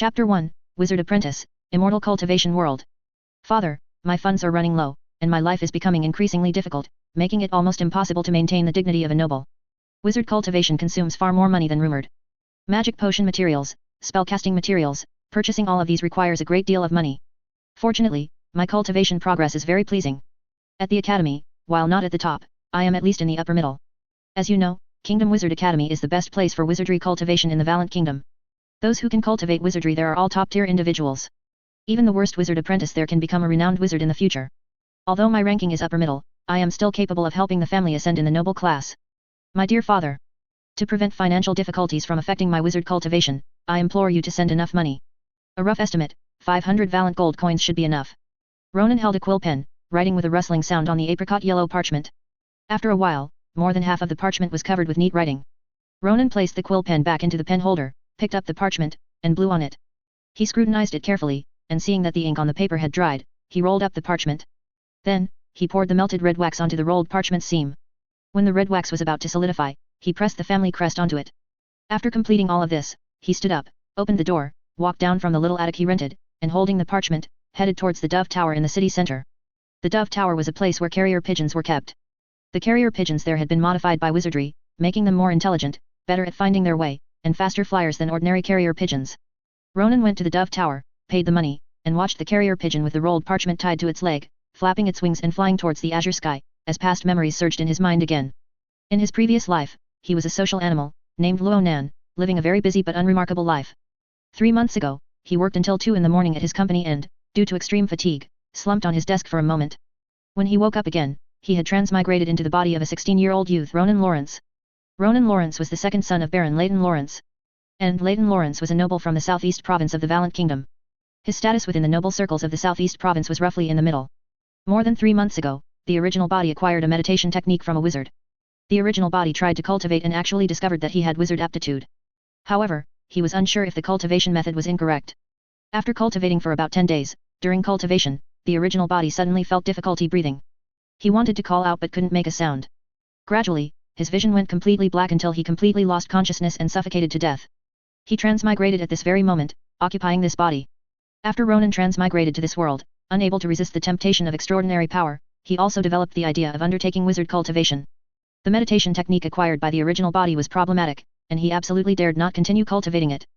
Chapter 1, Wizard Apprentice, Immortal Cultivation World. Father, my funds are running low, and my life is becoming increasingly difficult, making it almost impossible to maintain the dignity of a noble. Wizard cultivation consumes far more money than rumored. Magic potion materials, spellcasting materials, purchasing all of these requires a great deal of money. Fortunately, my cultivation progress is very pleasing. At the academy, while not at the top, I am at least in the upper middle. As you know, Kingdom Wizard Academy is the best place for wizardry cultivation in the Valiant Kingdom. Those who can cultivate wizardry there are all top-tier individuals. Even the worst wizard apprentice there can become a renowned wizard in the future. Although my ranking is upper middle, I am still capable of helping the family ascend in the noble class. My dear father, to prevent financial difficulties from affecting my wizard cultivation, I implore you to send enough money. A rough estimate, 500 Valiant gold coins should be enough. Ronan held a quill pen, writing with a rustling sound on the apricot yellow parchment. After a while, more than half of the parchment was covered with neat writing. Ronan placed the quill pen back into the pen holder, picked up the parchment, and blew on it. He scrutinized it carefully, and seeing that the ink on the paper had dried, he rolled up the parchment. Then, he poured the melted red wax onto the rolled parchment seam. When the red wax was about to solidify, he pressed the family crest onto it. After completing all of this, he stood up, opened the door, walked down from the little attic he rented, and holding the parchment, headed towards the Dove Tower in the city center. The Dove Tower was a place where carrier pigeons were kept. The carrier pigeons there had been modified by wizardry, making them more intelligent, better at finding their way, and faster flyers than ordinary carrier pigeons. Ronan went to the Dove Tower, paid the money, and watched the carrier pigeon with the rolled parchment tied to its leg, flapping its wings and flying towards the azure sky, as past memories surged in his mind again. In his previous life, he was a social animal, named Ronan, living a very busy but unremarkable life. 3 months ago, he worked until 2 in the morning at his company and, due to extreme fatigue, slumped on his desk for a moment. When he woke up again, he had transmigrated into the body of a 16-year-old youth, Ronan Lawrence. Ronan Lawrence was the second son of Baron Leighton Lawrence. And Leighton Lawrence was a noble from the southeast province of the Valiant Kingdom. His status within the noble circles of the southeast province was roughly in the middle. More than 3 months ago, the original body acquired a meditation technique from a wizard. The original body tried to cultivate and actually discovered that he had wizard aptitude. However, he was unsure if the cultivation method was incorrect. After cultivating for about 10 days, during cultivation, the original body suddenly felt difficulty breathing. He wanted to call out but couldn't make a sound. Gradually, his vision went completely black until he completely lost consciousness and suffocated to death. He transmigrated at this very moment, occupying this body. After Ronan transmigrated to this world, unable to resist the temptation of extraordinary power, he also developed the idea of undertaking wizard cultivation. The meditation technique acquired by the original body was problematic, and he absolutely dared not continue cultivating it.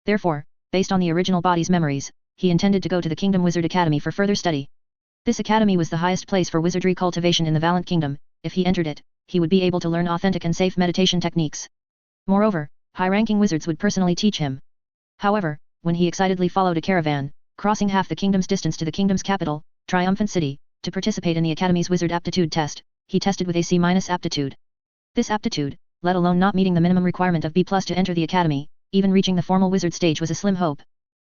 Therefore, based on the original body's memories, he intended to go to the Kingdom Wizard Academy for further study. This academy was the highest place for wizardry cultivation in the Valiant Kingdom. If he entered it, he would be able to learn authentic and safe meditation techniques. Moreover, high-ranking wizards would personally teach him. However, when he excitedly followed a caravan, crossing half the kingdom's distance to the kingdom's capital, Triumphant City, to participate in the academy's wizard aptitude test, he tested with a C- aptitude. This aptitude, let alone not meeting the minimum requirement of B+ to enter the academy, even reaching the formal wizard stage was a slim hope.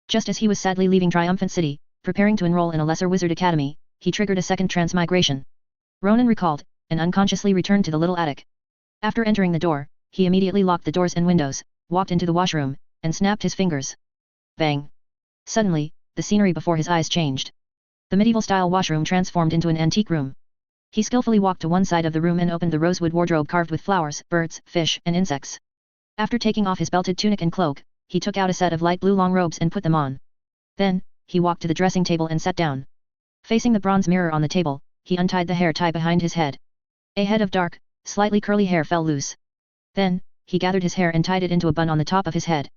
Just as he was sadly leaving Triumphant City, preparing to enroll in a lesser wizard academy, he triggered a second transmigration. Ronan recalled, and unconsciously returned to the little attic. After entering the door, he immediately locked the doors and windows, walked into the washroom, and snapped his fingers. Bang! Suddenly, the scenery before his eyes changed. The medieval-style washroom transformed into an antique room. He skillfully walked to one side of the room and opened the rosewood wardrobe carved with flowers, birds, fish, and insects. After taking off his belted tunic and cloak, he took out a set of light blue long robes and put them on. Then, he walked to the dressing table and sat down. Facing the bronze mirror on the table, he untied the hair tie behind his head. A head of dark, slightly curly hair fell loose. Then, he gathered his hair and tied it into a bun on the top of his head.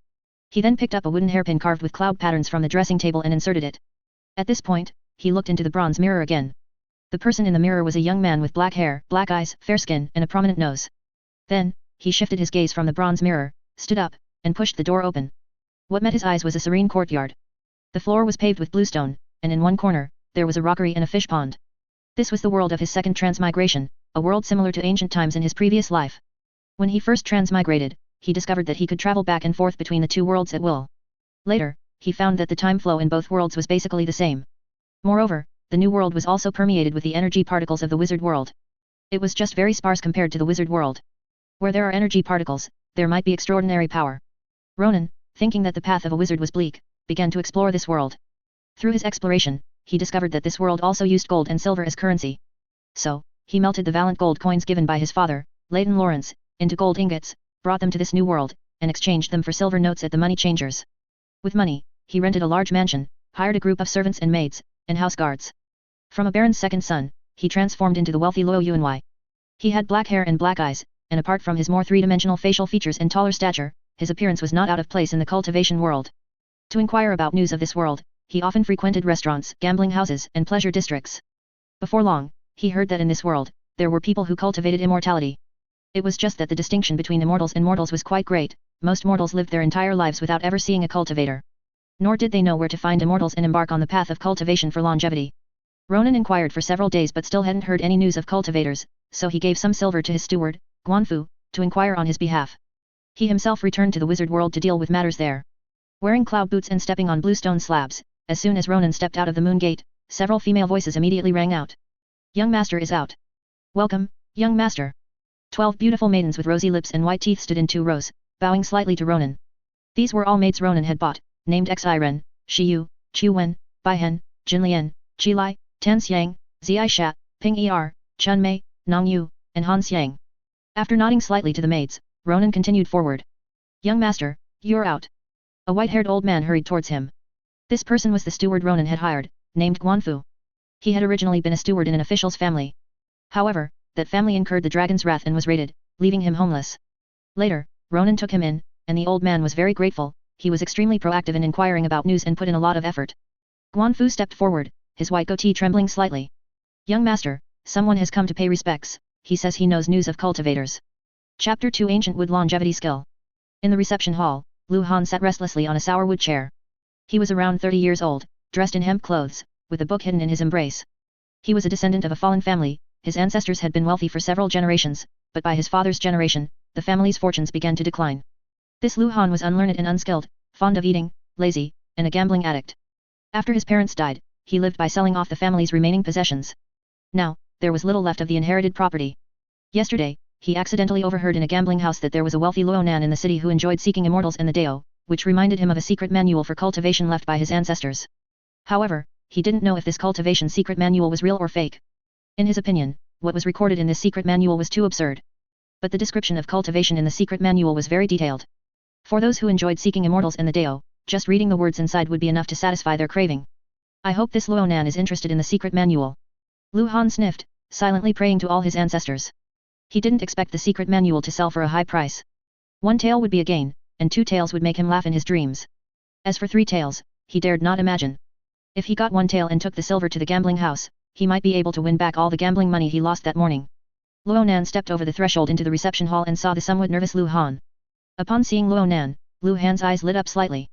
He then picked up a wooden hairpin carved with cloud patterns from the dressing table and inserted it. At this point, he looked into the bronze mirror again. The person in the mirror was a young man with black hair, black eyes, fair skin, and a prominent nose. Then, he shifted his gaze from the bronze mirror, stood up, and pushed the door open. What met his eyes was a serene courtyard. The floor was paved with bluestone, and in one corner, there was a rockery and a fish pond. This was the world of his second transmigration, a world similar to ancient times in his previous life. When he first transmigrated, he discovered that he could travel back and forth between the two worlds at will. Later, he found that the time flow in both worlds was basically the same. Moreover, the new world was also permeated with the energy particles of the wizard world. It was just very sparse compared to the wizard world. Where there are energy particles, there might be extraordinary power. Ronan, thinking that the path of a wizard was bleak, began to explore this world. Through his exploration, he discovered that this world also used gold and silver as currency. So, he melted the valiant gold coins given by his father, Leighton Lawrence, into gold ingots, brought them to this new world, and exchanged them for silver notes at the money changers. With money, he rented a large mansion, hired a group of servants and maids, and house guards. From a baron's second son, he transformed into the wealthy Luo Yuanwei. He had black hair and black eyes, and apart from his more three-dimensional facial features and taller stature, his appearance was not out of place in the cultivation world. To inquire about news of this world, he often frequented restaurants, gambling houses, and pleasure districts. Before long, he heard that in this world, there were people who cultivated immortality. It was just that the distinction between immortals and mortals was quite great. Most mortals lived their entire lives without ever seeing a cultivator. Nor did they know where to find immortals and embark on the path of cultivation for longevity. Ronan inquired for several days but still hadn't heard any news of cultivators, so he gave some silver to his steward, Guan, to inquire on his behalf. He himself returned to the wizard world to deal with matters there. Wearing cloud boots and stepping on bluestone slabs, as soon as Ronan stepped out of the moon gate, several female voices immediately rang out. "Young master is out. Welcome, young master." 12 beautiful maidens with rosy lips and white teeth stood in 2 rows, bowing slightly to Ronan. These were all maids Ronan had bought, named Xiren, Shiyu, Chu Wen, Baihen, Jinlian, Qilai, Tan Xiang, Ziai Sha, Ping Er, Chun Mei, Nong Yu, and Han Xiang. After nodding slightly to the maids, Ronan continued forward. "Young master, you're out." A white-haired old man hurried towards him. This person was the steward Ronan had hired, named Guan. He had originally been a steward in an official's family. However, that family incurred the dragon's wrath and was raided, leaving him homeless. Later, Ronan took him in, and the old man was very grateful. He was extremely proactive in inquiring about news and put in a lot of effort. Guan stepped forward, his white goatee trembling slightly. "Young master, someone has come to pay respects. He says he knows news of cultivators." Chapter 2 Ancient Wood Longevity Skill. In the reception hall, Lu Han sat restlessly on a sour wood chair. He was around 30 years old, dressed in hemp clothes, with a book hidden in his embrace. He was a descendant of a fallen family. His ancestors had been wealthy for several generations, but by his father's generation, the family's fortunes began to decline. This Lu Han was unlearned and unskilled, fond of eating, lazy, and a gambling addict. After his parents died, he lived by selling off the family's remaining possessions. Now, there was little left of the inherited property. Yesterday, he accidentally overheard in a gambling house that there was a wealthy Ronan in the city who enjoyed seeking immortals in the Dao, which reminded him of a secret manual for cultivation left by his ancestors. However, he didn't know if this cultivation secret manual was real or fake. In his opinion, what was recorded in this secret manual was too absurd. But the description of cultivation in the secret manual was very detailed. For those who enjoyed seeking immortals in the Dao, just reading the words inside would be enough to satisfy their craving. I hope this Ronan is interested in the secret manual. Lu Han sniffed, silently praying to all his ancestors. He didn't expect the secret manual to sell for a high price. 1 tael would be a gain, and 2 taels would make him laugh in his dreams. As for 3 taels, he dared not imagine. If he got 1 tael and took the silver to the gambling house, he might be able to win back all the gambling money he lost that morning. Ronan stepped over the threshold into the reception hall and saw the somewhat nervous Lu Han. Upon seeing Ronan, Lu Han's eyes lit up slightly.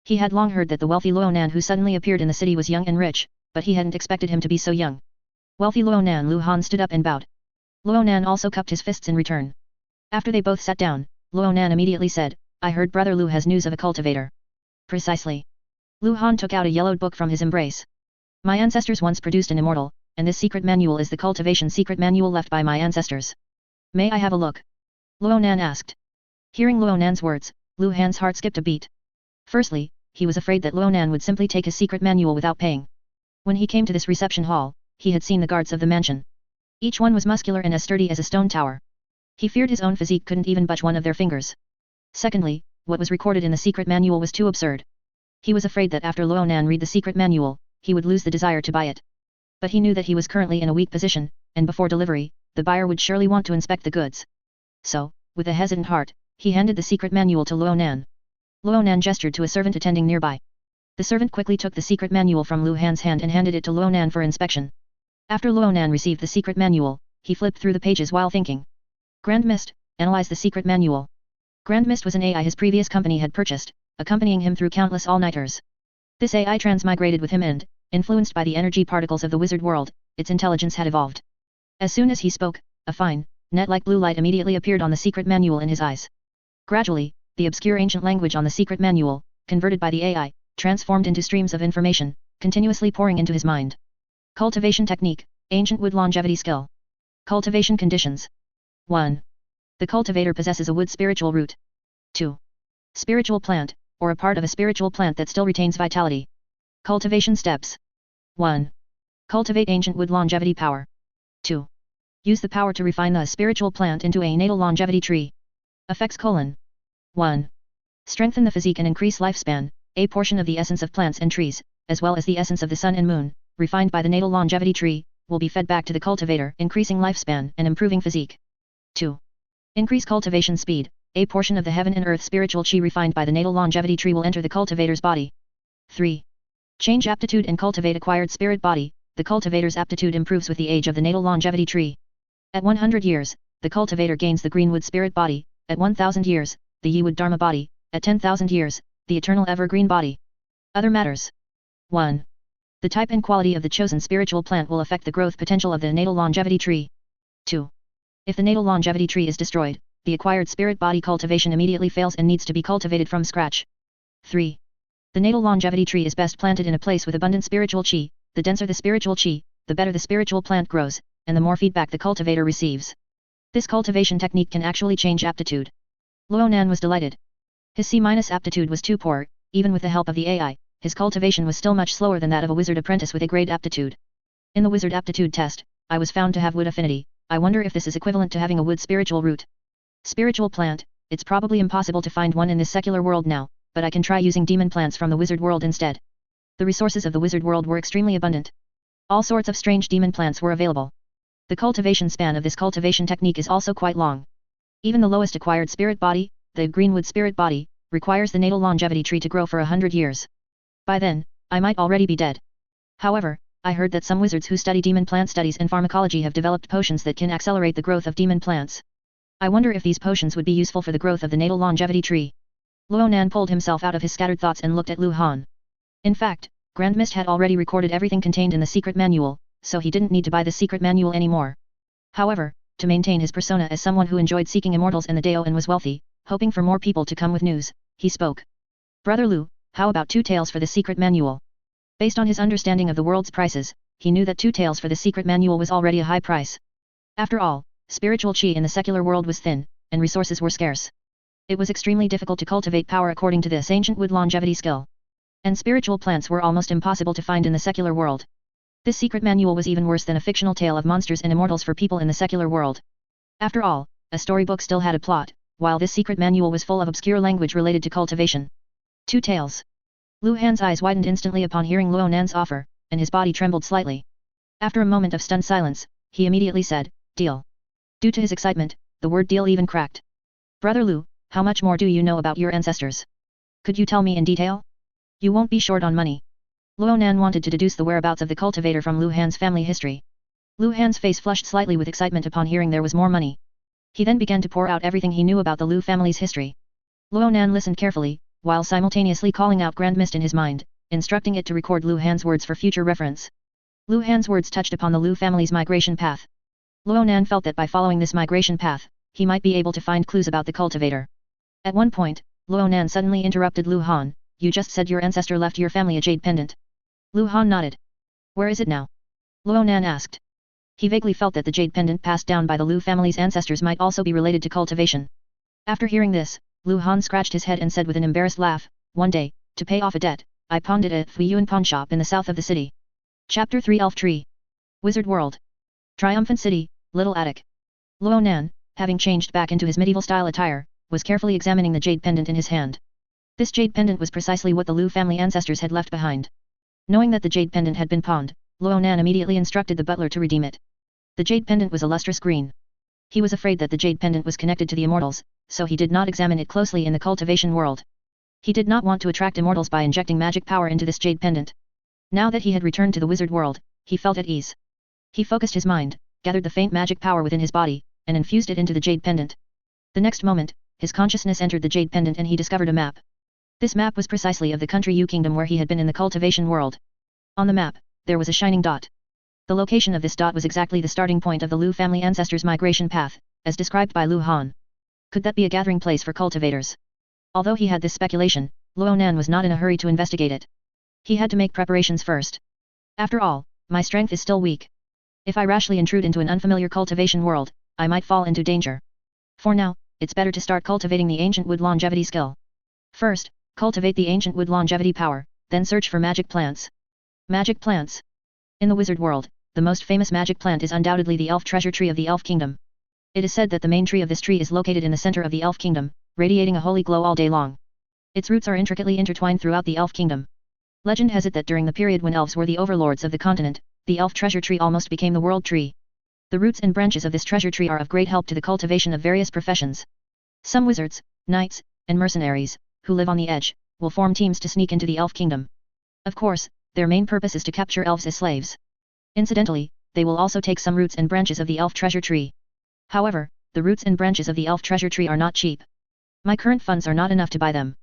He had long heard that the wealthy Ronan who suddenly appeared in the city was young and rich, but he hadn't expected him to be so young. Wealthy Ronan. Lu Han stood up and bowed. Ronan also cupped his fists in return. After they both sat down, Ronan immediately said, "I heard brother Lu has news of a cultivator." "Precisely." Lu Han took out a yellowed book from his embrace. "My ancestors once produced an immortal, and this secret manual is the cultivation secret manual left by my ancestors. May I have a look?" Ronan asked. Hearing Ronan's words, Lu Han's heart skipped a beat. Firstly, he was afraid that Ronan would simply take his secret manual without paying. When he came to this reception hall, he had seen the guards of the mansion. Each one was muscular and as sturdy as a stone tower. He feared his own physique couldn't even budge one of their fingers. Secondly, what was recorded in the secret manual was too absurd. He was afraid that after Ronan read the secret manual, he would lose the desire to buy it. But he knew that he was currently in a weak position, and before delivery, the buyer would surely want to inspect the goods. So, with a hesitant heart, he handed the secret manual to Ronan. Ronan gestured to a servant attending nearby. The servant quickly took the secret manual from Lu Han's hand and handed it to Ronan for inspection. After Ronan received the secret manual, he flipped through the pages while thinking. Grand Mist, analyze the secret manual. Grand Mist was an AI his previous company had purchased, accompanying him through countless all-nighters. This AI transmigrated with him and, influenced by the energy particles of the wizard world, its intelligence had evolved. As soon as he spoke, a fine, net-like blue light immediately appeared on the secret manual in his eyes. Gradually, the obscure ancient language on the secret manual, converted by the AI, transformed into streams of information, continuously pouring into his mind. Cultivation technique, ancient wood longevity skill. Cultivation conditions. 1. The cultivator possesses a wood spiritual root. 2. Spiritual plant, or a part of a spiritual plant that still retains vitality. Cultivation steps. 1. Cultivate ancient wood longevity power. 2. Use the power to refine the spiritual plant into a natal longevity tree. Effects: 1. Strengthen the physique and increase lifespan, a portion of the essence of plants and trees, as well as the essence of the sun and moon, refined by the natal longevity tree, will be fed back to the cultivator, increasing lifespan and improving physique. 2. Increase cultivation speed. A portion of the heaven and earth spiritual chi refined by the natal longevity tree will enter the cultivator's body. 3. Change aptitude and cultivate acquired spirit body. The cultivator's aptitude improves with the age of the natal longevity tree. At 100 years, the cultivator gains the greenwood spirit body, at 1000 years, the yewood dharma body, at 10,000 years, the eternal evergreen body. Other matters. 1. The type and quality of the chosen spiritual plant will affect the growth potential of the natal longevity tree. 2. If the natal longevity tree is destroyed, the acquired spirit body cultivation immediately fails and needs to be cultivated from scratch. 3. The natal longevity tree is best planted in a place with abundant spiritual chi. The denser the spiritual chi, the better the spiritual plant grows, and the more feedback the cultivator receives. This cultivation technique can actually change aptitude. Ronan was delighted. His C- aptitude was too poor. Even with the help of the AI, his cultivation was still much slower than that of a wizard apprentice with a grade aptitude. In the wizard aptitude test, I was found to have wood affinity. I wonder if this is equivalent to having a wood spiritual root. Spiritual plant, it's probably impossible to find one in this secular world now, but I can try using demon plants from the wizard world instead. The resources of the wizard world were extremely abundant. All sorts of strange demon plants were available. The cultivation span of this cultivation technique is also quite long. Even the lowest acquired spirit body, the greenwood spirit body, requires the natal longevity tree to grow for 100 years. By then, I might already be dead. However, I heard that some wizards who study demon plant studies and pharmacology have developed potions that can accelerate the growth of demon plants. I wonder if these potions would be useful for the growth of the natal longevity tree. Ronan pulled himself out of his scattered thoughts and looked at Lu Han. In fact, Grand Mist had already recorded everything contained in the secret manual, so he didn't need to buy the secret manual anymore. However, to maintain his persona as someone who enjoyed seeking immortals in the Dao and was wealthy, hoping for more people to come with news, he spoke. Brother Lu, how about 2 taels for the secret manual? Based on his understanding of the world's prices, he knew that 2 taels for the secret manual was already a high price. After all, spiritual chi in the secular world was thin, and resources were scarce. It was extremely difficult to cultivate power according to this ancient wood longevity skill. And spiritual plants were almost impossible to find in the secular world. This secret manual was even worse than a fictional tale of monsters and immortals for people in the secular world. After all, a storybook still had a plot, while this secret manual was full of obscure language related to cultivation. 2 taels. Lu Han's eyes widened instantly upon hearing Luonan's offer, and his body trembled slightly. After a moment of stunned silence, he immediately said, "Deal." Due to his excitement, the word deal even cracked. "Brother Lu, how much more do you know about your ancestors? Could you tell me in detail? You won't be short on money." Luonan wanted to deduce the whereabouts of the cultivator from Lu Han's family history. Lu Han's face flushed slightly with excitement upon hearing there was more money. He then began to pour out everything he knew about the Lu family's history. Luonan listened carefully, while simultaneously calling out Grand Mist in his mind, instructing it to record Lu Han's words for future reference. Lu Han's words touched upon the Lu family's migration path. Luonan felt that by following this migration path, he might be able to find clues about the cultivator. At one point, Luonan suddenly interrupted Lu Han, "You just said your ancestor left your family a jade pendant." Lu Han nodded. "Where is it now?" Luonan asked. He vaguely felt that the jade pendant passed down by the Lu family's ancestors might also be related to cultivation. After hearing this, Lu Han scratched his head and said with an embarrassed laugh, "One day, to pay off a debt, I pawned it at Fui Yuan pawn shop in the south of the city." Chapter 3 Elf Tree. Wizard World. Triumphant City, Little Attic. Luonan, having changed back into his medieval-style attire, was carefully examining the jade pendant in his hand. This jade pendant was precisely what the Lu family ancestors had left behind. Knowing that the jade pendant had been pawned, Luonan immediately instructed the butler to redeem it. The jade pendant was a lustrous green. He was afraid that the jade pendant was connected to the immortals, so he did not examine it closely in the cultivation world. He did not want to attract immortals by injecting magic power into this jade pendant. Now that he had returned to the wizard world, he felt at ease. He focused his mind, gathered the faint magic power within his body, and infused it into the jade pendant. The next moment, his consciousness entered the jade pendant and he discovered a map. This map was precisely of the country Yu Kingdom where he had been in the cultivation world. On the map, there was a shining dot. The location of this dot was exactly the starting point of the Lu family ancestors' migration path, as described by Lu Han. Could that be a gathering place for cultivators? Although he had this speculation, Luonan was not in a hurry to investigate it. He had to make preparations first. After all, my strength is still weak. If I rashly intrude into an unfamiliar cultivation world, I might fall into danger. For now, it's better to start cultivating the ancient wood longevity skill. First, cultivate the ancient wood longevity power, then search for magic plants. Magic plants. In the wizard world, the most famous magic plant is undoubtedly the elf treasure tree of the elf kingdom. It is said that the main tree of this tree is located in the center of the elf kingdom, radiating a holy glow all day long. Its roots are intricately intertwined throughout the elf kingdom. Legend has it that during the period when elves were the overlords of the continent, the elf treasure tree almost became the world tree. The roots and branches of this treasure tree are of great help to the cultivation of various professions. Some wizards, knights, and mercenaries, who live on the edge, will form teams to sneak into the elf kingdom. Of course, their main purpose is to capture elves as slaves. Incidentally, they will also take some roots and branches of the elf treasure tree. However, the roots and branches of the elf treasure tree are not cheap. My current funds are not enough to buy them.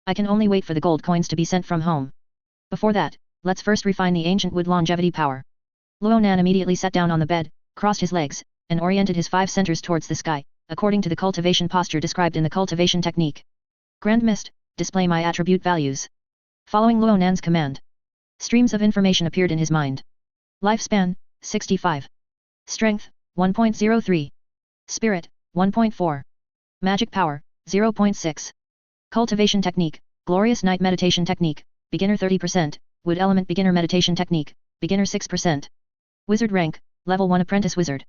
I can only wait for the gold coins to be sent from home. Before that, let's first refine the ancient wood longevity power. Ronan immediately sat down on the bed, crossed his legs, and oriented his 5 centers towards the sky, according to the cultivation posture described in the cultivation technique. Grand Mist, display my attribute values. Following Ronan's command, streams of information appeared in his mind. Lifespan, 65. Strength, 1.03. Spirit, 1.4. Magic power, 0.6. Cultivation technique, Glorious Night Meditation Technique, Beginner 30%, Wood Element Beginner Meditation Technique, Beginner 6%. Wizard rank, Level 1 Apprentice Wizard.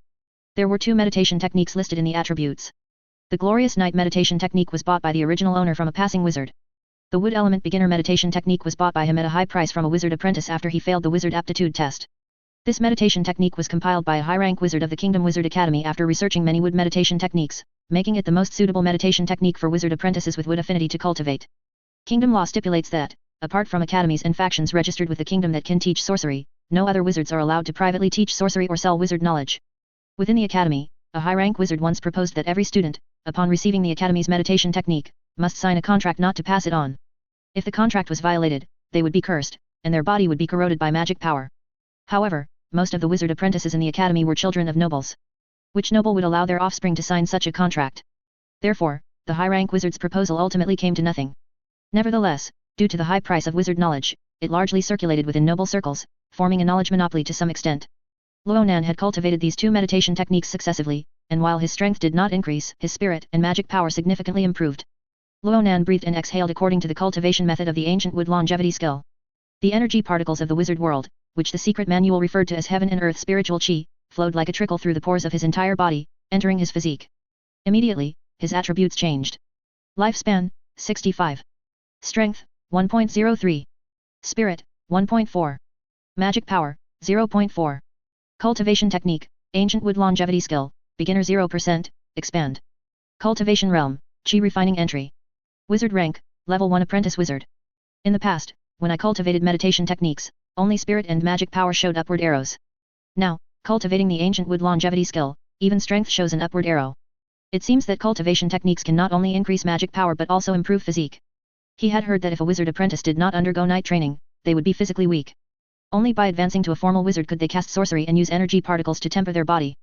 There were 2 meditation techniques listed in the attributes. The Glorious Night Meditation Technique was bought by the original owner from a passing wizard. The Wood Element Beginner Meditation Technique was bought by him at a high price from a wizard apprentice after he failed the wizard aptitude test. This meditation technique was compiled by a high-rank wizard of the Kingdom Wizard Academy after researching many wood meditation techniques, making it the most suitable meditation technique for wizard apprentices with wood affinity to cultivate. Kingdom law stipulates that, apart from academies and factions registered with the kingdom that can teach sorcery, no other wizards are allowed to privately teach sorcery or sell wizard knowledge. Within the academy, a high-rank wizard once proposed that every student, upon receiving the academy's meditation technique, must sign a contract not to pass it on. If the contract was violated, they would be cursed, and their body would be corroded by magic power. However, most of the wizard apprentices in the academy were children of nobles. Which noble would allow their offspring to sign such a contract? Therefore, the high-rank wizard's proposal ultimately came to nothing. Nevertheless, due to the high price of wizard knowledge, it largely circulated within noble circles, forming a knowledge monopoly to some extent. Ronan had cultivated these 2 meditation techniques successively, and while his strength did not increase, his spirit and magic power significantly improved. Ronan breathed and exhaled according to the cultivation method of the ancient wood longevity skill. The energy particles of the wizard world, which the secret manual referred to as heaven and earth spiritual chi, flowed like a trickle through the pores of his entire body, entering his physique. Immediately, his attributes changed. Lifespan, 65. Strength, 1.03. Spirit, 1.4. Magic power, 0.4. Cultivation technique, ancient wood longevity skill, beginner 0%, expand. Cultivation realm, chi refining entry. Wizard rank, level 1 apprentice wizard. In the past, when I cultivated meditation techniques, only spirit and magic power showed upward arrows. Now, cultivating the ancient wood longevity skill, even strength shows an upward arrow. It seems that cultivation techniques can not only increase magic power but also improve physique. He had heard that if a wizard apprentice did not undergo night training, they would be physically weak. Only by advancing to a formal wizard could they cast sorcery and use energy particles to temper their body.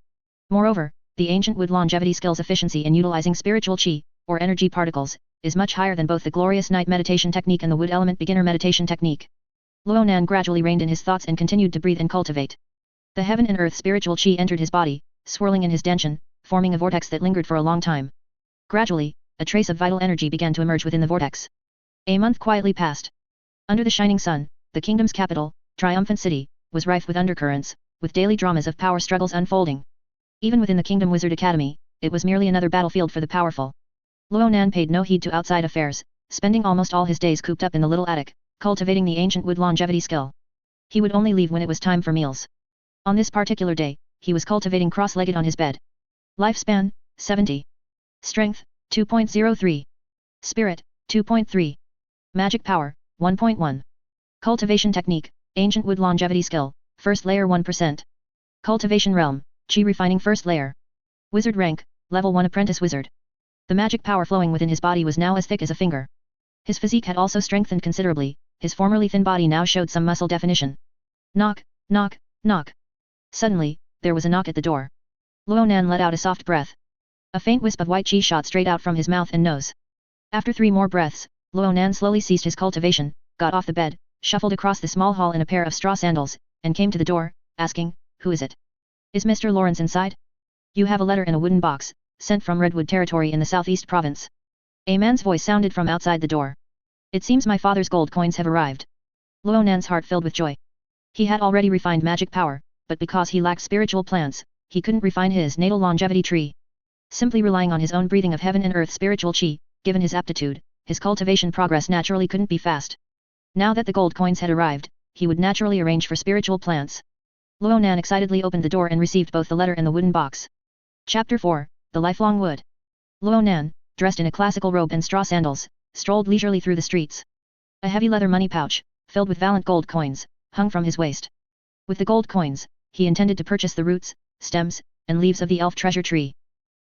Moreover, the ancient wood longevity skill's efficiency in utilizing spiritual chi, or energy particles, is much higher than both the Glorious Night Meditation Technique and the Wood Element Beginner Meditation Technique. Ronan gradually reined in his thoughts and continued to breathe and cultivate. The heaven and earth spiritual chi entered his body, swirling in his denshin, forming a vortex that lingered for a long time. Gradually, a trace of vital energy began to emerge within the vortex. A month quietly passed. Under the shining sun, the kingdom's capital, triumphant city, was rife with undercurrents, with daily dramas of power struggles unfolding. Even within the Kingdom Wizard Academy, it was merely another battlefield for the powerful. Ronan paid no heed to outside affairs, spending almost all his days cooped up in the little attic, cultivating the ancient wood longevity skill. He would only leave when it was time for meals. On this particular day, he was cultivating cross-legged on his bed. Lifespan, 70. Strength, 2.03. Spirit, 2.3. Magic power, 1.1. Cultivation technique, ancient wood longevity skill, first layer 1%. Cultivation realm, chi refining first layer. Wizard rank, level 1 apprentice wizard. The magic power flowing within his body was now as thick as a finger. His physique had also strengthened considerably, his formerly thin body now showed some muscle definition. Knock, knock, knock. Suddenly, there was a knock at the door. Ronan let out a soft breath. A faint wisp of white chi shot straight out from his mouth and nose. After 3 more breaths, Ronan slowly ceased his cultivation, got off the bed, shuffled across the small hall in a pair of straw sandals, and came to the door, asking, "Who is it? Is Mr. Lawrence inside? You have a letter in a wooden box, sent from Redwood Territory in the Southeast Province." A man's voice sounded from outside the door. "It seems my father's gold coins have arrived." Ronan's heart filled with joy. He had already refined magic power, but because he lacked spiritual plants, he couldn't refine his natal longevity tree. Simply relying on his own breathing of heaven and earth spiritual chi, given his aptitude, his cultivation progress naturally couldn't be fast. Now that the gold coins had arrived, he would naturally arrange for spiritual plants. Ronan excitedly opened the door and received both the letter and the wooden box. Chapter 4, The Lifelong Wood. Ronan, dressed in a classical robe and straw sandals, strolled leisurely through the streets. A heavy leather money pouch, filled with valiant gold coins, hung from his waist. With the gold coins, he intended to purchase the roots, stems, and leaves of the elf treasure tree.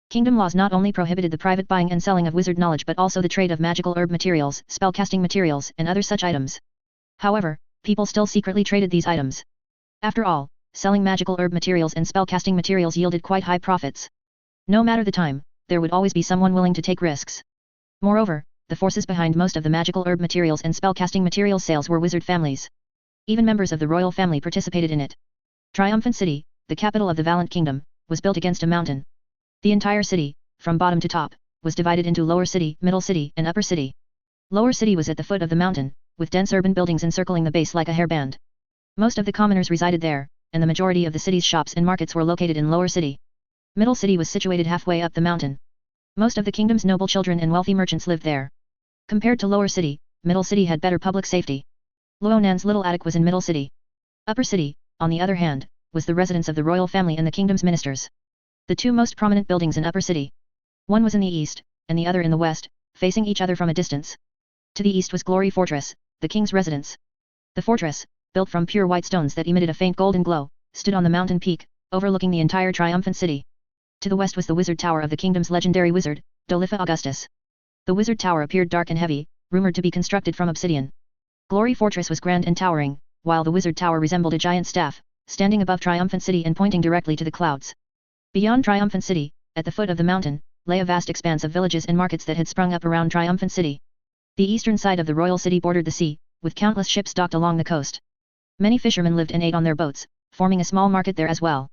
Kingdom laws not only prohibited the private buying and selling of wizard knowledge but also the trade of magical herb materials, spellcasting materials, and other such items. However, people still secretly traded these items. After all, selling magical herb materials and spellcasting materials yielded quite high profits. No matter the time, there would always be someone willing to take risks. Moreover, the forces behind most of the magical herb materials and spellcasting materials sales were wizard families. Even members of the royal family participated in it. Triumphant City, the capital of the Valiant Kingdom, was built against a mountain. The entire city, from bottom to top, was divided into Lower City, Middle City, and Upper City. Lower City was at the foot of the mountain, with dense urban buildings encircling the base like a hairband. Most of the commoners resided there, and the majority of the city's shops and markets were located in Lower City. Middle City was situated halfway up the mountain. Most of the kingdom's noble children and wealthy merchants lived there. Compared to Lower City, Middle City had better public safety. Lonan's little attic was in Middle City. Upper City, on the other hand, was the residence of the royal family and the kingdom's ministers. The two most prominent buildings in Upper City. One was in the east, and the other in the west, facing each other from a distance. To the east was Glory Fortress, the king's residence. The fortress, built from pure white stones that emitted a faint golden glow, stood on the mountain peak, overlooking the entire triumphant city. To the west was the wizard tower of the kingdom's legendary wizard, Dolifa Augustus. The wizard tower appeared dark and heavy, rumored to be constructed from obsidian. Glory Fortress was grand and towering, while the wizard tower resembled a giant staff, standing above triumphant city and pointing directly to the clouds. Beyond triumphant city, at the foot of the mountain, lay a vast expanse of villages and markets that had sprung up around triumphant city. The eastern side of the royal city bordered the sea, with countless ships docked along the coast. Many fishermen lived and ate on their boats, forming a small market there as well.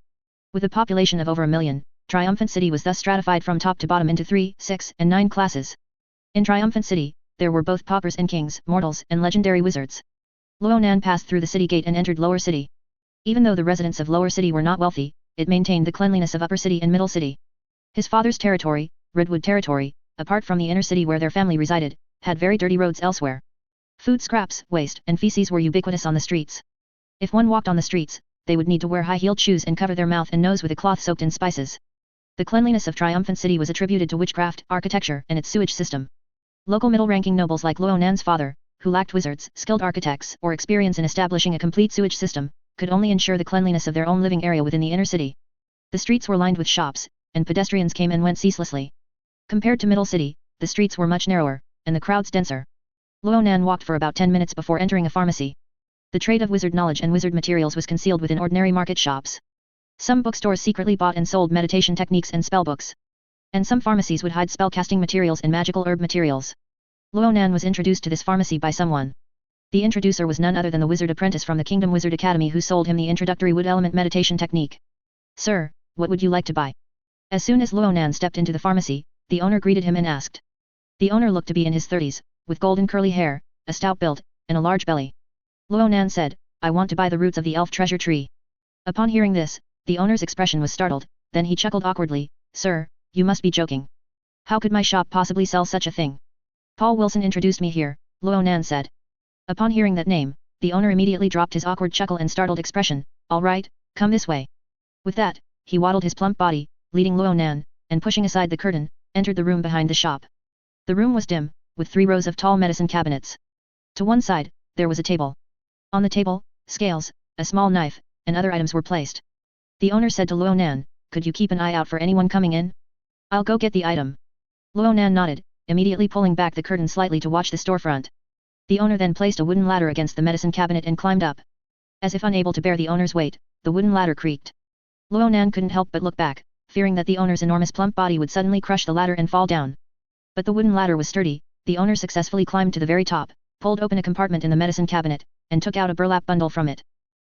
With a population of over 1 million, Triumphant City was thus stratified from top to bottom into 3, 6, and 9 classes. In Triumphant City, there were both paupers and kings, mortals, and legendary wizards. Ronan passed through the city gate and entered Lower City. Even though the residents of Lower City were not wealthy, it maintained the cleanliness of Upper City and Middle City. His father's territory, Redwood Territory, apart from the inner city where their family resided, had very dirty roads elsewhere. Food scraps, waste, and feces were ubiquitous on the streets. If one walked on the streets, they would need to wear high-heeled shoes and cover their mouth and nose with a cloth soaked in spices. The cleanliness of Triumphant City was attributed to witchcraft, architecture, and its sewage system. Local middle-ranking nobles like Ronan's father, who lacked wizards, skilled architects, or experience in establishing a complete sewage system, could only ensure the cleanliness of their own living area within the inner city. The streets were lined with shops, and pedestrians came and went ceaselessly. Compared to Middle City, the streets were much narrower, and the crowds denser. Ronan walked for about 10 minutes before entering a pharmacy. The trade of wizard knowledge and wizard materials was concealed within ordinary market shops. Some bookstores secretly bought and sold meditation techniques and spellbooks. And some pharmacies would hide spellcasting materials and magical herb materials. Ronan was introduced to this pharmacy by someone. The introducer was none other than the wizard apprentice from the Kingdom Wizard Academy who sold him the introductory wood element meditation technique. "Sir, what would you like to buy?" As soon as Ronan stepped into the pharmacy, the owner greeted him and asked. The owner looked to be in his 30s, with golden curly hair, a stout build, and a large belly. Ronan said, "I want to buy the roots of the elf treasure tree." Upon hearing this, the owner's expression was startled, then he chuckled awkwardly, "Sir, you must be joking. How could my shop possibly sell such a thing?" "Paul Wilson introduced me here," Ronan said. Upon hearing that name, the owner immediately dropped his awkward chuckle and startled expression. "All right, come this way." With that, he waddled his plump body, leading Ronan, and pushing aside the curtain, entered the room behind the shop. The room was dim, with 3 rows of tall medicine cabinets. To one side, there was a table. On the table, scales, a small knife, and other items were placed. The owner said to Ronan, "Could you keep an eye out for anyone coming in? I'll go get the item." Ronan nodded, immediately pulling back the curtain slightly to watch the storefront. The owner then placed a wooden ladder against the medicine cabinet and climbed up. As if unable to bear the owner's weight, the wooden ladder creaked. Ronan couldn't help but look back, fearing that the owner's enormous plump body would suddenly crush the ladder and fall down. But the wooden ladder was sturdy. The owner successfully climbed to the very top, pulled open a compartment in the medicine cabinet, and took out a burlap bundle from it.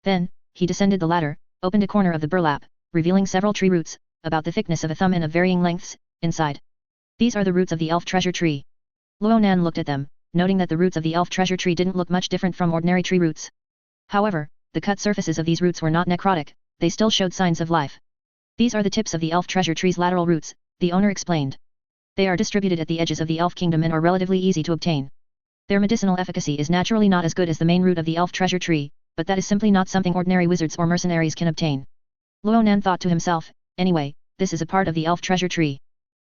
Then, he descended the ladder, opened a corner of the burlap, revealing several tree roots, about the thickness of a thumb and of varying lengths, inside. "These are the roots of the elf treasure tree." Ronan looked at them, noting that the roots of the elf treasure tree didn't look much different from ordinary tree roots. However, the cut surfaces of these roots were not necrotic, they still showed signs of life. "These are the tips of the elf treasure tree's lateral roots," the owner explained. They are distributed at the edges of the elf kingdom and are relatively easy to obtain. Their medicinal efficacy is naturally not as good as the main root of the elf treasure tree, but that is simply not something ordinary wizards or mercenaries can obtain. Ronan thought to himself, anyway, this is a part of the elf treasure tree.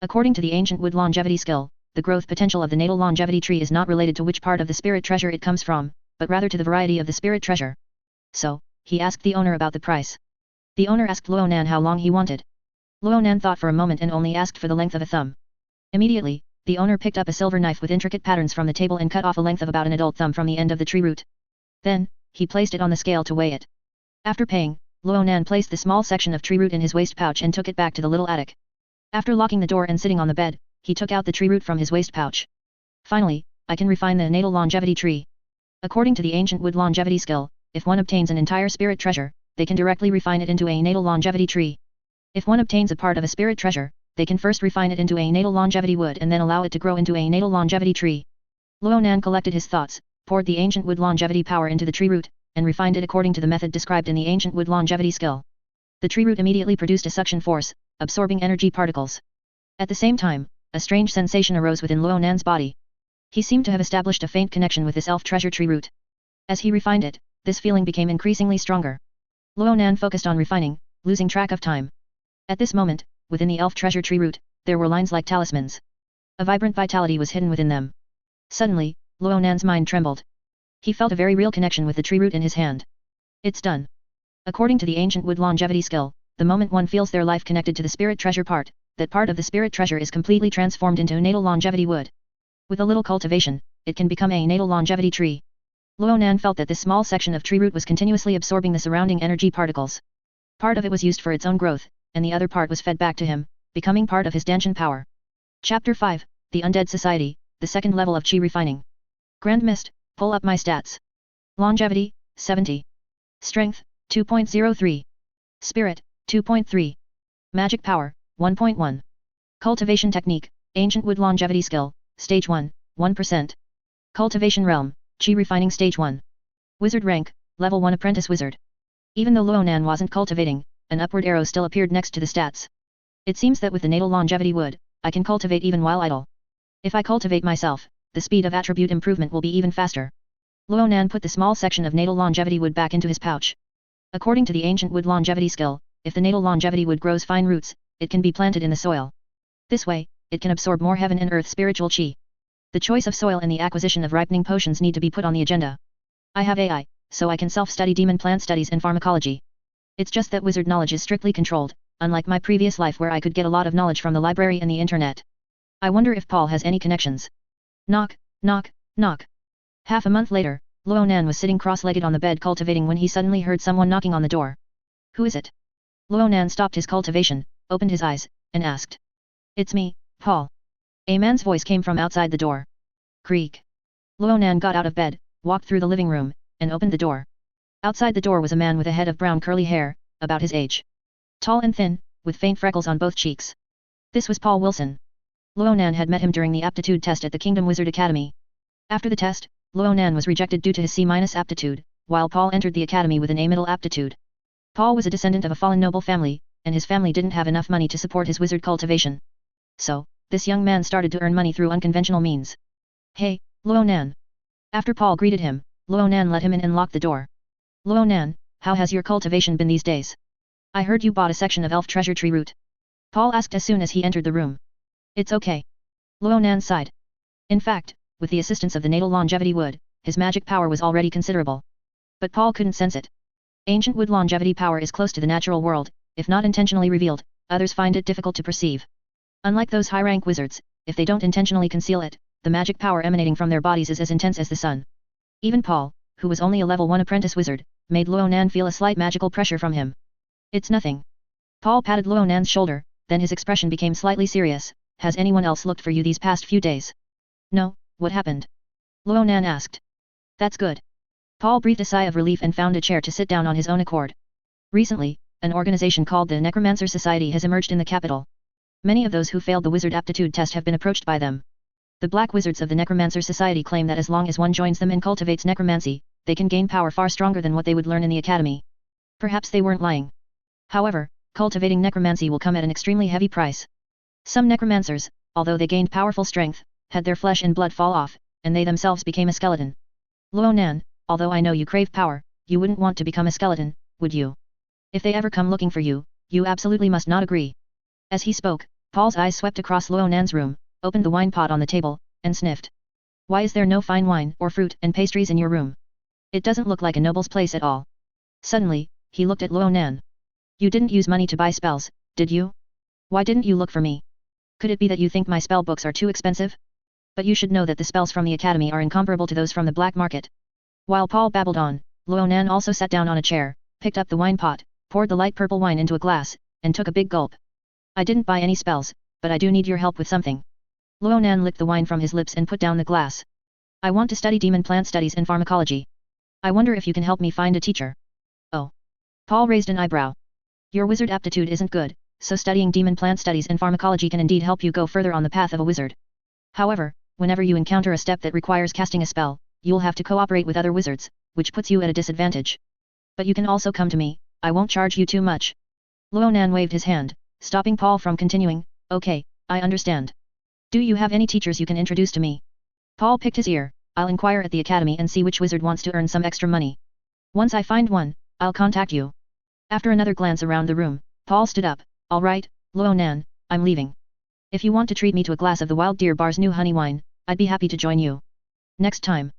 According to the ancient wood longevity skill, the growth potential of the natal longevity tree is not related to which part of the spirit treasure it comes from, but rather to the variety of the spirit treasure. So, he asked the owner about the price. The owner asked Ronan how long he wanted. Ronan thought for a moment and only asked for the length of a thumb. Immediately, the owner picked up a silver knife with intricate patterns from the table and cut off a length of about an adult thumb from the end of the tree root. Then, he placed it on the scale to weigh it. After paying, Ronan placed the small section of tree root in his waist pouch and took it back to the little attic. After locking the door and sitting on the bed, he took out the tree root from his waist pouch. Finally, I can refine the natal longevity tree. According to the ancient wood longevity skill, if one obtains an entire spirit treasure, they can directly refine it into a natal longevity tree. If one obtains a part of a spirit treasure, they can first refine it into a natal longevity wood and then allow it to grow into a natal longevity tree. Ronan collected his thoughts, poured the ancient wood longevity power into the tree root, and refined it according to the method described in the ancient wood longevity skill. The tree root immediately produced a suction force, absorbing energy particles. At the same time, a strange sensation arose within Ronan's body. He seemed to have established a faint connection with this elf treasure tree root. As he refined it, this feeling became increasingly stronger. Ronan focused on refining, losing track of time. At this moment, within the elf treasure tree root, there were lines like talismans. A vibrant vitality was hidden within them. Suddenly, Ronan's mind trembled. He felt a very real connection with the tree root in his hand. It's done. According to the ancient wood longevity skill, the moment one feels their life connected to the spirit treasure part, that part of the spirit treasure is completely transformed into natal longevity wood. With a little cultivation, it can become a natal longevity tree. Ronan felt that this small section of tree root was continuously absorbing the surrounding energy particles. Part of it was used for its own growth, and the other part was fed back to him, becoming part of his Danshan power. Chapter 5, The Undead Society, the second level of Qi refining. Grand Mist, pull up my stats. Longevity, 70. Strength, 2.03. Spirit, 2.3. Magic power, 1.1. Cultivation technique, ancient wood longevity skill, stage 1, 1%. Cultivation realm, Qi refining stage 1. Wizard rank, level 1 apprentice wizard. Even though Ronan wasn't cultivating, an upward arrow still appeared next to the stats. It seems that with the natal longevity wood, I can cultivate even while idle. If I cultivate myself, the speed of attribute improvement will be even faster. Ronan put the small section of natal longevity wood back into his pouch. According to the ancient wood longevity skill, if the natal longevity wood grows fine roots, it can be planted in the soil. This way, it can absorb more heaven and earth spiritual qi. The choice of soil and the acquisition of ripening potions need to be put on the agenda. I have AI, so I can self-study demon plant studies and pharmacology. It's just that wizard knowledge is strictly controlled, unlike my previous life where I could get a lot of knowledge from the library and the internet. I wonder if Paul has any connections. Knock, knock, knock. Half a month later, Ronan was sitting cross-legged on the bed cultivating when he suddenly heard someone knocking on the door. Who is it? Ronan stopped his cultivation, opened his eyes, and asked. It's me, Paul. A man's voice came from outside the door. Creak. Ronan got out of bed, walked through the living room, and opened the door. Outside the door was a man with a head of brown curly hair, about his age. Tall and thin, with faint freckles on both cheeks. This was Paul Wilson. Ronan had met him during the aptitude test at the Kingdom Wizard Academy. After the test, Ronan was rejected due to his C- aptitude, while Paul entered the academy with an A- aptitude. Paul was a descendant of a fallen noble family, and his family didn't have enough money to support his wizard cultivation. So, this young man started to earn money through unconventional means. Hey, Ronan. After Paul greeted him, Ronan let him in and locked the door. Ronan, how has your cultivation been these days? I heard you bought a section of elf treasure tree root. Paul asked as soon as he entered the room. It's okay. Ronan sighed. In fact, with the assistance of the natal longevity wood, his magic power was already considerable. But Paul couldn't sense it. Ancient wood longevity power is close to the natural world, if not intentionally revealed, others find it difficult to perceive. Unlike those high-rank wizards, if they don't intentionally conceal it, the magic power emanating from their bodies is as intense as the sun. Even Paul, who was only a level 1 apprentice wizard, made Ronan feel a slight magical pressure from him. It's nothing. Paul patted Ronan's shoulder, then his expression became slightly serious. Has anyone else looked for you these past few days? No, what happened? Ronan asked. That's good. Paul breathed a sigh of relief and found a chair to sit down on his own accord. Recently, an organization called the Necromancer Society has emerged in the capital. Many of those who failed the wizard aptitude test have been approached by them. The Black Wizards of the Necromancer Society claim that as long as one joins them and cultivates necromancy, they can gain power far stronger than what they would learn in the academy. Perhaps they weren't lying. However, cultivating necromancy will come at an extremely heavy price. Some necromancers, although they gained powerful strength, had their flesh and blood fall off, and they themselves became a skeleton. Ronan, although I know you crave power, you wouldn't want to become a skeleton, would you? If they ever come looking for you, you absolutely must not agree. As he spoke, Paul's eyes swept across Ronan's room, opened the wine pot on the table, and sniffed. Why is there no fine wine or fruit and pastries in your room? It doesn't look like a noble's place at all. Suddenly, he looked at Ronan. You didn't use money to buy spells, did you? Why didn't you look for me? Could it be that you think my spell books are too expensive? But you should know that the spells from the academy are incomparable to those from the black market. While Paul babbled on, Ronan also sat down on a chair, picked up the wine pot, poured the light purple wine into a glass, and took a big gulp. I didn't buy any spells, but I do need your help with something. Ronan licked the wine from his lips and put down the glass. I want to study demon plant studies and pharmacology. I wonder if you can help me find a teacher. Oh. Paul raised an eyebrow. Your wizard aptitude isn't good, so studying demon plant studies and pharmacology can indeed help you go further on the path of a wizard. However, whenever you encounter a step that requires casting a spell, you'll have to cooperate with other wizards, which puts you at a disadvantage. But you can also come to me, I won't charge you too much. Ronan waved his hand, stopping Paul from continuing. Okay, I understand. Do you have any teachers you can introduce to me? Paul picked his ear. I'll inquire at the academy and see which wizard wants to earn some extra money. Once I find one, I'll contact you. After another glance around the room, Paul stood up. All right, Ronan, I'm leaving. If you want to treat me to a glass of the Wild Deer Bar's new honey wine, I'd be happy to join you. Next time.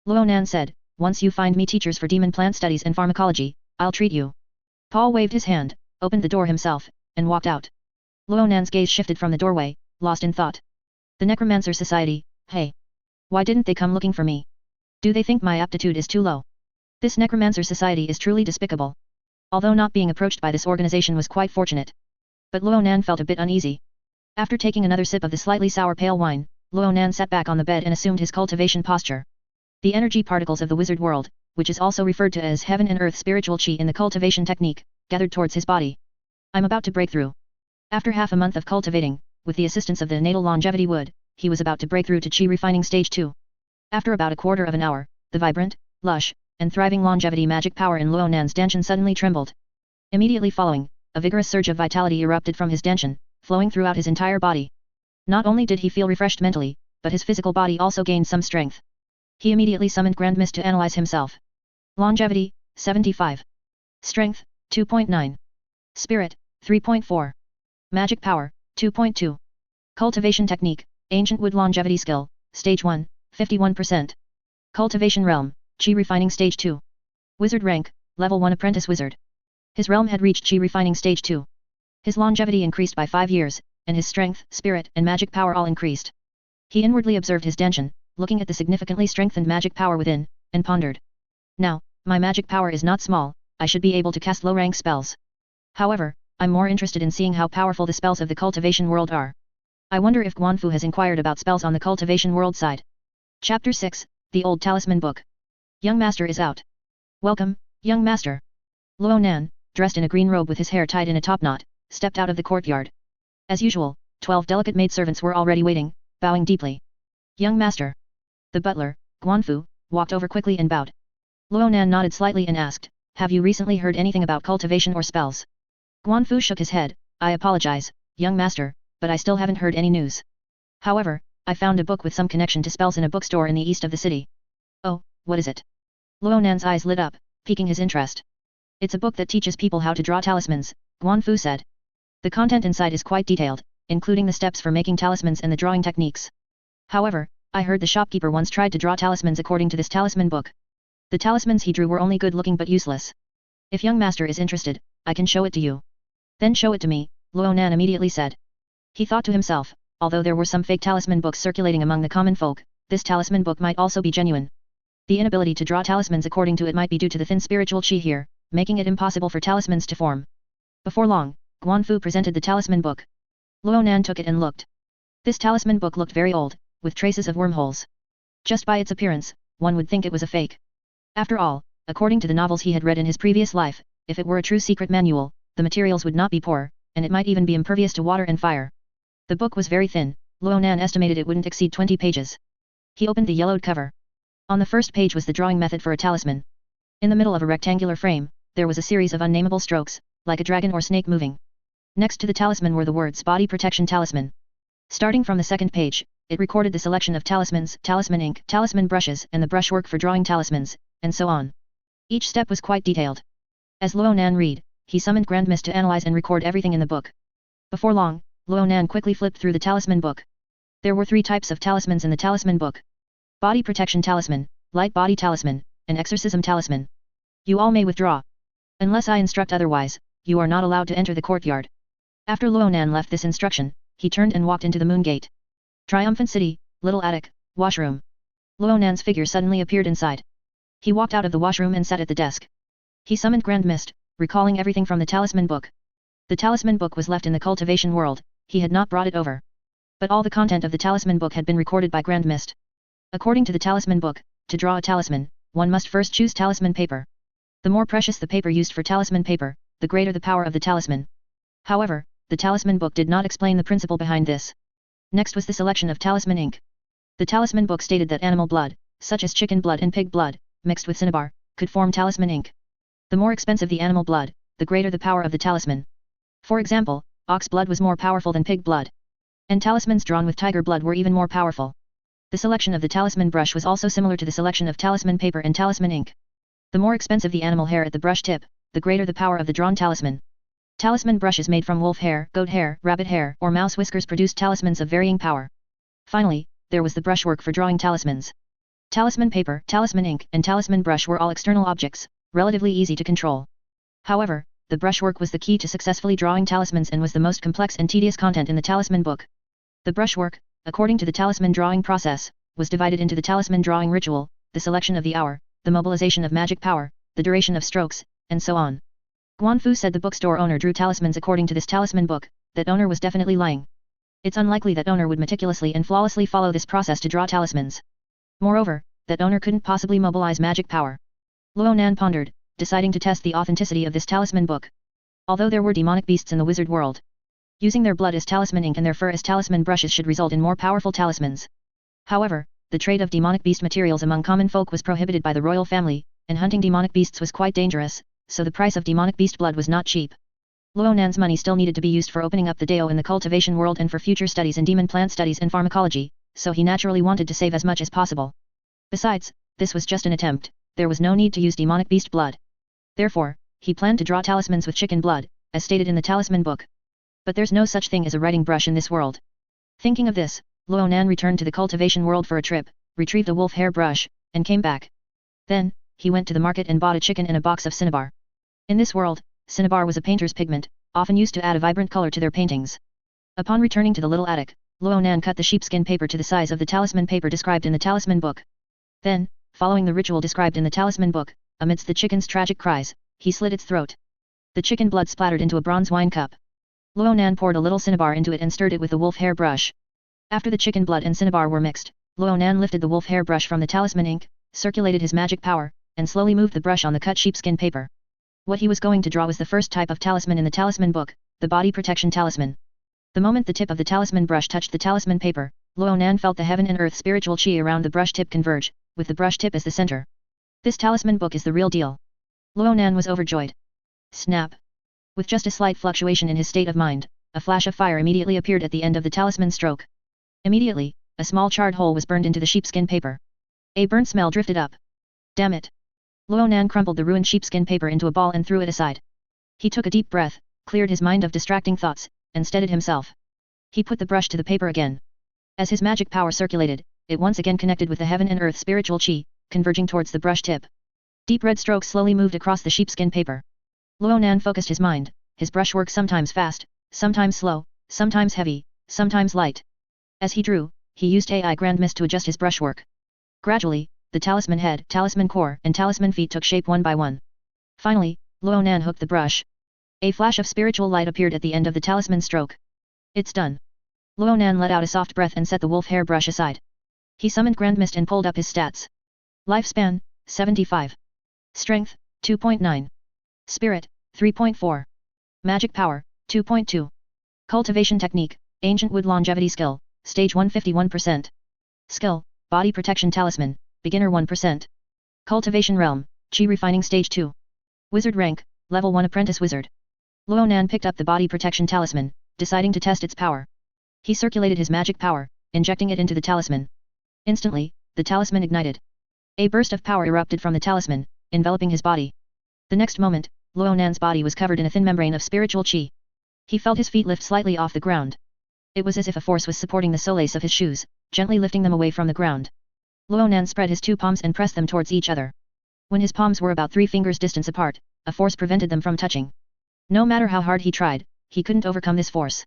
Ronan said, once you find me teachers for demon plant studies and pharmacology, I'll treat you. Paul waved his hand, opened the door himself, and walked out. Ronan's gaze shifted from the doorway, lost in thought. The Necromancer Society, hey. Why didn't they come looking for me? Do they think my aptitude is too low? This Necromancer Society is truly despicable. Although not being approached by this organization was quite fortunate. But Ronan felt a bit uneasy. After taking another sip of the slightly sour pale wine, Ronan sat back on the bed and assumed his cultivation posture. The energy particles of the wizard world, which is also referred to as heaven and earth spiritual chi in the cultivation technique, gathered towards his body. I'm about to break through. After half a month of cultivating, with the assistance of the natal longevity wood, he was about to break through to chi refining stage 2. After about a quarter of an hour, the vibrant, lush, and thriving longevity magic power in Ronan's danshan suddenly trembled. Immediately following, a vigorous surge of vitality erupted from his danshan, flowing throughout his entire body. Not only did he feel refreshed mentally, but his physical body also gained some strength. He immediately summoned Grand Mist to analyze himself. Longevity, 75. Strength, 2.9. Spirit, 3.4. Magic power, 2.2. Cultivation technique, Ancient Wood Longevity Skill, Stage 1, 51%. Cultivation Realm, Chi Refining Stage 2. Wizard Rank, Level 1 Apprentice Wizard. His realm had reached Chi Refining Stage 2. His longevity increased by 5 years, and his strength, spirit, and magic power all increased. He inwardly observed his danshan, looking at the significantly strengthened magic power within, and pondered. Now, my magic power is not small, I should be able to cast low-rank spells. However, I'm more interested in seeing how powerful the spells of the cultivation world are. I wonder if Guan has inquired about spells on the cultivation world side. Chapter 6, The Old Talisman Book. Young Master is out. Welcome, young master. Ronan, dressed in a green robe with his hair tied in a top knot, stepped out of the courtyard. As usual, 12 delicate maidservants were already waiting, bowing deeply. Young master. The butler, Guan, walked over quickly and bowed. Ronan nodded slightly and asked, have you recently heard anything about cultivation or spells? Guan shook his head. I apologize, young master, but I still haven't heard any news. However, I found a book with some connection to spells in a bookstore in the east of the city. Oh, what is it? Ronan's eyes lit up, piquing his interest. It's a book that teaches people how to draw talismans, Guan said. The content inside is quite detailed, including the steps for making talismans and the drawing techniques. However, I heard the shopkeeper once tried to draw talismans according to this talisman book. The talismans he drew were only good looking but useless. If young master is interested, I can show it to you. Then show it to me, Ronan immediately said. He thought to himself, although there were some fake talisman books circulating among the common folk, this talisman book might also be genuine. The inability to draw talismans according to it might be due to the thin spiritual chi here, making it impossible for talismans to form. Before long, Guan presented the talisman book. Ronan took it and looked. This talisman book looked very old, with traces of wormholes. Just by its appearance, one would think it was a fake. After all, according to the novels he had read in his previous life, if it were a true secret manual, the materials would not be poor, and it might even be impervious to water and fire. The book was very thin, Ronan estimated it wouldn't exceed 20 pages. He opened the yellowed cover. On the first page was the drawing method for a talisman. In the middle of a rectangular frame, there was a series of unnamable strokes, like a dragon or snake moving. Next to the talisman were the words Body Protection Talisman. Starting from the second page, it recorded the selection of talismans, talisman ink, talisman brushes, and the brushwork for drawing talismans, and so on. Each step was quite detailed. As Ronan read, he summoned Grand Mist to analyze and record everything in the book. Before long, Ronan quickly flipped through the talisman book. There were 3 types of talismans in the talisman book. Body protection talisman, light body talisman, and exorcism talisman. You all may withdraw. Unless I instruct otherwise, you are not allowed to enter the courtyard. After Ronan left this instruction, he turned and walked into the moon gate. Triumphant City, little attic, washroom. Ronan's figure suddenly appeared inside. He walked out of the washroom and sat at the desk. He summoned Grand Mist, recalling everything from the talisman book. The talisman book was left in the cultivation world, he had not brought it over. But all the content of the talisman book had been recorded by Grand Mist. According to the talisman book, to draw a talisman, one must first choose talisman paper. The more precious the paper used for talisman paper, the greater the power of the talisman. However, the talisman book did not explain the principle behind this. Next was the selection of talisman ink. The talisman book stated that animal blood, such as chicken blood and pig blood, mixed with cinnabar, could form talisman ink. The more expensive the animal blood, the greater the power of the talisman. For example, ox blood was more powerful than pig blood. And talismans drawn with tiger blood were even more powerful. The selection of the talisman brush was also similar to the selection of talisman paper and talisman ink. The more expensive the animal hair at the brush tip, the greater the power of the drawn talisman. Talisman brushes made from wolf hair, goat hair, rabbit hair, or mouse whiskers produced talismans of varying power. Finally, there was the brushwork for drawing talismans. Talisman paper, talisman ink, and talisman brush were all external objects, relatively easy to control. However, the brushwork was the key to successfully drawing talismans and was the most complex and tedious content in the talisman book. The brushwork, according to the talisman drawing process, was divided into the talisman drawing ritual, the selection of the hour, the mobilization of magic power, the duration of strokes, and so on. Guan Fu said the bookstore owner drew talismans according to this talisman book, that owner was definitely lying. It's unlikely that owner would meticulously and flawlessly follow this process to draw talismans. Moreover, that owner couldn't possibly mobilize magic power. Ronan pondered, deciding to test the authenticity of this talisman book. Although there were demonic beasts in the wizard world, using their blood as talisman ink and their fur as talisman brushes should result in more powerful talismans. However, the trade of demonic beast materials among common folk was prohibited by the royal family, and hunting demonic beasts was quite dangerous, so the price of demonic beast blood was not cheap. Ronan's money still needed to be used for opening up the Dao in the cultivation world and for future studies in demon plant studies and pharmacology, so he naturally wanted to save as much as possible. Besides, this was just an attempt, there was no need to use demonic beast blood. Therefore, he planned to draw talismans with chicken blood, as stated in the talisman book. But there's no such thing as a writing brush in this world. Thinking of this, Ronan returned to the cultivation world for a trip, retrieved a wolf hair brush, and came back. Then, he went to the market and bought a chicken and a box of cinnabar. In this world, cinnabar was a painter's pigment, often used to add a vibrant color to their paintings. Upon returning to the little attic, Ronan cut the sheepskin paper to the size of the talisman paper described in the talisman book. Then, following the ritual described in the talisman book, amidst the chicken's tragic cries, he slit its throat. The chicken blood splattered into a bronze wine cup. Ronan poured a little cinnabar into it and stirred it with the wolf hair brush. After the chicken blood and cinnabar were mixed, Ronan lifted the wolf hair brush from the talisman ink, circulated his magic power, and slowly moved the brush on the cut sheepskin paper. What he was going to draw was the first type of talisman in the talisman book, the body protection talisman. The moment the tip of the talisman brush touched the talisman paper, Ronan felt the heaven and earth spiritual chi around the brush tip converge, with the brush tip as the center. This talisman book is the real deal. Ronan was overjoyed. Snap! With just a slight fluctuation in his state of mind, a flash of fire immediately appeared at the end of the talisman stroke. Immediately, a small charred hole was burned into the sheepskin paper. A burnt smell drifted up. Damn it! Ronan crumpled the ruined sheepskin paper into a ball and threw it aside. He took a deep breath, cleared his mind of distracting thoughts, and steadied himself. He put the brush to the paper again. As his magic power circulated, it once again connected with the heaven and earth spiritual chi, converging towards the brush tip. Deep red strokes slowly moved across the sheepskin paper. Ronan focused his mind, his brushwork sometimes fast, sometimes slow, sometimes heavy, sometimes light. As he drew, he used AI Grand Mist to adjust his brushwork. Gradually, the talisman head, talisman core, and talisman feet took shape one by one. Finally, Ronan hooked the brush. A flash of spiritual light appeared at the end of the talisman stroke. It's done. Ronan let out a soft breath and set the wolf hair brush aside. He summoned Grand Mist and pulled up his stats. Lifespan, 75. Strength, 2.9. Spirit, 3.4. Magic power, 2.2. Cultivation technique, ancient wood longevity skill, stage 151%. Skill, body protection talisman, beginner 1%. Cultivation realm, chi refining stage 2. Wizard rank, level 1 apprentice wizard. Ronan picked up the body protection talisman, deciding to test its power. He circulated his magic power, injecting it into the talisman. Instantly, the talisman ignited. A burst of power erupted from the talisman, enveloping his body. The next moment, Ronan's body was covered in a thin membrane of spiritual qi. He felt his feet lift slightly off the ground. It was as if a force was supporting the soles of his shoes, gently lifting them away from the ground. Ronan spread his two palms and pressed them towards each other. When his palms were about 3 fingers distance apart, a force prevented them from touching. No matter how hard he tried, he couldn't overcome this force.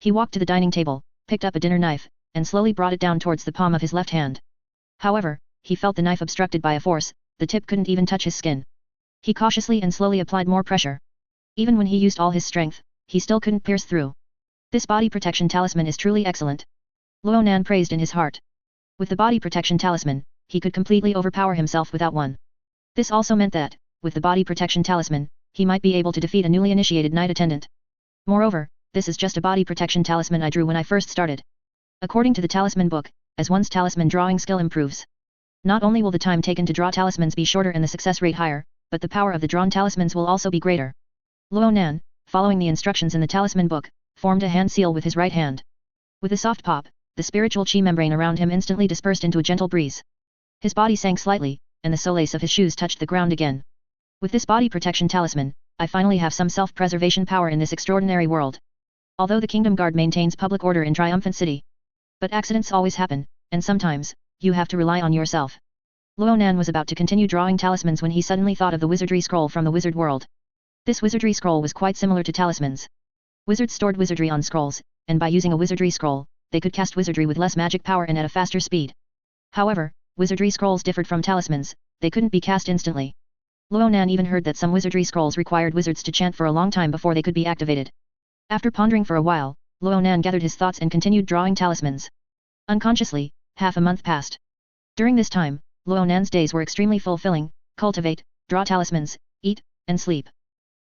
He walked to the dining table, picked up a dinner knife, and slowly brought it down towards the palm of his left hand. However, he felt the knife obstructed by a force, the tip couldn't even touch his skin. He cautiously and slowly applied more pressure. Even when he used all his strength, he still couldn't pierce through. This body protection talisman is truly excellent. Ronan praised in his heart. With the body protection talisman, he could completely overpower himself without one. This also meant that, with the body protection talisman, he might be able to defeat a newly initiated knight attendant. Moreover, this is just a body protection talisman I drew when I first started. According to the talisman book, as one's talisman drawing skill improves, not only will the time taken to draw talismans be shorter and the success rate higher, but the power of the drawn talismans will also be greater. Ronan, following the instructions in the talisman book, formed a hand seal with his right hand. With a soft pop, the spiritual chi membrane around him instantly dispersed into a gentle breeze. His body sank slightly, and the soles of his shoes touched the ground again. With this body protection talisman, I finally have some self-preservation power in this extraordinary world. Although the Kingdom Guard maintains public order in Triumphant City, but accidents always happen, and sometimes, you have to rely on yourself. Ronan was about to continue drawing talismans when he suddenly thought of the wizardry scroll from the wizard world. This wizardry scroll was quite similar to talismans. Wizards stored wizardry on scrolls, and by using a wizardry scroll, they could cast wizardry with less magic power and at a faster speed. However, wizardry scrolls differed from talismans, they couldn't be cast instantly. Ronan even heard that some wizardry scrolls required wizards to chant for a long time before they could be activated. After pondering for a while, Ronan gathered his thoughts and continued drawing talismans. Unconsciously, half a month passed. During this time, Ronan's days were extremely fulfilling: cultivate, draw talismans, eat, and sleep.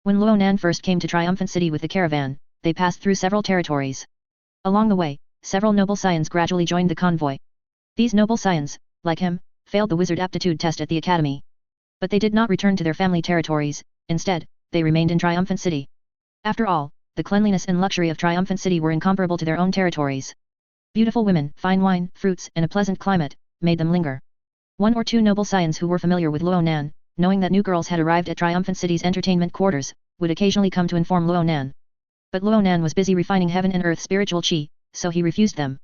When Ronan first came to Triumphant City with the caravan, they passed through several territories. Along the way, several noble scions gradually joined the convoy. These noble scions, like him, failed the wizard aptitude test at the academy. But they did not return to their family territories, instead, they remained in Triumphant City. After all, the cleanliness and luxury of Triumphant City were incomparable to their own territories. Beautiful women, fine wine, fruits, and a pleasant climate made them linger. One or two noble scions who were familiar with Ronan, knowing that new girls had arrived at Triumphant City's entertainment quarters, would occasionally come to inform Ronan. But Ronan was busy refining heaven and earth spiritual chi, so he refused them.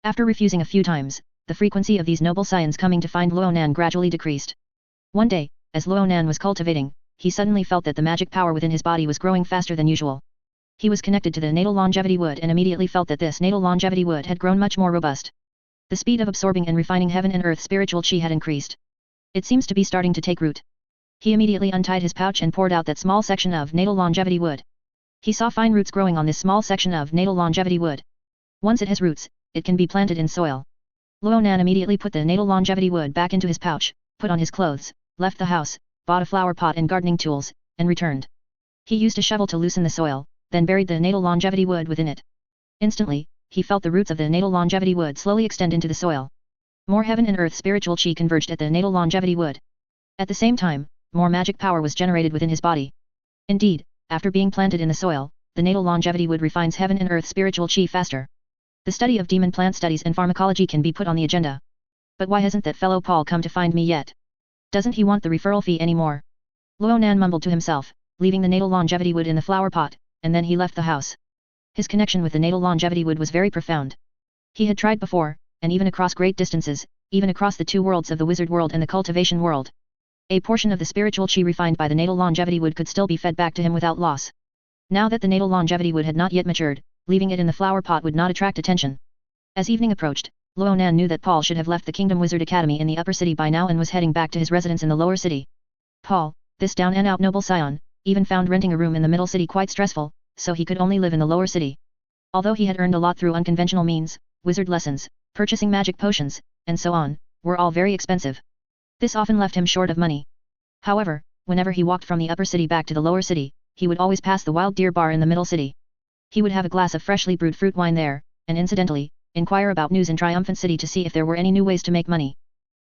After refusing a few times, the frequency of these noble scions coming to find Ronan gradually decreased. One day, as Ronan was cultivating, he suddenly felt that the magic power within his body was growing faster than usual. He was connected to the natal longevity wood and immediately felt that this natal longevity wood had grown much more robust. The speed of absorbing and refining heaven and earth spiritual chi had increased. It seems to be starting to take root. He immediately untied his pouch and poured out that small section of natal longevity wood. He saw fine roots growing on this small section of natal longevity wood. Once it has roots, it can be planted in soil. Ronan immediately put the natal longevity wood back into his pouch, put on his clothes, left the house, bought a flower pot and gardening tools, and returned. He used a shovel to loosen the soil, then buried the natal longevity wood within it. Instantly, he felt the roots of the natal longevity wood slowly extend into the soil. More heaven and earth spiritual chi converged at the natal longevity wood. At the same time, more magic power was generated within his body. Indeed, after being planted in the soil, the natal longevity wood refines heaven and earth spiritual chi faster. The study of demon plant studies and pharmacology can be put on the agenda. But why hasn't that fellow Paul come to find me yet? Doesn't he want the referral fee anymore? Ronan mumbled to himself, leaving the natal longevity wood in the flower pot, and then he left the house. His connection with the natal longevity wood was very profound. He had tried before, and even across great distances, even across the two worlds of the wizard world and the cultivation world. A portion of the spiritual chi refined by the natal longevity wood could still be fed back to him without loss. Now that the natal longevity wood had not yet matured, leaving it in the flower pot would not attract attention. As evening approached, Ronan knew that Paul should have left the Kingdom Wizard Academy in the upper city by now and was heading back to his residence in the lower city. Paul, this down and out noble scion, even found renting a room in the middle city quite stressful, so he could only live in the lower city. Although he had earned a lot through unconventional means, wizard lessons, purchasing magic potions, and so on, were all very expensive. This often left him short of money. However, whenever he walked from the upper city back to the lower city, he would always pass the Wild Deer Bar in the middle city. He would have a glass of freshly brewed fruit wine there, and incidentally, inquire about news in Triumphant City to see if there were any new ways to make money.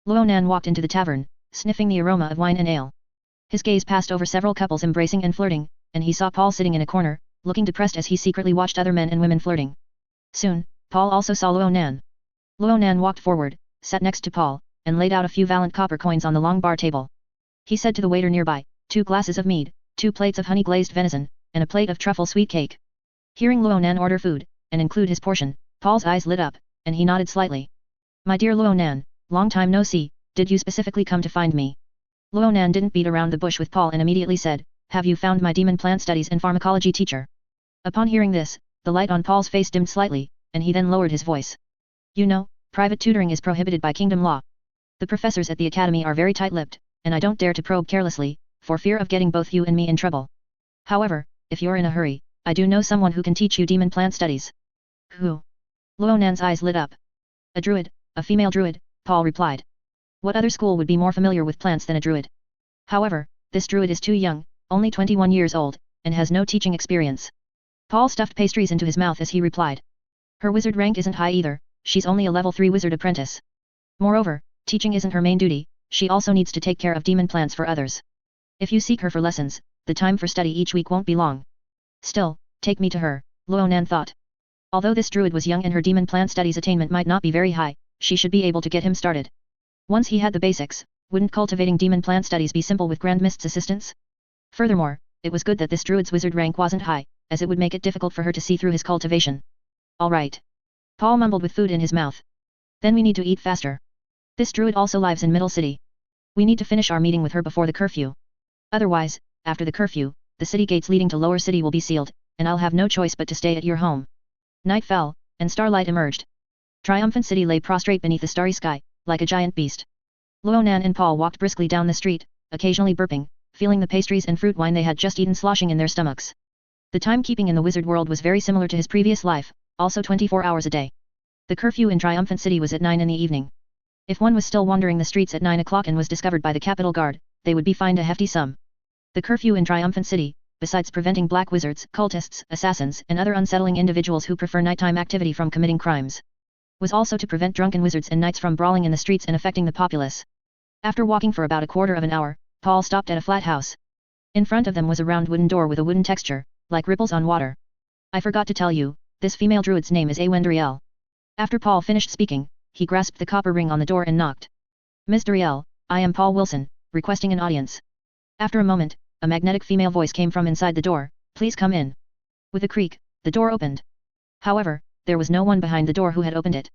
Ronan walked into the tavern, sniffing the aroma of wine and ale. His gaze passed over several couples embracing and flirting, and he saw Paul sitting in a corner, looking depressed as he secretly watched other men and women flirting. Soon, Paul also saw Ronan. Ronan walked forward, sat next to Paul, and laid out a few valiant copper coins on the long bar table. He said to the waiter nearby, 2 glasses of mead, 2 plates of honey-glazed venison, and a plate of truffle sweet cake. Hearing Ronan order food, and include his portion, Paul's eyes lit up, and he nodded slightly. My dear Ronan, long time no see, did you specifically come to find me? Ronan didn't beat around the bush with Paul and immediately said, have you found my demon plant studies and pharmacology teacher? Upon hearing this, the light on Paul's face dimmed slightly, and he then lowered his voice. You know, private tutoring is prohibited by kingdom law. The professors at the academy are very tight-lipped, and I don't dare to probe carelessly, for fear of getting both you and me in trouble. However, if you're in a hurry, I do know someone who can teach you demon plant studies. Who? Ronan's eyes lit up. A druid, a female druid, Paul replied. What other school would be more familiar with plants than a druid? However, this druid is too young, only 21 years old, and has no teaching experience. Paul stuffed pastries into his mouth as he replied. Her wizard rank isn't high either, she's only a level 3 wizard apprentice. Moreover, teaching isn't her main duty, she also needs to take care of demon plants for others. If you seek her for lessons, the time for study each week won't be long. Still, take me to her, Ronan thought. Although this druid was young and her demon plant studies attainment might not be very high, she should be able to get him started. Once he had the basics, wouldn't cultivating demon plant studies be simple with Grand Mist's assistance? Furthermore, it was good that this druid's wizard rank wasn't high, as it would make it difficult for her to see through his cultivation. Alright. Paul mumbled with food in his mouth. Then we need to eat faster. This druid also lives in Middle City. We need to finish our meeting with her before the curfew. Otherwise, after the curfew, the city gates leading to Lower City will be sealed, and I'll have no choice but to stay at your home. Night fell, and starlight emerged. Triumphant City lay prostrate beneath the starry sky, like a giant beast. Ronan and Paul walked briskly down the street, occasionally burping, feeling the pastries and fruit wine they had just eaten sloshing in their stomachs. The timekeeping in the wizard world was very similar to his previous life, also 24 hours a day. The curfew in Triumphant City was at 9 in the evening. If one was still wandering the streets at 9 o'clock and was discovered by the Capitol Guard, they would be fined a hefty sum. The curfew in Triumphant City, besides preventing black wizards, cultists, assassins, and other unsettling individuals who prefer nighttime activity from committing crimes, was also to prevent drunken wizards and knights from brawling in the streets and affecting the populace. After walking for about a quarter of an hour, Paul stopped at a flat house. In front of them was a round wooden door with a wooden texture, like ripples on water. I forgot to tell you, this female druid's name is Dariel. After Paul finished speaking, he grasped the copper ring on the door and knocked. Ms. Dariel, I am Paul Wilson, requesting an audience. After a moment, a magnetic female voice came from inside the door, please come in. With a creak, the door opened. However, there was no one behind the door who had opened it.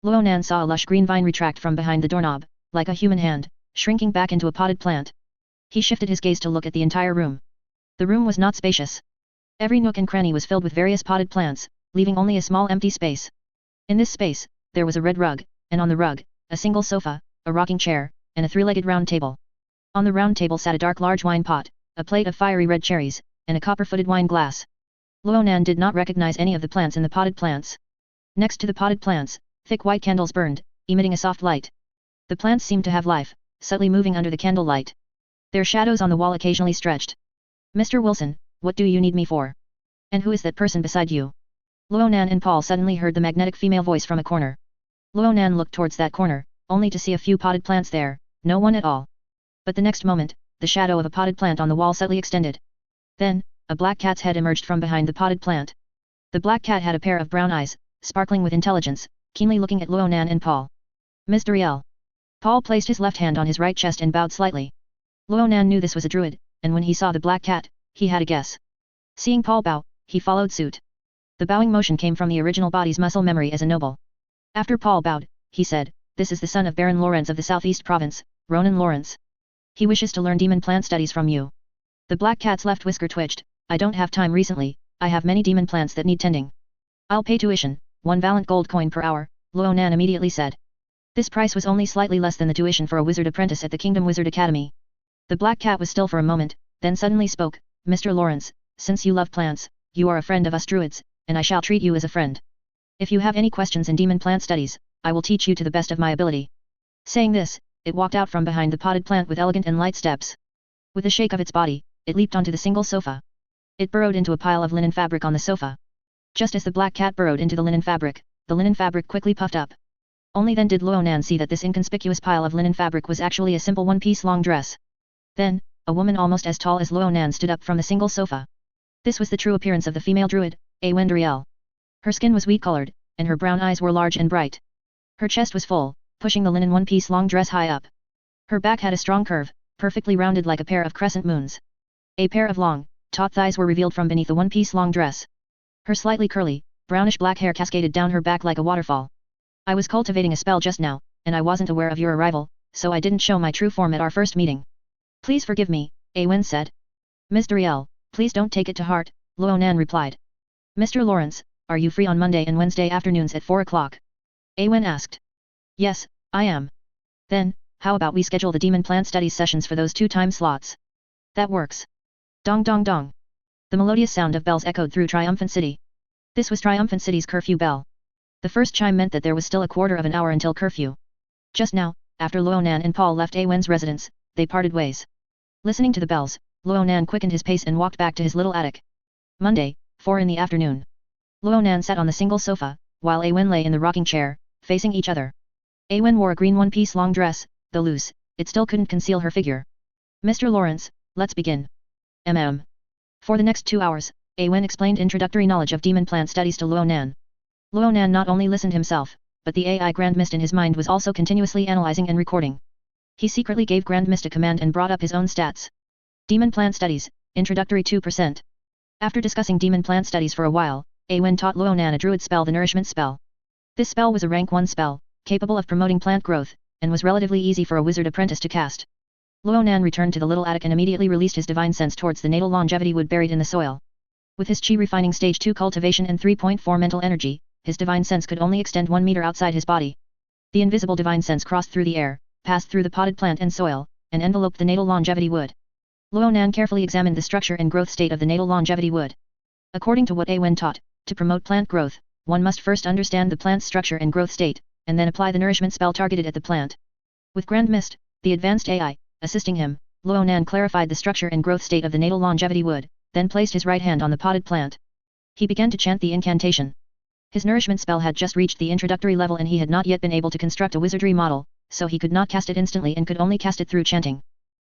Ronan saw a lush green vine retract from behind the doorknob, like a human hand, shrinking back into a potted plant. He shifted his gaze to look at the entire room. The room was not spacious. Every nook and cranny was filled with various potted plants, leaving only a small empty space. In this space, there was a red rug, and on the rug, a single sofa, a rocking chair, and a three-legged round table. On the round table sat a dark large wine pot, a plate of fiery red cherries, and a copper-footed wine glass. Ronan did not recognize any of the plants in the potted plants. Next to the potted plants, thick white candles burned, emitting a soft light. The plants seemed to have life, subtly moving under the candlelight. Their shadows on the wall occasionally stretched. Mr. Wilson, what do you need me for? And who is that person beside you? Ronan and Paul suddenly heard the magnetic female voice from a corner. Ronan looked towards that corner, only to see a few potted plants there, no one at all. But the next moment, the shadow of a potted plant on the wall subtly extended. Then, a black cat's head emerged from behind the potted plant. The black cat had a pair of brown eyes, sparkling with intelligence, keenly looking at Ronan and Paul. Ms. Dariel. Paul placed his left hand on his right chest and bowed slightly. Ronan knew this was a druid, and when he saw the black cat, he had a guess. Seeing Paul bow, he followed suit. The bowing motion came from the original body's muscle memory as a noble. After Paul bowed, he said, this is the son of Baron Lawrence of the Southeast Province, Ronan Lawrence. He wishes to learn demon plant studies from you. The black cat's left whisker twitched, I don't have time recently, I have many demon plants that need tending. I'll pay tuition, 1 valent gold coin per hour, Ronan immediately said. This price was only slightly less than the tuition for a wizard apprentice at the Kingdom Wizard Academy. The black cat was still for a moment, then suddenly spoke, Mr. Lawrence, since you love plants, you are a friend of us druids, and I shall treat you as a friend. If you have any questions in demon plant studies, I will teach you to the best of my ability. Saying this, it walked out from behind the potted plant with elegant and light steps. With a shake of its body, it leaped onto the single sofa. It burrowed into a pile of linen fabric on the sofa. Just as the black cat burrowed into the linen fabric quickly puffed up. Only then did Ronan see that this inconspicuous pile of linen fabric was actually a simple one-piece long dress. Then, a woman almost as tall as Ronan stood up from the single sofa. This was the true appearance of the female druid, Dariel. Her skin was wheat-colored, and her brown eyes were large and bright. Her chest was full, pushing the linen one-piece long dress high up. Her back had a strong curve, perfectly rounded like a pair of crescent moons. A pair of long, taut thighs were revealed from beneath the one-piece long dress. Her slightly curly, brownish-black hair cascaded down her back like a waterfall. I was cultivating a spell just now, and I wasn't aware of your arrival, so I didn't show my true form at our first meeting. Please forgive me, Awen said. Ms. Duriel, please don't take it to heart, Ronan replied. Mr. Lawrence, are you free on Monday and Wednesday afternoons at 4 o'clock? Awen asked. Yes, I am. Then, how about we schedule the demon plant studies sessions for those 2 time slots? That works. Dong dong dong. The melodious sound of bells echoed through Triumphant City. This was Triumphant City's curfew bell. The first chime meant that there was still a quarter of an hour until curfew. Just now, after Ronan and Paul left Awen's residence, they parted ways. Listening to the bells, Ronan quickened his pace and walked back to his little attic. Monday, 4 in the afternoon. Ronan sat on the single sofa, while Awen lay in the rocking chair, facing each other. Awen wore a green one-piece long dress, though loose, it still couldn't conceal her figure. Mr. Lawrence, let's begin. For the next 2 hours, Awen explained introductory knowledge of demon plant studies to Ronan. Ronan not only listened himself, but the AI Grand Mist in his mind was also continuously analyzing and recording. He secretly gave Grand Mist a command and brought up his own stats. Demon plant studies, introductory 2%. After discussing demon plant studies for a while, Awen taught Ronan a druid spell, the nourishment spell. This spell was a rank 1 spell, capable of promoting plant growth, and was relatively easy for a wizard apprentice to cast. Ronan returned to the little attic and immediately released his divine sense towards the natal longevity wood buried in the soil. With his chi refining stage 2 cultivation and 3.4 mental energy, his divine sense could only extend 1 meter outside his body. The invisible divine sense crossed through the air, passed through the potted plant and soil, and enveloped the natal longevity wood. Ronan carefully examined the structure and growth state of the natal longevity wood. According to what Awen taught, to promote plant growth, one must first understand the plant's structure and growth state, and then apply the nourishment spell targeted at the plant. With Grand Mist, the advanced AI, assisting him, Ronan clarified the structure and growth state of the natal longevity wood, then placed his right hand on the potted plant. He began to chant the incantation. His nourishment spell had just reached the introductory level and he had not yet been able to construct a wizardry model, so he could not cast it instantly and could only cast it through chanting.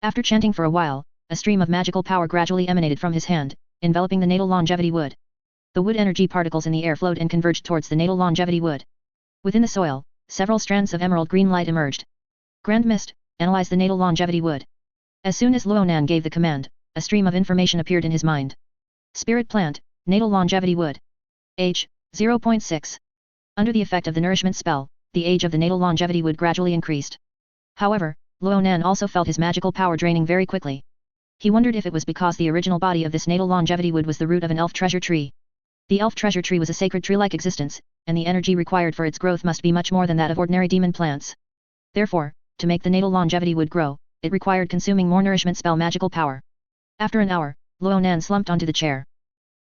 After chanting for a while, a stream of magical power gradually emanated from his hand, enveloping the natal longevity wood. The wood energy particles in the air flowed and converged towards the natal longevity wood. Within the soil, several strands of emerald green light emerged. Grand Mist, analyze the natal longevity wood. As soon as Ronan gave the command, a stream of information appeared in his mind. Spirit plant, natal longevity wood. Age, 0.6. Under the effect of the nourishment spell, the age of the natal longevity wood gradually increased. However, Ronan also felt his magical power draining very quickly. He wondered if it was because the original body of this natal longevity wood was the root of an elf treasure tree. The elf treasure tree was a sacred tree-like existence, and the energy required for its growth must be much more than that of ordinary demon plants. Therefore, to make the natal longevity wood grow, it required consuming more nourishment spell magical power. After an hour, Ronan slumped onto the chair.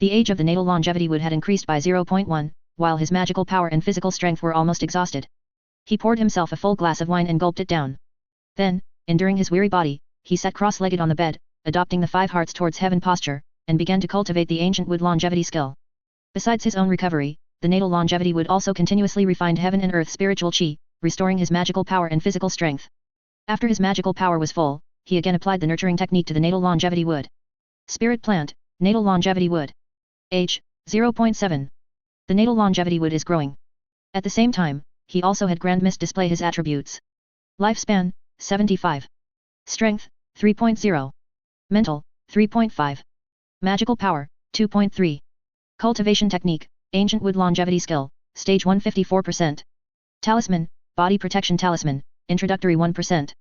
The age of the natal longevity wood had increased by 0.1, while his magical power and physical strength were almost exhausted. He poured himself a full glass of wine and gulped it down. Then, enduring his weary body, he sat cross-legged on the bed, adopting the 5 hearts towards heaven posture, and began to cultivate the ancient wood longevity skill. Besides his own recovery, the natal longevity wood also continuously refined heaven and earth spiritual chi, restoring his magical power and physical strength. After his magical power was full, he again applied the nurturing technique to the natal longevity wood. Spirit plant, natal longevity wood. Age, 0.7. The natal longevity wood is growing. At the same time, he also had Grand Mist display his attributes. Lifespan, 75. Strength, 3.0. Mental, 3.5. Magical power, 2.3. Cultivation technique, ancient wood longevity skill, stage 154%. Talisman, body protection talisman, introductory 1%.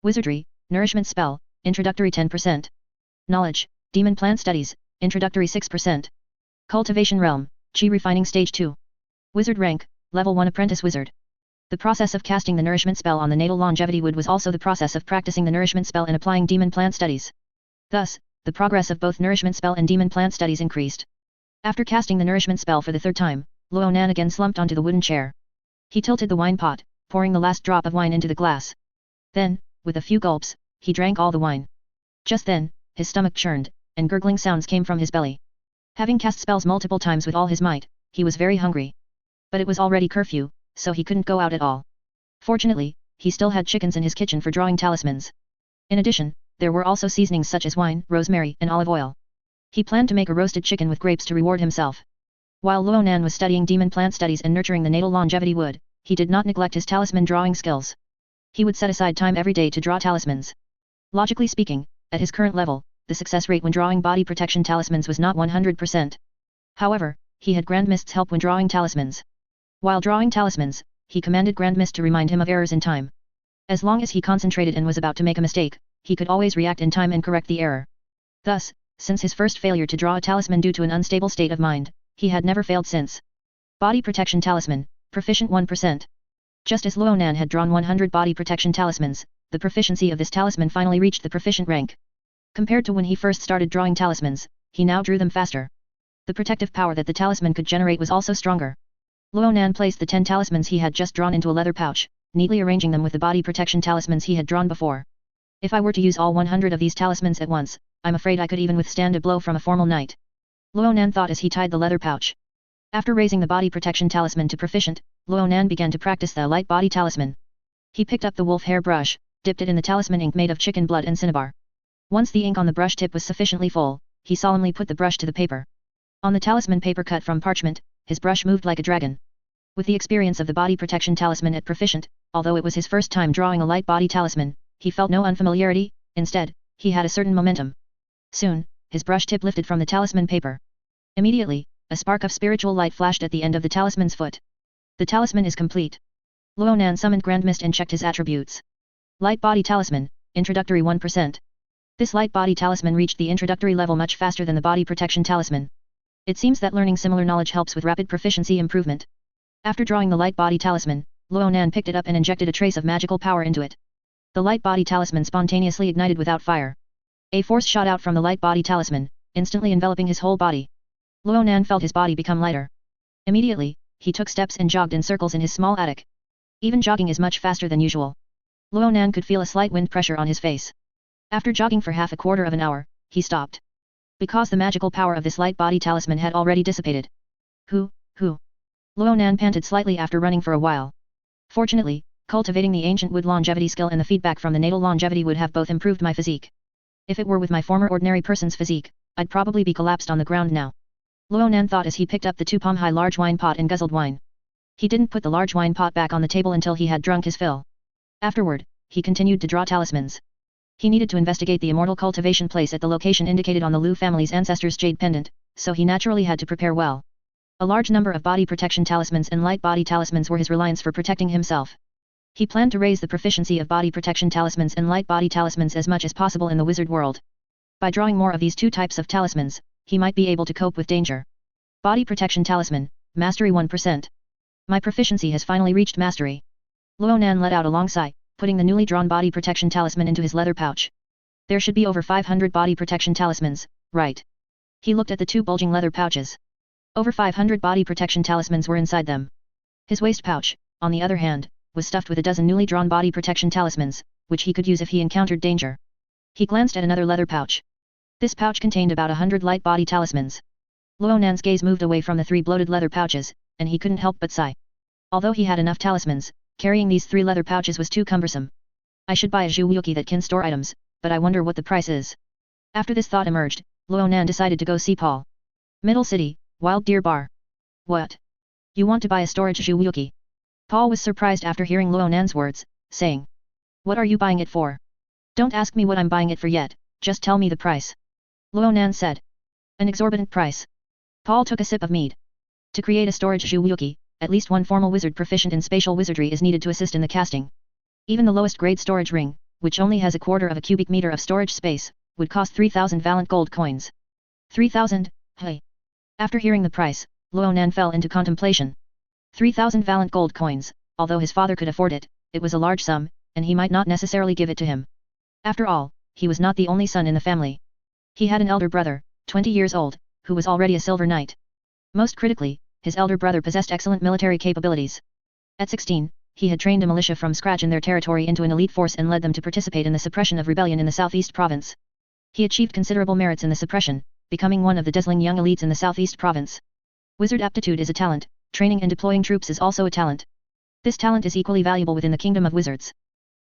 Wizardry, nourishment spell, introductory 10%. Knowledge, demon plant studies, introductory 6%. Cultivation realm, chi refining stage 2. Wizard rank, level 1 apprentice wizard. The process of casting the nourishment spell on the natal longevity wood was also the process of practicing the nourishment spell and applying demon plant studies. Thus, the progress of both nourishment spell and demon plant studies increased. After casting the nourishment spell for the 3rd time, Ronan again slumped onto the wooden chair. He tilted the wine pot, pouring the last drop of wine into the glass. Then, with a few gulps, he drank all the wine. Just then, his stomach churned, and gurgling sounds came from his belly. Having cast spells multiple times with all his might, he was very hungry. But it was already curfew, so he couldn't go out at all. Fortunately, he still had chickens in his kitchen for drawing talismans. In addition, there were also seasonings such as wine, rosemary, and olive oil. He planned to make a roasted chicken with grapes to reward himself. While Ronan was studying demon plant studies and nurturing the natal longevity wood, he did not neglect his talisman drawing skills. He would set aside time every day to draw talismans. Logically speaking, at his current level, the success rate when drawing body protection talismans was not 100%. However, he had Grand Mist's help when drawing talismans. While drawing talismans, he commanded Grand Mist to remind him of errors in time. As long as he concentrated and was about to make a mistake, he could always react in time and correct the error. Thus, since his first failure to draw a talisman due to an unstable state of mind, he had never failed since. Body Protection Talisman, Proficient 1%. Just as Ronan had drawn 100 body protection talismans, the proficiency of this talisman finally reached the proficient rank. Compared to when he first started drawing talismans, he now drew them faster. The protective power that the talisman could generate was also stronger. Ronan placed the 10 talismans he had just drawn into a leather pouch, neatly arranging them with the body protection talismans he had drawn before. If I were to use all 100 of these talismans at once, I'm afraid I could even withstand a blow from a formal knight. Ronan thought as he tied the leather pouch. After raising the body protection talisman to proficient, Ronan began to practice the light body talisman. He picked up the wolf hair brush, dipped it in the talisman ink made of chicken blood and cinnabar. Once the ink on the brush tip was sufficiently full, he solemnly put the brush to the paper. On the talisman paper cut from parchment, his brush moved like a dragon. With the experience of the body protection talisman at proficient, although it was his first time drawing a light body talisman, he felt no unfamiliarity, instead, he had a certain momentum. Soon, his brush tip lifted from the talisman paper. Immediately, a spark of spiritual light flashed at the end of the talisman's foot. The talisman is complete. Ronan summoned Grand Mist and checked his attributes. Light Body Talisman, Introductory 1%. This light body talisman reached the introductory level much faster than the body protection talisman. It seems that learning similar knowledge helps with rapid proficiency improvement. After drawing the light body talisman, Ronan picked it up and injected a trace of magical power into it. The light body talisman spontaneously ignited without fire. A force shot out from the light body talisman, instantly enveloping his whole body. Ronan felt his body become lighter. Immediately, he took steps and jogged in circles in his small attic. Even jogging is much faster than usual. Ronan could feel a slight wind pressure on his face. After jogging for half a quarter of an hour, he stopped. Because the magical power of this light body talisman had already dissipated. Who? Ronan panted slightly after running for a while. Fortunately, cultivating the ancient wood longevity skill and the feedback from the natal longevity would have both improved my physique. If it were with my former ordinary person's physique, I'd probably be collapsed on the ground now. Ronan thought as he picked up the 2-palm-high large wine pot and guzzled wine. He didn't put the large wine pot back on the table until he had drunk his fill. Afterward, he continued to draw talismans. He needed to investigate the immortal cultivation place at the location indicated on the Liu family's ancestors' jade pendant, so he naturally had to prepare well. A large number of body protection talismans and light body talismans were his reliance for protecting himself. He planned to raise the proficiency of body protection talismans and light body talismans as much as possible in the wizard world. By drawing more of these two types of talismans, he might be able to cope with danger. Body Protection Talisman, Mastery 1%. My proficiency has finally reached mastery. Ronan let out a long sigh, putting the newly drawn body protection talisman into his leather pouch. There should be over 500 body protection talismans, right? He looked at the two bulging leather pouches. Over 500 body protection talismans were inside them. His waist pouch, on the other hand, was stuffed with a dozen newly drawn body protection talismans, which he could use if he encountered danger. He glanced at another leather pouch. This pouch contained about 100 light body talismans. Ronan's gaze moved away from the 3 bloated leather pouches, and he couldn't help but sigh. Although he had enough talismans, carrying these 3 leather pouches was too cumbersome. I should buy a Zhuwuki that can store items, but I wonder what the price is. After this thought emerged, Ronan decided to go see Paul. Middle City, Wild Deer Bar. What? You want to buy a storage Zhuwuki? Paul was surprised after hearing Ronan's words, saying. What are you buying it for? Don't ask me what I'm buying it for yet, just tell me the price. Ronan said. An exorbitant price. Paul took a sip of mead. To create a storage Zhuwuki, at least one formal wizard proficient in spatial wizardry is needed to assist in the casting. Even the lowest grade storage ring, which only has a quarter of a cubic meter of storage space, would cost 3,000 valent gold coins. 3,000, hey. After hearing the price, Ronan fell into contemplation. 3,000 valent gold coins, although his father could afford it, it was a large sum, and he might not necessarily give it to him. After all, he was not the only son in the family. He had an elder brother, 20 years old, who was already a silver knight. Most critically, his elder brother possessed excellent military capabilities. At 16, he had trained a militia from scratch in their territory into an elite force and led them to participate in the suppression of rebellion in the southeast province. He achieved considerable merits in the suppression, becoming one of the dazzling young elites in the southeast province. Wizard aptitude is a talent, training and deploying troops is also a talent. This talent is equally valuable within the kingdom of wizards.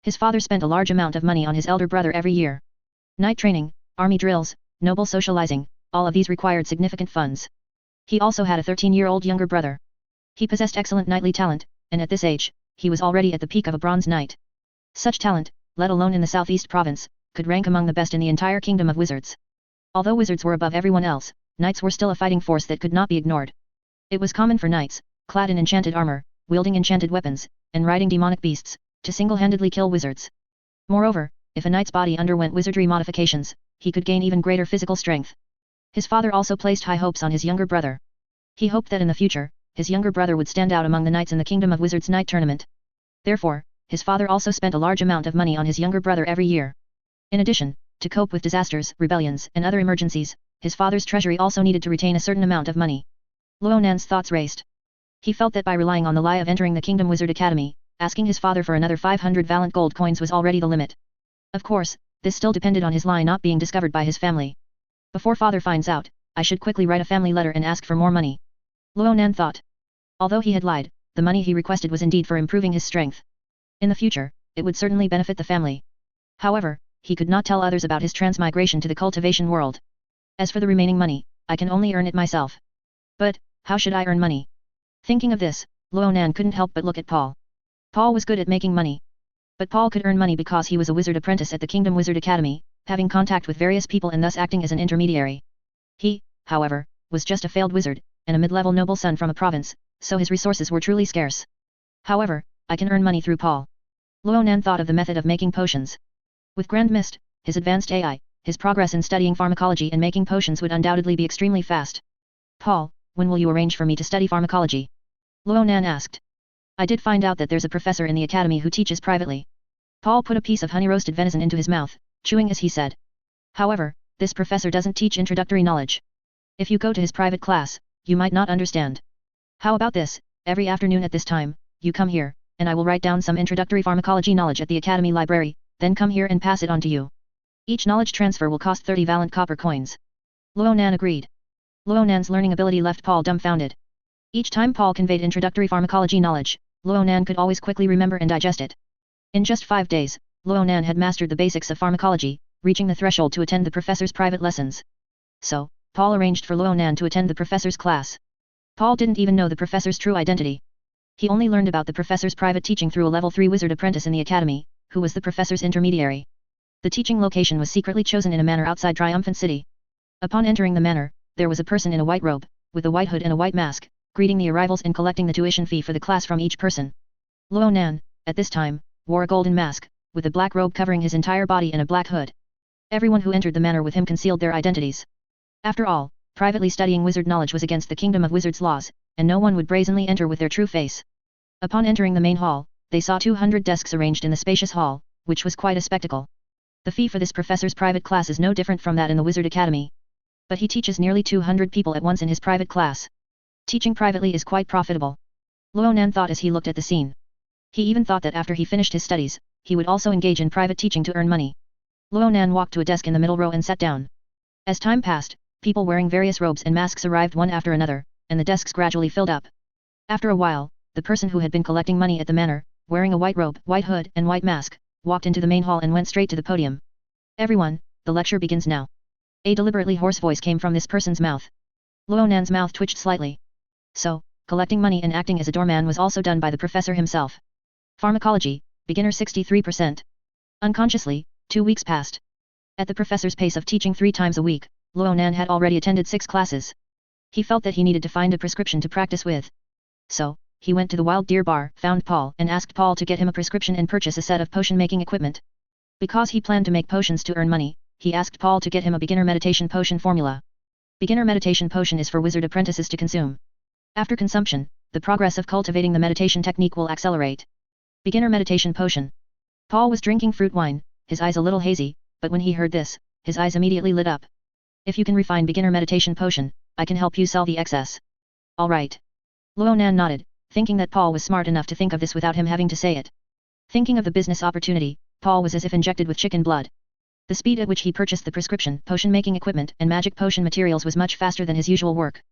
His father spent a large amount of money on his elder brother every year. Knight training, army drills, noble socializing, all of these required significant funds. He also had a 13-year-old younger brother. He possessed excellent knightly talent, and at this age, he was already at the peak of a bronze knight. Such talent, let alone in the southeast province, could rank among the best in the entire kingdom of wizards. Although wizards were above everyone else, knights were still a fighting force that could not be ignored. It was common for knights, clad in enchanted armor, wielding enchanted weapons, and riding demonic beasts, to single-handedly kill wizards. Moreover, if a knight's body underwent wizardry modifications, he could gain even greater physical strength. His father also placed high hopes on his younger brother. He hoped that in the future, his younger brother would stand out among the knights in the Kingdom of Wizards Knight Tournament. Therefore, his father also spent a large amount of money on his younger brother every year. In addition, to cope with disasters, rebellions, and other emergencies, his father's treasury also needed to retain a certain amount of money. Luonan's thoughts raced. He felt that by relying on the lie of entering the Kingdom Wizard Academy, asking his father for another 500 valent gold coins was already the limit. Of course, this still depended on his lie not being discovered by his family. Before father finds out, I should quickly write a family letter and ask for more money. Luonan thought. Although he had lied, the money he requested was indeed for improving his strength. In the future, it would certainly benefit the family. However, he could not tell others about his transmigration to the cultivation world. As for the remaining money, I can only earn it myself. But, how should I earn money? Thinking of this, Luonan couldn't help but look at Paul. Paul was good at making money. But Paul could earn money because he was a wizard apprentice at the Kingdom Wizard Academy, having contact with various people and thus acting as an intermediary. He, however, was just a failed wizard, and a mid-level noble son from a province, so his resources were truly scarce. However, I can earn money through Paul. Luonan thought of the method of making potions. With Grand Mist, his advanced AI, his progress in studying pharmacology and making potions would undoubtedly be extremely fast. Paul, when will you arrange for me to study pharmacology? Luonan asked. I did find out that there's a professor in the academy who teaches privately. Paul put a piece of honey-roasted venison into his mouth, chewing as he said. However, this professor doesn't teach introductory knowledge. If you go to his private class, you might not understand. How about this, every afternoon at this time, you come here, and I will write down some introductory pharmacology knowledge at the academy library, then come here and pass it on to you. Each knowledge transfer will cost 30 valent copper coins. Luonan agreed. Luonan's learning ability left Paul dumbfounded. Each time Paul conveyed introductory pharmacology knowledge, Luonan could always quickly remember and digest it. In just 5 days, Luonan had mastered the basics of pharmacology, reaching the threshold to attend the professor's private lessons. So, Paul arranged for Luonan to attend the professor's class. Paul didn't even know the professor's true identity. He only learned about the professor's private teaching through a level 3 wizard apprentice in the academy, who was the professor's intermediary. The teaching location was secretly chosen in a manor outside Triumphant City. Upon entering the manor, there was a person in a white robe, with a white hood and a white mask, greeting the arrivals and collecting the tuition fee for the class from each person. Luonan, at this time, wore a golden mask, with a black robe covering his entire body and a black hood. Everyone who entered the manor with him concealed their identities. After all, privately studying wizard knowledge was against the Kingdom of Wizards laws, and no one would brazenly enter with their true face. Upon entering the main hall, they saw 200 desks arranged in the spacious hall, which was quite a spectacle. The fee for this professor's private class is no different from that in the Wizard Academy. But he teaches nearly 200 people at once in his private class. Teaching privately is quite profitable. Luonan thought as he looked at the scene. He even thought that after he finished his studies, he would also engage in private teaching to earn money. Luonan walked to a desk in the middle row and sat down. As time passed, people wearing various robes and masks arrived one after another, and the desks gradually filled up. After a while, the person who had been collecting money at the manor, wearing a white robe, white hood, and white mask, walked into the main hall and went straight to the podium. Everyone, the lecture begins now. A deliberately hoarse voice came from this person's mouth. Luonan's mouth twitched slightly. So, collecting money and acting as a doorman was also done by the professor himself. Pharmacology, beginner 63%. Unconsciously, 2 weeks passed. At the professor's pace of teaching 3 times a week, Luonan had already attended 6 classes. He felt that he needed to find a prescription to practice with. So, he went to the Wild Deer Bar, found Paul and asked Paul to get him a prescription and purchase a set of potion-making equipment. Because he planned to make potions to earn money, he asked Paul to get him a beginner meditation potion formula. Beginner meditation potion is for wizard apprentices to consume. After consumption, the progress of cultivating the meditation technique will accelerate. Beginner meditation potion. Paul was drinking fruit wine, his eyes a little hazy, but when he heard this, his eyes immediately lit up. If you can refine beginner meditation potion, I can help you sell the excess. All right. Luonan nodded, thinking that Paul was smart enough to think of this without him having to say it. Thinking of the business opportunity, Paul was as if injected with chicken blood. The speed at which he purchased the prescription, potion-making equipment, and magic potion materials was much faster than his usual work.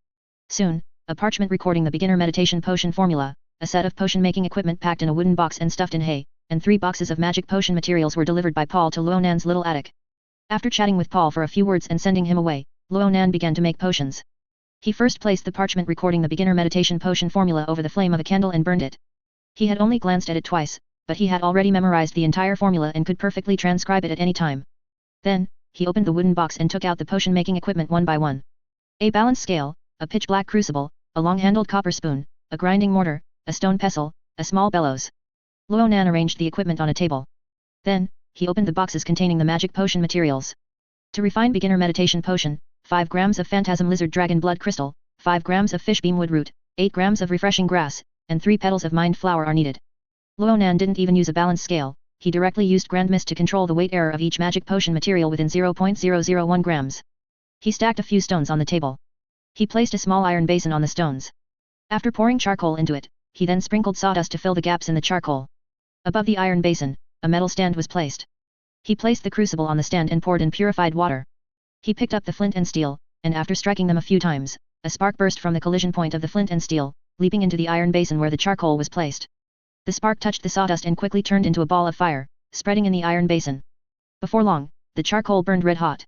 Soon, a parchment recording the beginner meditation potion formula, a set of potion-making equipment packed in a wooden box and stuffed in hay, and 3 boxes of magic potion materials were delivered by Paul to Luonan's little attic. After chatting with Paul for a few words and sending him away, Luonan began to make potions. He first placed the parchment recording the beginner meditation potion formula over the flame of a candle and burned it. He had only glanced at it twice, but he had already memorized the entire formula and could perfectly transcribe it at any time. Then, he opened the wooden box and took out the potion-making equipment one by one. A balance scale, a pitch-black crucible, a long-handled copper spoon, a grinding mortar, a stone pestle, a small bellows. Ronan arranged the equipment on a table. Then, he opened the boxes containing the magic potion materials. To refine beginner meditation potion, 5 grams of phantasm lizard dragon blood crystal, 5 grams of fish beam wood root, 8 grams of refreshing grass, and 3 petals of mind flower are needed. Ronan didn't even use a balance scale, he directly used grand mist to control the weight error of each magic potion material within 0.001 grams. He stacked a few stones on the table. He placed a small iron basin on the stones. After pouring charcoal into it, he then sprinkled sawdust to fill the gaps in the charcoal. Above the iron basin, a metal stand was placed. He placed the crucible on the stand and poured in purified water. He picked up the flint and steel, and after striking them a few times, a spark burst from the collision point of the flint and steel, leaping into the iron basin where the charcoal was placed. The spark touched the sawdust and quickly turned into a ball of fire, spreading in the iron basin. Before long, the charcoal burned red hot.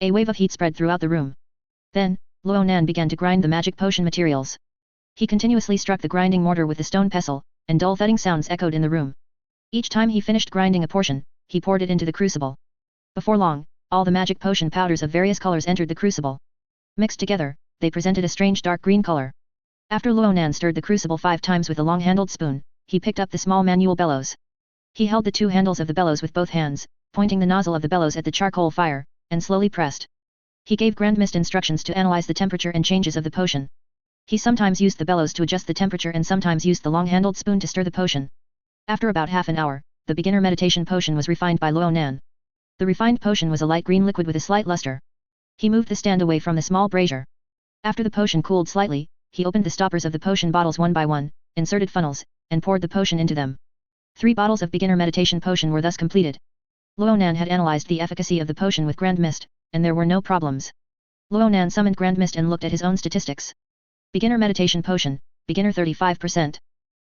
A wave of heat spread throughout the room. Then, Ronan began to grind the magic potion materials. He continuously struck the grinding mortar with the stone pestle, and dull thudding sounds echoed in the room. Each time he finished grinding a portion, he poured it into the crucible. Before long, all the magic potion powders of various colors entered the crucible. Mixed together, they presented a strange dark green color. After Ronan stirred the crucible 5 times with a long-handled spoon, he picked up the small manual bellows. He held the 2 handles of the bellows with both hands, pointing the nozzle of the bellows at the charcoal fire, and slowly pressed. He gave Grand Mist instructions to analyze the temperature and changes of the potion. He sometimes used the bellows to adjust the temperature and sometimes used the long-handled spoon to stir the potion. After about half an hour, the beginner meditation potion was refined by Ronan. The refined potion was a light green liquid with a slight luster. He moved the stand away from the small brazier. After the potion cooled slightly, he opened the stoppers of the potion bottles one by one, inserted funnels, and poured the potion into them. 3 bottles of beginner meditation potion were thus completed. Ronan had analyzed the efficacy of the potion with Grand Mist, and there were no problems. Ronan summoned Grand Mist and looked at his own statistics. Beginner meditation potion, beginner 35%.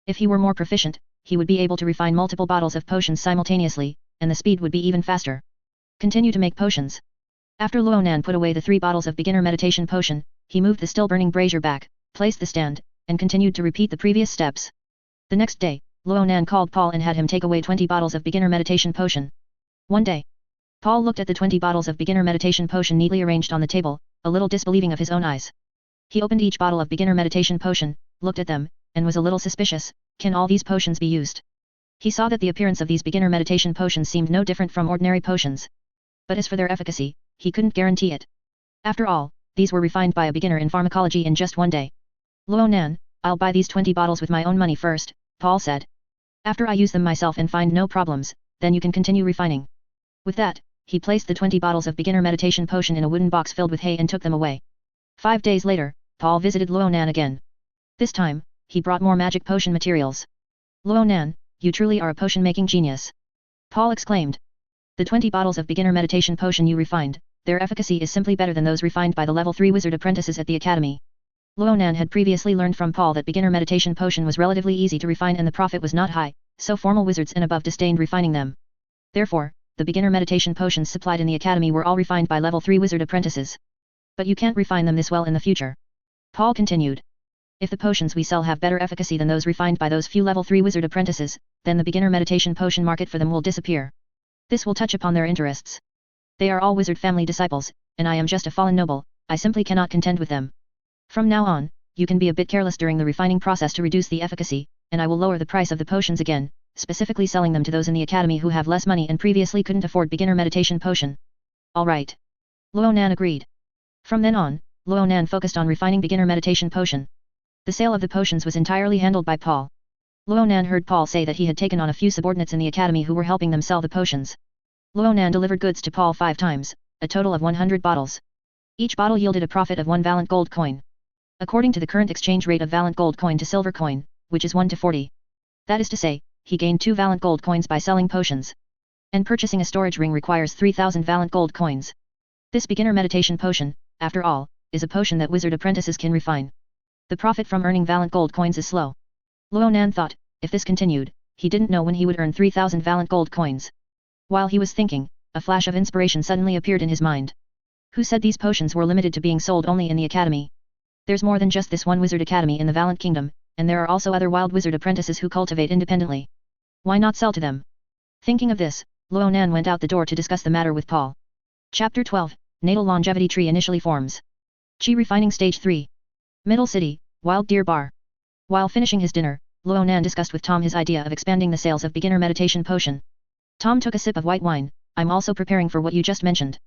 If he were more proficient, he would be able to refine multiple bottles of potions simultaneously, and the speed would be even faster. Continue to make potions. After Ronan put away the 3 bottles of beginner meditation potion, he moved the still burning brazier back, placed the stand, and continued to repeat the previous steps. The next day, Ronan called Paul and had him take away 20 bottles of beginner meditation potion. One day, Paul looked at the 20 bottles of beginner meditation potion neatly arranged on the table, a little disbelieving of his own eyes. He opened each bottle of beginner meditation potion, looked at them, and was a little suspicious. Can all these potions be used? He saw that the appearance of these beginner meditation potions seemed no different from ordinary potions. But as for their efficacy, he couldn't guarantee it. After all, these were refined by a beginner in pharmacology in just one day. Ronan, I'll buy these 20 bottles with my own money first, Paul said. After I use them myself and find no problems, then you can continue refining. With that, he placed the 20 bottles of beginner meditation potion in a wooden box filled with hay and took them away. 5 days later, Paul visited Ronan again. This time, he brought more magic potion materials. Ronan, you truly are a potion-making genius. Paul exclaimed. The 20 bottles of beginner meditation potion you refined, their efficacy is simply better than those refined by the level 3 wizard apprentices at the academy. Ronan had previously learned from Paul that beginner meditation potion was relatively easy to refine and the profit was not high, so formal wizards and above disdained refining them. Therefore, the beginner meditation potions supplied in the academy were all refined by level 3 wizard apprentices. But you can't refine them this well in the future. Paul continued. If the potions we sell have better efficacy than those refined by those few level 3 wizard apprentices, then the beginner meditation potion market for them will disappear. This will touch upon their interests. They are all wizard family disciples, and I am just a fallen noble, I simply cannot contend with them. From now on, you can be a bit careless during the refining process to reduce the efficacy, and I will lower the price of the potions again, specifically selling them to those in the academy who have less money and previously couldn't afford beginner meditation potion. Alright. Ronan agreed. From then on, Ronan focused on refining beginner meditation potion. The sale of the potions was entirely handled by Paul. Ronan heard Paul say that he had taken on a few subordinates in the academy who were helping them sell the potions. Ronan delivered goods to Paul 5 times, a total of 100 bottles. Each bottle yielded a profit of 1 valent gold coin. According to the current exchange rate of valent gold coin to silver coin, which is 1 to 40. That is to say, he gained 2 valent gold coins by selling potions. And purchasing a storage ring requires 3,000 valent gold coins. This beginner meditation potion, after all, is a potion that wizard apprentices can refine. The profit from earning valent gold coins is slow. Ronan thought, if this continued, he didn't know when he would earn 3,000 valent gold coins. While he was thinking, a flash of inspiration suddenly appeared in his mind. Who said these potions were limited to being sold only in the academy? There's more than just this one wizard academy in the Valiant Kingdom, and there are also other wild wizard apprentices who cultivate independently. Why not sell to them? Thinking of this, Ronan went out the door to discuss the matter with Paul. Chapter 12, Natal Longevity Tree initially forms. Chi Refining Stage 3. Middle City, Wild Deer Bar. While finishing his dinner, Ronan discussed with Tom his idea of expanding the sales of beginner meditation potion. Tom took a sip of white wine. I'm also preparing for what you just mentioned.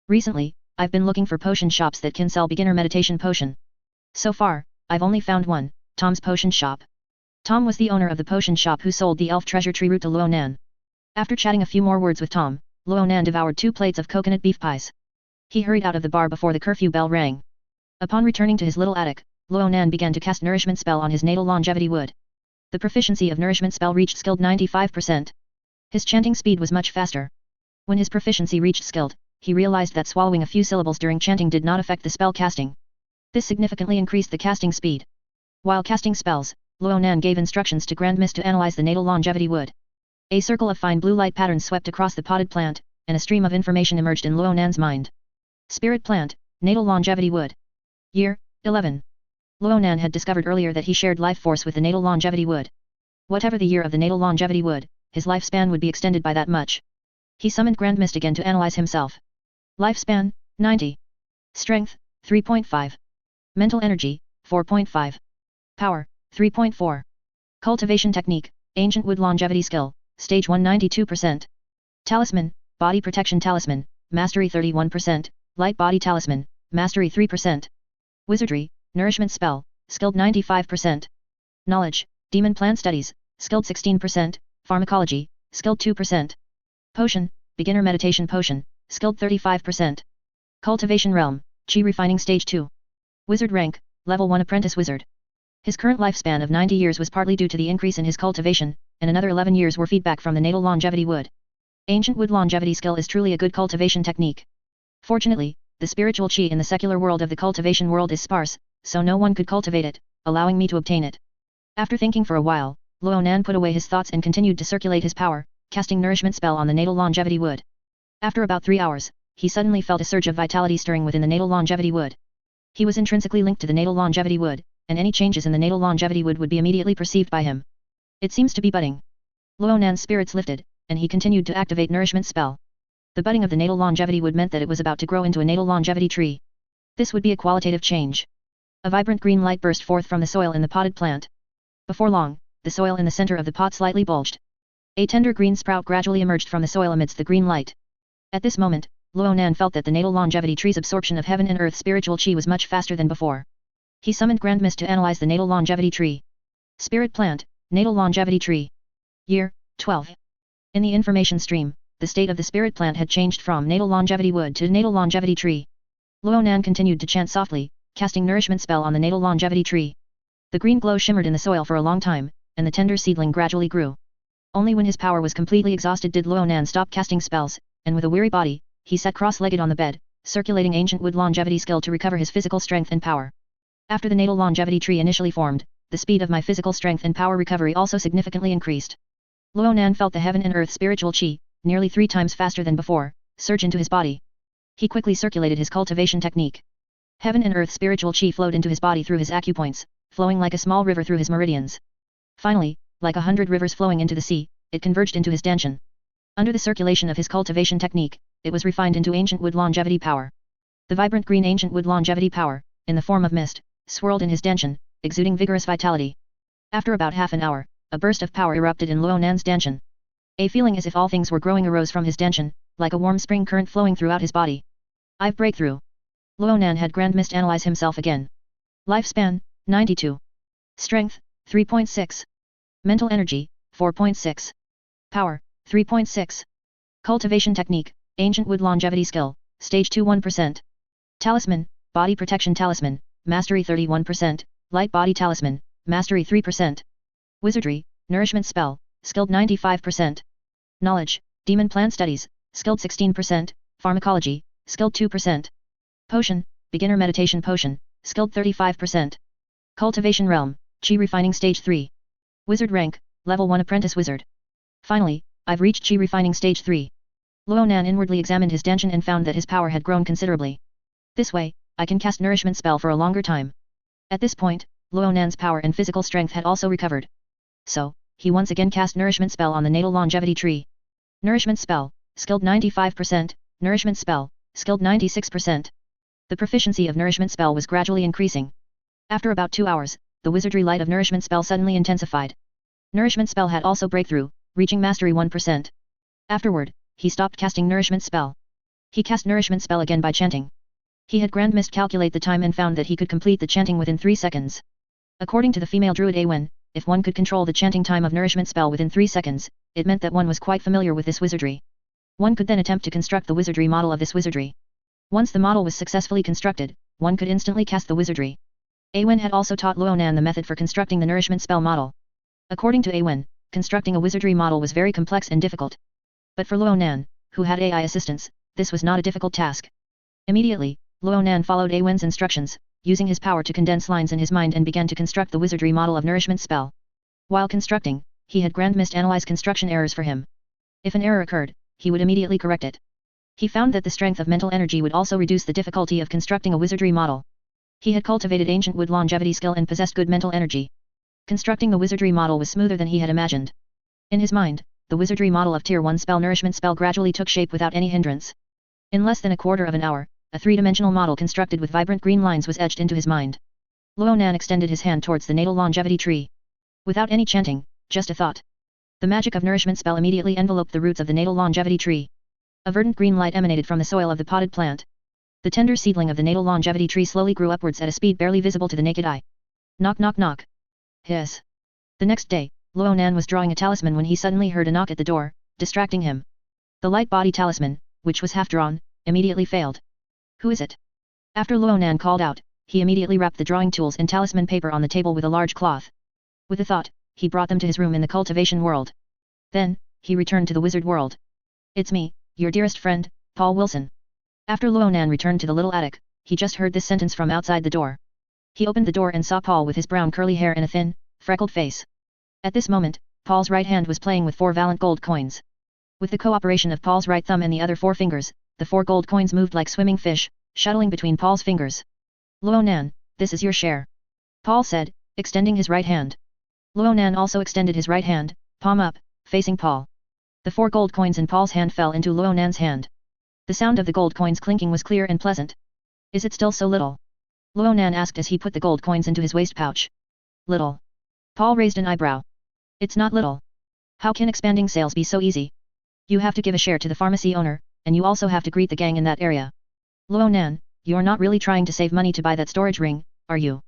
Recently, I've been looking for potion shops that can sell beginner meditation potion. So far, I've only found one, Tom's Potion Shop. Tom was the owner of the potion shop who sold the elf treasure tree root to Ronan. After chatting a few more words with Tom, Ronan devoured 2 plates of coconut beef pies. He hurried out of the bar before the curfew bell rang. Upon returning to his little attic, Ronan began to cast nourishment spell on his natal longevity wood. The proficiency of nourishment spell reached skilled 95%. His chanting speed was much faster. When his proficiency reached skilled, he realized that swallowing a few syllables during chanting did not affect the spell casting. This significantly increased the casting speed. While casting spells, Ronan gave instructions to Grand Mist to analyze the natal longevity wood. A circle of fine blue light patterns swept across the potted plant, and a stream of information emerged in Ronan's mind. Spirit plant, natal longevity wood. Year, 11. Ronan had discovered earlier that he shared life force with the natal longevity wood. Whatever the year of the natal longevity wood, his lifespan would be extended by that much. He summoned Grand Mist again to analyze himself. Lifespan, 90. Strength, 3.5. Mental energy, 4.5. Power, 3.4. Cultivation technique, ancient wood longevity skill, stage 1 92%. Talisman, body protection talisman, mastery 31%, light body talisman, mastery 3%. Wizardry, nourishment spell, skilled 95%. Knowledge, demon plant studies, skilled 16%, pharmacology, skilled 2%. Potion, beginner meditation potion, skilled 35%. Cultivation realm, Chi refining stage 2. Wizard rank, level 1 apprentice wizard. His current lifespan of 90 years was partly due to the increase in his cultivation, and another 11 years were feedback from the natal longevity wood. Ancient wood longevity skill is truly a good cultivation technique. Fortunately, the spiritual chi in the secular world of the cultivation world is sparse, so no one could cultivate it, allowing me to obtain it. After thinking for a while, Ronan put away his thoughts and continued to circulate his power, casting nourishment spell on the natal longevity wood. After about 3 hours, he suddenly felt a surge of vitality stirring within the natal longevity wood. He was intrinsically linked to the natal longevity wood, and any changes in the natal longevity wood would be immediately perceived by him. It seems to be budding. Ronan's spirits lifted, and he continued to activate nourishment spell. The budding of the natal longevity wood meant that it was about to grow into a natal longevity tree. This would be a qualitative change. A vibrant green light burst forth from the soil in the potted plant. Before long, the soil in the center of the pot slightly bulged. A tender green sprout gradually emerged from the soil amidst the green light. At this moment, Ronan felt that the natal longevity tree's absorption of heaven and earth spiritual chi was much faster than before. He summoned Grand Mist to analyze the natal longevity tree. Spirit plant, natal longevity tree. Year, 12. In the information stream, the state of the spirit plant had changed from natal longevity wood to natal longevity tree. Ronan continued to chant softly, casting nourishment spell on the natal longevity tree. The green glow shimmered in the soil for a long time, and the tender seedling gradually grew. Only when his power was completely exhausted did Ronan stop casting spells, and with a weary body, he sat cross-legged on the bed, circulating ancient wood longevity skill to recover his physical strength and power. After the natal longevity tree initially formed, the speed of my physical strength and power recovery also significantly increased. Ronan felt the heaven and earth spiritual chi, nearly 3 times faster than before, surge into his body. He quickly circulated his cultivation technique. Heaven and earth spiritual chi flowed into his body through his acupoints, flowing like a small river through his meridians. Finally, like 100 rivers flowing into the sea, it converged into his danshan. Under the circulation of his cultivation technique, it was refined into ancient wood longevity power. The vibrant green ancient wood longevity power, in the form of mist, swirled in his danshan, exuding vigorous vitality. After about half an hour, a burst of power erupted in Ronan's danshan. A feeling as if all things were growing arose from his danshan, like a warm spring current flowing throughout his body. I've breakthrough. Ronan had Grand Mist analyze himself again. Lifespan, 92. Strength, 3.6. Mental energy, 4.6. Power, 3.6. Cultivation technique, ancient wood longevity skill, stage 2 1%. Talisman, body protection talisman, mastery 31%, light body talisman, mastery 3%. Wizardry, nourishment spell, skilled 95%. Knowledge, demon plant studies, skilled 16%, pharmacology, skilled 2%. Potion, beginner meditation potion, skilled 35%. Cultivation realm, Chi refining stage 3. Wizard rank, level 1 apprentice wizard. Finally, I've reached Chi refining stage 3. Ronan inwardly examined his danshan and found that his power had grown considerably. This way, I can cast nourishment spell for a longer time. At this point, Luonan's power and physical strength had also recovered. So, he once again cast Nourishment Spell on the Natal Longevity Tree. Nourishment Spell, skilled 95%, Nourishment Spell, skilled 96%. The proficiency of Nourishment Spell was gradually increasing. After about 2 hours, the wizardry light of Nourishment Spell suddenly intensified. Nourishment Spell had also breakthrough, reaching Mastery 1%. Afterward, he stopped casting Nourishment Spell. He cast Nourishment Spell again by chanting. He had grand miscalculate the time and found that he could complete the chanting within 3 seconds. According to the female druid Awen, if one could control the chanting time of Nourishment Spell within 3 seconds, it meant that one was quite familiar with this wizardry. One could then attempt to construct the wizardry model of this wizardry. Once the model was successfully constructed, one could instantly cast the wizardry. Awen had also taught Luonan the method for constructing the Nourishment Spell model. According to Awen, constructing a wizardry model was very complex and difficult. But for Luonan, who had AI assistance, this was not a difficult task. Immediately, Luonan followed Awen's instructions, using his power to condense lines in his mind and began to construct the wizardry model of Nourishment Spell. While constructing, he had grand misanalyzed construction errors for him. If an error occurred, he would immediately correct it. He found that the strength of mental energy would also reduce the difficulty of constructing a wizardry model. He had cultivated ancient wood longevity skill and possessed good mental energy. Constructing the wizardry model was smoother than he had imagined. In his mind, the wizardry model of Tier 1 spell Nourishment Spell gradually took shape without any hindrance. In less than a quarter of an hour, a three-dimensional model constructed with vibrant green lines was etched into his mind. Luonan extended his hand towards the Natal Longevity Tree. Without any chanting, just a thought. The magic of Nourishment Spell immediately enveloped the roots of the Natal Longevity Tree. A verdant green light emanated from the soil of the potted plant. The tender seedling of the Natal Longevity Tree slowly grew upwards at a speed barely visible to the naked eye. Knock knock knock. Hiss. The next day, Luonan was drawing a talisman when he suddenly heard a knock at the door, distracting him. The light body talisman, which was half drawn, immediately failed. Who is it? After Luonan called out, he immediately wrapped the drawing tools and talisman paper on the table with a large cloth. With a thought, he brought them to his room in the cultivation world. Then, he returned to the wizard world. It's me, your dearest friend, Paul Wilson. After Luonan returned to the little attic, he just heard this sentence from outside the door. He opened the door and saw Paul with his brown curly hair and a thin, freckled face. At this moment, Paul's right hand was playing with 4 valent gold coins. With the cooperation of Paul's right thumb and the other 4 fingers, the 4 gold coins moved like swimming fish, shuttling between Paul's fingers. Luonan, this is your share. Paul said, extending his right hand. Luonan also extended his right hand, palm up, facing Paul. The 4 gold coins in Paul's hand fell into Luonan's hand. The sound of the gold coins clinking was clear and pleasant. Is it still so little? Luonan asked as he put the gold coins into his waist pouch. Little. Paul raised an eyebrow. It's not little. How can expanding sales be so easy? You have to give a share to the pharmacy owner, and you also have to greet the gang in that area. Luonan, you're not really trying to save money to buy that storage ring, are you?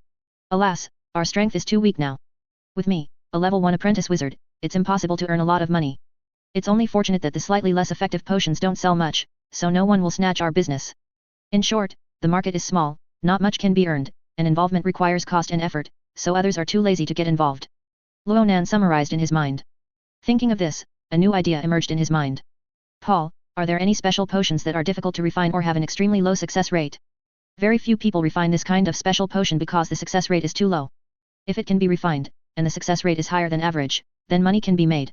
Alas, our strength is too weak now. With me, a level 1 apprentice wizard, it's impossible to earn a lot of money. It's only fortunate that the slightly less effective potions don't sell much, so no one will snatch our business. In short, the market is small, not much can be earned, and involvement requires cost and effort, so others are too lazy to get involved. Luonan summarized in his mind. Thinking of this, a new idea emerged in his mind. Paul, are there any special potions that are difficult to refine or have an extremely low success rate? Very few people refine this kind of special potion because the success rate is too low. If it can be refined, and the success rate is higher than average, then money can be made.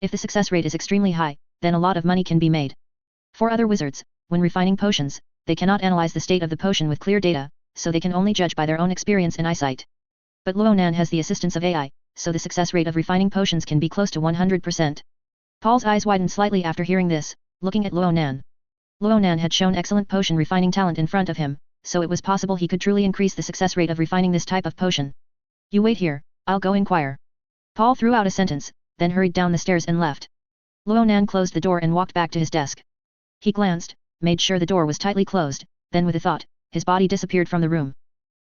If the success rate is extremely high, then a lot of money can be made. For other wizards, when refining potions, they cannot analyze the state of the potion with clear data, so they can only judge by their own experience and eyesight. But Luonan has the assistance of AI, so the success rate of refining potions can be close to 100%. Paul's eyes widened slightly after hearing this, looking at Luonan. Luonan had shown excellent potion refining talent in front of him, so it was possible he could truly increase the success rate of refining this type of potion. You wait here, I'll go inquire. Paul threw out a sentence, then hurried down the stairs and left. Luonan closed the door and walked back to his desk. He glanced, made sure the door was tightly closed, then with a thought, his body disappeared from the room.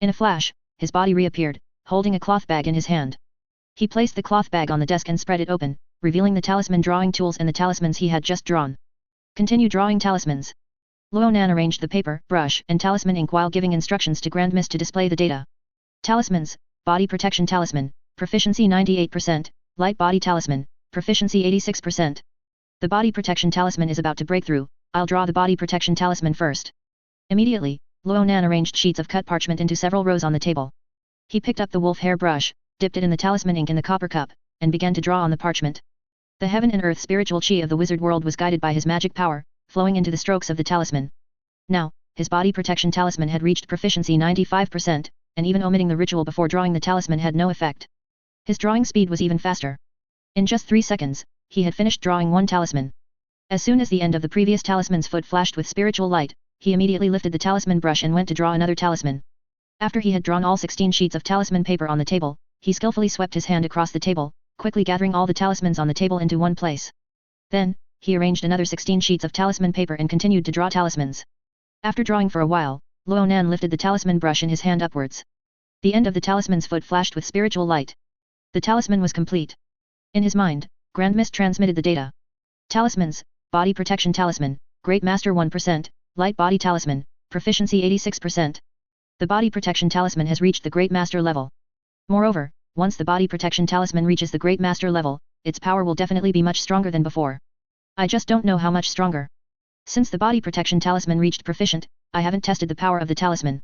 In a flash, his body reappeared, holding a cloth bag in his hand. He placed the cloth bag on the desk and spread it open, revealing the talisman drawing tools and the talismans he had just drawn. Continue drawing talismans. Luonan arranged the paper, brush, and talisman ink while giving instructions to Grand Mist to display the data. Talismans, Body Protection Talisman, Proficiency 98%, Light Body Talisman, Proficiency 86%. The Body Protection Talisman is about to break through, I'll draw the Body Protection Talisman first. Immediately, Luonan arranged sheets of cut parchment into several rows on the table. He picked up the wolf hair brush, dipped it in the talisman ink in the copper cup, and began to draw on the parchment. The heaven and earth spiritual chi of the wizard world was guided by his magic power, flowing into the strokes of the talisman. Now, his Body Protection Talisman had reached proficiency 95%, and even omitting the ritual before drawing the talisman had no effect. His drawing speed was even faster. In just 3 seconds, he had finished drawing one talisman. As soon as the end of the previous talisman's foot flashed with spiritual light, he immediately lifted the talisman brush and went to draw another talisman. After he had drawn all 16 sheets of talisman paper on the table, he skillfully swept his hand across the table, quickly gathering all the talismans on the table into one place. Then, he arranged another 16 sheets of talisman paper and continued to draw talismans. After drawing for a while, Ronan lifted the talisman brush in his hand upwards. The end of the talisman's foot flashed with spiritual light. The talisman was complete. In his mind, Grand Mist transmitted the data. Talismans: Body Protection Talisman, Great Master 1%, Light Body Talisman, Proficiency 86%. The Body Protection Talisman has reached the Great Master level. Moreover, once the Body Protection Talisman reaches the Great Master level, its power will definitely be much stronger than before. I just don't know how much stronger. Since the Body Protection Talisman reached Proficient, I haven't tested the power of the talisman.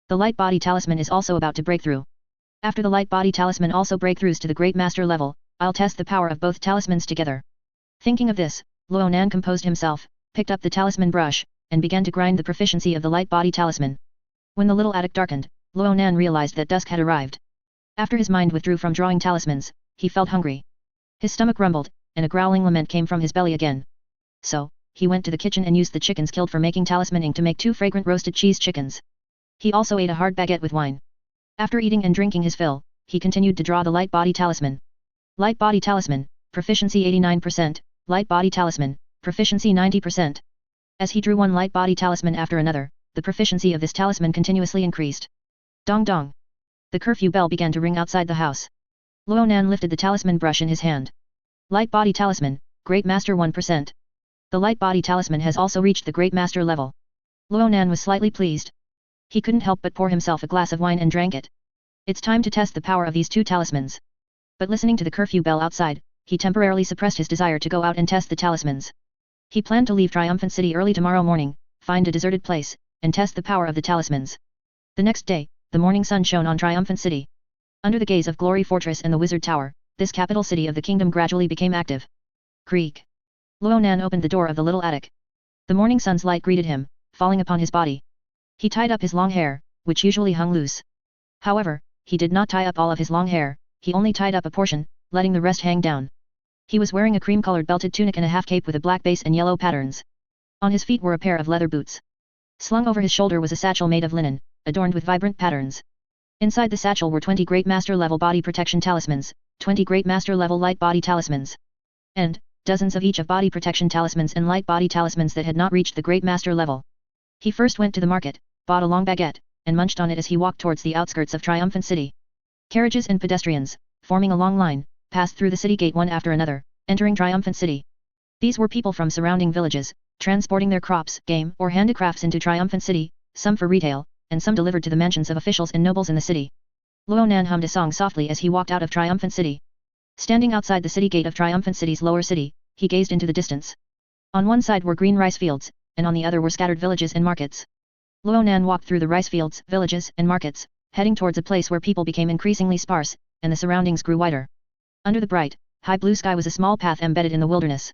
The Light Body Talisman is also about to break through. After the Light Body Talisman also breakthroughs to the Great Master level, I'll test the power of both talismans together. Thinking of this, Ronan composed himself, picked up the talisman brush, and began to grind the proficiency of the Light Body Talisman. When the little attic darkened, Ronan realized that dusk had arrived. After his mind withdrew from drawing talismans, he felt hungry. His stomach rumbled, and a growling lament came from his belly again. So, he went to the kitchen and used the chickens killed for making talisman ink to make 2 fragrant roasted cheese chickens. He also ate a hard baguette with wine. After eating and drinking his fill, he continued to draw the Light Body Talisman. Light Body Talisman, Proficiency 89%, Light Body Talisman, Proficiency 90%. As he drew one Light Body Talisman after another, the proficiency of this talisman continuously increased. Dong dong. The curfew bell began to ring outside the house. Ronan lifted the talisman brush in his hand. Light Body Talisman, Great Master 1%. The Light Body Talisman has also reached the Great Master level. Ronan was slightly pleased. He couldn't help but pour himself a glass of wine and drank it. It's time to test the power of these 2 talismans. But listening to the curfew bell outside, he temporarily suppressed his desire to go out and test the talismans. He planned to leave Triumphant City early tomorrow morning, find a deserted place, and test the power of the talismans. The next day, the morning sun shone on Triumphant City. Under the gaze of Glory Fortress and the Wizard Tower, this capital city of the kingdom gradually became active. Creak. Ronan opened the door of the little attic. The morning sun's light greeted him, falling upon his body. He tied up his long hair, which usually hung loose. However, he did not tie up all of his long hair, he only tied up a portion, letting the rest hang down. He was wearing a cream-colored belted tunic and a half-cape with a black base and yellow patterns. On his feet were a pair of leather boots. Slung over his shoulder was a satchel made of linen, adorned with vibrant patterns. Inside the satchel were 20 Great Master level Body Protection Talismans, 20 Great Master level Light Body Talismans. And, dozens of each of Body Protection Talismans and Light Body Talismans that had not reached the Great Master level. He first went to the market, bought a long baguette, and munched on it as he walked towards the outskirts of Triumphant City. Carriages and pedestrians, forming a long line, passed through the city gate one after another, entering Triumphant City. These were people from surrounding villages, transporting their crops, game, or handicrafts into Triumphant City, some for retail, and some delivered to the mansions of officials and nobles in the city. Ronan hummed a song softly as he walked out of Triumphant City. Standing outside the city gate of Triumphant City's lower city, he gazed into the distance. On one side were green rice fields, and on the other were scattered villages and markets. Ronan walked through the rice fields, villages, and markets, heading towards a place where people became increasingly sparse, and the surroundings grew wider. Under the bright, high blue sky was a small path embedded in the wilderness.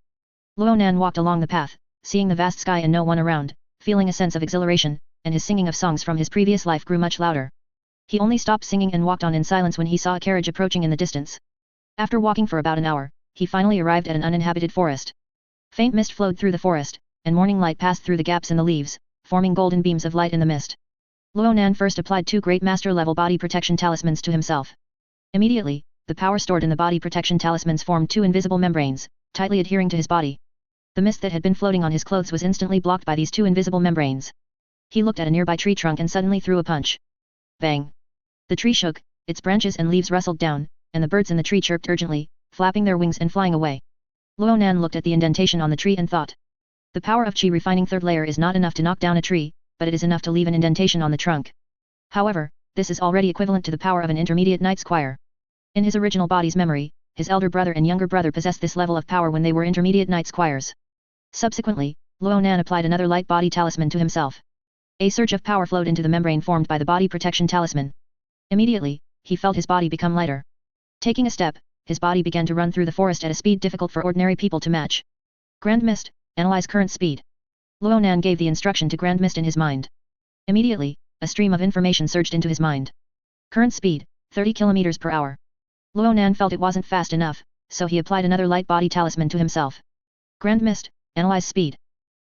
Ronan walked along the path, seeing the vast sky and no one around, feeling a sense of exhilaration, and his singing of songs from his previous life grew much louder. He only stopped singing and walked on in silence when he saw a carriage approaching in the distance. After walking for about an hour, he finally arrived at an uninhabited forest. Faint mist flowed through the forest, and morning light passed through the gaps in the leaves, forming golden beams of light in the mist. Ronan first applied 2 Great Master level Body Protection Talismans to himself. Immediately, the power stored in the Body Protection Talismans formed 2 invisible membranes, tightly adhering to his body. The mist that had been floating on his clothes was instantly blocked by these 2 invisible membranes. He looked at a nearby tree trunk and suddenly threw a punch. Bang! The tree shook, its branches and leaves rustled down, and the birds in the tree chirped urgently, flapping their wings and flying away. Ronan looked at the indentation on the tree and thought. The power of Qi refining 3rd layer is not enough to knock down a tree, but it is enough to leave an indentation on the trunk. However, this is already equivalent to the power of an intermediate night squire. In his original body's memory, his elder brother and younger brother possessed this level of power when they were intermediate night squires. Subsequently, Ronan applied another light body talisman to himself. A surge of power flowed into the membrane formed by the Body Protection Talisman. Immediately, he felt his body become lighter. Taking a step, his body began to run through the forest at a speed difficult for ordinary people to match. Grand Mist, analyze current speed. Ronan gave the instruction to Grand Mist in his mind. Immediately, a stream of information surged into his mind. Current speed, 30 km per hour. Ronan felt it wasn't fast enough, so he applied another light body talisman to himself. Grand Mist, analyze speed.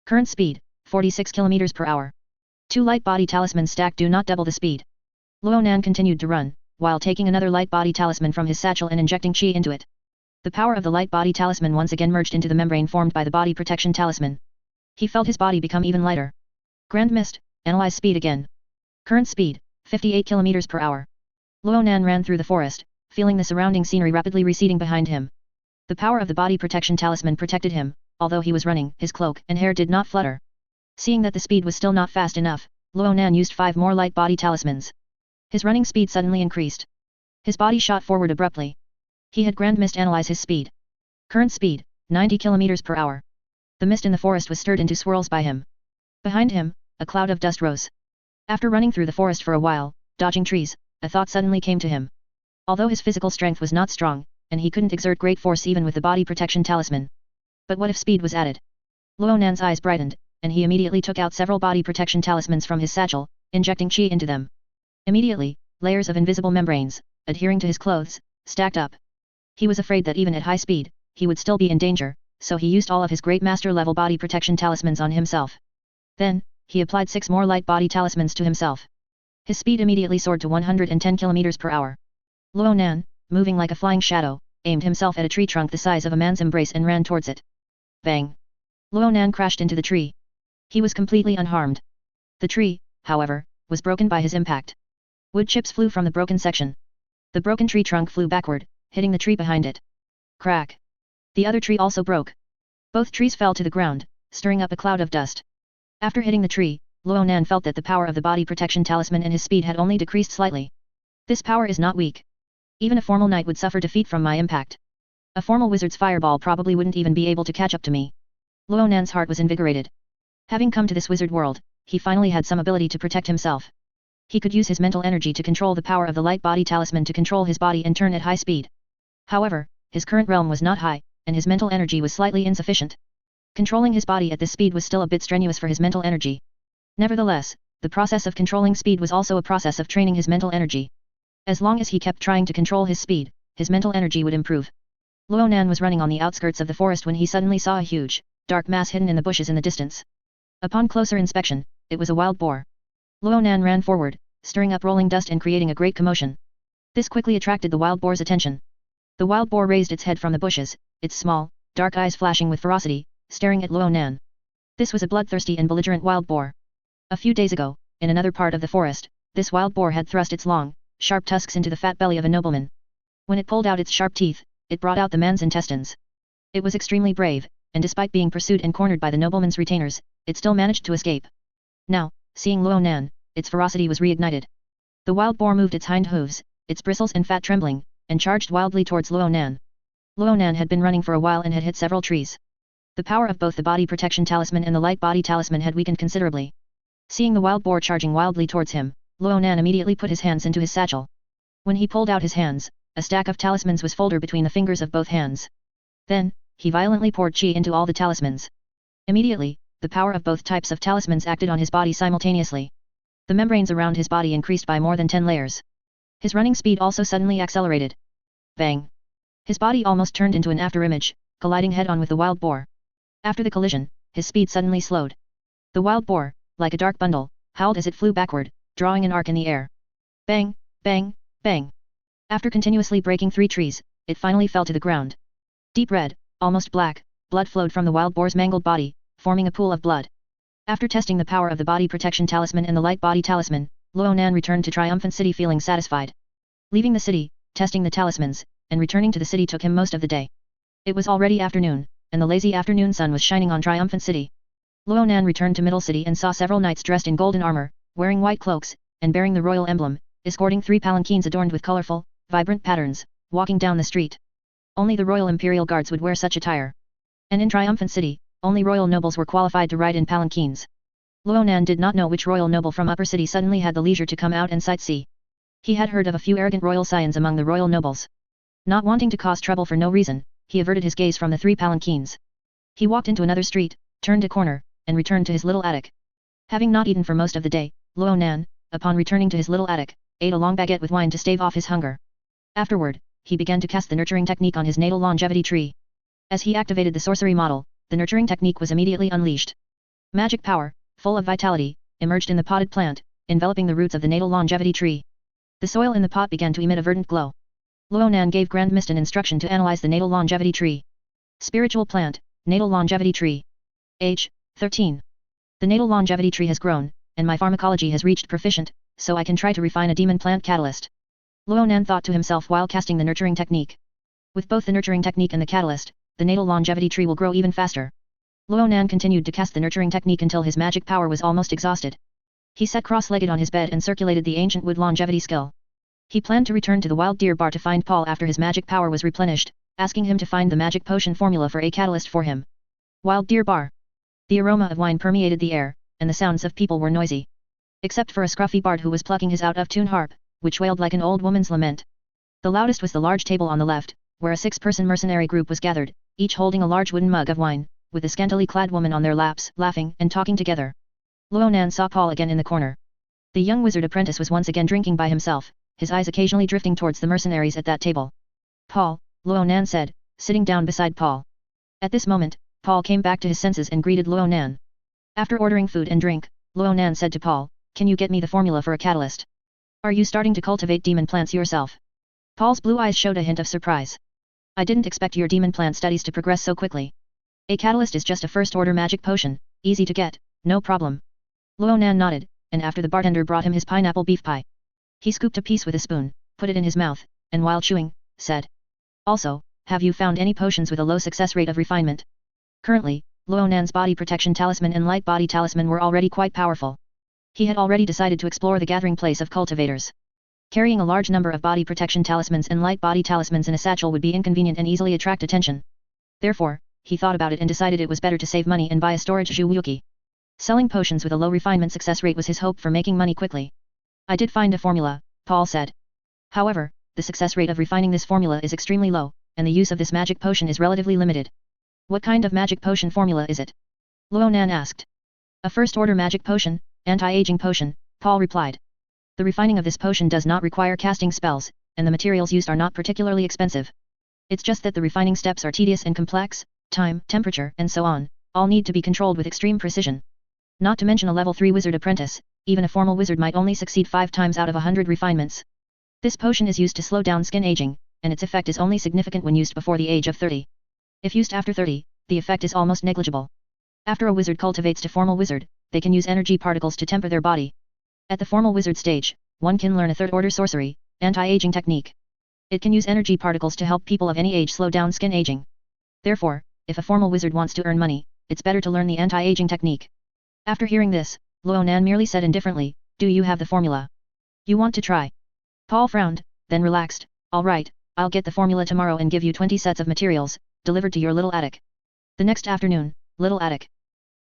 Current speed, 46 km per hour. 2 light body talismans stacked do not double the speed. Ronan continued to run, while taking another light body talisman from his satchel and injecting chi into it. The power of the light body talisman once again merged into the membrane formed by the body protection talisman. He felt his body become even lighter. Grand Mist, analyze speed again. Current speed, 58 km per hour. Ronan ran through the forest, feeling the surrounding scenery rapidly receding behind him. The power of the body protection talisman protected him, although he was running, his cloak and hair did not flutter. Seeing that the speed was still not fast enough, Ronan used 5 more light body talismans. His running speed suddenly increased. His body shot forward abruptly. He had Grand Mist analyze his speed. Current speed, 90 km per hour. The mist in the forest was stirred into swirls by him. Behind him, a cloud of dust rose. After running through the forest for a while, dodging trees, a thought suddenly came to him. Although his physical strength was not strong, and he couldn't exert great force even with the body protection talisman. But what if speed was added? Ronan's eyes brightened, and he immediately took out several body protection talismans from his satchel, injecting chi into them. Immediately, layers of invisible membranes, adhering to his clothes, stacked up. He was afraid that even at high speed, he would still be in danger, so he used all of his great master level body protection talismans on himself. Then, he applied 6 more light body talismans to himself. His speed immediately soared to 110 km per hour. Ronan, moving like a flying shadow, aimed himself at a tree trunk the size of a man's embrace and ran towards it. Bang! Ronan crashed into the tree. He was completely unharmed. The tree, however, was broken by his impact. Wood chips flew from the broken section. The broken tree trunk flew backward, hitting the tree behind it. Crack! The other tree also broke. Both trees fell to the ground, stirring up a cloud of dust. After hitting the tree, Ronan felt that the power of the body protection talisman and his speed had only decreased slightly. This power is not weak. Even a formal knight would suffer defeat from my impact. A formal wizard's fireball probably wouldn't even be able to catch up to me. Ronan's heart was invigorated. Having come to this wizard world, he finally had some ability to protect himself. He could use his mental energy to control the power of the light body talisman to control his body and turn at high speed. However, his current realm was not high, and his mental energy was slightly insufficient. Controlling his body at this speed was still a bit strenuous for his mental energy. Nevertheless, the process of controlling speed was also a process of training his mental energy. As long as he kept trying to control his speed, his mental energy would improve. Ronan was running on the outskirts of the forest when he suddenly saw a huge, dark mass hidden in the bushes in the distance. Upon closer inspection, it was a wild boar. Ronan ran forward, stirring up rolling dust and creating a great commotion. This quickly attracted the wild boar's attention. The wild boar raised its head from the bushes, its small, dark eyes flashing with ferocity, staring at Ronan. This was a bloodthirsty and belligerent wild boar. A few days ago, in another part of the forest, this wild boar had thrust its long, sharp tusks into the fat belly of a nobleman. When it pulled out its sharp teeth, it brought out the man's intestines. It was extremely brave, and despite being pursued and cornered by the nobleman's retainers, it still managed to escape. Now, seeing Ronan, its ferocity was reignited. The wild boar moved its hind hooves, its bristles and fat trembling, and charged wildly towards Ronan. Ronan had been running for a while and had hit several trees. The power of both the body protection talisman and the light body talisman had weakened considerably. Seeing the wild boar charging wildly towards him, Ronan immediately put his hands into his satchel. When he pulled out his hands, a stack of talismans was folded between the fingers of both hands. Then, he violently poured chi into all the talismans. Immediately, the power of both types of talismans acted on his body simultaneously. The membranes around his body increased by more than 10 layers. His running speed also suddenly accelerated. Bang! His body almost turned into an afterimage, colliding head-on with the wild boar. After the collision, his speed suddenly slowed. The wild boar, like a dark bundle, howled as it flew backward, drawing an arc in the air. Bang, bang, bang. After continuously breaking 3 trees, it finally fell to the ground. Deep red, almost black, blood flowed from the wild boar's mangled body, forming a pool of blood. After testing the power of the body protection talisman and the light body talisman, Ronan returned to Triumphant City feeling satisfied. Leaving the city, testing the talismans, and returning to the city took him most of the day. It was already afternoon, and the lazy afternoon sun was shining on Triumphant City. Ronan returned to Middle City and saw several knights dressed in golden armor, wearing white cloaks, and bearing the royal emblem, escorting 3 palanquins adorned with colorful, vibrant patterns, walking down the street. Only the royal imperial guards would wear such attire. And in Triumphant City, only royal nobles were qualified to ride in palanquins. Ronan did not know which royal noble from Upper City suddenly had the leisure to come out and sightsee. He had heard of a few arrogant royal scions among the royal nobles. Not wanting to cause trouble for no reason, he averted his gaze from the 3 palanquins. He walked into another street, turned a corner, and returned to his little attic. Having not eaten for most of the day, Ronan, upon returning to his little attic, ate a long baguette with wine to stave off his hunger. Afterward, he began to cast the nurturing technique on his natal longevity tree. As he activated the sorcery model, the nurturing technique was immediately unleashed. Magic power, full of vitality, emerged in the potted plant, enveloping the roots of the natal longevity tree. The soil in the pot began to emit a verdant glow. Ronan gave Grand Mist an instruction to analyze the natal longevity tree. Spiritual plant, natal longevity tree. Age, 13. The natal longevity tree has grown, and my pharmacology has reached proficient, so I can try to refine a demon plant catalyst. Ronan thought to himself while casting the nurturing technique. With both the nurturing technique and the catalyst, the natal longevity tree will grow even faster. Ronan continued to cast the nurturing technique until his magic power was almost exhausted. He sat cross-legged on his bed and circulated the ancient wood longevity skill. He planned to return to the wild deer bar to find Paul after his magic power was replenished, asking him to find the magic potion formula for a catalyst for him. Wild deer bar. The aroma of wine permeated the air, and the sounds of people were noisy. Except for a scruffy bard who was plucking his out-of-tune harp, which wailed like an old woman's lament. The loudest was the large table on the left, where a 6-person mercenary group was gathered, each holding a large wooden mug of wine, with a scantily clad woman on their laps, laughing and talking together. Ronan saw Paul again in the corner. The young wizard apprentice was once again drinking by himself, his eyes occasionally drifting towards the mercenaries at that table. Paul, Ronan said, sitting down beside Paul. At this moment, Paul came back to his senses and greeted Ronan. After ordering food and drink, Ronan said to Paul, "Can you get me the formula for a catalyst? Are you starting to cultivate demon plants yourself?" Paul's blue eyes showed a hint of surprise. "I didn't expect your demon plant studies to progress so quickly. A catalyst is just a first-order magic potion, easy to get, no problem." Ronan nodded, and after the bartender brought him his pineapple beef pie. He scooped a piece with a spoon, put it in his mouth, and while chewing, said, "Also, have you found any potions with a low success rate of refinement?" Currently, Ronan's body protection talisman and light body talisman were already quite powerful. He had already decided to explore the gathering place of cultivators. Carrying a large number of body protection talismans and light body talismans in a satchel would be inconvenient and easily attract attention. Therefore, he thought about it and decided it was better to save money and buy a storage Zhuwuki. Selling potions with a low refinement success rate was his hope for making money quickly. "I did find a formula," Paul said. "However, the success rate of refining this formula is extremely low, and the use of this magic potion is relatively limited." "What kind of magic potion formula is it?" Ronan asked. "A first-order magic potion, anti-aging potion," Paul replied. "The refining of this potion does not require casting spells, and the materials used are not particularly expensive. It's just that the refining steps are tedious and complex, time, temperature, and so on, all need to be controlled with extreme precision. Not to mention a level 3 wizard apprentice, even a formal wizard might only succeed 5 times out of 100 refinements. This potion is used to slow down skin aging, and its effect is only significant when used before the age of 30. If used after 30, the effect is almost negligible. After a wizard cultivates to formal wizard, they can use energy particles to temper their body. At the formal wizard stage, one can learn a third-order sorcery, anti-aging technique. It can use energy particles to help people of any age slow down skin aging. Therefore, if a formal wizard wants to earn money, it's better to learn the anti-aging technique." After hearing this, Ronan merely said indifferently, "Do you have the formula? You want to try?" Paul frowned, then relaxed, "All right, I'll get the formula tomorrow and give you 20 sets of materials, delivered to your little attic." The next afternoon, little attic.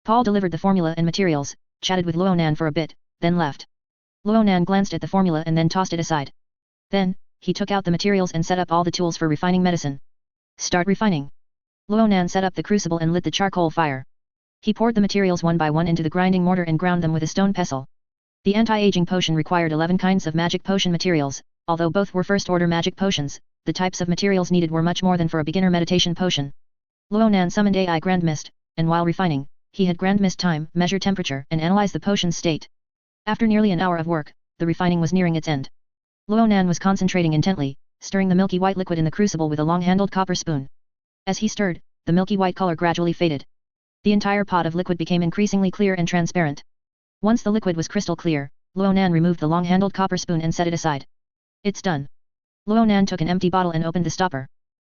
Paul delivered the formula and materials, chatted with Ronan for a bit, then left. Ronan glanced at the formula and then tossed it aside. Then, he took out the materials and set up all the tools for refining medicine. "Start refining." Ronan set up the crucible and lit the charcoal fire. He poured the materials one by one into the grinding mortar and ground them with a stone pestle. The anti-aging potion required 11 kinds of magic potion materials, although both were first-order magic potions, the types of materials needed were much more than for a beginner meditation potion. Ronan summoned AI Grand Mist, and while refining, he had Grand Mist time, measure temperature, and analyze the potion's state. After nearly an hour of work, the refining was nearing its end. Ronan was concentrating intently, stirring the milky white liquid in the crucible with a long-handled copper spoon. As he stirred, the milky white color gradually faded. The entire pot of liquid became increasingly clear and transparent. Once the liquid was crystal clear, Ronan removed the long-handled copper spoon and set it aside. "It's done." Ronan took an empty bottle and opened the stopper.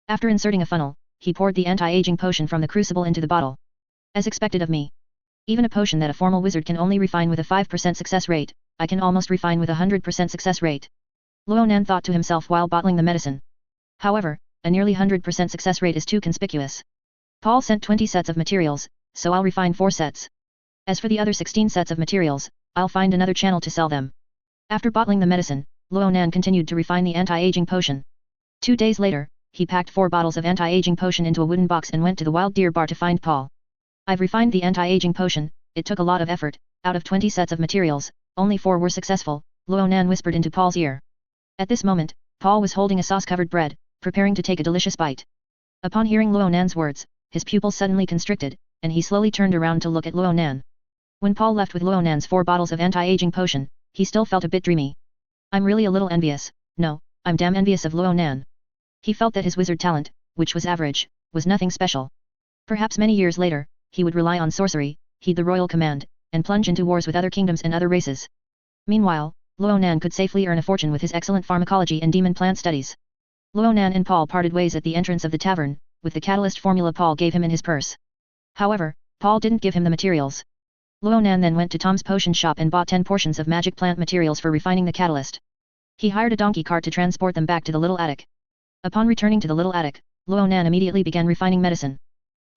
After inserting a funnel, he poured the anti-aging potion from the crucible into the bottle. "As expected of me. Even a potion that a formal wizard can only refine with a 5% success rate, I can almost refine with a 100% success rate." Ronan thought to himself while bottling the medicine. However, a nearly 100% success rate is too conspicuous. Paul sent 20 sets of materials, so I'll refine 4 sets. As for the other 16 sets of materials, I'll find another channel to sell them. After bottling the medicine, Ronan continued to refine the anti-aging potion. 2 days later, he packed 4 bottles of anti-aging potion into a wooden box and went to the wild deer bar to find Paul. "I've refined the anti-aging potion, it took a lot of effort, out of 20 sets of materials, only 4 were successful, Ronan whispered into Paul's ear. At this moment, Paul was holding a sauce-covered bread, preparing to take a delicious bite. Upon hearing Ronan's words, his pupils suddenly constricted, and he slowly turned around to look at Ronan. When Paul left with Ronan's 4 bottles of anti-aging potion, he still felt a bit dreamy. I'm really a little envious. No, I'm damn envious of Ronan. He felt that his wizard talent, which was average, was nothing special. Perhaps many years later, he would rely on sorcery, heed the royal command, and plunge into wars with other kingdoms and other races. Meanwhile, Ronan could safely earn a fortune with his excellent pharmacology and demon plant studies. Ronan and Paul parted ways at the entrance of the tavern, with the catalyst formula Paul gave him in his purse. However, Paul didn't give him the materials. Ronan then went to Tom's potion shop and bought 10 portions of magic plant materials for refining the catalyst. He hired a donkey cart to transport them back to the little attic. Upon returning to the little attic, Ronan immediately began refining medicine.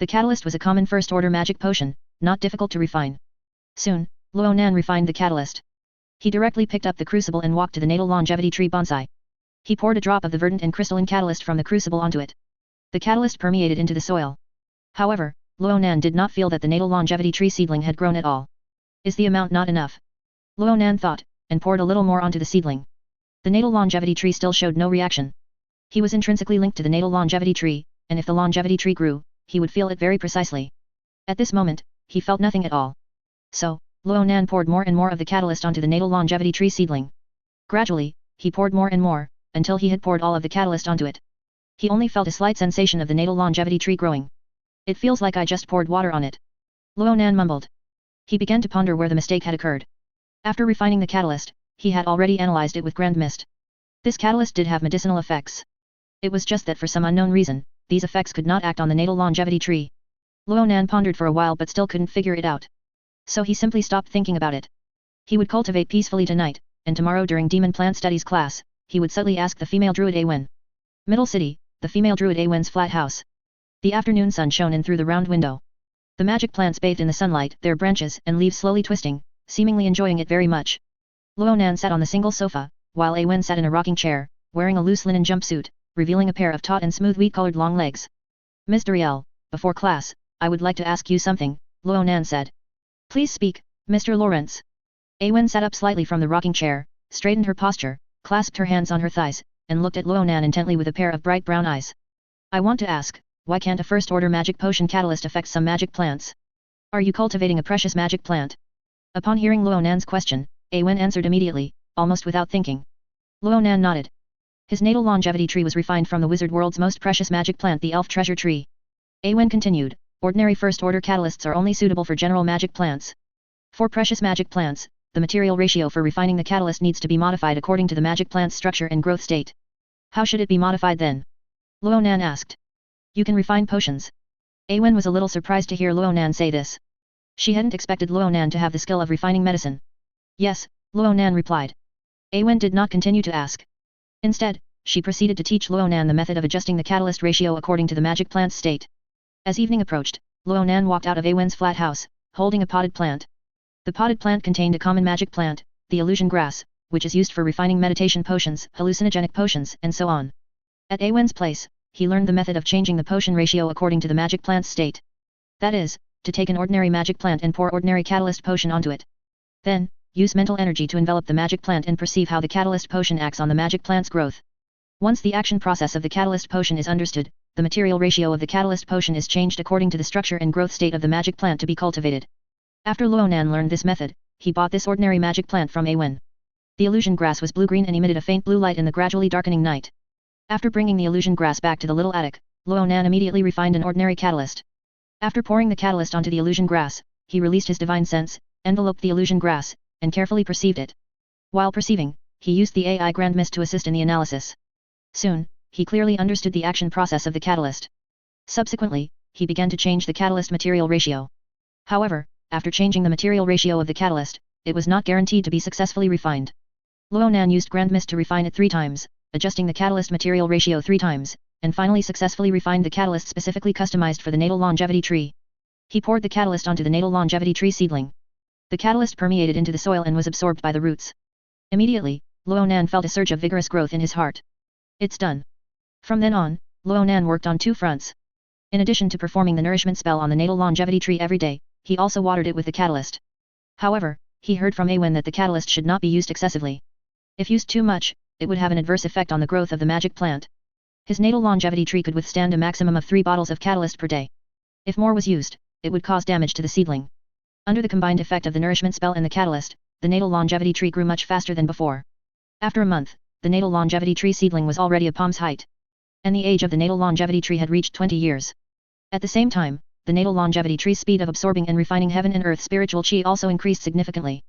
The catalyst was a common first-order magic potion, not difficult to refine. Soon, Ronan refined the catalyst. He directly picked up the crucible and walked to the natal longevity tree bonsai. He poured a drop of the verdant and crystalline catalyst from the crucible onto it. The catalyst permeated into the soil. However, Ronan did not feel that the natal longevity tree seedling had grown at all. Is the amount not enough? Ronan thought, and poured a little more onto the seedling. The natal longevity tree still showed no reaction. He was intrinsically linked to the natal longevity tree, and if the longevity tree grew, he would feel it very precisely. At this moment, he felt nothing at all. So, Ronan poured more and more of the catalyst onto the natal longevity tree seedling. Gradually, he poured more and more, until he had poured all of the catalyst onto it. He only felt a slight sensation of the natal longevity tree growing. It feels like I just poured water on it. Ronan mumbled. He began to ponder where the mistake had occurred. After refining the catalyst, he had already analyzed it with grand mist. This catalyst did have medicinal effects. It was just that for some unknown reason, these effects could not act on the natal longevity tree. Ronan pondered for a while but still couldn't figure it out. So he simply stopped thinking about it. He would cultivate peacefully tonight, and tomorrow during Demon Plant Studies class, he would subtly ask the female druid Awen. Middle City, the female druid Awen's flat house. The afternoon sun shone in through the round window. The magic plants bathed in the sunlight, their branches and leaves slowly twisting, seemingly enjoying it very much. Ronan sat on the single sofa, while Awen sat in a rocking chair, wearing a loose linen jumpsuit, revealing a pair of taut and smooth wheat-colored long legs. Ms. Duriel, before class, I would like to ask you something, Ronan said. Please speak, Mr. Lawrence. Awen sat up slightly from the rocking chair, straightened her posture, clasped her hands on her thighs, and looked at Ronan intently with a pair of bright brown eyes. I want to ask, why can't a first-order magic potion catalyst affect some magic plants? Are you cultivating a precious magic plant? Upon hearing Ronan's question, Awen answered immediately, almost without thinking. Ronan nodded. His natal longevity tree was refined from the wizard world's most precious magic plant, the elf treasure tree. Awen continued, ordinary first-order catalysts are only suitable for general magic plants. For precious magic plants, the material ratio for refining the catalyst needs to be modified according to the magic plant's structure and growth state. How should it be modified then? Ronan asked. You can refine potions. Awen was a little surprised to hear Ronan say this. She hadn't expected Ronan to have the skill of refining medicine. Yes, Ronan replied. Awen did not continue to ask. Instead, she proceeded to teach Ronan the method of adjusting the catalyst ratio according to the magic plant's state. As evening approached, Ronan walked out of Awen's flat house, holding a potted plant. The potted plant contained a common magic plant, the illusion grass, which is used for refining meditation potions, hallucinogenic potions, and so on. At Awen's place, he learned the method of changing the potion ratio according to the magic plant's state. That is, to take an ordinary magic plant and pour ordinary catalyst potion onto it. Then, use mental energy to envelop the magic plant and perceive how the catalyst potion acts on the magic plant's growth. Once the action process of the catalyst potion is understood, the material ratio of the catalyst potion is changed according to the structure and growth state of the magic plant to be cultivated. After Ronan learned this method, he bought this ordinary magic plant from Awen. The illusion grass was blue-green and emitted a faint blue light in the gradually darkening night. After bringing the illusion grass back to the little attic, Ronan immediately refined an ordinary catalyst. After pouring the catalyst onto the illusion grass, he released his divine sense, enveloped the illusion grass, and carefully perceived it. While perceiving, he used the AI Grand Mist to assist in the analysis. Soon, he clearly understood the action process of the catalyst. Subsequently, he began to change the catalyst material ratio. However, after changing the material ratio of the catalyst, it was not guaranteed to be successfully refined. Ronan used Grand Mist to refine it 3 times, adjusting the catalyst material ratio 3 times, and finally successfully refined the catalyst specifically customized for the natal longevity tree. He poured the catalyst onto the natal longevity tree seedling. The catalyst permeated into the soil and was absorbed by the roots. Immediately, Ronan felt a surge of vigorous growth in his heart. It's done. From then on, Ronan worked on 2 fronts. In addition to performing the nourishment spell on the natal longevity tree every day, he also watered it with the catalyst. However, he heard from Awen that the catalyst should not be used excessively. If used too much, it would have an adverse effect on the growth of the magic plant. His natal longevity tree could withstand a maximum of 3 bottles of catalyst per day. If more was used, it would cause damage to the seedling. Under the combined effect of the nourishment spell and the catalyst, the natal longevity tree grew much faster than before. After a month, the natal longevity tree seedling was already a palm's height. And the age of the natal longevity tree had reached 20 years. At the same time, the natal longevity tree's speed of absorbing and refining heaven and earth spiritual chi also increased significantly.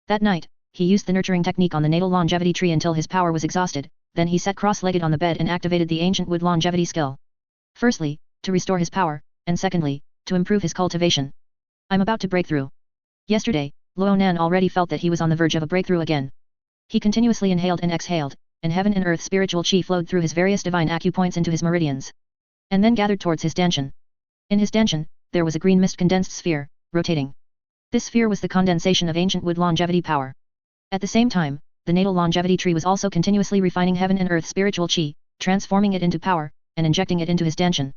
That night, he used the nurturing technique on the natal longevity tree until his power was exhausted, then he sat cross-legged on the bed and activated the ancient wood longevity skill. Firstly, to restore his power, and secondly, to improve his cultivation. I'm about to break through. Yesterday, Ronan already felt that he was on the verge of a breakthrough again. He continuously inhaled and exhaled, and heaven and earth spiritual chi flowed through his various divine acupoints into his meridians. And then gathered towards his danshan. In his danshan, there was a green mist condensed sphere, rotating. This sphere was the condensation of ancient wood longevity power. At the same time, the natal longevity tree was also continuously refining heaven and earth spiritual chi, transforming it into power, and injecting it into his danshan.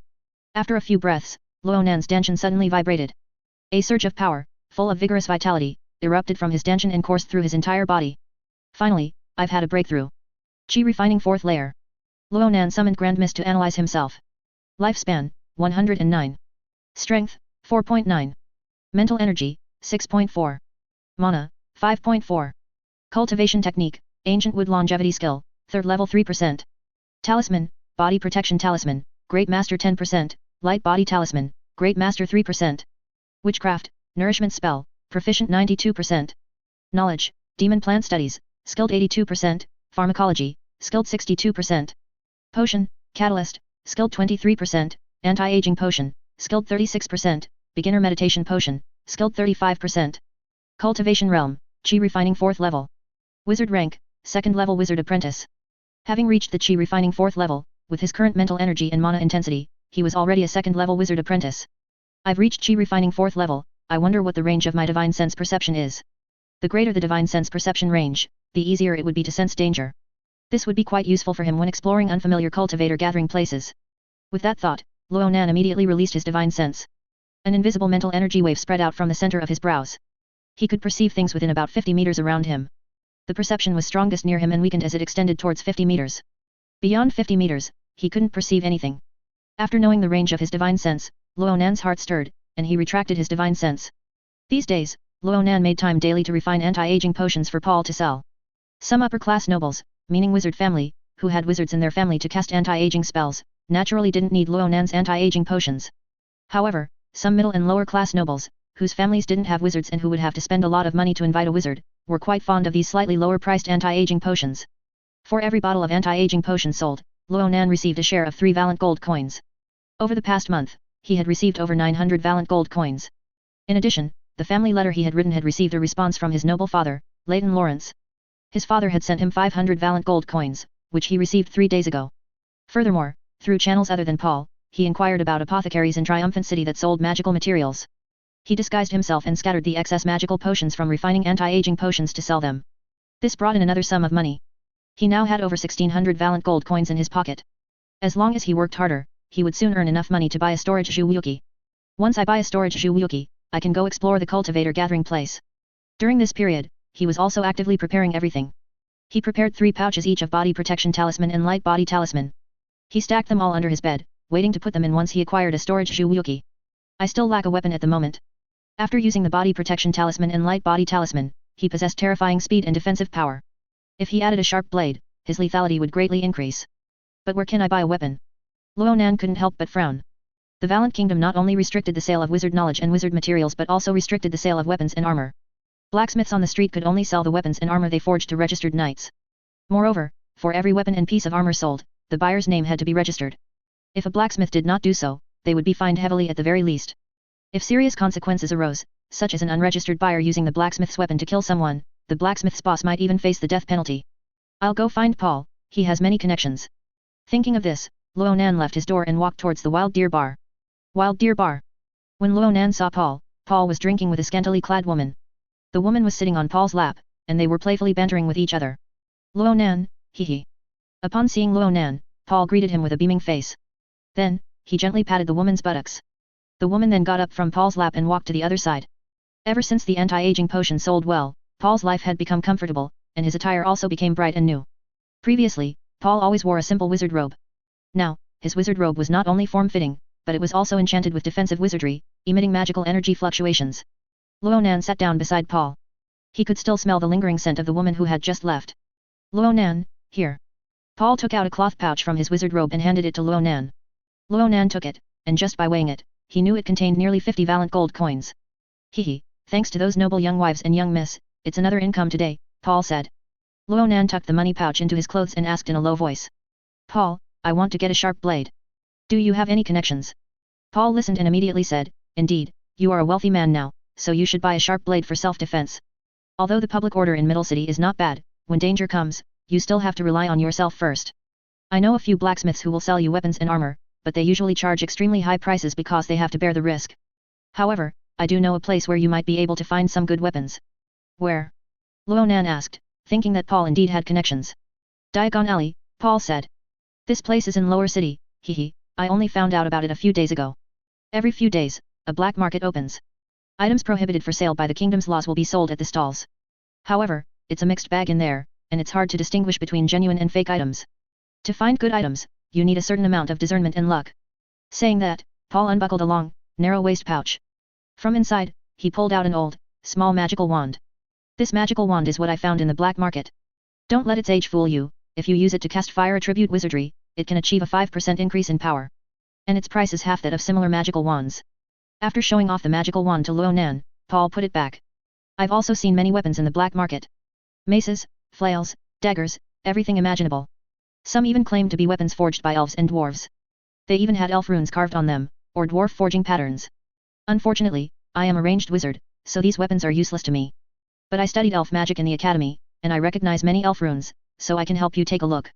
After a few breaths, Luonan's danshan suddenly vibrated. A surge of power, full of vigorous vitality, erupted from his danshan and coursed through his entire body. Finally, I've had a breakthrough. Chi refining 4th layer. Luonan summoned Grand Mist to analyze himself. Lifespan, 109. Strength, 4.9. Mental energy, 6.4. Mana, 5.4. Cultivation technique, ancient wood longevity skill, 3rd level 3%. Talisman, body protection talisman, great master 10%, light body talisman, great master 3%. Witchcraft, nourishment spell, proficient 92%. Knowledge, demon plant studies, skilled 82%, pharmacology, skilled 62%. Potion, catalyst, skilled 23%, anti-aging potion, skilled 36%, beginner meditation potion, skilled 35%. Cultivation realm, chi refining 4th level. Wizard rank, 2nd level wizard apprentice. Having reached the chi refining 4th level, with his current mental energy and mana intensity, he was already a 2nd level wizard apprentice. I've reached chi refining 4th level, I wonder what the range of my divine sense perception is. The greater the divine sense perception range, the easier it would be to sense danger. This would be quite useful for him when exploring unfamiliar cultivator gathering places. With that thought, Luonan immediately released his divine sense. An invisible mental energy wave spread out from the center of his brows. He could perceive things within about 50 meters around him. The perception was strongest near him and weakened as it extended towards 50 meters. Beyond 50 meters, he couldn't perceive anything. After knowing the range of his divine sense, Luonan's heart stirred, and he retracted his divine sense. These days, Luonan made time daily to refine anti-aging potions for Paul to sell. Some upper-class nobles, meaning wizard family, who had wizards in their family to cast anti-aging spells, naturally didn't need Luonan's anti-aging potions. However, some middle and lower-class nobles, whose families didn't have wizards and who would have to spend a lot of money to invite a wizard, were quite fond of these slightly lower-priced anti-aging potions. For every bottle of anti-aging potion sold, Luonan received a share of 3 valent gold coins. Over the past month, he had received over 900 valent gold coins. In addition, the family letter he had written had received a response from his noble father, Leighton Lawrence. His father had sent him 500 valent gold coins, which he received 3 days ago. Furthermore, through channels other than Paul, he inquired about apothecaries in Triumphant City that sold magical materials. He disguised himself and scattered the excess magical potions from refining anti-aging potions to sell them. This brought in another sum of money. He now had over 1600 valent gold coins in his pocket. As long as he worked harder, he would soon earn enough money to buy a storage Zhuwuki. Once I buy a storage Zhuwuki, I can go explore the cultivator gathering place. During this period, he was also actively preparing everything. He prepared 3 pouches each of body protection talisman and light body talisman. He stacked them all under his bed, waiting to put them in once he acquired a storage Zhuwuki. I still lack a weapon at the moment. After using the body protection talisman and light body talisman, he possessed terrifying speed and defensive power. If he added a sharp blade, his lethality would greatly increase. But where can I buy a weapon? Luonan couldn't help but frown. The Valiant Kingdom not only restricted the sale of wizard knowledge and wizard materials but also restricted the sale of weapons and armor. Blacksmiths on the street could only sell the weapons and armor they forged to registered knights. Moreover, for every weapon and piece of armor sold, the buyer's name had to be registered. If a blacksmith did not do so, they would be fined heavily at the very least. If serious consequences arose, such as an unregistered buyer using the blacksmith's weapon to kill someone, the blacksmith's boss might even face the death penalty. I'll go find Paul, he has many connections. Thinking of this, Luonan left his door and walked towards the Wild Deer Bar. Wild Deer Bar. When Luonan saw Paul, Paul was drinking with a scantily clad woman. The woman was sitting on Paul's lap, and they were playfully bantering with each other. Luonan, hee. Upon seeing Luonan, Paul greeted him with a beaming face. Then, he gently patted the woman's buttocks. The woman then got up from Paul's lap and walked to the other side. Ever since the anti-aging potion sold well, Paul's life had become comfortable, and his attire also became bright and new. Previously, Paul always wore a simple wizard robe. Now, his wizard robe was not only form-fitting, but it was also enchanted with defensive wizardry, emitting magical energy fluctuations. Ronan sat down beside Paul. He could still smell the lingering scent of the woman who had just left. Ronan, here. Paul took out a cloth pouch from his wizard robe and handed it to Ronan. Ronan took it, and just by weighing it, he knew it contained nearly 50 valent gold coins. Hehe, thanks to those noble young wives and young miss, it's another income today, Paul said. Ronan tucked the money pouch into his clothes and asked in a low voice. Paul, I want to get a sharp blade. Do you have any connections? Paul listened and immediately said, indeed, you are a wealthy man now, so you should buy a sharp blade for self-defense. Although the public order in Middle City is not bad, when danger comes, you still have to rely on yourself first. I know a few blacksmiths who will sell you weapons and armor, but they usually charge extremely high prices because they have to bear the risk. However, I do know a place where you might be able to find some good weapons. Where? Ronan asked, thinking that Paul indeed had connections. Diagon Alley, Paul said. This place is in Lower City, hehe, I only found out about it a few days ago. Every few days, a black market opens. Items prohibited for sale by the kingdom's laws will be sold at the stalls. However, it's a mixed bag in there, and it's hard to distinguish between genuine and fake items. To find good items, you need a certain amount of discernment and luck. Saying that, Paul unbuckled a long, narrow waist pouch. From inside, he pulled out an old, small magical wand. This magical wand is what I found in the black market. Don't let its age fool you, if you use it to cast fire attribute wizardry, it can achieve a 5% increase in power. And its price is half that of similar magical wands. After showing off the magical wand to Ronan, Paul put it back. I've also seen many weapons in the black market. Maces, flails, daggers, everything imaginable. Some even claimed to be weapons forged by elves and dwarves. They even had elf runes carved on them, or dwarf forging patterns. Unfortunately, I am a ranged wizard, so these weapons are useless to me. But I studied elf magic in the academy, and I recognize many elf runes, so I can help you take a look.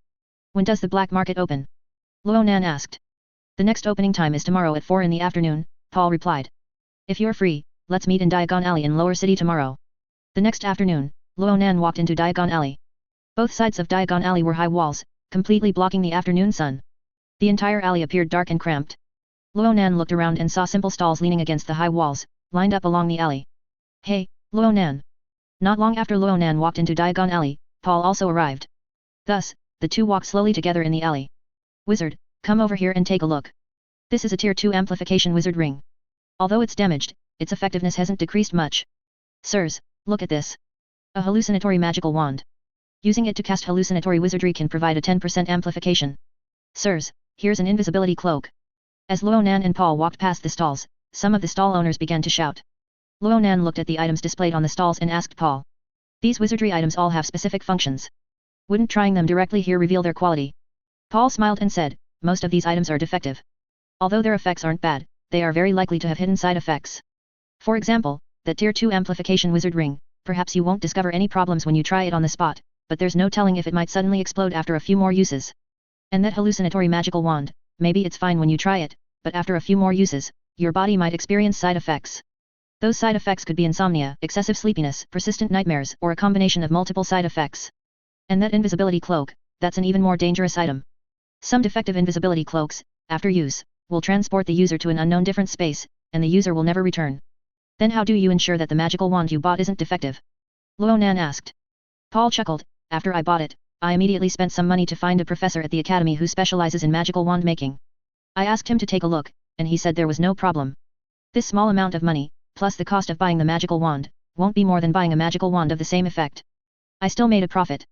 When does the black market open? Ronan asked. The next opening time is tomorrow at 4 in the afternoon, Paul replied. If you're free, let's meet in Diagon Alley in Lower City tomorrow. The next afternoon, Ronan walked into Diagon Alley. Both sides of Diagon Alley were high walls, completely blocking the afternoon sun. The entire alley appeared dark and cramped. Ronan looked around and saw simple stalls leaning against the high walls, lined up along the alley. Hey, Ronan. Not long after Ronan walked into Diagon Alley, Paul also arrived. Thus, the two walked slowly together in the alley. Wizard, come over here and take a look. This is a tier 2 amplification wizard ring. Although it's damaged, its effectiveness hasn't decreased much. Sirs, look at this. A hallucinatory magical wand. Using it to cast hallucinatory wizardry can provide a 10% amplification. Sirs, here's an invisibility cloak. As Ronan and Paul walked past the stalls, some of the stall owners began to shout. Ronan looked at the items displayed on the stalls and asked Paul. These wizardry items all have specific functions. Wouldn't trying them directly here reveal their quality? Paul smiled and said, most of these items are defective. Although their effects aren't bad, they are very likely to have hidden side effects. For example, that tier 2 amplification wizard ring, perhaps you won't discover any problems when you try it on the spot, but there's no telling if it might suddenly explode after a few more uses. And that hallucinatory magical wand, maybe it's fine when you try it, but after a few more uses, your body might experience side effects. Those side effects could be insomnia, excessive sleepiness, persistent nightmares, or a combination of multiple side effects. And that invisibility cloak, that's an even more dangerous item. Some defective invisibility cloaks, after use, will transport the user to an unknown different space, and the user will never return. Then how do you ensure that the magical wand you bought isn't defective? Ronan asked. Paul chuckled, after I bought it, I immediately spent some money to find a professor at the academy who specializes in magical wand making. I asked him to take a look, and he said there was no problem. This small amount of money, plus the cost of buying the magical wand, won't be more than buying a magical wand of the same effect. I still made a profit.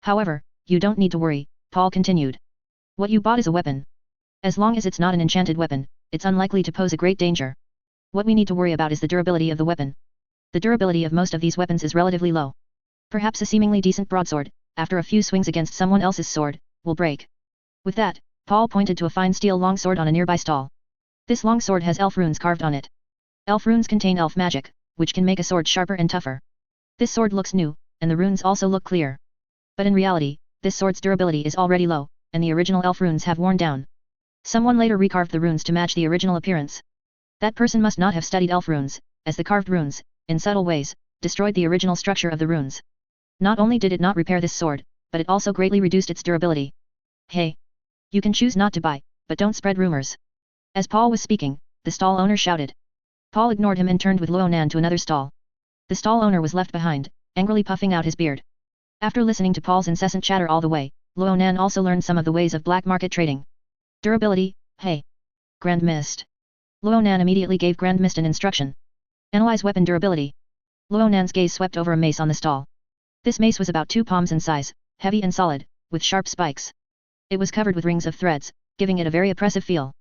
However, you don't need to worry, Paul continued. What you bought is a weapon. As long as it's not an enchanted weapon, it's unlikely to pose a great danger. What we need to worry about is the durability of the weapon. The durability of most of these weapons is relatively low. Perhaps a seemingly decent broadsword, after a few swings against someone else's sword, will break. With that, Paul pointed to a fine steel longsword on a nearby stall. This longsword has elf runes carved on it. Elf runes contain elf magic, which can make a sword sharper and tougher. This sword looks new, and the runes also look clear. But in reality, this sword's durability is already low, and the original elf runes have worn down. Someone later recarved the runes to match the original appearance. That person must not have studied elf runes, as the carved runes, in subtle ways, destroyed the original structure of the runes. Not only did it not repair this sword, but it also greatly reduced its durability. Hey! You can choose not to buy, but don't spread rumors. As Paul was speaking, the stall owner shouted. Paul ignored him and turned with Ronan to another stall. The stall owner was left behind, angrily puffing out his beard. After listening to Paul's incessant chatter all the way, Ronan also learned some of the ways of black market trading. Durability, hey. Grand Mist. Ronan immediately gave Grand Mist an instruction. Analyze weapon durability. Ronan's gaze swept over a mace on the stall. This mace was about 2 palms in size, heavy and solid, with sharp spikes. It was covered with rings of threads, giving it a very oppressive feel.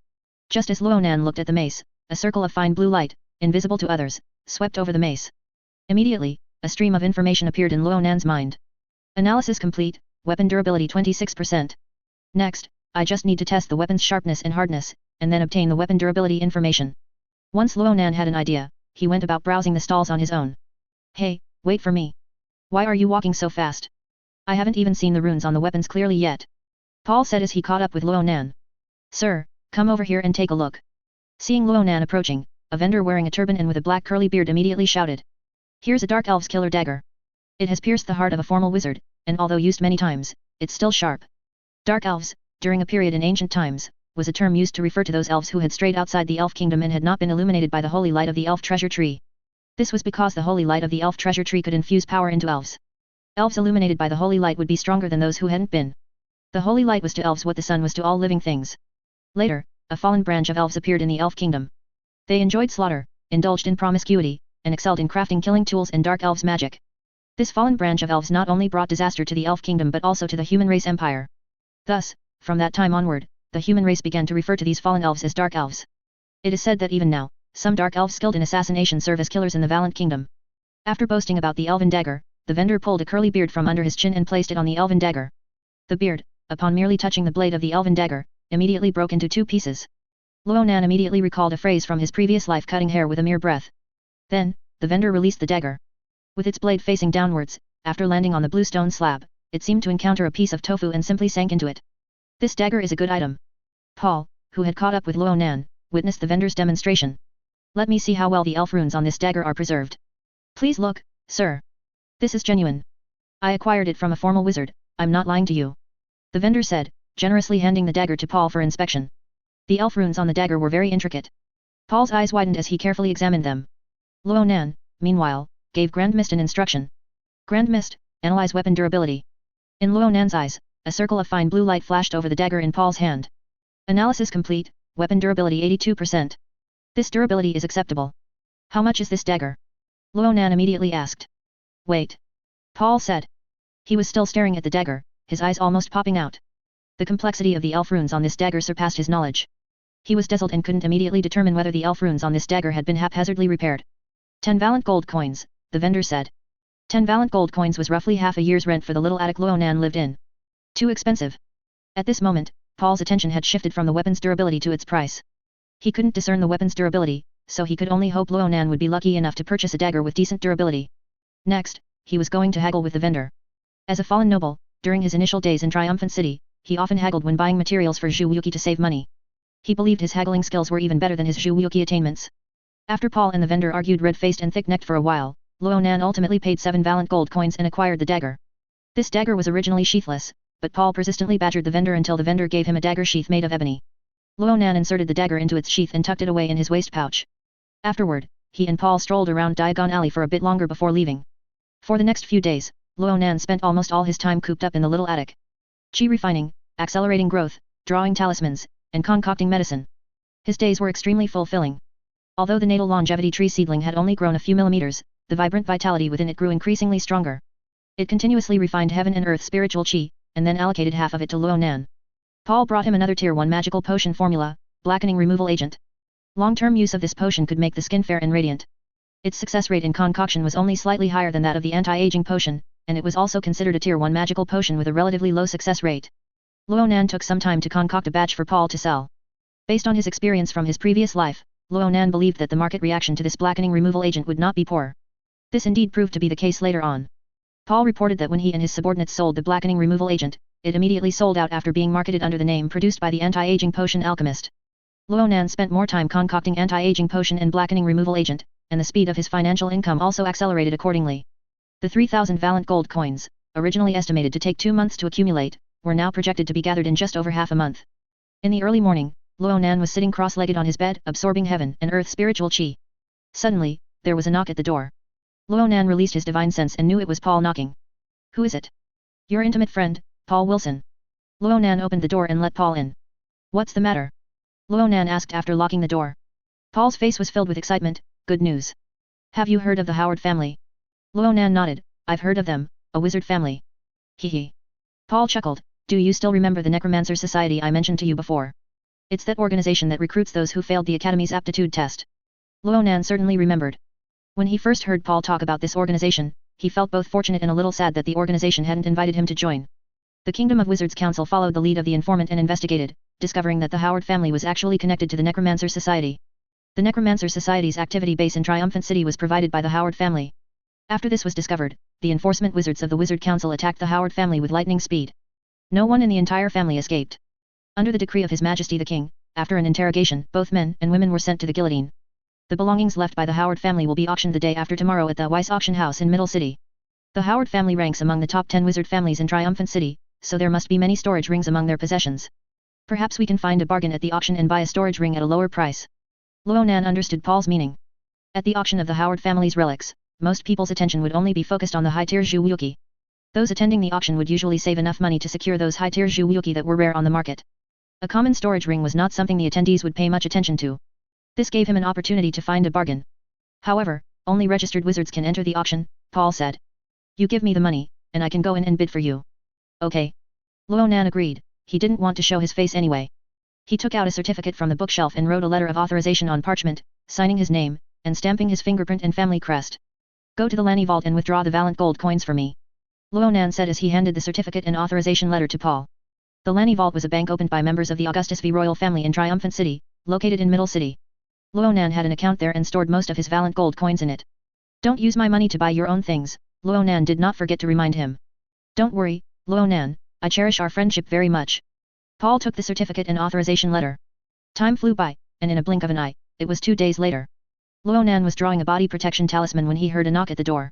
Just as Ronan looked at the mace, a circle of fine blue light, invisible to others, swept over the mace. Immediately, a stream of information appeared in Ronan's mind. Analysis complete, weapon durability 26%. Next, I just need to test the weapon's sharpness and hardness, and then obtain the weapon durability information. Once Ronan had an idea, he went about browsing the stalls on his own. Hey, wait for me. Why are you walking so fast? I haven't even seen the runes on the weapons clearly yet. Paul said as he caught up with Ronan. Sir, come over here and take a look. Seeing Ronan approaching, a vendor wearing a turban and with a black curly beard immediately shouted. Here's a dark elf's killer dagger. It has pierced the heart of a formal wizard, and although used many times, it's still sharp. Dark elves, during a period in ancient times, was a term used to refer to those elves who had strayed outside the elf kingdom and had not been illuminated by the holy light of the elf treasure tree. This was because the holy light of the elf treasure tree could infuse power into elves. Elves illuminated by the holy light would be stronger than those who hadn't been. The holy light was to elves what the sun was to all living things. Later, a fallen branch of elves appeared in the elf kingdom. They enjoyed slaughter, indulged in promiscuity, and excelled in crafting killing tools and dark elves' magic. This fallen branch of elves not only brought disaster to the elf kingdom but also to the human race empire. Thus, from that time onward, the human race began to refer to these fallen elves as dark elves. It is said that even now, some dark elves skilled in assassination serve as killers in the Valiant Kingdom. After boasting about the elven dagger, the vendor pulled a curly beard from under his chin and placed it on the elven dagger. The beard, upon merely touching the blade of the elven dagger, immediately broke into 2 pieces. Ronan immediately recalled a phrase from his previous life, cutting hair with a mere breath. Then, the vendor released the dagger. With its blade facing downwards, after landing on the blue stone slab, it seemed to encounter a piece of tofu and simply sank into it. This dagger is a good item. Paul, who had caught up with Ronan, witnessed the vendor's demonstration. Let me see how well the elf runes on this dagger are preserved. Please look, sir. This is genuine. I acquired it from a formal wizard, I'm not lying to you. The vendor said, generously handing the dagger to Paul for inspection. The elf runes on the dagger were very intricate. Paul's eyes widened as he carefully examined them. Ronan, meanwhile, gave Grand Mist an instruction. Grand Mist, analyze weapon durability. In Ronan's eyes, a circle of fine blue light flashed over the dagger in Paul's hand. Analysis complete, weapon durability 82%. This durability is acceptable. How much is this dagger? Ronan immediately asked. Wait. Paul said. He was still staring at the dagger, his eyes almost popping out. The complexity of the elf runes on this dagger surpassed his knowledge. He was dazzled and couldn't immediately determine whether the elf runes on this dagger had been haphazardly repaired. 10 valent gold coins, the vendor said. 10 valent gold coins was roughly half a year's rent for the little attic Ronan lived in. Too expensive. At this moment, Paul's attention had shifted from the weapon's durability to its price. He couldn't discern the weapon's durability, so he could only hope Ronan would be lucky enough to purchase a dagger with decent durability. Next, he was going to haggle with the vendor. As a fallen noble, during his initial days in Triumphant City, he often haggled when buying materials for Zhuoyuki to save money. He believed his haggling skills were even better than his Zhuoyuki attainments. After Paul and the vendor argued red-faced and thick-necked for a while, Ronan ultimately paid 7 valent gold coins and acquired the dagger. This dagger was originally sheathless, but Paul persistently badgered the vendor until the vendor gave him a dagger sheath made of ebony. Ronan inserted the dagger into its sheath and tucked it away in his waist pouch. Afterward, he and Paul strolled around Diagon Alley for a bit longer before leaving. For the next few days, Ronan spent almost all his time cooped up in the little attic. Chi refining, accelerating growth, drawing talismans, and concocting medicine. His days were extremely fulfilling. Although the natal longevity tree seedling had only grown a few millimeters, the vibrant vitality within it grew increasingly stronger. It continuously refined heaven and earth spiritual chi, and then allocated half of it to Ronan. Paul brought him another Tier 1 magical potion formula, blackening removal agent. Long-term use of this potion could make the skin fair and radiant. Its success rate in concoction was only slightly higher than that of the anti-aging potion, and it was also considered a Tier 1 magical potion with a relatively low success rate. Ronan took some time to concoct a batch for Paul to sell. Based on his experience from his previous life, Ronan believed that the market reaction to this blackening removal agent would not be poor. This indeed proved to be the case later on. Paul reported that when he and his subordinates sold the blackening removal agent, it immediately sold out after being marketed under the name produced by the anti-aging potion alchemist. Ronan spent more time concocting anti-aging potion and blackening removal agent, and the speed of his financial income also accelerated accordingly. The 3,000 valent gold coins, originally estimated to take 2 months to accumulate, were now projected to be gathered in just over half a month. In the early morning, Ronan was sitting cross-legged on his bed, absorbing heaven and earth spiritual chi. Suddenly, there was a knock at the door. Ronan released his divine sense and knew it was Paul knocking. Who is it? Your intimate friend, Paul Wilson. Ronan opened the door and let Paul in. What's the matter? Ronan asked after locking the door. Paul's face was filled with excitement. Good news. Have you heard of the Howard family? Ronan nodded. I've heard of them, a wizard family. Hee. Paul chuckled. Do you still remember the Necromancer Society I mentioned to you before? It's that organization that recruits those who failed the Academy's aptitude test. Ronan certainly remembered. When he first heard Paul talk about this organization, he felt both fortunate and a little sad that the organization hadn't invited him to join. The Kingdom of Wizards Council followed the lead of the informant and investigated, discovering that the Howard family was actually connected to the Necromancer Society. The Necromancer Society's activity base in Triumphant City was provided by the Howard family. After this was discovered, the enforcement wizards of the Wizard Council attacked the Howard family with lightning speed. No one in the entire family escaped. Under the decree of His Majesty the King, after an interrogation, both men and women were sent to the guillotine. The belongings left by the Howard family will be auctioned the day after tomorrow at the Weiss Auction House in Middle City. The Howard family ranks among the top 10 wizard families in Triumphant City, so there must be many storage rings among their possessions. Perhaps we can find a bargain at the auction and buy a storage ring at a lower price. Ronan understood Paul's meaning. At the auction of the Howard family's relics, most people's attention would only be focused on the high-tier Zhuwuki. Those attending the auction would usually save enough money to secure those high-tier Zhuwuki that were rare on the market. A common storage ring was not something the attendees would pay much attention to. This gave him an opportunity to find a bargain. However, only registered wizards can enter the auction, Paul said. You give me the money, and I can go in and bid for you. Okay. Ronan agreed. He didn't want to show his face anyway. He took out a certificate from the bookshelf and wrote a letter of authorization on parchment, signing his name, and stamping his fingerprint and family crest. Go to the Lanny Vault and withdraw the Valiant gold coins for me. Ronan said as he handed the certificate and authorization letter to Paul. The Lanny Vault was a bank opened by members of the Augustus V royal family in Triumphant City, located in Middle City. Ronan had an account there and stored most of his Valiant gold coins in it. Don't use my money to buy your own things, Ronan did not forget to remind him. Don't worry, Ronan, I cherish our friendship very much. Paul took the certificate and authorization letter. Time flew by, and in a blink of an eye, it was 2 days later. Ronan was drawing a body protection talisman when he heard a knock at the door.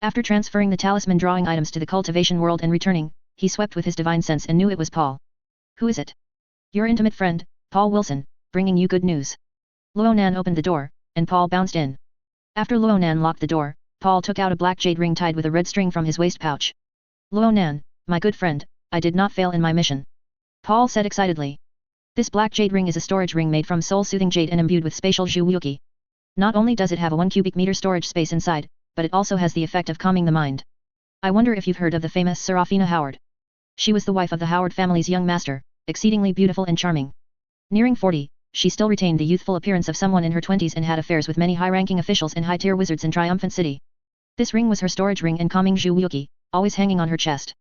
After transferring the talisman drawing items to the cultivation world and returning, he swept with his divine sense and knew it was Paul. Who is it? Your intimate friend, Paul Wilson, bringing you good news. Ronan opened the door, and Paul bounced in. After Ronan locked the door, Paul took out a black jade ring tied with a red string from his waist pouch. Ronan, my good friend, I did not fail in my mission. Paul said excitedly. This black jade ring is a storage ring made from soul-soothing jade and imbued with spatial Zhuwuki. Not only does it have a 1 cubic meter storage space inside, but it also has the effect of calming the mind. I wonder if you've heard of the famous Serafina Howard. She was the wife of the Howard family's young master, exceedingly beautiful and charming. Nearing 40, she still retained the youthful appearance of someone in her 20s and had affairs with many high-ranking officials and high-tier wizards in Triumphant City. This ring was her storage ring and calming Zhuwuki, always hanging on her chest.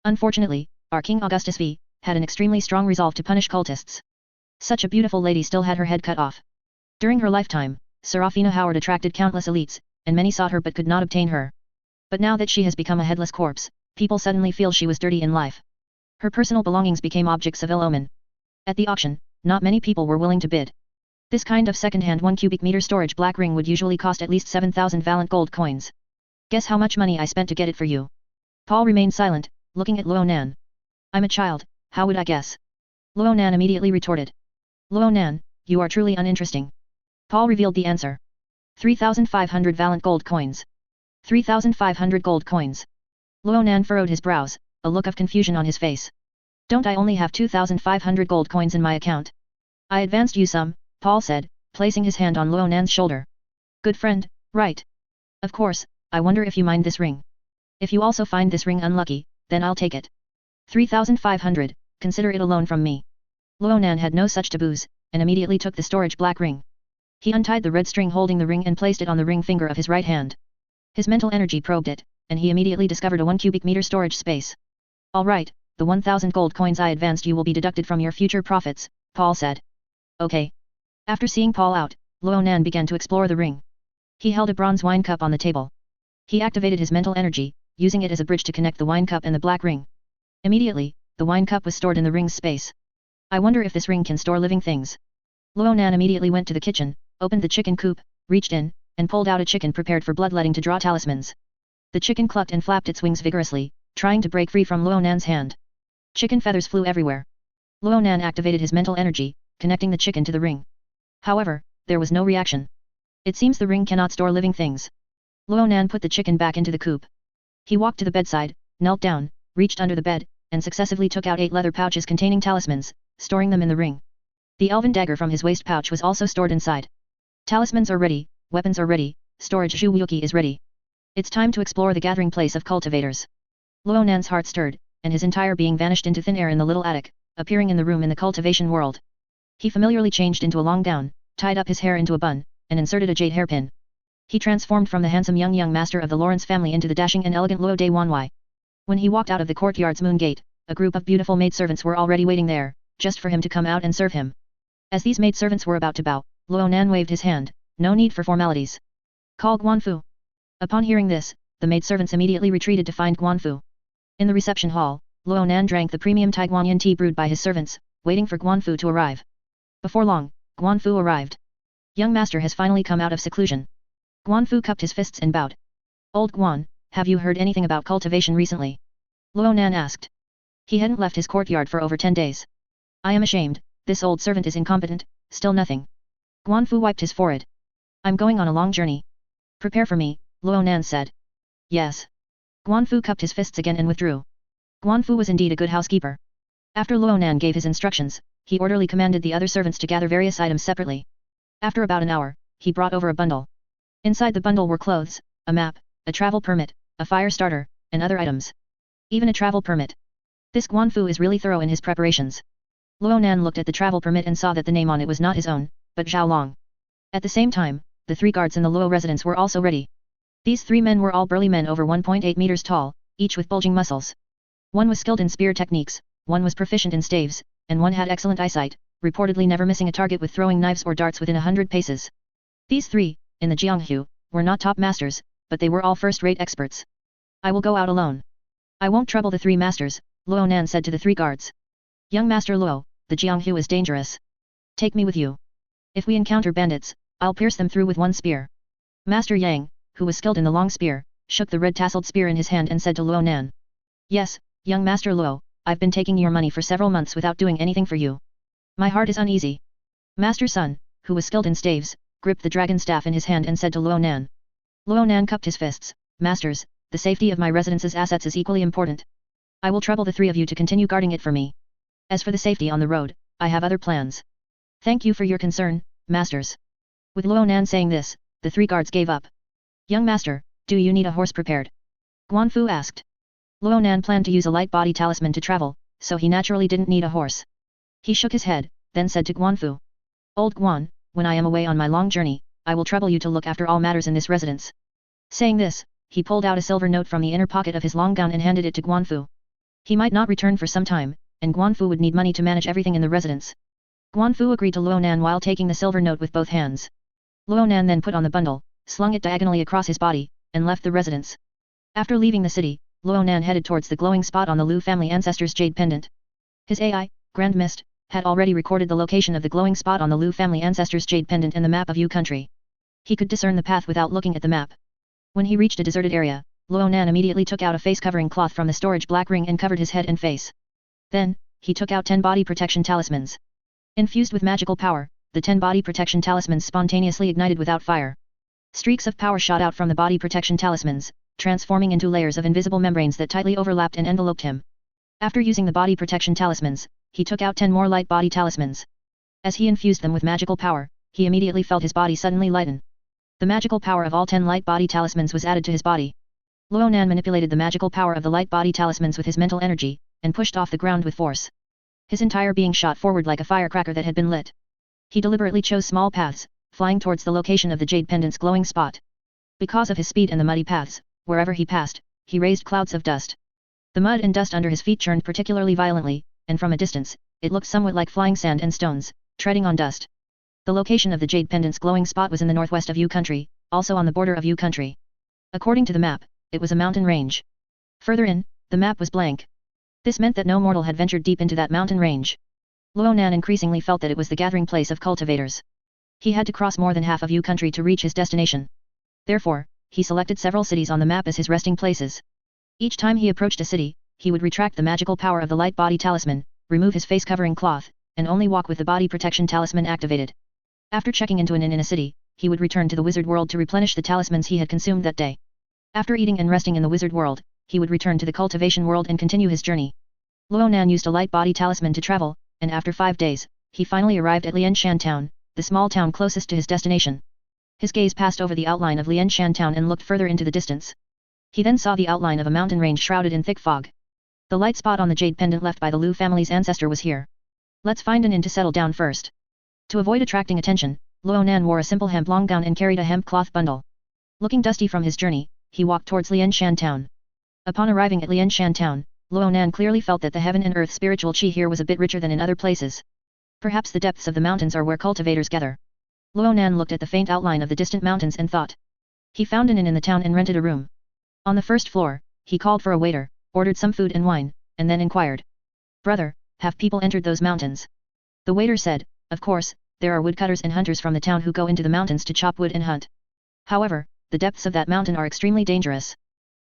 Unfortunately, our King Augustus V had an extremely strong resolve to punish cultists. Such a beautiful lady still had her head cut off. During her lifetime, Serafina Howard attracted countless elites, and many sought her but could not obtain her. But now that she has become a headless corpse, people suddenly feel she was dirty in life. Her personal belongings became objects of ill omen. At the auction, not many people were willing to bid. This kind of second-hand 1 cubic meter storage black ring would usually cost at least 7,000 Valiant gold coins. Guess how much money I spent to get it for you? Paul remained silent, looking at Ronan. I'm a child, how would I guess? Ronan immediately retorted. Ronan, you are truly uninteresting. Paul revealed the answer. 3,500 Valiant gold coins. 3,500 gold coins. Ronan furrowed his brows, a look of confusion on his face. Don't I only have 2,500 gold coins in my account? I advanced you some, Paul said, placing his hand on Ronan's shoulder. Good friend, right? Of course, I wonder if you mind this ring. If you also find this ring unlucky, then I'll take it. 3,500, consider it a loan from me. Ronan had no such taboos, and immediately took the storage black ring. He untied the red string holding the ring and placed it on the ring finger of his right hand. His mental energy probed it, and he immediately discovered a 1 cubic meter storage space. All right, the 1,000 gold coins I advanced you will be deducted from your future profits, Paul said. Okay. After seeing Paul out, Ronan began to explore the ring. He held a bronze wine cup on the table. He activated his mental energy, using it as a bridge to connect the wine cup and the black ring. Immediately, the wine cup was stored in the ring's space. I wonder if this ring can store living things. Ronan immediately went to the kitchen, opened the chicken coop, reached in, and pulled out a chicken prepared for bloodletting to draw talismans. The chicken clucked and flapped its wings vigorously, trying to break free from Ronan's hand. Chicken feathers flew everywhere. Ronan activated his mental energy, connecting the chicken to the ring. However, there was no reaction. It seems the ring cannot store living things. Ronan put the chicken back into the coop. He walked to the bedside, knelt down, reached under the bed, and successively took out 8 leather pouches containing talismans, storing them in the ring. The elven dagger from his waist pouch was also stored inside. Talismans are ready, weapons are ready, storage Zhuwuki is ready. It's time to explore the gathering place of cultivators. Luonan's heart stirred, and his entire being vanished into thin air in the little attic, appearing in the room in the cultivation world. He familiarly changed into a long gown, tied up his hair into a bun, and inserted a jade hairpin. He transformed from the handsome young master of the Lawrence family into the dashing and elegant Luo de Wanwei. When he walked out of the courtyard's moon gate, a group of beautiful maidservants were already waiting there, just for him to come out and serve him. As these maidservants were about to bow, Luonan waved his hand. No need for formalities. Call Guanfu. Upon hearing this, the maidservants immediately retreated to find Guanfu. In the reception hall, Luonan drank the premium Taiguanyan tea brewed by his servants, waiting for Guanfu to arrive. Before long, Guanfu arrived. Young master has finally come out of seclusion. Guanfu cupped his fists and bowed. Old Guan, have you heard anything about cultivation recently? Luonan asked. He hadn't left his courtyard for over 10 days. I am ashamed, this old servant is incompetent, still nothing. Guanfu wiped his forehead. I'm going on a long journey. Prepare for me, Luonan said. Yes. Guanfu cupped his fists again and withdrew. Guanfu was indeed a good housekeeper. After Luonan gave his instructions, he orderly commanded the other servants to gather various items separately. After about an hour, he brought over a bundle. Inside the bundle were clothes, a map, a travel permit, a fire starter, and other items. Even a travel permit. This Guanfu is really thorough in his preparations. Luonan looked at the travel permit and saw that the name on it was not his own, but Zhao Long. At the same time, the 3 guards in the Luo residence were also ready. These 3 men were all burly men over 1.8 meters tall, each with bulging muscles. One was skilled in spear techniques, one was proficient in staves, and one had excellent eyesight, reportedly never missing a target with throwing knives or darts within 100 paces. These 3, in the Jianghu, were not top masters, but they were all first-rate experts. I will go out alone. I won't trouble the 3 masters, Luonan said to the 3 guards. Young Master Luo, the Jianghu is dangerous. Take me with you. If we encounter bandits, I'll pierce them through with one spear. Master Yang, who was skilled in the long spear, shook the red-tasseled spear in his hand and said to Luonan. Yes, young Master Luo, I've been taking your money for several months without doing anything for you. My heart is uneasy. Master Sun, who was skilled in staves, gripped the dragon staff in his hand and said to Luonan. Luonan cupped his fists. Masters, the safety of my residence's assets is equally important. I will trouble the 3 of you to continue guarding it for me. As for the safety on the road, I have other plans. Thank you for your concern, masters. With Luonan saying this, the 3 guards gave up. Young master, do you need a horse prepared? Guanfu asked. Luonan planned to use a light body talisman to travel, so he naturally didn't need a horse. He shook his head, then said to Guanfu. Old Guan, when I am away on my long journey, I will trouble you to look after all matters in this residence. Saying this, he pulled out a silver note from the inner pocket of his long gown and handed it to Guanfu. He might not return for some time, and Guanfu would need money to manage everything in the residence. Guanfu agreed to Luonan while taking the silver note with both hands. Luonan then put on the bundle, slung it diagonally across his body, and left the residence. After leaving the city, Luonan headed towards the glowing spot on the Lu family ancestors' jade pendant. His AI, Grand Mist, had already recorded the location of the glowing spot on the Lu family ancestors' jade pendant in the map of Yu country. He could discern the path without looking at the map. When he reached a deserted area, Luonan immediately took out a face-covering cloth from the storage black ring and covered his head and face. Then, he took out 10 body protection talismans. Infused with magical power, the 10 body protection talismans spontaneously ignited without fire. Streaks of power shot out from the body protection talismans, transforming into layers of invisible membranes that tightly overlapped and enveloped him. After using the body protection talismans, he took out 10 more light body talismans. As he infused them with magical power, he immediately felt his body suddenly lighten. The magical power of all 10 light body talismans was added to his body. Luonan manipulated the magical power of the light body talismans with his mental energy, and pushed off the ground with force. His entire being shot forward like a firecracker that had been lit. He deliberately chose small paths, flying towards the location of the jade pendant's glowing spot. Because of his speed and the muddy paths, wherever he passed, he raised clouds of dust. The mud and dust under his feet churned particularly violently, and from a distance, it looked somewhat like flying sand and stones, treading on dust. The location of the jade pendant's glowing spot was in the northwest of Yu country, also on the border of Yu country. According to the map, it was a mountain range. Further in, the map was blank. This meant that no mortal had ventured deep into that mountain range. Luonan increasingly felt that it was the gathering place of cultivators. He had to cross more than half of Yu country to reach his destination. Therefore, he selected several cities on the map as his resting places. Each time he approached a city, he would retract the magical power of the light body talisman, remove his face-covering cloth, and only walk with the body protection talisman activated. After checking into an inn in a city, he would return to the wizard world to replenish the talismans he had consumed that day. After eating and resting in the wizard world, he would return to the cultivation world and continue his journey. Ronan used a light body talisman to travel, and after 5 days, he finally arrived at Lianshan town, the small town closest to his destination. His gaze passed over the outline of Lianshan town and looked further into the distance. He then saw the outline of a mountain range shrouded in thick fog. The light spot on the jade pendant left by the Liu family's ancestor was here. Let's find an inn to settle down first. To avoid attracting attention, Ronan wore a simple hemp long gown and carried a hemp cloth bundle. Looking dusty from his journey, he walked towards Lianshan town. Upon arriving at Lianshan town, Ronan clearly felt that the heaven and earth spiritual chi here was a bit richer than in other places. Perhaps the depths of the mountains are where cultivators gather. Ronan looked at the faint outline of the distant mountains and thought. He found an inn in the town and rented a room. On the first floor, he called for a waiter, ordered some food and wine, and then inquired. Brother, have people entered those mountains? The waiter said, of course, there are woodcutters and hunters from the town who go into the mountains to chop wood and hunt. However, the depths of that mountain are extremely dangerous.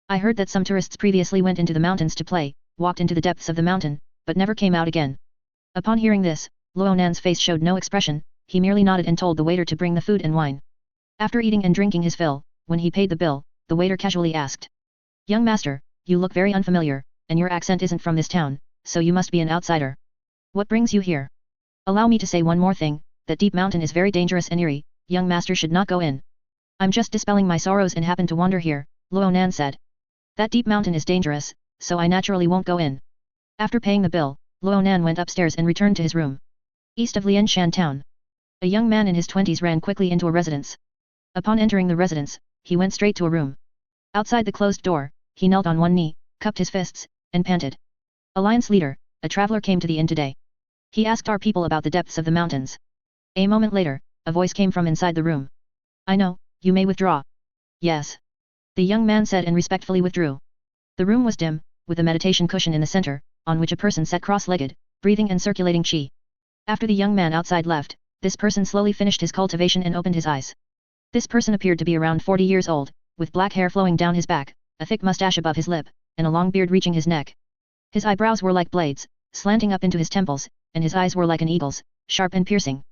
I heard that some tourists previously went into the mountains to play, walked into the depths of the mountain, but never came out again. Upon hearing this, Ronan's face showed no expression, he merely nodded and told the waiter to bring the food and wine. After eating and drinking his fill, when he paid the bill, the waiter casually asked. Young master, you look very unfamiliar, and your accent isn't from this town, so you must be an outsider. What brings you here? Allow me to say one more thing, that deep mountain is very dangerous and eerie, young master should not go in. I'm just dispelling my sorrows and happen to wander here, Ronan said. That deep mountain is dangerous, so I naturally won't go in. After paying the bill, Ronan went upstairs and returned to his room. East of Lianshan town. A young man in his 20s ran quickly into a residence. Upon entering the residence, he went straight to a room. Outside the closed door, he knelt on one knee, cupped his fists, and panted. Alliance leader, a traveler came to the inn today. He asked our people about the depths of the mountains. A moment later, a voice came from inside the room. I know, you may withdraw. Yes. The young man said and respectfully withdrew. The room was dim, with a meditation cushion in the center, on which a person sat cross-legged, breathing and circulating qi. After the young man outside left, this person slowly finished his cultivation and opened his eyes. This person appeared to be around 40 years old, with black hair flowing down his back, a thick mustache above his lip, and a long beard reaching his neck. His eyebrows were like blades, slanting up into his temples, and his eyes were like an eagle's, sharp and piercing.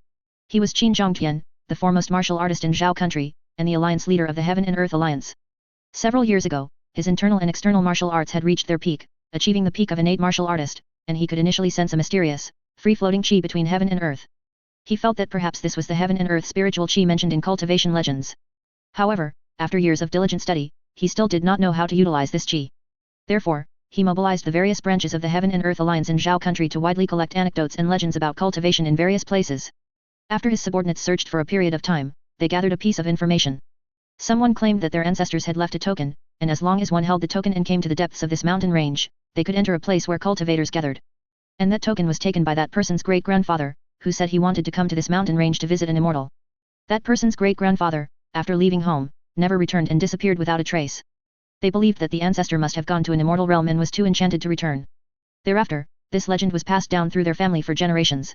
He was Qin Zhongtian, the foremost martial artist in Zhao country, and the alliance leader of the Heaven and Earth Alliance. Several years ago, his internal and external martial arts had reached their peak, achieving the peak of innate martial artist, and he could initially sense a mysterious, free-floating qi between heaven and earth. He felt that perhaps this was the heaven and earth spiritual qi mentioned in cultivation legends. However, after years of diligent study, he still did not know how to utilize this qi. Therefore, he mobilized the various branches of the Heaven and Earth Alliance in Zhao country to widely collect anecdotes and legends about cultivation in various places. After his subordinates searched for a period of time, they gathered a piece of information. Someone claimed that their ancestors had left a token, and as long as one held the token and came to the depths of this mountain range, they could enter a place where cultivators gathered. And that token was taken by that person's great-grandfather, who said he wanted to come to this mountain range to visit an immortal. That person's great-grandfather, after leaving home, never returned and disappeared without a trace. They believed that the ancestor must have gone to an immortal realm and was too enchanted to return. Thereafter, this legend was passed down through their family for generations.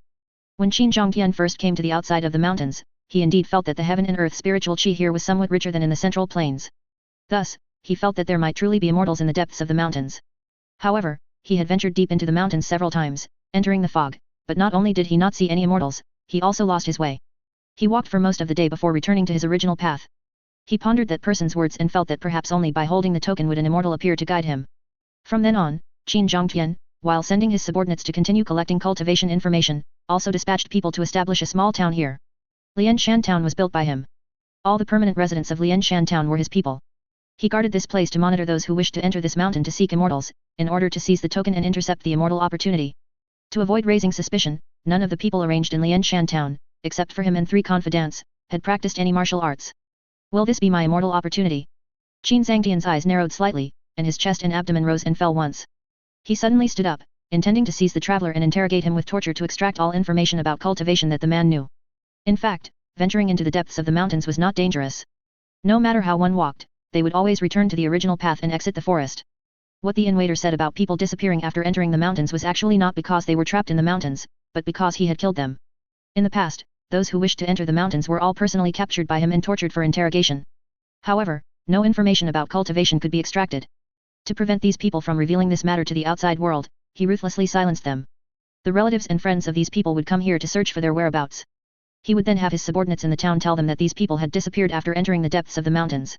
When Qin Zhongtian first came to the outside of the mountains, he indeed felt that the heaven and earth spiritual qi here was somewhat richer than in the central plains. Thus, he felt that there might truly be immortals in the depths of the mountains. However, he had ventured deep into the mountains several times, entering the fog, but not only did he not see any immortals, he also lost his way. He walked for most of the day before returning to his original path. He pondered that person's words and felt that perhaps only by holding the token would an immortal appear to guide him. From then on, Qin Zhongtian, while sending his subordinates to continue collecting cultivation information, also dispatched people to establish a small town here. Lianshan town was built by him. All the permanent residents of Lianshan town were his people. He guarded this place to monitor those who wished to enter this mountain to seek immortals, in order to seize the token and intercept the immortal opportunity. To avoid raising suspicion, none of the people arranged in Lianshan town, except for him and 3 confidants, had practiced any martial arts. Will this be my immortal opportunity? Qin Zhangtian's eyes narrowed slightly, and his chest and abdomen rose and fell once. He suddenly stood up, intending to seize the traveler and interrogate him with torture to extract all information about cultivation that the man knew. In fact, venturing into the depths of the mountains was not dangerous. No matter how one walked, they would always return to the original path and exit the forest. What the inn-waiter said about people disappearing after entering the mountains was actually not because they were trapped in the mountains, but because he had killed them. In the past, those who wished to enter the mountains were all personally captured by him and tortured for interrogation. However, no information about cultivation could be extracted. To prevent these people from revealing this matter to the outside world, he ruthlessly silenced them. The relatives and friends of these people would come here to search for their whereabouts. He would then have his subordinates in the town tell them that these people had disappeared after entering the depths of the mountains.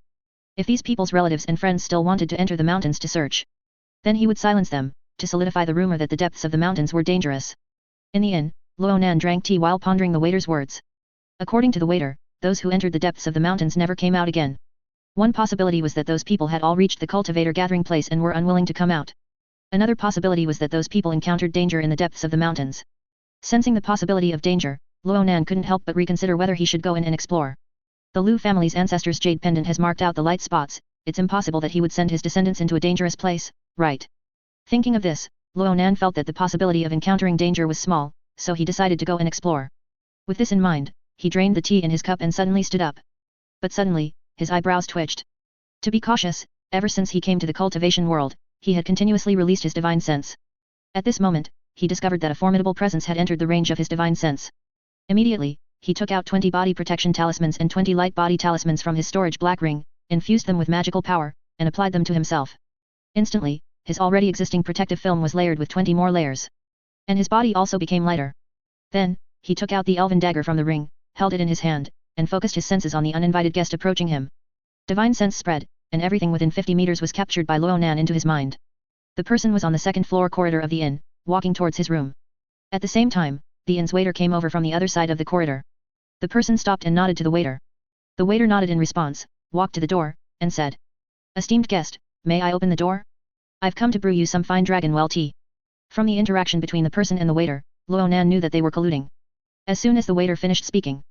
If these people's relatives and friends still wanted to enter the mountains to search, then he would silence them, to solidify the rumor that the depths of the mountains were dangerous. In the inn, Ronan drank tea while pondering the waiter's words. According to the waiter, those who entered the depths of the mountains never came out again. One possibility was that those people had all reached the cultivator gathering place and were unwilling to come out. Another possibility was that those people encountered danger in the depths of the mountains. Sensing the possibility of danger, Ronan couldn't help but reconsider whether he should go in and explore. The Liu family's ancestors' jade pendant has marked out the light spots, it's impossible that he would send his descendants into a dangerous place, right? Thinking of this, Ronan felt that the possibility of encountering danger was small, so he decided to go and explore. With this in mind, he drained the tea in his cup and suddenly stood up. But suddenly, his eyebrows twitched. To be cautious, ever since he came to the cultivation world, he had continuously released his divine sense. At this moment, he discovered that a formidable presence had entered the range of his divine sense. Immediately, he took out 20 body protection talismans and 20 light body talismans from his storage black ring, infused them with magical power, and applied them to himself. Instantly, his already existing protective film was layered with 20 more layers. And his body also became lighter. Then, he took out the elven dagger from the ring, held it in his hand, and focused his senses on the uninvited guest approaching him. Divine sense spread, and everything within 50 meters was captured by Ronan into his mind. The person was on the second floor corridor of the inn, walking towards his room. At the same time, the inn's waiter came over from the other side of the corridor. The person stopped and nodded to the waiter. The waiter nodded in response, walked to the door, and said, "Esteemed guest, may I open the door? I've come to brew you some fine dragon well tea." From the interaction between the person and the waiter, Ronan knew that they were colluding. As soon as the waiter finished speaking,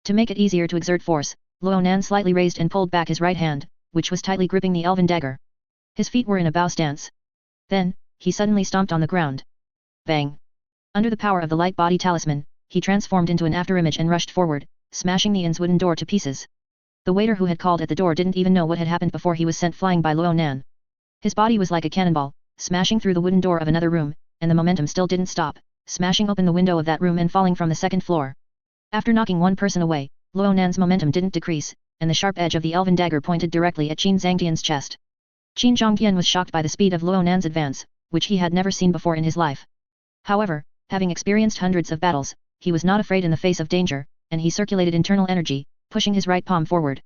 to make it easier to exert force, Ronan slightly raised and pulled back his right hand, which was tightly gripping the elven dagger. His feet were in a bow stance. Then, he suddenly stomped on the ground. Bang! Under the power of the light body talisman, he transformed into an afterimage and rushed forward, smashing the inn's wooden door to pieces. The waiter who had called at the door didn't even know what had happened before he was sent flying by Ronan. His body was like a cannonball, smashing through the wooden door of another room, and the momentum still didn't stop, smashing open the window of that room and falling from the second floor. After knocking one person away, Ronan's momentum didn't decrease, and the sharp edge of the elven dagger pointed directly at Qin Zhangtian's chest. Qin Zhangtian was shocked by the speed of Ronan's advance, which he had never seen before in his life. However, having experienced hundreds of battles, he was not afraid in the face of danger, and he circulated internal energy, pushing his right palm forward.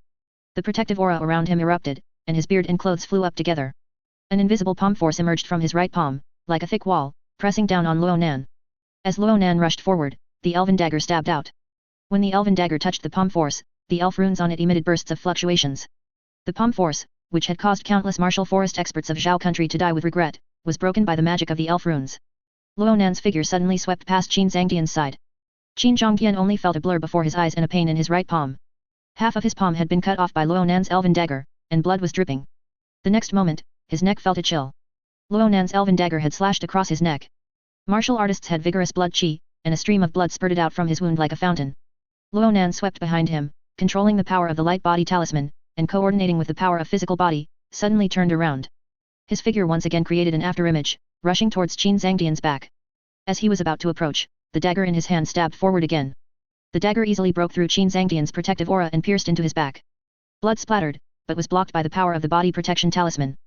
The protective aura around him erupted, and his beard and clothes flew up together. An invisible palm force emerged from his right palm, like a thick wall, pressing down on Ronan. As Ronan rushed forward, the elven dagger stabbed out. When the elven dagger touched the palm force, the elf runes on it emitted bursts of fluctuations. The palm force, which had caused countless martial forest experts of Zhao country to die with regret, was broken by the magic of the elf runes. Ronan's figure suddenly swept past Qin Zhangtian's side. Qin Zhangtian only felt a blur before his eyes and a pain in his right palm. Half of his palm had been cut off by Ronan's elven dagger, and blood was dripping. The next moment, his neck felt a chill. Ronan's elven dagger had slashed across his neck. Martial artists had vigorous blood chi, and a stream of blood spurted out from his wound like a fountain. Ronan swept behind him, controlling the power of the light body talisman, and coordinating with the power of physical body, suddenly turned around. His figure once again created an afterimage, rushing towards Qin Zhangtian's back. As he was about to approach, the dagger in his hand stabbed forward again. The dagger easily broke through Qin Zhangtian's protective aura and pierced into his back. Blood splattered, but was blocked by the power of the body protection talisman.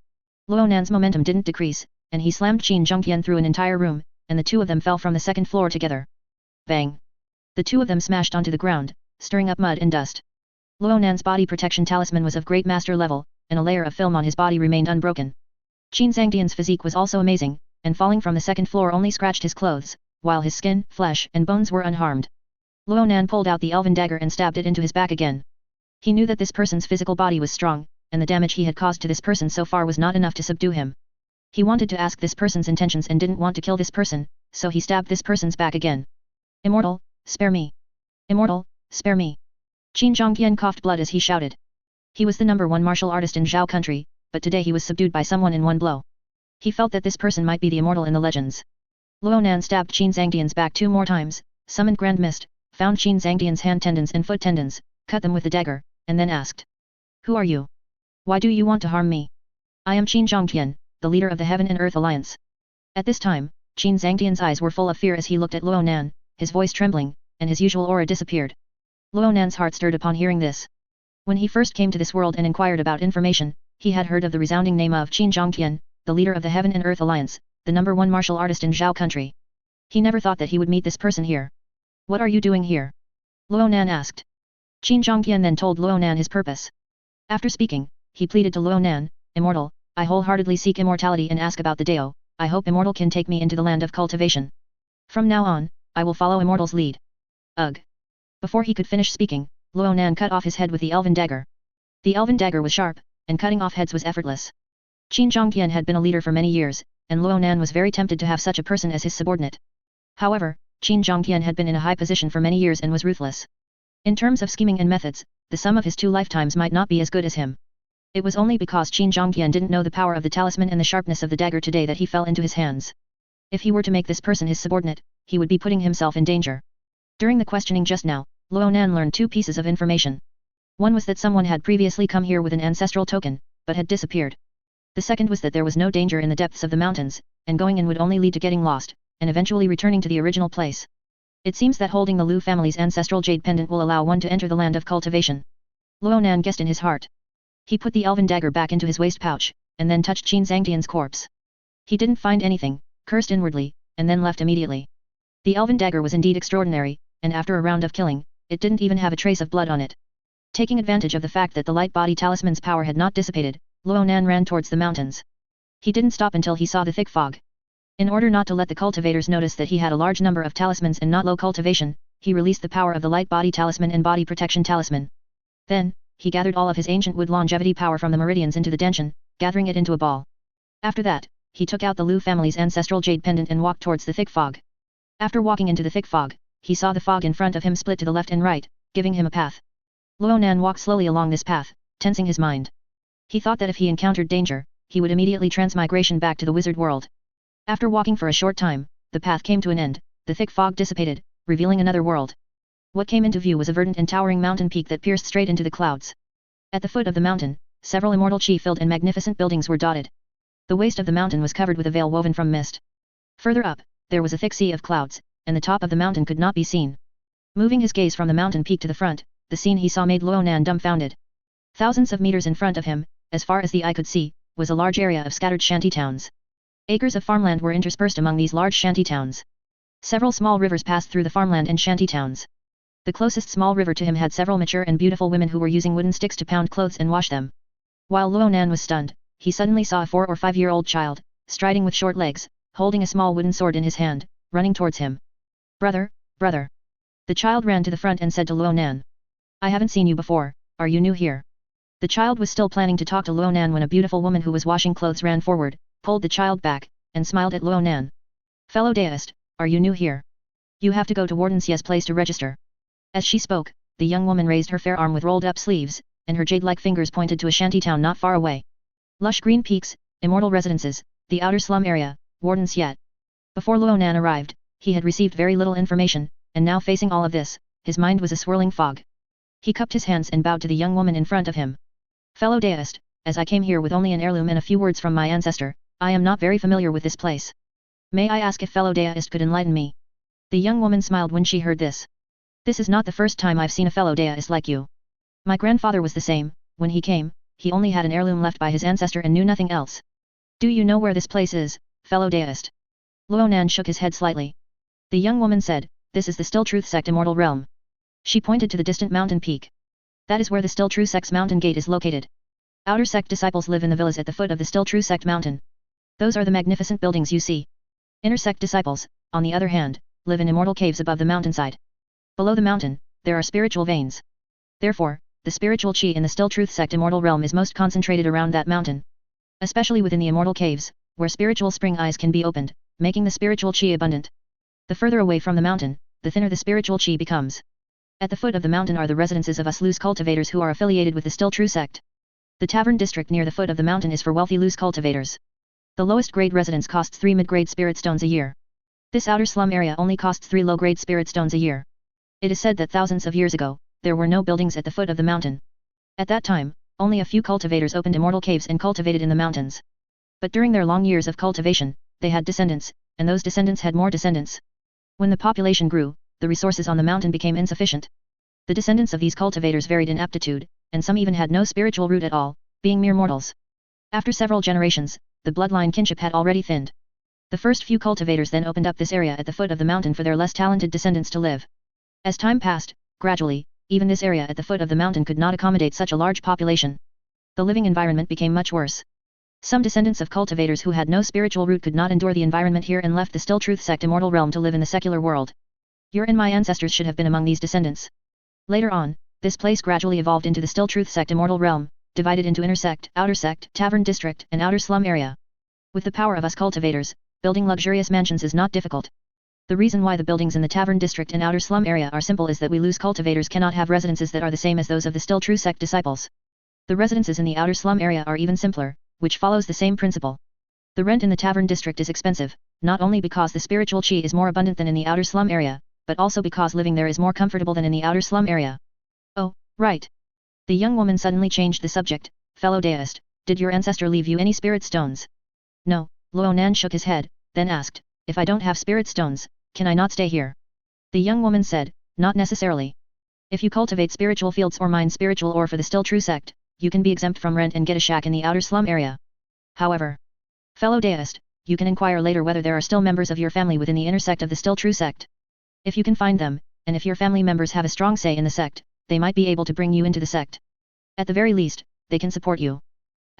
Ronan's momentum didn't decrease, and he slammed Qin Zhangtian through an entire room, and the two of them fell from the second floor together. Bang! The two of them smashed onto the ground, stirring up mud and dust. Ronan's body protection talisman was of great master level, and a layer of film on his body remained unbroken. Qin Zhangtian's physique was also amazing, and falling from the second floor only scratched his clothes, while his skin, flesh and bones were unharmed. Ronan pulled out the elven dagger and stabbed it into his back again. He knew that this person's physical body was strong, and the damage he had caused to this person so far was not enough to subdue him. He wanted to ask this person's intentions and didn't want to kill this person, so he stabbed this person's back again. "Immortal, spare me! Immortal, spare me!" Qin Zhangtian coughed blood as he shouted. He was the #1 martial artist in Zhao country, but today he was subdued by someone in one blow. He felt that this person might be the immortal in the legends. Ronan stabbed Qin Zhangtian's back 2 more times, summoned Grand Mist, found Qin Zhangtian's hand tendons and foot tendons, cut them with the dagger, and then asked, "Who are you? Why do you want to harm me?" "I am Qin Zhangtian, the leader of the Heaven and Earth Alliance." At this time, Qin Zhangtian's eyes were full of fear as he looked at Ronan, his voice trembling, and his usual aura disappeared. Ronan's heart stirred upon hearing this. When he first came to this world and inquired about information, he had heard of the resounding name of Qin Zhangtian, the leader of the Heaven and Earth Alliance, the #1 martial artist in Zhao country. He never thought that he would meet this person here. "What are you doing here?" Ronan asked. Qin Zhangtian then told Ronan his purpose. After speaking, he pleaded to Ronan, "Immortal, I wholeheartedly seek immortality and ask about the Dao, I hope Immortal can take me into the land of cultivation. From now on, I will follow Immortal's lead." Ugh! Before he could finish speaking, Ronan cut off his head with the elven dagger. The elven dagger was sharp, and cutting off heads was effortless. Qin Zhongqian had been a leader for many years, and Ronan was very tempted to have such a person as his subordinate. However, Qin Zhongqian had been in a high position for many years and was ruthless. In terms of scheming and methods, the sum of his 2 lifetimes might not be as good as him. It was only because Qin Zhongqian didn't know the power of the talisman and the sharpness of the dagger today that he fell into his hands. If he were to make this person his subordinate, he would be putting himself in danger. During the questioning just now, Ronan learned 2 pieces of information. One was that someone had previously come here with an ancestral token, but had disappeared. The second was that there was no danger in the depths of the mountains, and going in would only lead to getting lost, and eventually returning to the original place. It seems that holding the Lu family's ancestral jade pendant will allow one to enter the land of cultivation. Ronan guessed in his heart. He put the elven dagger back into his waist pouch, and then touched Qin Zhangtian's corpse. He didn't find anything, cursed inwardly, and then left immediately. The elven dagger was indeed extraordinary, and after a round of killing, it didn't even have a trace of blood on it. Taking advantage of the fact that the light body talisman's power had not dissipated, Ronan ran towards the mountains. He didn't stop until he saw the thick fog. In order not to let the cultivators notice that he had a large number of talismans and not low cultivation, he released the power of the light body talisman and body protection talisman. Then, he gathered all of his ancient wood longevity power from the meridians into the denshin, gathering it into a ball. After that, he took out the Lu family's ancestral jade pendant and walked towards the thick fog. After walking into the thick fog, he saw the fog in front of him split to the left and right, giving him a path. Ronan walked slowly along this path, tensing his mind. He thought that if he encountered danger, he would immediately transmigration back to the wizard world. After walking for a short time, the path came to an end, the thick fog dissipated, revealing another world. What came into view was a verdant and towering mountain peak that pierced straight into the clouds. At the foot of the mountain, several immortal chi-filled and magnificent buildings were dotted. The waist of the mountain was covered with a veil woven from mist. Further up, there was a thick sea of clouds, and the top of the mountain could not be seen. Moving his gaze from the mountain peak to the front, the scene he saw made Ronan dumbfounded. Thousands of meters in front of him, as far as the eye could see, was a large area of scattered shanty towns. Acres of farmland were interspersed among these large shanty towns. Several small rivers passed through the farmland and shanty towns. The closest small river to him had several mature and beautiful women who were using wooden sticks to pound clothes and wash them. While Ronan was stunned, he suddenly saw a 4 or 5-year-old child, striding with short legs, holding a small wooden sword in his hand, running towards him. "Brother, brother." The child ran to the front and said to Ronan, "I haven't seen you before, are you new here?" The child was still planning to talk to Ronan when a beautiful woman who was washing clothes ran forward, pulled the child back, and smiled at Ronan. "Fellow deist, are you new here? You have to go to Warden Xie's place to register." As she spoke, the young woman raised her fair arm with rolled up sleeves, and her jade-like fingers pointed to a shanty town not far away. Lush green peaks, immortal residences, the outer slum area, Warden Xie. Before Ronan arrived, he had received very little information, and now facing all of this, his mind was a swirling fog. He cupped his hands and bowed to the young woman in front of him. "Fellow deist, as I came here with only an heirloom and a few words from my ancestor, I am not very familiar with this place. May I ask if fellow deist could enlighten me?" The young woman smiled when she heard this. "This is not the first time I've seen a fellow deist like you. My grandfather was the same, when he came, he only had an heirloom left by his ancestor and knew nothing else. Do you know where this place is, fellow deist?" Ronan shook his head slightly. The young woman said, "This is the Still Truth Sect Immortal Realm." She pointed to the distant mountain peak. "That is where the Still True Sect's mountain gate is located. Outer sect disciples live in the villas at the foot of the Still True Sect mountain. Those are the magnificent buildings you see. Inner sect disciples, on the other hand, live in immortal caves above the mountainside. Below the mountain, there are spiritual veins. Therefore, the spiritual chi in the Still Truth Sect Immortal Realm is most concentrated around that mountain. Especially within the immortal caves, where spiritual spring eyes can be opened, making the spiritual chi abundant. The further away from the mountain, the thinner the spiritual chi becomes. At the foot of the mountain are the residences of us loose cultivators who are affiliated with the Still True Sect. The tavern district near the foot of the mountain is for wealthy loose cultivators. The lowest grade residence costs 3 mid-grade spirit stones a year. This outer slum area only costs 3 low-grade spirit stones a year. It is said that thousands of years ago, there were no buildings at the foot of the mountain. At that time, only a few cultivators opened immortal caves and cultivated in the mountains. But during their long years of cultivation, they had descendants, and those descendants had more descendants. When the population grew, the resources on the mountain became insufficient. The descendants of these cultivators varied in aptitude, and some even had no spiritual root at all, being mere mortals. After several generations, the bloodline kinship had already thinned. The first few cultivators then opened up this area at the foot of the mountain for their less talented descendants to live. As time passed, gradually, even this area at the foot of the mountain could not accommodate such a large population. The living environment became much worse. Some descendants of cultivators who had no spiritual root could not endure the environment here and left the Still Truth Sect immortal realm to live in the secular world. Your and my ancestors should have been among these descendants. Later on, this place gradually evolved into the Still Truth Sect immortal realm, divided into inner sect, outer sect, tavern district, and outer slum area. With the power of us cultivators, building luxurious mansions is not difficult. The reason why the buildings in the tavern district and outer slum area are simple is that we loose cultivators cannot have residences that are the same as those of the Still True Sect disciples. The residences in the outer slum area are even simpler, which follows the same principle. The rent in the tavern district is expensive, not only because the spiritual chi is more abundant than in the outer slum area, but also because living there is more comfortable than in the outer slum area. Oh, right. The young woman suddenly changed the subject. Fellow deist, did your ancestor leave you any spirit stones? No, Ronan shook his head, then asked, if I don't have spirit stones, can I not stay here? The young woman said, not necessarily. If you cultivate spiritual fields or mine spiritual ore for the Still True Sect, you can be exempt from rent and get a shack in the outer slum area. However, fellow deist, you can inquire later whether there are still members of your family within the inner sect of the Still True Sect. If you can find them, and if your family members have a strong say in the sect, they might be able to bring you into the sect. At the very least, they can support you.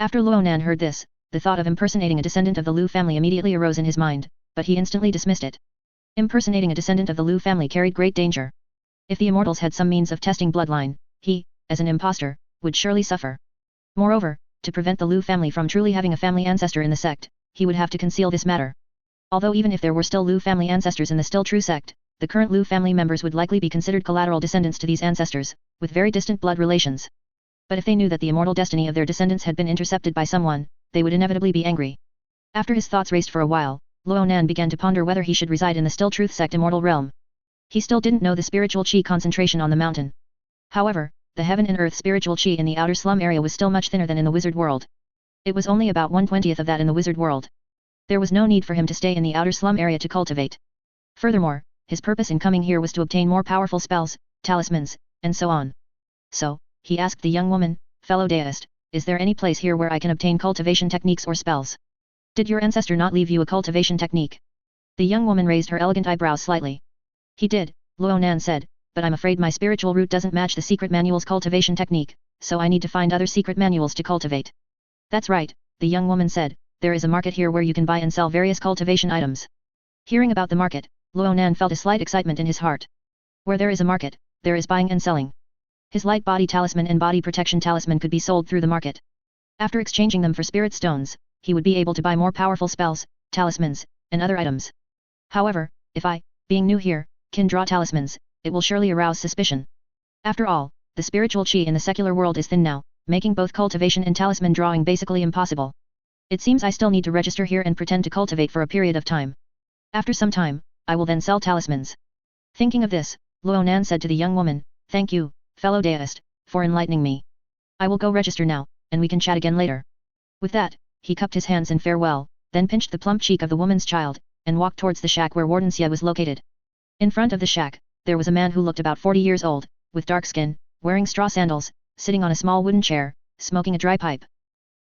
After Ronan heard this, the thought of impersonating a descendant of the Liu family immediately arose in his mind, but he instantly dismissed it. Impersonating a descendant of the Liu family carried great danger. If the immortals had some means of testing bloodline, he, as an impostor, would surely suffer. Moreover, to prevent the Liu family from truly having a family ancestor in the sect, he would have to conceal this matter. Although even if there were still Liu family ancestors in the Still True Sect, the current Liu family members would likely be considered collateral descendants to these ancestors, with very distant blood relations. But if they knew that the immortal destiny of their descendants had been intercepted by someone, they would inevitably be angry. After his thoughts raced for a while, Ronan began to ponder whether he should reside in the Still Truth Sect immortal realm. He still didn't know the spiritual chi concentration on the mountain. However, the heaven and earth spiritual chi in the outer slum area was still much thinner than in the wizard world. It was only about 1/20th of that in the wizard world. There was no need for him to stay in the outer slum area to cultivate. Furthermore, his purpose in coming here was to obtain more powerful spells, talismans, and so on. So, he asked the young woman, fellow deist, is there any place here where I can obtain cultivation techniques or spells? Did your ancestor not leave you a cultivation technique? The young woman raised her elegant eyebrows slightly. He did, Ronan said, but I'm afraid my spiritual root doesn't match the secret manual's cultivation technique, so I need to find other secret manuals to cultivate. That's right, the young woman said, there is a market here where you can buy and sell various cultivation items. Hearing about the market, Ronan felt a slight excitement in his heart. Where there is a market, there is buying and selling. His light body talisman and body protection talisman could be sold through the market. After exchanging them for spirit stones, he would be able to buy more powerful spells, talismans, and other items. However, if I, being new here, can draw talismans, it will surely arouse suspicion. After all, the spiritual chi in the secular world is thin now, making both cultivation and talisman drawing basically impossible. It seems I still need to register here and pretend to cultivate for a period of time. After some time, I will then sell talismans. Thinking of this, Ronan said to the young woman, thank you, fellow deist, for enlightening me. I will go register now, and we can chat again later. With that, he cupped his hands in farewell, then pinched the plump cheek of the woman's child, and walked towards the shack where Warden Xie was located. In front of the shack, there was a man who looked about 40 years old, with dark skin, wearing straw sandals, sitting on a small wooden chair, smoking a dry pipe.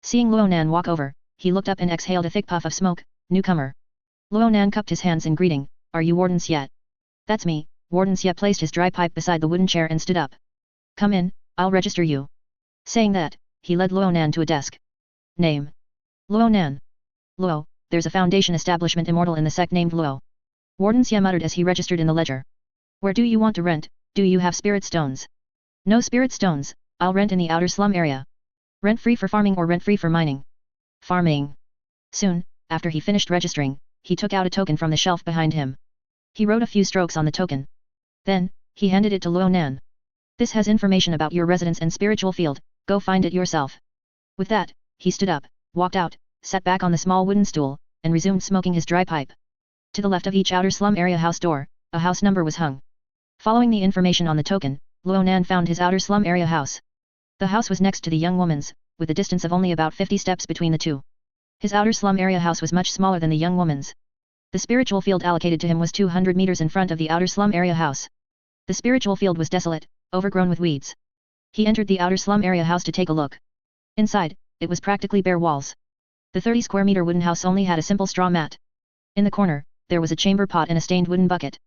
Seeing Ronan walk over, he looked up and exhaled a thick puff of smoke. Newcomer. Ronan cupped his hands in greeting, are you Warden Xie? That's me. Warden Xie placed his dry pipe beside the wooden chair and stood up. Come in, I'll register you. Saying that, he led Ronan to a desk. Name. Ronan. Luo, there's a foundation establishment immortal in the sect named Luo. Warden Xie muttered as he registered in the ledger. Where do you want to rent? Do you have spirit stones? No spirit stones, I'll rent in the outer slum area. Rent free for farming or rent free for mining? Farming. Soon, after he finished registering, he took out a token from the shelf behind him. He wrote a few strokes on the token. Then, he handed it to Ronan. This has information about your residence and spiritual field, go find it yourself. With that, he stood up, walked out, sat back on the small wooden stool, and resumed smoking his dry pipe. To the left of each outer slum area house door, a house number was hung. Following the information on the token, Ronan found his outer slum area house. The house was next to the young woman's, with a distance of only about 50 steps between the two. His outer slum area house was much smaller than the young woman's. The spiritual field allocated to him was 200 meters in front of the outer slum area house. The spiritual field was desolate, overgrown with weeds. He entered the outer slum area house to take a look. Inside, it was practically bare walls. The 30 square meter wooden house only had a simple straw mat. In the corner, there was a chamber pot and a stained wooden bucket.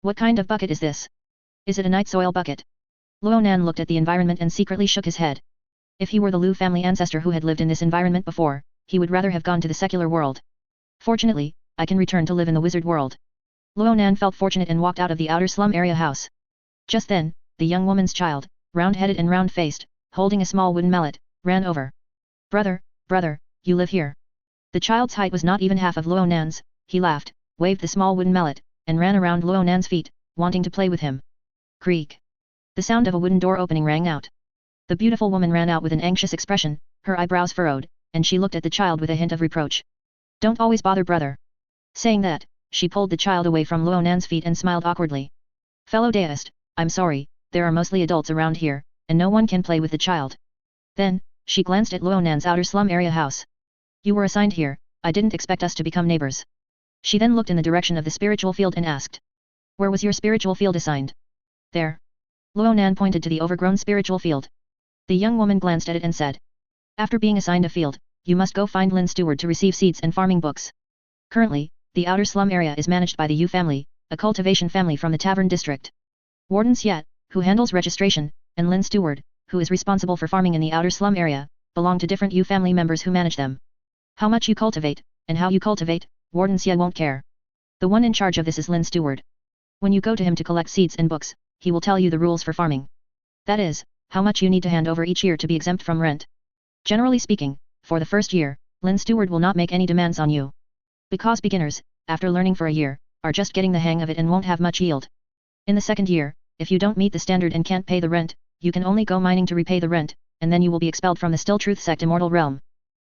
What kind of bucket is this? Is it a night soil bucket? Ronan looked at the environment and secretly shook his head. If he were the Liu family ancestor who had lived in this environment before, he would rather have gone to the secular world. Fortunately, I can return to live in the wizard world. Ronan felt fortunate and walked out of the outer slum area house. Just then, the young woman's child, round-headed and round-faced, holding a small wooden mallet, ran over. Brother, you live here. The child's height was not even half of Ronan's. He laughed, waved the small wooden mallet, and ran around Ronan's feet, wanting to play with him. Creak. The sound of a wooden door opening rang out. The beautiful woman ran out with an anxious expression, her eyebrows furrowed, and she looked at the child with a hint of reproach. Don't always bother brother. Saying that, she pulled the child away from Ronan's feet and smiled awkwardly. Fellow deist, I'm sorry, there are mostly adults around here, and no one can play with the child. Then, she glanced at Ronan's outer slum area house. You were assigned here, I didn't expect us to become neighbors. She then looked in the direction of the spiritual field and asked. Where was your spiritual field assigned? There. Ronan pointed to the overgrown spiritual field. The young woman glanced at it and said. After being assigned a field, you must go find Lin Steward to receive seeds and farming books. Currently, the outer slum area is managed by the Yu family, a cultivation family from the tavern district. Warden Xiat, who handles registration, and Lin Steward, who is responsible for farming in the outer slum area, belong to different Yu family members who manage them. How much you cultivate, and how you cultivate, Warden Xiat won't care. The one in charge of this is Lin Steward. When you go to him to collect seeds and books, he will tell you the rules for farming. That is, how much you need to hand over each year to be exempt from rent. Generally speaking, for the first year, Lin Steward will not make any demands on you. Because beginners, after learning for a year, are just getting the hang of it and won't have much yield. In the second year, if you don't meet the standard and can't pay the rent, you can only go mining to repay the rent, and then you will be expelled from the Still Truth Sect Immortal Realm.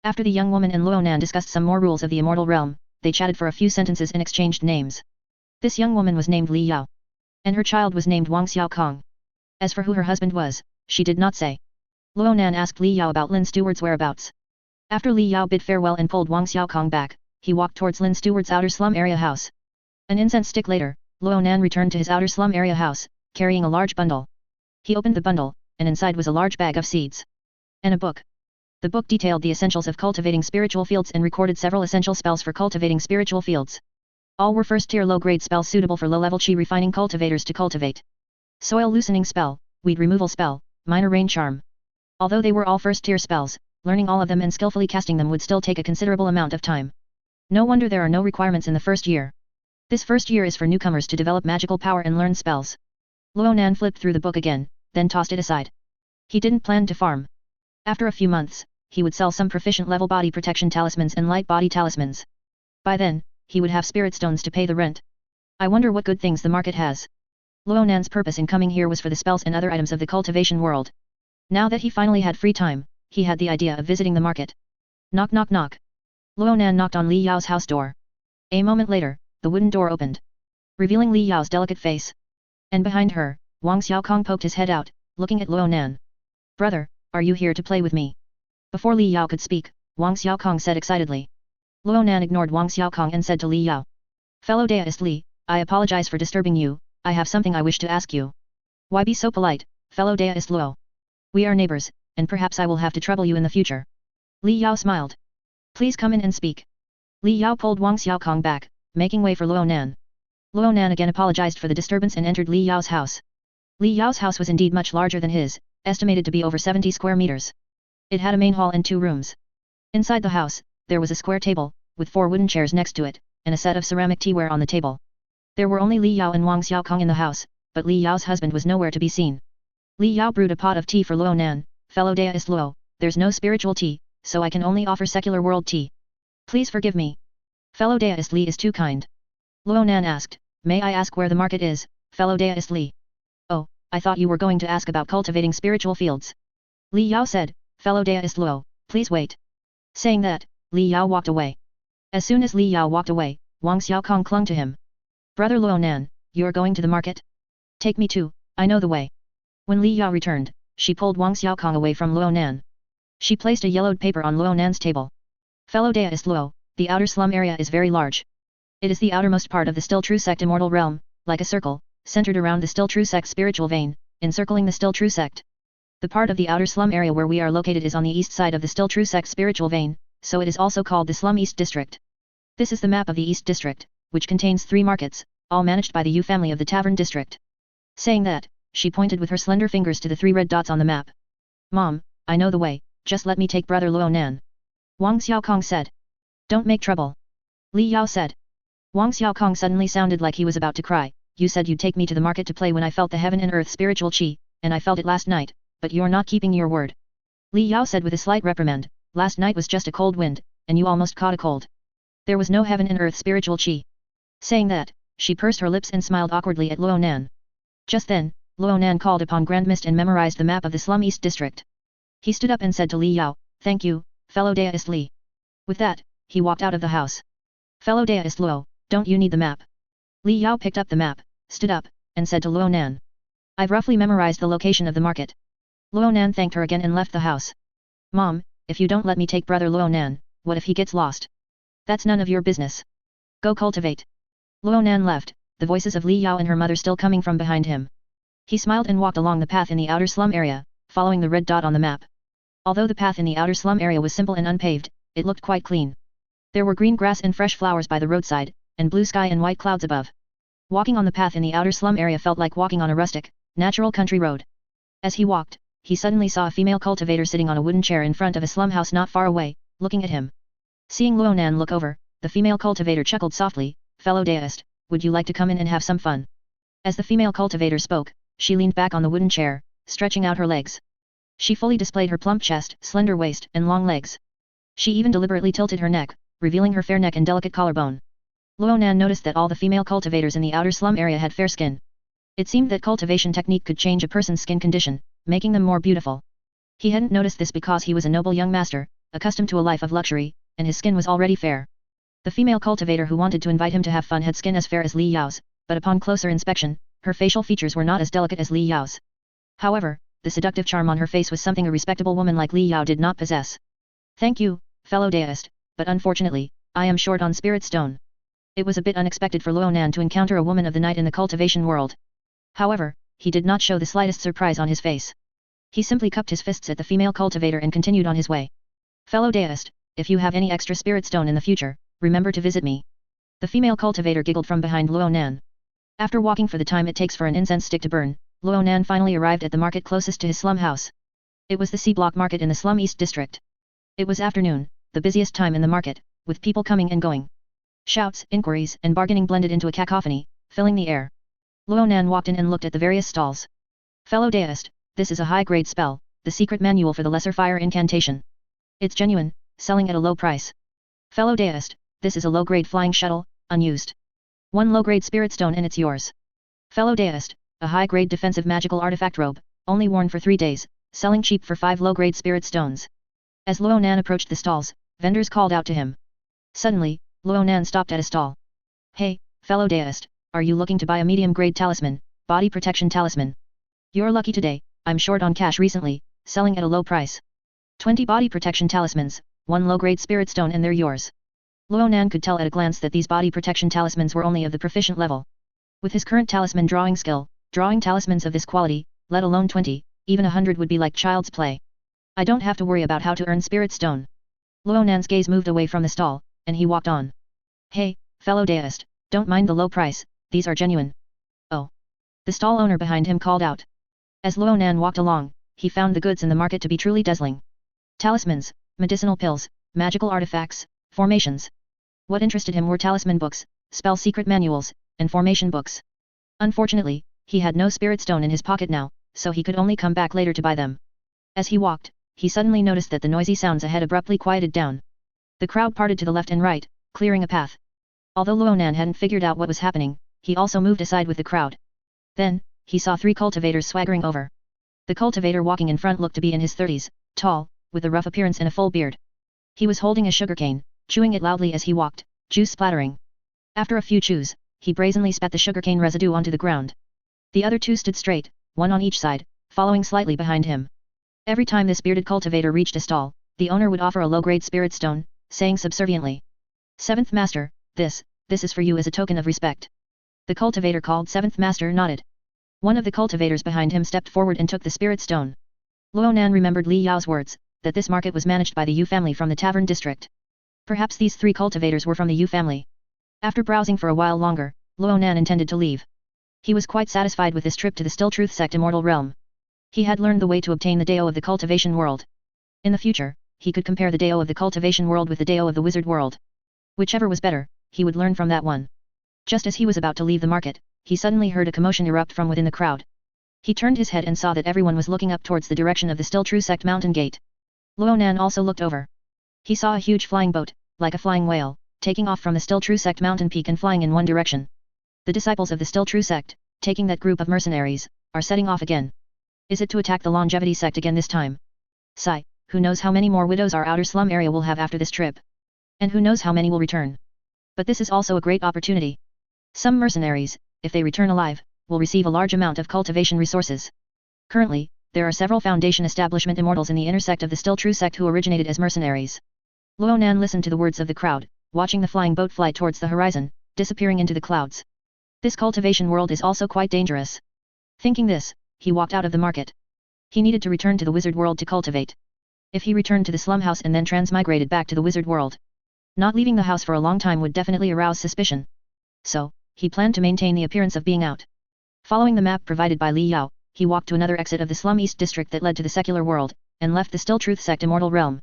After the young woman and Ronan discussed some more rules of the Immortal Realm, they chatted for a few sentences and exchanged names. This young woman was named Li Yao. And her child was named Wang Xiaokong. As for who her husband was, she did not say. Ronan asked Li Yao about Lin Steward's whereabouts. After Li Yao bid farewell and pulled Wang Xiaokong back, he walked towards Lin Steward's outer slum area house. An incense stick later, Ronan returned to his outer slum area house, carrying a large bundle. He opened the bundle, and inside was a large bag of seeds. And a book. The book detailed the essentials of cultivating spiritual fields and recorded several essential spells for cultivating spiritual fields. All were first-tier low-grade spells suitable for low-level chi refining cultivators to cultivate. Soil loosening spell, weed removal spell, minor rain charm. Although they were all first-tier spells, learning all of them and skillfully casting them would still take a considerable amount of time. No wonder there are no requirements in the first year. This first year is for newcomers to develop magical power and learn spells. Ronan flipped through the book again, then tossed it aside. He didn't plan to farm. After a few months, he would sell some proficient level body protection talismans and light body talismans. By then, he would have spirit stones to pay the rent. I wonder what good things the market has. Ronan's purpose in coming here was for the spells and other items of the cultivation world. Now that he finally had free time, he had the idea of visiting the market. Knock knock knock. Ronan knocked on Li Yao's house door. A moment later, the wooden door opened, revealing Li Yao's delicate face. And behind her, Wang Xiaokong poked his head out, looking at Ronan. Brother, are you here to play with me? Before Li Yao could speak, Wang Xiaokong said excitedly. Ronan ignored Wang Xiaokong and said to Li Yao. Fellow deist Li, I apologize for disturbing you, I have something I wish to ask you. Why be so polite, fellow deist Luo? We are neighbors, and perhaps I will have to trouble you in the future. Li Yao smiled. Please come in and speak. Li Yao pulled Wang Xiaokong back, making way for Ronan. Ronan again apologized for the disturbance and entered Li Yao's house. Li Yao's house was indeed much larger than his, estimated to be over 70 square meters. It had a main hall and 2 rooms. Inside the house, there was a square table, with 4 wooden chairs next to it, and a set of ceramic teaware on the table. There were only Li Yao and Wang Xiaokong in the house, but Li Yao's husband was nowhere to be seen. Li Yao brewed a pot of tea for Ronan. Fellow deist Luo, there's no spiritual tea, so I can only offer secular world tea. Please forgive me. Fellow deist Li is too kind. Ronan asked, may I ask where the market is, fellow deist Li? Oh, I thought you were going to ask about cultivating spiritual fields. Li Yao said, fellow deist Luo, please wait. Saying that, Li Yao walked away. As soon as Li Yao walked away, Wang Xiaokong clung to him. Brother Ronan, you're going to the market? Take me too, I know the way. When Li Yao returned, she pulled Wang Xiaokong away from Ronan. She placed a yellowed paper on Ronan's table. Fellow deist Luo, the outer slum area is very large. It is the outermost part of the Still True Sect Immortal Realm, like a circle, centered around the Still True Sect spiritual vein, encircling the Still True Sect. The part of the outer slum area where we are located is on the east side of the Still True Sect spiritual vein, so it is also called the Slum East District. This is the map of the East District, which contains 3 markets, all managed by the Yu family of the Tavern District. Saying that, she pointed with her slender fingers to the 3 red dots on the map. Mom, I know the way, just let me take brother Luonan. Wang Xiaokong said. Don't make trouble. Li Yao said. Wang Xiaokong suddenly sounded like he was about to cry. You said you'd take me to the market to play when I felt the heaven and earth spiritual qi, and I felt it last night, but you're not keeping your word. Li Yao said with a slight reprimand, last night was just a cold wind, and you almost caught a cold. There was no heaven and earth spiritual qi. Saying that, she pursed her lips and smiled awkwardly at Luonan. Just then, Luonan called upon Grand Mist and memorized the map of the Slum East District. He stood up and said to Li Yao, thank you, fellow Daoist Li. With that, he walked out of the house. Fellow Daoist Luo, don't you need the map? Li Yao picked up the map, stood up, and said to Luonan. I've roughly memorized the location of the market. Luonan thanked her again and left the house. Mom, if you don't let me take brother Luonan, what if he gets lost? That's none of your business. Go cultivate. Luonan left, the voices of Li Yao and her mother still coming from behind him. He smiled and walked along the path in the outer slum area, following the red dot on the map. Although the path in the outer slum area was simple and unpaved, it looked quite clean. There were green grass and fresh flowers by the roadside, and blue sky and white clouds above. Walking on the path in the outer slum area felt like walking on a rustic, natural country road. As he walked, he suddenly saw a female cultivator sitting on a wooden chair in front of a slum house not far away, looking at him. Seeing Luonan look over, the female cultivator chuckled softly, fellow Daoist, would you like to come in and have some fun? As the female cultivator spoke, she leaned back on the wooden chair, stretching out her legs. She fully displayed her plump chest, slender waist, and long legs. She even deliberately tilted her neck, revealing her fair neck and delicate collarbone. Luonan noticed that all the female cultivators in the outer slum area had fair skin. It seemed that cultivation technique could change a person's skin condition, making them more beautiful. He hadn't noticed this because he was a noble young master, accustomed to a life of luxury, and his skin was already fair. The female cultivator who wanted to invite him to have fun had skin as fair as Li Yao's, but upon closer inspection, her facial features were not as delicate as Li Yao's. However, the seductive charm on her face was something a respectable woman like Li Yao did not possess. Thank you, fellow Daoist, but unfortunately, I am short on spirit stone. It was a bit unexpected for Luonan to encounter a woman of the night in the cultivation world. However, he did not show the slightest surprise on his face. He simply cupped his fists at the female cultivator and continued on his way. Fellow Daoist, if you have any extra spirit stone in the future, remember to visit me. The female cultivator giggled from behind Luonan. After walking for the time it takes for an incense stick to burn, Luonan finally arrived at the market closest to his slum house. It was the C-block market in the Slum East district. It was afternoon, the busiest time in the market, with people coming and going. Shouts, inquiries, and bargaining blended into a cacophony, filling the air. Luonan walked in and looked at the various stalls. Fellow Daoist, this is a high-grade spell, the secret manual for the lesser fire incantation. It's genuine, selling at a low price. Fellow Daoist, this is a low-grade flying shuttle, unused. 1 low-grade spirit stone and it's yours. Fellow Daoist, a high-grade defensive magical artifact robe, only worn for 3 days, selling cheap for 5 low-grade spirit stones. As Luonan approached the stalls, vendors called out to him. Suddenly, Luonan stopped at a stall. Hey, fellow Daoist, are you looking to buy a medium-grade talisman, body protection talisman? You're lucky today, I'm short on cash recently, selling at a low price. 20 body protection talismans, 1 low-grade spirit stone and they're yours. Luonan could tell at a glance that these body protection talismans were only of the proficient level. With his current talisman drawing skill, drawing talismans of this quality, let alone 20, even 100 would be like child's play. I don't have to worry about how to earn spirit stone. Luonan's gaze moved away from the stall, and he walked on. Hey, fellow Daoist, don't mind the low price, these are genuine. Oh. The stall owner behind him called out. As Luonan walked along, he found the goods in the market to be truly dazzling. Talismans, medicinal pills, magical artifacts, formations. What interested him were talisman books, spell secret manuals, and formation books. Unfortunately, he had no spirit stone in his pocket now, so he could only come back later to buy them. As he walked, he suddenly noticed that the noisy sounds ahead abruptly quieted down. The crowd parted to the left and right, clearing a path. Although Luonan hadn't figured out what was happening, he also moved aside with the crowd. Then, he saw 3 cultivators swaggering over. The cultivator walking in front looked to be in his 30s, tall, with a rough appearance and a full beard. He was holding a sugarcane, chewing it loudly as he walked, juice splattering. After a few chews, he brazenly spat the sugarcane residue onto the ground. The other 2 stood straight, 1 on each side, following slightly behind him. Every time this bearded cultivator reached a stall, the owner would offer a low-grade spirit stone, saying subserviently, 7th Master, this is for you as a token of respect. The cultivator called 7th Master nodded. One of the cultivators behind him stepped forward and took the spirit stone. Luonan remembered Li Yao's words, that this market was managed by the Yu family from the tavern district. Perhaps these 3 cultivators were from the Yu family. After browsing for a while longer, Luonan intended to leave. He was quite satisfied with this trip to the Still Truth sect immortal realm. He had learned the way to obtain the Dao of the cultivation world. In the future, he could compare the Dao of the cultivation world with the Dao of the wizard world. Whichever was better, he would learn from that one. Just as he was about to leave the market, he suddenly heard a commotion erupt from within the crowd. He turned his head and saw that everyone was looking up towards the direction of the Still True Sect mountain gate. Ronan also looked over. He saw a huge flying boat, like a flying whale, taking off from the Still True Sect mountain peak and flying in one direction. The disciples of the Still True Sect, taking that group of mercenaries, are setting off again. Is it to attack the Longevity Sect again this time? Sigh, who knows how many more widows our outer slum area will have after this trip? And who knows how many will return? But this is also a great opportunity. Some mercenaries, if they return alive, will receive a large amount of cultivation resources. Currently, there are several Foundation establishment immortals in the inner sect of the Still True Sect who originated as mercenaries. Ronan listened to the words of the crowd, watching the flying boat fly towards the horizon, disappearing into the clouds. This cultivation world is also quite dangerous. Thinking this, he walked out of the market. He needed to return to the wizard world to cultivate. If he returned to the slum house and then transmigrated back to the wizard world, not leaving the house for a long time would definitely arouse suspicion. So, he planned to maintain the appearance of being out. Following the map provided by Li Yao, he walked to another exit of the slum east district that led to the secular world, and left the Still Truth Sect immortal realm.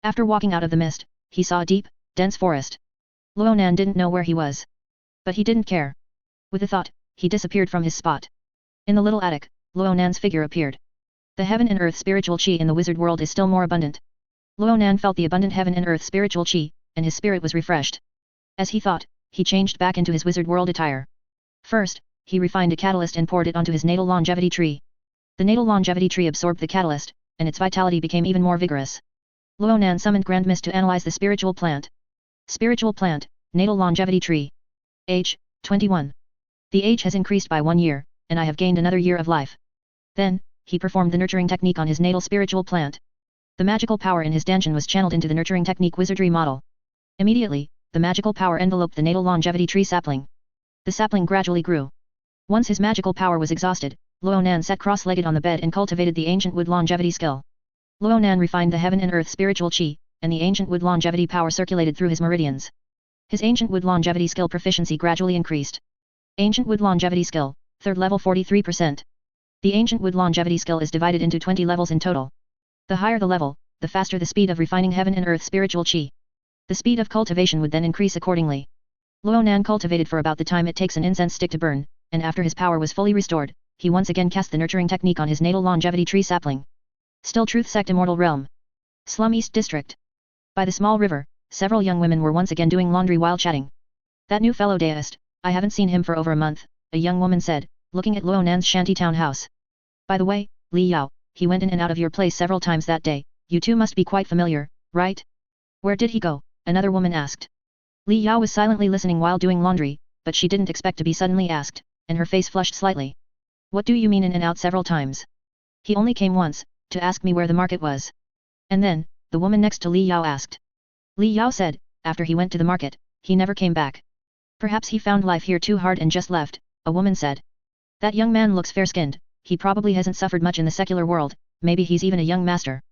After walking out of the mist, he saw a deep, dense forest. Ronan didn't know where he was. But he didn't care. With a thought, he disappeared from his spot. In the little attic, Ronan's figure appeared. The heaven and earth spiritual chi in the wizard world is still more abundant. Ronan felt the abundant heaven and earth spiritual chi, and his spirit was refreshed. As he thought, he changed back into his wizard world attire. First, he refined a catalyst and poured it onto his natal longevity tree. The natal longevity tree absorbed the catalyst, and its vitality became even more vigorous. Ronan summoned Grand Mist to analyze the spiritual plant. Spiritual plant, natal longevity tree. Age, 21. The age has increased by 1 year, and I have gained another year of life. Then, he performed the nurturing technique on his natal spiritual plant. The magical power in his dantian was channeled into the nurturing technique wizardry model. Immediately, the magical power enveloped the natal longevity tree sapling. The sapling gradually grew. Once his magical power was exhausted, Ronan sat cross-legged on the bed and cultivated the ancient wood longevity skill. Ronan refined the heaven and earth spiritual chi, and the ancient wood longevity power circulated through his meridians. His ancient wood longevity skill proficiency gradually increased. Ancient wood longevity skill, 3rd level 43%. The ancient wood longevity skill is divided into 20 levels in total. The higher the level, the faster the speed of refining heaven and earth spiritual chi. The speed of cultivation would then increase accordingly. Ronan cultivated for about the time it takes an incense stick to burn, and after his power was fully restored, he once again cast the nurturing technique on his natal longevity tree sapling. Still Truth Sect Immortal Realm. Slum East District. By the small river, several young women were once again doing laundry while chatting. That new fellow deist, I haven't seen him for over a month, a young woman said, looking at Ronan's shantytown house. By the way, Li Yao, he went in and out of your place several times that day, you two must be quite familiar, right? Where did he go? Another woman asked. Li Yao was silently listening while doing laundry, but she didn't expect to be suddenly asked, and her face flushed slightly. What do you mean in and out several times? He only came once, to ask me where the market was. And then, the woman next to Li Yao asked. Li Yao said, after he went to the market, he never came back. Perhaps he found life here too hard and just left, a woman said. That young man looks fair-skinned, he probably hasn't suffered much in the secular world, maybe he's even a young master.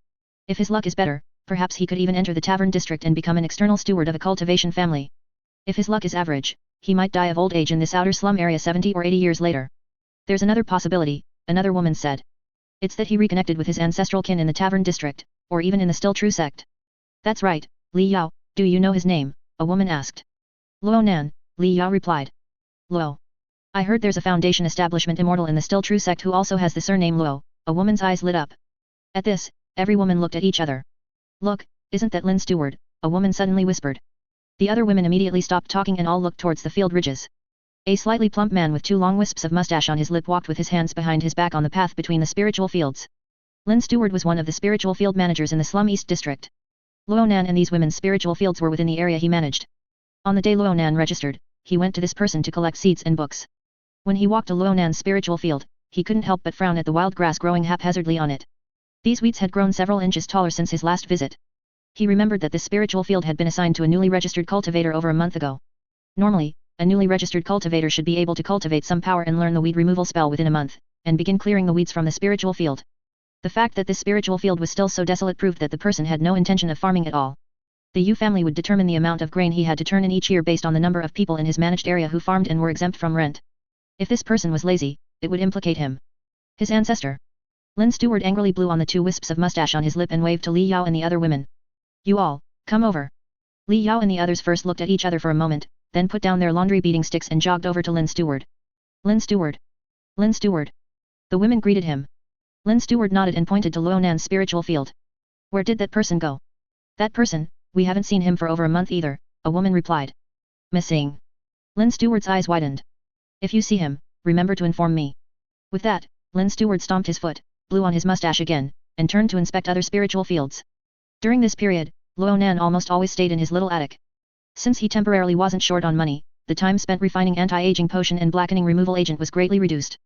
If his luck is better, perhaps he could even enter the tavern district and become an external steward of a cultivation family. If his luck is average, he might die of old age in this outer slum area 70 or 80 years later. There's another possibility, another woman said. It's that he reconnected with his ancestral kin in the tavern district, or even in the Still True Sect. That's right, Li Yao, do you know his name? A woman asked. Ronan, Li Yao replied. Luo. I heard there's a Foundation establishment immortal in the Still True Sect who also has the surname Luo, a woman's eyes lit up. At this, every woman looked at each other. Look, isn't that Lin Steward? A woman suddenly whispered. The other women immediately stopped talking and all looked towards the field ridges. A slightly plump man with 2 long wisps of mustache on his lip walked with his hands behind his back on the path between the spiritual fields. Lin Steward was one of the spiritual field managers in the Slum East District. Ronan and these women's spiritual fields were within the area he managed. On the day Ronan registered, he went to this person to collect seeds and books. When he walked to Ronan's spiritual field, he couldn't help but frown at the wild grass growing haphazardly on it. These weeds had grown several inches taller since his last visit. He remembered that this spiritual field had been assigned to a newly registered cultivator over a month ago. Normally, a newly registered cultivator should be able to cultivate some power and learn the weed removal spell within a month, and begin clearing the weeds from the spiritual field. The fact that this spiritual field was still so desolate proved that the person had no intention of farming at all. The Yu family would determine the amount of grain he had to turn in each year based on the number of people in his managed area who farmed and were exempt from rent. If this person was lazy, it would implicate him. His ancestor. Lin Stewart angrily blew on the 2 wisps of mustache on his lip and waved to Li Yao and the other women. You all, come over. Li Yao and the others first looked at each other for a moment, then put down their laundry beating sticks and jogged over to Lin Stewart. Lin Stewart. Lin Stewart. The women greeted him. Lin Stewart nodded and pointed to Luonan's spiritual field. Where did that person go? That person, we haven't seen him for over a month either, a woman replied. Missing. Lin Stewart's eyes widened. If you see him, remember to inform me. With that, Lin Stewart stomped his foot, blew on his mustache again, and turned to inspect other spiritual fields. During this period, Luonan almost always stayed in his little attic. Since he temporarily wasn't short on money, the time spent refining anti-aging potion and blackening removal agent was greatly reduced.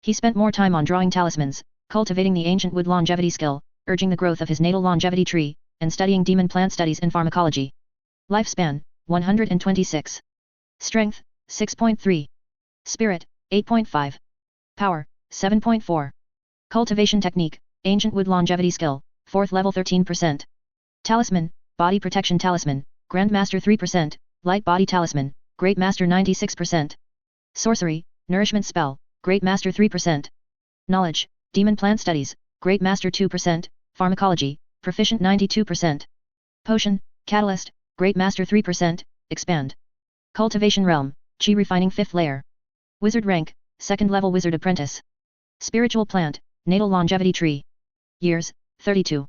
He spent more time on drawing talismans, cultivating the ancient wood longevity skill, urging the growth of his natal longevity tree, and studying demon plant studies and pharmacology. Lifespan, 126. Strength, 6.3. Spirit, 8.5. Power, 7.4. Cultivation technique, ancient wood longevity skill, 4th level 13%. Talisman, body protection talisman, Grandmaster 3%, light body talisman, Great Master 96%. Sorcery, nourishment spell, Great Master 3%. Knowledge, demon plant studies, Great Master 2%, pharmacology, proficient 92%. Potion, catalyst, Great Master 3%, expand. Cultivation realm, chi refining 5th layer. Wizard rank, 2nd level wizard apprentice. Spiritual plant, natal longevity tree. Years, 32.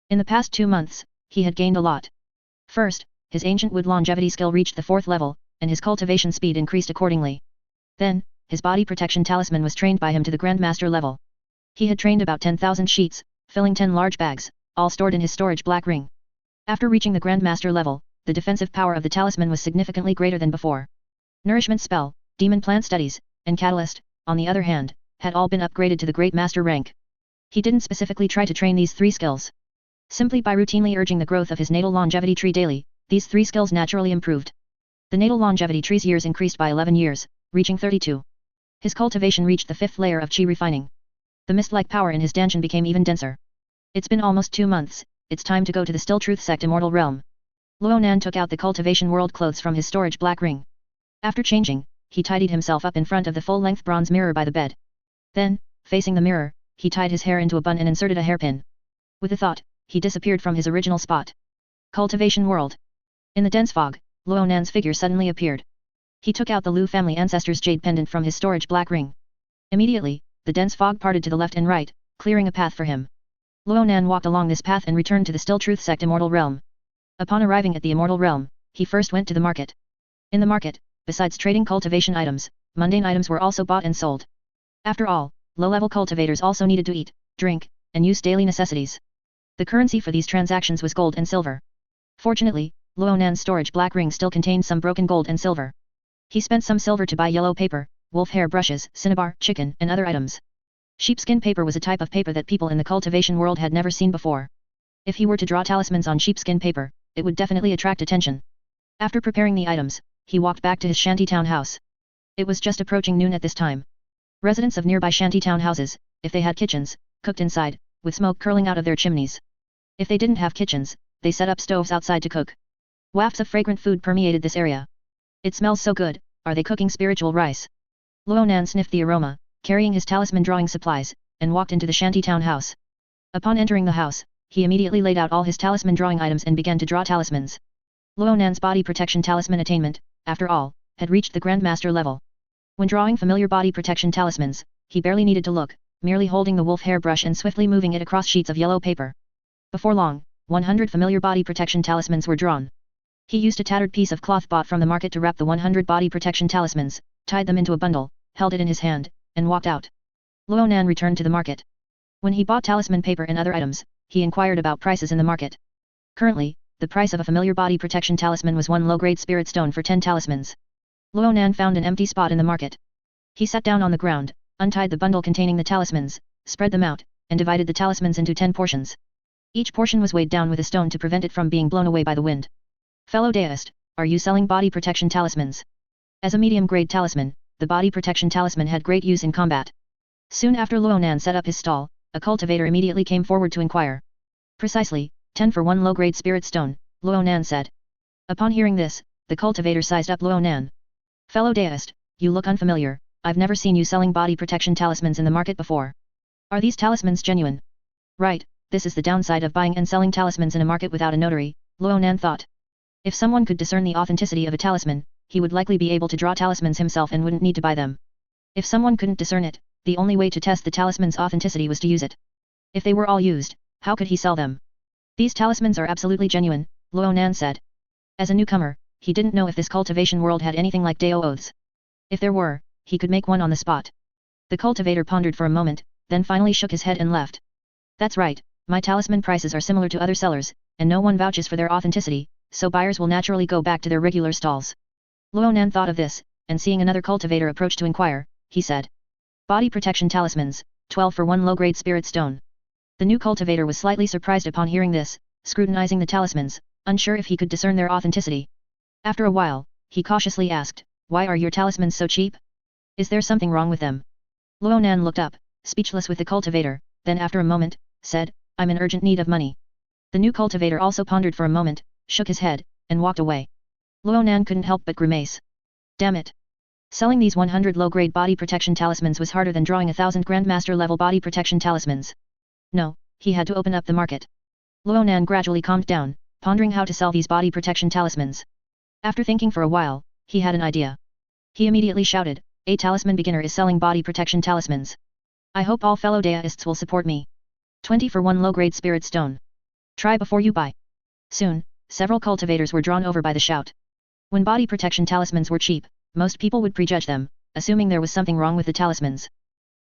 In the past 2 months, he had gained a lot. First, his ancient wood longevity skill reached the 4th level, and his cultivation speed increased accordingly. Then, his body protection talisman was trained by him to the Grandmaster level. He had trained about 10,000 sheets, filling 10 large bags, all stored in his storage black ring. After reaching the Grandmaster level, the defensive power of the talisman was significantly greater than before. Nourishment spell, demon plant studies, and catalyst, on the other hand, had all been upgraded to the Great Master rank. He didn't specifically try to train these 3 skills. Simply by routinely urging the growth of his natal longevity tree daily, these 3 skills naturally improved. The natal longevity tree's years increased by 11 years, reaching 32. His cultivation reached the 5th layer of chi refining. The mist-like power in his danshan became even denser. It's been almost 2 months, it's time to go to the Still Truth Sect Immortal Realm. Luonan took out the cultivation world clothes from his storage black ring. After changing, he tidied himself up in front of the full-length bronze mirror by the bed. Then, facing the mirror, he tied his hair into a bun and inserted a hairpin. With a thought, he disappeared from his original spot. Cultivation world. In the dense fog, Luonan's figure suddenly appeared. He took out the Lu family ancestors' jade pendant from his storage black ring. Immediately, the dense fog parted to the left and right, clearing a path for him. Luonan walked along this path and returned to the Still Truth Sect Immortal Realm. Upon arriving at the Immortal Realm, he first went to the market. In the market, besides trading cultivation items, mundane items were also bought and sold. After all, low-level cultivators also needed to eat, drink, and use daily necessities. The currency for these transactions was gold and silver. Fortunately, Luonan's storage black ring still contained some broken gold and silver. He spent some silver to buy yellow paper, wolf hair brushes, cinnabar, chicken, and other items. Sheepskin paper was a type of paper that people in the cultivation world had never seen before. If he were to draw talismans on sheepskin paper, it would definitely attract attention. After preparing the items, he walked back to his shantytown house. It was just approaching noon at this time. Residents of nearby shantytown houses, if they had kitchens, cooked inside, with smoke curling out of their chimneys. If they didn't have kitchens, they set up stoves outside to cook. Wafts of fragrant food permeated this area. It smells so good, are they cooking spiritual rice? Luonan sniffed the aroma, carrying his talisman drawing supplies, and walked into the shantytown house. Upon entering the house, he immediately laid out all his talisman drawing items and began to draw talismans. Luonan's body protection talisman attainment, after all, had reached the Grandmaster level. When drawing familiar body protection talismans, he barely needed to look, merely holding the wolf hair brush and swiftly moving it across sheets of yellow paper. Before long, 100 familiar body protection talismans were drawn. He used a tattered piece of cloth bought from the market to wrap the 100 body protection talismans, tied them into a bundle, held it in his hand, and walked out. Luonan returned to the market. When he bought talisman paper and other items, he inquired about prices in the market. Currently, the price of a familiar body protection talisman was 1 low-grade spirit stone for 10 talismans. Luonan found an empty spot in the market. He sat down on the ground, untied the bundle containing the talismans, spread them out, and divided the talismans into 10 portions. Each portion was weighed down with a stone to prevent it from being blown away by the wind. Fellow deist, are you selling body protection talismans? As a medium-grade talisman, the body protection talisman had great use in combat. Soon after Luonan set up his stall, a cultivator immediately came forward to inquire. Precisely, 10 for 1 low-grade spirit stone, Luonan said. Upon hearing this, the cultivator sized up Luonan. Fellow deist, you look unfamiliar, I've never seen you selling body protection talismans in the market before. Are these talismans genuine? Right, this is the downside of buying and selling talismans in a market without a notary, Ronan thought. If someone could discern the authenticity of a talisman, he would likely be able to draw talismans himself and wouldn't need to buy them. If someone couldn't discern it, the only way to test the talisman's authenticity was to use it. If they were all used, how could he sell them? These talismans are absolutely genuine, Ronan said. As a newcomer, he didn't know if this cultivation world had anything like Dao oaths. If there were, he could make one on the spot. The cultivator pondered for a moment, then finally shook his head and left. That's right, my talisman prices are similar to other sellers, and no one vouches for their authenticity, so buyers will naturally go back to their regular stalls. Ronan thought of this, and seeing another cultivator approach to inquire, he said. Body protection talismans, 12 for 1 low-grade spirit stone. The new cultivator was slightly surprised upon hearing this, scrutinizing the talismans, unsure if he could discern their authenticity. After a while, he cautiously asked, why are your talismans so cheap? Is there something wrong with them? Ronan looked up, speechless with the cultivator, then after a moment, said, I'm in urgent need of money. The new cultivator also pondered for a moment, shook his head, and walked away. Ronan couldn't help but grimace. Damn it. Selling these 100 low-grade body protection talismans was harder than drawing 1,000 Grandmaster level body protection talismans. No, he had to open up the market. Ronan gradually calmed down, pondering how to sell these body protection talismans. After thinking for a while, he had an idea. He immediately shouted, a talisman beginner is selling body protection talismans. I hope all fellow Daoists will support me. 20 for 1 low-grade spirit stone. Try before you buy. Soon, several cultivators were drawn over by the shout. When body protection talismans were cheap, most people would prejudge them, assuming there was something wrong with the talismans.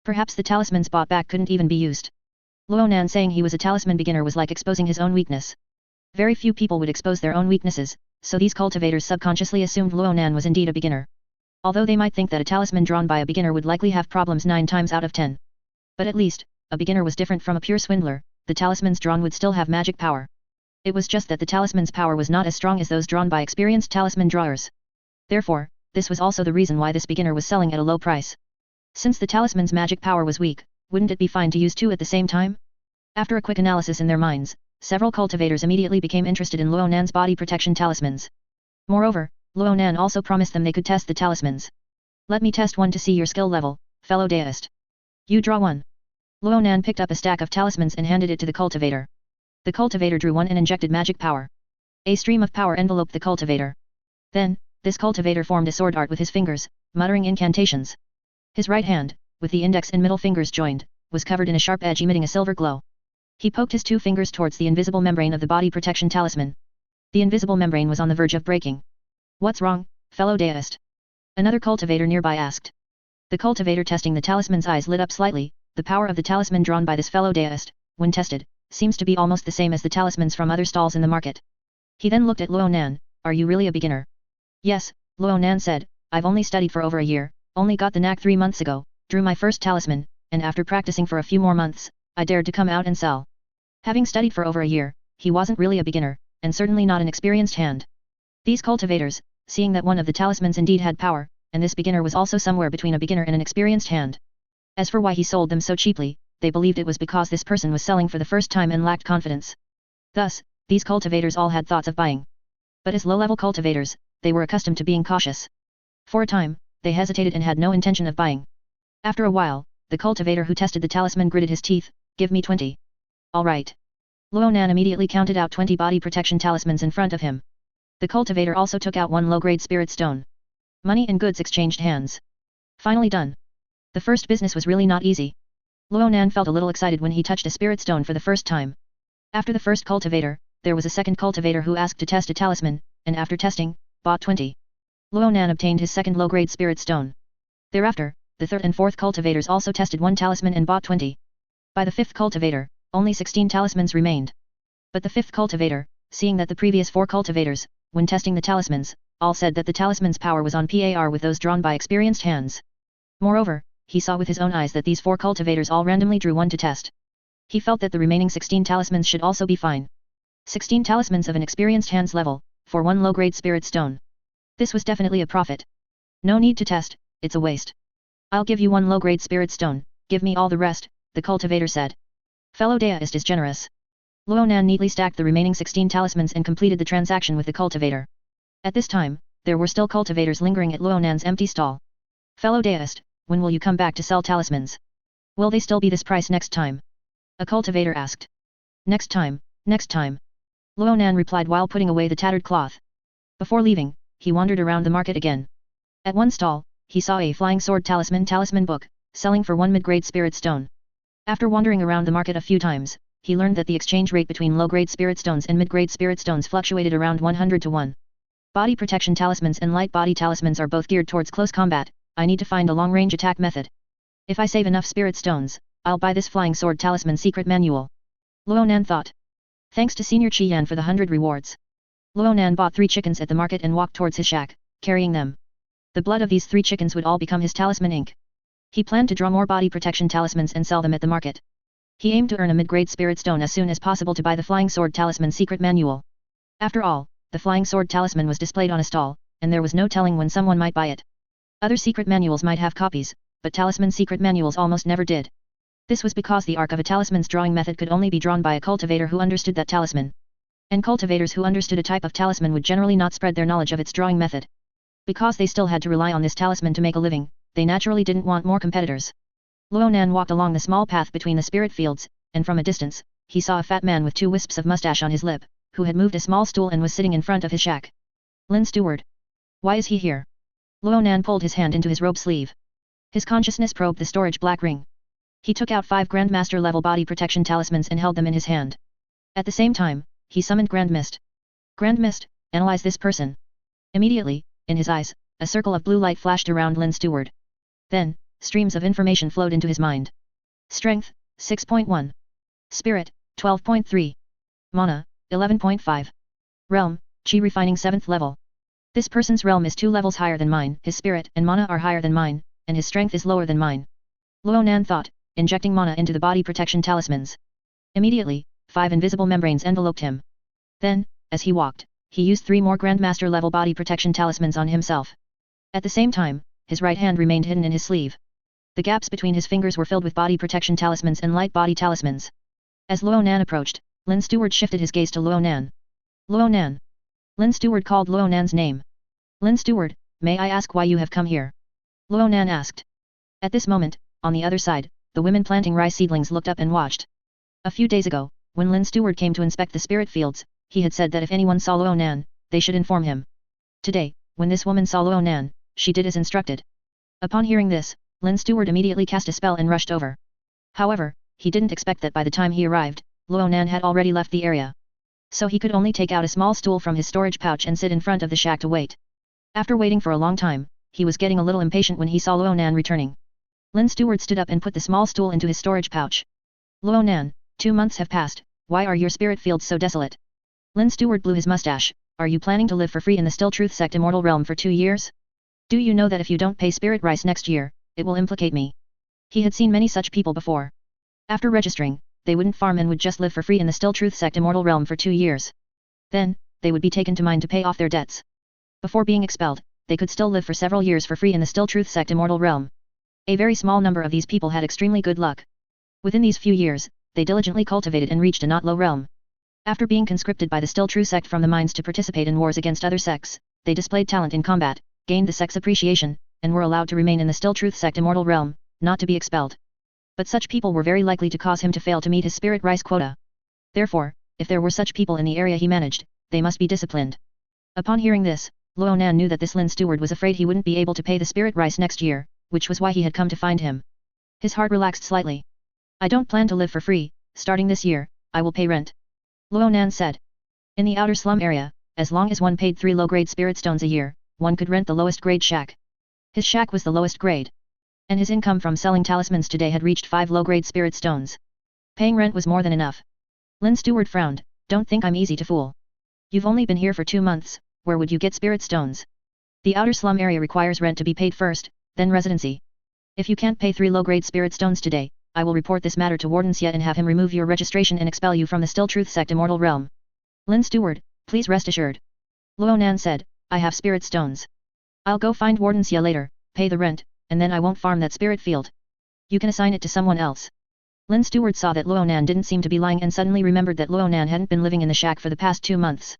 Perhaps the talismans bought back couldn't even be used. Ronan saying he was a talisman beginner was like exposing his own weakness. Very few people would expose their own weaknesses, so these cultivators subconsciously assumed Ronan was indeed a beginner. Although they might think that a talisman drawn by a beginner would likely have problems 9 times out of 10. But at least, a beginner was different from a pure swindler, the talismans drawn would still have magic power. It was just that the talisman's power was not as strong as those drawn by experienced talisman drawers. Therefore, this was also the reason why this beginner was selling at a low price. Since the talisman's magic power was weak, wouldn't it be fine to use 2 at the same time? After a quick analysis in their minds, several cultivators immediately became interested in Ronan's body protection talismans. Moreover, Ronan also promised them they could test the talismans. Let me test one to see your skill level, fellow Daoist. You draw one. Ronan picked up a stack of talismans and handed it to the cultivator. The cultivator drew one and injected magic power. A stream of power enveloped the cultivator. Then, this cultivator formed a sword art with his fingers, muttering incantations. His right hand, with the index and middle fingers joined, was covered in a sharp edge emitting a silver glow. He poked his 2 fingers towards the invisible membrane of the body protection talisman. The invisible membrane was on the verge of breaking. What's wrong, fellow Daoist? Another cultivator nearby asked. The cultivator testing the talisman's eyes lit up slightly. The power of the talisman drawn by this fellow Daoist, when tested, seems to be almost the same as the talismans from other stalls in the market. He then looked at Ronan, are you really a beginner? Yes, Ronan said, I've only studied for over a year, only got the knack 3 months ago, drew my first talisman, and after practicing for a few more months, I dared to come out and sell. Having studied for over a year, he wasn't really a beginner, and certainly not an experienced hand. These cultivators, seeing that one of the talismans indeed had power, and this beginner was also somewhere between a beginner and an experienced hand. As for why he sold them so cheaply, they believed it was because this person was selling for the first time and lacked confidence. Thus, these cultivators all had thoughts of buying. But as low-level cultivators, they were accustomed to being cautious. For a time, they hesitated and had no intention of buying. After a while, the cultivator who tested the talisman gritted his teeth, give me 20. All right. Ronan immediately counted out 20 body protection talismans in front of him. The cultivator also took out 1 low-grade spirit stone. Money and goods exchanged hands. Finally done. The first business was really not easy. Ronan felt a little excited when he touched a spirit stone for the first time. After the first cultivator, there was a second cultivator who asked to test a talisman, and after testing, bought 20. Ronan obtained his second low-grade spirit stone. Thereafter, the third and fourth cultivators also tested 1 talisman and bought 20. By the fifth cultivator, only 16 talismans remained. But the fifth cultivator, seeing that the previous 4 cultivators, when testing the talismans, all said that the talisman's power was on par with those drawn by experienced hands. Moreover, he saw with his own eyes that these 4 cultivators all randomly drew 1 to test. He felt that the remaining 16 talismans should also be fine. 16 talismans of an experienced hand's level, for 1 low-grade spirit stone. This was definitely a profit. No need to test, it's a waste. I'll give you 1 low-grade spirit stone, give me all the rest, the cultivator said. Fellow Daoist is generous. Ronan neatly stacked the remaining 16 talismans and completed the transaction with the cultivator. At this time, there were still cultivators lingering at Ronan's empty stall. Fellow Daoist, when will you come back to sell talismans? Will they still be this price next time? A cultivator asked. Next time, next time. Ronan replied while putting away the tattered cloth. Before leaving, he wandered around the market again. At one stall, he saw a flying sword talisman book, selling for 1 mid-grade spirit stone. After wandering around the market a few times, he learned that the exchange rate between low-grade spirit stones and mid-grade spirit stones fluctuated around 100 to 1. Body protection talismans and light body talismans are both geared towards close combat. I need to find a long-range attack method. If I save enough spirit stones, I'll buy this flying sword talisman secret manual. Ronan thought. Thanks to Senior Qian for the 100 rewards. Ronan bought 3 chickens at the market and walked towards his shack, carrying them. The blood of these 3 chickens would all become his talisman ink. He planned to draw more body protection talismans and sell them at the market. He aimed to earn a mid-grade spirit stone as soon as possible to buy the flying sword talisman secret manual. After all, the flying sword talisman was displayed on a stall, and there was no telling when someone might buy it. Other secret manuals might have copies, but talisman secret manuals almost never did. This was because the arc of a talisman's drawing method could only be drawn by a cultivator who understood that talisman. And cultivators who understood a type of talisman would generally not spread their knowledge of its drawing method. Because they still had to rely on this talisman to make a living, they naturally didn't want more competitors. Ronan walked along the small path between the spirit fields, and from a distance, he saw a fat man with 2 wisps of mustache on his lip, who had moved a small stool and was sitting in front of his shack. Lin Steward. Why is he here? Ronan pulled his hand into his robe sleeve. His consciousness probed the storage black ring. He took out 5 Grandmaster level body protection talismans and held them in his hand. At the same time, he summoned Grand Mist. Grand Mist, analyze this person. Immediately, in his eyes, a circle of blue light flashed around Lin Steward. Then, streams of information flowed into his mind. Strength, 6.1. Spirit, 12.3. Mana, 11.5. Realm, Qi refining 7th level. This person's realm is 2 levels higher than mine, his spirit and mana are higher than mine, and his strength is lower than mine. Ronan thought, injecting mana into the body protection talismans. Immediately, 5 invisible membranes enveloped him. Then, as he walked, he used 3 more Grandmaster level body protection talismans on himself. At the same time, his right hand remained hidden in his sleeve. The gaps between his fingers were filled with body protection talismans and light body talismans. As Ronan approached, Lin Steward shifted his gaze to Ronan. Ronan. Lin Steward called Ronan's name. Lin Steward, may I ask why you have come here? Ronan asked. At this moment, on the other side, the women planting rice seedlings looked up and watched. A few days ago, when Lin Steward came to inspect the spirit fields, he had said that if anyone saw Ronan, they should inform him. Today, when this woman saw Ronan, she did as instructed. Upon hearing this, Lin Steward immediately cast a spell and rushed over. However, he didn't expect that by the time he arrived, Ronan had already left the area. So he could only take out a small stool from his storage pouch and sit in front of the shack to wait. After waiting for a long time, he was getting a little impatient when he saw Ronan returning. Lin Steward stood up and put the small stool into his storage pouch. Ronan, 2 months have passed, why are your spirit fields so desolate? Lin Steward blew his mustache. Are you planning to live for free in the Still Truth Sect Immortal Realm for 2 years? Do you know that if you don't pay spirit rice next year, it will implicate me? He had seen many such people before. After registering, they wouldn't farm and would just live for free in the Still Truth Sect Immortal Realm for 2 years. Then, they would be taken to mine to pay off their debts. Before being expelled, they could still live for several years for free in the Still Truth Sect Immortal Realm. A very small number of these people had extremely good luck. Within these few years, they diligently cultivated and reached a not low realm. After being conscripted by the Still True sect from the mines to participate in wars against other sects, they displayed talent in combat, gained the sect's appreciation, and were allowed to remain in the Still Truth sect Immortal Realm, not to be expelled. But such people were very likely to cause him to fail to meet his spirit rice quota. Therefore, if there were such people in the area he managed, they must be disciplined. Upon hearing this, Ronan knew that this Lin Steward was afraid he wouldn't be able to pay the spirit rice next year, which was why he had come to find him. His heart relaxed slightly. I don't plan to live for free, starting this year, I will pay rent. Ronan said. In the outer slum area, as long as one paid 3 low-grade spirit stones a year, one could rent the lowest grade shack. His shack was the lowest grade. And his income from selling talismans today had reached 5 low-grade spirit stones. Paying rent was more than enough. Lin Steward frowned, don't think I'm easy to fool. You've only been here for 2 months, where would you get spirit stones? The outer slum area requires rent to be paid first, then residency. If you can't pay 3 low-grade spirit stones today, I will report this matter to Warden Xie and have him remove your registration and expel you from the Still Truth sect Immortal Realm. Lin Steward, please rest assured. Ronan said, I have spirit stones. I'll go find Warden Xie later, pay the rent, and then I won't farm that spirit field. You can assign it to someone else. Lin Steward saw that Ronan didn't seem to be lying and suddenly remembered that Ronan hadn't been living in the shack for the past 2 months.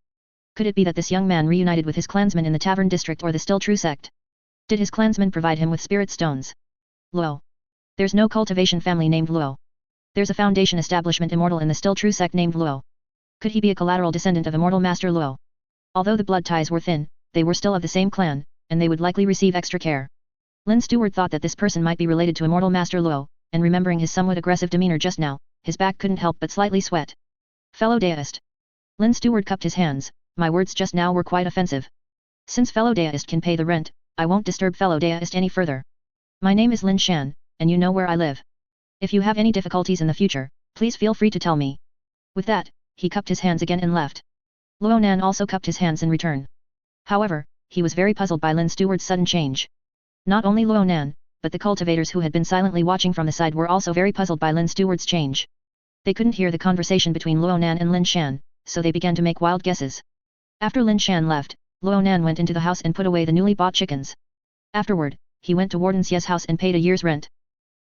Could it be that this young man reunited with his clansmen in the tavern district or the Still True sect? Did his clansmen provide him with spirit stones? Lo. There's no cultivation family named Luo. There's a foundation establishment immortal in the still true sect named Luo. Could he be a collateral descendant of immortal master Luo? Although the blood ties were thin, they were still of the same clan, and they would likely receive extra care. Lin Stewart thought that this person might be related to immortal master Luo, and remembering his somewhat aggressive demeanor just now, his back couldn't help but slightly sweat. Fellow deist. Lin Stewart cupped his hands, my words just now were quite offensive. Since fellow deist can pay the rent, I won't disturb fellow deist any further. My name is Lin Shan, and you know where I live. If you have any difficulties in the future, please feel free to tell me. With that, he cupped his hands again and left. Ronan also cupped his hands in return. However, he was very puzzled by Lin Stewart's sudden change. Not only Ronan, but the cultivators who had been silently watching from the side were also very puzzled by Lin Stewart's change. They couldn't hear the conversation between Ronan and Lin Shan, so they began to make wild guesses. After Lin Shan left, Ronan went into the house and put away the newly bought chickens. Afterward, he went to Warden Xie's house and paid a year's rent.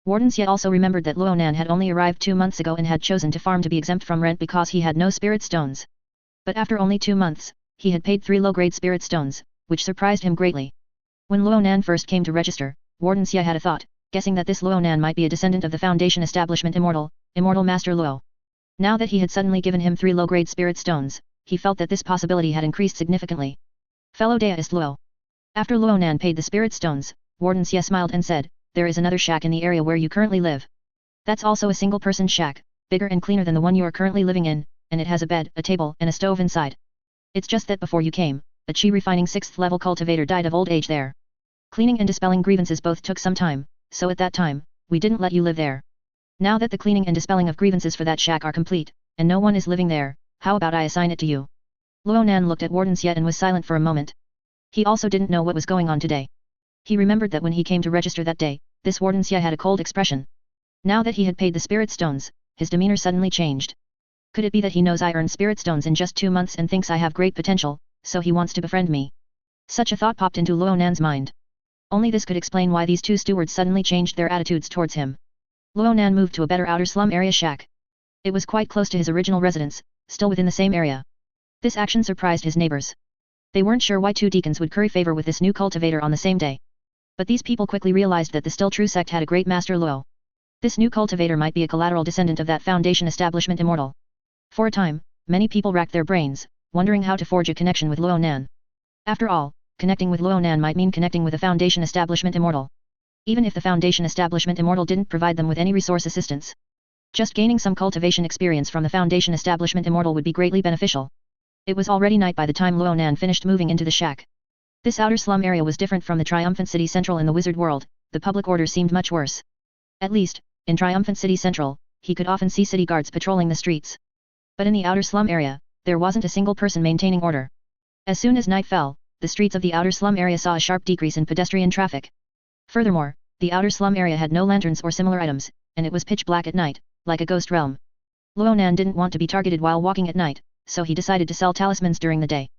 Warden Xie also remembered that Ronan had only arrived 2 months ago and had chosen to farm to be exempt from rent because he had no spirit stones. But after only 2 months, he had paid 3 low-grade spirit stones, which surprised him greatly. When Ronan first came to register, Warden Xie had a thought, guessing that this Ronan might be a descendant of the Foundation establishment Immortal Master Luo. Now that he had suddenly given him 3 low-grade spirit stones, he felt that this possibility had increased significantly. Fellow deist Luo. After Ronan paid the spirit stones, Warden Xie smiled and said, there is another shack in the area where you currently live. That's also a single-person shack, bigger and cleaner than the one you are currently living in, and it has a bed, a table, and a stove inside. It's just that before you came, a chi refining 6th level cultivator died of old age there. Cleaning and dispelling grievances both took some time, so at that time, we didn't let you live there. Now that the cleaning and dispelling of grievances for that shack are complete, and no one is living there, how about I assign it to you? Ronan looked at Warden Xie and was silent for a moment. He also didn't know what was going on today. He remembered that when he came to register that day, this Warden Xie had a cold expression. Now that he had paid the spirit stones, his demeanor suddenly changed. Could it be that he knows I earned spirit stones in just 2 months and thinks I have great potential, so he wants to befriend me? Such a thought popped into Ronan's mind. Only this could explain why these 2 stewards suddenly changed their attitudes towards him. Ronan moved to a better outer slum area shack. It was quite close to his original residence, still within the same area. This action surprised his neighbors. They weren't sure why 2 deacons would curry favor with this new cultivator on the same day. But these people quickly realized that the still true sect had a great master Luo. This new cultivator might be a collateral descendant of that foundation establishment Immortal. For a time, many people racked their brains, wondering how to forge a connection with Ronan. After all, connecting with Ronan might mean connecting with a foundation establishment Immortal. Even if the foundation establishment Immortal didn't provide them with any resource assistance. Just gaining some cultivation experience from the foundation establishment Immortal would be greatly beneficial. It was already night by the time Ronan finished moving into the shack. This outer slum area was different from the Triumphant City Central in the Wizard World, the public order seemed much worse. At least, in Triumphant City Central, he could often see city guards patrolling the streets. But in the outer slum area, there wasn't a single person maintaining order. As soon as night fell, the streets of the outer slum area saw a sharp decrease in pedestrian traffic. Furthermore, the outer slum area had no lanterns or similar items, and it was pitch black at night, like a ghost realm. Ronan didn't want to be targeted while walking at night, so he decided to sell talismans during the day.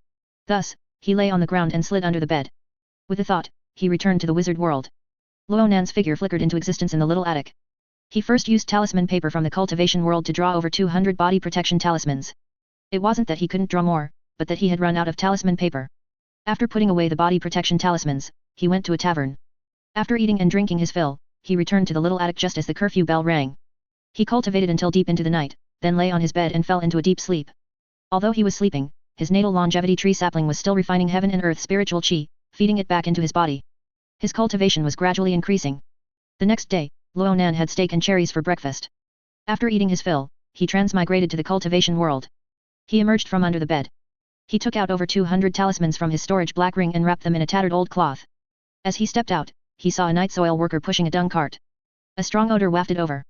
Thus, he lay on the ground and slid under the bed. With a thought, he returned to the wizard world. Ronan's figure flickered into existence in the little attic. He first used talisman paper from the cultivation world to draw over 200 body protection talismans. It wasn't that he couldn't draw more, but that he had run out of talisman paper. After putting away the body protection talismans, he went to a tavern. After eating and drinking his fill, he returned to the little attic just as the curfew bell rang. He cultivated until deep into the night, then lay on his bed and fell into a deep sleep. Although he was sleeping, his natal longevity tree sapling was still refining heaven and earth spiritual chi, feeding it back into his body. His cultivation was gradually increasing. The next day, Ronan had steak and cherries for breakfast. After eating his fill, he transmigrated to the cultivation world. He emerged from under the bed. He took out over 200 talismans from his storage black ring and wrapped them in a tattered old cloth. As he stepped out, he saw a night soil worker pushing a dung cart. A strong odor wafted over.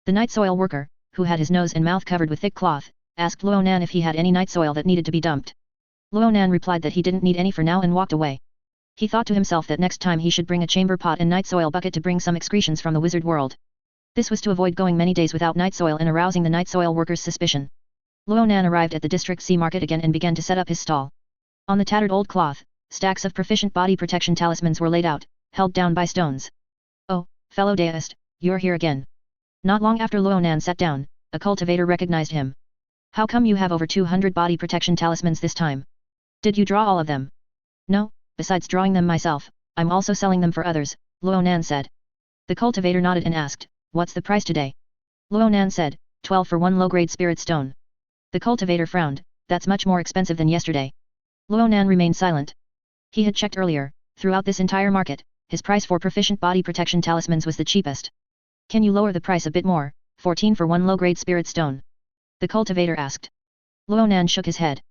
The night soil worker, who had his nose and mouth covered with thick cloth, asked Ronan if he had any night soil that needed to be dumped. Ronan replied that he didn't need any for now and walked away. He thought to himself that next time he should bring a chamber pot and night soil bucket to bring some excretions from the wizard world. This was to avoid going many days without night soil and arousing the night soil worker's suspicion. Ronan arrived at the district sea market again and began to set up his stall. On the tattered old cloth, stacks of proficient body protection talismans were laid out, held down by stones. Oh, fellow deist, you're here again. Not long after Ronan sat down, a cultivator recognized him. How come you have over 200 body protection talismans this time? Did you draw all of them? No, besides drawing them myself, I'm also selling them for others, Ronan said. The cultivator nodded and asked, what's the price today? Ronan said, 12 for one low-grade spirit stone. The cultivator frowned, that's much more expensive than yesterday. Ronan remained silent. He had checked earlier, throughout this entire market, his price for proficient body protection talismans was the cheapest. Can you lower the price a bit more, 14 for one low-grade spirit stone? The cultivator asked. Ronan shook his head.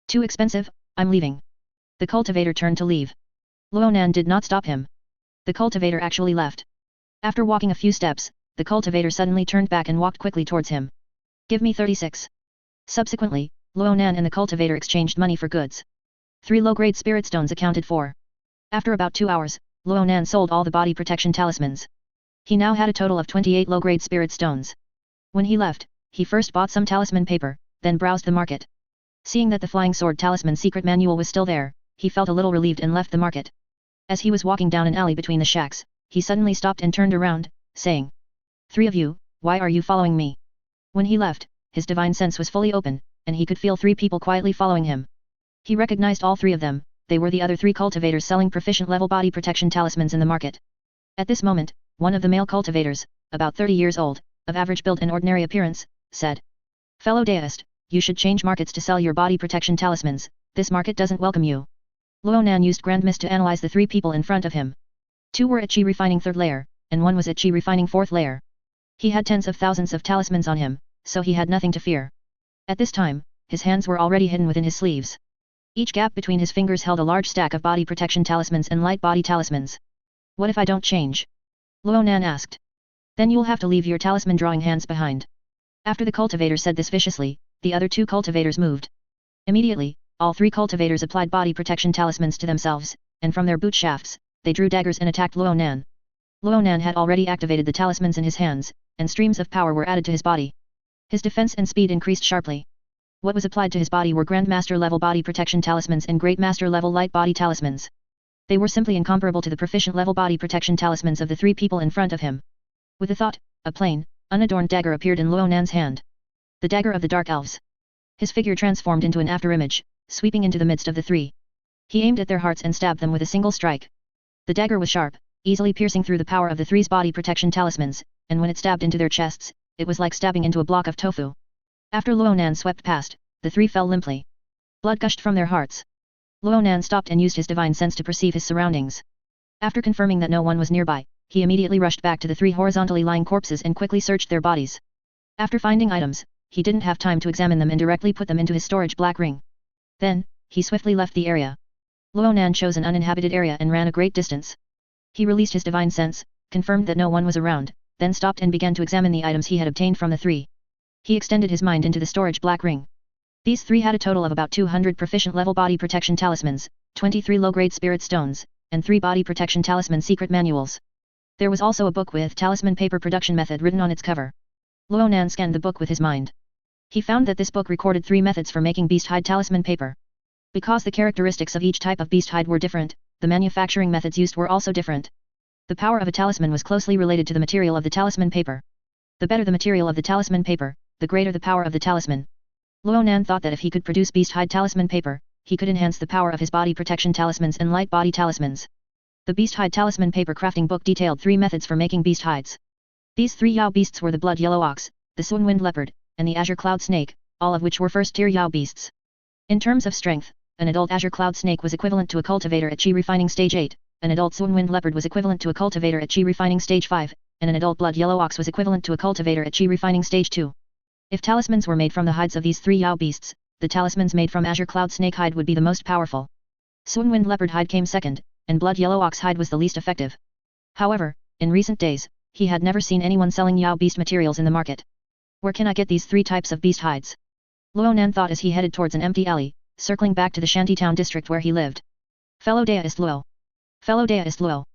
Too expensive, I'm leaving. The cultivator turned to leave. Ronan did not stop him. The cultivator actually left. After walking a few steps, the cultivator suddenly turned back and walked quickly towards him. Give me 36. Subsequently, Ronan and the cultivator exchanged money for goods. 3 low-grade spirit stones accounted for. After about 2 hours, Ronan sold all the body protection talismans. He now had a total of 28 low-grade spirit stones. When he left, he first bought some talisman paper, then browsed the market. Seeing that the flying sword talisman secret manual was still there, he felt a little relieved and left the market. As he was walking down an alley between the shacks, he suddenly stopped and turned around, saying, 3 of you, why are you following me? When he left, his divine sense was fully open, and he could feel 3 people quietly following him. He recognized all 3 of them, they were the other 3 cultivators selling proficient level body protection talismans in the market. At this moment, one of the male cultivators, about 30 years old, of average build and ordinary appearance, said, Fellow deist, you should change markets to sell your body protection talismans, this market doesn't welcome you. Ronan used Grand Mist to analyze the 3 people in front of him. 2 were at Chi refining 3rd layer, and 1 was at Chi refining 4th layer. He had tens of thousands of talismans on him, so he had nothing to fear. At this time, his hands were already hidden within his sleeves. Each gap between his fingers held a large stack of body protection talismans and light body talismans. What if I don't change? Ronan asked. Then you'll have to leave your talisman drawing hands behind. After the cultivator said this viciously, the other 2 cultivators moved. Immediately, all 3 cultivators applied body protection talismans to themselves, and from their boot shafts, they drew daggers and attacked Ronan. Ronan had already activated the talismans in his hands, and streams of power were added to his body. His defense and speed increased sharply. What was applied to his body were Grandmaster level body protection talismans and Great Master level light body talismans. They were simply incomparable to the proficient level body protection talismans of the 3 people in front of him. With a thought, a plain, unadorned dagger appeared in Ronan's hand. The dagger of the Dark Elves. His figure transformed into an afterimage, sweeping into the midst of the 3. He aimed at their hearts and stabbed them with a single strike. The dagger was sharp, easily piercing through the power of the 3's body protection talismans, and when it stabbed into their chests, it was like stabbing into a block of tofu. After Ronan swept past, the 3 fell limply. Blood gushed from their hearts. Ronan stopped and used his divine sense to perceive his surroundings. After confirming that no one was nearby, he immediately rushed back to the 3 horizontally lying corpses and quickly searched their bodies. After finding items, he didn't have time to examine them and directly put them into his storage black ring. Then, he swiftly left the area. Ronan chose an uninhabited area and ran a great distance. He released his divine sense, confirmed that no one was around, then stopped and began to examine the items he had obtained from the 3. He extended his mind into the storage black ring. These 3 had a total of about 200 proficient level body protection talismans, 23 low-grade spirit stones, and 3 body protection talisman secret manuals. There was also a book with talisman paper production method written on its cover. Ronan scanned the book with his mind. He found that this book recorded 3 methods for making beast hide talisman paper. Because the characteristics of each type of beast hide were different, the manufacturing methods used were also different. The power of a talisman was closely related to the material of the talisman paper. The better the material of the talisman paper, the greater the power of the talisman. Ronan thought that if he could produce beast hide talisman paper, he could enhance the power of his body protection talismans and light body talismans. The beast hide talisman paper crafting book detailed 3 methods for making beast hides. These 3 Yao beasts were the blood yellow ox, the Sun Wind leopard, and the azure cloud snake, all of which were first-tier Yao beasts. In terms of strength, an adult azure cloud snake was equivalent to a cultivator at Chi refining stage 8, an adult Sun Wind leopard was equivalent to a cultivator at Chi refining stage 5, and an adult blood yellow ox was equivalent to a cultivator at Chi refining stage 2. If talismans were made from the hides of these 3 Yao beasts, the talismans made from azure cloud snake hide would be the most powerful. Sun Wind leopard hide came second, and blood yellow ox hide was the least effective. However, in recent days, he had never seen anyone selling Yao beast materials in the market. Where can I get these 3 types of beast hides? Ronan thought as he headed towards an empty alley, circling back to the shantytown district where he lived. Fellow deist Luo. Fellow deist Luo.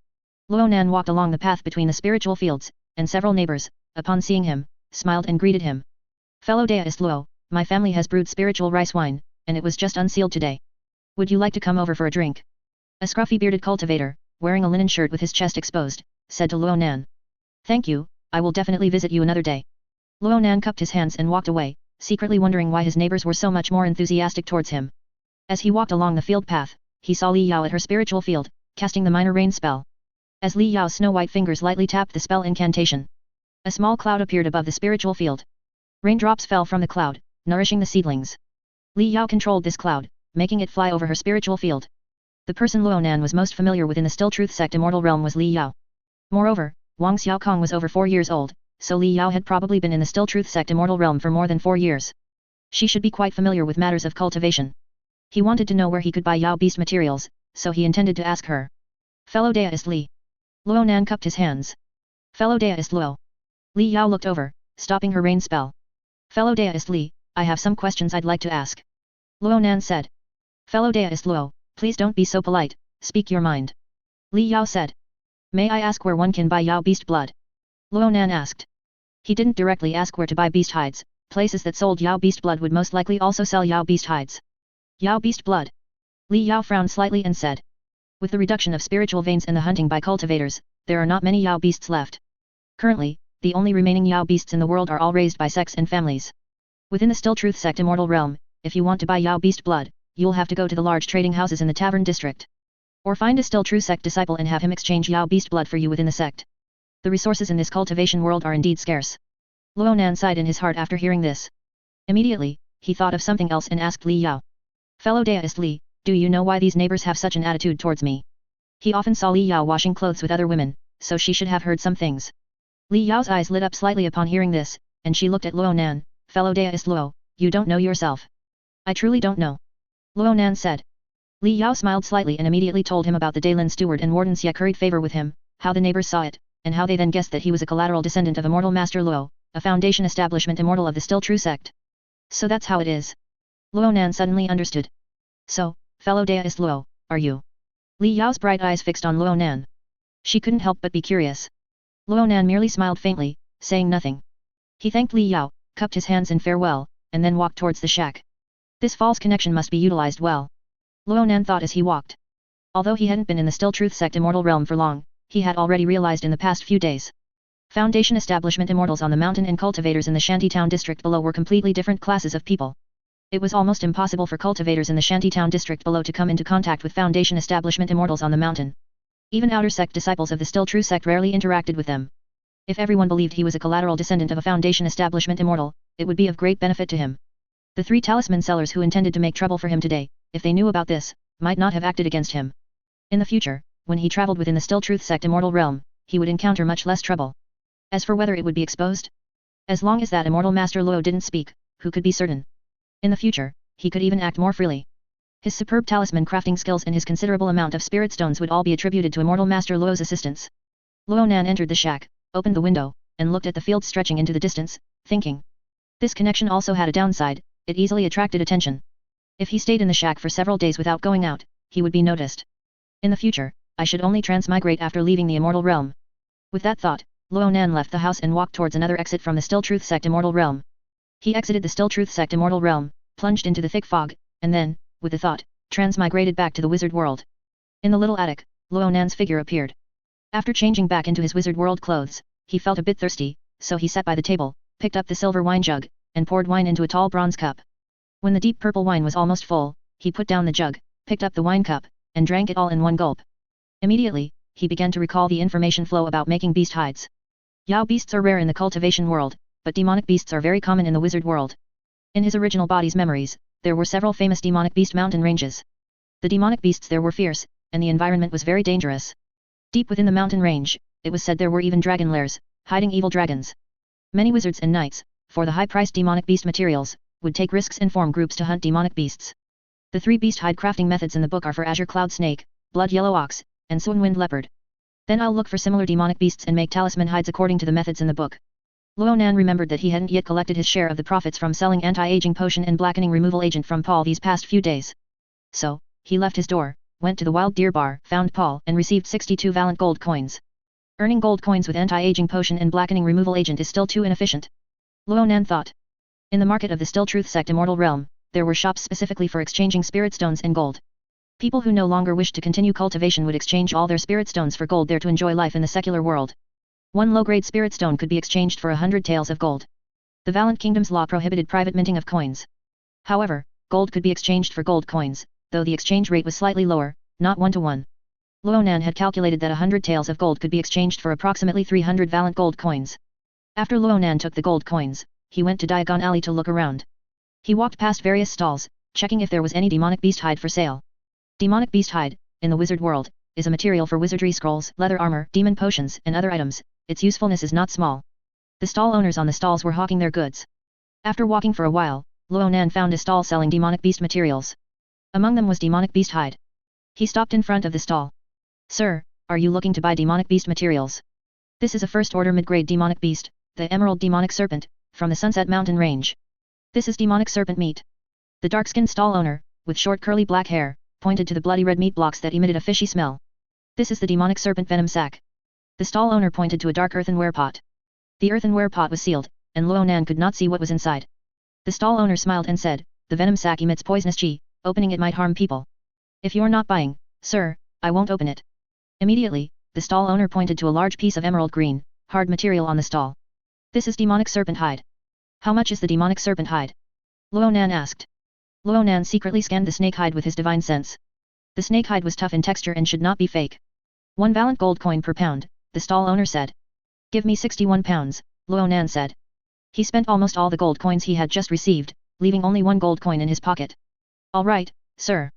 Ronan walked along the path between the spiritual fields, and several neighbors, upon seeing him, smiled and greeted him. Fellow deist Luo, my family has brewed spiritual rice wine, and it was just unsealed today. Would you like to come over for a drink? A scruffy bearded cultivator, wearing a linen shirt with his chest exposed, said to Ronan. Thank you, I will definitely visit you another day. Ronan cupped his hands and walked away, secretly wondering why his neighbors were so much more enthusiastic towards him. As he walked along the field path, he saw Li Yao at her spiritual field, casting the minor rain spell. As Li Yao's snow-white fingers lightly tapped the spell incantation, A small cloud appeared above the spiritual field. Raindrops fell from the cloud, nourishing the seedlings. Li Yao controlled this cloud, making it fly over her spiritual field. The person Ronan was most familiar with in the Still Truth Sect immortal realm was Li Yao. Moreover, Wang Xiaokong was over 4 years old, so Li Yao had probably been in the Still Truth Sect immortal realm for more than 4 years. She should be quite familiar with matters of cultivation. He wanted to know where he could buy Yao beast materials, so he intended to ask her. Fellow deist Li. Ronan cupped his hands. Fellow deist Luo. Li Yao looked over, stopping her rain spell. Fellow deist Li, I have some questions I'd like to ask. Ronan said. Fellow deist Luo, please don't be so polite, speak your mind. Li Yao said. May I ask where one can buy Yao beast blood? Ronan asked. He didn't directly ask where to buy beast hides, places that sold Yao beast blood would most likely also sell Yao beast hides. Yao beast blood. Li Yao frowned slightly and said. With the reduction of spiritual veins and the hunting by cultivators, there are not many Yao beasts left. Currently, the only remaining Yao beasts in the world are all raised by sects and families. Within the Still Truth Sect immortal realm, if you want to buy Yao beast blood, you'll have to go to the large trading houses in the tavern district. Or find a Still True Sect disciple and have him exchange Yao beast blood for you within the sect. The resources in this cultivation world are indeed scarce. Ronan sighed in his heart after hearing this. Immediately, he thought of something else and asked Li Yao. Fellow deist Li, do you know why these neighbors have such an attitude towards me? He often saw Li Yao washing clothes with other women, so she should have heard some things. Li Yao's eyes lit up slightly upon hearing this, and she looked at Ronan. Fellow deist Luo, you don't know yourself. I truly don't know. Ronan said. Li Yao smiled slightly and immediately told him about the Daylin steward and Warden Xie curried favor with him, how the neighbors saw it, and how they then guessed that he was a collateral descendant of Immortal Master Luo, a foundation establishment immortal of the Still True Sect. So that's how it is. Ronan suddenly understood. So, fellow deist Luo, are you? Li Yao's bright eyes fixed on Ronan. She couldn't help but be curious. Ronan merely smiled faintly, saying nothing. He thanked Li Yao, cupped his hands in farewell, and then walked towards the shack. This false connection must be utilized well. Ronan thought as he walked. Although he hadn't been in the Still Truth Sect immortal realm for long, he had already realized in the past few days. Foundation establishment immortals on the mountain and cultivators in the shantytown district below were completely different classes of people. It was almost impossible for cultivators in the shantytown district below to come into contact with foundation establishment immortals on the mountain. Even outer sect disciples of the Still True Sect rarely interacted with them. If everyone believed he was a collateral descendant of a foundation establishment immortal, it would be of great benefit to him. The 3 talisman sellers who intended to make trouble for him today, if they knew about this, might not have acted against him. In the future, when he traveled within the Still Truth Sect immortal realm, he would encounter much less trouble. As for whether it would be exposed? As long as that immortal Master Luo didn't speak, who could be certain? In the future, he could even act more freely. His superb talisman crafting skills and his considerable amount of spirit stones would all be attributed to immortal Master Luo's assistance. Ronan entered the shack, opened the window, and looked at the field stretching into the distance, thinking. This connection also had a downside, it easily attracted attention. If he stayed in the shack for several days without going out, he would be noticed. In the future, I should only transmigrate after leaving the immortal realm. With that thought, Ronan left the house and walked towards another exit from the Still Truth Sect immortal realm. He exited the Still Truth Sect immortal realm, plunged into the thick fog, and then, with the thought, transmigrated back to the wizard world. In the little attic, Ronan's figure appeared. After changing back into his wizard world clothes, he felt a bit thirsty, so he sat by the table, picked up the silver wine jug, and poured wine into a tall bronze cup. When the deep purple wine was almost full, he put down the jug, picked up the wine cup, and drank it all in one gulp. Immediately, he began to recall the information flow about making beast hides. Yao beasts are rare in the cultivation world, but demonic beasts are very common in the wizard world. In his original body's memories, there were several famous demonic beast mountain ranges. The demonic beasts there were fierce, and the environment was very dangerous. Deep within the mountain range, it was said there were even dragon lairs, hiding evil dragons. Many wizards and knights, for the high-priced demonic beast materials, would take risks and form groups to hunt demonic beasts. The 3 beast hide crafting methods in the book are for Azure Cloud Snake, Blood Yellow Ox, and Swan-Wind Leopard. Then I'll look for similar demonic beasts and make talisman hides according to the methods in the book. Ronan remembered that he hadn't yet collected his share of the profits from selling anti-aging potion and blackening removal agent from Paul these past few days. So, he left his door, went to the Wild Deer Bar, found Paul and received 62 valent gold coins. Earning gold coins with anti-aging potion and blackening removal agent is still too inefficient. Ronan thought. In the market of the Still Truth Sect immortal realm, there were shops specifically for exchanging spirit stones and gold. People who no longer wished to continue cultivation would exchange all their spirit stones for gold there to enjoy life in the secular world. 1 low-grade spirit stone could be exchanged for 100 taels of gold. The Valiant Kingdom's law prohibited private minting of coins. However, gold could be exchanged for gold coins, though the exchange rate was slightly lower, not 1-to-1. Ronan had calculated that 100 taels of gold could be exchanged for approximately 300 valent gold coins. After Ronan took the gold coins, he went to Diagon Alley to look around. He walked past various stalls, checking if there was any demonic beast hide for sale. Demonic beast hide, in the wizard world, is a material for wizardry scrolls, leather armor, demon potions, and other items. Its usefulness is not small. The stall owners on the stalls were hawking their goods. After walking for a while, Ronan found a stall selling demonic beast materials. Among them was demonic beast hide. He stopped in front of the stall. "Sir, are you looking to buy demonic beast materials? This is a first-order mid-grade demonic beast, the emerald demonic serpent, from the Sunset Mountain Range. This is demonic serpent meat." The dark-skinned stall owner, with short curly black hair, pointed to the bloody red meat blocks that emitted a fishy smell. "This is the demonic serpent venom sac." The stall owner pointed to a dark earthenware pot. The earthenware pot was sealed, and Ronan could not see what was inside. The stall owner smiled and said, "The venom sac emits poisonous chi, opening it might harm people. If you're not buying, sir, I won't open it." Immediately, the stall owner pointed to a large piece of emerald green, hard material on the stall. "This is demonic serpent hide. How much is the demonic serpent hide?" Ronan asked. Ronan secretly scanned the snake hide with his divine sense. The snake hide was tough in texture and should not be fake. 1 valent gold coin per pound, the stall owner said. "Give me 61 pounds, Ronan said. He spent almost all the gold coins he had just received, leaving only 1 gold coin in his pocket. "All right, sir."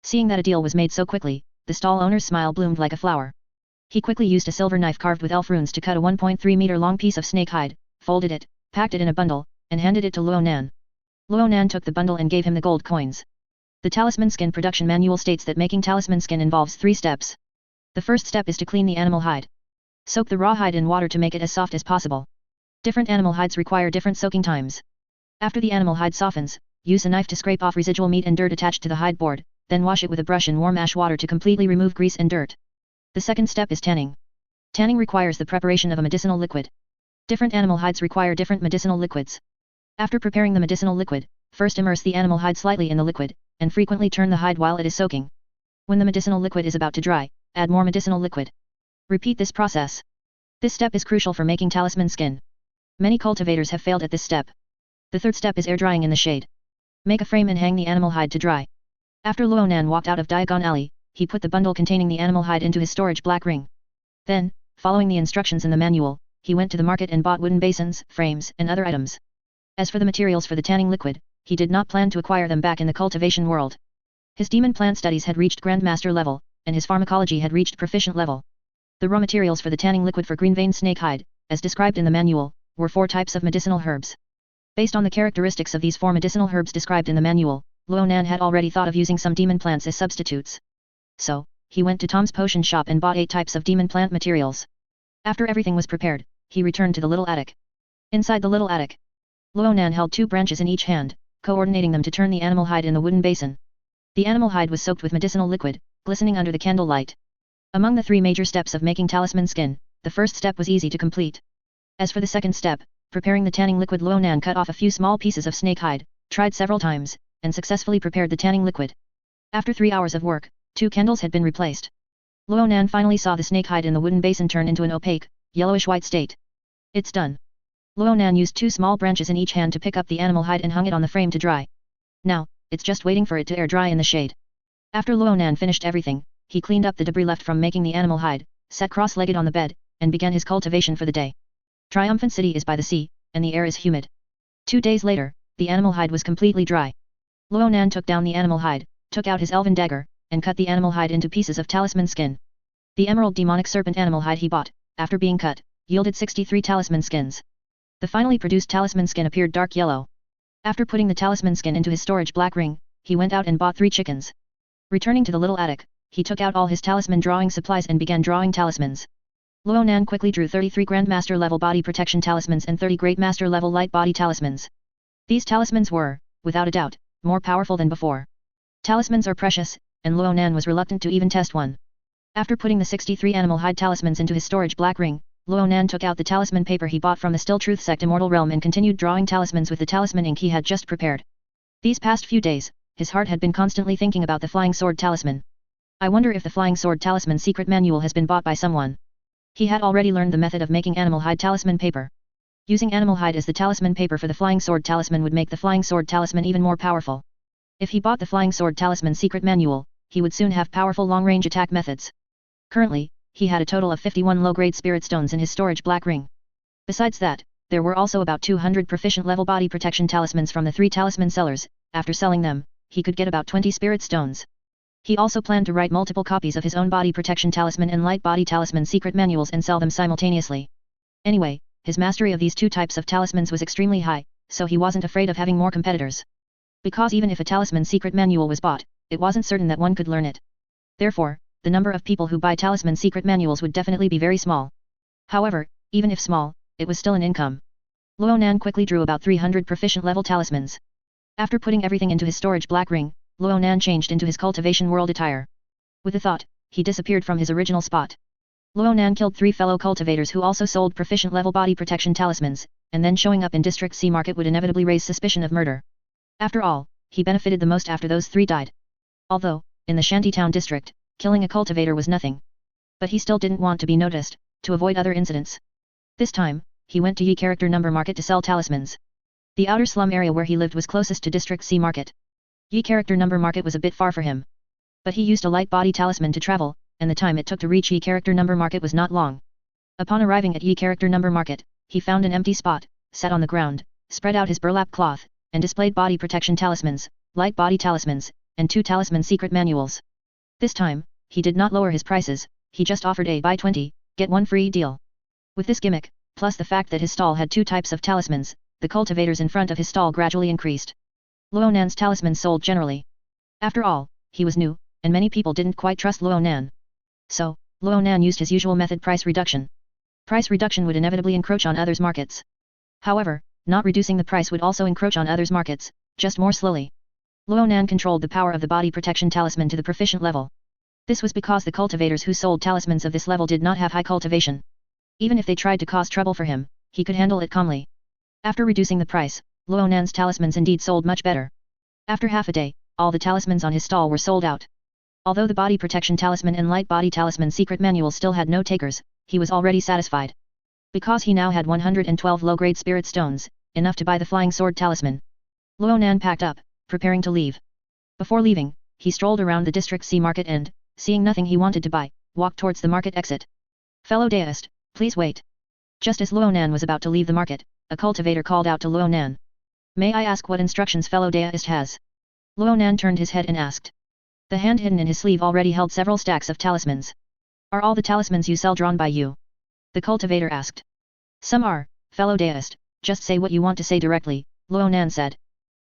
Seeing that a deal was made so quickly, the stall owner's smile bloomed like a flower. He quickly used a silver knife carved with elf runes to cut a 1.3 meter long piece of snake hide, folded it, packed it in a bundle, and handed it to Ronan. Ronan took the bundle and gave him the gold coins. The talisman skin production manual states that making talisman skin involves 3 steps. The first step is to clean the animal hide. Soak the raw hide in water to make it as soft as possible. Different animal hides require different soaking times. After the animal hide softens, use a knife to scrape off residual meat and dirt attached to the hide board, then wash it with a brush in warm ash water to completely remove grease and dirt. The second step is tanning. Tanning requires the preparation of a medicinal liquid. Different animal hides require different medicinal liquids. After preparing the medicinal liquid, first immerse the animal hide slightly in the liquid, and frequently turn the hide while it is soaking. When the medicinal liquid is about to dry, add more medicinal liquid. Repeat this process. This step is crucial for making talisman skin. Many cultivators have failed at this step. The third step is air drying in the shade. Make a frame and hang the animal hide to dry. After Ronan walked out of Diagon Alley, he put the bundle containing the animal hide into his storage black ring. Then, following the instructions in the manual, he went to the market and bought wooden basins, frames, and other items. As for the materials for the tanning liquid, he did not plan to acquire them back in the cultivation world. His demon plant studies had reached grandmaster level, and his pharmacology had reached proficient level. The raw materials for the tanning liquid for green-veined snake hide, as described in the manual, were 4 types of medicinal herbs. Based on the characteristics of these 4 medicinal herbs described in the manual, Ronan had already thought of using some demon plants as substitutes. So, he went to Tom's potion shop and bought 8 types of demon plant materials. After everything was prepared, he returned to the little attic. Inside the little attic, Ronan held 2 branches in each hand, coordinating them to turn the animal hide in the wooden basin. The animal hide was soaked with medicinal liquid, glistening under the candlelight. Among the 3 major steps of making talisman skin, the first step was easy to complete. As for the second step, preparing the tanning liquid, Ronan cut off a few small pieces of snake hide, tried several times, and successfully prepared the tanning liquid. After 3 hours of work, 2 candles had been replaced. Ronan finally saw the snake hide in the wooden basin turn into an opaque, yellowish-white state. "It's done." Ronan used 2 small branches in each hand to pick up the animal hide and hung it on the frame to dry. Now, it's just waiting for it to air dry in the shade. After Ronan finished everything, he cleaned up the debris left from making the animal hide, sat cross-legged on the bed, and began his cultivation for the day. Triumphant City is by the sea, and the air is humid. 2 days later, the animal hide was completely dry. Ronan took down the animal hide, took out his elven dagger, and cut the animal hide into pieces of talisman skin. The emerald demonic serpent animal hide he bought, after being cut, yielded 63 talisman skins. The finally produced talisman skin appeared dark yellow. After putting the talisman skin into his storage black ring, he went out and bought 3 chickens. Returning to the little attic, he took out all his talisman drawing supplies and began drawing talismans. Ronan quickly drew 33 Grandmaster level body protection talismans and 30 Great Master level light body talismans. These talismans were, without a doubt, more powerful than before. Talismans are precious, and Ronan was reluctant to even test one. After putting the 63 animal hide talismans into his storage black ring, Ronan took out the talisman paper he bought from the Still Truth sect Immortal Realm and continued drawing talismans with the talisman ink he had just prepared. These past few days, his heart had been constantly thinking about the Flying Sword talisman. I wonder if the Flying Sword talisman secret manual has been bought by someone. He had already learned the method of making animal hide talisman paper. Using animal hide as the talisman paper for the Flying Sword talisman would make the Flying Sword talisman even more powerful. If he bought the Flying Sword talisman secret manual, he would soon have powerful long-range attack methods. Currently, he had a total of 51 low-grade spirit stones in his storage black ring. Besides that, There were also about 200 proficient level body protection talismans from the 3 talisman sellers. After selling them, he could get about 20 spirit stones. He also planned to write multiple copies of his own body protection talisman and light body talisman secret manuals and sell them simultaneously. Anyway, his mastery of these 2 types of talismans was extremely high, so he wasn't afraid of having more competitors. Because even if a talisman secret manual was bought, it wasn't certain that one could learn it. Therefore, the number of people who buy talisman secret manuals would definitely be very small. However, even if small, it was still an income. Ronan quickly drew about 300 proficient level talismans. After putting everything into his storage black ring, Ronan changed into his cultivation world attire. With a thought, he disappeared from his original spot. Ronan killed 3 fellow cultivators who also sold proficient level body protection talismans, and then showing up in District C market would inevitably raise suspicion of murder. After all, he benefited the most after those 3 died. Although, in the Shantytown district, killing a cultivator was nothing. But he still didn't want to be noticed, to avoid other incidents. This time, he went to Yi Character Number Market to sell talismans. The outer slum area where he lived was closest to District C Market. Yi Character Number Market was a bit far for him. But he used a light body talisman to travel, and the time it took to reach Yi Character Number Market was not long. Upon arriving at Yi Character Number Market, he found an empty spot, sat on the ground, spread out his burlap cloth, and displayed body protection talismans, light body talismans, and 2 talisman secret manuals. This time, he did not lower his prices, he just offered a buy 20, get 1 free deal. With this gimmick, plus the fact that his stall had 2 types of talismans, the cultivators in front of his stall gradually increased. Ronan's talismans sold generally. After all, he was new, and many people didn't quite trust Ronan. So, Ronan used his usual method, price reduction. Price reduction would inevitably encroach on others' markets. However, not reducing the price would also encroach on others' markets, just more slowly. Ronan controlled the power of the body protection talisman to the proficient level. This was because the cultivators who sold talismans of this level did not have high cultivation. Even if they tried to cause trouble for him, he could handle it calmly. After reducing the price, Ronan's talismans indeed sold much better. After half a day, all the talismans on his stall were sold out. Although the body protection talisman and light body talisman secret manual still had no takers, he was already satisfied. Because he now had 112 low-grade spirit stones, enough to buy the flying sword talisman. Ronan packed up, preparing to leave. Before leaving, he strolled around the District C market and, seeing nothing he wanted to buy, walked towards the market exit. Fellow deist, please wait. Just as Ronan was about to leave the market, a cultivator called out to Ronan. May I ask what instructions fellow deist has? Ronan turned his head and asked. The hand hidden in his sleeve already held several stacks of talismans. Are all the talismans you sell drawn by you? The cultivator asked. Some are, fellow deist, just say what you want to say directly, Ronan said.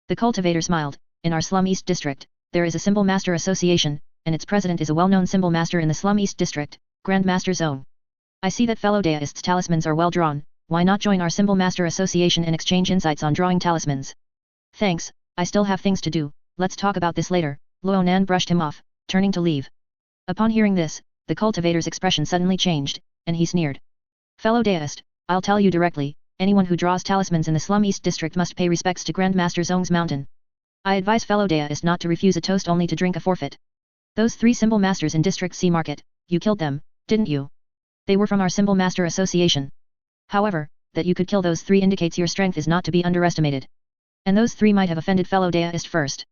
The cultivator smiled. In our Slum East District, there is a Symbol Master Association, and its president is a well-known Symbol Master in the Slum East District, Grand Master Zone. I see that fellow deists' talismans are well drawn, why not join our Symbol Master Association and exchange insights on drawing talismans? Thanks, I still have things to do, let's talk about this later, Ronan brushed him off, turning to leave. Upon hearing this, the cultivator's expression suddenly changed, and he sneered. Fellow deist, I'll tell you directly, anyone who draws talismans in the Slum East District must pay respects to Grand Master Zone's mountain. I advise fellow deist not to refuse a toast only to drink a forfeit. Those 3 Symbol Masters in District C Market, you killed them, didn't you? They were from our Symbol Master Association. However, that you could kill those 3 indicates your strength is not to be underestimated. And those 3 might have offended fellow deist first.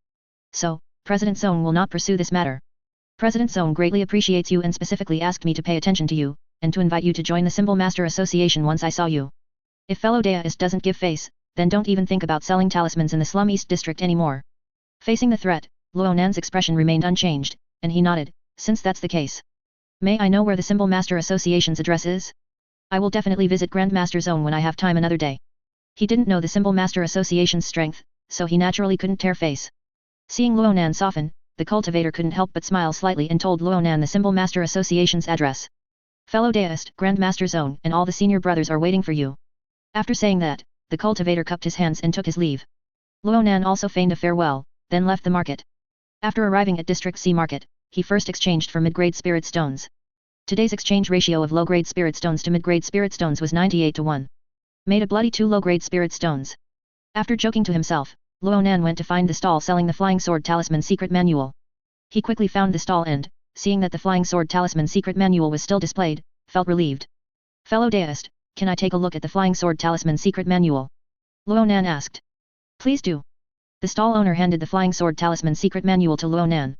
So, President Zone will not pursue this matter. President Zone greatly appreciates you and specifically asked me to pay attention to you, and to invite you to join the Symbol Master Association once I saw you. If fellow deist doesn't give face, then don't even think about selling talismans in the Slum East District anymore. Facing the threat, Ronan's expression remained unchanged, and he nodded, since that's the case. May I know where the Symbol Master Association's address is? I will definitely visit Grand Master Zone when I have time another day. He didn't know the Symbol Master Association's strength, so he naturally couldn't tear face. Seeing Ronan soften, the cultivator couldn't help but smile slightly and told Ronan the Symbol Master Association's address. Fellow deist, Grand Master Zone and all the senior brothers are waiting for you. After saying that, the cultivator cupped his hands and took his leave. Ronan also feigned a farewell, then left the market. After arriving at District C Market, he first exchanged for mid-grade spirit stones. Today's exchange ratio of low-grade spirit stones to mid-grade spirit stones was 98 to 1. Made a bloody 2 low-grade spirit stones. After joking to himself, Ronan went to find the stall selling the Flying Sword Talisman Secret Manual. He quickly found the stall and, seeing that the Flying Sword Talisman Secret Manual was still displayed, felt relieved. Fellow deist, can I take a look at the Flying Sword Talisman Secret Manual? Ronan asked. Please do. The stall owner handed the Flying Sword Talisman Secret Manual to Ronan.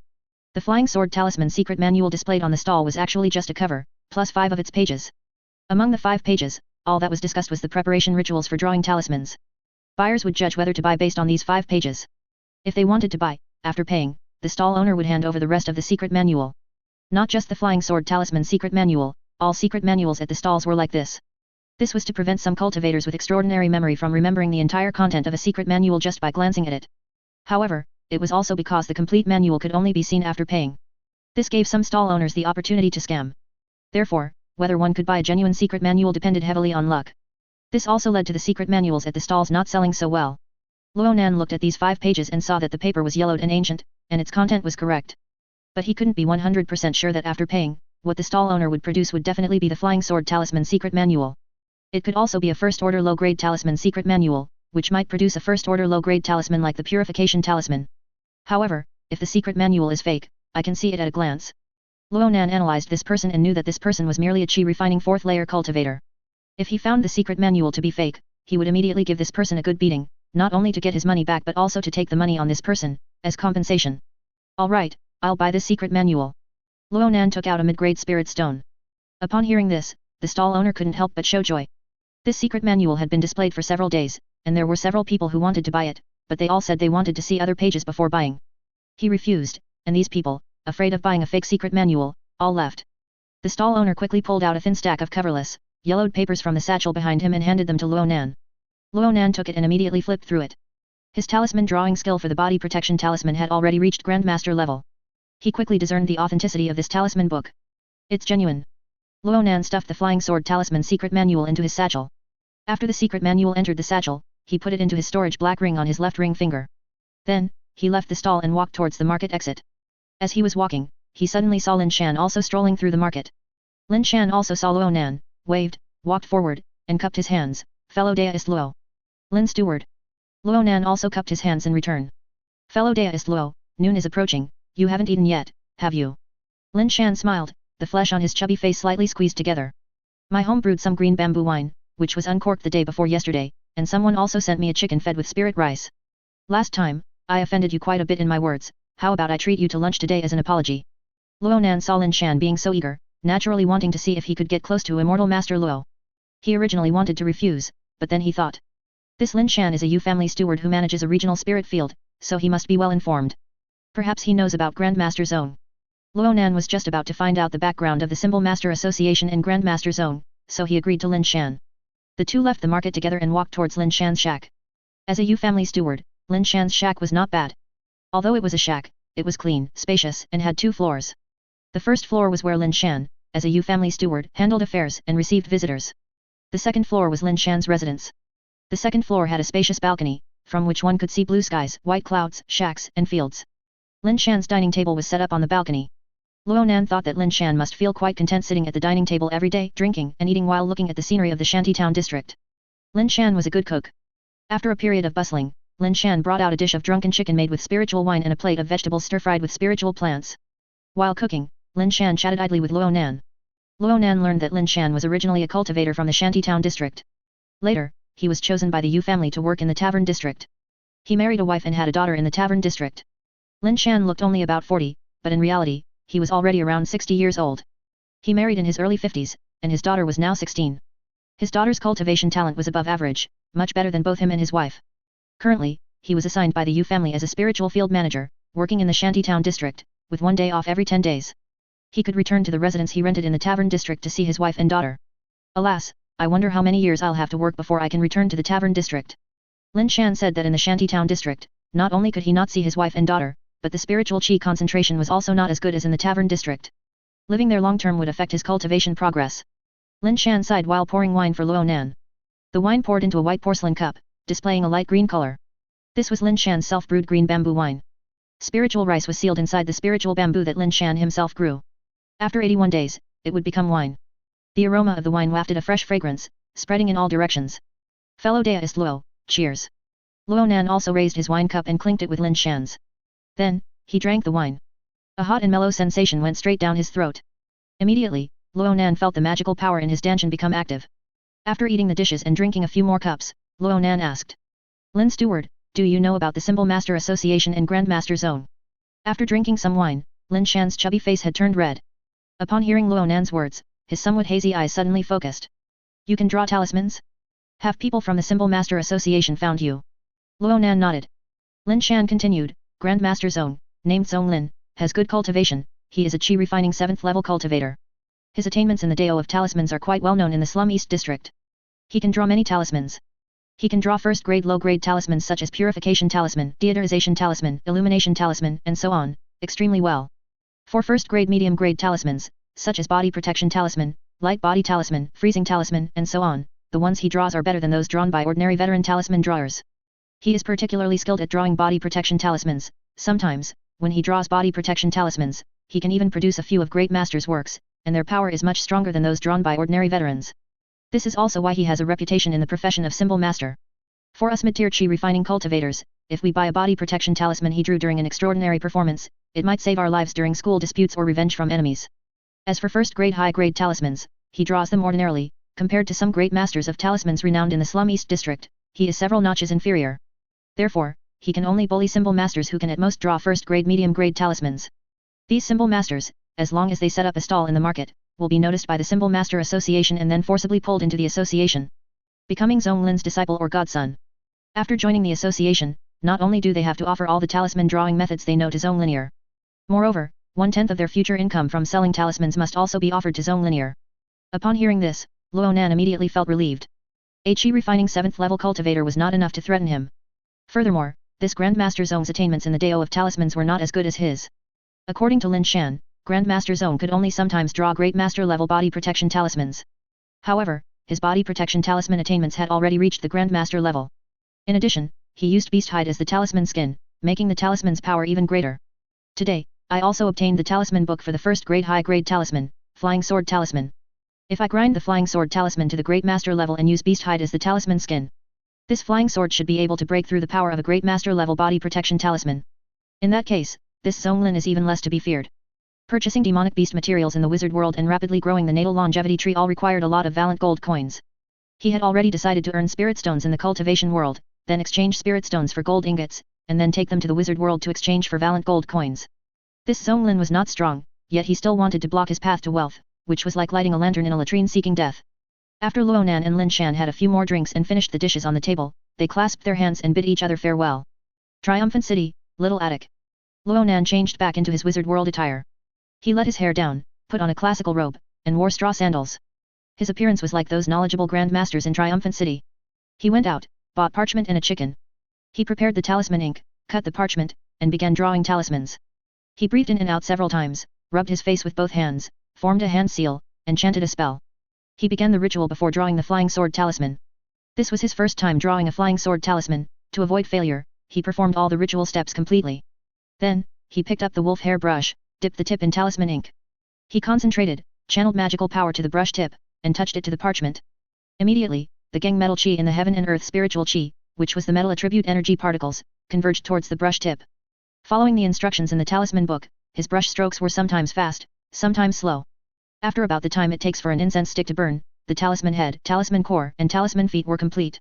The Flying Sword Talisman Secret Manual displayed on the stall was actually just a cover, plus 5 of its pages. Among the 5 pages, all that was discussed was the preparation rituals for drawing talismans. Buyers would judge whether to buy based on these 5 pages. If they wanted to buy, after paying, the stall owner would hand over the rest of the secret manual. Not just the Flying Sword Talisman secret manual, all secret manuals at the stalls were like this. This was to prevent some cultivators with extraordinary memory from remembering the entire content of a secret manual just by glancing at it. However, it was also because the complete manual could only be seen after paying. This gave some stall owners the opportunity to scam. Therefore, whether one could buy a genuine secret manual depended heavily on luck. This also led to the secret manuals at the stalls not selling so well. Ronan looked at these 5 pages and saw that the paper was yellowed and ancient, and its content was correct. But he couldn't be 100% sure that after paying, what the stall owner would produce would definitely be the Flying Sword Talisman secret manual. It could also be a first-order low-grade talisman secret manual, which might produce a first-order low-grade talisman like the Purification Talisman. However, if the secret manual is fake, I can see it at a glance. Ronan analyzed this person and knew that this person was merely a chi refining 4th layer cultivator. If he found the secret manual to be fake, he would immediately give this person a good beating, not only to get his money back but also to take the money on this person, as compensation. Alright, I'll buy this secret manual. Ronan took out a mid-grade spirit stone. Upon hearing this, the stall owner couldn't help but show joy. This secret manual had been displayed for several days, and there were several people who wanted to buy it, but they all said they wanted to see other pages before buying. He refused, and these people, afraid of buying a fake secret manual, all left. The stall owner quickly pulled out a thin stack of coverless, yellowed papers from the satchel behind him and handed them to Ronan. Ronan took it and immediately flipped through it. His talisman drawing skill for the body protection talisman had already reached Grandmaster level. He quickly discerned the authenticity of this talisman book. It's genuine. Ronan stuffed the Flying Sword Talisman secret manual into his satchel. After the secret manual entered the satchel, he put it into his storage black ring on his left ring finger. Then, he left the stall and walked towards the market exit. As he was walking, he suddenly saw Lin Shan also strolling through the market. Lin Shan also saw Ronan, waved, walked forward, and cupped his hands. Fellow Daist Luo. Lin Steward. Ronan also cupped his hands in return. Fellow Daist Luo, noon is approaching, you haven't eaten yet, have you? Lin Shan smiled, the flesh on his chubby face slightly squeezed together. My home brewed some green bamboo wine, which was uncorked the day before yesterday, and someone also sent me a chicken fed with spirit rice. Last time, I offended you quite a bit in my words, how about I treat you to lunch today as an apology? Ronan saw Lin Shan being so eager, naturally wanting to see if he could get close to Immortal Master Luo. He originally wanted to refuse, but then he thought. This Lin Shan is a Yu family steward who manages a regional spirit field, so he must be well informed. Perhaps he knows about Grandmaster Zone. Ronan was just about to find out the background of the Symbol Master Association and Grandmaster Zone, so he agreed to Lin Shan. The two left the market together and walked towards Lin Shan's shack. As a Yu family steward, Lin Shan's shack was not bad. Although it was a shack, it was clean, spacious, and had 2 floors. The first floor was where Lin Shan, as a Yu family steward, handled affairs and received visitors. The second floor was Lin Shan's residence. The second floor had a spacious balcony, from which one could see blue skies, white clouds, shacks, and fields. Lin Shan's dining table was set up on the balcony. Ronan thought that Lin Shan must feel quite content sitting at the dining table every day, drinking and eating while looking at the scenery of the shantytown district. Lin Shan was a good cook. After a period of bustling, Lin Shan brought out a dish of drunken chicken made with spiritual wine and a plate of vegetables stir-fried with spiritual plants. While cooking, Lin Shan chatted idly with Ronan. Ronan learned that Lin Shan was originally a cultivator from the shantytown district. Later, he was chosen by the Yu family to work in the tavern district. He married a wife and had a daughter in the tavern district. Lin Shan looked only about 40, but in reality, he was already around 60 years old. He married in his early 50s, and his daughter was now 16. His daughter's cultivation talent was above average, much better than both him and his wife. Currently, he was assigned by the Yu family as a spiritual field manager, working in the shantytown district, with 1 day off every 10 days. He could return to the residence he rented in the tavern district to see his wife and daughter. Alas, I wonder how many years I'll have to work before I can return to the tavern district. Lin Shan said that in the shantytown district, not only could he not see his wife and daughter, but the spiritual chi concentration was also not as good as in the tavern district. Living there long-term would affect his cultivation progress. Lin Shan sighed while pouring wine for Ronan. The wine poured into a white porcelain cup, displaying a light green color. This was Lin Shan's self-brewed green bamboo wine. Spiritual rice was sealed inside the spiritual bamboo that Lin Shan himself grew. After 81 days, it would become wine. The aroma of the wine wafted a fresh fragrance, spreading in all directions. Fellow Daist Luo, cheers. Ronan also raised his wine cup and clinked it with Lin Shan's. Then, he drank the wine. A hot and mellow sensation went straight down his throat. Immediately, Ronan felt the magical power in his danshan become active. After eating the dishes and drinking a few more cups, Ronan asked. Lin Steward, do you know about the Symbol Master Association and Grandmaster Zone? After drinking some wine, Lin Shan's chubby face had turned red. Upon hearing Ronan's words, his somewhat hazy eyes suddenly focused. You can draw talismans? Have people from the Symbol Master Association found you? Ronan nodded. Lin Shan continued, Grandmaster Zong, named Zong Lin, has good cultivation, he is a chi refining 7th level cultivator. His attainments in the Dao of talismans are quite well known in the Slum East district. He can draw many talismans. He can draw first grade low grade talismans such as purification talisman, deodorization talisman, illumination talisman, and so on, extremely well. For first grade medium grade talismans, such as body protection talisman, light body talisman, freezing talisman, and so on, the ones he draws are better than those drawn by ordinary veteran talisman drawers. He is particularly skilled at drawing body protection talismans. Sometimes, when he draws body protection talismans, he can even produce a few of great masters' works, and their power is much stronger than those drawn by ordinary veterans. This is also why he has a reputation in the profession of symbol master. For us mid-tier chi refining cultivators, if we buy a body protection talisman he drew during an extraordinary performance, it might save our lives during school disputes or revenge from enemies. As for first grade high grade talismans, he draws them ordinarily, compared to some great masters of talismans renowned in the Slum East district, he is several notches inferior. Therefore, he can only bully symbol masters who can at most draw first grade medium grade talismans. These symbol masters, as long as they set up a stall in the market, will be noticed by the Symbol Master Association and then forcibly pulled into the association, becoming Zong Lin's disciple or godson. After joining the association, not only do they have to offer all the talisman drawing methods they know to Zong Linear. Moreover, 1/10 of their future income from selling talismans must also be offered to Zong Linear. Upon hearing this, Ronan immediately felt relieved. A chi refining 7th level cultivator was not enough to threaten him. Furthermore, this Grandmaster Zong's attainments in the Dao of talismans were not as good as his. According to Lin Shan, Grandmaster Zong could only sometimes draw Great Master level body protection talismans. However, his body protection talisman attainments had already reached the Grandmaster level. In addition, he used beast hide as the talisman skin, making the talisman's power even greater. Today, I also obtained the talisman book for the first grade high grade talisman, Flying Sword Talisman. If I grind the Flying Sword Talisman to the Great Master level and use beast hide as the talisman skin, this flying sword should be able to break through the power of a Great Master level body protection talisman. In that case, this Zong Lin is even less to be feared. Purchasing demonic beast materials in the wizard world and rapidly growing the natal longevity tree all required a lot of valiant gold coins. He had already decided to earn spirit stones in the cultivation world, then exchange spirit stones for gold ingots, and then take them to the wizard world to exchange for valiant gold coins. This Zong Lin was not strong, yet he still wanted to block his path to wealth, which was like lighting a lantern in a latrine seeking death. After Ronan and Lin Shan had a few more drinks and finished the dishes on the table, they clasped their hands and bid each other farewell. Triumphant City, Little Attic. Ronan changed back into his wizard world attire. He let his hair down, put on a classical robe, and wore straw sandals. His appearance was like those knowledgeable grandmasters in Triumphant City. He went out, bought parchment and a chicken. He prepared the talisman ink, cut the parchment, and began drawing talismans. He breathed in and out several times, rubbed his face with both hands, formed a hand seal, and chanted a spell. He began the ritual before drawing the Flying Sword Talisman. This was his first time drawing a Flying Sword Talisman. To avoid failure, he performed all the ritual steps completely. Then, he picked up the wolf hair brush, dipped the tip in talisman ink. He concentrated, channeled magical power to the brush tip, and touched it to the parchment. Immediately, the Gang metal chi in the heaven and earth spiritual chi, which was the metal attribute energy particles, converged towards the brush tip. Following the instructions in the talisman book, his brush strokes were sometimes fast, sometimes slow. After about the time it takes for an incense stick to burn, the talisman head, talisman core, and talisman feet were complete.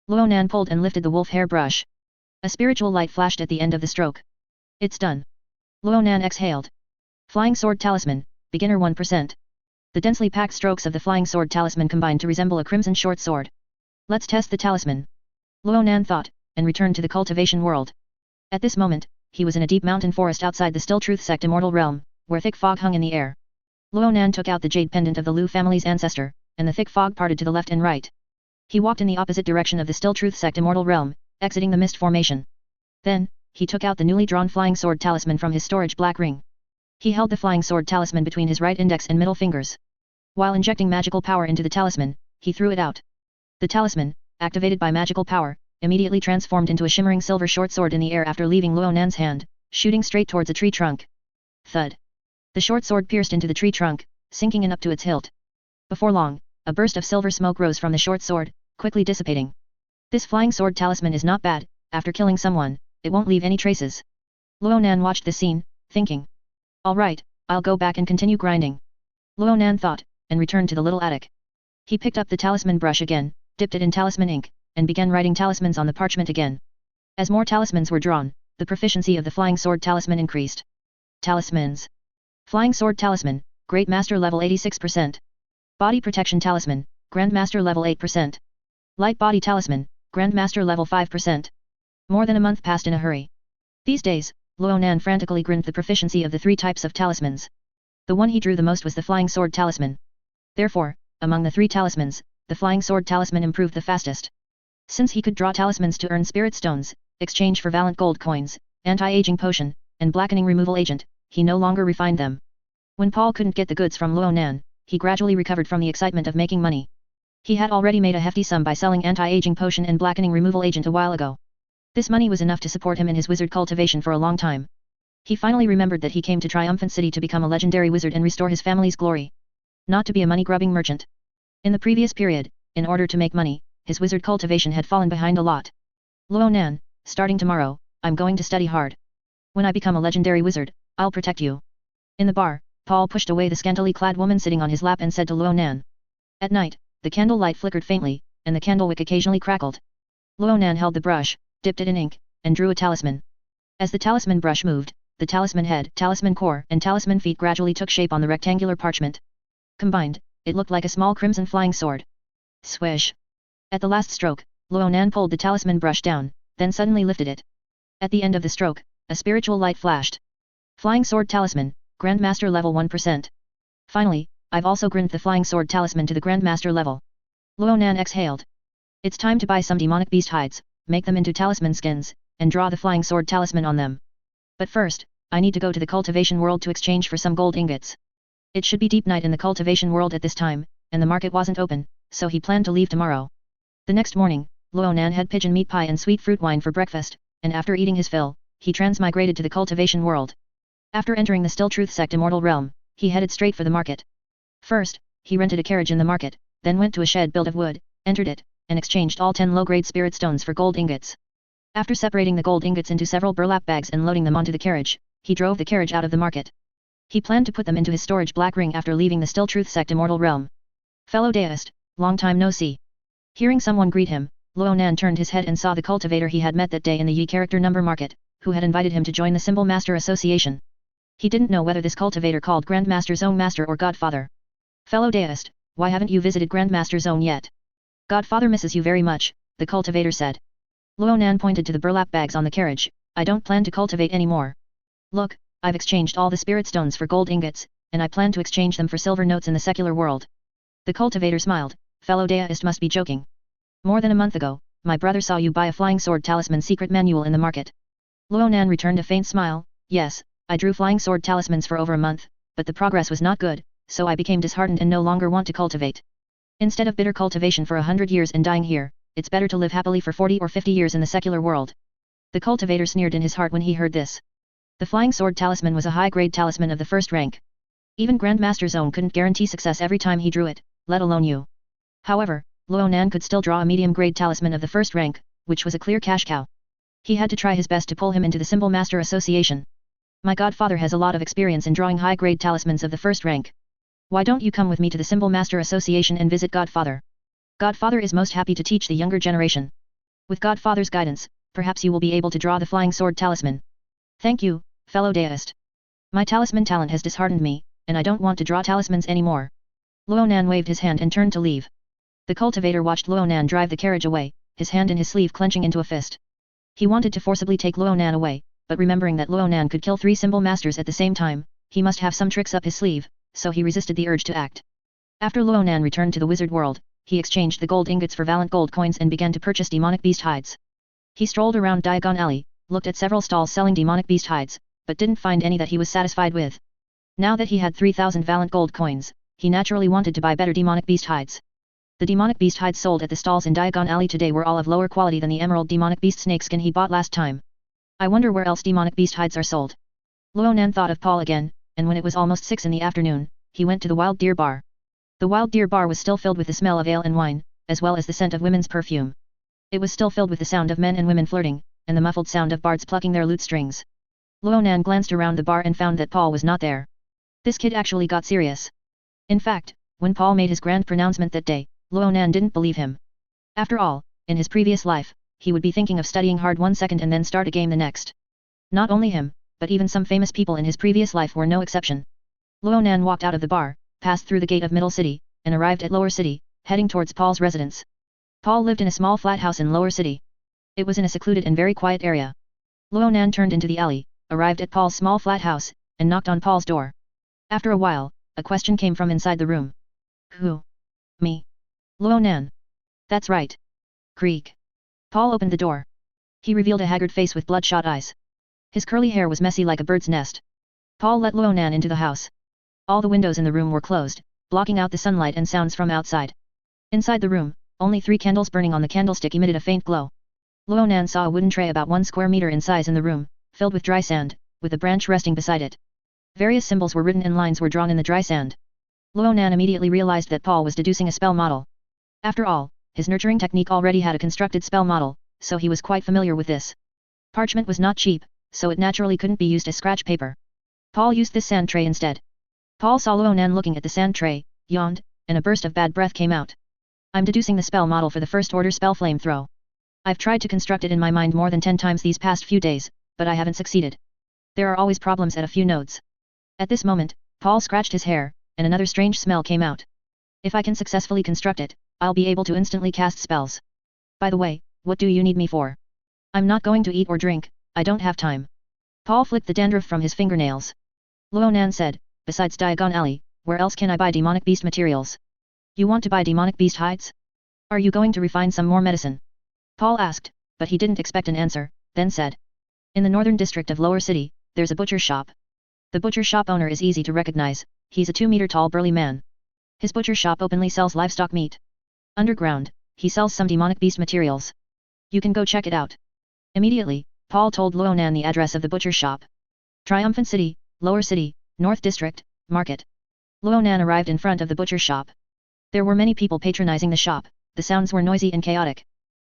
Ronan pulled and lifted the wolf hair brush. A spiritual light flashed at the end of the stroke. It's done. Ronan exhaled. Flying Sword Talisman, beginner 1%. The densely packed strokes of the Flying Sword Talisman combined to resemble a crimson short sword. Let's test the talisman. Ronan thought, and returned to the cultivation world. At this moment, he was in a deep mountain forest outside the Still Truth Sect Immortal Realm, where thick fog hung in the air. Ronan took out the jade pendant of the Liu family's ancestor, and the thick fog parted to the left and right. He walked in the opposite direction of the Still Truth Sect Immortal Realm, exiting the mist formation. Then, he took out the newly drawn Flying Sword Talisman from his storage black ring. He held the Flying Sword Talisman between his right index and middle fingers. While injecting magical power into the talisman, he threw it out. The talisman, activated by magical power, immediately transformed into a shimmering silver short sword in the air after leaving Ronan's hand, shooting straight towards a tree trunk. Thud. The short sword pierced into the tree trunk, sinking in up to its hilt. Before long, a burst of silver smoke rose from the short sword, quickly dissipating. This Flying Sword Talisman is not bad. After killing someone, it won't leave any traces. Ronan watched the scene, thinking. Alright, I'll go back and continue grinding. Ronan thought, and returned to the little attic. He picked up the talisman brush again, dipped it in talisman ink, and began writing talismans on the parchment again. As more talismans were drawn, the proficiency of the Flying Sword Talisman increased. Talismans. Flying Sword Talisman, Great Master level 86%. Body Protection Talisman, Grandmaster level 8%. Light body talisman, Grandmaster level 5%. More than a month passed in a hurry. These days, Ronan frantically grinned the proficiency of the 3 types of talismans. The one he drew the most was the flying sword talisman. Therefore, among the 3 talismans, the flying sword talisman improved the fastest. Since he could draw talismans to earn spirit stones, exchange for valent gold coins, anti-aging potion, and blackening removal agent, he no longer refined them. When Paul couldn't get the goods from Ronan, he gradually recovered from the excitement of making money. He had already made a hefty sum by selling anti-aging potion and blackening removal agent a while ago. This money was enough to support him in his wizard cultivation for a long time. He finally remembered that he came to Triumphant City to become a legendary wizard and restore his family's glory. Not to be a money-grubbing merchant. In the previous period, in order to make money, his wizard cultivation had fallen behind a lot. Ronan, starting tomorrow, I'm going to study hard. When I become a legendary wizard, I'll protect you. In the bar, Paul pushed away the scantily clad woman sitting on his lap and said to Ronan. At night, the candle light flickered faintly, and the candle wick occasionally crackled. Ronan held the brush, dipped it in ink, and drew a talisman. As the talisman brush moved, the talisman head, talisman core, and talisman feet gradually took shape on the rectangular parchment. Combined, it looked like a small crimson flying sword. Swish! At the last stroke, Ronan pulled the talisman brush down, then suddenly lifted it. At the end of the stroke, a spiritual light flashed. Flying sword talisman, Grandmaster level 1%. Finally, I've also grinned the flying sword talisman to the Grandmaster level. Ronan exhaled. It's time to buy some demonic beast hides, make them into talisman skins, and draw the flying sword talisman on them. But first, I need to go to the cultivation world to exchange for some gold ingots. It should be deep night in the cultivation world at this time, and the market wasn't open, so he planned to leave tomorrow. The next morning, Ronan had pigeon meat pie and sweet fruit wine for breakfast, and after eating his fill, he transmigrated to the cultivation world. After entering the Still Truth Sect Immortal realm, he headed straight for the market. First, he rented a carriage in the market, then went to a shed built of wood, entered it, and exchanged all 10 low-grade spirit stones for gold ingots. After separating the gold ingots into several burlap bags and loading them onto the carriage, he drove the carriage out of the market. He planned to put them into his storage black ring after leaving the Still Truth Sect Immortal realm. Fellow deist, long time no see. Hearing someone greet him, Ronan turned his head and saw the cultivator he had met that day in the Yi character number market, who had invited him to join the Symbol Master Association. He didn't know whether this cultivator called Grandmaster Zone Master or Godfather. Fellow deist, why haven't you visited Grandmaster Zone yet? Godfather misses you very much, the cultivator said. Ronan pointed to the burlap bags on the carriage. I don't plan to cultivate anymore. Look, I've exchanged all the spirit stones for gold ingots, and I plan to exchange them for silver notes in the secular world. The cultivator smiled. Fellow deist must be joking. More than a month ago, my brother saw you buy a flying sword talisman secret manual in the market. Ronan returned a faint smile. Yes, I drew flying sword talismans for over a month, but the progress was not good, so I became disheartened and no longer want to cultivate. Instead of bitter cultivation for 100 years and dying here, it's better to live happily for 40 or 50 years in the secular world. The cultivator sneered in his heart when he heard this. The flying sword talisman was a high-grade talisman of the first rank. Even Grandmaster Zone couldn't guarantee success every time he drew it, let alone you. However, Ronan could still draw a medium-grade talisman of the first rank, which was a clear cash cow. He had to try his best to pull him into the Symbol Master Association. My godfather has a lot of experience in drawing high-grade talismans of the first rank. Why don't you come with me to the Symbol Master Association and visit Godfather? Godfather is most happy to teach the younger generation. With Godfather's guidance, perhaps you will be able to draw the flying sword talisman. Thank you, fellow deist. My talisman talent has disheartened me, and I don't want to draw talismans anymore. Ronan waved his hand and turned to leave. The cultivator watched Ronan drive the carriage away, his hand in his sleeve clenching into a fist. He wanted to forcibly take Ronan away, but remembering that Ronan could kill 3 symbol masters at the same time, he must have some tricks up his sleeve, so he resisted the urge to act. After Ronan returned to the wizard world, he exchanged the gold ingots for valent gold coins and began to purchase demonic beast hides. He strolled around Diagon Alley, looked at several stalls selling demonic beast hides, but didn't find any that he was satisfied with. Now that he had 3,000 valent gold coins, he naturally wanted to buy better demonic beast hides. The demonic beast hides sold at the stalls in Diagon Alley today were all of lower quality than the emerald demonic beast snakeskin he bought last time. I wonder where else demonic beast hides are sold. Ronan thought of Paul again, and when it was almost 6 in the afternoon, he went to the Wild Deer Bar. The Wild Deer Bar was still filled with the smell of ale and wine, as well as the scent of women's perfume. It was still filled with the sound of men and women flirting, and the muffled sound of bards plucking their lute strings. Ronan glanced around the bar and found that Paul was not there. This kid actually got serious. In fact, when Paul made his grand pronouncement that day, Ronan didn't believe him. After all, in his previous life, he would be thinking of studying hard one second and then start a game the next. Not only him, but even some famous people in his previous life were no exception. Ronan walked out of the bar, passed through the gate of Middle City, and arrived at Lower City, heading towards Paul's residence. Paul lived in a small flat house in Lower City. It was in a secluded and very quiet area. Ronan turned into the alley, arrived at Paul's small flat house, and knocked on Paul's door. After a while, a question came from inside the room. Who? Me. Ronan. That's right. Creak. Paul opened the door. He revealed a haggard face with bloodshot eyes. His curly hair was messy like a bird's nest. Paul let Ronan into the house. All the windows in the room were closed, blocking out the sunlight and sounds from outside. Inside the room, only 3 candles burning on the candlestick emitted a faint glow. Ronan saw a wooden tray about 1 square meter in size in the room, filled with dry sand, with a branch resting beside it. Various symbols were written and lines were drawn in the dry sand. Ronan immediately realized that Paul was deducing a spell model. After all, his nurturing technique already had a constructed spell model, so he was quite familiar with this. Parchment was not cheap, so it naturally couldn't be used as scratch paper. Paul used this sand tray instead. Paul saw Ronan looking at the sand tray, yawned, and a burst of bad breath came out. I'm deducing the spell model for the first order spell flame throw. I've tried to construct it in my mind more than 10 times these past few days, but I haven't succeeded. There are always problems at a few nodes. At this moment, Paul scratched his hair, and another strange smell came out. If I can successfully construct it, I'll be able to instantly cast spells. By the way, what do you need me for? I'm not going to eat or drink, I don't have time. Paul flicked the dandruff from his fingernails. Ronan said, besides Diagon Alley, where else can I buy demonic beast materials? You want to buy demonic beast hides? Are you going to refine some more medicine? Paul asked, but he didn't expect an answer, then said. In the northern district of Lower City, there's a butcher shop. The butcher shop owner is easy to recognize, he's a 2-meter tall burly man. His butcher shop openly sells livestock meat. Underground, he sells some demonic beast materials. You can go check it out. Immediately, Paul told Ronan the address of the butcher shop. Triumphant City, Lower City, North District, Market. Ronan arrived in front of the butcher shop. There were many people patronizing the shop, the sounds were noisy and chaotic.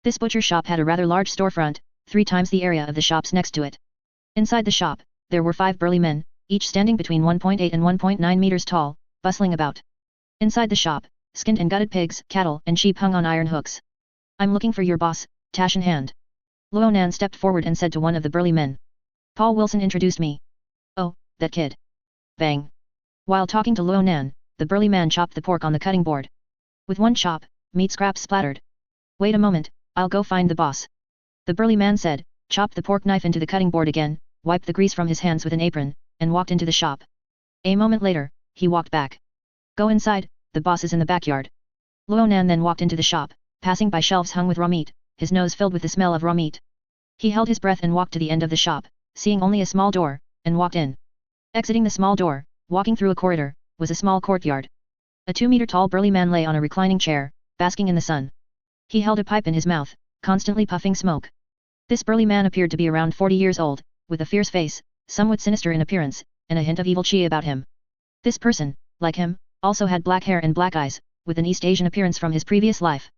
This butcher shop had a rather large storefront, 3 times the area of the shops next to it. Inside the shop, there were 5 burly men, each standing between 1.8 and 1.9 meters tall, bustling about. Inside the shop, skinned and gutted pigs, cattle, and sheep hung on iron hooks. I'm looking for your boss, Tash in hand. Ronan stepped forward and said to one of the burly men. Paul Wilson introduced me. Oh, that kid. Bang. While talking to Ronan, the burly man chopped the pork on the cutting board. With one chop, meat scraps splattered. Wait a moment, I'll go find the boss. The burly man said, chopped the pork knife into the cutting board again, wiped the grease from his hands with an apron, and walked into the shop. A moment later, he walked back. Go inside, the boss is in the backyard. Ronan then walked into the shop, passing by shelves hung with raw meat, his nose filled with the smell of raw meat. He held his breath and walked to the end of the shop, seeing only a small door, and walked in. Exiting the small door, walking through a corridor, was a small courtyard. A 2-meter tall burly man lay on a reclining chair, basking in the sun. He held a pipe in his mouth, constantly puffing smoke. This burly man appeared to be around 40 years old, with a fierce face, somewhat sinister in appearance, and a hint of evil chi about him. This person, like him, also had black hair and black eyes, with an East Asian appearance from his previous life.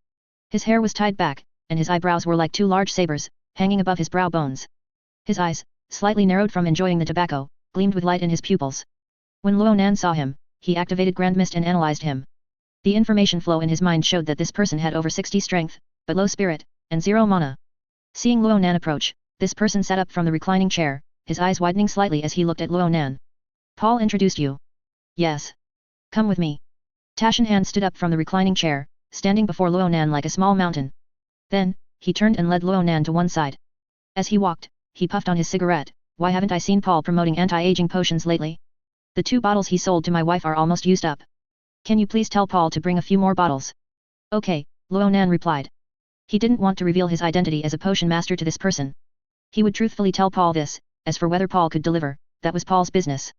His hair was tied back, and his eyebrows were like 2 large sabers, hanging above his brow bones. His eyes, slightly narrowed from enjoying the tobacco, gleamed with light in his pupils. When Ronan saw him, he activated Grand Mist and analyzed him. The information flow in his mind showed that this person had over 60 strength, but low spirit, and 0 mana. Seeing Ronan approach, this person sat up from the reclining chair, his eyes widening slightly as he looked at Ronan. Paul introduced you. Yes. Come with me. Tashinhan stood up from the reclining chair, standing before Ronan like a small mountain. Then, he turned and led Ronan to one side. As he walked, he puffed on his cigarette. Why haven't I seen Paul promoting anti-aging potions lately? The 2 bottles he sold to my wife are almost used up. Can you please tell Paul to bring a few more bottles? Okay, Ronan replied. He didn't want to reveal his identity as a potion master to this person. He would truthfully tell Paul this, as for whether Paul could deliver, that was Paul's business.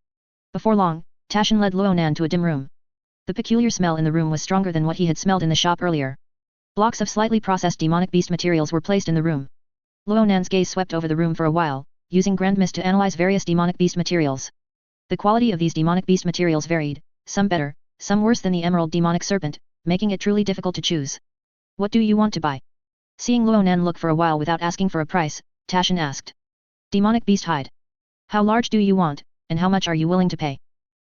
Before long, Tashin led Ronan to a dim room. The peculiar smell in the room was stronger than what he had smelled in the shop earlier. Blocks of slightly processed demonic beast materials were placed in the room. Ronan's gaze swept over the room for a while, using Grand Mist to analyze various demonic beast materials. The quality of these demonic beast materials varied, some better, some worse than the emerald demonic serpent, making it truly difficult to choose. What do you want to buy? Seeing Ronan look for a while without asking for a price, Tashin asked. Demonic beast hide. How large do you want, and how much are you willing to pay?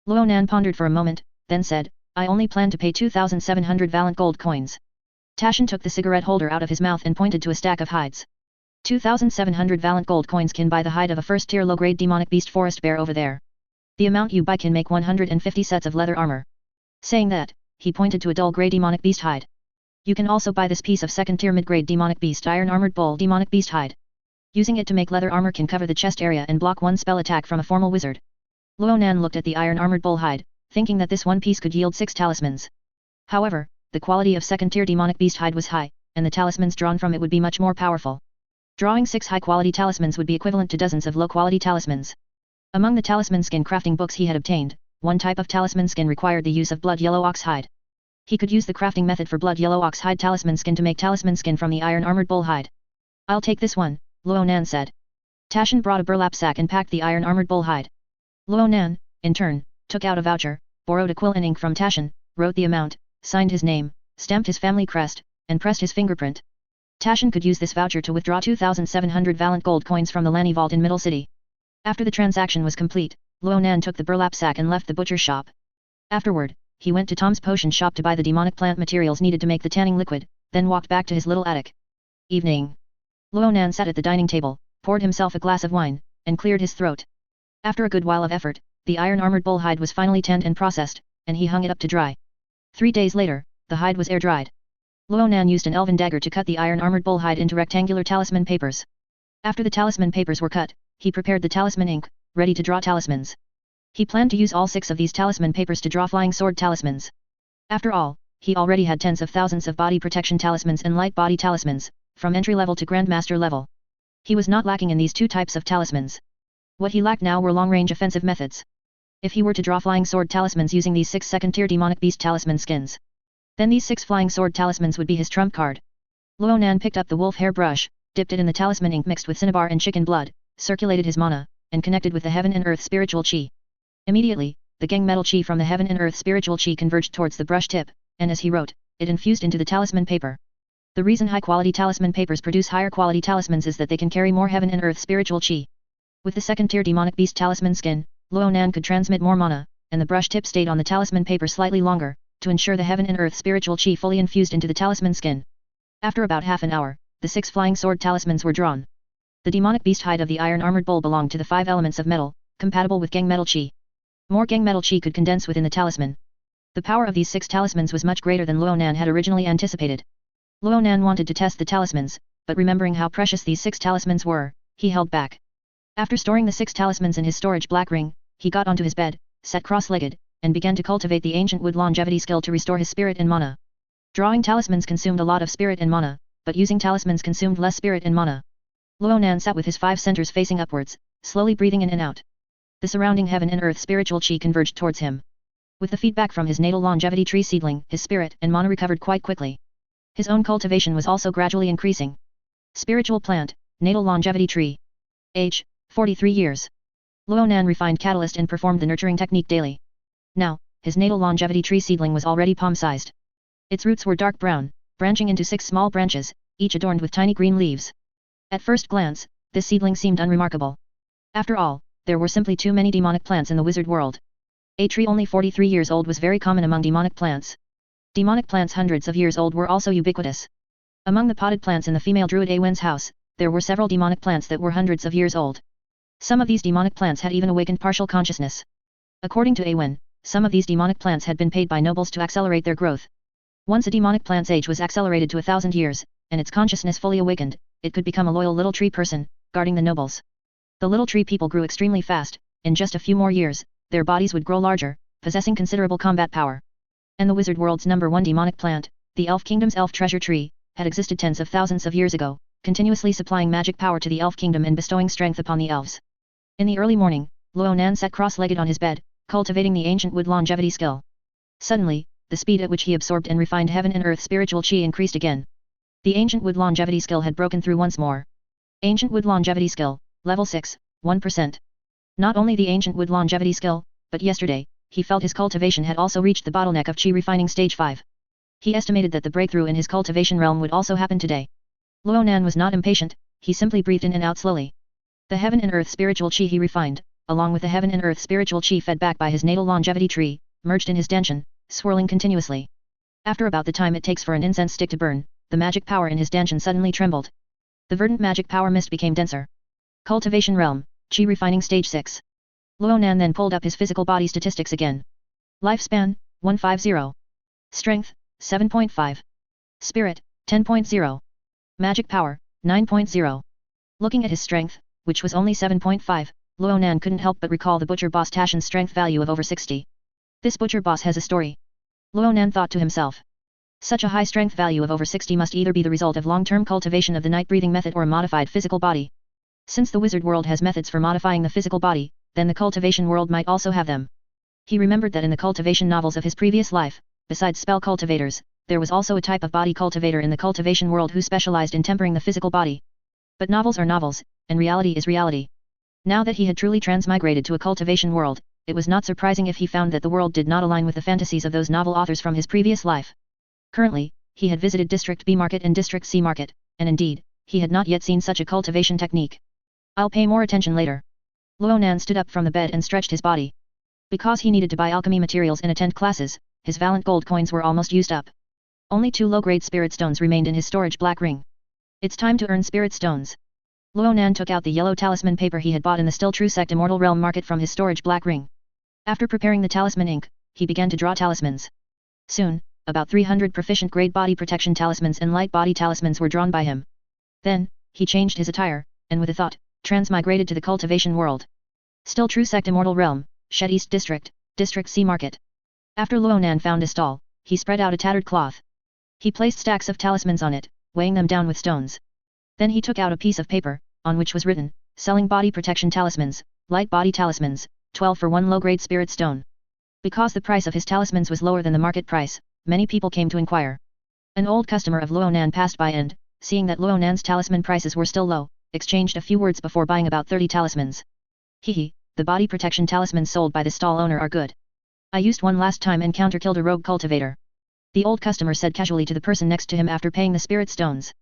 Ronan pondered for a moment, then said, I only plan to pay 2,700 valent gold coins. Tashin took the cigarette holder out of his mouth and pointed to a stack of hides. 2,700 valent gold coins can buy the hide of a first-tier low-grade demonic beast forest bear over there. The amount you buy can make 150 sets of leather armor. Saying that, he pointed to a dull grey demonic beast hide. You can also buy this piece of second-tier mid-grade demonic beast iron armored bull demonic beast hide. Using it to make leather armor can cover the chest area and block one spell attack from a formal wizard. Ronan looked at the iron armored bull hide, thinking that this one piece could yield 6 talismans. However, the quality of second-tier demonic beast hide was high, and the talismans drawn from it would be much more powerful. Drawing 6 high-quality talismans would be equivalent to dozens of low-quality talismans. Among the talisman skin crafting books he had obtained, one type of talisman skin required the use of blood yellow ox hide. He could use the crafting method for blood yellow ox hide talisman skin to make talisman skin from the iron armored bull hide. I'll take this one, Ronan said. Tashin brought a burlap sack and packed the iron armored bull hide. Ronan, in turn, took out a voucher, borrowed a quill and ink from Tashin, wrote the amount, signed his name, stamped his family crest, and pressed his fingerprint. Tashin could use this voucher to withdraw 2,700 Valent gold coins from the Lani vault in Middle City. After the transaction was complete, Ronan took the burlap sack and left the butcher's shop. Afterward, he went to Tom's potion shop to buy the demonic plant materials needed to make the tanning liquid, then walked back to his little attic. Evening. Ronan sat at the dining table, poured himself a glass of wine, and cleared his throat. After a good while of effort, the iron-armored bull hide was finally tanned and processed, and he hung it up to dry. 3 days later, the hide was air-dried. Ronan used an elven dagger to cut the iron-armored bull hide into rectangular talisman papers. After the talisman papers were cut, he prepared the talisman ink, ready to draw talismans. He planned to use all 6 of these talisman papers to draw flying sword talismans. After all, he already had tens of thousands of body protection talismans and light body talismans, from entry level to grandmaster level. He was not lacking in these 2 types of talismans. What he lacked now were long-range offensive methods. If he were to draw flying sword talismans using these 6 second-tier demonic beast talisman skins, then these 6 flying sword talismans would be his trump card. Ronan picked up the wolf hair brush, dipped it in the talisman ink mixed with cinnabar and chicken blood, circulated his mana, and connected with the heaven and earth spiritual chi. Immediately, the gang metal chi from the heaven and earth spiritual chi converged towards the brush tip, and as he wrote, it infused into the talisman paper. The reason high-quality talisman papers produce higher-quality talismans is that they can carry more heaven and earth spiritual chi. With the second-tier demonic beast talisman skin, Ronan could transmit more mana, and the brush tip stayed on the talisman paper slightly longer, to ensure the heaven and earth spiritual chi fully infused into the talisman skin. After about half an hour, the 6 flying sword talismans were drawn. The demonic beast hide of the iron-armored bull belonged to the 5 elements of metal, compatible with gang metal chi. More gang metal chi could condense within the talisman. The power of these 6 talismans was much greater than Ronan had originally anticipated. Ronan wanted to test the talismans, but remembering how precious these 6 talismans were, he held back. After storing the 6 talismans in his storage black ring, he got onto his bed, sat cross-legged, and began to cultivate the ancient wood longevity skill to restore his spirit and mana. Drawing talismans consumed a lot of spirit and mana, but using talismans consumed less spirit and mana. Ronan sat with his 5 centers facing upwards, slowly breathing in and out. The surrounding heaven and earth spiritual chi converged towards him. With the feedback from his natal longevity tree seedling, his spirit and mana recovered quite quickly. His own cultivation was also gradually increasing. Spiritual plant, natal longevity tree. Age, 43 years. Ronan refined catalyst and performed the nurturing technique daily. Now, his natal longevity tree seedling was already palm-sized. Its roots were dark brown, branching into 6 small branches, each adorned with tiny green leaves. At first glance, this seedling seemed unremarkable. After all, there were simply too many demonic plants in the wizard world. A tree only 43 years old was very common among demonic plants. Demonic plants hundreds of years old were also ubiquitous. Among the potted plants in the female druid Awen's house, there were several demonic plants that were hundreds of years old. Some of these demonic plants had even awakened partial consciousness. According to Awen, some of these demonic plants had been paid by nobles to accelerate their growth. Once a demonic plant's age was accelerated to 1,000 years, and its consciousness fully awakened, it could become a loyal little tree person, guarding the nobles. The little tree people grew extremely fast. In just a few more years, their bodies would grow larger, possessing considerable combat power. And the wizard world's #1 demonic plant, the elf kingdom's elf treasure tree, had existed tens of thousands of years ago, continuously supplying magic power to the elf kingdom and bestowing strength upon the elves. In the early morning, Ronan sat cross-legged on his bed, cultivating the ancient wood longevity skill. Suddenly, the speed at which he absorbed and refined heaven and earth spiritual chi increased again. The ancient wood longevity skill had broken through once more. Ancient wood longevity skill, level 6, 1%. Not only the ancient wood longevity skill, but yesterday, he felt his cultivation had also reached the bottleneck of chi refining stage 5. He estimated that the breakthrough in his cultivation realm would also happen today. Ronan was not impatient, he simply breathed in and out slowly. The heaven and earth spiritual chi he refined, along with the heaven and earth spiritual chi fed back by his natal longevity tree, merged in his danshan, swirling continuously. After about the time it takes for an incense stick to burn, the magic power in his danshan suddenly trembled. The verdant magic power mist became denser. Cultivation realm, chi refining stage 6. Ronan then pulled up his physical body statistics again. Lifespan, 150. Strength, 7.5. Spirit, 10.0. Magic power, 9.0. Looking at his strength, which was only 7.5, Ronan couldn't help but recall the butcher boss Tashin's strength value of over 60. This butcher boss has a story. Ronan thought to himself. Such a high strength value of over 60 must either be the result of long-term cultivation of the night breathing method or a modified physical body. Since the wizard world has methods for modifying the physical body, then the cultivation world might also have them. He remembered that in the cultivation novels of his previous life, besides spell cultivators, there was also a type of body cultivator in the cultivation world who specialized in tempering the physical body. But novels are novels, and reality is reality. Now that he had truly transmigrated to a cultivation world, it was not surprising if he found that the world did not align with the fantasies of those novel authors from his previous life. Currently, he had visited District B Market and District C Market, and indeed, he had not yet seen such a cultivation technique. I'll pay more attention later. Ronan stood up from the bed and stretched his body. Because he needed to buy alchemy materials and attend classes, his Valent gold coins were almost used up. Only 2 low-grade spirit stones remained in his storage black ring. It's time to earn spirit stones. Ronan took out the yellow talisman paper he had bought in the Still True Sect Immortal Realm market from his storage black ring. After preparing the talisman ink, he began to draw talismans. Soon, about 300 proficient grade body protection talismans and light body talismans were drawn by him. Then, he changed his attire, and with a thought, transmigrated to the cultivation world. Still True Sect Immortal Realm, Shed East District, District C Market. After Ronan found a stall, he spread out a tattered cloth. He placed stacks of talismans on it, weighing them down with stones. Then he took out a piece of paper, on which was written, selling body protection talismans, light body talismans, 12 for 1 low-grade spirit stone. Because the price of his talismans was lower than the market price, many people came to inquire. An old customer of Ronan passed by and, seeing that Ronan's talisman prices were still low, exchanged a few words before buying about 30 talismans. Hehe, the body protection talismans sold by the stall owner are good. I used one last time and counter-killed a rogue cultivator. The old customer said casually to the person next to him after paying the spirit stones.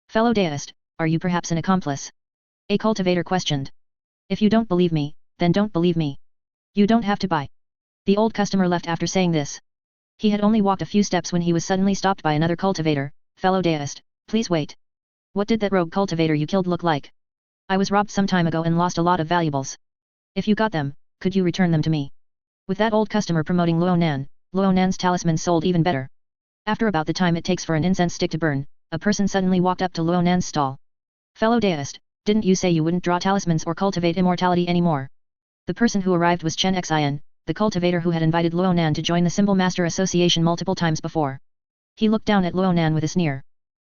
Fellow deist, are you perhaps an accomplice? A cultivator questioned. If you don't believe me, then don't believe me. You don't have to buy. The old customer left after saying this. He had only walked a few steps when he was suddenly stopped by another cultivator. Fellow deist, please wait. What did that rogue cultivator you killed look like? I was robbed some time ago and lost a lot of valuables. If you got them, could you return them to me? With that old customer promoting Ronan, Ronan's talismans sold even better. After about the time it takes for an incense stick to burn, a person suddenly walked up to Ronan's stall. Fellow deist, didn't you say you wouldn't draw talismans or cultivate immortality anymore? The person who arrived was Chen Xin, the cultivator who had invited Ronan to join the Symbol Master Association multiple times before. He looked down at Ronan with a sneer.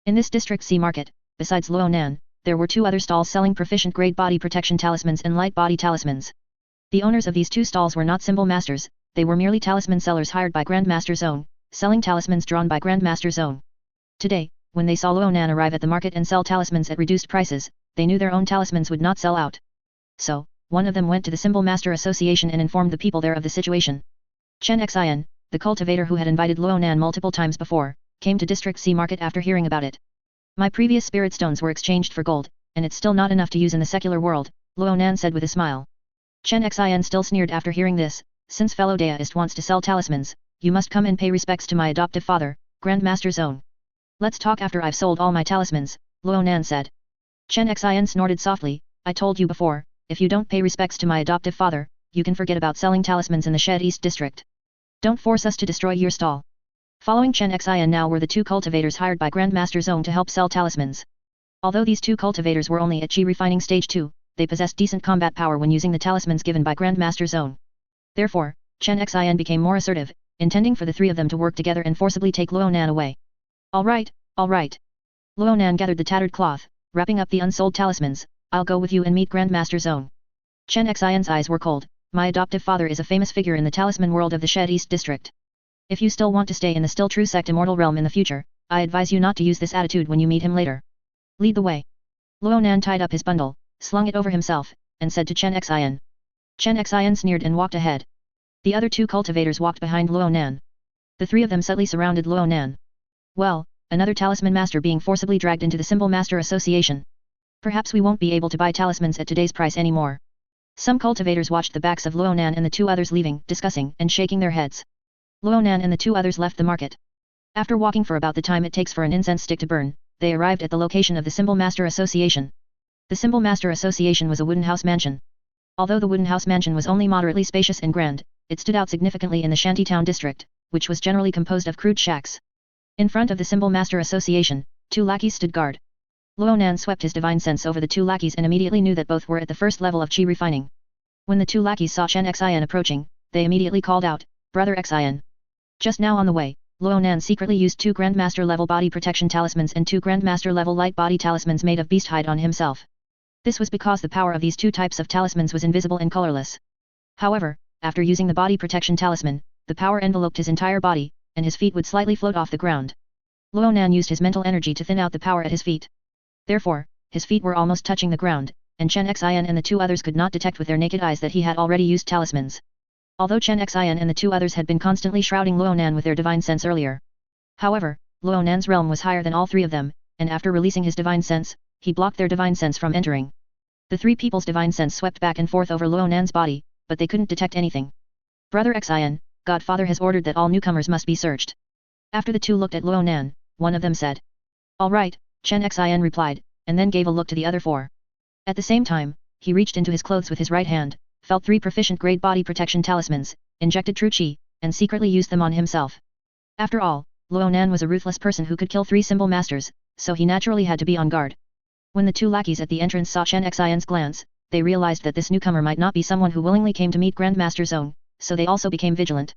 In this District C market, besides Ronan, there were 2 other stalls selling proficient grade body protection talismans and light body talismans. The owners of these 2 stalls were not symbol masters, they were merely talisman sellers hired by Grandmaster Zone, selling talismans drawn by Grandmaster Zone. Today, when they saw Ronan arrive at the market and sell talismans at reduced prices, they knew their own talismans would not sell out. So, one of them went to the Symbol Master Association and informed the people there of the situation. Chen Xin, the cultivator who had invited Ronan multiple times before, came to District C market after hearing about it. My previous spirit stones were exchanged for gold, and it's still not enough to use in the secular world, Ronan said with a smile. Chen Xin still sneered after hearing this. Since fellow deist wants to sell talismans, you must come and pay respects to my adoptive father, Grandmaster Zone. Let's talk after I've sold all my talismans, Ronan said. Chen Xin snorted softly, I told you before, if you don't pay respects to my adoptive father, you can forget about selling talismans in the Shed East District. Don't force us to destroy your stall. Following Chen Xin now were the 2 cultivators hired by Grandmaster Zone to help sell talismans. Although these 2 cultivators were only at Chi Refining Stage 2, they possessed decent combat power when using the talismans given by Grandmaster Zone. Therefore, Chen Xin became more assertive, intending for the 3 of them to work together and forcibly take Ronan away. Alright, alright. Ronan gathered the tattered cloth, wrapping up the unsold talismans, I'll go with you and meet Grandmaster Zone. Chen Xion's eyes were cold, my adoptive father is a famous figure in the talisman world of the Shed East District. If you still want to stay in the Still True Sect Immortal Realm in the future, I advise you not to use this attitude when you meet him later. Lead the way. Ronan tied up his bundle, slung it over himself, and said to Chen Xion. Chen Xion sneered and walked ahead. The other 2 cultivators walked behind Ronan. The 3 of them subtly surrounded Ronan. Well, another talisman master being forcibly dragged into the Symbol Master Association. Perhaps we won't be able to buy talismans at today's price anymore. Some cultivators watched the backs of Ronan and the 2 others leaving, discussing and shaking their heads. Ronan and the 2 others left the market. After walking for about the time it takes for an incense stick to burn, they arrived at the location of the Symbol Master Association. The Symbol Master Association was a wooden house mansion. Although the wooden house mansion was only moderately spacious and grand, it stood out significantly in the shantytown district, which was generally composed of crude shacks. In front of the Symbol Master Association, 2 lackeys stood guard. Ronan swept his divine sense over the 2 lackeys and immediately knew that both were at the first level of qi refining. When the 2 lackeys saw Chen Xin approaching, they immediately called out, "Brother Xin." Just now on the way, Ronan secretly used 2 Grandmaster level body protection talismans and 2 Grandmaster level light body talismans made of beast hide on himself. This was because the power of these 2 types of talismans was invisible and colorless. However, after using the body protection talisman, the power enveloped his entire body, and his feet would slightly float off the ground. Ronan used his mental energy to thin out the power at his feet. Therefore, his feet were almost touching the ground, and Chen Xin and the 2 others could not detect with their naked eyes that he had already used talismans. Although Chen Xin and the 2 others had been constantly shrouding Ronan with their divine sense earlier. However, Ronan's realm was higher than all 3 of them, and after releasing his divine sense, he blocked their divine sense from entering. The 3 people's divine sense swept back and forth over Ronan's body, but they couldn't detect anything. "Brother Xin, Godfather has ordered that all newcomers must be searched." After the 2 looked at Ronan, one of them said. "All right," Chen Xin replied, and then gave a look to the other 4. At the same time, he reached into his clothes with his right hand, felt 3 proficient-grade body protection talismans, injected true qi, and secretly used them on himself. After all, Ronan was a ruthless person who could kill 3 symbol masters, so he naturally had to be on guard. When the 2 lackeys at the entrance saw Chen Xion's glance, they realized that this newcomer might not be someone who willingly came to meet Grandmaster Zong, so they also became vigilant.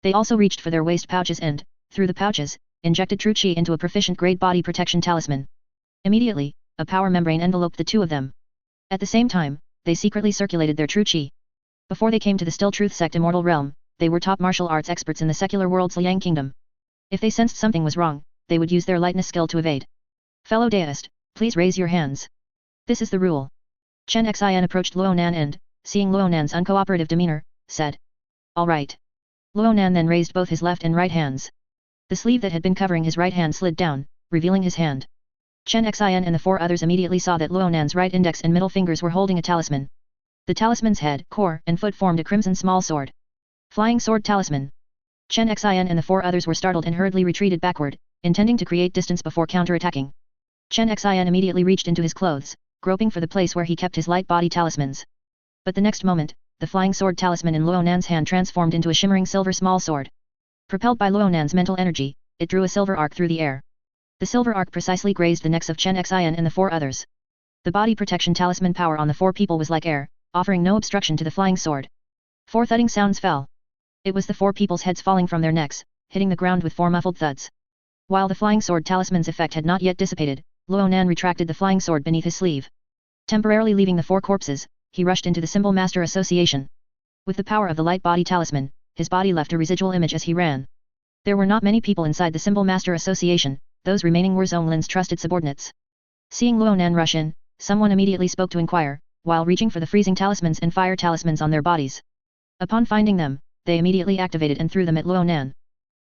They also reached for their waist pouches and, through the pouches, injected true qi into a proficient-grade body protection talisman. Immediately, a power membrane enveloped the 2 of them. At the same time, they secretly circulated their true qi. Before they came to the Still Truth Sect Immortal Realm, they were top martial arts experts in the secular world's Liang Kingdom. If they sensed something was wrong, they would use their lightness skill to evade. "Fellow deist, please raise your hands. This is the rule." Chen Xian approached Ronan and, seeing Ronan's uncooperative demeanor, said. "All right." Ronan then raised both his left and right hands. The sleeve that had been covering his right hand slid down, revealing his hand. Chen Xian and the 4 others immediately saw that Ronan's right index and middle fingers were holding a talisman. The talisman's head, core, and foot formed a crimson small sword. Flying sword talisman. Chen Xian and the 4 others were startled and hurriedly retreated backward, intending to create distance before counterattacking. Chen Xian immediately reached into his clothes, groping for the place where he kept his light body talismans. But the next moment, the flying sword talisman in Ronan's hand transformed into a shimmering silver small sword. Propelled by Ronan's mental energy, it drew a silver arc through the air. The silver arc precisely grazed the necks of Chen Xian and the 4 others. The body protection talisman power on the 4 people was like air, offering no obstruction to the flying sword. 4 thudding sounds fell. It was the 4 people's heads falling from their necks, hitting the ground with 4 muffled thuds. While the flying sword talisman's effect had not yet dissipated, Ronan retracted the flying sword beneath his sleeve. Temporarily leaving the 4 corpses, he rushed into the Symbol Master Association. With the power of the light body talisman, his body left a residual image as he ran. There were not many people inside the Symbol Master Association, those remaining were Zhonglin's trusted subordinates. Seeing Ronan rush in, someone immediately spoke to inquire, while reaching for the freezing talismans and fire talismans on their bodies. Upon finding them, they immediately activated and threw them at Ronan.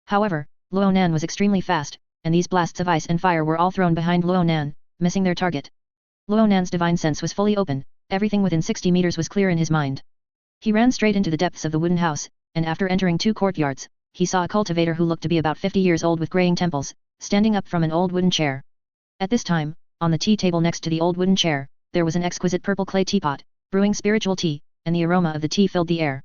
However, Ronan was extremely fast, and these blasts of ice and fire were all thrown behind Ronan, missing their target. Ronan's divine sense was fully open, everything within 60 meters was clear in his mind. He ran straight into the depths of the wooden house, and after entering 2 courtyards, he saw a cultivator who looked to be about 50 years old with graying temples, standing up from an old wooden chair. At this time, on the tea table next to the old wooden chair, there was an exquisite purple clay teapot, brewing spiritual tea, and the aroma of the tea filled the air.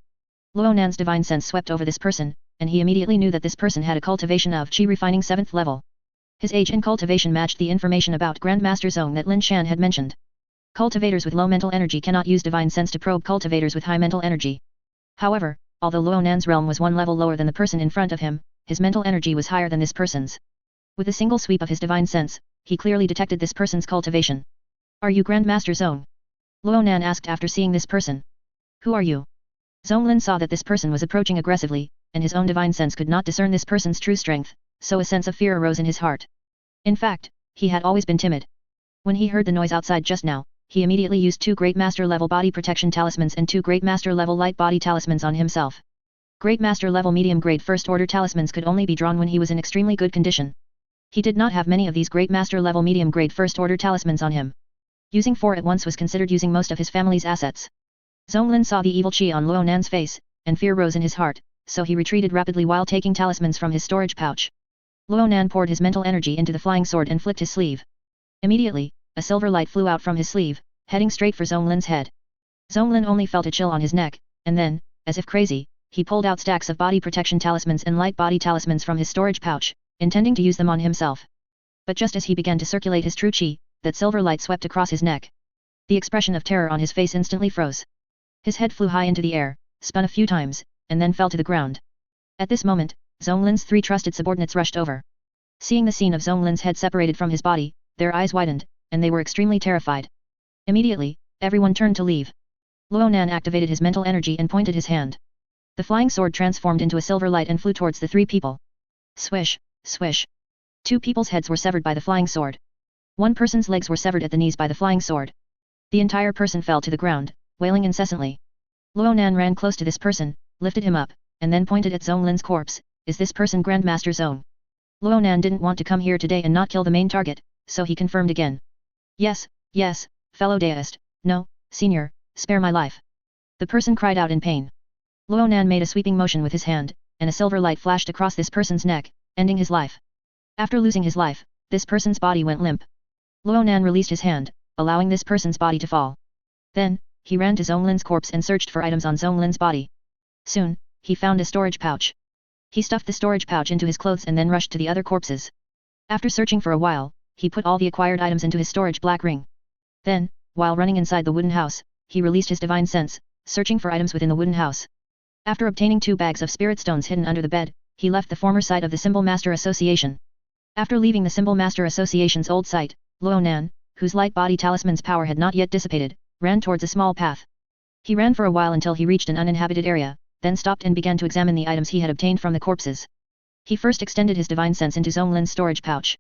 Ronan's divine sense swept over this person, and he immediately knew that this person had a cultivation of qi refining 7th level. His age and cultivation matched the information about Grandmaster Zong that Lin Shan had mentioned. Cultivators with low mental energy cannot use divine sense to probe cultivators with high mental energy. However, although Ronan's realm was 1 level lower than the person in front of him, his mental energy was higher than this person's. With a single sweep of his divine sense, he clearly detected this person's cultivation. "Are you Grandmaster Zong?" Ronan asked after seeing this person. "Who are you?" Zonglin saw that this person was approaching aggressively, and his own divine sense could not discern this person's true strength, so a sense of fear arose in his heart. In fact, he had always been timid. When he heard the noise outside just now, he immediately used 2 Great Master level body protection talismans and 2 Great Master level light body talismans on himself. Great Master level medium grade first order talismans could only be drawn when he was in extremely good condition. He did not have many of these Great Master level medium grade first order talismans on him. Using 4 at once was considered using most of his family's assets. Zonglin saw the evil qi on Ronan's face, and fear rose in his heart, so he retreated rapidly while taking talismans from his storage pouch. Ronan poured his mental energy into the flying sword and flicked his sleeve. Immediately, a silver light flew out from his sleeve, heading straight for Zonglin's head. Zonglin only felt a chill on his neck, and then, as if crazy, he pulled out stacks of body protection talismans and light body talismans from his storage pouch, intending to use them on himself. But just as he began to circulate his true chi, that silver light swept across his neck. The expression of terror on his face instantly froze. His head flew high into the air, spun a few times, and then fell to the ground. At this moment, Zhonglin's 3 trusted subordinates rushed over. Seeing the scene of Zhonglin's head separated from his body, their eyes widened, and they were extremely terrified. Immediately, everyone turned to leave. Ronan activated his mental energy and pointed his hand. The flying sword transformed into a silver light and flew towards the 3 people. Swish, swish. 2 people's heads were severed by the flying sword. 1 person's legs were severed at the knees by the flying sword. The entire person fell to the ground, wailing incessantly. Ronan ran close to this person, lifted him up, and then pointed at Zhonglin's corpse. Is this person Grandmaster Zhong? Ronan didn't want to come here today and not kill the main target, so he confirmed again. Yes, yes, fellow deist, no, senior, spare my life. The person cried out in pain. Ronan made a sweeping motion with his hand, and a silver light flashed across this person's neck, ending his life. After losing his life, this person's body went limp. Ronan released his hand, allowing this person's body to fall. Then, he ran to Zhonglin's corpse and searched for items on Zhonglin's body. Soon, he found a storage pouch. He stuffed the storage pouch into his clothes and then rushed to the other corpses. After searching for a while, he put all the acquired items into his storage black ring. Then, while running inside the wooden house, he released his divine sense, searching for items within the wooden house. After obtaining 2 bags of spirit stones hidden under the bed, he left the former site of the Symbol Master Association. After leaving the Symbol Master Association's old site, Ronan, whose light body talisman's power had not yet dissipated, ran towards a small path. He ran for a while until he reached an uninhabited area, then stopped and began to examine the items he had obtained from the corpses. He first extended his divine sense into Zhonglin's storage pouch.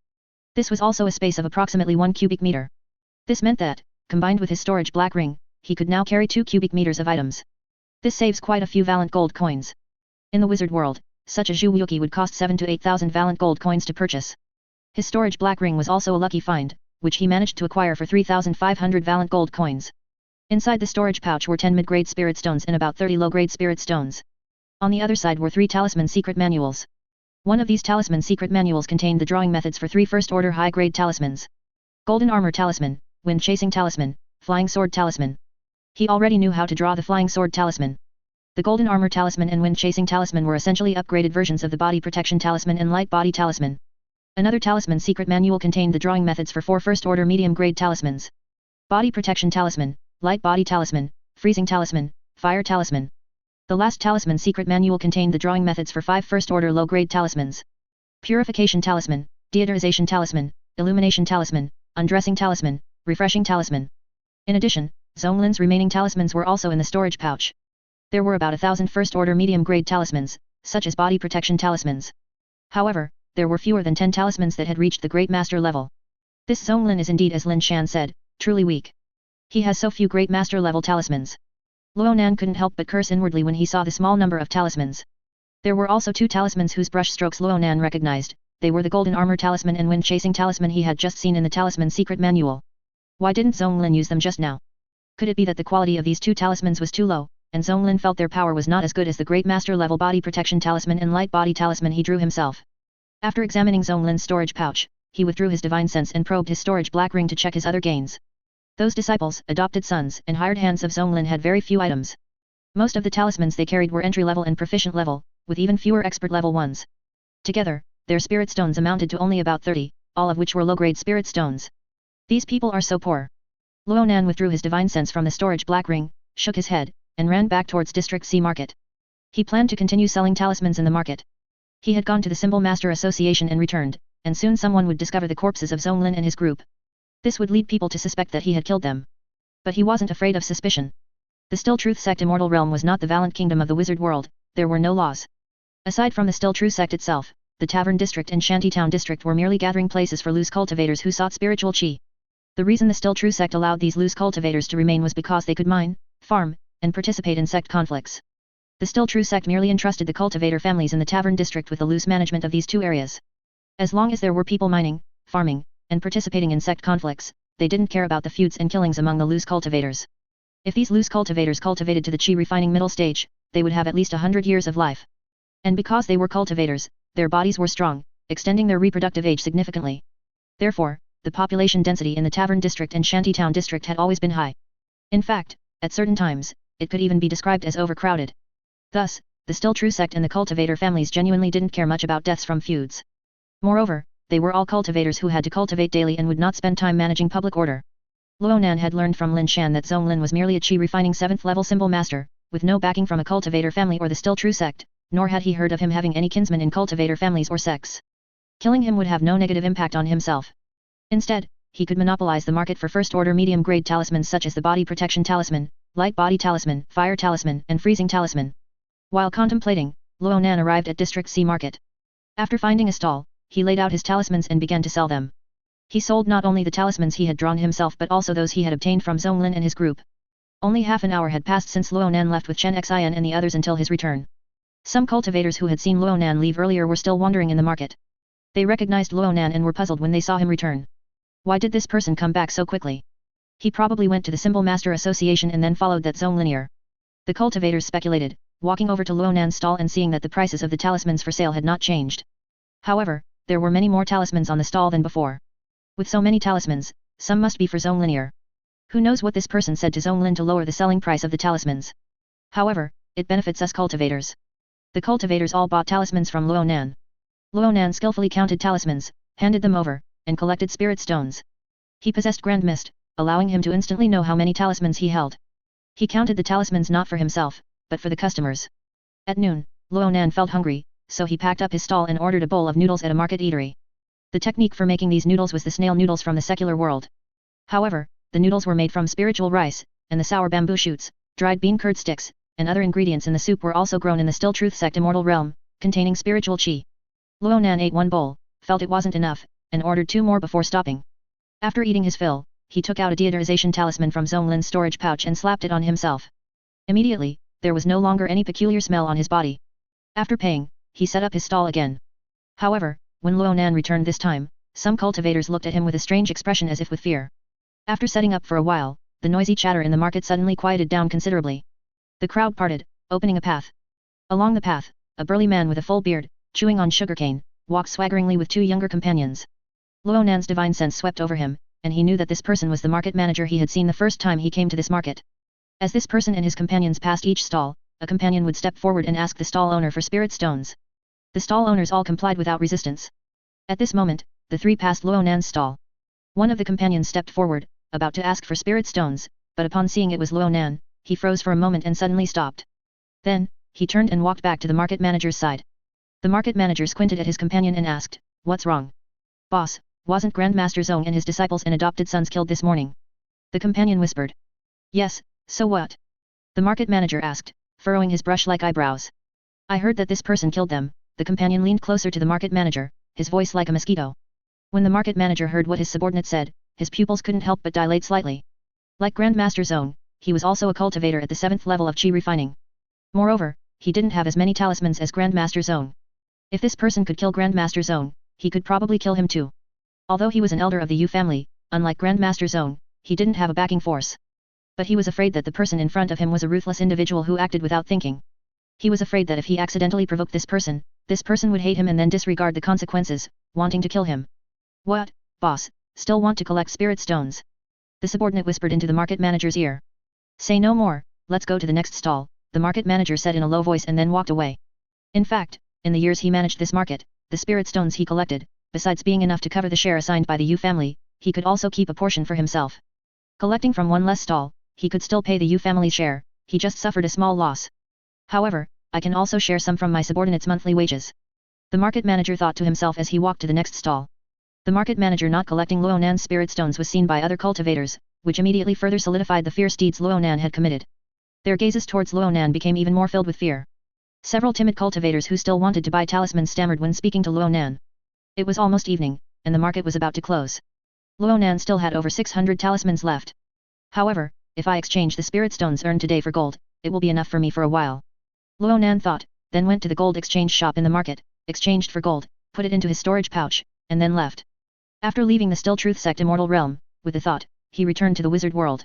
This was also a space of approximately 1 cubic meter. This meant that, combined with his storage black ring, he could now carry 2 cubic meters of items. This saves quite a few valent gold coins. In the wizard world, such a Zhuwuki would cost 7 to 8,000 valent gold coins to purchase. His storage black ring was also a lucky find, which he managed to acquire for 3,500 valent gold coins. Inside the storage pouch were 10 mid-grade spirit stones and about 30 low-grade spirit stones. On the other side were 3 talisman secret manuals. One of these talisman secret manuals contained the drawing methods for 3 first-order high-grade talismans. Golden Armor Talisman, Wind Chasing Talisman, Flying Sword Talisman. He already knew how to draw the Flying Sword Talisman. The Golden Armor Talisman and Wind Chasing Talisman were essentially upgraded versions of the Body Protection Talisman and Light Body Talisman. Another talisman secret manual contained the drawing methods for 4 first-order medium-grade talismans. Body Protection Talisman, Light Body Talisman, Freezing Talisman, Fire Talisman. The last talisman secret manual contained the drawing methods for 5 first-order low-grade talismans. Purification Talisman, Deodorization Talisman, Illumination Talisman, Undressing Talisman, Refreshing Talisman. In addition, Zhonglin's remaining talismans were also in the storage pouch. There were about 1,000 first-order medium-grade talismans, such as body protection talismans. However, there were fewer than 10 talismans that had reached the Great Master level. This Zhonglin is indeed, as Lin Shan said, truly weak. He has so few Great Master level talismans. Ronan couldn't help but curse inwardly when he saw the small number of talismans. There were also 2 talismans whose brush strokes Ronan recognized. They were the Golden Armor Talisman and Wind Chasing Talisman he had just seen in the Talisman Secret Manual. Why didn't Zhonglin use them just now? Could it be that the quality of these 2 talismans was too low, and Zhonglin felt their power was not as good as the Great Master level Body Protection Talisman and Light Body Talisman he drew himself? After examining Zhonglin's storage pouch, he withdrew his divine sense and probed his storage black ring to check his other gains. Those disciples, adopted sons, and hired hands of Zhonglin had very few items. Most of the talismans they carried were entry-level and proficient level, with even fewer expert-level ones. Together, their spirit stones amounted to only about 30, all of which were low-grade spirit stones. These people are so poor. Ronan withdrew his divine sense from the storage black ring, shook his head, and ran back towards District C Market. He planned to continue selling talismans in the market. He had gone to the Symbol Master Association and returned, and soon someone would discover the corpses of Zhonglin and his group. This would lead people to suspect that he had killed them. But he wasn't afraid of suspicion. The Still Truth Sect Immortal Realm was not the Valent Kingdom of the Wizard World, there were no laws. Aside from the Still True Sect itself, the Tavern District and Shantytown District were merely gathering places for loose cultivators who sought spiritual chi. The reason the Still True Sect allowed these loose cultivators to remain was because they could mine, farm, and participate in sect conflicts. The Still True Sect merely entrusted the cultivator families in the Tavern District with the loose management of these 2 areas. As long as there were people mining, farming, and participating in sect conflicts, they didn't care about the feuds and killings among the loose cultivators. If these loose cultivators cultivated to the chi refining middle stage, they would have at least 100 years of life. And because they were cultivators, their bodies were strong, extending their reproductive age significantly. Therefore, the population density in the Tavern District and Shantytown District had always been high. In fact, at certain times, it could even be described as overcrowded. Thus, the still true sect and the cultivator families genuinely didn't care much about deaths from feuds. Moreover, they were all cultivators who had to cultivate daily and would not spend time managing public order. Ronan had learned from Lin Shan that Zonglin was merely a chi refining 7th level symbol master, with no backing from a cultivator family or the still true sect, nor had he heard of him having any kinsmen in cultivator families or sects. Killing him would have no negative impact on himself. Instead, he could monopolize the market for first-order medium-grade talismans such as the body protection talisman, light body talisman, fire talisman, and freezing talisman. While contemplating, Ronan arrived at District C Market. After finding a stall, he laid out his talismans and began to sell them. He sold not only the talismans he had drawn himself but also those he had obtained from Zonglin and his group. Only half an hour had passed since Ronan left with Chen Xin and the others until his return. Some cultivators who had seen Ronan leave earlier were still wandering in the market. They recognized Ronan and were puzzled when they saw him return. Why did this person come back so quickly? He probably went to the Symbol Master Association and then followed that zone linear. The cultivators speculated, walking over to Ronan's stall and seeing that the prices of the talismans for sale had not changed. However, there were many more talismans on the stall than before. With so many talismans, some must be for Zone Linear. Who knows what this person said to Zonglin to lower the selling price of the talismans. However, it benefits us cultivators. The cultivators all bought talismans from Ronan. Ronan skillfully counted talismans, handed them over, and collected spirit stones. He possessed Grand Mist, allowing him to instantly know how many talismans he held. He counted the talismans not for himself, but for the customers. At noon, Ronan felt hungry, so he packed up his stall and ordered a bowl of noodles at a market eatery. The technique for making these noodles was the snail noodles from the secular world. However, the noodles were made from spiritual rice, and the sour bamboo shoots, dried bean curd sticks, and other ingredients in the soup were also grown in the Still Truth Sect Immortal realm, containing spiritual chi. Ronan ate one bowl, felt it wasn't enough, and ordered 2 more before stopping. After eating his fill, he took out a deodorization talisman from Zonglin's storage pouch and slapped it on himself. Immediately, there was no longer any peculiar smell on his body. After paying, he set up his stall again. However, when Ronan returned this time, some cultivators looked at him with a strange expression as if with fear. After setting up for a while, the noisy chatter in the market suddenly quieted down considerably. The crowd parted, opening a path. Along the path, a burly man with a full beard, chewing on sugarcane, walked swaggeringly with 2 younger companions. Ronan's divine sense swept over him, and he knew that this person was the market manager he had seen the first time he came to this market. As this person and his companions passed each stall, a companion would step forward and ask the stall owner for spirit stones. The stall owners all complied without resistance. At this moment, the 3 passed Ronan's stall. One of the companions stepped forward, about to ask for spirit stones, but upon seeing it was Ronan, he froze for a moment and suddenly stopped. Then, he turned and walked back to the market manager's side. The market manager squinted at his companion and asked, "What's wrong? Boss, wasn't Grandmaster Zong and his disciples and adopted sons killed this morning?" The companion whispered. "Yes, so what?" The market manager asked, furrowing his brush-like eyebrows. "I heard that this person killed them." The companion leaned closer to the market manager, his voice like a mosquito. When the market manager heard what his subordinate said, his pupils couldn't help but dilate slightly. Like Grandmaster Zong, he was also a cultivator at the 7th level of chi refining. Moreover, he didn't have as many talismans as Grandmaster Zong. If this person could kill Grandmaster Zong, he could probably kill him too. Although he was an elder of the Yu family, unlike Grandmaster Zong, he didn't have a backing force. But he was afraid that the person in front of him was a ruthless individual who acted without thinking. He was afraid that if he accidentally provoked this person would hate him and then disregard the consequences, wanting to kill him. "What, boss, still want to collect spirit stones?" The subordinate whispered into the market manager's ear. "Say no more, let's go to the next stall," the market manager said in a low voice and then walked away. In fact, in the years he managed this market, the spirit stones he collected, besides being enough to cover the share assigned by the Yu family, he could also keep a portion for himself. Collecting from one less stall, he could still pay the Yu family's share, he just suffered a small loss. However, I can also share some from my subordinate's monthly wages. The market manager thought to himself as he walked to the next stall. The market manager not collecting Ronan's spirit stones was seen by other cultivators, which immediately further solidified the fierce deeds Ronan had committed. Their gazes towards Ronan became even more filled with fear. Several timid cultivators who still wanted to buy talismans stammered when speaking to Ronan. It was almost evening, and the market was about to close. Ronan still had over 600 talismans left. However, if I exchange the spirit stones earned today for gold, it will be enough for me for a while. Ronan thought, then went to the gold exchange shop in the market, exchanged for gold, put it into his storage pouch, and then left. After leaving the Still Truth Sect Immortal realm, with the thought, he returned to the wizard world.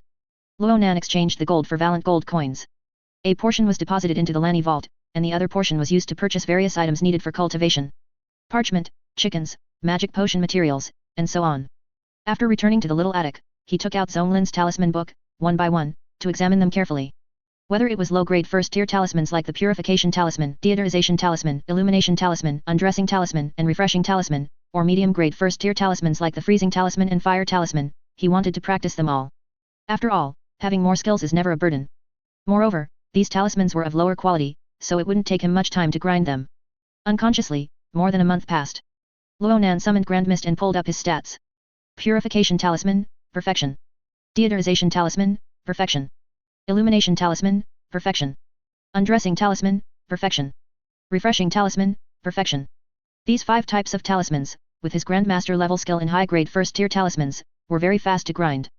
Ronan exchanged the gold for valiant gold coins. A portion was deposited into the Lani vault, and the other portion was used to purchase various items needed for cultivation. Parchment, chickens, magic potion materials, and so on. After returning to the little attic, he took out Zonglin's talisman book, one by one, to examine them carefully. Whether it was low-grade first-tier talismans like the Purification Talisman, Deodorization Talisman, Illumination Talisman, Undressing Talisman, and Refreshing Talisman, or medium-grade first-tier talismans like the Freezing Talisman and Fire Talisman, he wanted to practice them all. After all, having more skills is never a burden. Moreover, these talismans were of lower quality, so it wouldn't take him much time to grind them. Unconsciously, more than a month passed. Ronan summoned Grand Mist and pulled up his stats. Purification Talisman, Perfection. Deodorization Talisman, Perfection. Illumination Talisman, Perfection. Undressing Talisman, Perfection. Refreshing Talisman, Perfection. These 5 types of talismans, with his Grandmaster level skill in high-grade first-tier talismans, were very fast to grind.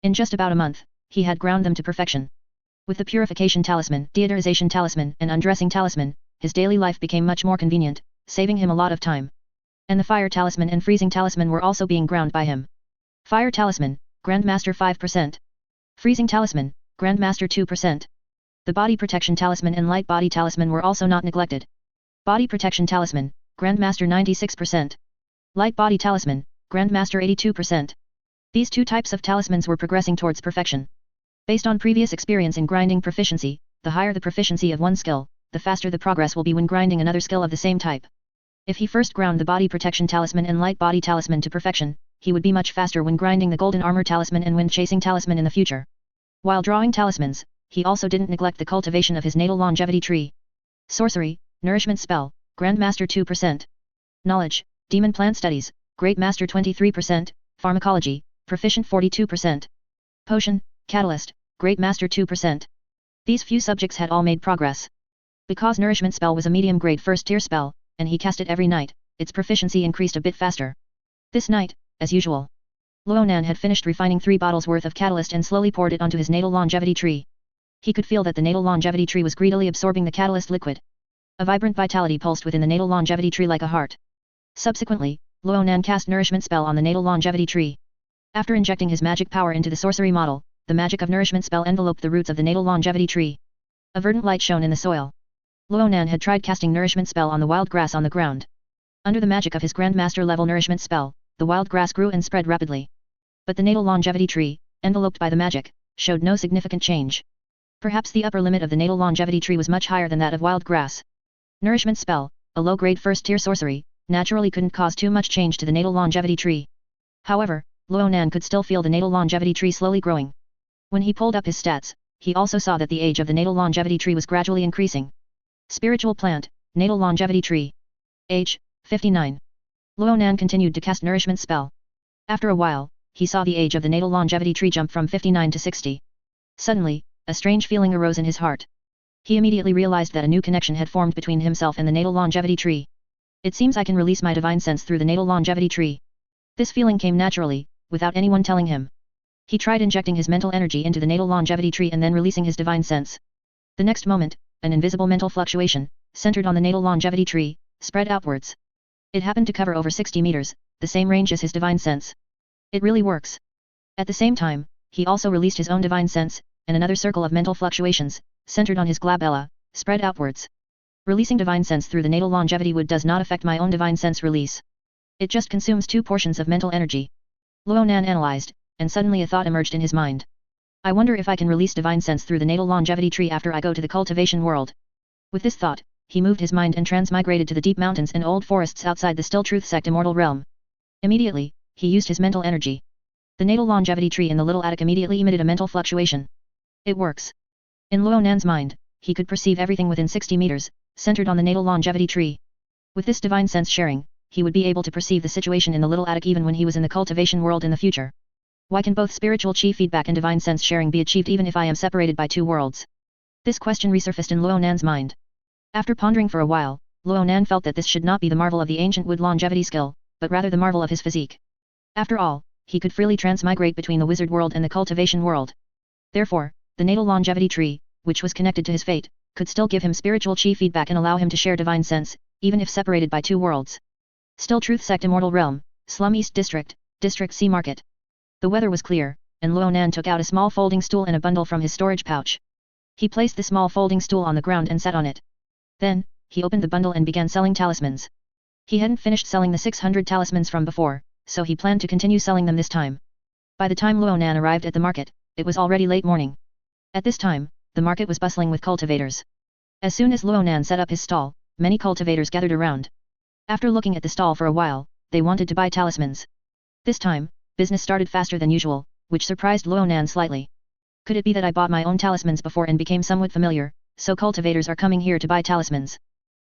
In just about a month, he had ground them to perfection. With the Purification Talisman, Deodorization Talisman, and Undressing Talisman, his daily life became much more convenient, saving him a lot of time. And the Fire Talisman and Freezing Talisman were also being ground by him. Fire Talisman, Grandmaster 5%. Freezing Talisman, Grandmaster 2%. The Body Protection Talisman and Light Body Talisman were also not neglected. Body Protection Talisman, Grandmaster 96%. Light Body Talisman, Grandmaster 82%. These 2 types of talismans were progressing towards perfection. Based on previous experience in grinding proficiency, the higher the proficiency of one skill, the faster the progress will be when grinding another skill of the same type. If he first ground the Body Protection Talisman and Light Body Talisman to perfection, he would be much faster when grinding the Golden Armor Talisman and Wind Chasing Talisman in the future. While drawing talismans, he also didn't neglect the cultivation of his natal longevity tree. Sorcery, Nourishment Spell, Grandmaster 2%. Knowledge, Demon Plant Studies, Great Master 23%, Pharmacology, Proficient 42%. Potion, Catalyst, Great Master 2%. These few subjects had all made progress. Because Nourishment Spell was a medium-grade first-tier spell, and he cast it every night, its proficiency increased a bit faster. This night, as usual, Ronan had finished refining 3 bottles worth of catalyst and slowly poured it onto his natal longevity tree. He could feel that the natal longevity tree was greedily absorbing the catalyst liquid. A vibrant vitality pulsed within the natal longevity tree like a heart. Subsequently, Ronan cast Nourishment Spell on the natal longevity tree. After injecting his magic power into the sorcery model, the magic of Nourishment Spell enveloped the roots of the natal longevity tree. A verdant light shone in the soil. Ronan had tried casting Nourishment Spell on the wild grass on the ground. Under the magic of his Grandmaster level Nourishment Spell, the wild grass grew and spread rapidly. But the natal longevity tree, enveloped by the magic, showed no significant change. Perhaps the upper limit of the natal longevity tree was much higher than that of wild grass. Nourishment Spell, a low-grade first-tier sorcery, naturally couldn't cause too much change to the natal longevity tree. However, Ronan could still feel the natal longevity tree slowly growing. When he pulled up his stats, he also saw that the age of the natal longevity tree was gradually increasing. Spiritual Plant, Natal Longevity Tree. Age, 59. Ronan continued to cast Nourishment Spell. After a while, he saw the age of the natal longevity tree jump from 59 to 60. Suddenly, a strange feeling arose in his heart. He immediately realized that a new connection had formed between himself and the natal longevity tree. It seems I can release my divine sense through the natal longevity tree. This feeling came naturally, without anyone telling him. He tried injecting his mental energy into the natal longevity tree and then releasing his divine sense. The next moment, an invisible mental fluctuation, centered on the natal longevity tree, spread outwards. It happened to cover over 60 meters, the same range as his divine sense. It really works. At the same time, he also released his own divine sense, and another circle of mental fluctuations, centered on his glabella, spread outwards. Releasing divine sense through the natal longevity wood does not affect my own divine sense release. It just consumes 2 portions of mental energy. Ronan analyzed, and suddenly a thought emerged in his mind. I wonder if I can release divine sense through the natal longevity tree after I go to the cultivation world. With this thought, he moved his mind and transmigrated to the deep mountains and old forests outside the Still Truth Sect immortal realm. Immediately, he used his mental energy. The natal longevity tree in the little attic immediately emitted a mental fluctuation. It works. In Ronan's mind, he could perceive everything within 60 meters, centered on the natal longevity tree. With this divine sense sharing, he would be able to perceive the situation in the little attic even when he was in the cultivation world in the future. Why can both spiritual chi feedback and divine sense sharing be achieved even if I am separated by 2 worlds? This question resurfaced in Ronan's mind. After pondering for a while, Ronan felt that this should not be the marvel of the ancient wood longevity skill, but rather the marvel of his physique. After all, he could freely transmigrate between the wizard world and the cultivation world. Therefore, the natal longevity tree, which was connected to his fate, could still give him spiritual chi feedback and allow him to share divine sense, even if separated by 2 worlds. Still Truth Sect Immortal Realm, Slum East District, District C Market. The weather was clear, and Ronan took out a small folding stool and a bundle from his storage pouch. He placed the small folding stool on the ground and sat on it. Then, he opened the bundle and began selling talismans. He hadn't finished selling the 600 talismans from before, so he planned to continue selling them this time. By the time Ronan arrived at the market, it was already late morning. At this time, the market was bustling with cultivators. As soon as Ronan set up his stall, many cultivators gathered around. After looking at the stall for a while, they wanted to buy talismans. This time, business started faster than usual, which surprised Ronan slightly. Could it be that I bought my own talismans before and became somewhat familiar, so cultivators are coming here to buy talismans?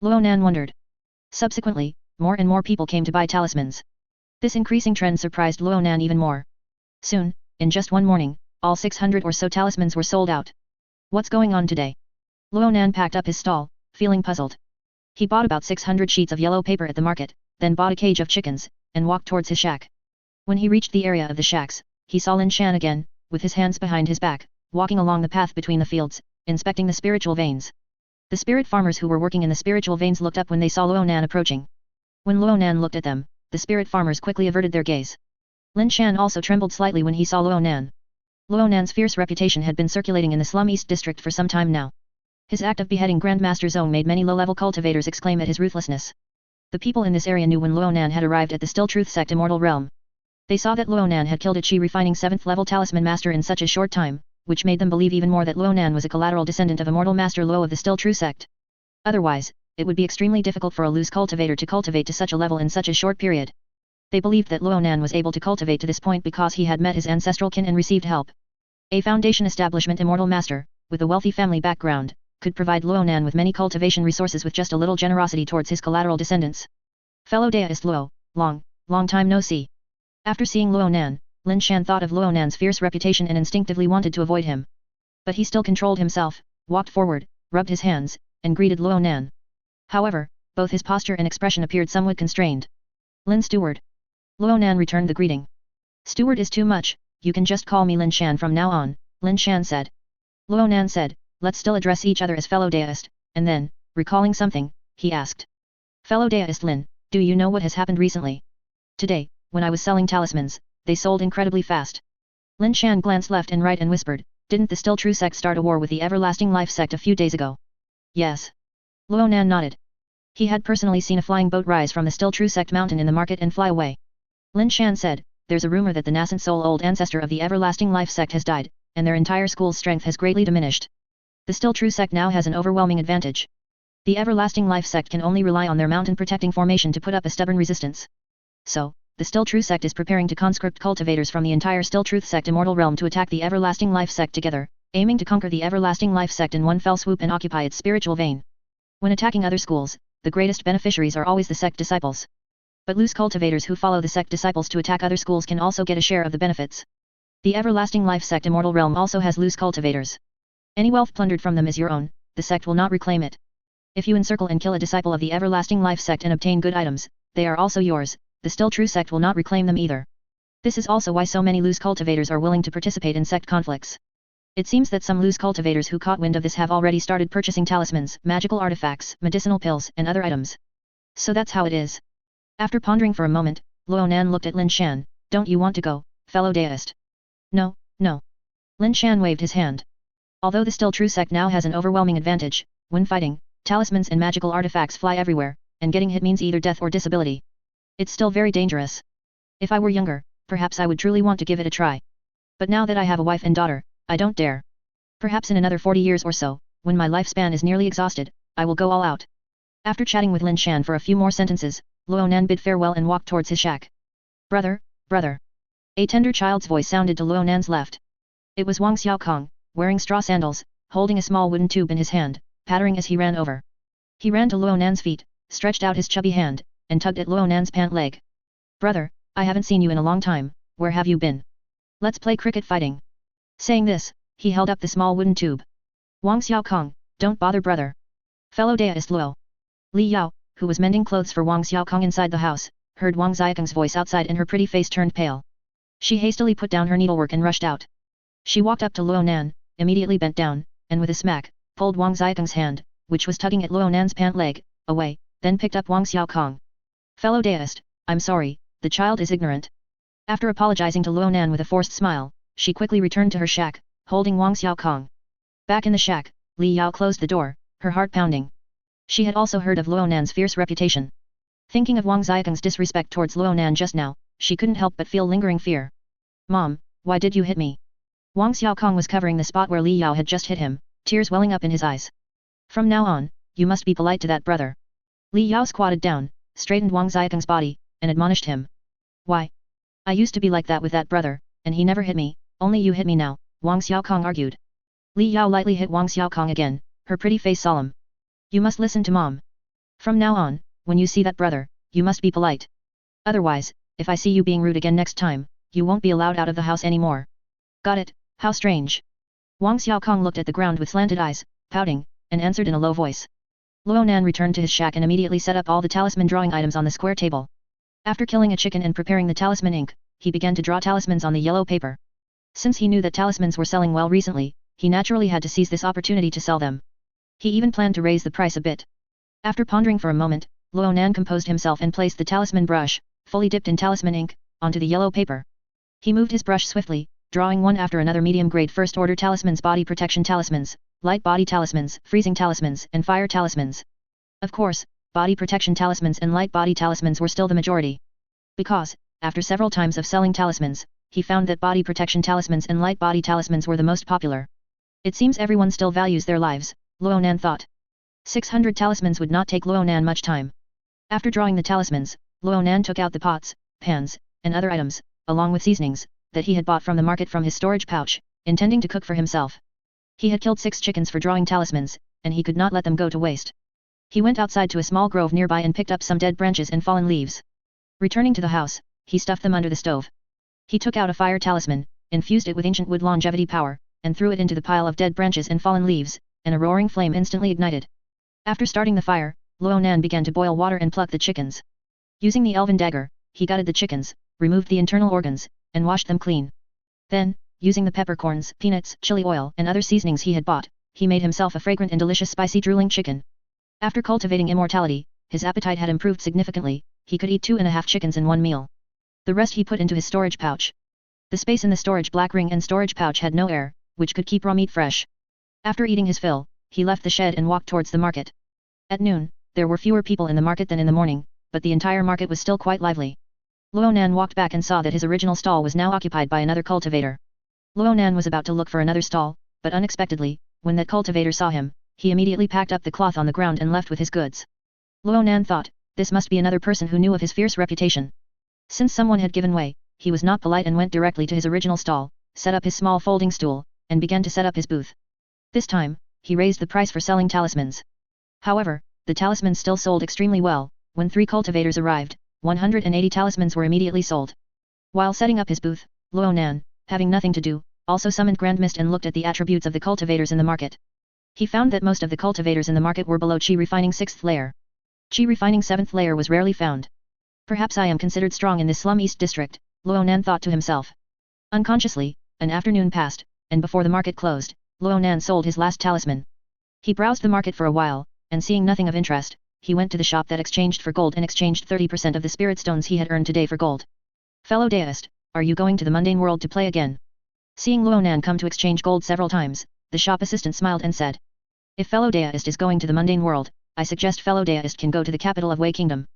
Ronan wondered. Subsequently, more and more people came to buy talismans. This increasing trend surprised Ronan even more. Soon, in just one morning, all 600 or so talismans were sold out. What's going on today? Ronan packed up his stall, feeling puzzled. He bought about 600 sheets of yellow paper at the market, then bought a cage of chickens, and walked towards his shack. When he reached the area of the shacks, he saw Lin Shan again, with his hands behind his back, walking along the path between the fields, inspecting the spiritual veins. The spirit farmers who were working in the spiritual veins looked up when they saw Ronan approaching. When Ronan looked at them, the spirit farmers quickly averted their gaze. Lin Shan also trembled slightly when he saw Ronan. Ronan's fierce reputation had been circulating in the slum East district for some time now. His act of beheading Grandmaster Zhong made many low-level cultivators exclaim at his ruthlessness. The people in this area knew when Ronan had arrived at the Still Truth Sect Immortal Realm. They saw that Ronan had killed a chi-refining 7th level talisman master in such a short time, which made them believe even more that Ronan was a collateral descendant of Immortal Master Luo of the Still True Sect. Otherwise, it would be extremely difficult for a loose cultivator to cultivate to such a level in such a short period. They believed that Ronan was able to cultivate to this point because he had met his ancestral kin and received help. A foundation establishment Immortal Master, with a wealthy family background, could provide Ronan with many cultivation resources with just a little generosity towards his collateral descendants. Fellow deist Luo, long time no see. After seeing Ronan, Lin Shan thought of Ronan's fierce reputation and instinctively wanted to avoid him. But he still controlled himself, walked forward, rubbed his hands, and greeted Ronan. However, both his posture and expression appeared somewhat constrained. Lin Steward. Ronan returned the greeting. Steward is too much, you can just call me Lin Shan from now on, Lin Shan said. Ronan said, let's still address each other as fellow deist, and then, recalling something, he asked. Fellow deist Lin, do you know what has happened recently? Today, when I was selling talismans, they sold incredibly fast. Lin Shan glanced left and right and whispered, didn't the Still True Sect start a war with the Everlasting Life Sect a few days ago? Yes. Ronan nodded. He had personally seen a flying boat rise from the Still True Sect mountain in the market and fly away. Lin Shan said, there's a rumor that the nascent soul old ancestor of the Everlasting Life Sect has died, and their entire school's strength has greatly diminished. The Still True Sect now has an overwhelming advantage. The Everlasting Life Sect can only rely on their mountain protecting formation to put up a stubborn resistance. So, the Still True Sect is preparing to conscript cultivators from the entire Still Truth Sect Immortal Realm to attack the Everlasting Life Sect together, aiming to conquer the Everlasting Life Sect in one fell swoop and occupy its spiritual vein. When attacking other schools, the greatest beneficiaries are always the sect disciples. But loose cultivators who follow the sect disciples to attack other schools can also get a share of the benefits. The Everlasting Life Sect Immortal Realm also has loose cultivators. Any wealth plundered from them is your own, the sect will not reclaim it. If you encircle and kill a disciple of the Everlasting Life Sect and obtain good items, they are also yours. The Still True Sect will not reclaim them either. This is also why so many loose cultivators are willing to participate in sect conflicts. It seems that some loose cultivators who caught wind of this have already started purchasing talismans, magical artifacts, medicinal pills, and other items. So that's how it is. After pondering for a moment, Ronan looked at Lin Shan, don't you want to go, fellow deist? No. Lin Shan waved his hand. Although the Still True Sect now has an overwhelming advantage, when fighting, talismans and magical artifacts fly everywhere, and getting hit means either death or disability. It's still very dangerous. If I were younger, perhaps I would truly want to give it a try. But now that I have a wife and daughter, I don't dare. Perhaps in another 40 years or so, when my lifespan is nearly exhausted, I will go all out. After chatting with Lin Shan for a few more sentences, Ronan bid farewell and walked towards his shack. Brother. A tender child's voice sounded to Ronan's left. It was Wang Xiaokong, wearing straw sandals, holding a small wooden tube in his hand, pattering as he ran over. He ran to Ronan's feet, stretched out his chubby hand, and tugged at Ronan's pant leg. Brother, I haven't seen you in a long time, where have you been? Let's play cricket fighting. Saying this, he held up the small wooden tube. Wang Xiaokong, don't bother brother. Fellow deist Luo. Li Yao, who was mending clothes for Wang Xiaokong inside the house, heard Wang Xiaokong's voice outside and her pretty face turned pale. She hastily put down her needlework and rushed out. She walked up to Ronan, immediately bent down, and with a smack, pulled Wang Xiaokong's hand, which was tugging at Ronan's pant leg, away, then picked up Wang Xiaokong. Fellow deist, I'm sorry, the child is ignorant. After apologizing to Ronan with a forced smile, she quickly returned to her shack, holding Wang Xiaokong. Back in the shack, Li Yao closed the door, her heart pounding. She had also heard of Ronan's fierce reputation. Thinking of Wang Xiaokong's disrespect towards Ronan just now, she couldn't help but feel lingering fear. Mom, why did you hit me? Wang Xiaokong was covering the spot where Li Yao had just hit him, tears welling up in his eyes. From now on, you must be polite to that brother. Li Yao squatted down, straightened Wang Xiaokong's body, and admonished him. Why? I used to be like that with that brother, and he never hit me, only you hit me now, Wang Xiaokong argued. Li Yao lightly hit Wang Xiaokong again, her pretty face solemn. You must listen to mom. From now on, when you see that brother, you must be polite. Otherwise, if I see you being rude again next time, you won't be allowed out of the house anymore. Got it, how strange. Wang Xiaokong looked at the ground with slanted eyes, pouting, and answered in a low voice. Ronan returned to his shack and immediately set up all the talisman drawing items on the square table. After killing a chicken and preparing the talisman ink, he began to draw talismans on the yellow paper. Since he knew that talismans were selling well recently, he naturally had to seize this opportunity to sell them. He even planned to raise the price a bit. After pondering for a moment, Ronan composed himself and placed the talisman brush, fully dipped in talisman ink, onto the yellow paper. He moved his brush swiftly, drawing one after another medium-grade first-order talismans, body protection talismans, light body talismans, freezing talismans, and fire talismans. Of course, body protection talismans and light body talismans were still the majority. Because, after several times of selling talismans, he found that body protection talismans and light body talismans were the most popular. It seems everyone still values their lives, Ronan thought. 600 talismans would not take Ronan much time. After drawing the talismans, Ronan took out the pots, pans, and other items, along with seasonings, that he had bought from the market from his storage pouch, intending to cook for himself. He had killed 6 chickens for drawing talismans, and he could not let them go to waste. He went outside to a small grove nearby and picked up some dead branches and fallen leaves. Returning to the house, he stuffed them under the stove. He took out a fire talisman, infused it with ancient wood longevity power, and threw it into the pile of dead branches and fallen leaves, and a roaring flame instantly ignited. After starting the fire, Ronan began to boil water and pluck the chickens. Using the elven dagger, he gutted the chickens, removed the internal organs, and washed them clean. Then, using the peppercorns, peanuts, chili oil, and other seasonings he had bought, he made himself a fragrant and delicious spicy drooling chicken. After cultivating immortality, his appetite had improved significantly, he could eat 2.5 chickens in one meal. The rest he put into his storage pouch. The space in the storage black ring and storage pouch had no air, which could keep raw meat fresh. After eating his fill, he left the shed and walked towards the market. At noon, there were fewer people in the market than in the morning, but the entire market was still quite lively. Ronan walked back and saw that his original stall was now occupied by another cultivator. Ronan was about to look for another stall, but unexpectedly, when that cultivator saw him, he immediately packed up the cloth on the ground and left with his goods. Ronan thought, this must be another person who knew of his fierce reputation. Since someone had given way, he was not polite and went directly to his original stall, set up his small folding stool, and began to set up his booth. This time, he raised the price for selling talismans. However, the talismans still sold extremely well. When 3 cultivators arrived, 180 talismans were immediately sold. While setting up his booth, Ronan, having nothing to do, also summoned Grand Mist and looked at the attributes of the cultivators in the market. He found that most of the cultivators in the market were below Qi refining 6th layer. Qi refining 7th layer was rarely found. Perhaps I am considered strong in this slum east district, Ronan thought to himself. Unconsciously, an afternoon passed, and before the market closed, Ronan sold his last talisman. He browsed the market for a while, and seeing nothing of interest, he went to the shop that exchanged for gold and exchanged 30% of the spirit stones he had earned today for gold. Fellow deist, are you going to the mundane world to play again? Seeing Ronan come to exchange gold several times, the shop assistant smiled and said. If fellow deist is going to the mundane world, I suggest fellow deist can go to the capital of Wei Kingdom.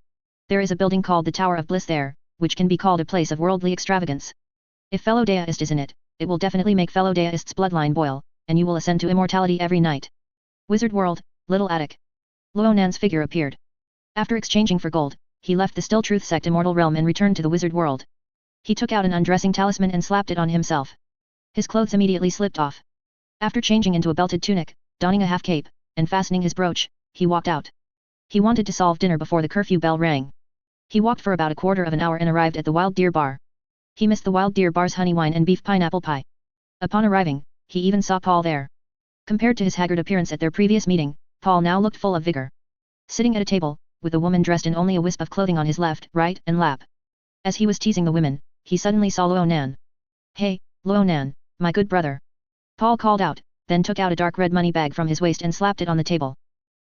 There is a building called the Tower of Bliss there, which can be called a place of worldly extravagance. If fellow deist is in it, it will definitely make fellow deist's bloodline boil, and you will ascend to immortality every night. Wizard World, Little Attic. Ronan's figure appeared. After exchanging for gold, he left the Still Truth sect immortal realm and returned to the wizard world. He took out an undressing talisman and slapped it on himself. His clothes immediately slipped off. After changing into a belted tunic, donning a half cape, and fastening his brooch, he walked out. He wanted to solve dinner before the curfew bell rang. He walked for about a quarter of an hour and arrived at the Wild Deer Bar. He missed the Wild Deer Bar's honey wine and beef pineapple pie. Upon arriving, he even saw Paul there. Compared to his haggard appearance at their previous meeting, Paul now looked full of vigor. Sitting at a table, with a woman dressed in only a wisp of clothing on his left, right, and lap. As he was teasing the women, he suddenly saw Ronan. Hey, Ronan, my good brother. Paul called out, then took out a dark red money bag from his waist and slapped it on the table.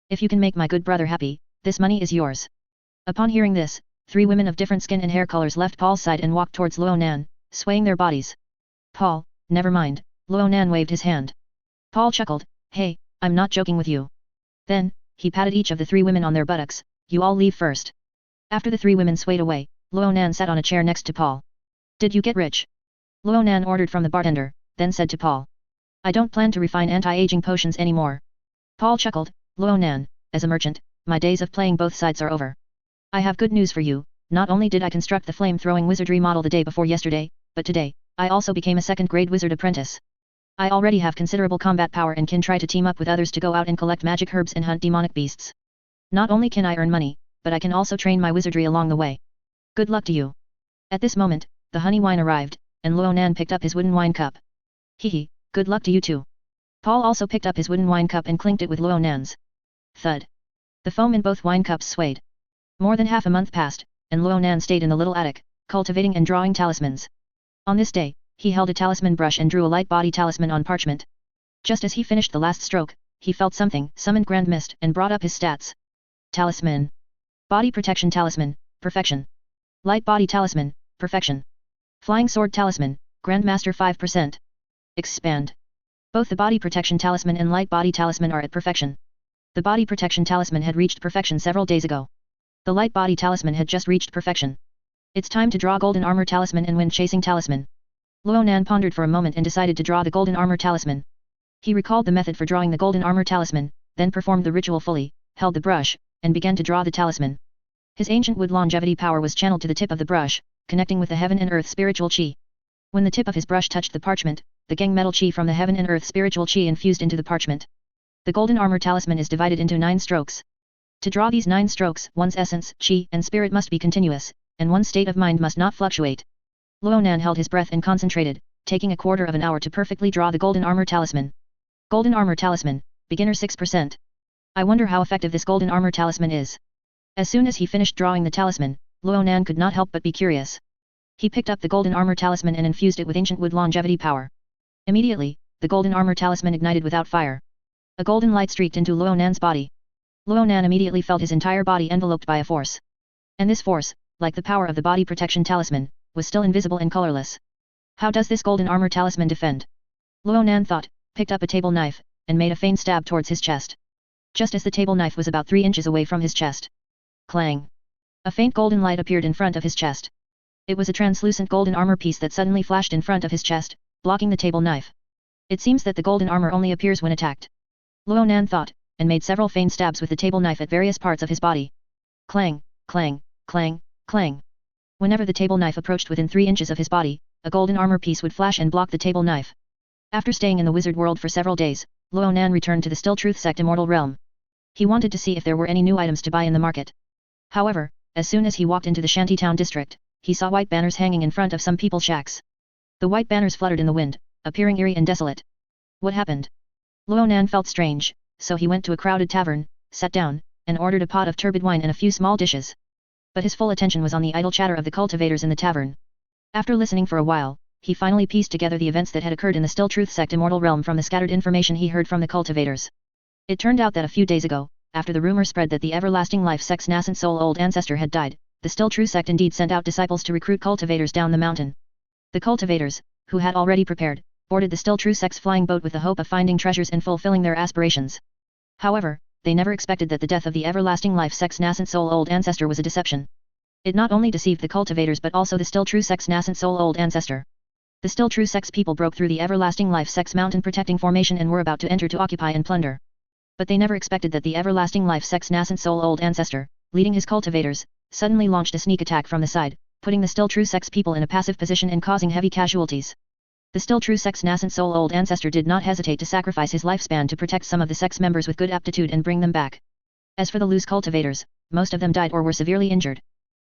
If you can make my good brother happy, this money is yours. Upon hearing this, 3 women of different skin and hair colors left Paul's side and walked towards Ronan, swaying their bodies. Paul, never mind, Ronan waved his hand. Paul chuckled, hey, I'm not joking with you. Then, he patted each of the 3 women on their buttocks, you all leave first. After the 3 women swayed away, Ronan sat on a chair next to Paul. Did you get rich? Ronan ordered from the bartender, then said to Paul. I don't plan to refine anti-aging potions anymore. Paul chuckled, Ronan, as a merchant, my days of playing both sides are over. I have good news for you, not only did I construct the flame-throwing wizardry model the day before yesterday, but today, I also became a second-grade wizard apprentice. I already have considerable combat power and can try to team up with others to go out and collect magic herbs and hunt demonic beasts. Not only can I earn money, but I can also train my wizardry along the way. Good luck to you. At this moment, the honey wine arrived, and Ronan picked up his wooden wine cup. Hehe, good luck to you too. Paul also picked up his wooden wine cup and clinked it with Ronan's. Thud. The foam in both wine cups swayed. More than half a month passed, and Ronan stayed in the little attic, cultivating and drawing talismans. On this day, he held a talisman brush and drew a light body talisman on parchment. Just as he finished the last stroke, he felt something, summoned grand mist, and brought up his stats. Talisman. Body protection talisman, perfection. Light body talisman, perfection. Flying sword talisman, grandmaster 5%. Expand. Both the body protection talisman and light body talisman are at perfection. The body protection talisman had reached perfection several days ago. The light body talisman had just reached perfection. It's time to draw golden armor talisman and wind chasing talisman. Ronan pondered for a moment and decided to draw the golden armor talisman. He recalled the method for drawing the golden armor talisman, then performed the ritual fully, held the brush, and began to draw the talisman. His ancient wood longevity power was channeled to the tip of the brush, connecting with the heaven and earth spiritual chi. When the tip of his brush touched the parchment, the gang metal chi from the heaven and earth spiritual chi infused into the parchment. The golden armor talisman is divided into 9 strokes. To draw these 9 strokes, one's essence, chi, and spirit must be continuous, and one's state of mind must not fluctuate. Ronan held his breath and concentrated, taking a quarter of an hour to perfectly draw the golden armor talisman. Golden armor talisman, beginner 6%. I wonder how effective this golden armor talisman is. As soon as he finished drawing the talisman, Ronan could not help but be curious. He picked up the golden armor talisman and infused it with ancient wood longevity power. Immediately, the golden armor talisman ignited without fire. A golden light streaked into Ronan's body. Ronan immediately felt his entire body enveloped by a force. And this force, like the power of the body protection talisman, was still invisible and colorless. How does this golden armor talisman defend? Ronan thought, picked up a table knife, and made a feint stab towards his chest. Just as the table knife was about 3 inches away from his chest. Clang! A faint golden light appeared in front of his chest. It was a translucent golden armor piece that suddenly flashed in front of his chest, blocking the table knife. It seems that the golden armor only appears when attacked. Ronan thought, and made several feint stabs with the table knife at various parts of his body. Clang, clang, clang, clang. Whenever the table knife approached within 3 inches of his body, a golden armor piece would flash and block the table knife. After staying in the wizard world for several days, Ronan returned to the Still Truth Sect Immortal Realm. He wanted to see if there were any new items to buy in the market. However, as soon as he walked into the shantytown district, he saw white banners hanging in front of some people's shacks. The white banners fluttered in the wind, appearing eerie and desolate. What happened? Ronan felt strange, so he went to a crowded tavern, sat down, and ordered a pot of turbid wine and a few small dishes. But his full attention was on the idle chatter of the cultivators in the tavern. After listening for a while, he finally pieced together the events that had occurred in the Still Truth Sect Immortal Realm from the scattered information he heard from the cultivators. It turned out that a few days ago, after the rumor spread that the everlasting life sect's nascent soul old ancestor had died, the Still True Sect indeed sent out disciples to recruit cultivators down the mountain. The cultivators, who had already prepared, boarded the Still True Sect's flying boat with the hope of finding treasures and fulfilling their aspirations. However, they never expected that the death of the everlasting life sect's nascent soul old ancestor was a deception. It not only deceived the cultivators but also the Still True Sect's nascent soul old ancestor. The Still True Sect's people broke through the everlasting life sect's mountain protecting formation and were about to enter to occupy and plunder. But they never expected that the everlasting life sect's nascent soul old ancestor, leading his cultivators, suddenly launched a sneak attack from the side, putting the Still True Sect's people in a passive position and causing heavy casualties. The Still True Sect's nascent soul old ancestor did not hesitate to sacrifice his lifespan to protect some of the sect's members with good aptitude and bring them back. As for the loose cultivators, most of them died or were severely injured.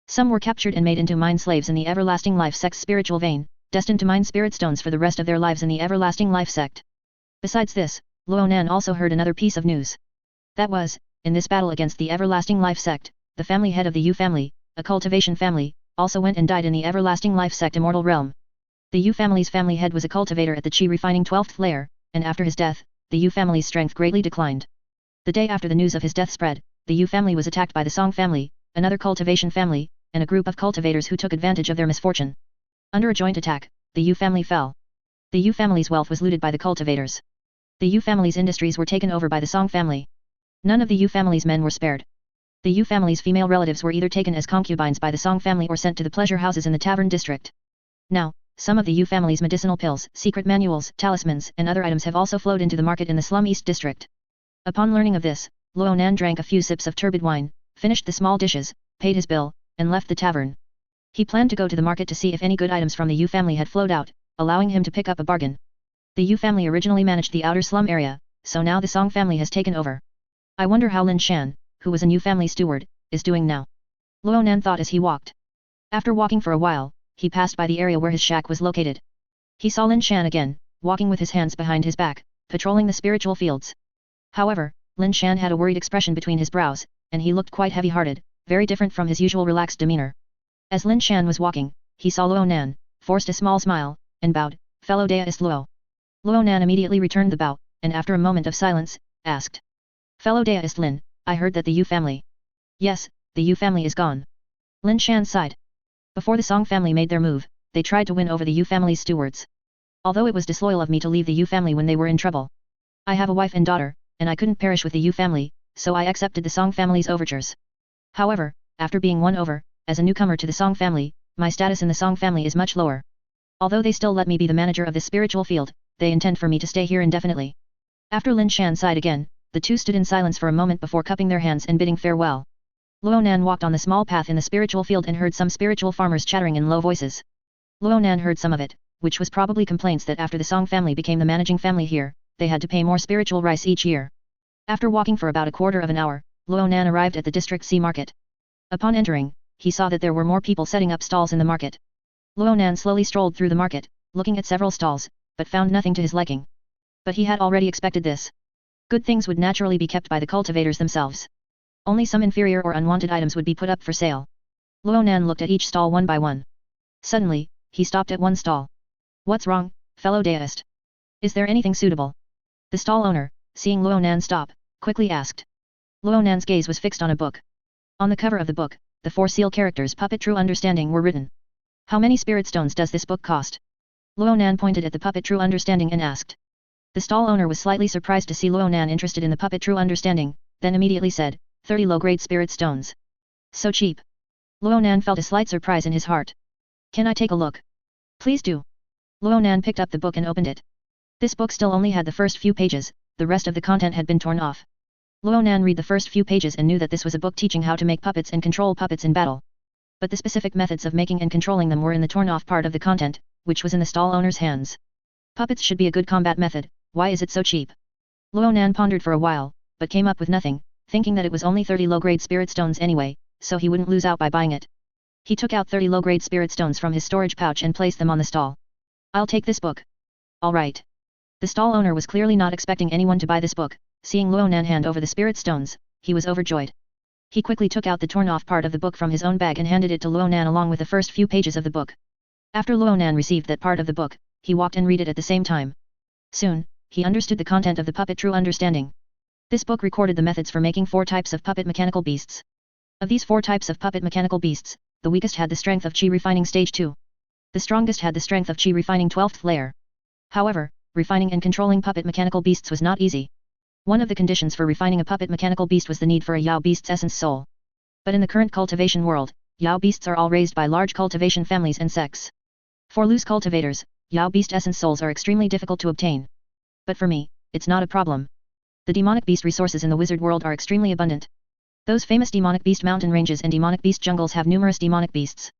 Some were captured and made into mind slaves in the everlasting life sect's spiritual vein, destined to mine spirit stones for the rest of their lives in the everlasting life sect. Besides this, Ronan also heard another piece of news. That was, in this battle against the everlasting life sect, the family head of the Yu family, a cultivation family, also went and died in the everlasting life sect immortal realm. The Yu family's family head was a cultivator at the chi refining 12th layer, and after his death, the Yu family's strength greatly declined. The day after the news of his death spread, the Yu family was attacked by the Song family, another cultivation family, and a group of cultivators who took advantage of their misfortune. Under a joint attack, the Yu family fell. The Yu family's wealth was looted by the cultivators. The Yu family's industries were taken over by the Song family. None of the Yu family's men were spared. The Yu family's female relatives were either taken as concubines by the Song family or sent to the pleasure houses in the tavern district. Now, some of the Yu family's medicinal pills, secret manuals, talismans, and other items have also flowed into the market in the Slum East district. Upon learning of this, Ronan drank a few sips of turbid wine, finished the small dishes, paid his bill, and left the tavern. He planned to go to the market to see if any good items from the Yu family had flowed out, allowing him to pick up a bargain. The Yu family originally managed the outer slum area, so now the Song family has taken over. I wonder how Lin Shan, who was a Yu family steward, is doing now. Ronan thought as he walked. After walking for a while, he passed by the area where his shack was located. He saw Lin Shan again, walking with his hands behind his back, patrolling the spiritual fields. However, Lin Shan had a worried expression between his brows, and he looked quite heavy-hearted, very different from his usual relaxed demeanor. As Lin Shan was walking, he saw Ronan, forced a small smile, and bowed, "Fellow Daoist Luo." Ronan immediately returned the bow, and after a moment of silence, asked, "Fellow Daoist Lin, I heard that the Yu family..." "Yes, the Yu family is gone." Lin Shan sighed. Before the Song family made their move, they tried to win over the Yu family's stewards. Although it was disloyal of me to leave the Yu family when they were in trouble. I have a wife and daughter, and I couldn't perish with the Yu family, so I accepted the Song family's overtures. However, after being won over, as a newcomer to the Song family, my status in the Song family is much lower. Although they still let me be the manager of this spiritual field, they intend for me to stay here indefinitely. After Lin Shan sighed again, the two stood in silence for a moment before cupping their hands and bidding farewell. Ronan walked on the small path in the spiritual field and heard some spiritual farmers chattering in low voices. Ronan heard some of it, which was probably complaints that after the Song family became the managing family here, they had to pay more spiritual rice each year. After walking for about a quarter of an hour, Ronan arrived at the District C market. Upon entering, he saw that there were more people setting up stalls in the market. Ronan slowly strolled through the market, looking at several stalls, but found nothing to his liking. But he had already expected this. Good things would naturally be kept by the cultivators themselves. Only some inferior or unwanted items would be put up for sale. Ronan looked at each stall one by one. Suddenly, he stopped at one stall. "What's wrong, fellow Daoist? Is there anything suitable?" The stall owner, seeing Ronan stop, quickly asked. Ronan's gaze was fixed on a book. On the cover of the book, the 4 seal characters Puppet True Understanding were written. "How many spirit stones does this book cost?" Ronan pointed at the Puppet True Understanding and asked. The stall owner was slightly surprised to see Ronan interested in the Puppet True Understanding, then immediately said, 30 low-grade spirit stones. So cheap. Ronan felt a slight surprise in his heart. "Can I take a look?" "Please do." Ronan picked up the book and opened it. This book still only had the first few pages, the rest of the content had been torn off. Ronan read the first few pages and knew that this was a book teaching how to make puppets and control puppets in battle. But the specific methods of making and controlling them were in the torn-off part of the content, which was in the stall owner's hands. Puppets should be a good combat method, why is it so cheap? Ronan pondered for a while, but came up with nothing, thinking that it was only 30 low-grade spirit stones anyway, so he wouldn't lose out by buying it. He took out 30 low-grade spirit stones from his storage pouch and placed them on the stall. "I'll take this book." "All right." The stall owner was clearly not expecting anyone to buy this book. Seeing Ronan hand over the spirit stones, he was overjoyed. He quickly took out the torn-off part of the book from his own bag and handed it to Ronan along with the first few pages of the book. After Ronan received that part of the book, he walked and read it at the same time. Soon, he understood the content of the Puppet True Understanding. This book recorded the methods for making 4 types of puppet mechanical beasts. Of these 4 types of puppet mechanical beasts, the weakest had the strength of Qi refining stage 2. The strongest had the strength of Qi refining 12th layer. However, refining and controlling puppet mechanical beasts was not easy. One of the conditions for refining a puppet mechanical beast was the need for a Yao beast's essence soul. But in the current cultivation world, Yao beasts are all raised by large cultivation families and sects. For loose cultivators, Yao beast essence souls are extremely difficult to obtain. But for me, it's not a problem. The demonic beast resources in the wizard world are extremely abundant. Those famous demonic beast mountain ranges and demonic beast jungles have numerous demonic beasts.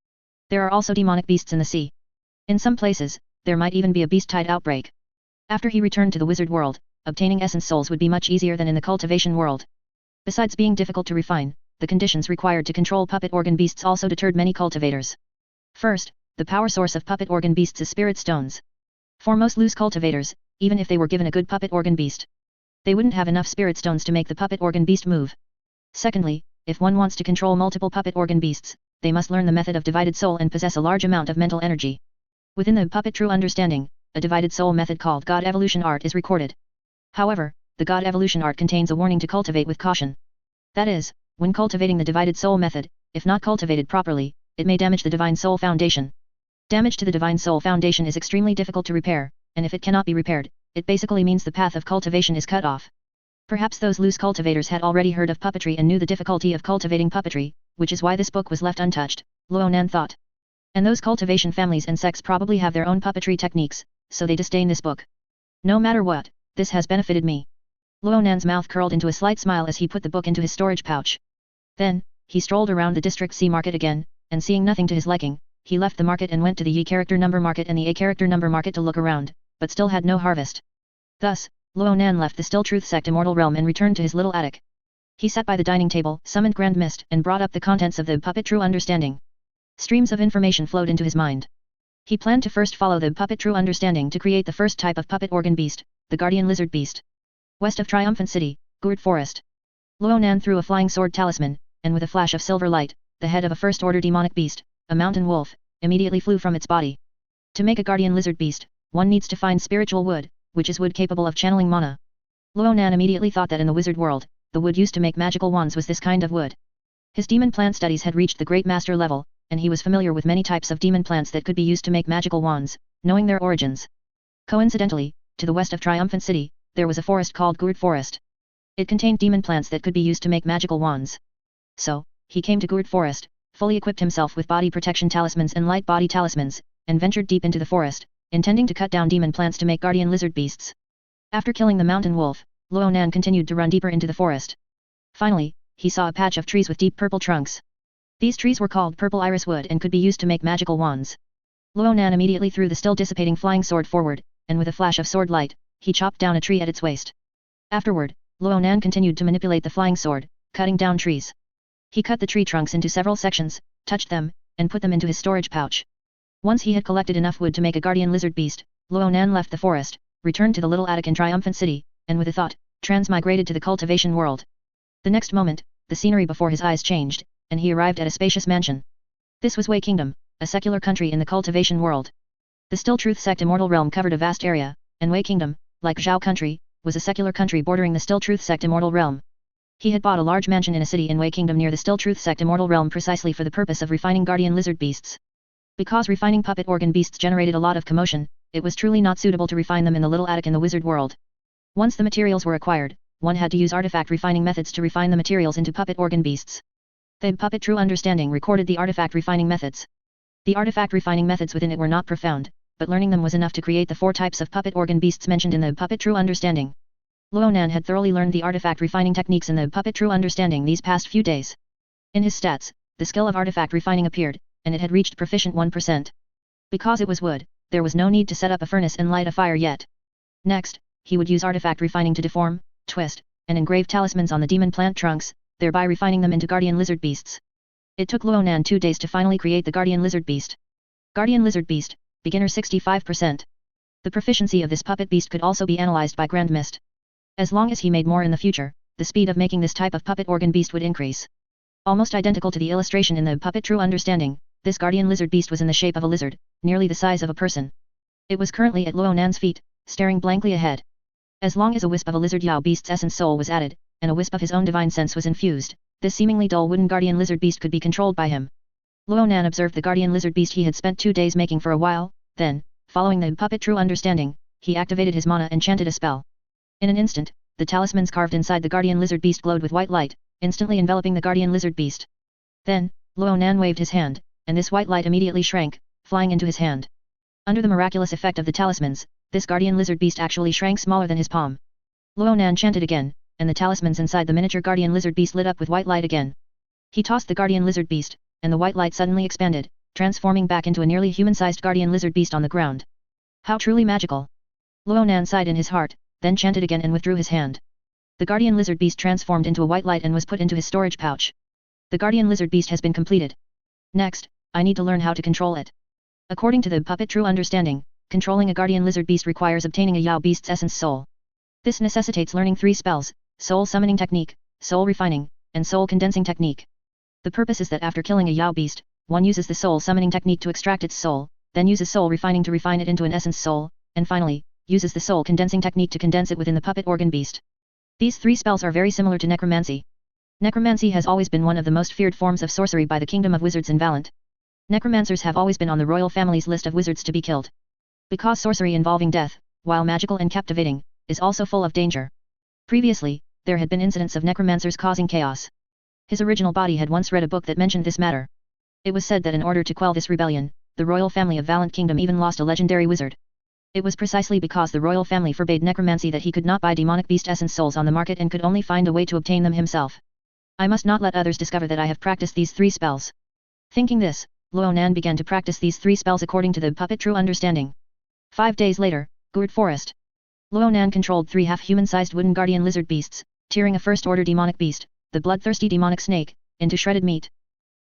There are also demonic beasts in the sea. In some places, there might even be a beast tide outbreak. After he returned to the wizard world, obtaining essence souls would be much easier than in the cultivation world. Besides being difficult to refine, the conditions required to control puppet organ beasts also deterred many cultivators. First, the power source of puppet organ beasts is spirit stones. For most loose cultivators, even if they were given a good puppet organ beast, they wouldn't have enough spirit stones to make the puppet organ beast move. Secondly, if one wants to control multiple puppet organ beasts, they must learn the method of divided soul and possess a large amount of mental energy. Within the Puppet True Understanding, a divided soul method called God Evolution Art is recorded. However, the God Evolution Art contains a warning to cultivate with caution. That is, when cultivating the divided soul method, if not cultivated properly, it may damage the Divine Soul Foundation. Damage to the Divine Soul Foundation is extremely difficult to repair, and if it cannot be repaired, it basically means the path of cultivation is cut off. Perhaps those loose cultivators had already heard of puppetry and knew the difficulty of cultivating puppetry, which is why this book was left untouched, Ronan thought. And those cultivation families and sects probably have their own puppetry techniques, so they disdain this book. No matter what, this has benefited me. Ronan's mouth curled into a slight smile as he put the book into his storage pouch. Then, he strolled around the District C market again, and seeing nothing to his liking, he left the market and went to the Y character number market and the A character number market to look around, but still had no harvest. Thus, Ronan left the Still Truth Sect Immortal Realm and returned to his little attic. He sat by the dining table, summoned Grand Mist, and brought up the contents of the Puppet True Understanding. Streams of information flowed into his mind. He planned to first follow the Puppet True Understanding to create the first type of puppet organ beast, the Guardian Lizard Beast. West of Triumphant City, Gourd Forest. Ronan threw a flying sword talisman, and with a flash of silver light, the head of a first-order demonic beast, a mountain wolf, immediately flew from its body. To make a Guardian Lizard Beast, one needs to find spiritual wood, which is wood capable of channeling mana. Ronan immediately thought that in the wizard world, the wood used to make magical wands was this kind of wood. His demon plant studies had reached the Great Master level, and he was familiar with many types of demon plants that could be used to make magical wands, knowing their origins. Coincidentally, to the west of Triumphant City, there was a forest called Gourd Forest. It contained demon plants that could be used to make magical wands. So, he came to Gourd Forest, fully equipped himself with body protection talismans and light body talismans, and ventured deep into the forest, intending to cut down demon plants to make guardian lizard beasts. After killing the mountain wolf, Ronan continued to run deeper into the forest. Finally, he saw a patch of trees with deep purple trunks. These trees were called purple iris wood and could be used to make magical wands. Ronan immediately threw the still dissipating flying sword forward, and with a flash of sword light, he chopped down a tree at its waist. Afterward, Ronan continued to manipulate the flying sword, cutting down trees. He cut the tree trunks into several sections, touched them, and put them into his storage pouch. Once he had collected enough wood to make a guardian lizard beast, Ronan left the forest, returned to the little attic in Triumphant City, and with a thought, transmigrated to the cultivation world. The next moment, the scenery before his eyes changed, and he arrived at a spacious mansion. This was Wei Kingdom, a secular country in the cultivation world. The Still Truth Sect Immortal Realm covered a vast area, and Wei Kingdom, like Zhao Country, was a secular country bordering the Still Truth Sect Immortal Realm. He had bought a large mansion in a city in Wei Kingdom near the Still Truth Sect Immortal Realm precisely for the purpose of refining guardian lizard beasts. Because refining puppet organ beasts generated a lot of commotion, it was truly not suitable to refine them in the little attic in the wizard world. Once the materials were acquired, one had to use artifact refining methods to refine the materials into puppet organ beasts. The Puppet True Understanding recorded the artifact refining methods. The artifact refining methods within it were not profound, but learning them was enough to create the 4 types of puppet organ beasts mentioned in the Puppet True Understanding. Ronan had thoroughly learned the artifact refining techniques in the Puppet True Understanding these past few days. In his stats, the skill of artifact refining appeared, and it had reached proficient 1%. Because it was wood, there was no need to set up a furnace and light a fire yet. Next, he would use artifact refining to deform, twist, and engrave talismans on the demon plant trunks, thereby refining them into guardian lizard beasts. It took Ronan 2 days to finally create the guardian lizard beast. Guardian lizard beast, beginner 65%. The proficiency of this puppet beast could also be analyzed by Grand Mist. As long as he made more in the future, the speed of making this type of puppet organ beast would increase. Almost identical to the illustration in the Puppet True Understanding, this guardian lizard beast was in the shape of a lizard, nearly the size of a person. It was currently at Ronan's feet, staring blankly ahead. As long as a wisp of a lizard Yao beast's essence soul was added, and a wisp of his own divine sense was infused, this seemingly dull wooden guardian lizard beast could be controlled by him. Ronan observed the guardian lizard beast he had spent 2 days making for a while, then, following the Puppet True Understanding, he activated his mana and chanted a spell. In an instant, the talismans carved inside the guardian lizard beast glowed with white light, instantly enveloping the guardian lizard beast. Then, Ronan waved his hand, and this white light immediately shrank, flying into his hand. Under the miraculous effect of the talismans, this guardian lizard beast actually shrank smaller than his palm. Ronan chanted again, and the talismans inside the miniature guardian lizard beast lit up with white light again. He tossed the guardian lizard beast, and the white light suddenly expanded, transforming back into a nearly human-sized guardian lizard beast on the ground. How truly magical! Ronan sighed in his heart, then chanted again and withdrew his hand. The guardian lizard beast transformed into a white light and was put into his storage pouch. The guardian lizard beast has been completed. Next, I need to learn how to control it. According to the Puppet True Understanding, controlling a guardian lizard beast requires obtaining a Yao beast's essence soul. This necessitates learning 3 spells: soul summoning technique, soul refining, and soul condensing technique. The purpose is that after killing a Yao beast, one uses the soul summoning technique to extract its soul, then uses soul refining to refine it into an essence soul, and finally, uses the soul condensing technique to condense it within the puppet organ beast. These 3 spells are very similar to necromancy. Necromancy has always been one of the most feared forms of sorcery by the Kingdom of Wizards in Valant. Necromancers have always been on the royal family's list of wizards to be killed. Because sorcery involving death, while magical and captivating, is also full of danger. Previously, there had been incidents of necromancers causing chaos. His original body had once read a book that mentioned this matter. It was said that in order to quell this rebellion, the royal family of Valiant Kingdom even lost a legendary wizard. It was precisely because the royal family forbade necromancy that he could not buy demonic beast essence souls on the market and could only find a way to obtain them himself. I must not let others discover that I have practiced these 3 spells. Thinking this, Ronan began to practice these 3 spells according to the puppet true understanding. 5 days later, Gourd Forest. Ronan controlled 3 half-human-sized wooden guardian lizard beasts, tearing a first-order demonic beast, the bloodthirsty demonic snake, into shredded meat.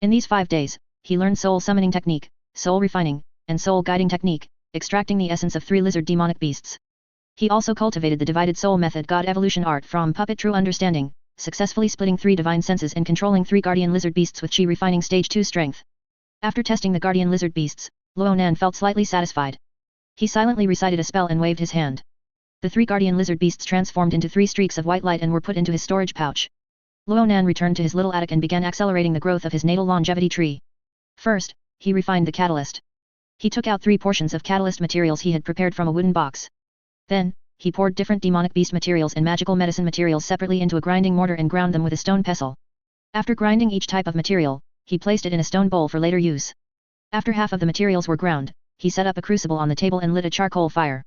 In these 5 days, he learned soul summoning technique, soul refining, and soul guiding technique, extracting the essence of 3 lizard demonic beasts. He also cultivated the divided soul method God evolution art from puppet true understanding, successfully splitting 3 divine senses and controlling 3 guardian lizard beasts with chi refining stage 2 strength. After testing the guardian lizard beasts, Ronan felt slightly satisfied. He silently recited a spell and waved his hand. The 3 guardian lizard beasts transformed into 3 streaks of white light and were put into his storage pouch. Ronan returned to his little attic and began accelerating the growth of his natal longevity tree. First, he refined the catalyst. He took out 3 portions of catalyst materials he had prepared from a wooden box. Then, he poured different demonic beast materials and magical medicine materials separately into a grinding mortar and ground them with a stone pestle. After grinding each type of material, he placed it in a stone bowl for later use. After half of the materials were ground, he set up a crucible on the table and lit a charcoal fire.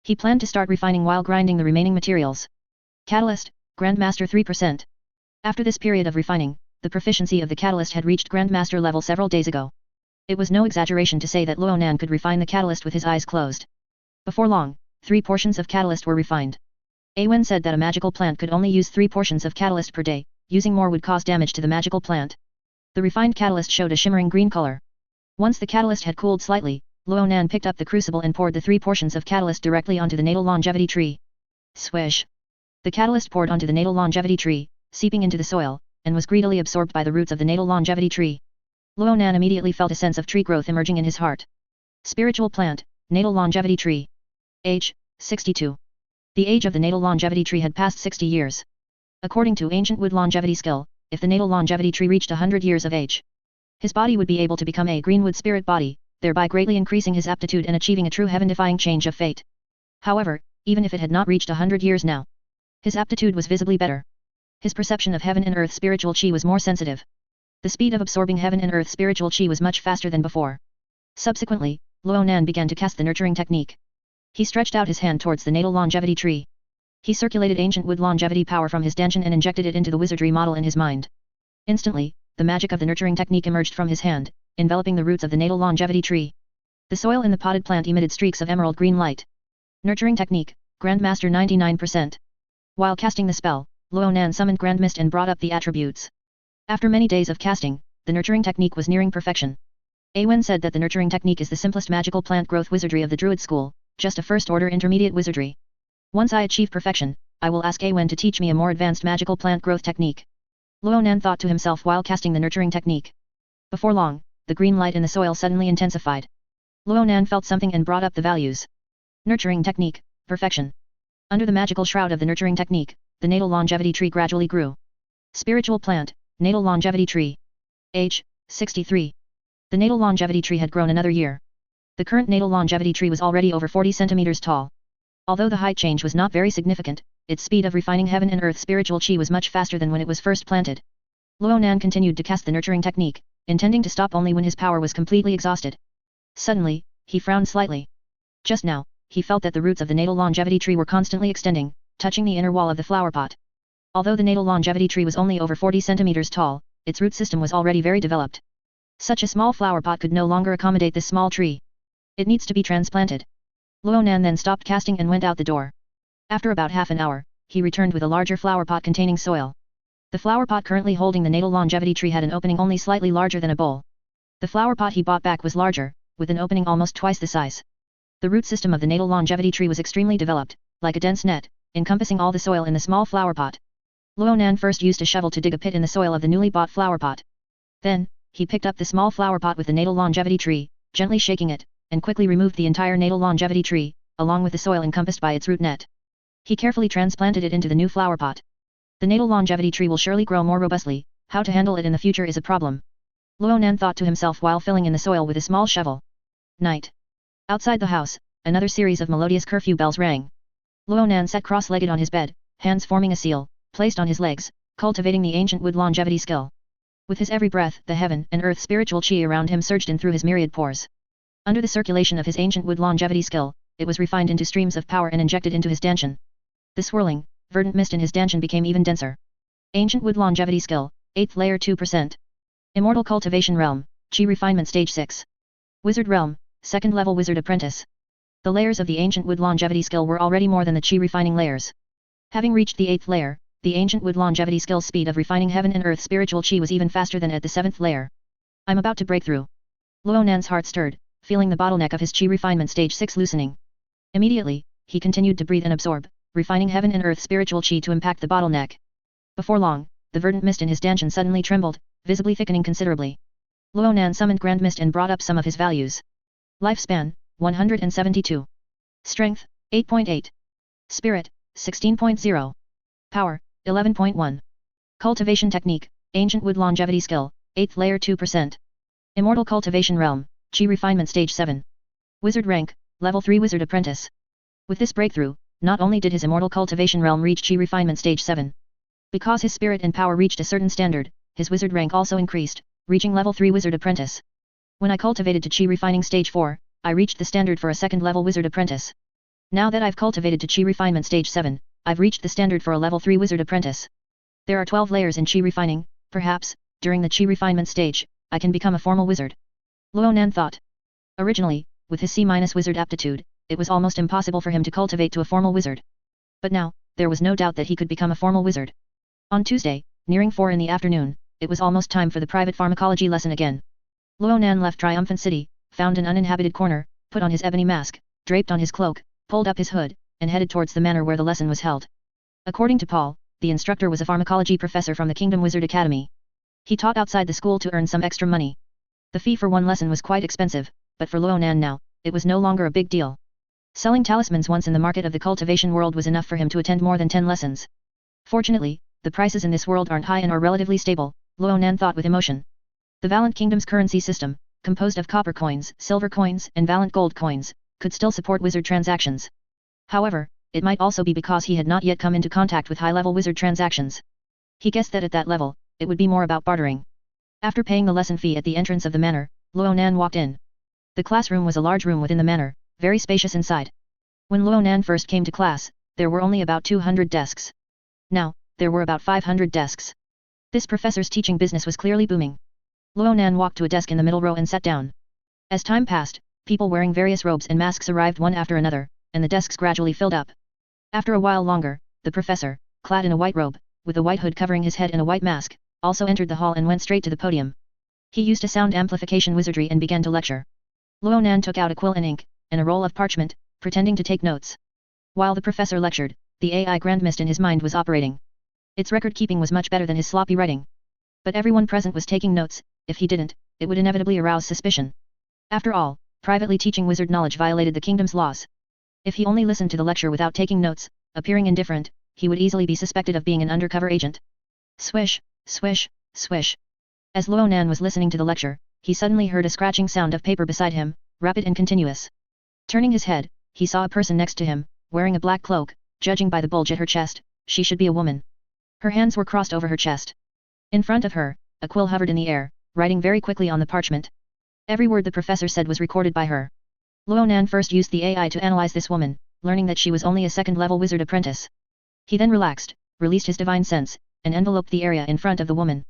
He planned to start refining while grinding the remaining materials. Catalyst, Grandmaster 3%. After this period of refining, the proficiency of the catalyst had reached Grandmaster level several days ago. It was no exaggeration to say that Ronan could refine the catalyst with his eyes closed. Before long, 3 portions of catalyst were refined. Awen said that a magical plant could only use 3 portions of catalyst per day, using more would cause damage to the magical plant. The refined catalyst showed a shimmering green color. Once the catalyst had cooled slightly, Ronan picked up the crucible and poured the 3 portions of catalyst directly onto the natal longevity tree. Swish! The catalyst poured onto the natal longevity tree, seeping into the soil, and was greedily absorbed by the roots of the natal longevity tree. Ronan immediately felt a sense of tree growth emerging in his heart. Spiritual plant, natal longevity tree. Age, 62. The age of the natal longevity tree had passed 60 years. According to ancient wood longevity skill, if the natal longevity tree reached 100 years of age, his body would be able to become a greenwood spirit body, thereby greatly increasing his aptitude and achieving a true heaven-defying change of fate. However, even if it had not reached 100 years now, his aptitude was visibly better. His perception of heaven and earth spiritual chi was more sensitive. The speed of absorbing heaven and earth spiritual chi was much faster than before. Subsequently, Ronan began to cast the nurturing technique. He stretched out his hand towards the natal longevity tree. He circulated ancient wood longevity power from his danshan and injected it into the wizardry model in his mind. Instantly, the magic of the nurturing technique emerged from his hand, enveloping the roots of the natal longevity tree. The soil in the potted plant emitted streaks of emerald green light. Nurturing technique, Grandmaster 99%. While casting the spell, Ronan summoned Grand Mist and brought up the attributes. After many days of casting, the nurturing technique was nearing perfection. Awen said that the nurturing technique is the simplest magical plant growth wizardry of the Druid school, just a first-order intermediate wizardry. Once I achieve perfection, I will ask Awen to teach me a more advanced magical plant growth technique. Ronan thought to himself while casting the nurturing technique. Before long, the green light in the soil suddenly intensified. Ronan felt something and brought up the values. Nurturing technique, perfection. Under the magical shroud of the nurturing technique, the natal longevity tree gradually grew. Spiritual plant, natal longevity tree. Age, 63. The natal longevity tree had grown another year. The current natal longevity tree was already over 40 centimeters tall. Although the height change was not very significant, its speed of refining heaven and earth spiritual chi was much faster than when it was first planted. Ronan continued to cast the nurturing technique, intending to stop only when his power was completely exhausted. Suddenly, he frowned slightly. Just now, he felt that the roots of the natal longevity tree were constantly extending, touching the inner wall of the flower pot. Although the natal longevity tree was only over 40 centimeters tall, its root system was already very developed. Such a small flower pot could no longer accommodate this small tree. It needs to be transplanted. Ronan then stopped casting and went out the door. After about half an hour, he returned with a larger flower pot containing soil. The flower pot currently holding the natal longevity tree had an opening only slightly larger than a bowl. The flower pot he bought back was larger, with an opening almost twice the size. The root system of the natal longevity tree was extremely developed, like a dense net, encompassing all the soil in the small flower pot. Ronan first used a shovel to dig a pit in the soil of the newly bought flower pot. Then, he picked up the small flower pot with the natal longevity tree, gently shaking it, and quickly removed the entire natal longevity tree, along with the soil encompassed by its root net. He carefully transplanted it into the new flower pot. The natal longevity tree will surely grow more robustly, how to handle it in the future is a problem. Ronan thought to himself while filling in the soil with a small shovel. Night. Outside the house, another series of melodious curfew bells rang. Ronan sat cross-legged on his bed, hands forming a seal, placed on his legs, cultivating the ancient wood longevity skill. With his every breath, the heaven and earth spiritual chi around him surged in through his myriad pores. Under the circulation of his ancient wood longevity skill, it was refined into streams of power and injected into his danshan. The swirling, verdant mist in his danshan became even denser. Ancient wood longevity skill, 8th layer 2%. Immortal cultivation realm, chi refinement stage 6. Wizard realm, 2nd level wizard apprentice. The layers of the ancient wood longevity skill were already more than the chi refining layers. Having reached the 8th layer, the ancient wood longevity skill speed of refining heaven and earth spiritual chi was even faster than at the 7th layer. I'm about to break through. Luonan's heart stirred, feeling the bottleneck of his chi refinement stage 6 loosening. Immediately, he continued to breathe and absorb, refining heaven and earth spiritual chi to impact the bottleneck. Before long, the verdant mist in his danshan suddenly trembled, visibly thickening considerably. Luonan summoned Grand Mist and brought up some of his values. Lifespan, 172. Strength, 8.8. Spirit, 16.0. Power, 11.1. Cultivation technique, ancient wood longevity skill, 8th layer 2%. Immortal cultivation realm, chi refinement stage 7. Wizard rank, level 3 wizard apprentice. With this breakthrough, not only did his immortal cultivation realm reach chi refinement stage 7. Because his spirit and power reached a certain standard, his wizard rank also increased, reaching level 3 wizard apprentice. When I cultivated to chi refining stage 4, I reached the standard for a 2nd level wizard apprentice. Now that I've cultivated to chi refinement stage 7, I've reached the standard for a level 3 wizard apprentice. There are 12 layers in chi refining, perhaps, during the chi refinement stage, I can become a formal wizard. Luonan thought. Originally, with his C-wizard aptitude, it was almost impossible for him to cultivate to a formal wizard. But now, there was no doubt that he could become a formal wizard. On Tuesday, nearing 4 in the afternoon, it was almost time for the private pharmacology lesson again. Luonan left Triumphant City, found an uninhabited corner, put on his ebony mask, draped on his cloak, pulled up his hood, and headed towards the manor where the lesson was held. According to Paul, the instructor was a pharmacology professor from the Kingdom Wizard Academy. He taught outside the school to earn some extra money. The fee for one lesson was quite expensive, but for Luonan now, it was no longer a big deal. Selling talismans once in the market of the cultivation world was enough for him to attend more than 10 lessons. Fortunately, the prices in this world aren't high and are relatively stable, Luonan thought with emotion. The Valiant Kingdom's currency system, composed of copper coins, silver coins, and Valiant gold coins, could still support wizard transactions. However, it might also be because he had not yet come into contact with high-level wizard transactions. He guessed that at that level, it would be more about bartering. After paying the lesson fee at the entrance of the manor, Luonan walked in. The classroom was a large room within the manor, very spacious inside. When Luonan first came to class, there were only about 200 desks. Now, there were about 500 desks. This professor's teaching business was clearly booming. Luonan walked to a desk in the middle row and sat down. As time passed, people wearing various robes and masks arrived one after another, and the desks gradually filled up. After a while longer, the professor, clad in a white robe, with a white hood covering his head and a white mask, also entered the hall and went straight to the podium. He used a sound amplification wizardry and began to lecture. Luonan took out a quill and ink, and a roll of parchment, pretending to take notes. While the professor lectured, the AI Grand Mist in his mind was operating. Its record-keeping was much better than his sloppy writing. But everyone present was taking notes. If he didn't, it would inevitably arouse suspicion. After all, privately teaching wizard knowledge violated the kingdom's laws. If he only listened to the lecture without taking notes, appearing indifferent, he would easily be suspected of being an undercover agent. Swish, swish, swish. As Luonan was listening to the lecture, he suddenly heard a scratching sound of paper beside him, rapid and continuous. Turning his head, he saw a person next to him, wearing a black cloak. Judging by the bulge at her chest, she should be a woman. Her hands were crossed over her chest. In front of her, a quill hovered in the air, writing very quickly on the parchment. Every word the professor said was recorded by her. Luonan first used the AI to analyze this woman, learning that she was only a 2nd-level wizard apprentice. He then relaxed, released his divine sense, and enveloped the area in front of the woman.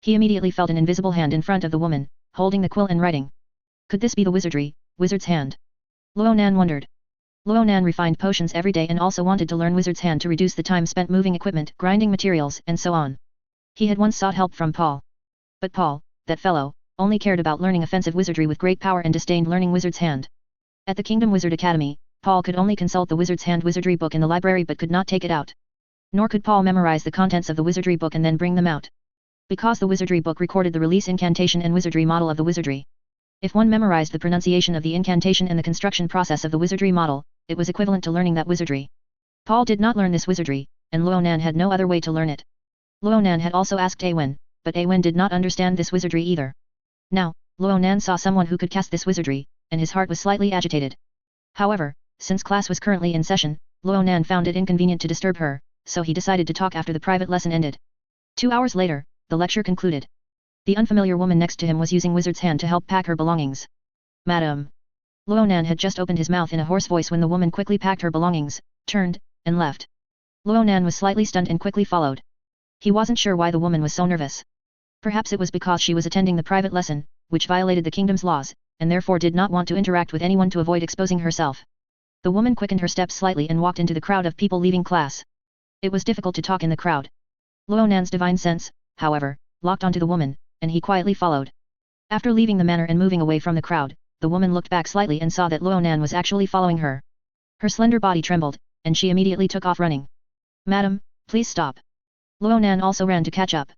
He immediately felt an invisible hand in front of the woman, holding the quill and writing. Could this be the wizard's hand? Luonan wondered. Luonan refined potions every day and also wanted to learn wizard's hand to reduce the time spent moving equipment, grinding materials, and so on. He had once sought help from Paul. But Paul, that fellow, only cared about learning offensive wizardry with great power and disdained learning wizard's hand. At the Kingdom Wizard Academy, Paul could only consult the wizard's hand wizardry book in the library but could not take it out. Nor could Paul memorize the contents of the wizardry book and then bring them out. Because the wizardry book recorded the release incantation and wizardry model of the wizardry. If one memorized the pronunciation of the incantation and the construction process of the wizardry model, it was equivalent to learning that wizardry. Paul did not learn this wizardry, and Luonan had no other way to learn it. Luonan had also asked Awen, but Awen did not understand this wizardry either. Now, Luonan saw someone who could cast this wizardry, and his heart was slightly agitated. However, since class was currently in session, Luonan found it inconvenient to disturb her, so he decided to talk after the private lesson ended. 2 hours later, the lecture concluded. The unfamiliar woman next to him was using wizard's hand to help pack her belongings. Madam. Ronan had just opened his mouth in a hoarse voice when the woman quickly packed her belongings, turned, and left. Ronan was slightly stunned and quickly followed. He wasn't sure why the woman was so nervous. Perhaps it was because she was attending the private lesson, which violated the kingdom's laws, and therefore did not want to interact with anyone to avoid exposing herself. The woman quickened her steps slightly and walked into the crowd of people leaving class. It was difficult to talk in the crowd. Ronan's divine sense, however, locked onto the woman, and he quietly followed. After leaving the manor and moving away from the crowd, the woman looked back slightly and saw that Ronan was actually following her. Her slender body trembled, and she immediately took off running. "Madam, please stop." Ronan also ran to catch up.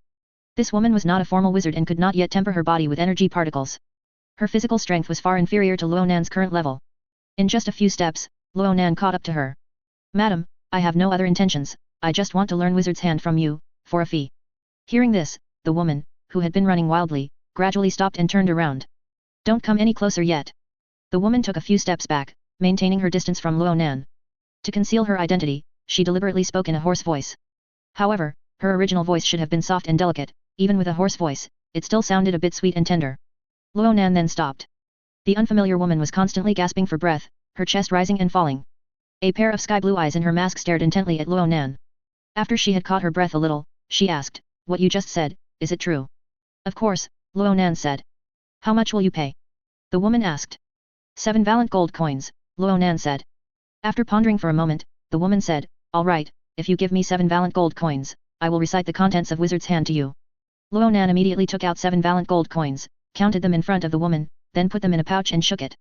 This woman was not a formal wizard and could not yet temper her body with energy particles. Her physical strength was far inferior to Ronan's current level. In just a few steps, Ronan caught up to her. "Madam, I have no other intentions, I just want to learn wizard's hand from you, for a fee." Hearing this, the woman, who had been running wildly, gradually stopped and turned around. "Don't come any closer yet." The woman took a few steps back, maintaining her distance from Ronan. To conceal her identity, she deliberately spoke in a hoarse voice. However, her original voice should have been soft and delicate. Even with a hoarse voice, it still sounded a bit sweet and tender. Ronan then stopped. The unfamiliar woman was constantly gasping for breath, her chest rising and falling. A pair of sky-blue eyes in her mask stared intently at Ronan. After she had caught her breath a little, she asked, "What you just said, is it true?" "Of course," Ronan said. "How much will you pay?" the woman asked. 7 valent gold coins, Ronan said. After pondering for a moment, the woman said, "All right, if you give me 7 valent gold coins, I will recite the contents of Wizard's Hand to you." Ronan immediately took out 7 valent gold coins, counted them in front of the woman, then put them in a pouch and shook it.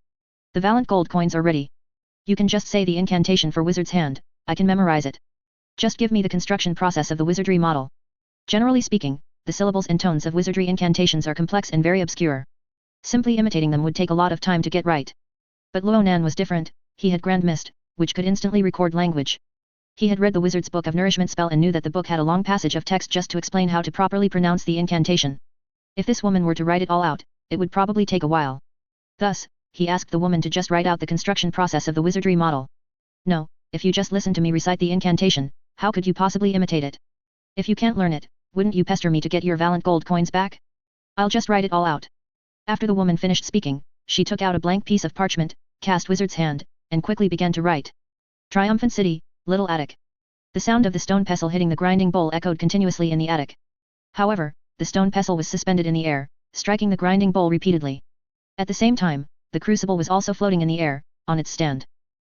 "The valent gold coins are ready. You can just say the incantation for Wizard's Hand, I can memorize it. Just give me the construction process of the wizardry model." Generally speaking, the syllables and tones of wizardry incantations are complex and very obscure. Simply imitating them would take a lot of time to get right. But Ronan was different, he had Grand Mist, which could instantly record language. He had read the Wizard's Book of Nourishment spell and knew that the book had a long passage of text just to explain how to properly pronounce the incantation. If this woman were to write it all out, it would probably take a while. Thus, he asked the woman to just write out the construction process of the wizardry model. "No, if you just listen to me recite the incantation, how could you possibly imitate it? If you can't learn it, wouldn't you pester me to get your valent gold coins back? I'll just write it all out." After the woman finished speaking, she took out a blank piece of parchment, cast Wizard's Hand, and quickly began to write. "Triumphant City, Little Attic." The sound of the stone pestle hitting the grinding bowl echoed continuously in the attic. However, the stone pestle was suspended in the air, striking the grinding bowl repeatedly. At the same time, the crucible was also floating in the air, on its stand.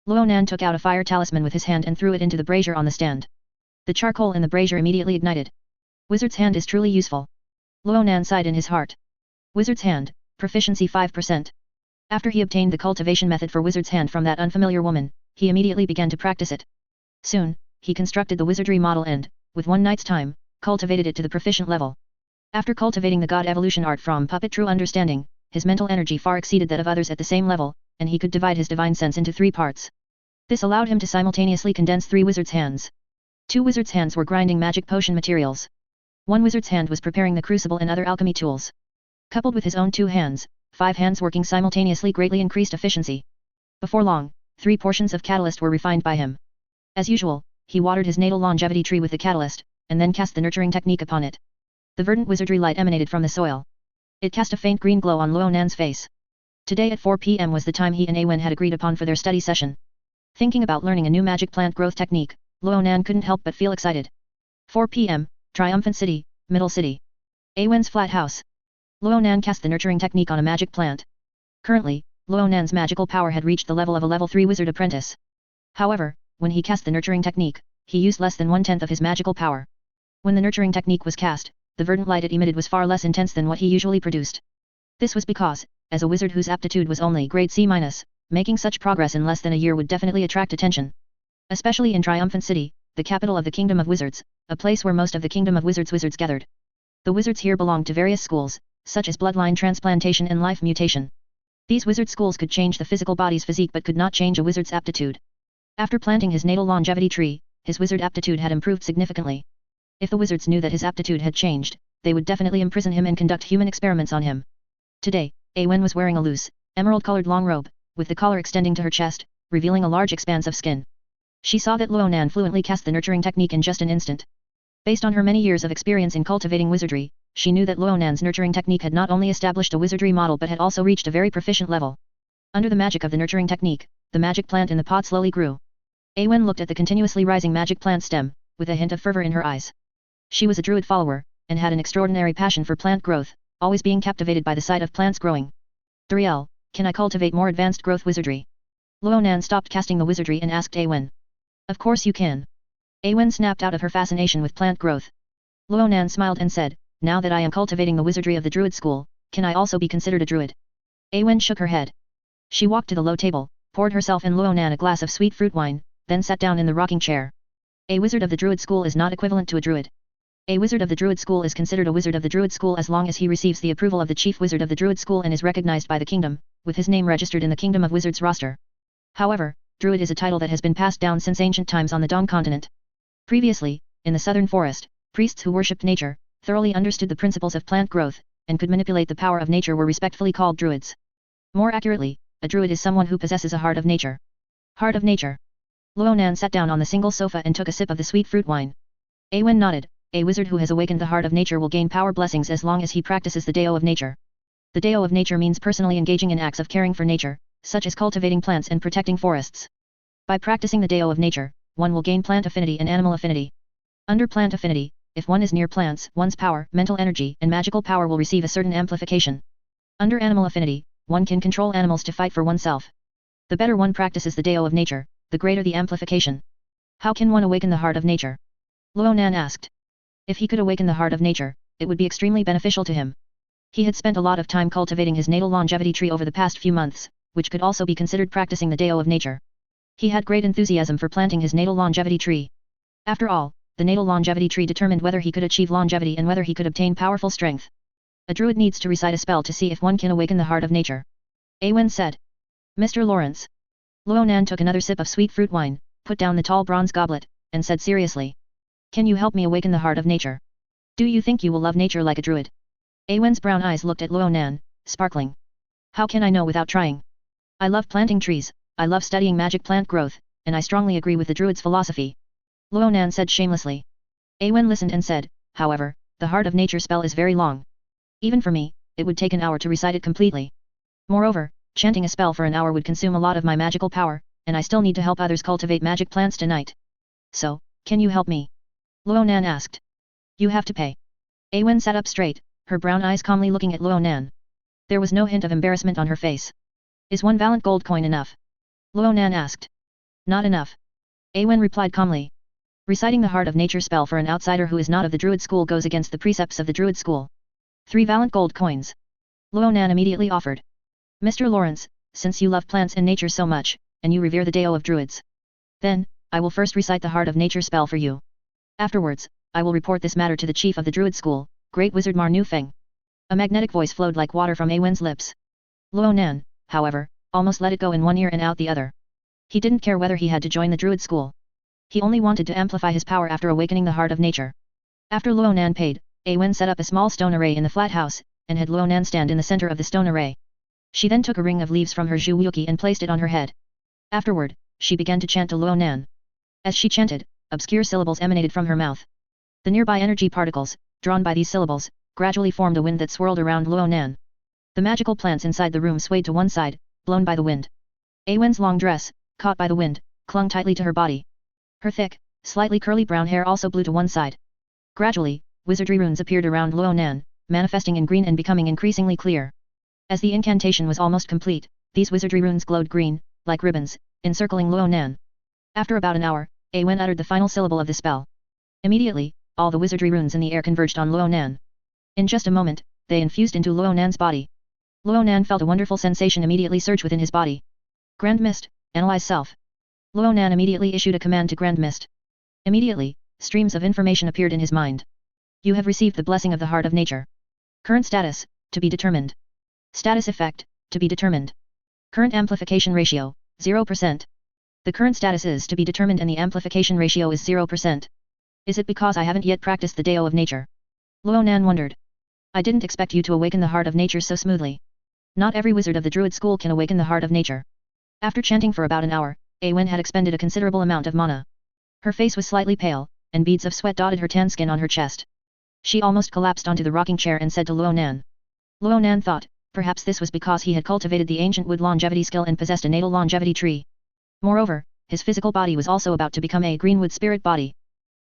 Ronan took out a fire talisman with his hand and threw it into the brazier on the stand. The charcoal in the brazier immediately ignited. Wizard's Hand is truly useful. Ronan sighed in his heart. Wizard's Hand, proficiency 5%. After he obtained the cultivation method for Wizard's Hand from that unfamiliar woman, he immediately began to practice it. Soon, he constructed the wizardry model and, with one night's time, cultivated it to the proficient level. After cultivating the God Evolution art from Puppet True Understanding, his mental energy far exceeded that of others at the same level, and he could divide his divine sense into 3 parts. This allowed him to simultaneously condense 3 wizard's hands. 2 wizard's hands were grinding magic potion materials. 1 wizard's hand was preparing the crucible and other alchemy tools. Coupled with his own 2 hands, 5 hands working simultaneously greatly increased efficiency. Before long, 3 portions of catalyst were refined by him. As usual, he watered his natal longevity tree with the catalyst, and then cast the nurturing technique upon it. The verdant wizardry light emanated from the soil. It cast a faint green glow on Ronan's face. Today at 4 p.m. was the time he and Awen had agreed upon for their study session. Thinking about learning a new magic plant growth technique, Ronan couldn't help but feel excited. 4 p.m., Triumphant City, Middle City. Awen's flat house. Ronan cast the nurturing technique on a magic plant. Currently, Ronan's magical power had reached the level of a level 3 wizard apprentice. However, when he cast the nurturing technique, he used less than 1/10 of his magical power. When the nurturing technique was cast, the verdant light it emitted was far less intense than what he usually produced. This was because, as a wizard whose aptitude was only grade C-, making such progress in less than a year would definitely attract attention. Especially in Triumphant City, the capital of the Kingdom of Wizards, a place where most of the Kingdom of Wizards gathered. The wizards here belonged to various schools, such as bloodline transplantation and life mutation. These wizard schools could change the physical body's physique but could not change a wizard's aptitude. After planting his natal longevity tree, his wizard aptitude had improved significantly. If the wizards knew that his aptitude had changed, they would definitely imprison him and conduct human experiments on him. Today, Awen was wearing a loose, emerald-colored long robe, with the collar extending to her chest, revealing a large expanse of skin. She saw that Ronan fluently cast the nurturing technique in just an instant. Based on her many years of experience in cultivating wizardry, she knew that Ronan's nurturing technique had not only established a wizardry model but had also reached a very proficient level. Under the magic of the nurturing technique, the magic plant in the pot slowly grew. Awen looked at the continuously rising magic plant stem, with a hint of fervor in her eyes. She was a druid follower, and had an extraordinary passion for plant growth, always being captivated by the sight of plants growing. 3L, can I cultivate more advanced growth wizardry? Ronan stopped casting the wizardry and asked Awen. Of course you can. Awen snapped out of her fascination with plant growth. Ronan smiled and said, now that I am cultivating the wizardry of the druid school, can I also be considered a druid? Awen shook her head. She walked to the low table, poured herself and Ronan a glass of sweet fruit wine, then sat down in the rocking chair. A wizard of the druid school is not equivalent to a druid. A wizard of the druid school is considered a wizard of the druid school as long as he receives the approval of the chief wizard of the druid school and is recognized by the kingdom, with his name registered in the Kingdom of Wizards roster. However, druid is a title that has been passed down since ancient times on the Dong continent. Previously, in the southern forest, priests who worshipped nature, thoroughly understood the principles of plant growth, and could manipulate the power of nature were respectfully called druids. More accurately, a druid is someone who possesses a heart of nature. Heart of nature. Ronan sat down on the single sofa and took a sip of the sweet fruit wine. Awen nodded. A wizard who has awakened the heart of nature will gain power blessings as long as he practices the Dao of nature. The Dao of nature means personally engaging in acts of caring for nature, such as cultivating plants and protecting forests. By practicing the Dao of nature, one will gain plant affinity and animal affinity. Under plant affinity, if one is near plants, one's power, mental energy, and magical power will receive a certain amplification. Under animal affinity, one can control animals to fight for oneself. The better one practices the Dao of nature, the greater the amplification. How can one awaken the heart of nature? Ronan asked. If he could awaken the heart of nature, it would be extremely beneficial to him. He had spent a lot of time cultivating his natal longevity tree over the past few months, which could also be considered practicing the Dao of nature. He had great enthusiasm for planting his natal longevity tree. After all, the natal longevity tree determined whether he could achieve longevity and whether he could obtain powerful strength. A druid needs to recite a spell to see if one can awaken the heart of nature. Awen said. Mr. Lawrence. Ronan took another sip of sweet fruit wine, put down the tall bronze goblet, and said seriously. Can you help me awaken the heart of nature? Do you think you will love nature like a druid? Awen's brown eyes looked at Ronan, sparkling. How can I know without trying? I love planting trees, I love studying magic plant growth, and I strongly agree with the druid's philosophy. Ronan said shamelessly. Awen listened and said, however, the heart of nature spell is very long. Even for me, it would take an hour to recite it completely. Moreover, chanting a spell for an hour would consume a lot of my magical power, and I still need to help others cultivate magic plants tonight. So, can you help me? Ronan asked. You have to pay. Awen sat up straight, her brown eyes calmly looking at Ronan. There was no hint of embarrassment on her face. Is 1 valent gold coin enough? Ronan asked. Not enough. Awen replied calmly. Reciting the heart of nature spell for an outsider who is not of the druid school goes against the precepts of the druid school. 3 valent gold coins. Ronan immediately offered. Mr. Lawrence, since you love plants and nature so much, and you revere the Dao of druids. Then, I will first recite the heart of nature spell for you. Afterwards, I will report this matter to the chief of the druid school, Great Wizard Mar Nu Feng. A magnetic voice flowed like water from Awen's lips. Ronan, however, almost let it go in one ear and out the other. He didn't care whether he had to join the druid school. He only wanted to amplify his power after awakening the heart of nature. After Ronan paid, Awen set up a small stone array in the flat house, and had Ronan stand in the center of the stone array. She then took a ring of leaves from her Zhuwuki and placed it on her head. Afterward, she began to chant to Ronan. As she chanted, obscure syllables emanated from her mouth. The nearby energy particles, drawn by these syllables, gradually formed a wind that swirled around Ronan. The magical plants inside the room swayed to one side, blown by the wind. Awen's long dress, caught by the wind, clung tightly to her body. Her thick, slightly curly brown hair also blew to one side. Gradually, wizardry runes appeared around Ronan, manifesting in green and becoming increasingly clear. As the incantation was almost complete, these wizardry runes glowed green, like ribbons, encircling Ronan. After about an hour, Awen uttered the final syllable of the spell. Immediately, all the wizardry runes in the air converged on Ronan. In just a moment, they infused into Ronan's body. Ronan felt a wonderful sensation immediately surge within his body. Grand Mist, analyze self. Ronan immediately issued a command to Grand Mist. Immediately, streams of information appeared in his mind. You have received the blessing of the heart of nature. Current status, to be determined. Status effect, to be determined. Current amplification ratio, 0%. The current status is to be determined and the amplification ratio is 0%. Is it because I haven't yet practiced the Dao of nature? Ronan wondered. I didn't expect you to awaken the heart of nature so smoothly. Not every wizard of the druid school can awaken the heart of nature. After chanting for about an hour, Awen had expended a considerable amount of mana. Her face was slightly pale, and beads of sweat dotted her tan skin on her chest. She almost collapsed onto the rocking chair and said to Ronan. Ronan thought, Perhaps this was because he had cultivated the ancient wood longevity skill and possessed a natal longevity tree. Moreover, his physical body was also about to become a greenwood spirit body.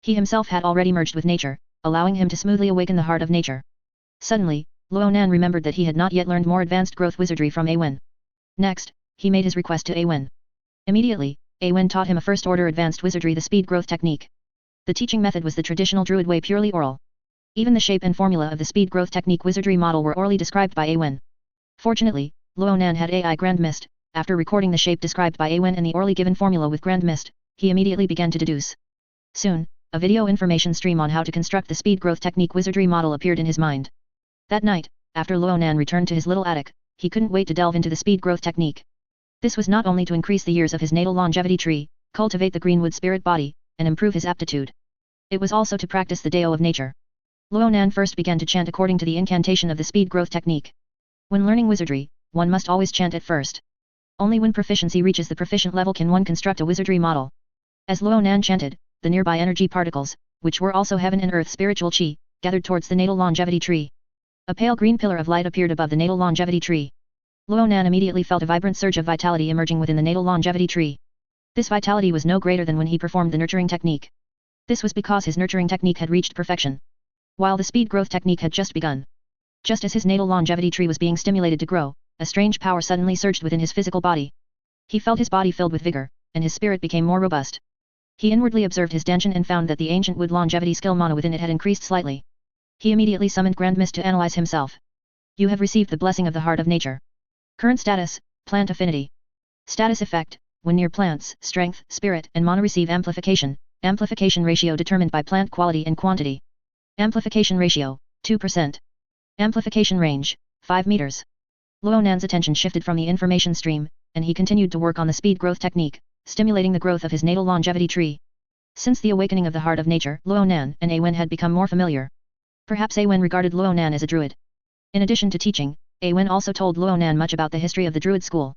He himself had already merged with nature, allowing him to smoothly awaken the heart of nature. Suddenly, Ronan remembered that he had not yet learned more advanced growth wizardry from Awen. Next, he made his request to Awen. Immediately, Awen taught him a first-order advanced wizardry, the speed growth technique. The teaching method was the traditional druid way, purely oral. Even the shape and formula of the speed growth technique wizardry model were orally described by Awen. Fortunately, Ronan had AI Grand Mist. After recording the shape described by Awen and the orally given formula with Grand Mist, he immediately began to deduce. Soon, a video information stream on how to construct the speed growth technique wizardry model appeared in his mind. That night, after Ronan returned to his little attic, he couldn't wait to delve into the speed growth technique. This was not only to increase the years of his natal longevity tree, cultivate the greenwood spirit body, and improve his aptitude. It was also to practice the Dao of nature. Ronan first began to chant according to the incantation of the speed growth technique. When learning wizardry, one must always chant at first. Only when proficiency reaches the proficient level can one construct a wizardry model. As Ronan chanted, the nearby energy particles, which were also heaven and earth spiritual chi, gathered towards the natal longevity tree. A pale green pillar of light appeared above the natal longevity tree. Ronan immediately felt a vibrant surge of vitality emerging within the natal longevity tree. This vitality was no greater than when he performed the nurturing technique. This was because his nurturing technique had reached perfection, while the speed growth technique had just begun. Just as his natal longevity tree was being stimulated to grow, a strange power suddenly surged within his physical body. He felt his body filled with vigor, and his spirit became more robust. He inwardly observed his Danshan and found that the ancient wood longevity skill mana within it had increased slightly. He immediately summoned Grand Mist to analyze himself. You have received the blessing of the heart of nature. Current status, plant affinity. Status effect, when near plants, strength, spirit, and mana receive amplification. Amplification ratio determined by plant quality and quantity. Amplification ratio, 2%. Amplification range, 5 meters. Ronan's attention shifted from the information stream, and he continued to work on the speed growth technique, stimulating the growth of his natal longevity tree. Since the awakening of the heart of nature, Ronan and Awen had become more familiar. Perhaps Awen regarded Ronan as a druid. In addition to teaching, Awen also told Ronan much about the history of the druid school.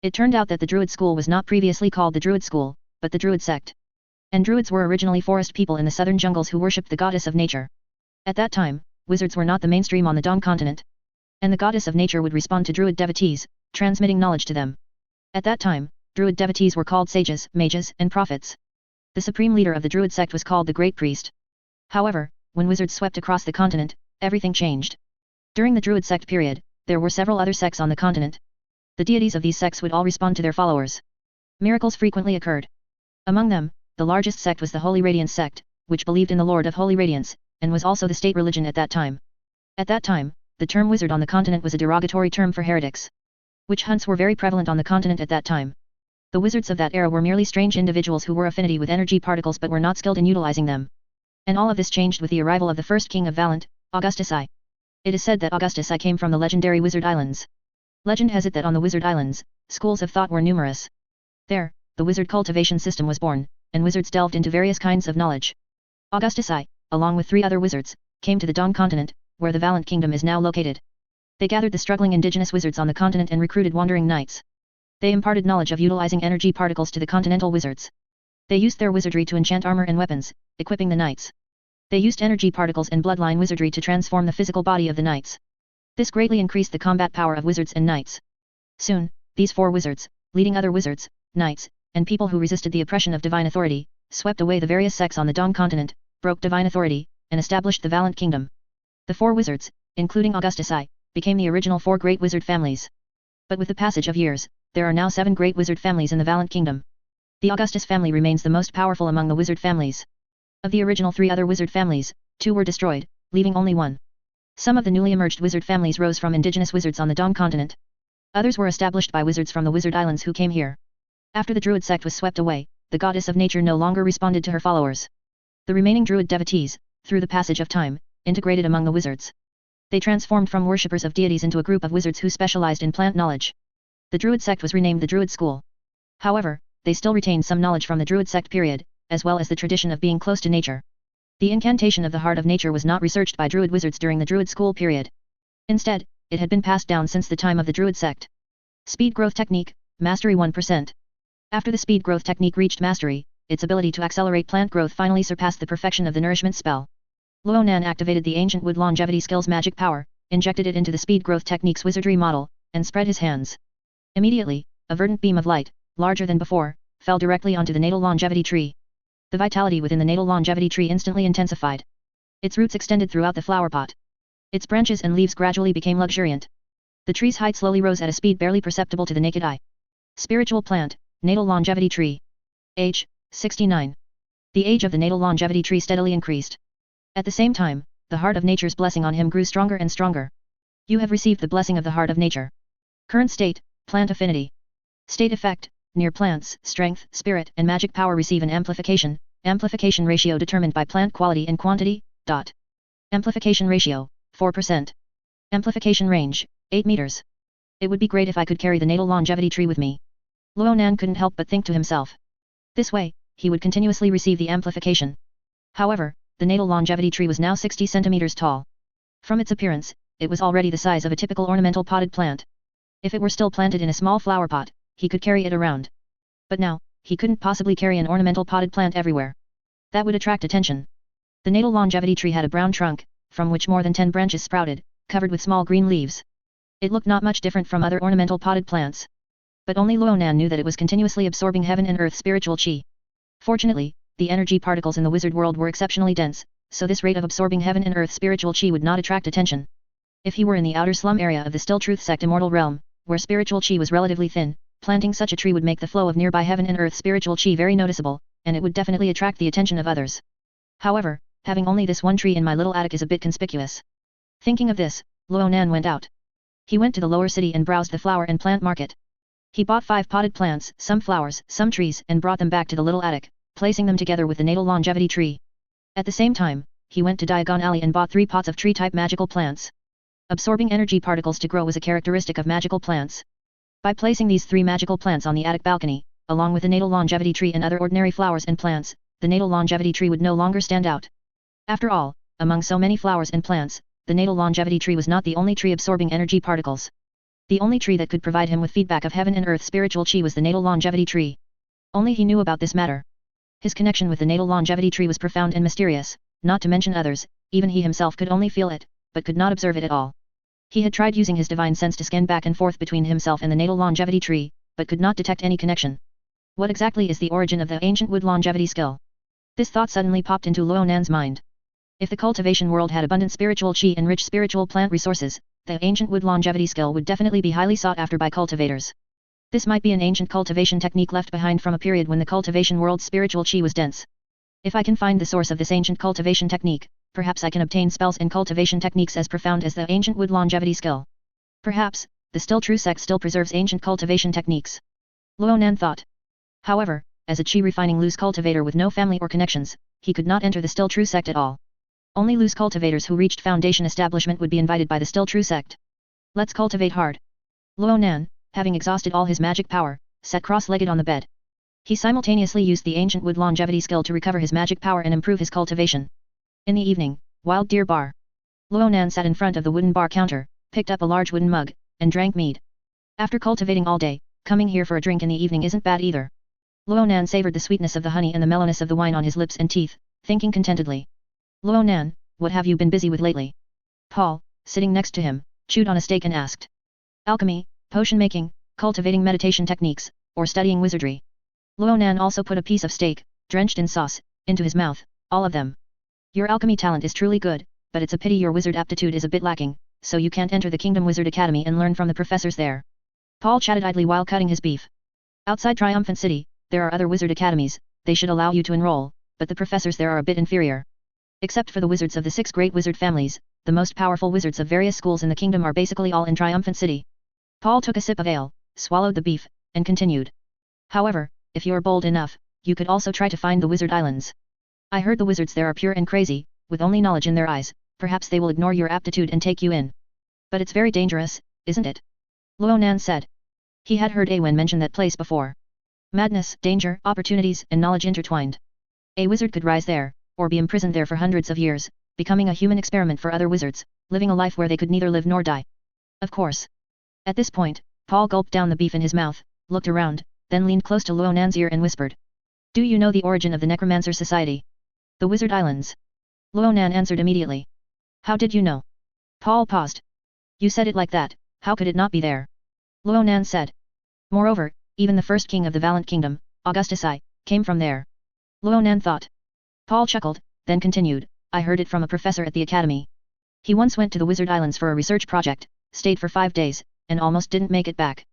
It turned out that the druid school was not previously called the druid school, but the druid sect. And druids were originally forest people in the southern jungles who worshipped the goddess of nature. At that time, wizards were not the mainstream on the Dong continent. And the goddess of nature would respond to druid devotees, transmitting knowledge to them. At that time, druid devotees were called sages, mages, and prophets. The supreme leader of the druid sect was called the great priest. However, when wizards swept across the continent, everything changed. During the druid sect period, there were several other sects on the continent. The deities of these sects would all respond to their followers. Miracles frequently occurred. Among them, the largest sect was the Holy Radiance sect, which believed in the Lord of Holy Radiance, and was also the state religion at that time. At that time, the term wizard on the continent was a derogatory term for heretics. Witch hunts were very prevalent on the continent at that time. The wizards of that era were merely strange individuals who were affinity with energy particles but were not skilled in utilizing them. And all of this changed with the arrival of the first king of Valant, Augustus I. It is said that Augustus I came from the legendary Wizard Islands. Legend has it that on the Wizard Islands, schools of thought were numerous. There, the wizard cultivation system was born, and wizards delved into various kinds of knowledge. Augustus I, along with 3 other wizards, came to the Dong continent, where the Valant kingdom is now located. They gathered the struggling indigenous wizards on the continent and recruited wandering knights. They imparted knowledge of utilizing energy particles to the continental wizards. They used their wizardry to enchant armor and weapons, equipping the knights. They used energy particles and bloodline wizardry to transform the physical body of the knights. This greatly increased the combat power of wizards and knights. Soon, these 4 wizards, leading other wizards, knights, and people who resisted the oppression of divine authority, swept away the various sects on the Dong continent, broke divine authority, and established the Valant kingdom. The 4 wizards, including Augustus I, became the original 4 great wizard families. But with the passage of years, there are now 7 great wizard families in the Valant kingdom. The Augustus family remains the most powerful among the wizard families. Of the original 3 other wizard families, 2 were destroyed, leaving only 1. Some of the newly emerged wizard families rose from indigenous wizards on the Dong continent. Others were established by wizards from the Wizard Islands who came here. After the druid sect was swept away, the goddess of nature no longer responded to her followers. The remaining druid devotees, through the passage of time, integrated among the wizards. They transformed from worshippers of deities into a group of wizards who specialized in plant knowledge. The druid sect was renamed the Druid School. However, they still retained some knowledge from the druid sect period, as well as the tradition of being close to nature. The incantation of the heart of nature was not researched by druid wizards during the druid school period. Instead, it had been passed down since the time of the druid sect. Speed growth technique, mastery 1%. After the speed growth technique reached mastery, its ability to accelerate plant growth finally surpassed the perfection of the nourishment spell. Ronan activated the ancient wood longevity skill's magic power, injected it into the speed growth technique's wizardry model, and spread his hands. Immediately, a verdant beam of light, larger than before, fell directly onto the natal longevity tree. The vitality within the natal longevity tree instantly intensified. Its roots extended throughout the flower pot. Its branches and leaves gradually became luxuriant. The tree's height slowly rose at a speed barely perceptible to the naked eye. Spiritual plant, natal longevity tree. Age, 69. The age of the natal longevity tree steadily increased. At the same time, the heart of nature's blessing on him grew stronger and stronger. You have received the blessing of the heart of nature. Current state, plant affinity. State effect, near plants, strength, spirit, and magic power receive an amplification ratio determined by plant quality and quantity, dot. Amplification ratio, 4%. Amplification range, 8 meters. It would be great if I could carry the natal longevity tree with me. Ronan couldn't help but think to himself. This way, he would continuously receive the amplification. However, the natal longevity tree was now 60 centimeters tall. From its appearance, it was already the size of a typical ornamental potted plant. If it were still planted in a small flower pot, he could carry it around. But now, he couldn't possibly carry an ornamental potted plant everywhere. That would attract attention. The natal longevity tree had a brown trunk, from which more than 10 branches sprouted, covered with small green leaves. It looked not much different from other ornamental potted plants. But only Ronan knew that it was continuously absorbing heaven and earth spiritual chi. Fortunately, the energy particles in the wizard world were exceptionally dense, so this rate of absorbing heaven and earth spiritual chi would not attract attention. If he were in the outer slum area of the Still Truth sect immortal realm, where spiritual chi was relatively thin, planting such a tree would make the flow of nearby heaven and earth spiritual chi very noticeable, and it would definitely attract the attention of others. However, having only this one tree in my little attic is a bit conspicuous. Thinking of this, Ronan went out. He went to the lower city and browsed the flower and plant market. He bought 5 potted plants, some flowers, some trees, and brought them back to the little attic, placing them together with the natal longevity tree. At the same time, he went to Diagon Alley and bought 3 pots of tree-type magical plants. Absorbing energy particles to grow was a characteristic of magical plants. By placing these 3 magical plants on the attic balcony, along with the natal longevity tree and other ordinary flowers and plants, the natal longevity tree would no longer stand out. After all, among so many flowers and plants, the natal longevity tree was not the only tree absorbing energy particles. The only tree that could provide him with feedback of heaven and earth spiritual chi was the natal longevity tree. Only he knew about this matter. His connection with the natal longevity tree was profound and mysterious, not to mention others, even he himself could only feel it, but could not observe it at all. He had tried using his divine sense to scan back and forth between himself and the natal longevity tree, but could not detect any connection. What exactly is the origin of the ancient wood longevity skill? This thought suddenly popped into Ronan's mind. If the cultivation world had abundant spiritual chi and rich spiritual plant resources, the ancient wood longevity skill would definitely be highly sought after by cultivators. This might be an ancient cultivation technique left behind from a period when the cultivation world's spiritual chi was dense. If I can find the source of this ancient cultivation technique, perhaps I can obtain spells and cultivation techniques as profound as the ancient wood longevity skill. Perhaps, the Still True sect still preserves ancient cultivation techniques. Ronan thought. However, as a chi refining loose cultivator with no family or connections, he could not enter the Still True sect at all. Only loose cultivators who reached foundation establishment would be invited by the Still True sect. Let's cultivate hard. Ronan, having exhausted all his magic power, sat cross-legged on the bed. He simultaneously used the ancient wood longevity skill to recover his magic power and improve his cultivation. In the evening, Wild Deer Bar. Ronan sat in front of the wooden bar counter, picked up a large wooden mug, and drank mead. After cultivating all day, coming here for a drink in the evening isn't bad either. Ronan savored the sweetness of the honey and the mellowness of the wine on his lips and teeth, thinking contentedly. Ronan, what have you been busy with lately? Paul, sitting next to him, chewed on a steak and asked. Alchemy, potion making, cultivating meditation techniques, or studying wizardry. Ronan also put a piece of steak, drenched in sauce, into his mouth. All of them. Your alchemy talent is truly good, but it's a pity your wizard aptitude is a bit lacking, so you can't enter the Kingdom Wizard Academy and learn from the professors there. Paul chatted idly while cutting his beef. Outside Triumphant City, there are other wizard academies, they should allow you to enroll, but the professors there are a bit inferior. Except for the wizards of the 6 great wizard families, the most powerful wizards of various schools in the kingdom are basically all in Triumphant City. Paul took a sip of ale, swallowed the beef, and continued. However, if you're bold enough, you could also try to find the Wizard Islands. I heard the wizards there are pure and crazy, with only knowledge in their eyes, perhaps they will ignore your aptitude and take you in. But it's very dangerous, isn't it? Ronan said. He had heard Awen mention that place before. Madness, danger, opportunities, and knowledge intertwined. A wizard could rise there, or be imprisoned there for hundreds of years, becoming a human experiment for other wizards, living a life where they could neither live nor die. Of course. At this point, Paul gulped down the beef in his mouth, looked around, then leaned close to Ronan's ear and whispered. Do you know the origin of the Necromancer Society? The Wizard Islands. Ronan answered immediately. How did you know? Paul paused, You said it like that, how could it not be there? Ronan said. Moreover, even the first king of the Valiant Kingdom, Augustus I, came from there. Ronan thought. Paul chuckled, then continued, I heard it from a professor at the academy. He once went to the Wizard Islands for a research project, stayed for 5 days, and almost didn't make it back.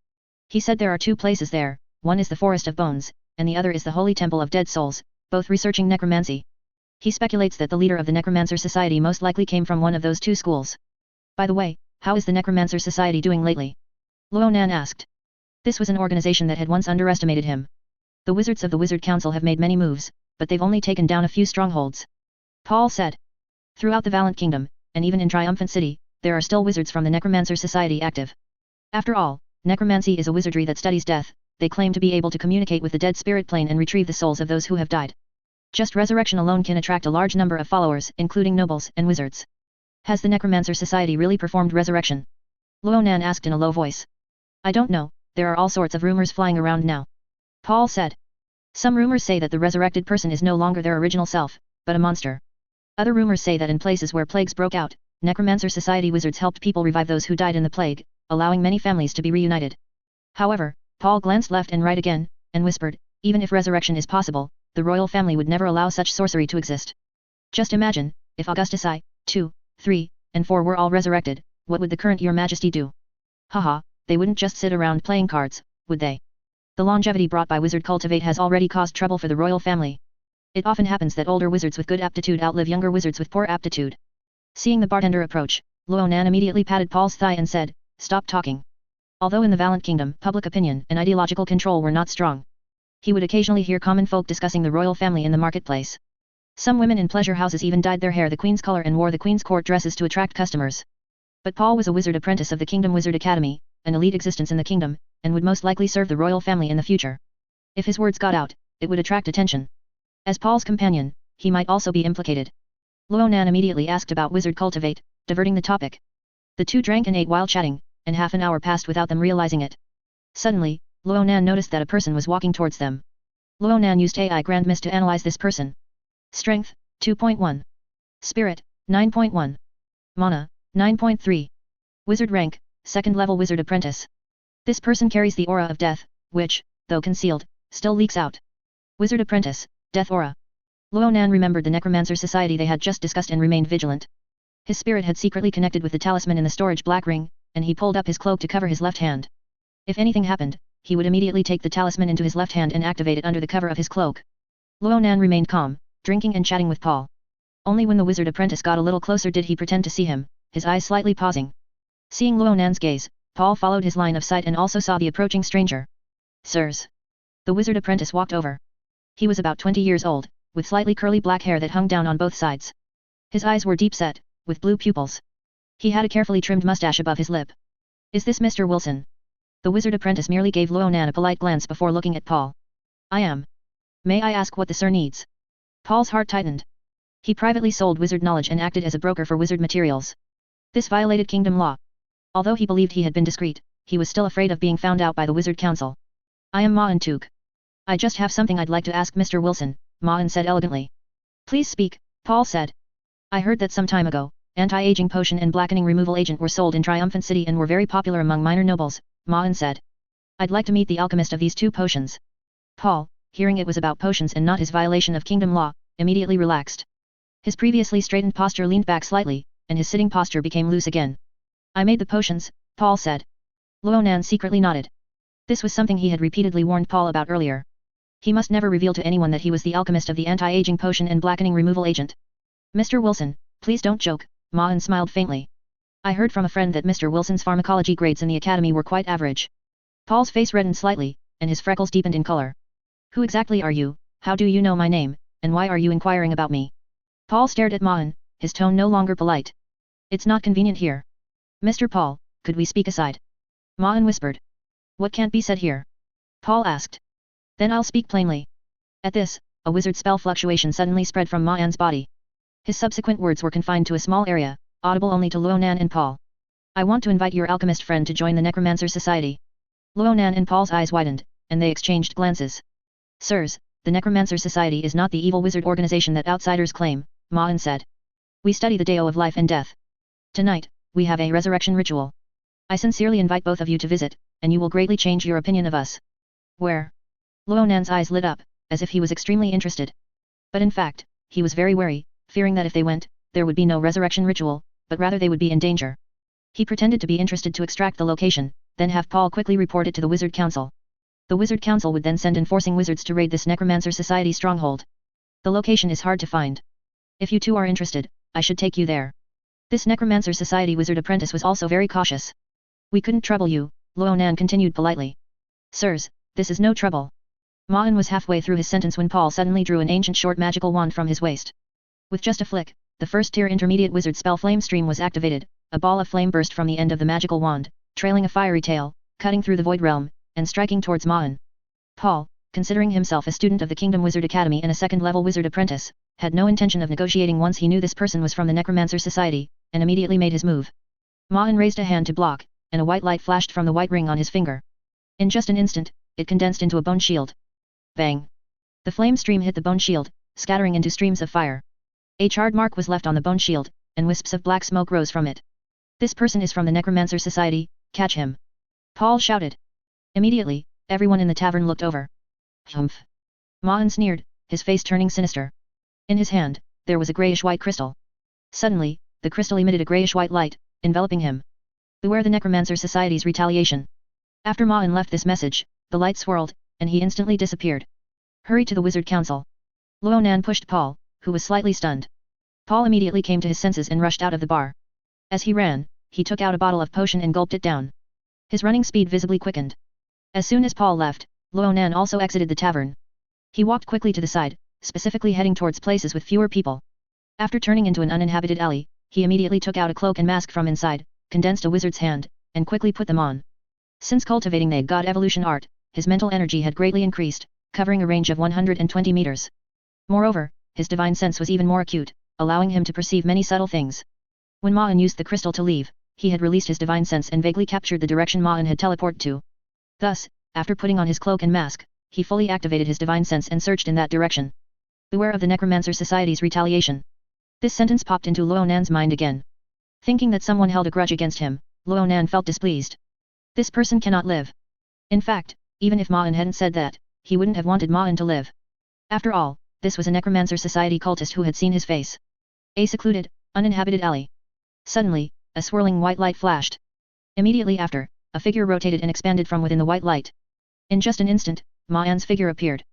He said there are 2 places there, one is the Forest of Bones, and the other is the Holy Temple of Dead Souls, both researching necromancy. He speculates that the leader of the Necromancer Society most likely came from one of those 2 schools. By the way, how is the Necromancer Society doing lately? Ronan asked. This was an organization that had once underestimated him. The wizards of the Wizard Council have made many moves, but they've only taken down a few strongholds. Paul said. Throughout the Valiant Kingdom, and even in Triumphant City, there are still wizards from the Necromancer Society active. After all, necromancy is a wizardry that studies death. They claim to be able to communicate with the dead spirit plane and retrieve the souls of those who have died. Just resurrection alone can attract a large number of followers, including nobles and wizards. Has the Necromancer Society really performed resurrection? Ronan asked in a low voice. I don't know, there are all sorts of rumors flying around now. Paul said. Some rumors say that the resurrected person is no longer their original self, but a monster. Other rumors say that in places where plagues broke out, Necromancer Society wizards helped people revive those who died in the plague, allowing many families to be reunited. However, Paul glanced left and right again, and whispered, even if resurrection is possible, the royal family would never allow such sorcery to exist. Just imagine, if Augustus I, II, III, and IV were all resurrected, what would the current Your Majesty do? Haha, they wouldn't just sit around playing cards, would they? The longevity brought by wizard cultivate has already caused trouble for the royal family. It often happens that older wizards with good aptitude outlive younger wizards with poor aptitude. Seeing the bartender approach, Ronan immediately patted Paul's thigh and said, stop talking. Although in the Valiant Kingdom, public opinion and ideological control were not strong. He would occasionally hear common folk discussing the royal family in the marketplace. Some women in pleasure houses even dyed their hair the queen's color and wore the queen's court dresses to attract customers. But Paul was a wizard apprentice of the Kingdom Wizard Academy, an elite existence in the kingdom, and would most likely serve the royal family in the future. If his words got out, it would attract attention. As Paul's companion, he might also be implicated. Ronan immediately asked about wizard cultivate, diverting the topic. The 2 drank and ate while chatting, and half an hour passed without them realizing it. Suddenly, Ronan noticed that a person was walking towards them. Ronan used AI Grand Mist to analyze this person. Strength, 2.1. Spirit, 9.1. Mana, 9.3. Wizard rank, 2nd level wizard apprentice. This person carries the aura of death, which, though concealed, still leaks out. Wizard apprentice, death aura. Ronan remembered the Necromancer Society they had just discussed and remained vigilant. His spirit had secretly connected with the talisman in the storage black ring, and he pulled up his cloak to cover his left hand. If anything happened, he would immediately take the talisman into his left hand and activate it under the cover of his cloak. Ronan remained calm, drinking and chatting with Paul. Only when the wizard apprentice got a little closer did he pretend to see him, his eyes slightly pausing. Seeing Ronan's gaze, Paul followed his line of sight and also saw the approaching stranger. Sirs. The wizard apprentice walked over. He was about 20 years old, with slightly curly black hair that hung down on both sides. His eyes were deep-set, with blue pupils. He had a carefully trimmed mustache above his lip. Is this Mr. Wilson? The wizard apprentice merely gave Ronan a polite glance before looking at Paul. I am. May I ask what the sir needs? Paul's heart tightened. He privately sold wizard knowledge and acted as a broker for wizard materials. This violated kingdom law. Although he believed he had been discreet, he was still afraid of being found out by the wizard council. I am Ma'an Tuk. I just have something I'd like to ask Mr. Wilson, Ma'an said elegantly. Please speak, Paul said. I heard that some time ago, anti-aging potion and blackening removal agent were sold in Triumphant City and were very popular among minor nobles, Ma'an said. I'd like to meet the alchemist of these 2 potions. Paul, hearing it was about potions and not his violation of kingdom law, immediately relaxed. His previously straightened posture leaned back slightly, and his sitting posture became loose again. I made the potions, Paul said. Ronan secretly nodded. This was something he had repeatedly warned Paul about earlier. He must never reveal to anyone that he was the alchemist of the anti-aging potion and blackening removal agent. Mr. Wilson, please don't joke, Ma'an smiled faintly. I heard from a friend that Mr. Wilson's pharmacology grades in the academy were quite average. Paul's face reddened slightly, and his freckles deepened in color. Who exactly are you, how do you know my name, and why are you inquiring about me? Paul stared at Ma'an, his tone no longer polite. It's not convenient here. Mr. Paul, could we speak aside? Ma'an whispered. What can't be said here? Paul asked. Then I'll speak plainly. At this, a wizard spell fluctuation suddenly spread from Ma'an's body. His subsequent words were confined to a small area, audible only to Ronan and Paul. I want to invite your alchemist friend to join the Necromancer Society. Ronan and Paul's eyes widened, and they exchanged glances. Sirs, the Necromancer Society is not the evil wizard organization that outsiders claim, Ma'an said. We study the Dao of life and death. Tonight, we have a resurrection ritual. I sincerely invite both of you to visit, and you will greatly change your opinion of us. Where? Ronan's eyes lit up, as if he was extremely interested. But in fact, he was very wary, fearing that if they went, there would be no resurrection ritual, but rather they would be in danger. He pretended to be interested to extract the location, then have Paul quickly report it to the Wizard Council. The Wizard Council would then send enforcing wizards to raid this Necromancer Society stronghold. The location is hard to find. If you two are interested, I should take you there. This Necromancer Society wizard apprentice was also very cautious. We couldn't trouble you, Ronan continued politely. Sirs, this is no trouble. Guan was halfway through his sentence when Paul suddenly drew an ancient short magical wand from his waist. With just a flick, the first tier intermediate wizard spell flame stream was activated, a ball of flame burst from the end of the magical wand, trailing a fiery tail, cutting through the void realm, and striking towards Guan. Paul, considering himself a student of the Kingdom Wizard Academy and a second-level wizard apprentice, had no intention of negotiating once he knew this person was from the Necromancer Society, and immediately made his move. Guan raised a hand to block, and a white light flashed from the white ring on his finger. In just an instant, it condensed into a bone shield. Bang! The flame stream hit the bone shield, scattering into streams of fire. A charred mark was left on the bone shield, and wisps of black smoke rose from it. This person is from the Necromancer Society, catch him! Paul shouted. Immediately, everyone in the tavern looked over. Humph! Guan sneered, his face turning sinister. In his hand, there was a greyish-white crystal. Suddenly, the crystal emitted a greyish-white light, enveloping him. Beware the Necromancer Society's retaliation. After Guan left this message, the light swirled, and he instantly disappeared. Hurry to the Wizard Council. Ronan pushed Paul, who was slightly stunned. Paul immediately came to his senses and rushed out of the bar. As he ran, he took out a bottle of potion and gulped it down. His running speed visibly quickened. As soon as Paul left, Ronan also exited the tavern. He walked quickly to the side, specifically heading towards places with fewer people. After turning into an uninhabited alley, he immediately took out a cloak and mask from inside, condensed a wizard's hand, and quickly put them on. Since cultivating the god evolution art, his mental energy had greatly increased, covering a range of 120 meters. Moreover, his divine sense was even more acute, allowing him to perceive many subtle things. When Guan used the crystal to leave, he had released his divine sense and vaguely captured the direction Guan had teleported to. Thus, after putting on his cloak and mask, he fully activated his divine sense and searched in that direction. Beware of the Necromancer Society's retaliation. This sentence popped into Ronan's mind again. Thinking that someone held a grudge against him, Ronan felt displeased. This person cannot live. In fact, even if Guan hadn't said that, he wouldn't have wanted Guan to live. After all, this was a Necromancer Society cultist who had seen his face. A secluded, uninhabited alley. Suddenly, a swirling white light flashed. Immediately after, a figure rotated and expanded from within the white light. In just an instant, Guan's figure appeared.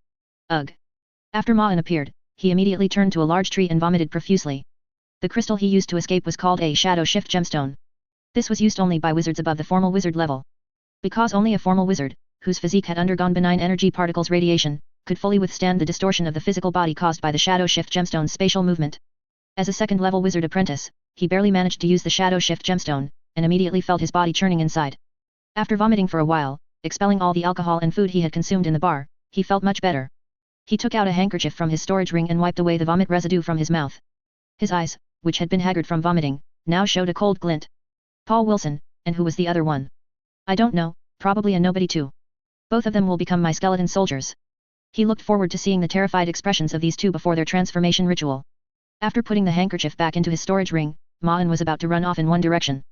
Ugh! After Guan appeared, he immediately turned to a large tree and vomited profusely. The crystal he used to escape was called a shadow shift gemstone. This was used only by wizards above the formal wizard level. Because only a formal wizard, whose physique had undergone benign energy particles radiation, could fully withstand the distortion of the physical body caused by the shadow shift gemstone's spatial movement. As a second-level wizard apprentice, he barely managed to use the shadow shift gemstone, and immediately felt his body churning inside. After vomiting for a while, expelling all the alcohol and food he had consumed in the bar, he felt much better. He took out a handkerchief from his storage ring and wiped away the vomit residue from his mouth. His eyes, which had been haggard from vomiting, now showed a cold glint. Paul Wilson, and who was the other one? I don't know, probably a nobody too. Both of them will become my skeleton soldiers. He looked forward to seeing the terrified expressions of these two before their transformation ritual. After putting the handkerchief back into his storage ring, Guan was about to run off in one direction.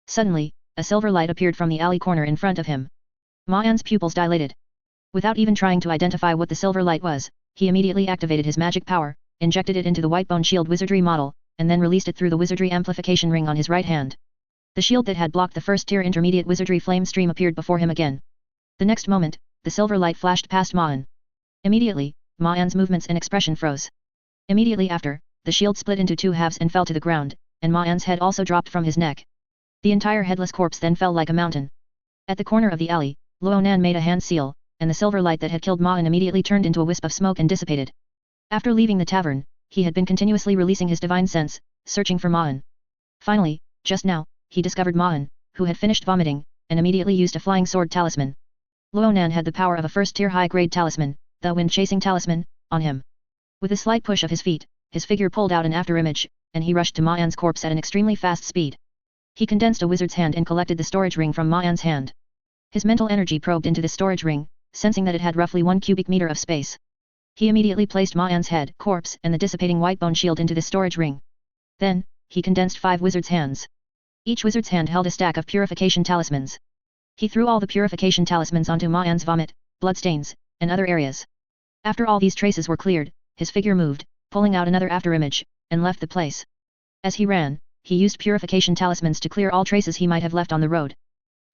Suddenly, a silver light appeared from the alley corner in front of him. Guan's pupils dilated. Without even trying to identify what the silver light was, he immediately activated his magic power, injected it into the white bone shield wizardry model, and then released it through the wizardry amplification ring on his right hand. The shield that had blocked the first-tier intermediate wizardry flame stream appeared before him again. The next moment, the silver light flashed past Guan. Immediately, Guan's movements and expression froze. Immediately after, the shield split into two halves and fell to the ground, and Guan's head also dropped from his neck. The entire headless corpse then fell like a mountain. At the corner of the alley, Ronan made a hand seal, and the silver light that had killed Guan immediately turned into a wisp of smoke and dissipated. After leaving the tavern, he had been continuously releasing his divine sense, searching for Guan. Finally, just now, he discovered Guan, who had finished vomiting, and immediately used a flying sword talisman. Ronan had the power of a first-tier high-grade talisman, the wind-chasing talisman, on him. With a slight push of his feet, his figure pulled out an afterimage, and he rushed to Guan's corpse at an extremely fast speed. He condensed a wizard's hand and collected the storage ring from Guan's hand. His mental energy probed into the storage ring, sensing that it had roughly 1 cubic meter of space. He immediately placed Guan's head, corpse and the dissipating white bone shield into the storage ring. Then, he condensed 5 wizards' hands. Each wizard's hand held a stack of purification talismans. He threw all the purification talismans onto Ma Yan's vomit, bloodstains, and other areas. After all these traces were cleared, his figure moved, pulling out another afterimage, and left the place. As he ran, he used purification talismans to clear all traces he might have left on the road.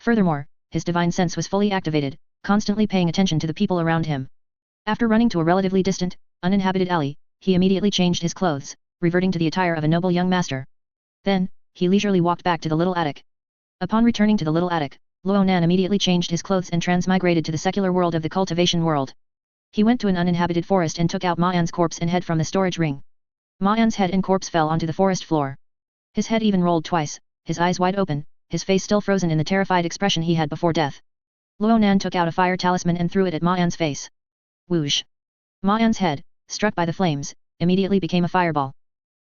Furthermore, his divine sense was fully activated, constantly paying attention to the people around him. After running to a relatively distant, uninhabited alley, he immediately changed his clothes, reverting to the attire of a noble young master. Then, he leisurely walked back to the little attic. Upon returning to the little attic, Ronan immediately changed his clothes and transmigrated to the secular world of the cultivation world. He went to an uninhabited forest and took out Ma Yan's corpse and head from the storage ring. Ma Yan's head and corpse fell onto the forest floor. His head even rolled twice, his eyes wide open, his face still frozen in the terrified expression he had before death. Ronan took out a fire talisman and threw it at Ma Yan's face. Whoosh! Ma Yan's head, struck by the flames, immediately became a fireball.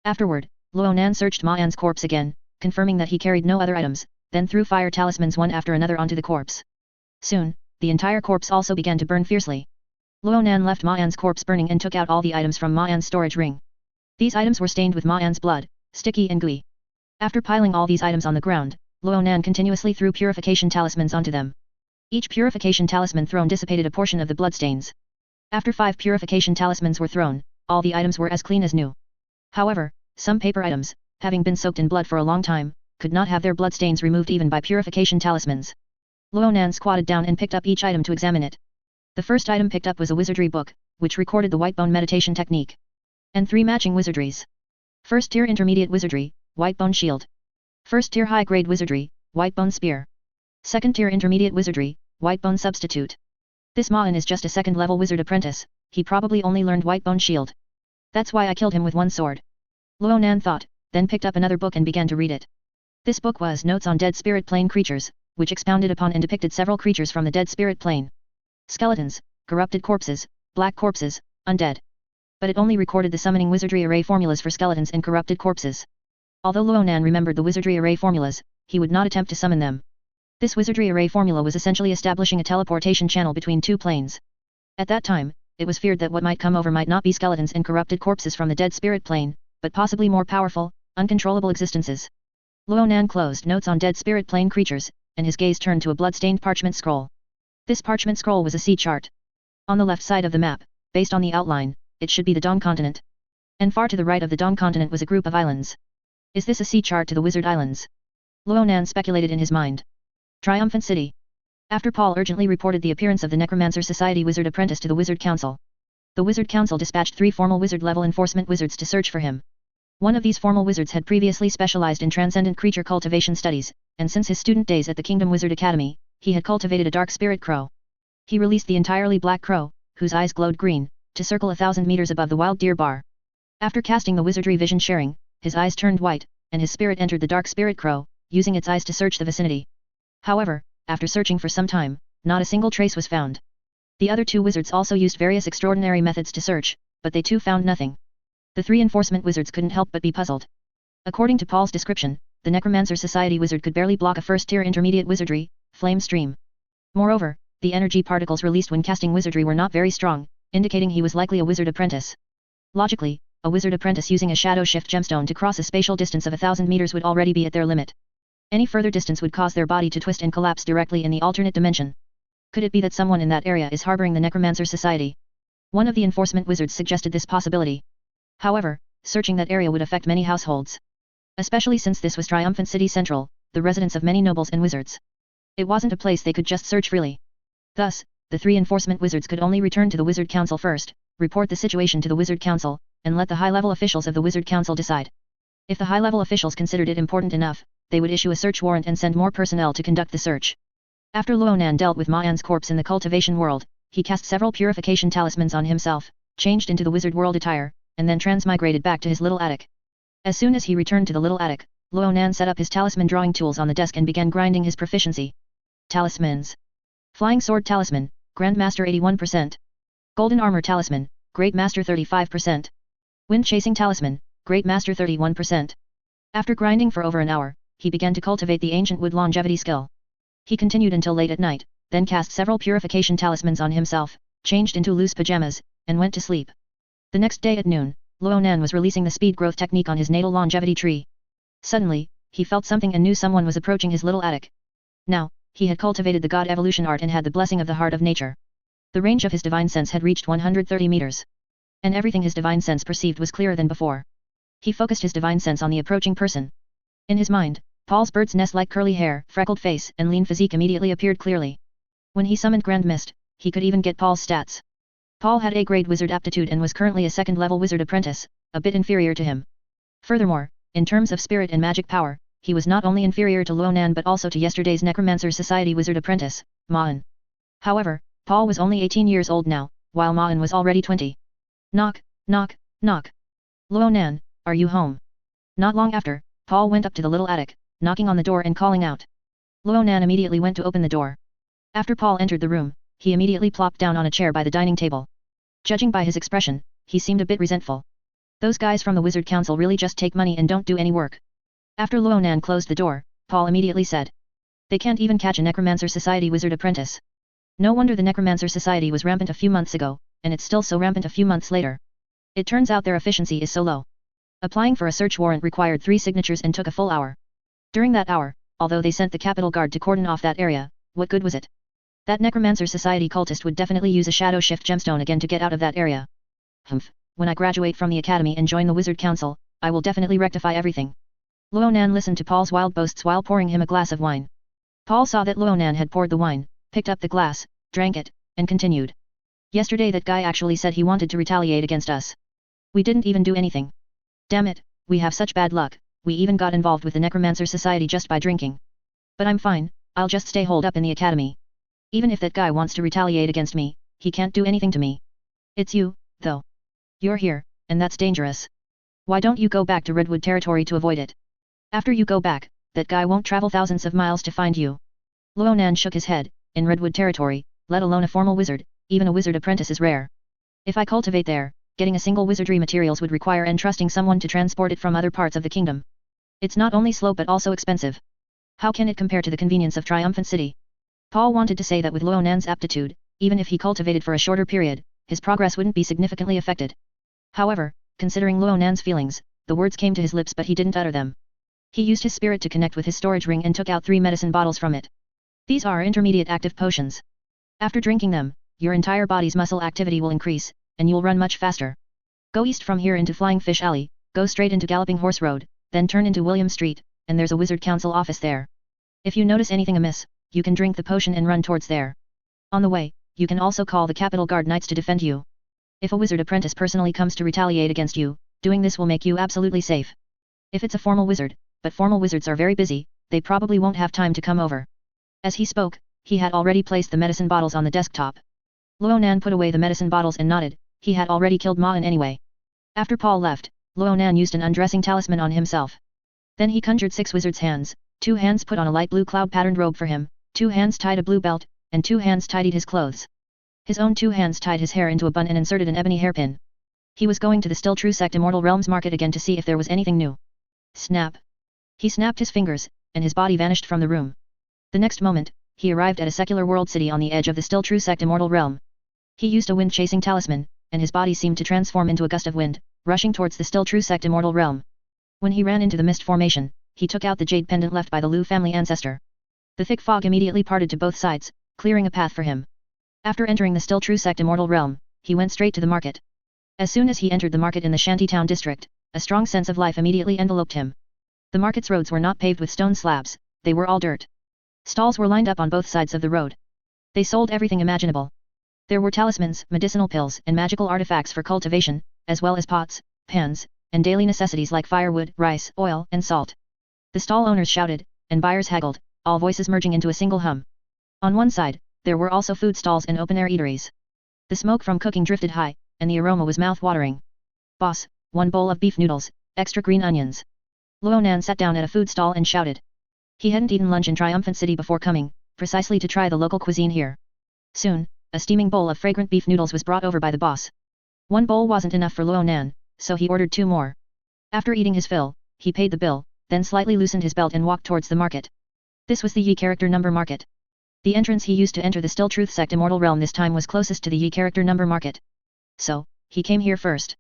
Afterward, Ronan searched Ma Yan's corpse again, confirming that he carried no other items, then threw fire talismans one after another onto the corpse. Soon, the entire corpse also began to burn fiercely. Ronan left Ma Yan's corpse burning and took out all the items from Ma Yan's storage ring. These items were stained with Ma Yan's blood, sticky and gooey. After piling all these items on the ground, Ronan continuously threw purification talismans onto them. Each purification talisman thrown dissipated a portion of the bloodstains. After 5 purification talismans were thrown, all the items were as clean as new. However, some paper items, having been soaked in blood for a long time, could not have their bloodstains removed even by purification talismans. Ronan squatted down and picked up each item to examine it. The first item picked up was a wizardry book, which recorded the whitebone meditation technique. And 3 matching wizardries. First tier intermediate wizardry, whitebone shield. First tier high grade wizardry, whitebone spear. Second tier intermediate wizardry, whitebone substitute. This Ma Yan is just a second level wizard apprentice, he probably only learned whitebone shield. That's why I killed him with one sword. Ronan thought, then picked up another book and began to read it. This book was Notes on Dead Spirit Plane Creatures, which expounded upon and depicted several creatures from the Dead Spirit Plane. Skeletons, corrupted corpses, black corpses, undead. But it only recorded the summoning wizardry array formulas for skeletons and corrupted corpses. Although Ronan remembered the wizardry array formulas, he would not attempt to summon them. This wizardry array formula was essentially establishing a teleportation channel between 2 planes. At that time, it was feared that what might come over might not be skeletons and corrupted corpses from the Dead Spirit Plane, but possibly more powerful, uncontrollable existences. Ronan closed Notes on Dead Spirit Plane Creatures, and his gaze turned to a blood-stained parchment scroll. This parchment scroll was a sea chart. On the left side of the map, based on the outline, it should be the Dong continent. And far to the right of the Dong continent was a group of islands. Is this a sea chart to the Wizard Islands? Ronan speculated in his mind. Triumphant City. After Paul urgently reported the appearance of the Necromancer Society wizard apprentice to the Wizard Council. The Wizard Council dispatched 3 formal wizard-level enforcement wizards to search for him. One of these formal wizards had previously specialized in transcendent creature cultivation studies, and since his student days at the Kingdom Wizard Academy, he had cultivated a dark spirit crow. He released the entirely black crow, whose eyes glowed green, to circle 1,000 meters above the wild deer bar. After casting the wizardry vision sharing, his eyes turned white, and his spirit entered the dark spirit crow, using its eyes to search the vicinity. However, after searching for some time, not a single trace was found. The other 2 wizards also used various extraordinary methods to search, but they too found nothing. The 3 enforcement wizards couldn't help but be puzzled. According to Paul's description, the Necromancer Society wizard could barely block a first-tier intermediate wizardry, flame stream. Moreover, the energy particles released when casting wizardry were not very strong, indicating he was likely a wizard apprentice. Logically, a wizard apprentice using a shadow shift gemstone to cross a spatial distance of 1,000 meters would already be at their limit. Any further distance would cause their body to twist and collapse directly in the alternate dimension. Could it be that someone in that area is harboring the Necromancer Society? One of the enforcement wizards suggested this possibility. However, searching that area would affect many households. Especially since this was Triumphant City Central, the residence of many nobles and wizards. It wasn't a place they could just search freely. Thus, the 3 enforcement wizards could only return to the Wizard Council first, report the situation to the Wizard Council, and let the high-level officials of the Wizard Council decide. If the high-level officials considered it important enough, they would issue a search warrant and send more personnel to conduct the search. After Ronan dealt with Ma Yan's corpse in the cultivation world, he cast several purification talismans on himself, changed into the wizard world attire, and then transmigrated back to his little attic. As soon as he returned to the little attic, Ronan set up his talisman drawing tools on the desk and began grinding his proficiency. Talismans. Flying Sword Talisman, Grandmaster 81%. Golden Armor Talisman, Great Master 35%. Wind Chasing Talisman, Great Master 31%. After grinding for over an hour, he began to cultivate the ancient wood longevity skill. He continued until late at night, then cast several purification talismans on himself, changed into loose pajamas, and went to sleep. The next day at noon, Ronan was releasing the speed growth technique on his natal longevity tree. Suddenly, he felt something and knew someone was approaching his little attic. Now, he had cultivated the god evolution art and had the blessing of the heart of nature. The range of his divine sense had reached 130 meters. And everything his divine sense perceived was clearer than before. He focused his divine sense on the approaching person. In his mind, Paul's bird's nest-like curly hair, freckled face, and lean physique immediately appeared clearly. When he summoned Grand Mist, he could even get Paul's stats. Paul had A-grade wizard aptitude and was currently a second-level wizard apprentice, a bit inferior to him. Furthermore, in terms of spirit and magic power, he was not only inferior to Ronan but also to yesterday's Necromancer Society wizard apprentice, Guan. However, Paul was only 18 years old now, while Guan was already 20. Knock, knock, knock. Ronan, are you home? Not long after, Paul went up to the little attic, knocking on the door and calling out. Ronan immediately went to open the door. After Paul entered the room, he immediately plopped down on a chair by the dining table. Judging by his expression, he seemed a bit resentful. Those guys from the Wizard Council really just take money and don't do any work. After Ronan closed the door, Paul immediately said. They can't even catch a Necromancer Society wizard apprentice. No wonder the Necromancer Society was rampant a few months ago, and it's still so rampant a few months later. It turns out their efficiency is so low. Applying for a search warrant required 3 signatures and took a full hour. During that hour, although they sent the Capitol Guard to cordon off that area, what good was it? That Necromancer Society cultist would definitely use a Shadow Shift gemstone again to get out of that area. Humph, when I graduate from the academy and join the Wizard Council, I will definitely rectify everything. Ronan listened to Paul's wild boasts while pouring him a glass of wine. Paul saw that Ronan had poured the wine, picked up the glass, drank it, and continued. Yesterday that guy actually said he wanted to retaliate against us. We didn't even do anything. Damn it, we have such bad luck, we even got involved with the Necromancer Society just by drinking. But I'm fine, I'll just stay holed up in the academy. Even if that guy wants to retaliate against me, he can't do anything to me. It's you, though. You're here, and that's dangerous. Why don't you go back to Redwood territory to avoid it? After you go back, that guy won't travel thousands of miles to find you. Ronan shook his head. In Redwood territory, let alone a formal wizard, even a wizard apprentice is rare. If I cultivate there, getting a single wizardry materials would require entrusting someone to transport it from other parts of the kingdom. It's not only slow but also expensive. How can it compare to the convenience of Triumphant City? Paul wanted to say that with Ronan's aptitude, even if he cultivated for a shorter period, his progress wouldn't be significantly affected. However, considering Ronan's feelings, the words came to his lips but he didn't utter them. He used his spirit to connect with his storage ring and took out 3 medicine bottles from it. These are intermediate active potions. After drinking them, your entire body's muscle activity will increase, and you'll run much faster. Go east from here into Flying Fish Alley, go straight into Galloping Horse Road, then turn into William Street, and there's a Wizard Council office there. If you notice anything amiss, you can drink the potion and run towards there. On the way, you can also call the Capitol Guard Knights to defend you. If a wizard apprentice personally comes to retaliate against you, doing this will make you absolutely safe. If it's a formal wizard, but formal wizards are very busy, they probably won't have time to come over. As he spoke, he had already placed the medicine bottles on the desktop. Ronan put away the medicine bottles and nodded. He had already killed Ma'an anyway. After Paul left, Ronan used an undressing talisman on himself. Then he conjured 6 wizard's hands, 2 hands put on a light blue cloud-patterned robe for him, 2 hands tied a blue belt, and 2 hands tidied his clothes. His own 2 hands tied his hair into a bun and inserted an ebony hairpin. He was going to the Still True Sect Immortal Realms market again to see if there was anything new. Snap! He snapped his fingers, and his body vanished from the room. The next moment, he arrived at a secular world city on the edge of the Still True Sect Immortal Realm. He used a wind-chasing talisman, and his body seemed to transform into a gust of wind, rushing towards the Still True Sect Immortal Realm. When he ran into the mist formation, he took out the jade pendant left by the Liu family ancestor. The thick fog immediately parted to both sides, clearing a path for him. After entering the Still True Sect Immortal Realm, he went straight to the market. As soon as he entered the market in the Shantytown district, a strong sense of life immediately enveloped him. The market's roads were not paved with stone slabs, they were all dirt. Stalls were lined up on both sides of the road. They sold everything imaginable. There were talismans, medicinal pills, and magical artifacts for cultivation, as well as pots, pans, and daily necessities like firewood, rice, oil, and salt. The stall owners shouted, and buyers haggled, all voices merging into a single hum. On one side, there were also food stalls and open-air eateries. The smoke from cooking drifted high, and the aroma was mouth-watering. Boss, 1 bowl of beef noodles, extra green onions. Ronan sat down at a food stall and shouted. He hadn't eaten lunch in Triumphant City before coming, precisely to try the local cuisine here. Soon, a steaming bowl of fragrant beef noodles was brought over by the boss. 1 bowl wasn't enough for Ronan, so he ordered 2 more. After eating his fill, he paid the bill, then slightly loosened his belt and walked towards the market. This was the Yi character number market. The entrance he used to enter the Still Truth Sect Immortal Realm this time was closest to the Yi character number market. So, he came here first.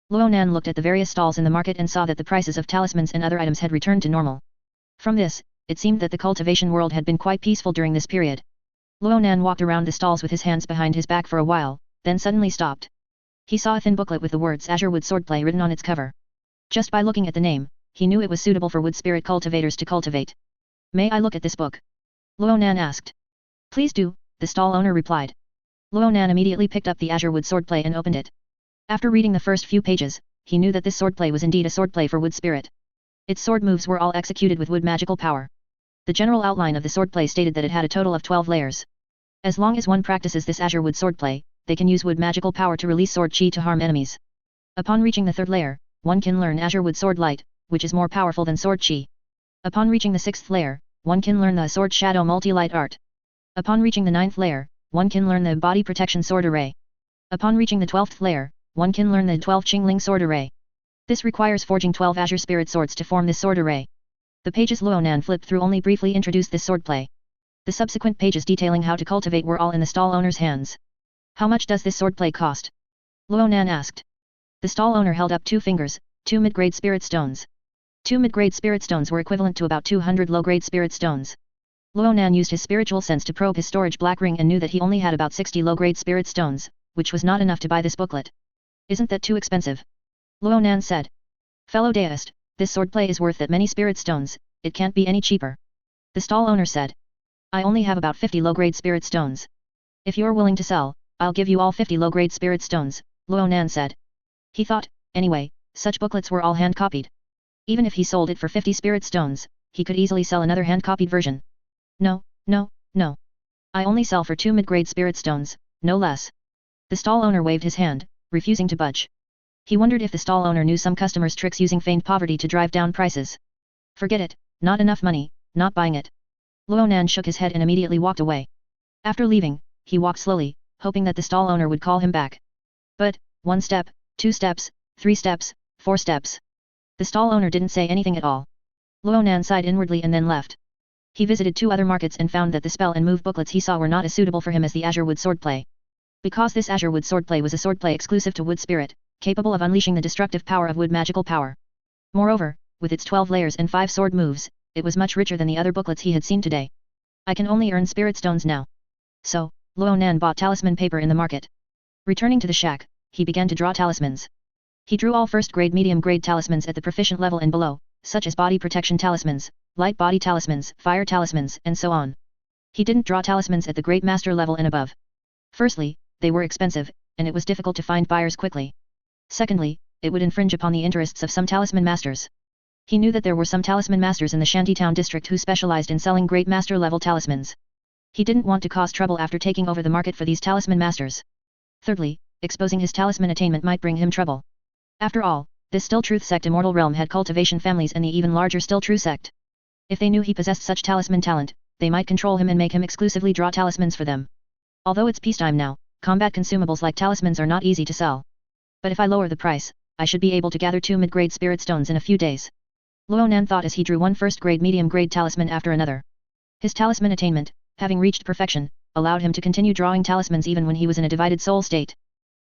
Ronan looked at the various stalls in the market and saw that the prices of talismans and other items had returned to normal. From this, it seemed that the cultivation world had been quite peaceful during this period. Ronan walked around the stalls with his hands behind his back for a while, then suddenly stopped. He saw a thin booklet with the words Azure Wood Swordplay written on its cover. Just by looking at the name, he knew it was suitable for wood spirit cultivators to cultivate. May I look at this book? Ronan asked. Please do, the stall owner replied. Ronan immediately picked up the Azure Wood Swordplay and opened it. After reading the first few pages, he knew that this swordplay was indeed a swordplay for wood spirit. Its sword moves were all executed with wood magical power. The general outline of the swordplay stated that it had a total of 12 layers. As long as one practices this Azure Wood Swordplay, they can use wood magical power to release sword chi to harm enemies. Upon reaching the third layer, one can learn Azure Wood Sword Light, which is more powerful than sword chi. Upon reaching the sixth layer, one can learn the Sword Shadow Multi-Light Art. Upon reaching the ninth layer, one can learn the Body Protection Sword Array. Upon reaching the 12th layer, one can learn the 12 Qingling Sword Array. This requires forging 12 Azure Spirit Swords to form this sword array. The pages Ronan flipped through only briefly introduced this swordplay. The subsequent pages detailing how to cultivate were all in the stall owner's hands. How much does this swordplay cost? Ronan asked. The stall owner held up 2 fingers, 2 mid-grade spirit stones. 2 mid-grade spirit stones were equivalent to about 200 low-grade spirit stones. Ronan used his spiritual sense to probe his storage black ring and knew that he only had about 60 low-grade spirit stones, which was not enough to buy this booklet. Isn't that too expensive? Ronan said. Fellow deist, this swordplay is worth that many spirit stones, it can't be any cheaper. The stall owner said. I only have about 50 low-grade spirit stones. If you're willing to sell, I'll give you all 50 low-grade spirit stones, Ronan said. He thought, anyway, such booklets were all hand-copied. Even if he sold it for 50 spirit stones, he could easily sell another hand-copied version. No, no, no. I only sell for 2 mid-grade spirit stones, no less. The stall owner waved his hand, refusing to budge. He wondered if the stall owner knew some customers' tricks using feigned poverty to drive down prices. Forget it, not enough money, not buying it. Ronan shook his head and immediately walked away. After leaving, he walked slowly, hoping that the stall owner would call him back. But, 1 step, 2 steps, 3 steps, 4 steps. The stall owner didn't say anything at all. Ronan sighed inwardly and then left. He visited 2 other markets and found that the spell and move booklets he saw were not as suitable for him as the Azure Wood Swordplay. Because this Azure Wood Swordplay was a swordplay exclusive to wood spirit, capable of unleashing the destructive power of wood magical power. Moreover, with its 12 layers and 5 sword moves, it was much richer than the other booklets he had seen today. I can only earn spirit stones now. So, Ronan bought talisman paper in the market. Returning to the shack, he began to draw talismans. He drew all first-grade medium-grade talismans at the proficient level and below, such as body protection talismans, light body talismans, fire talismans, and so on. He didn't draw talismans at the great master level and above. Firstly, they were expensive, and it was difficult to find buyers quickly. Secondly, it would infringe upon the interests of some talisman masters. He knew that there were some talisman masters in the Shantytown district who specialized in selling great master level talismans. He didn't want to cause trouble after taking over the market for these talisman masters. Thirdly, exposing his talisman attainment might bring him trouble. After all, this Still Truth sect Immortal Realm had cultivation families and the even larger Still True sect. If they knew he possessed such talisman talent, they might control him and make him exclusively draw talismans for them. Although it's peacetime now, combat consumables like talismans are not easy to sell. But if I lower the price, I should be able to gather 2 mid-grade spirit stones in a few days. Ronan thought as he drew one first-grade medium-grade talisman after another. His talisman attainment, having reached perfection, allowed him to continue drawing talismans even when he was in a divided soul state.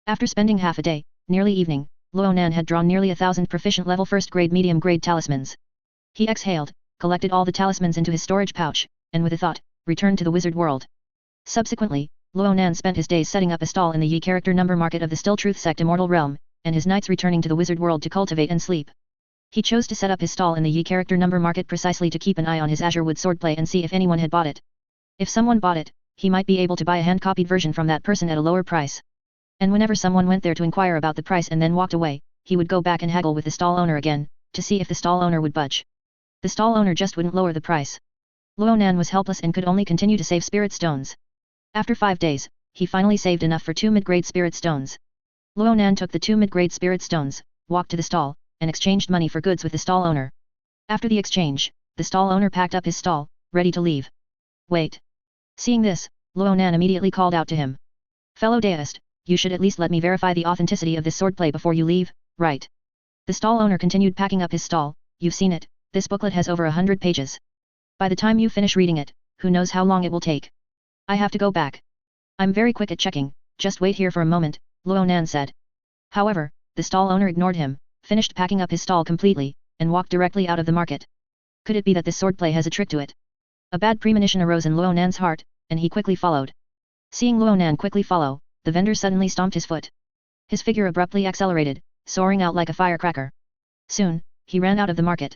After spending half a day, nearly evening, Ronan had drawn nearly 1,000 proficient-level first-grade medium-grade talismans. He exhaled, collected all the talismans into his storage pouch, and with a thought, returned to the wizard world. Subsequently, Ronan spent his days setting up a stall in the Yi character number market of the Still Truth sect Immortal Realm, and his nights returning to the wizard world to cultivate and sleep. He chose to set up his stall in the Yi character number market precisely to keep an eye on his Azure Wood Swordplay and see if anyone had bought it. If someone bought it, he might be able to buy a hand-copied version from that person at a lower price. And whenever someone went there to inquire about the price and then walked away, he would go back and haggle with the stall owner again, to see if the stall owner would budge. The stall owner just wouldn't lower the price. Ronan was helpless and could only continue to save spirit stones. After 5 days, he finally saved enough for 2 mid-grade spirit stones. Ronan took the 2 mid-grade spirit stones, walked to the stall, and exchanged money for goods with the stall owner. After the exchange, the stall owner packed up his stall, ready to leave. Wait. Seeing this, Ronan immediately called out to him. Fellow deist, you should at least let me verify the authenticity of this swordplay before you leave, right? The stall owner continued packing up his stall. You've seen it, this booklet has over 100 pages. By the time you finish reading it, who knows how long it will take. I have to go back. I'm very quick at checking, just wait here for a moment, Ronan said. However, the stall owner ignored him, finished packing up his stall completely, and walked directly out of the market. Could it be that this swordplay has a trick to it? A bad premonition arose in Luonan's heart, and he quickly followed. Seeing Luonan quickly follow, the vendor suddenly stomped his foot. His figure abruptly accelerated, soaring out like a firecracker. Soon, he ran out of the market.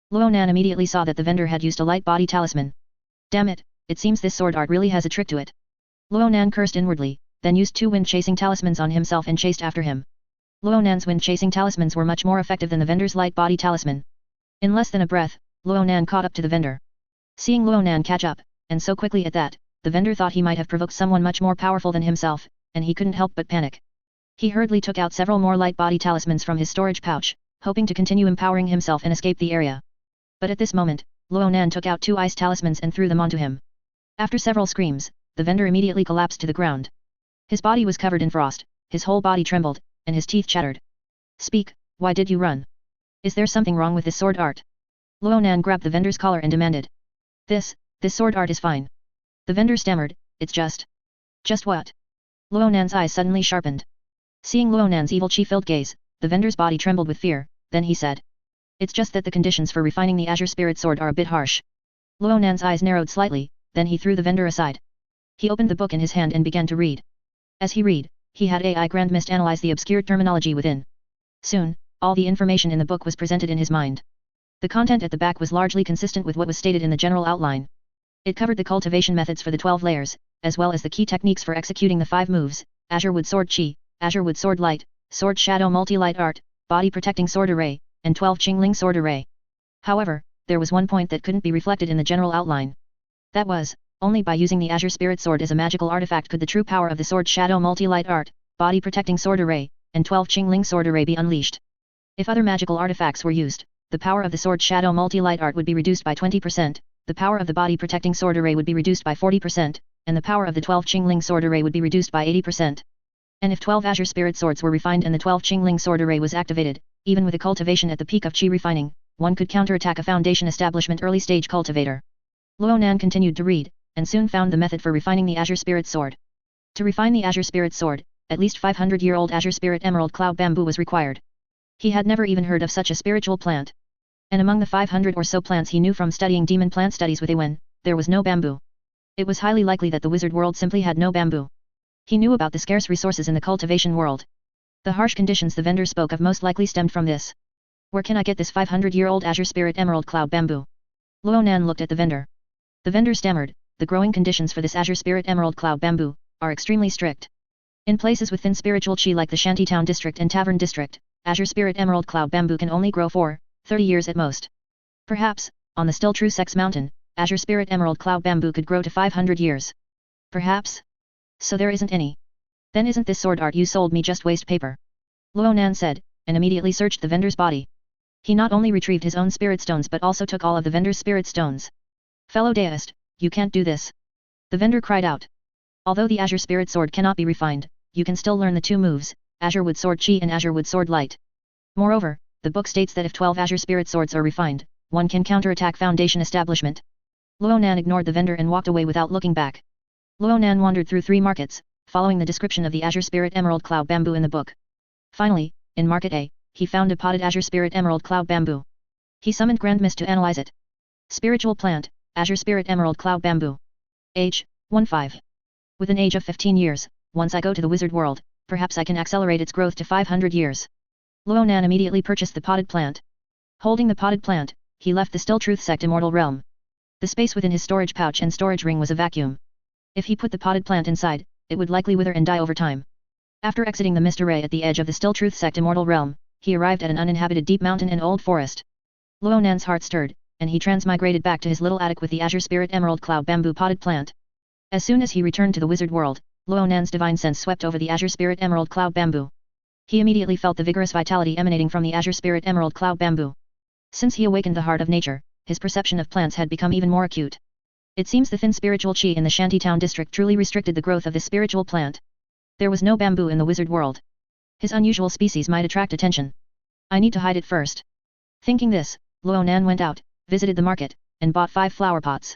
Luonan immediately saw that the vendor had used a light body talisman. Damn it, it seems this sword art really has a trick to it. Luonan cursed inwardly, then used 2 wind-chasing talismans on himself and chased after him. Luonan's wind-chasing talismans were much more effective than the vendor's light body talisman. In less than a breath, Luonan caught up to the vendor. Seeing Luonan catch up, and so quickly at that, the vendor thought he might have provoked someone much more powerful than himself, and he couldn't help but panic. He hurriedly took out several more light body talismans from his storage pouch, hoping to continue empowering himself and escape the area. But at this moment, Luonan took out 2 ice talismans and threw them onto him. After several screams, the vendor immediately collapsed to the ground. His body was covered in frost, his whole body trembled, and his teeth chattered. Speak, why did you run? Is there something wrong with this sword art? Luonan grabbed the vendor's collar and demanded. This sword art is fine. The vendor stammered, it's just... Just what? Luonan's eyes suddenly sharpened. Seeing Luonan's evil chi-filled gaze, the vendor's body trembled with fear, then he said. It's just that the conditions for refining the Azure Spirit Sword are a bit harsh. Luonan's eyes narrowed slightly, then he threw the vendor aside. He opened the book in his hand and began to read. As he read, he had AI Grand Mist analyze the obscure terminology within. Soon, all the information in the book was presented in his mind. The content at the back was largely consistent with what was stated in the general outline. It covered the cultivation methods for the 12 layers, as well as the key techniques for executing the 5 moves, Azure Wood Sword Chi, Azure Wood Sword Light, Sword Shadow Multi-Light Art, Body Protecting Sword Array, and 12 Qingling Sword Array. However, there was one point that couldn't be reflected in the general outline. That was, only by using the Azure Spirit Sword as a magical artifact could the true power of the Sword Shadow Multi-Light Art, Body Protecting Sword Array, and 12 Qingling Sword Array be unleashed. If other magical artifacts were used, the power of the Sword Shadow Multi-Light Art would be reduced by 20%, the power of the Body Protecting Sword Array would be reduced by 40%, and the power of the 12 Qingling Sword Array would be reduced by 80%. And if 12 Azure Spirit Swords were refined and the 12 Qingling Sword Array was activated, even with a cultivation at the peak of Qi refining, one could counterattack a Foundation Establishment early stage cultivator. Luonan continued to read, and soon found the method for refining the Azure Spirit Sword. To refine the Azure Spirit Sword, at least 500-year-old Azure Spirit Emerald Cloud Bamboo was required. He had never even heard of such a spiritual plant. And among the 500 or so plants he knew from studying demon plant studies with Guan, there was no bamboo. It was highly likely that the wizard world simply had no bamboo. He knew about the scarce resources in the cultivation world. The harsh conditions the vendor spoke of most likely stemmed from this. Where can I get this 500-year-old Azure Spirit Emerald Cloud Bamboo? Luonan looked at the vendor. The vendor stammered, the growing conditions for this Azure Spirit Emerald Cloud Bamboo are extremely strict. In places with thin spiritual chi like the Shantytown district and Tavern district, Azure Spirit Emerald Cloud Bamboo can only grow for 30 years at most. Perhaps, on the still true Sex Mountain, Azure Spirit Emerald Cloud Bamboo could grow to 500 years. Perhaps? So there isn't any. Then isn't this sword art you sold me just waste paper? Luonan said, and immediately searched the vendor's body. He not only retrieved his own spirit stones but also took all of the vendor's spirit stones. Fellow deist, you can't do this. The vendor cried out. Although the Azure Spirit Sword cannot be refined, you can still learn the 2 moves, Azure Wood Sword Chi and Azure Wood Sword Light. Moreover, the book states that if 12 Azure Spirit Swords are refined, one can counterattack Foundation Establishment. Luonan ignored the vendor and walked away without looking back. Luonan wandered through 3 markets, following the description of the Azure Spirit Emerald Cloud Bamboo in the book. Finally, in Market A, he found a potted Azure Spirit Emerald Cloud Bamboo. He summoned Grand Mist to analyze it. Spiritual plant, Azure Spirit Emerald Cloud Bamboo. Age, 15. With an age of 15 years, once I go to the wizard world, perhaps I can accelerate its growth to 500 years. Luonan immediately purchased the potted plant. Holding the potted plant, he left the Still Truth Sect Immortal Realm. The space within his storage pouch and storage ring was a vacuum. If he put the potted plant inside, it would likely wither and die over time. After exiting the mist array at the edge of the Still Truth Sect Immortal Realm, he arrived at an uninhabited deep mountain and old forest. Luonan's heart stirred, and he transmigrated back to his little attic with the Azure Spirit Emerald Cloud Bamboo potted plant. As soon as he returned to the wizard world, Luonan's divine sense swept over the Azure Spirit Emerald Cloud Bamboo. He immediately felt the vigorous vitality emanating from the Azure Spirit Emerald Cloud Bamboo. Since he awakened the heart of nature, his perception of plants had become even more acute. It seems the thin spiritual chi in the Shantytown district truly restricted the growth of this spiritual plant. There was no bamboo in the wizard world. His unusual species might attract attention. I need to hide it first. Thinking this, Luonan went out, visited the market, and bought 5 flower pots.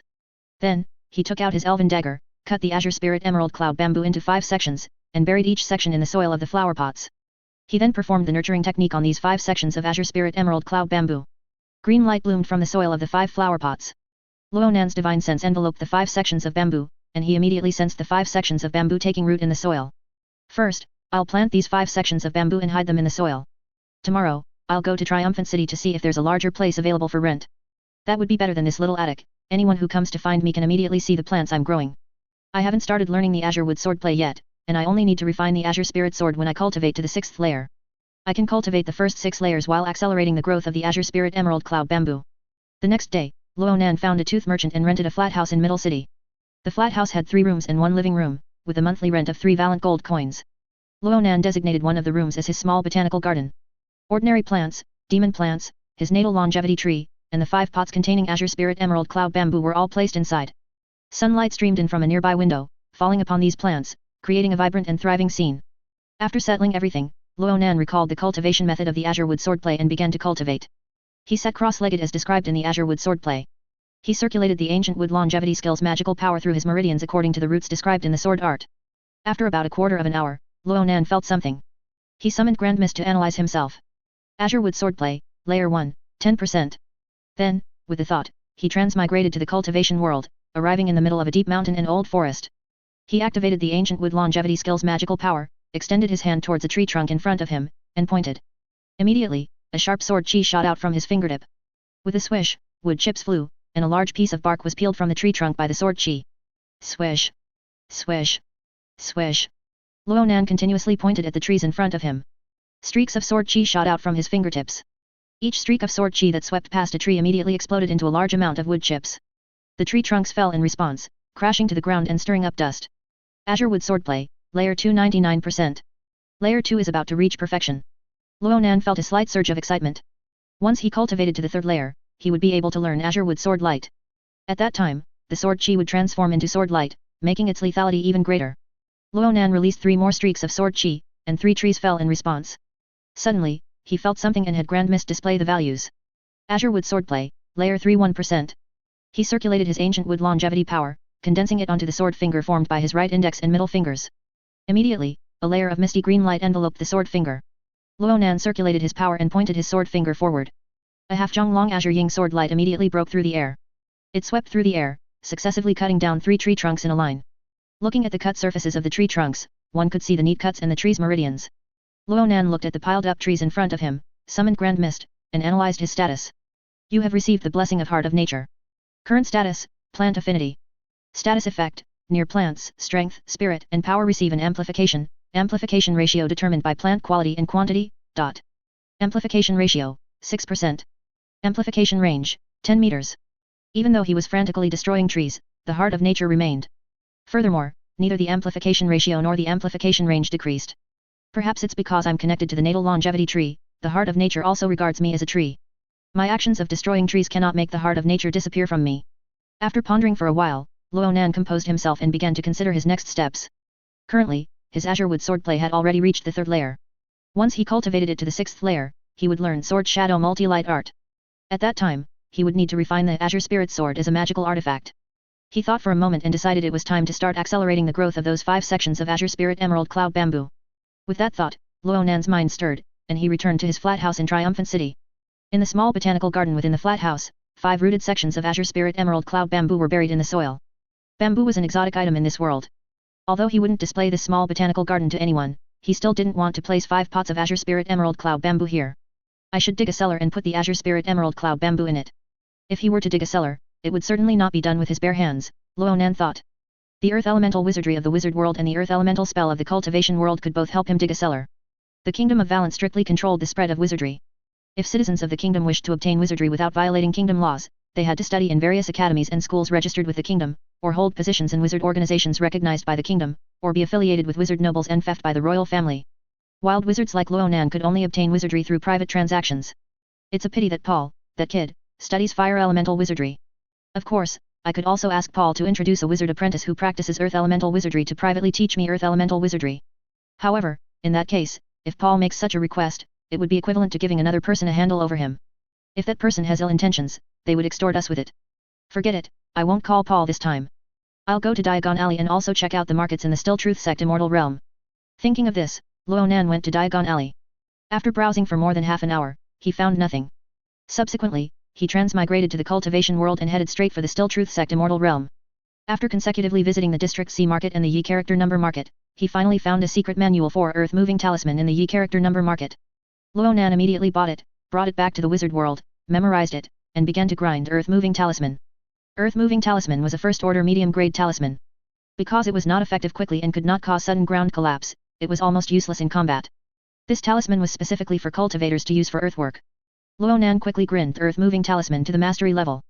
Then, he took out his elven dagger, cut the Azure Spirit Emerald Cloud Bamboo into 5 sections, and buried each section in the soil of the flower pots. He then performed the nurturing technique on these 5 sections of Azure Spirit Emerald Cloud Bamboo. Green light bloomed from the soil of the 5 flower pots. Luonan's divine sense enveloped the 5 sections of bamboo, and he immediately sensed the 5 sections of bamboo taking root in the soil. First, I'll plant these 5 sections of bamboo and hide them in the soil. Tomorrow, I'll go to Triumphant City to see if there's a larger place available for rent. That would be better than this little attic. Anyone who comes to find me can immediately see the plants I'm growing. I haven't started learning the azure wood swordplay yet, and I only need to refine the azure spirit sword when I cultivate to the 6th layer. I can cultivate the first 6 layers while accelerating the growth of the azure spirit emerald cloud bamboo. The next day, Luonan found a tooth merchant and rented a flat house in Middle City. The flat house had 3 rooms and 1 living room, with a monthly rent of 3 valent gold coins. Luonan designated one of the rooms as his small botanical garden. Ordinary plants, demon plants, his natal longevity tree, and the 5 pots containing azure spirit emerald cloud bamboo were all placed inside. Sunlight streamed in from a nearby window, falling upon these plants, creating a vibrant and thriving scene. After settling everything, Luonan recalled the cultivation method of the azure wood swordplay and began to cultivate. He sat cross-legged as described in the azure wood swordplay. He circulated the ancient wood longevity skill's magical power through his meridians according to the routes described in the sword art. After about a quarter of an hour, Luonan felt something. He summoned Grand Mist to analyze himself. Azure wood swordplay, layer 1, 10%. Then, with the thought, he transmigrated to the cultivation world, arriving in the middle of a deep mountain and old forest. He activated the ancient wood longevity skill's magical power, extended his hand towards a tree trunk in front of him, and pointed. Immediately, a sharp sword chi shot out from his fingertip. With a swish, wood chips flew, and a large piece of bark was peeled from the tree trunk by the sword chi. Swish! Swish! Swish! Luonan continuously pointed at the trees in front of him. Streaks of sword chi shot out from his fingertips. Each streak of sword chi that swept past a tree immediately exploded into a large amount of wood chips. The tree trunks fell in response, crashing to the ground and stirring up dust. Azure wood swordplay, layer 2 99%. Layer 2 is about to reach perfection. Luonan felt a slight surge of excitement. Once he cultivated to the 3rd layer, he would be able to learn azure wood sword light. At that time, the sword chi would transform into sword light, making its lethality even greater. Luonan released 3 more streaks of sword chi, and 3 trees fell in response. Suddenly, he felt something and had Grand Mist display the values. Azure wood swordplay, layer 3 1%. He circulated his ancient wood longevity power, condensing it onto the sword finger formed by his right index and middle fingers. Immediately, a layer of misty green light enveloped the sword finger. Luonan circulated his power and pointed his sword finger forward. A half-jong long azure ying sword light immediately broke through the air. It swept through the air, successively cutting down 3 tree trunks in a line. Looking at the cut surfaces of the tree trunks, one could see the neat cuts and the tree's meridians. Luonan looked at the piled-up trees in front of him, summoned Grand Mist, and analyzed his status. You have received the blessing of Heart of Nature. Current status, Plant Affinity. Status effect, near plants, strength, spirit, and power receive an amplification ratio determined by plant quality and quantity, Amplification ratio, 6%. Amplification range, 10 meters. Even though he was frantically destroying trees, the Heart of Nature remained. Furthermore, neither the amplification ratio nor the amplification range decreased. Perhaps it's because I'm connected to the natal longevity tree, the Heart of Nature also regards me as a tree. My actions of destroying trees cannot make the Heart of Nature disappear from me. After pondering for a while, Luonan composed himself and began to consider his next steps. Currently, his azure wood swordplay had already reached the 3rd layer. Once he cultivated it to the 6th layer, he would learn Sword Shadow Multi-Light Art. At that time, he would need to refine the Azure Spirit Sword as a magical artifact. He thought for a moment and decided it was time to start accelerating the growth of those 5 sections of Azure Spirit Emerald Cloud Bamboo. With that thought, Luonan's mind stirred, and he returned to his flat house in Triumphant City. In the small botanical garden within the flat house, 5 rooted sections of Azure Spirit Emerald Cloud Bamboo were buried in the soil. Bamboo was an exotic item in this world. Although he wouldn't display this small botanical garden to anyone, he still didn't want to place 5 pots of Azure Spirit Emerald Cloud Bamboo here. I should dig a cellar and put the Azure Spirit Emerald Cloud Bamboo in it. If he were to dig a cellar, it would certainly not be done with his bare hands, Luonan thought. The Earth Elemental wizardry of the wizard world and the Earth Elemental spell of the cultivation world could both help him dig a cellar. The Kingdom of Valent strictly controlled the spread of wizardry. If citizens of the kingdom wished to obtain wizardry without violating kingdom laws, they had to study in various academies and schools registered with the kingdom, or hold positions in wizard organizations recognized by the kingdom, or be affiliated with wizard nobles and feft by the royal family. Wild wizards like Luonan could only obtain wizardry through private transactions. It's a pity that Paul, that kid, studies fire elemental wizardry. Of course, I could also ask Paul to introduce a wizard apprentice who practices earth elemental wizardry to privately teach me earth elemental wizardry. However, in that case, if Paul makes such a request, it would be equivalent to giving another person a handle over him. If that person has ill intentions, they would extort us with it. Forget it, I won't call Paul this time. I'll go to Diagon Alley and also check out the markets in the Still Truth Sect Immortal Realm. Thinking of this, Luonan went to Diagon Alley. After browsing for more than half an hour, he found nothing. Subsequently, he transmigrated to the cultivation world and headed straight for the Still Truth sect immortal realm. After consecutively visiting the District C market and the Yi character number market, he finally found a secret manual for Earth Moving Talisman in the Yi character number market. Ronan immediately bought it, brought it back to the wizard world, memorized it, and began to grind Earth Moving Talisman. Earth Moving Talisman was a first-order medium-grade talisman. Because it was not effective quickly and could not cause sudden ground collapse, it was almost useless in combat. This talisman was specifically for cultivators to use for earthwork. Ronan quickly grinned the Earth-Moving Talisman to the mastery level.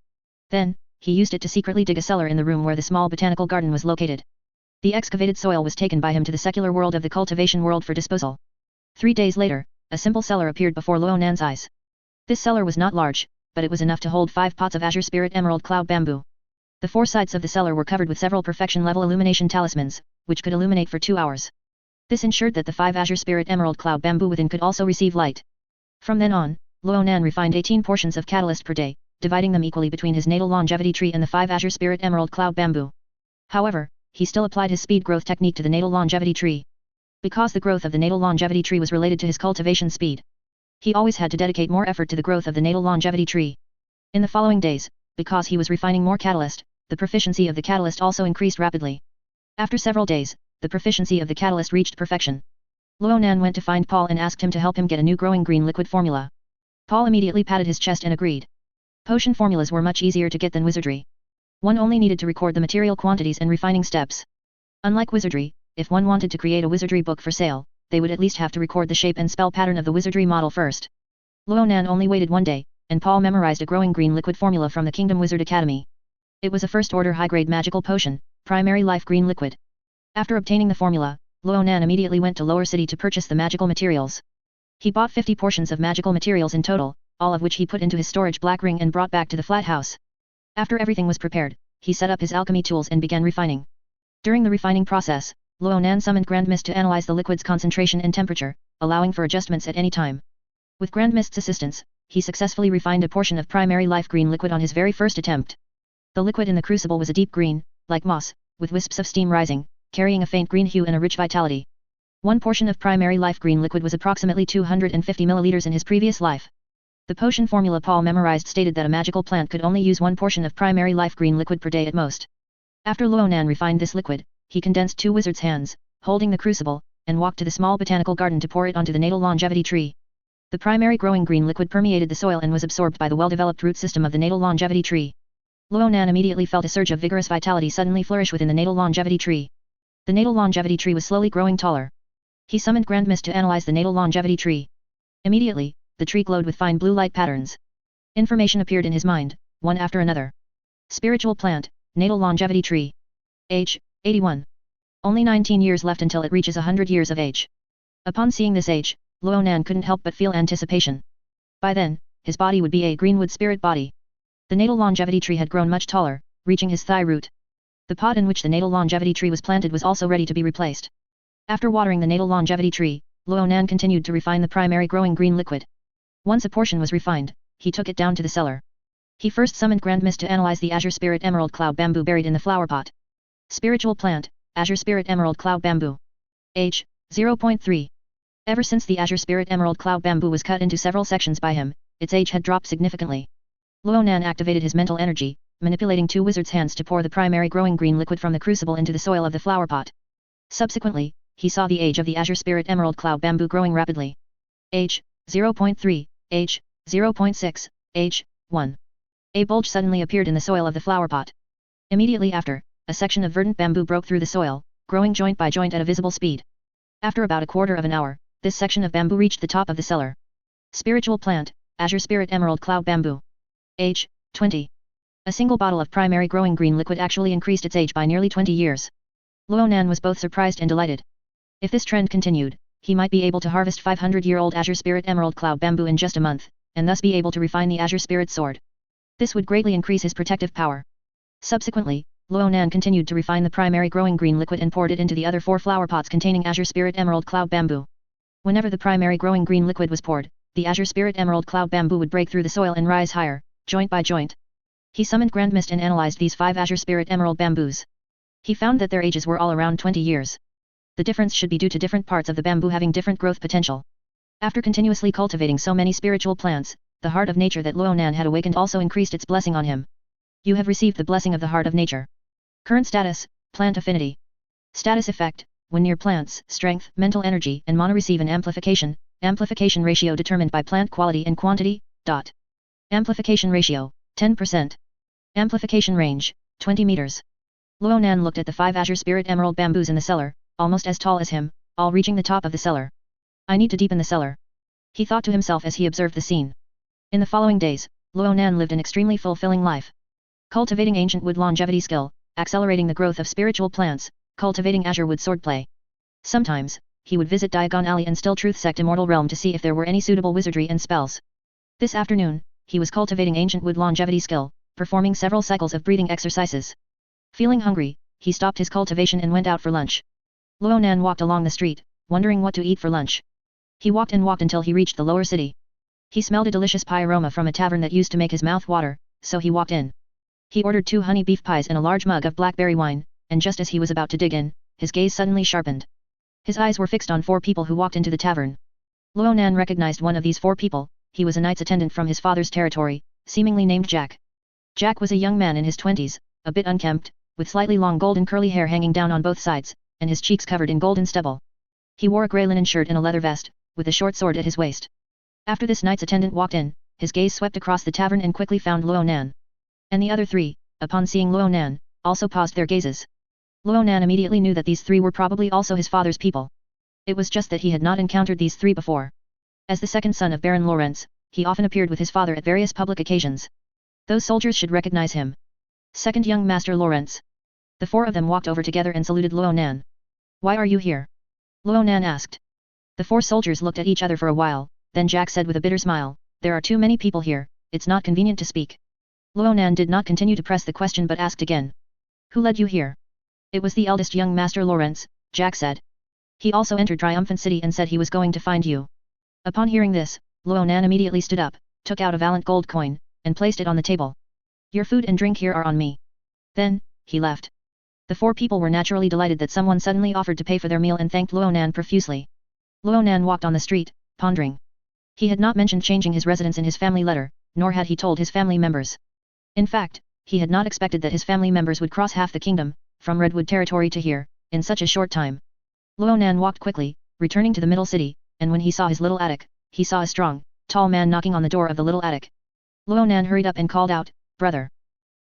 Then, he used it to secretly dig a cellar in the room where the small botanical garden was located. The excavated soil was taken by him to the secular world of the cultivation world for disposal. 3 days later, a simple cellar appeared before Ronan's eyes. This cellar was not large, but it was enough to hold 5 pots of azure spirit emerald cloud bamboo. The 4 sides of the cellar were covered with several perfection-level illumination talismans, which could illuminate for 2 hours. This ensured that the 5 azure spirit emerald cloud bamboo within could also receive light. From then on, Ronan refined 18 portions of catalyst per day, dividing them equally between his natal longevity tree and the 5 azure spirit emerald cloud bamboo. However, he still applied his speed growth technique to the natal longevity tree. Because the growth of the natal longevity tree was related to his cultivation speed, he always had to dedicate more effort to the growth of the natal longevity tree. In the following days, because he was refining more catalyst, the proficiency of the catalyst also increased rapidly. After several days, the proficiency of the catalyst reached perfection. Ronan went to find Paul and asked him to help him get a new growing green liquid formula. Paul immediately patted his chest and agreed. Potion formulas were much easier to get than wizardry. One only needed to record the material quantities and refining steps. Unlike wizardry, if one wanted to create a wizardry book for sale, they would at least have to record the shape and spell pattern of the wizardry model first. Ronan only waited 1 day, and Paul memorized a growing green liquid formula from the Kingdom Wizard Academy. It was a first-order high-grade magical potion, primary life green liquid. After obtaining the formula, Ronan immediately went to Lower City to purchase the magical materials. He bought 50 portions of magical materials in total, all of which he put into his storage black ring and brought back to the flat house. After everything was prepared, he set up his alchemy tools and began refining. During the refining process, Ronan summoned Grand Mist to analyze the liquid's concentration and temperature, allowing for adjustments at any time. With Grand Mist's assistance, he successfully refined a portion of primary life green liquid on his very first attempt. The liquid in the crucible was a deep green, like moss, with wisps of steam rising, carrying a faint green hue and a rich vitality. 1 portion of primary life green liquid was approximately 250 milliliters in his previous life. The potion formula Paul memorized stated that a magical plant could only use 1 portion of primary life green liquid per day at most. After Ronan refined this liquid, he condensed 2 wizards' hands, holding the crucible, and walked to the small botanical garden to pour it onto the natal longevity tree. The primary growing green liquid permeated the soil and was absorbed by the well-developed root system of the natal longevity tree. Ronan immediately felt a surge of vigorous vitality suddenly flourish within the natal longevity tree. The natal longevity tree was slowly growing taller. He summoned Grand Mist to analyze the natal longevity tree. Immediately, the tree glowed with fine blue light patterns. Information appeared in his mind, one after another. Spiritual plant, natal longevity tree. Age, 81. Only 19 years left until it reaches 100 years of age. Upon seeing this age, Ronan couldn't help but feel anticipation. By then, his body would be a greenwood spirit body. The natal longevity tree had grown much taller, reaching his thigh root. The pot in which the natal longevity tree was planted was also ready to be replaced. After watering the natal longevity tree, Ronan continued to refine the primary growing green liquid. Once a portion was refined, he took it down to the cellar. He first summoned Grand Mist to analyze the azure spirit emerald cloud bamboo buried in the flower pot. Spiritual plant, azure spirit emerald cloud bamboo. Age, 0.3. Ever since the azure spirit emerald cloud bamboo was cut into several sections by him, its age had dropped significantly. Ronan activated his mental energy, manipulating 2 wizards' hands to pour the primary growing green liquid from the crucible into the soil of the flower pot. Subsequently, he saw the age of the azure spirit emerald cloud bamboo growing rapidly. Age, 0.3, age, 0.6, age, 1. A bulge suddenly appeared in the soil of the flower pot. Immediately after, a section of verdant bamboo broke through the soil, growing joint by joint at a visible speed. After about a quarter of an hour, this section of bamboo reached the top of the cellar. Spiritual plant, azure spirit emerald cloud bamboo. Age, 20. A single bottle of primary growing green liquid actually increased its age by nearly 20 years. Ronan was both surprised and delighted. If this trend continued, he might be able to harvest 500-year-old azure spirit emerald cloud bamboo in just a month, and thus be able to refine the azure spirit sword. This would greatly increase his protective power. Subsequently, Ronan continued to refine the primary growing green liquid and poured it into the other 4 flower pots containing azure spirit emerald cloud bamboo. Whenever the primary growing green liquid was poured, the azure spirit emerald cloud bamboo would break through the soil and rise higher, joint by joint. He summoned Grand Mist and analyzed these 5 azure spirit emerald bamboos. He found that their ages were all around 20 years. The difference should be due to different parts of the bamboo having different growth potential. After continuously cultivating so many spiritual plants, the heart of nature that Ronan had awakened also increased its blessing on him. You have received the blessing of the heart of nature. Current status, plant affinity. Status effect, when near plants, strength, mental energy and mana receive an amplification ratio determined by plant quality and quantity, dot. Amplification ratio, 10%. Amplification range, 20 meters. Ronan looked at the 5 azure spirit emerald bamboos in the cellar, almost as tall as him, all reaching the top of the cellar. I need to deepen the cellar. He thought to himself as he observed the scene. In the following days, Ronan lived an extremely fulfilling life. Cultivating ancient wood longevity skill, accelerating the growth of spiritual plants, cultivating azure wood swordplay. Sometimes, he would visit Diagon Alley and Still Truth Sect Immortal Realm to see if there were any suitable wizardry and spells. This afternoon, he was cultivating ancient wood longevity skill, performing several cycles of breathing exercises. Feeling hungry, he stopped his cultivation and went out for lunch. Ronan walked along the street, wondering what to eat for lunch. He walked and walked until he reached the lower city. He smelled a delicious pie aroma from a tavern that used to make his mouth water, so he walked in. He ordered 2 honey beef pies and a large mug of blackberry wine, and just as he was about to dig in, his gaze suddenly sharpened. His eyes were fixed on 4 people who walked into the tavern. Ronan recognized one of these 4 people. He was a knight's attendant from his father's territory, seemingly named Jack. Jack was a young man in his 20s, a bit unkempt, with slightly long golden curly hair hanging down on both sides, and his cheeks covered in golden stubble. He wore a grey linen shirt and a leather vest, with a short sword at his waist. After this knight's attendant walked in, his gaze swept across the tavern and quickly found Ronan. And the other 3, upon seeing Ronan, also paused their gazes. Ronan immediately knew that these 3 were probably also his father's people. It was just that he had not encountered these 3 before. As the second son of Baron Lawrence, he often appeared with his father at various public occasions. Those soldiers should recognize him. Second young Master Lawrence. The 4 of them walked over together and saluted Ronan. Why are you here? Ronan asked. The 4 soldiers looked at each other for a while, then Jack said with a bitter smile, there are too many people here, it's not convenient to speak. Ronan did not continue to press the question but asked again. Who led you here? It was the eldest young Master Lawrence, Jack said. He also entered Triumphant City and said he was going to find you. Upon hearing this, Ronan immediately stood up, took out a valiant gold coin, and placed it on the table. Your food and drink here are on me. Then, he left. The 4 people were naturally delighted that someone suddenly offered to pay for their meal and thanked Ronan profusely. Ronan walked on the street, pondering. He had not mentioned changing his residence in his family letter, nor had he told his family members. In fact, he had not expected that his family members would cross half the kingdom, from Redwood territory to here, in such a short time. Ronan walked quickly, returning to the middle city, and when he saw his little attic, he saw a strong, tall man knocking on the door of the little attic. Ronan hurried up and called out, brother.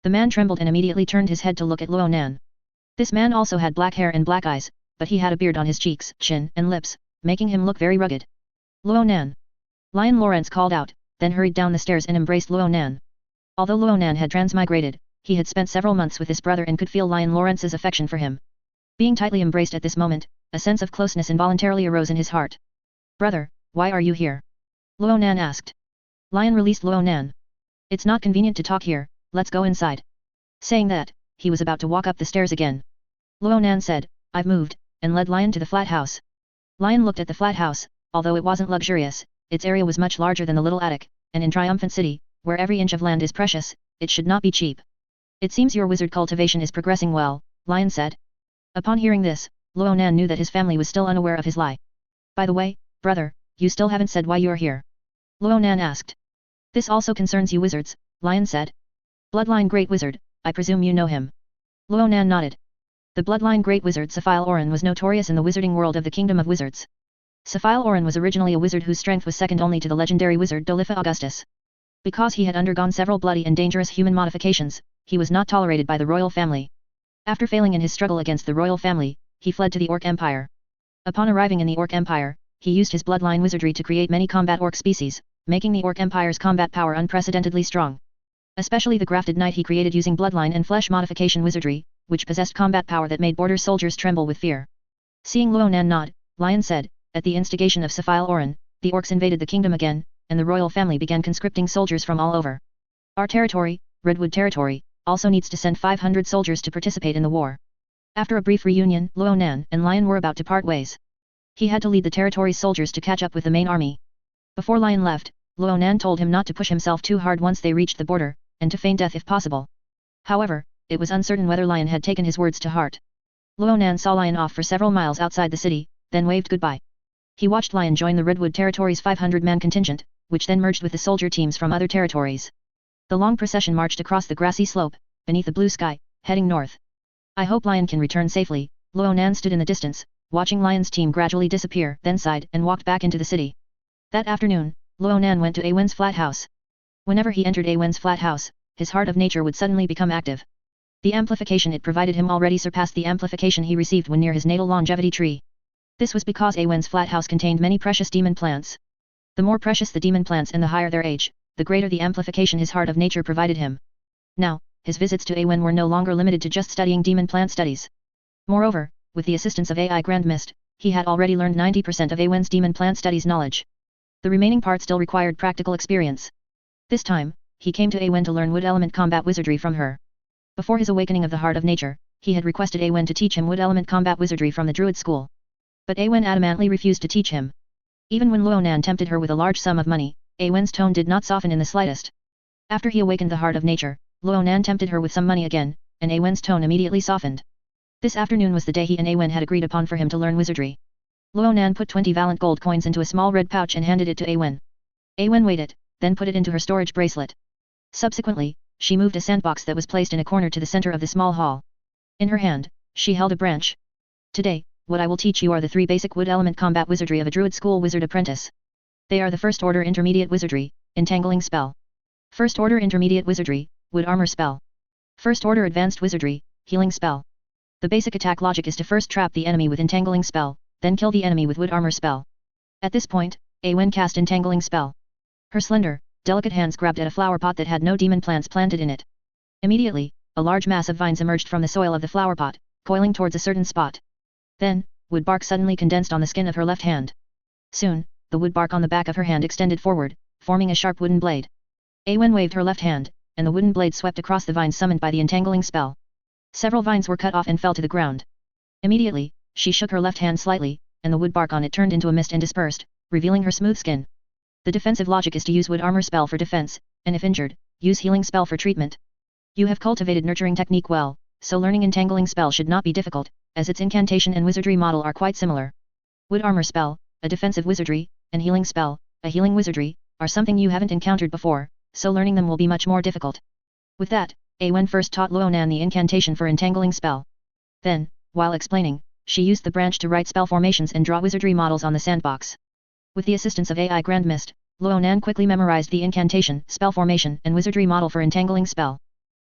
The man trembled and immediately turned his head to look at Ronan. This man also had black hair and black eyes, but he had a beard on his cheeks, chin and lips, making him look very rugged. Ronan. Lion Lawrence called out, then hurried down the stairs and embraced Ronan. Although Ronan had transmigrated, he had spent several months with his brother and could feel Lion Lawrence's affection for him. Being tightly embraced at this moment, a sense of closeness involuntarily arose in his heart. Brother, why are you here? Ronan asked. Lion released Ronan. It's not convenient to talk here, let's go inside. Saying that, he was about to walk up the stairs again. Ronan said, I've moved, and led Lion to the flat house. Lion looked at the flat house, although it wasn't luxurious, its area was much larger than the little attic, and in Triumphant City, where every inch of land is precious, it should not be cheap. It seems your wizard cultivation is progressing well, Lion said. Upon hearing this, Ronan knew that his family was still unaware of his lie. By the way, brother, you still haven't said why you're here. Ronan asked. This also concerns you wizards, Lion said. Bloodline Great Wizard, I presume you know him. Ronan nodded. The bloodline Great Wizard Saphile Orin was notorious in the wizarding world of the Kingdom of Wizards. Saphile Orin was originally a wizard whose strength was second only to the legendary wizard Dolifa Augustus. Because he had undergone several bloody and dangerous human modifications, he was not tolerated by the royal family. After failing in his struggle against the royal family, he fled to the Orc Empire. Upon arriving in the Orc Empire, he used his bloodline wizardry to create many combat orc species, making the Orc Empire's combat power unprecedentedly strong. Especially the grafted knight he created using bloodline and flesh modification wizardry, which possessed combat power that made border soldiers tremble with fear. Seeing Ronan nod, Lion said, at the instigation of Saphile Orin, the orcs invaded the kingdom again, and the royal family began conscripting soldiers from all over. Our territory, Redwood territory, also needs to send 500 soldiers to participate in the war. After a brief reunion, Ronan and Lion were about to part ways. He had to lead the territory's soldiers to catch up with the main army. Before Lion left, Ronan told him not to push himself too hard once they reached the border, and to feign death if possible. However, it was uncertain whether Lion had taken his words to heart. Ronan saw Lion off for several miles outside the city, then waved goodbye. He watched Lion join the Redwood territory's 500-man contingent, which then merged with the soldier teams from other territories. The long procession marched across the grassy slope, beneath the blue sky, heading north. I hope Lion can return safely. Ronan stood in the distance, watching Lion's team gradually disappear, then sighed and walked back into the city. That afternoon, Ronan went to Awen's flat house. Whenever he entered Awen's flat house, his heart of nature would suddenly become active. The amplification it provided him already surpassed the amplification he received when near his natal longevity tree. This was because Awen's flat house contained many precious demon plants. The more precious the demon plants and the higher their age, the greater the amplification his heart of nature provided him. Now, his visits to Awen were no longer limited to just studying demon plant studies. Moreover, with the assistance of AI Grand Mist, he had already learned 90% of Awen's demon plant studies knowledge. The remaining part still required practical experience. This time, he came to Awen to learn wood element combat wizardry from her. Before his awakening of the heart of nature, he had requested Awen to teach him wood element combat wizardry from the druid school. But Awen adamantly refused to teach him. Even when Ronan tempted her with a large sum of money, Awen's tone did not soften in the slightest. After he awakened the heart of nature, Ronan tempted her with some money again, and Awen's tone immediately softened. This afternoon was the day he and Awen had agreed upon for him to learn wizardry. Ronan put 20 valent gold coins into a small red pouch and handed it to Awen. Awen weighed it, then put it into her storage bracelet. Subsequently, she moved a sandbox that was placed in a corner to the center of the small hall. In her hand, she held a branch. Today, what I will teach you are the 3 basic wood element combat wizardry of a druid school wizard apprentice. They are the first order intermediate wizardry, entangling spell. First order intermediate wizardry, wood armor spell. First order advanced wizardry, healing spell. The basic attack logic is to first trap the enemy with entangling spell, then kill the enemy with wood armor spell. At this point, Awen cast entangling spell. Her slender, delicate hands grabbed at a flower pot that had no demon plants planted in it. Immediately, a large mass of vines emerged from the soil of the flower pot, coiling towards a certain spot. Then, wood bark suddenly condensed on the skin of her left hand. Soon, the wood bark on the back of her hand extended forward, forming a sharp wooden blade. Awen waved her left hand, and the wooden blade swept across the vines summoned by the entangling spell. Several vines were cut off and fell to the ground. Immediately, she shook her left hand slightly, and the wood bark on it turned into a mist and dispersed, revealing her smooth skin. The defensive logic is to use wood armor spell for defense, and if injured, use healing spell for treatment. You have cultivated nurturing technique well, so learning entangling spell should not be difficult, as its incantation and wizardry model are quite similar. Wood armor spell, a defensive wizardry, and healing spell, a healing wizardry, are something you haven't encountered before, so learning them will be much more difficult. With that, Awen first taught Ronan the incantation for entangling spell. Then, while explaining, she used the branch to write spell formations and draw wizardry models on the sandbox. With the assistance of AI Grand Mist, Ronan quickly memorized the incantation, spell formation and wizardry model for entangling spell.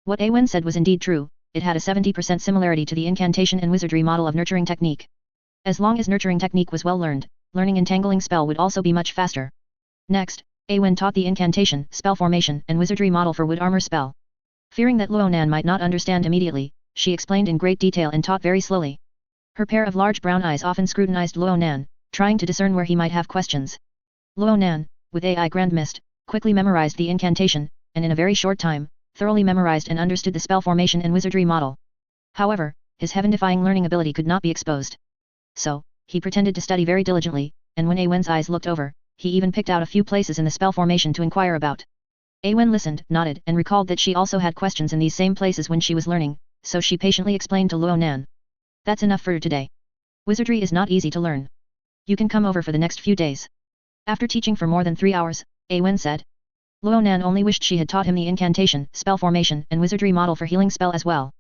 What Awen said was indeed true, it had a 70% similarity to the incantation and wizardry model of nurturing technique. As long as nurturing technique was well learned, learning entangling spell would also be much faster. Next, Awen taught the incantation, spell formation and wizardry model for wood armor spell. Fearing that Ronan might not understand immediately, she explained in great detail and taught very slowly. Her pair of large brown eyes often scrutinized Ronan, trying to discern where he might have questions. Ronan, with AI Grand Mist, quickly memorized the incantation, and in a very short time, thoroughly memorized and understood the spell formation and wizardry model. However, his heaven-defying learning ability could not be exposed. So, he pretended to study very diligently, and when Awen's eyes looked over, he even picked out a few places in the spell formation to inquire about. Awen listened, nodded, and recalled that she also had questions in these same places when she was learning, so she patiently explained to Ronan. That's enough for today. Wizardry is not easy to learn. You can come over for the next few days. After teaching for more than 3 hours, Awen said. Ronan only wished she had taught him the incantation, spell formation, and wizardry model for healing spell as well.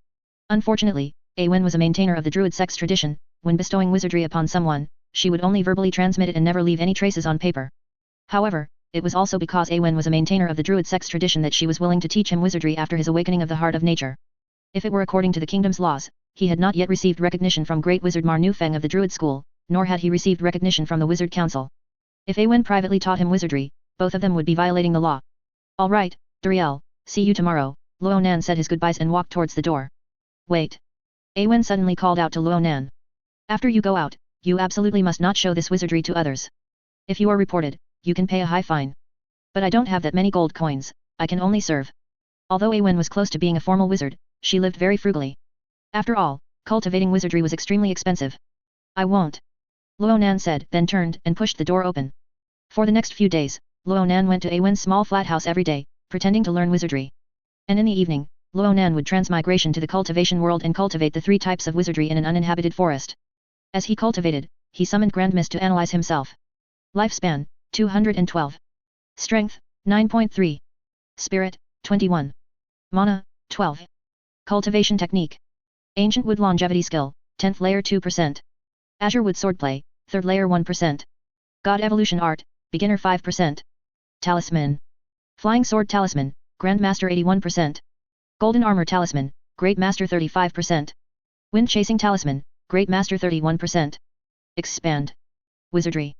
Unfortunately, Awen was a maintainer of the druid sex tradition. When bestowing wizardry upon someone, she would only verbally transmit it and never leave any traces on paper. However, it was also because Awen was a maintainer of the druid sex tradition that she was willing to teach him wizardry after his awakening of the heart of nature. If it were according to the kingdom's laws, he had not yet received recognition from Great Wizard Mar Nufeng of the druid school, nor had he received recognition from the Wizard Council. If Awen privately taught him wizardry, both of them would be violating the law. Alright, Duriel, see you tomorrow, Ronan said his goodbyes and walked towards the door. Wait. Awen suddenly called out to Ronan. After you go out, you absolutely must not show this wizardry to others. If you are reported, you can pay a high fine. But I don't have that many gold coins, I can only serve. Although Awen was close to being a formal wizard, she lived very frugally. After all, cultivating wizardry was extremely expensive. I won't. Ronan said, then turned and pushed the door open. For the next few days, Ronan went to Awen's small flat house every day, pretending to learn wizardry. And in the evening, Ronan would transmigration to the cultivation world and cultivate the 3 types of wizardry in an uninhabited forest. As he cultivated, he summoned Grand Mist to analyze himself. Lifespan, 212. Strength, 9.3. Spirit, 21. Mana, 12. Cultivation technique. Ancient wood longevity skill, 10th layer 2%. Azure wood swordplay, 3rd layer 1%. God evolution art, beginner 5%. Talisman. Flying sword talisman, Grandmaster 81%. Golden armor talisman, Great Master 35%. Wind chasing talisman, Great Master 31%. Expand. Wizardry.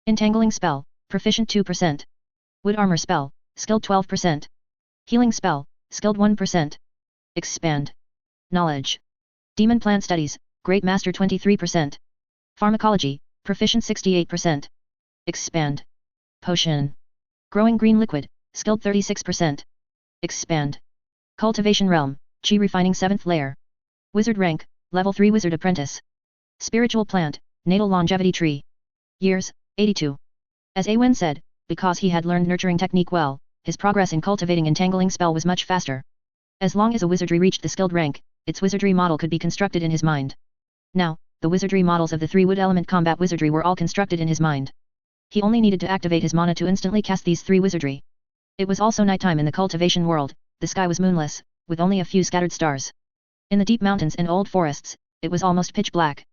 Entangling spell, proficient 2%. Wood armor spell, skilled 12%. Healing spell, skilled 1%. Expand. Knowledge. Demon plant studies, Great Master 23%. Pharmacology, proficient 68%. Expand. Potion. Growing green liquid, skilled 36%. Expand. Cultivation realm, Chi refining 7th layer. Wizard rank, level 3 wizard apprentice. Spiritual plant, natal longevity tree. Years, 82. As Awen said, because he had learned nurturing technique well, his progress in cultivating entangling spell was much faster. As long as a wizardry reached the skilled rank, its wizardry model could be constructed in his mind. Now, the wizardry models of the 3 wood element combat wizardry were all constructed in his mind. He only needed to activate his mana to instantly cast these 3 wizardry. It was also nighttime in the cultivation world, the sky was moonless, with only a few scattered stars. In the deep mountains and old forests, it was almost pitch black.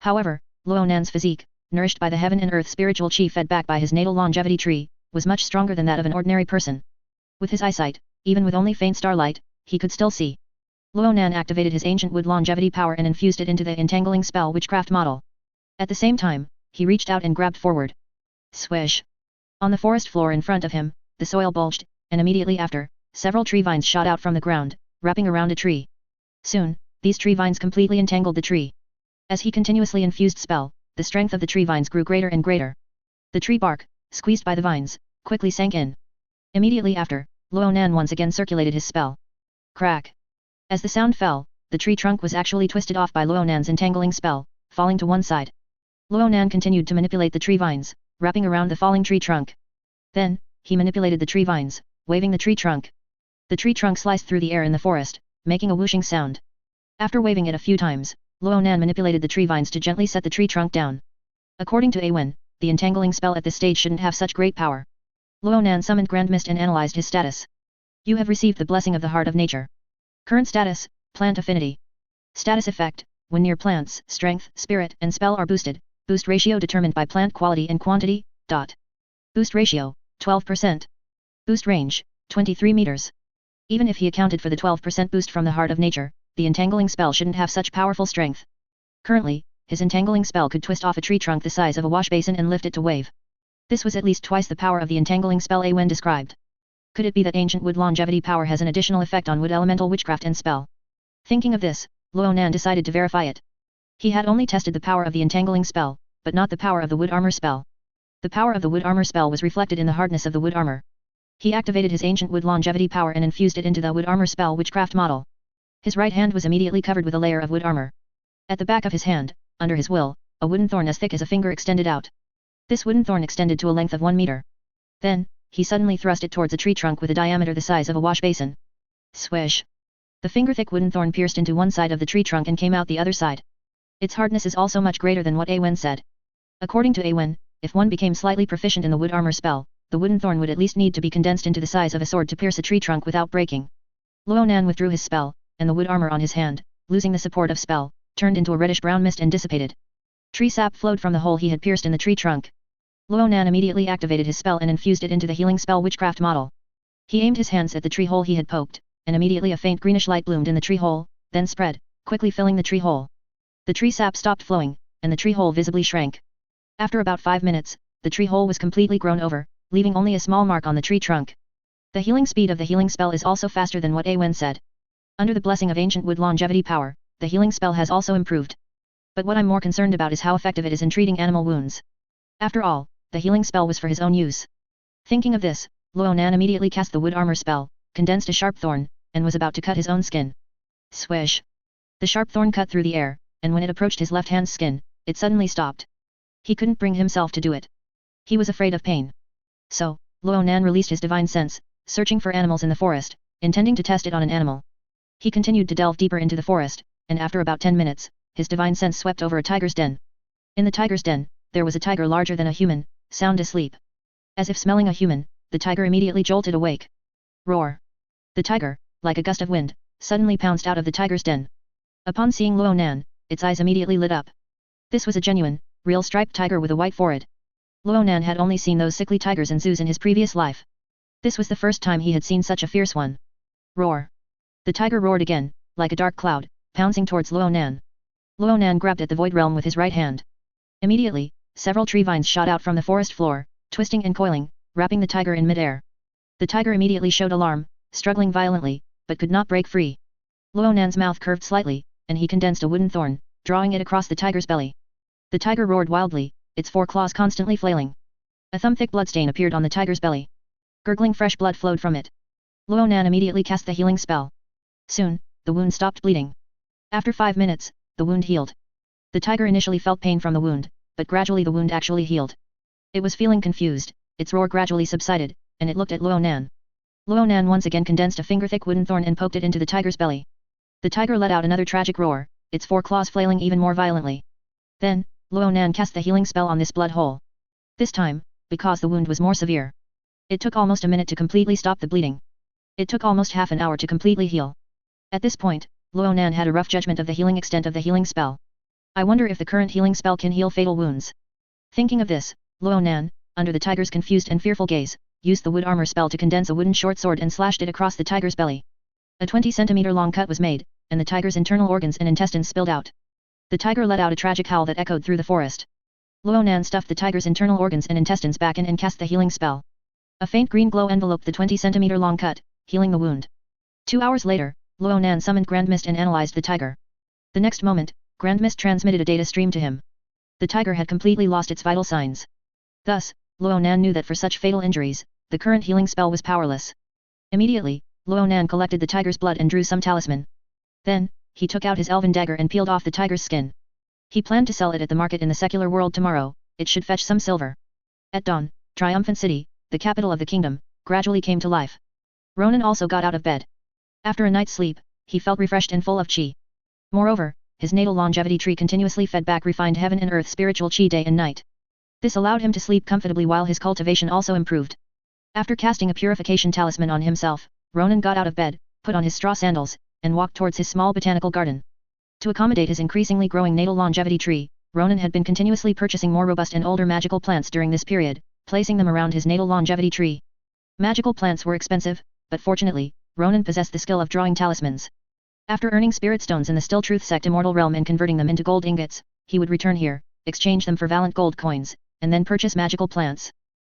However, Ronan's physique, nourished by the heaven and earth spiritual chi fed back by his natal longevity tree, was much stronger than that of an ordinary person. With his eyesight, even with only faint starlight, he could still see. Ronan activated his ancient wood longevity power and infused it into the entangling spell witchcraft model. At the same time, he reached out and grabbed forward. Swish! On the forest floor in front of him, the soil bulged, and immediately after, several tree vines shot out from the ground, wrapping around a tree. Soon, these tree vines completely entangled the tree. As he continuously infused spell, the strength of the tree vines grew greater and greater. The tree bark, squeezed by the vines, quickly sank in. Immediately after, Ronan once again circulated his spell. Crack! As the sound fell, the tree trunk was actually twisted off by Ronan's entangling spell, falling to one side. Ronan continued to manipulate the tree vines, wrapping around the falling tree trunk. Then, he manipulated the tree vines, waving the tree trunk. The tree trunk sliced through the air in the forest, making a whooshing sound. After waving it a few times, Ronan manipulated the tree vines to gently set the tree trunk down. According to Awen, the entangling spell at this stage shouldn't have such great power. Ronan summoned Grand Mist and analyzed his status. You have received the blessing of the heart of nature. Current status, plant affinity. Status effect, when near plants, strength, spirit, and spell are boosted, boost ratio determined by plant quality and quantity, Boost ratio, 12%. Boost range, 23 meters. Even if he accounted for the 12% boost from the heart of nature, the entangling spell shouldn't have such powerful strength. Currently, his entangling spell could twist off a tree trunk the size of a wash basin and lift it to wave. This was at least twice the power of the entangling spell Awen described. Could it be that ancient wood longevity power has an additional effect on wood elemental witchcraft and spell? Thinking of this, Ronan decided to verify it. He had only tested the power of the entangling spell, but not the power of the wood armor spell. The power of the wood armor spell was reflected in the hardness of the wood armor. He activated his ancient wood longevity power and infused it into the wood armor spell witchcraft model. His right hand was immediately covered with a layer of wood armor. At the back of his hand, under his will, a wooden thorn as thick as a finger extended out. This wooden thorn extended to a length of 1 meter. Then, he suddenly thrust it towards a tree trunk with a diameter the size of a wash basin. Swish! The finger-thick wooden thorn pierced into one side of the tree trunk and came out the other side. Its hardness is also much greater than what Awen said. According to Awen, if one became slightly proficient in the wood armor spell, the wooden thorn would at least need to be condensed into the size of a sword to pierce a tree trunk without breaking. Ronan withdrew his spell, and the wood armor on his hand, losing the support of spell, turned into a reddish-brown mist and dissipated. Tree sap flowed from the hole he had pierced in the tree trunk. Ronan immediately activated his spell and infused it into the healing spell witchcraft model. He aimed his hands at the tree hole he had poked, and immediately a faint greenish light bloomed in the tree hole, then spread, quickly filling the tree hole. The tree sap stopped flowing, and the tree hole visibly shrank. After about 5 minutes, the tree hole was completely grown over, leaving only a small mark on the tree trunk. The healing speed of the healing spell is also faster than what Awen said. Under the blessing of ancient wood longevity power, the healing spell has also improved. But what I'm more concerned about is how effective it is in treating animal wounds. After all, the healing spell was for his own use. Thinking of this, Ronan immediately cast the wood armor spell, condensed a sharp thorn, and was about to cut his own skin. Swish! The sharp thorn cut through the air, and when it approached his left hand's skin, it suddenly stopped. He couldn't bring himself to do it. He was afraid of pain. So, Ronan released his divine sense, searching for animals in the forest, intending to test it on an animal. He continued to delve deeper into the forest, and after about 10 minutes, his divine sense swept over a tiger's den. In the tiger's den, there was a tiger larger than a human, sound asleep. As if smelling a human, the tiger immediately jolted awake. Roar! The tiger, like a gust of wind, suddenly pounced out of the tiger's den. Upon seeing Ronan, its eyes immediately lit up. This was a genuine, real striped tiger with a white forehead. Ronan had only seen those sickly tigers in zoos in his previous life. This was the first time he had seen such a fierce one. Roar! The tiger roared again, like a dark cloud, pouncing towards Ronan. Ronan grabbed at the void realm with his right hand. Immediately, several tree vines shot out from the forest floor, twisting and coiling, wrapping the tiger in midair. The tiger immediately showed alarm, struggling violently, but could not break free. Ronan's mouth curved slightly, and he condensed a wooden thorn, drawing it across the tiger's belly. The tiger roared wildly, its 4 claws constantly flailing. A thumb-thick bloodstain appeared on the tiger's belly. Gurgling fresh blood flowed from it. Ronan immediately cast the healing spell. Soon, the wound stopped bleeding. After 5 minutes, the wound healed. The tiger initially felt pain from the wound, but gradually the wound actually healed. It was feeling confused, its roar gradually subsided, and it looked at Ronan. Ronan once again condensed a finger-thick wooden thorn and poked it into the tiger's belly. The tiger let out another tragic roar, its 4 claws flailing even more violently. Then, Ronan cast the healing spell on this blood hole. This time, because the wound was more severe, it took almost a minute to completely stop the bleeding. It took almost half an hour to completely heal. At this point, Ronan had a rough judgment of the healing extent of the healing spell. I wonder if the current healing spell can heal fatal wounds. Thinking of this, Ronan, under the tiger's confused and fearful gaze, used the wood armor spell to condense a wooden short sword and slashed it across the tiger's belly. A 20-centimeter long cut was made, and the tiger's internal organs and intestines spilled out. The tiger let out a tragic howl that echoed through the forest. Ronan stuffed the tiger's internal organs and intestines back in and cast the healing spell. A faint green glow enveloped the 20-centimeter long cut, healing the wound. 2 hours later, Ronan summoned Grand Mist and analyzed the tiger. The next moment, Grand Mist transmitted a data stream to him. The tiger had completely lost its vital signs. Thus, Ronan knew that for such fatal injuries, the current healing spell was powerless. Immediately, Ronan collected the tiger's blood and drew some talisman. Then, he took out his elven dagger and peeled off the tiger's skin. He planned to sell it at the market in the secular world tomorrow, it should fetch some silver. At dawn, Triumphant City, the capital of the kingdom, gradually came to life. Ronan also got out of bed. After a night's sleep, he felt refreshed and full of chi. Moreover, his natal longevity tree continuously fed back refined heaven and earth spiritual chi day and night. This allowed him to sleep comfortably while his cultivation also improved. After casting a purification talisman on himself, Ronan got out of bed, put on his straw sandals, and walked towards his small botanical garden. To accommodate his increasingly growing natal longevity tree, Ronan had been continuously purchasing more robust and older magical plants during this period, placing them around his natal longevity tree. Magical plants were expensive, but fortunately, Ronan possessed the skill of drawing talismans. After earning spirit stones in the Still Truth sect immortal realm and converting them into gold ingots, he would return here, exchange them for valent gold coins, and then purchase magical plants.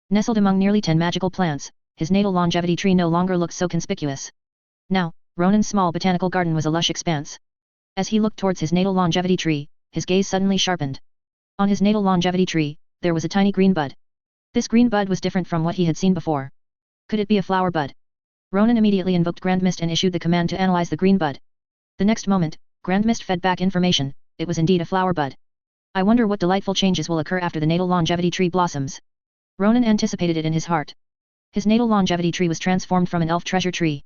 Nestled among nearly 10 magical plants, his natal longevity tree no longer looked so conspicuous. Now, Ronan's small botanical garden was a lush expanse. As he looked towards his natal longevity tree, his gaze suddenly sharpened. On his natal longevity tree, there was a tiny green bud. This green bud was different from what he had seen before. Could it be a flower bud? Ronan immediately invoked Grand Mist and issued the command to analyze the green bud. The next moment, Grand Mist fed back information, it was indeed a flower bud. I wonder what delightful changes will occur after the natal longevity tree blossoms. Ronan anticipated it in his heart. His natal longevity tree was transformed from an elf treasure tree.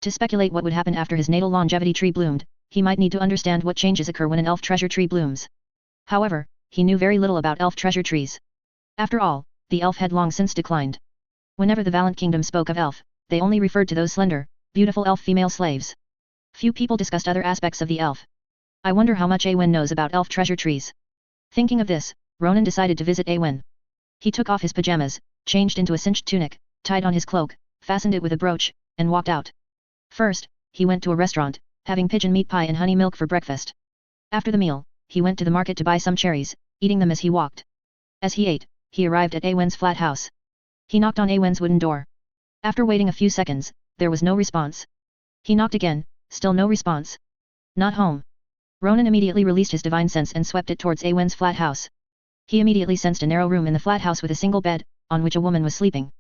To speculate what would happen after his natal longevity tree bloomed, he might need to understand what changes occur when an elf treasure tree blooms. However, he knew very little about elf treasure trees. After all, the elf had long since declined. Whenever the Valiant Kingdom spoke of elf, they only referred to those slender, beautiful elf female slaves. Few people discussed other aspects of the elf. I wonder how much Awen knows about elf treasure trees. Thinking of this, Ronan decided to visit Awen. He took off his pajamas, changed into a cinched tunic, tied on his cloak, fastened it with a brooch, and walked out. First, he went to a restaurant, having pigeon meat pie and honey milk for breakfast. After the meal, he went to the market to buy some cherries, eating them as he walked. As he ate, he arrived at Awen's flat house. He knocked on Awen's wooden door. After waiting a few seconds, there was no response. He knocked again, still no response. Not home. Ronan immediately released his divine sense and swept it towards Awen's flat house. He immediately sensed a narrow room in the flat house with a single bed, on which a woman was sleeping.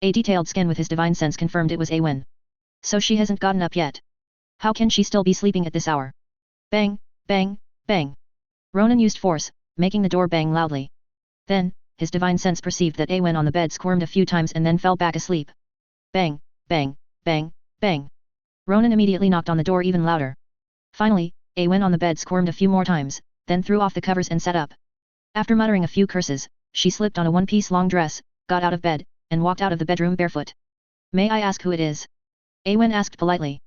A detailed scan with his divine sense confirmed it was Awen. So she hasn't gotten up yet. How can she still be sleeping at this hour? Bang, bang, bang. Ronan used force, making the door bang loudly. Then, his divine sense perceived that Awen on the bed squirmed a few times and then fell back asleep. Bang, bang, bang, bang. Ronan immediately knocked on the door even louder. Finally, Awen on the bed squirmed a few more times, then threw off the covers and sat up. After muttering a few curses, she slipped on a one-piece long dress, got out of bed, and walked out of the bedroom barefoot. May I ask who it is? Awen asked politely.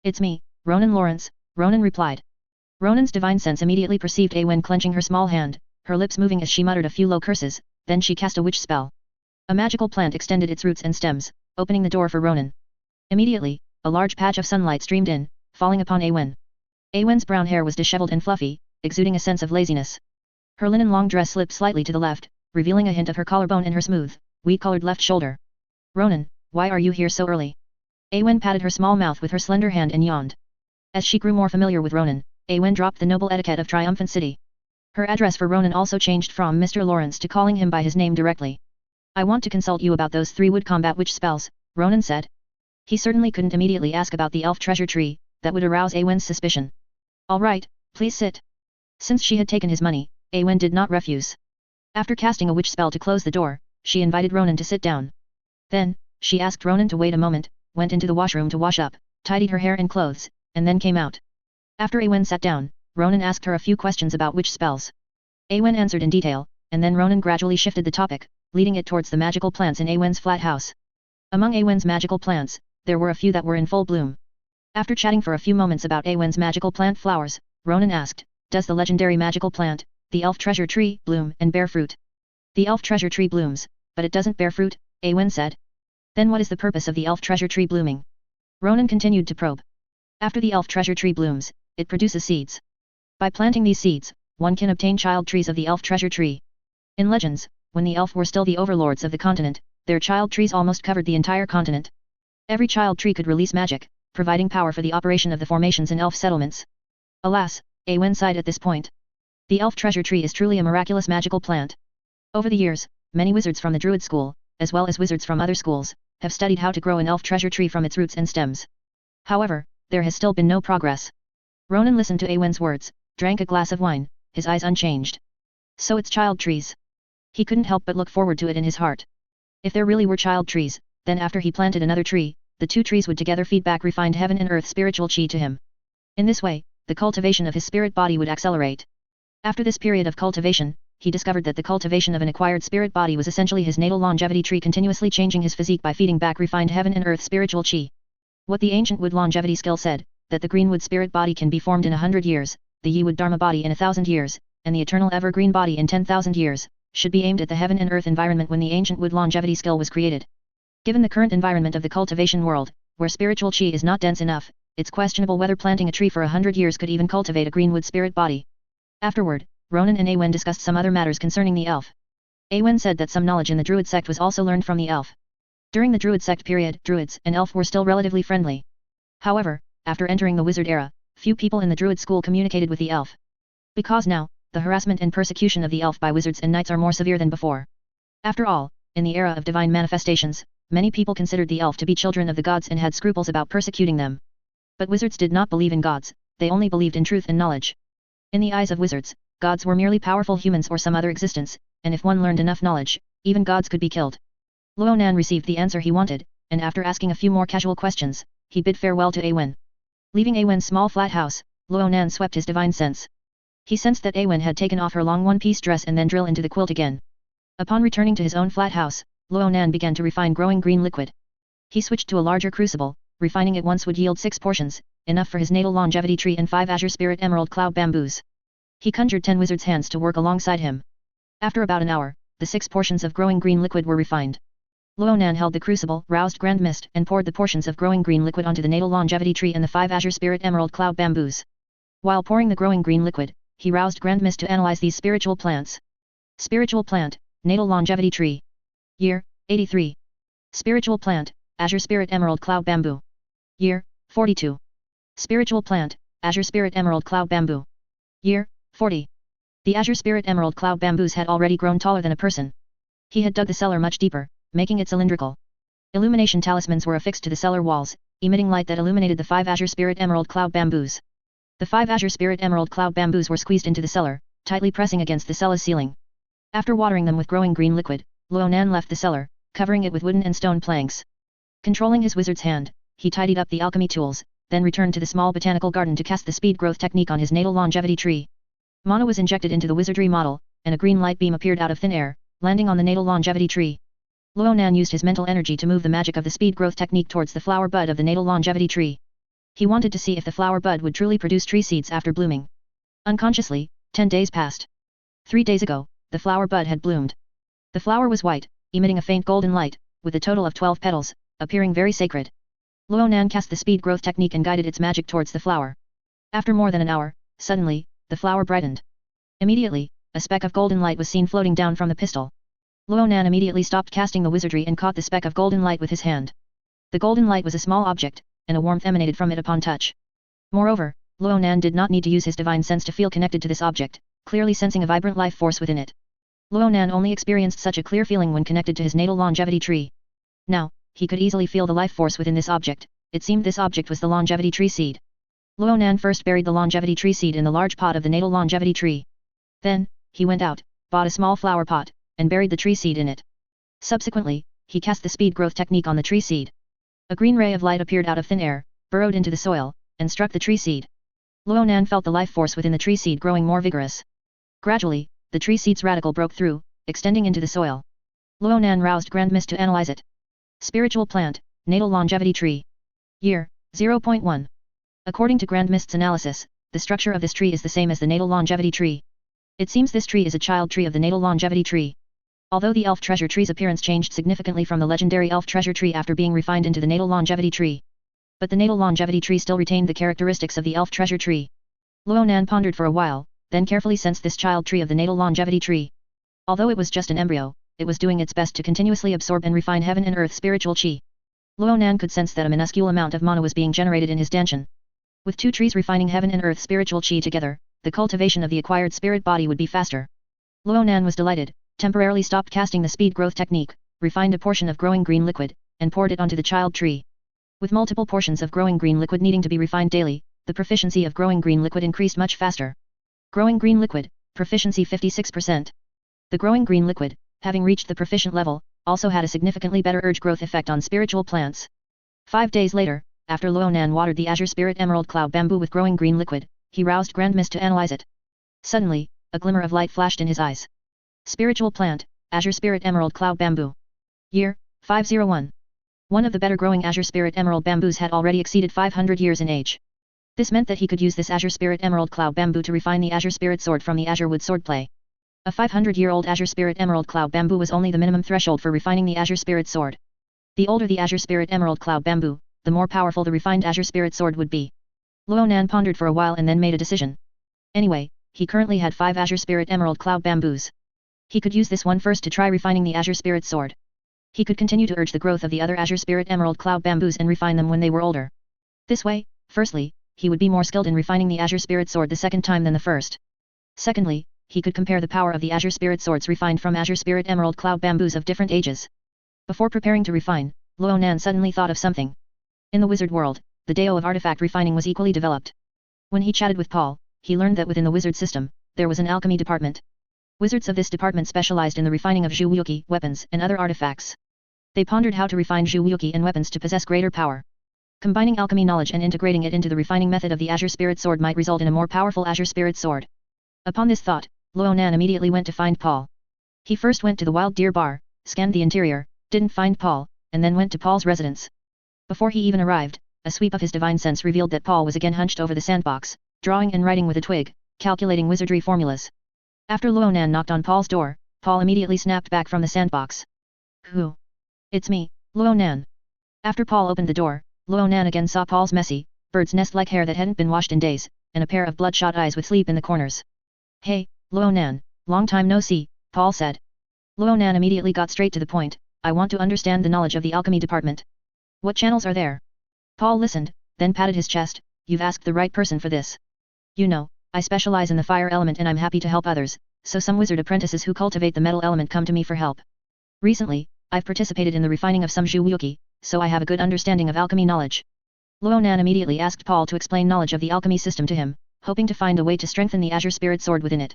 It's me, Ronan Lawrence, Ronan replied. Ronan's divine sense immediately perceived Awen clenching her small hand, her lips moving as she muttered a few low curses, then she cast a witch spell. A magical plant extended its roots and stems, opening the door for Ronan. Immediately, a large patch of sunlight streamed in, falling upon Awen. Awen's brown hair was disheveled and fluffy, exuding a sense of laziness. Her linen long dress slipped slightly to the left, revealing a hint of her collarbone and her smooth, wheat-colored left shoulder. Ronan, why are you here so early? Awen patted her small mouth with her slender hand and yawned. As she grew more familiar with Ronan, Awen dropped the noble etiquette of Triumphant City. Her address for Ronan also changed from Mr. Lawrence to calling him by his name directly. I want to consult you about those 3 wood combat witch spells, Ronan said. He certainly couldn't immediately ask about the elf treasure tree, that would arouse Awen's suspicion. All right, please sit. Since she had taken his money, Awen did not refuse. After casting a witch spell to close the door, she invited Ronan to sit down. Then, she asked Ronan to wait a moment, went into the washroom to wash up, tidied her hair and clothes, and then came out. After Awen sat down, Ronan asked her a few questions about witch spells. Awen answered in detail, and then Ronan gradually shifted the topic, leading it towards the magical plants in Awen's flat house. Among Awen's magical plants, there were a few that were in full bloom. After chatting for a few moments about Awen's magical plant flowers, Ronan asked, does the legendary magical plant, the elf treasure tree, bloom and bear fruit? The elf treasure tree blooms, but it doesn't bear fruit, Awen said. Then what is the purpose of the elf treasure tree blooming? Ronan continued to probe. After the elf treasure tree blooms, it produces seeds. By planting these seeds, one can obtain child trees of the elf treasure tree. In legends, when the elf were still the overlords of the continent, their child trees almost covered the entire continent. Every child tree could release magic, providing power for the operation of the formations in elf settlements. Alas, Awen sighed at this point. The elf treasure tree is truly a miraculous magical plant. Over the years, many wizards from the druid school, as well as wizards from other schools, have studied how to grow an elf treasure tree from its roots and stems. However, there has still been no progress. Ronan listened to Awen's words, drank a glass of wine, his eyes unchanged. So it's child trees. He couldn't help but look forward to it in his heart. If there really were child trees, then after he planted another tree, the 2 trees would together feed back refined heaven and earth spiritual chi to him. In this way, the cultivation of his spirit body would accelerate. After this period of cultivation, he discovered that the cultivation of an acquired spirit body was essentially his natal longevity tree continuously changing his physique by feeding back refined heaven and earth spiritual chi. What the ancient wood longevity skill said, that the green wood spirit body can be formed in 100 years, the ye wood dharma body in 1,000 years, and the eternal evergreen body in 10,000 years, should be aimed at the heaven and earth environment when the ancient wood longevity skill was created. Given the current environment of the cultivation world, where spiritual chi is not dense enough, it's questionable whether planting a tree for 100 years could even cultivate a green wood spirit body. Afterward, Ronan and Awen discussed some other matters concerning the elf. Awen said that some knowledge in the druid sect was also learned from the elf. During the druid sect period, druids and elf were still relatively friendly. However, after entering the wizard era, few people in the druid school communicated with the elf. Because now, the harassment and persecution of the elf by wizards and knights are more severe than before. After all, in the era of divine manifestations, many people considered the elf to be children of the gods and had scruples about persecuting them. But wizards did not believe in gods, they only believed in truth and knowledge. In the eyes of wizards, gods were merely powerful humans or some other existence, and if one learned enough knowledge, even gods could be killed. Ronan received the answer he wanted, and after asking a few more casual questions, he bid farewell to Awen. Leaving Awen's small flat house, Ronan swept his divine sense. He sensed that Awen had taken off her long one-piece dress and then drill into the quilt again. Upon returning to his own flat house, Ronan began to refine growing green liquid. He switched to a larger crucible, refining it once would yield 6 portions, enough for his natal longevity tree and 5 azure spirit emerald cloud bamboos. He conjured 10 wizards' hands to work alongside him. After about an hour, the 6 portions of growing green liquid were refined. Ronan held the crucible, roused grand mist, and poured the portions of growing green liquid onto the natal longevity tree and the 5 azure spirit emerald cloud bamboos. While pouring the growing green liquid, he roused grand mist to analyze these spiritual plants. Spiritual plant, natal longevity tree. Year, 83. Spiritual plant, azure spirit emerald cloud bamboo. Year, 42. Spiritual plant, azure spirit emerald cloud bamboo. Year, 40. The azure spirit emerald cloud bamboos had already grown taller than a person. He had dug the cellar much deeper, making it cylindrical. Illumination talismans were affixed to the cellar walls, emitting light that illuminated the 5 azure spirit emerald cloud bamboos. The 5 azure spirit emerald cloud bamboos were squeezed into the cellar, tightly pressing against the cellar's ceiling. After watering them with growing green liquid, Ronan left the cellar, covering it with wooden and stone planks. Controlling his wizard's hand, he tidied up the alchemy tools, then returned to the small botanical garden to cast the speed growth technique on his natal longevity tree. Mana was injected into the wizardry model, and a green light beam appeared out of thin air, landing on the natal longevity tree. Ronan used his mental energy to move the magic of the speed growth technique towards the flower bud of the natal longevity tree. He wanted to see if the flower bud would truly produce tree seeds after blooming. Unconsciously, 10 days passed. 3 days ago, the flower bud had bloomed. The flower was white, emitting a faint golden light, with a total of 12 petals, appearing very sacred. Ronan cast the speed growth technique and guided its magic towards the flower. After more than an hour, suddenly, the flower brightened. Immediately, a speck of golden light was seen floating down from the pistil. Ronan immediately stopped casting the wizardry and caught the speck of golden light with his hand. The golden light was a small object, and a warmth emanated from it upon touch. Moreover, Ronan did not need to use his divine sense to feel connected to this object, clearly sensing a vibrant life force within it. Ronan only experienced such a clear feeling when connected to his natal longevity tree. Now, he could easily feel the life force within this object. It seemed this object was the longevity tree seed. Ronan first buried the longevity tree seed in the large pot of the natal longevity tree. Then, he went out, bought a small flower pot, and buried the tree seed in it. Subsequently, he cast the speed growth technique on the tree seed. A green ray of light appeared out of thin air, burrowed into the soil, and struck the tree seed. Ronan felt the life force within the tree seed growing more vigorous. Gradually, the tree seed's radicle broke through, extending into the soil. Ronan roused Grand Mist to analyze it. Spiritual plant, natal longevity tree. Year, 0.1. According to Grand Mist's analysis, the structure of this tree is the same as the natal longevity tree. It seems this tree is a child tree of the natal longevity tree. Although the elf treasure tree's appearance changed significantly from the legendary elf treasure tree after being refined into the natal longevity tree, but the natal longevity tree still retained the characteristics of the elf treasure tree. Ronan pondered for a while, then carefully sensed this child tree of the natal longevity tree. Although it was just an embryo, it was doing its best to continuously absorb and refine heaven and earth spiritual chi. Ronan could sense that a minuscule amount of mana was being generated in his danshan. With two trees refining heaven and earth spiritual chi together, the cultivation of the acquired spirit body would be faster. Ronan was delighted, temporarily stopped casting the speed growth technique, refined a portion of growing green liquid, and poured it onto the child tree. With multiple portions of growing green liquid needing to be refined daily, the proficiency of growing green liquid increased much faster. Growing green liquid, proficiency 56%. The growing green liquid, having reached the proficient level, also had a significantly better urge growth effect on spiritual plants. 5 days later, after Ronan watered the azure spirit emerald cloud bamboo with growing green liquid, he roused Grand Mist to analyze it. Suddenly, a glimmer of light flashed in his eyes. Spiritual plant, azure spirit emerald cloud bamboo. Year, 501. One of the better growing azure spirit emerald bamboos had already exceeded 500 years in age. This meant that he could use this azure spirit emerald cloud bamboo to refine the azure spirit sword from the azure wood swordplay. A 500-year-old azure spirit emerald cloud bamboo was only the minimum threshold for refining the azure spirit sword. The older the azure spirit emerald cloud bamboo, the more powerful the refined azure spirit sword would be. Ronan pondered for a while and then made a decision. Anyway, he currently had 5 azure spirit emerald cloud bamboos. He could use this one first to try refining the azure spirit sword. He could continue to urge the growth of the other azure spirit emerald cloud bamboos and refine them when they were older. This way, firstly, he would be more skilled in refining the azure spirit sword the second time than the first. Secondly, he could compare the power of the azure spirit swords refined from azure spirit emerald cloud bamboos of different ages. Before preparing to refine, Ronan suddenly thought of something. In the wizard world, the Dao of artifact refining was equally developed. When he chatted with Paul, he learned that within the wizard system, there was an alchemy department. Wizards of this department specialized in the refining of zhuoyuki weapons and other artifacts. They pondered how to refine zhuoyuki and weapons to possess greater power. Combining alchemy knowledge and integrating it into the refining method of the azure spirit sword might result in a more powerful azure spirit sword. Upon this thought, Ronan immediately went to find Paul. He first went to the Wild Deer Bar, scanned the interior, didn't find Paul, and then went to Paul's residence. Before he even arrived, a sweep of his divine sense revealed that Paul was again hunched over the sandbox, drawing and writing with a twig, calculating wizardry formulas. After Ronan knocked on Paul's door, Paul immediately snapped back from the sandbox. Who? It's me, Ronan. After Paul opened the door, Ronan again saw Paul's messy, bird's nest-like hair that hadn't been washed in days, and a pair of bloodshot eyes with sleep in the corners. Hey, Ronan, long time no see, Paul said. Ronan immediately got straight to the point. I want to understand the knowledge of the alchemy department. What channels are there? Paul listened, then patted his chest. You've asked the right person for this. You know, I specialize in the fire element and I'm happy to help others, so some wizard apprentices who cultivate the metal element come to me for help. Recently, I've participated in the refining of some zhuoyuki, so I have a good understanding of alchemy knowledge. Ronan immediately asked Paul to explain knowledge of the alchemy system to him, hoping to find a way to strengthen the azure spirit sword within it.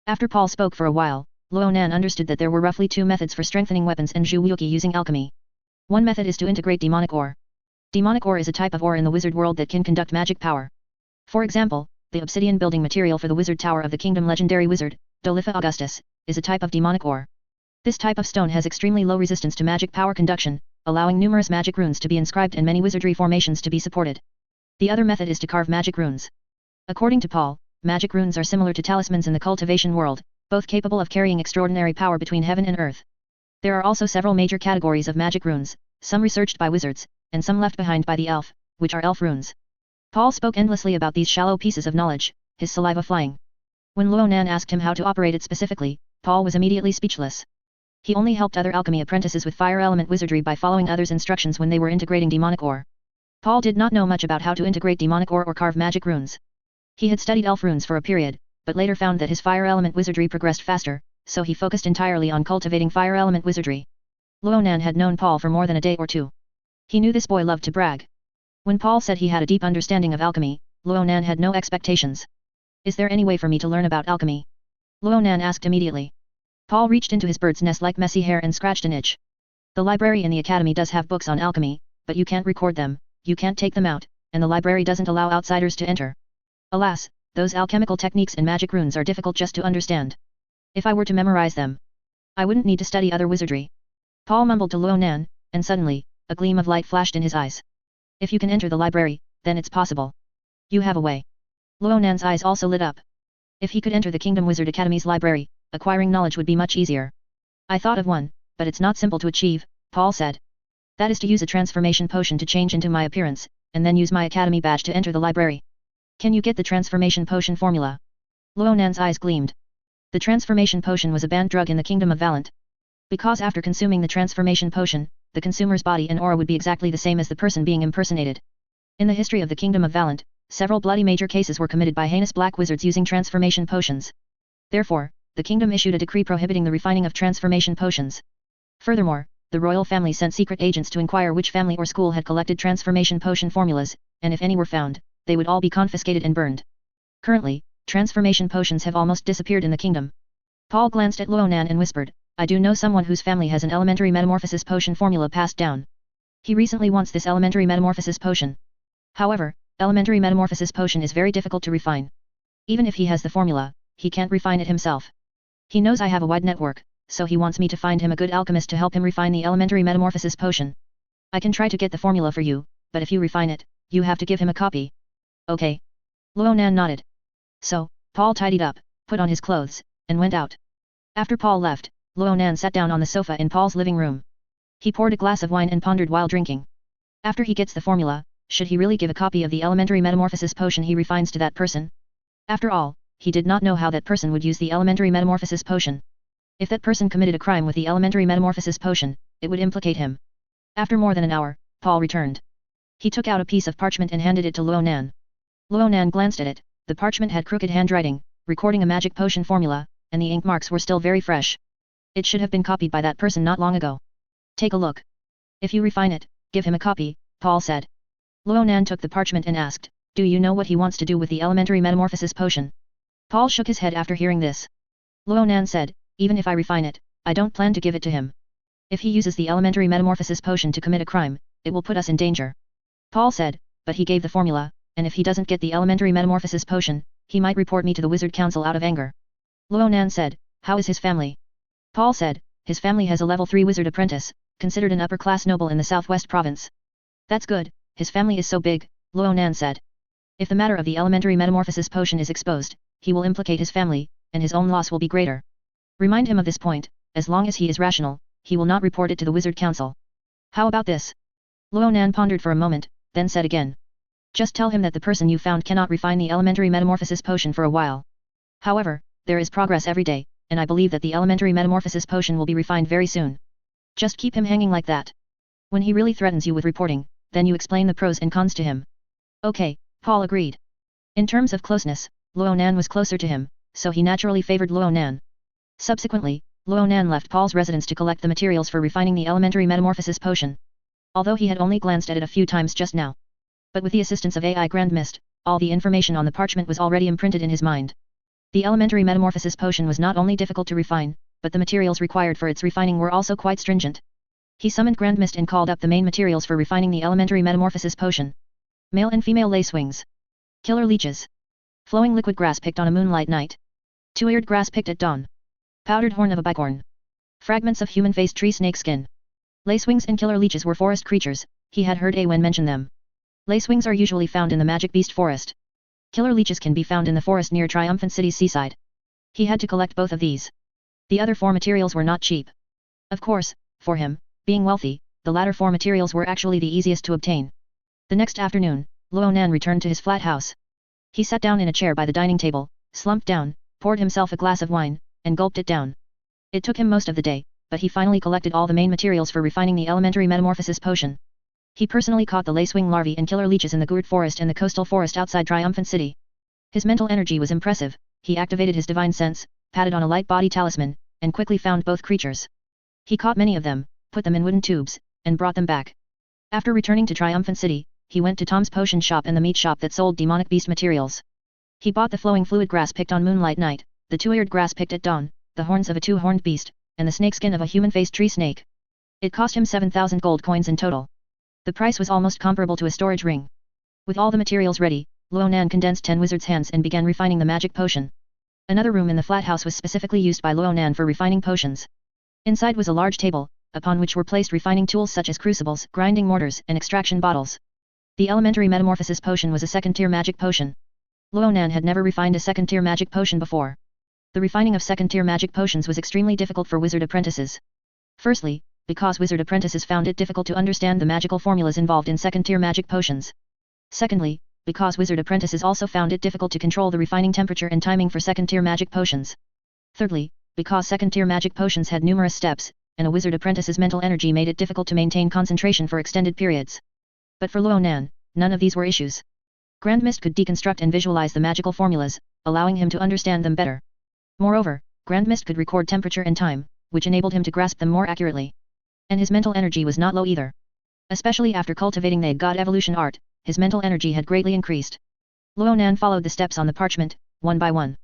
After Paul spoke for a while, Ronan understood that there were roughly 2 methods for strengthening weapons and zhuoyuki using alchemy. One method is to integrate demonic ore. Demonic ore is a type of ore in the wizard world that can conduct magic power. For example, the obsidian building material for the wizard tower of the kingdom legendary wizard, Dolifa Augustus, is a type of demonic ore. This type of stone has extremely low resistance to magic power conduction, allowing numerous magic runes to be inscribed and many wizardry formations to be supported. The other method is to carve magic runes. According to Paul, magic runes are similar to talismans in the cultivation world, both capable of carrying extraordinary power between heaven and earth. There are also several major categories of magic runes, some researched by wizards, and some left behind by the elf, which are elf runes. Paul spoke endlessly about these shallow pieces of knowledge, his saliva flying. When Ronan asked him how to operate it specifically, Paul was immediately speechless. He only helped other alchemy apprentices with fire element wizardry by following others' instructions when they were integrating demonic ore. Paul did not know much about how to integrate demonic ore or carve magic runes. He had studied elf runes for a period, but later found that his fire element wizardry progressed faster, so he focused entirely on cultivating fire element wizardry. Ronan had known Paul for more than a day or two. He knew this boy loved to brag. When Paul said he had a deep understanding of alchemy, Ronan had no expectations. Is there any way for me to learn about alchemy? Ronan asked immediately. Paul reached into his bird's nest-like messy hair and scratched an itch. The library in the academy does have books on alchemy, but you can't record them, you can't take them out, and the library doesn't allow outsiders to enter. Alas, those alchemical techniques and magic runes are difficult just to understand. If I were to memorize them, I wouldn't need to study other wizardry. Paul mumbled to Ronan, and suddenly, a gleam of light flashed in his eyes. If you can enter the library, then it's possible. You have a way. Ronan's eyes also lit up. If he could enter the Kingdom Wizard Academy's library, acquiring knowledge would be much easier. I thought of one, but it's not simple to achieve, Paul said. That is to use a transformation potion to change into my appearance, and then use my academy badge to enter the library. Can you get the transformation potion formula? Ronan's eyes gleamed. The transformation potion was a banned drug in the Kingdom of Valant. Because after consuming the transformation potion, the consumer's body and aura would be exactly the same as the person being impersonated. In the history of the Kingdom of Valant, several bloody major cases were committed by heinous black wizards using transformation potions. Therefore, the kingdom issued a decree prohibiting the refining of transformation potions. Furthermore, the royal family sent secret agents to inquire which family or school had collected transformation potion formulas, and if any were found, they would all be confiscated and burned. Currently, transformation potions have almost disappeared in the kingdom. Paul glanced at Ronan and whispered, I do know someone whose family has an elementary metamorphosis potion formula passed down. He recently wants this elementary metamorphosis potion. However, elementary metamorphosis potion is very difficult to refine. Even if he has the formula, he can't refine it himself. He knows I have a wide network, so he wants me to find him a good alchemist to help him refine the elementary metamorphosis potion. I can try to get the formula for you, but if you refine it, you have to give him a copy. Okay. Ronan nodded. So, Paul tidied up, put on his clothes, and went out. After Paul left, Ronan sat down on the sofa in Paul's living room. He poured a glass of wine and pondered while drinking. After he gets the formula, should he really give a copy of the elementary metamorphosis potion he refines to that person? After all, he did not know how that person would use the elementary metamorphosis potion. If that person committed a crime with the elementary metamorphosis potion, it would implicate him. After more than an hour, Paul returned. He took out a piece of parchment and handed it to Ronan. Ronan glanced at it. The parchment had crooked handwriting, recording a magic potion formula, and the ink marks were still very fresh. It should have been copied by that person not long ago. Take a look. If you refine it, give him a copy, Paul said. Ronan took the parchment and asked, do you know what he wants to do with the elementary metamorphosis potion? Paul shook his head after hearing this. Ronan said, even if I refine it, I don't plan to give it to him. If he uses the elementary metamorphosis potion to commit a crime, it will put us in danger. Paul said, but he gave the formula, and if he doesn't get the elementary metamorphosis potion, he might report me to the Wizard Council out of anger. Ronan said, how is his family? Paul said, his family has a level 3 wizard apprentice, considered an upper-class noble in the southwest province. That's good, his family is so big, Ronan said. If the matter of the elementary metamorphosis potion is exposed, he will implicate his family, and his own loss will be greater. Remind him of this point, as long as he is rational, he will not report it to the Wizard Council. How about this? Ronan pondered for a moment, then said again. Just tell him that the person you found cannot refine the elementary metamorphosis potion for a while. However, there is progress every day, and I believe that the elementary metamorphosis potion will be refined very soon. Just keep him hanging like that. When he really threatens you with reporting, then you explain the pros and cons to him. Okay, Paul agreed. In terms of closeness, Ronan was closer to him, so he naturally favored Ronan. Subsequently, Ronan left Paul's residence to collect the materials for refining the elementary metamorphosis potion. Although he had only glanced at it a few times just now. But with the assistance of AI Grand Mist, all the information on the parchment was already imprinted in his mind. The elementary metamorphosis potion was not only difficult to refine, but the materials required for its refining were also quite stringent. He summoned Grand Mist and called up the main materials for refining the elementary metamorphosis potion. Male and female lace wings. Killer leeches. Flowing liquid grass picked on a moonlight night. Two-eared grass picked at dawn. Powdered horn of a bicorn. Fragments of human-faced tree snake skin. Lacewings and killer leeches were forest creatures, he had heard Awen mention them. Lacewings are usually found in the magic beast forest. Killer leeches can be found in the forest near Triumphant City's seaside. He had to collect both of these. The other four materials were not cheap. Of course, for him, being wealthy, the latter four materials were actually the easiest to obtain. The next afternoon, Ronan returned to his flat house. He sat down in a chair by the dining table, slumped down, poured himself a glass of wine, and gulped it down. It took him most of the day, but he finally collected all the main materials for refining the elementary metamorphosis potion. He personally caught the lacewing larvae and killer leeches in the gourd forest and the coastal forest outside Triumphant City. His mental energy was impressive, he activated his divine sense, patted on a light body talisman, and quickly found both creatures. He caught many of them, put them in wooden tubes, and brought them back. After returning to Triumphant City, he went to Tom's potion shop and the meat shop that sold demonic beast materials. He bought the flowing fluid grass picked on moonlight night, the two-eared grass picked at dawn, the horns of a two-horned beast, and the snakeskin of a human-faced tree snake. It cost him 7,000 gold coins in total. The price was almost comparable to a storage ring. With all the materials ready, Ronan condensed 10 wizard's hands and began refining the magic potion. Another room in the flat house was specifically used by Ronan for refining potions. Inside was a large table, upon which were placed refining tools such as crucibles, grinding mortars, and extraction bottles. The elementary metamorphosis potion was a second-tier magic potion. Ronan had never refined a second-tier magic potion before. The refining of second-tier magic potions was extremely difficult for wizard apprentices. Firstly, because wizard apprentices found it difficult to understand the magical formulas involved in second-tier magic potions. Secondly, because wizard apprentices also found it difficult to control the refining temperature and timing for second-tier magic potions. Thirdly, because second-tier magic potions had numerous steps, and a wizard apprentice's mental energy made it difficult to maintain concentration for extended periods. But for Ronan, none of these were issues. Grand Mist could deconstruct and visualize the magical formulas, allowing him to understand them better. Moreover, Grand Mist could record temperature and time, which enabled him to grasp them more accurately. And his mental energy was not low either. Especially after cultivating the God Evolution art, his mental energy had greatly increased. Ronan followed the steps on the parchment, one by one.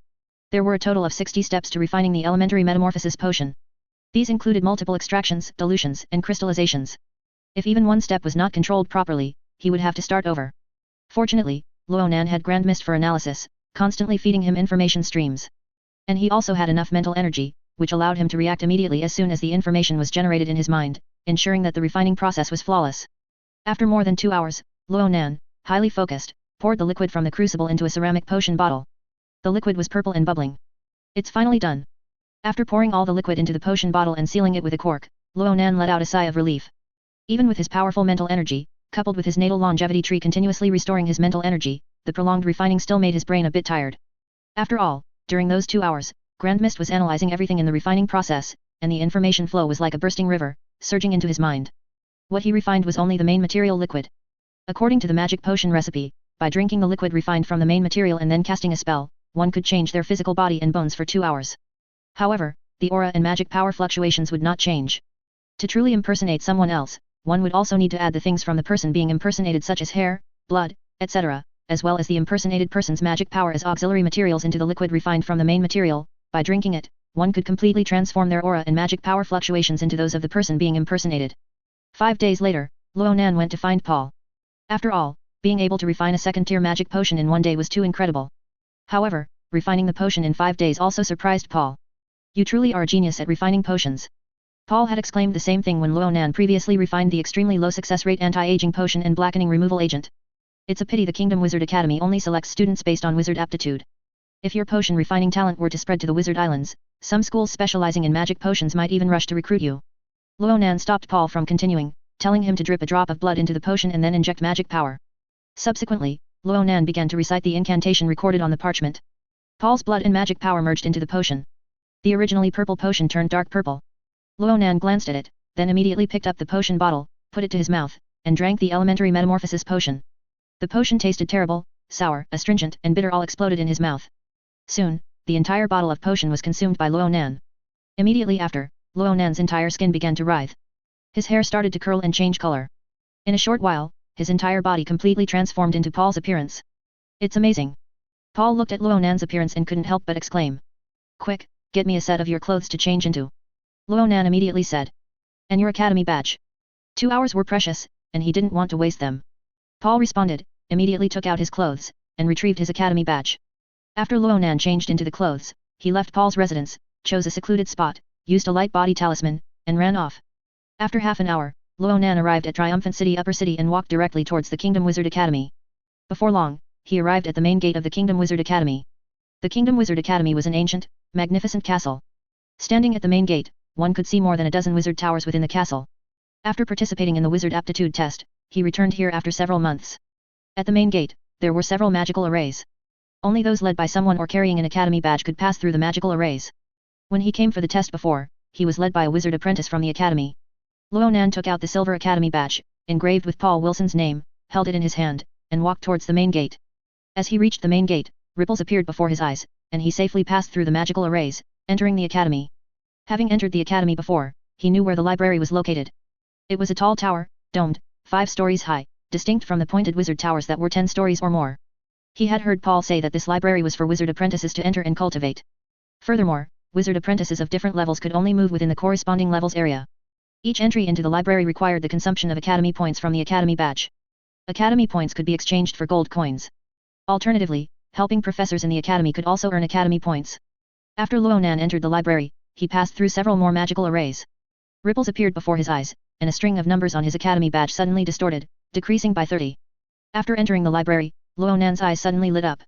There were a total of 60 steps to refining the elementary metamorphosis potion. These included multiple extractions, dilutions, and crystallizations. If even one step was not controlled properly, he would have to start over. Fortunately, Ronan had Grand Mist for analysis, constantly feeding him information streams. And he also had enough mental energy, which allowed him to react immediately as soon as the information was generated in his mind, ensuring that the refining process was flawless. After more than 2 hours, Ronan, highly focused, poured the liquid from the crucible into a ceramic potion bottle. The liquid was purple and bubbling. It's finally done. After pouring all the liquid into the potion bottle and sealing it with a cork, Ronan let out a sigh of relief. Even with his powerful mental energy, coupled with his natal longevity tree continuously restoring his mental energy, the prolonged refining still made his brain a bit tired. After all, during those 2 hours, Grand Mist was analyzing everything in the refining process, and the information flow was like a bursting river, surging into his mind. What he refined was only the main material liquid. According to the magic potion recipe, by drinking the liquid refined from the main material and then casting a spell, one could change their physical body and bones for 2 hours. However, the aura and magic power fluctuations would not change. To truly impersonate someone else, one would also need to add the things from the person being impersonated such as hair, blood, etc., as well as the impersonated person's magic power as auxiliary materials into the liquid refined from the main material. By drinking it, one could completely transform their aura and magic power fluctuations into those of the person being impersonated. 5 days later, Ronan went to find Paul. After all, being able to refine a second-tier magic potion in 1 day was too incredible. However, refining the potion in 5 days also surprised Paul. You truly are a genius at refining potions. Paul had exclaimed the same thing when Ronan previously refined the extremely low success rate anti-aging potion and blackening removal agent. It's a pity the Kingdom Wizard Academy only selects students based on wizard aptitude. If your potion refining talent were to spread to the Wizard Islands, some schools specializing in magic potions might even rush to recruit you. Ronan stopped Paul from continuing, telling him to drip a drop of blood into the potion and then inject magic power. Subsequently, Ronan began to recite the incantation recorded on the parchment. Paul's blood and magic power merged into the potion. The originally purple potion turned dark purple. Ronan glanced at it, then immediately picked up the potion bottle, put it to his mouth, and drank the elementary metamorphosis potion. The potion tasted terrible, sour, astringent, and bitter all exploded in his mouth. Soon, the entire bottle of potion was consumed by Ronan. Immediately after, Ronan's entire skin began to writhe. His hair started to curl and change color. In a short while, his entire body completely transformed into Paul's appearance. It's amazing. Paul looked at Ronan's appearance and couldn't help but exclaim. Quick, get me a set of your clothes to change into. Ronan immediately said. And your academy badge. 2 hours were precious, and he didn't want to waste them. Paul responded, immediately took out his clothes, and retrieved his academy badge. After Ronan changed into the clothes, he left Paul's residence, chose a secluded spot, used a light body talisman, and ran off. After half an hour, Ronan arrived at Triumphant City Upper City and walked directly towards the Kingdom Wizard Academy. Before long, he arrived at the main gate of the Kingdom Wizard Academy. The Kingdom Wizard Academy was an ancient, magnificent castle. Standing at the main gate, one could see more than a dozen wizard towers within the castle. After participating in the wizard aptitude test, he returned here after several months. At the main gate, there were several magical arrays. Only those led by someone or carrying an academy badge could pass through the magical arrays. When he came for the test before, he was led by a wizard apprentice from the academy. Ronan took out the silver academy badge, engraved with Paul Wilson's name, held it in his hand, and walked towards the main gate. As he reached the main gate, ripples appeared before his eyes, and he safely passed through the magical arrays, entering the academy. Having entered the academy before, he knew where the library was located. It was a tall tower, domed, 5 stories high, distinct from the pointed wizard towers that were 10 stories or more. He had heard Paul say that this library was for wizard apprentices to enter and cultivate. Furthermore, wizard apprentices of different levels could only move within the corresponding levels area. Each entry into the library required the consumption of academy points from the academy badge. Academy points could be exchanged for gold coins. Alternatively, helping professors in the academy could also earn academy points. After Ronan entered the library, he passed through several more magical arrays. Ripples appeared before his eyes, and a string of numbers on his academy badge suddenly distorted, decreasing by 30. After entering the library, Ronan's eyes suddenly lit up.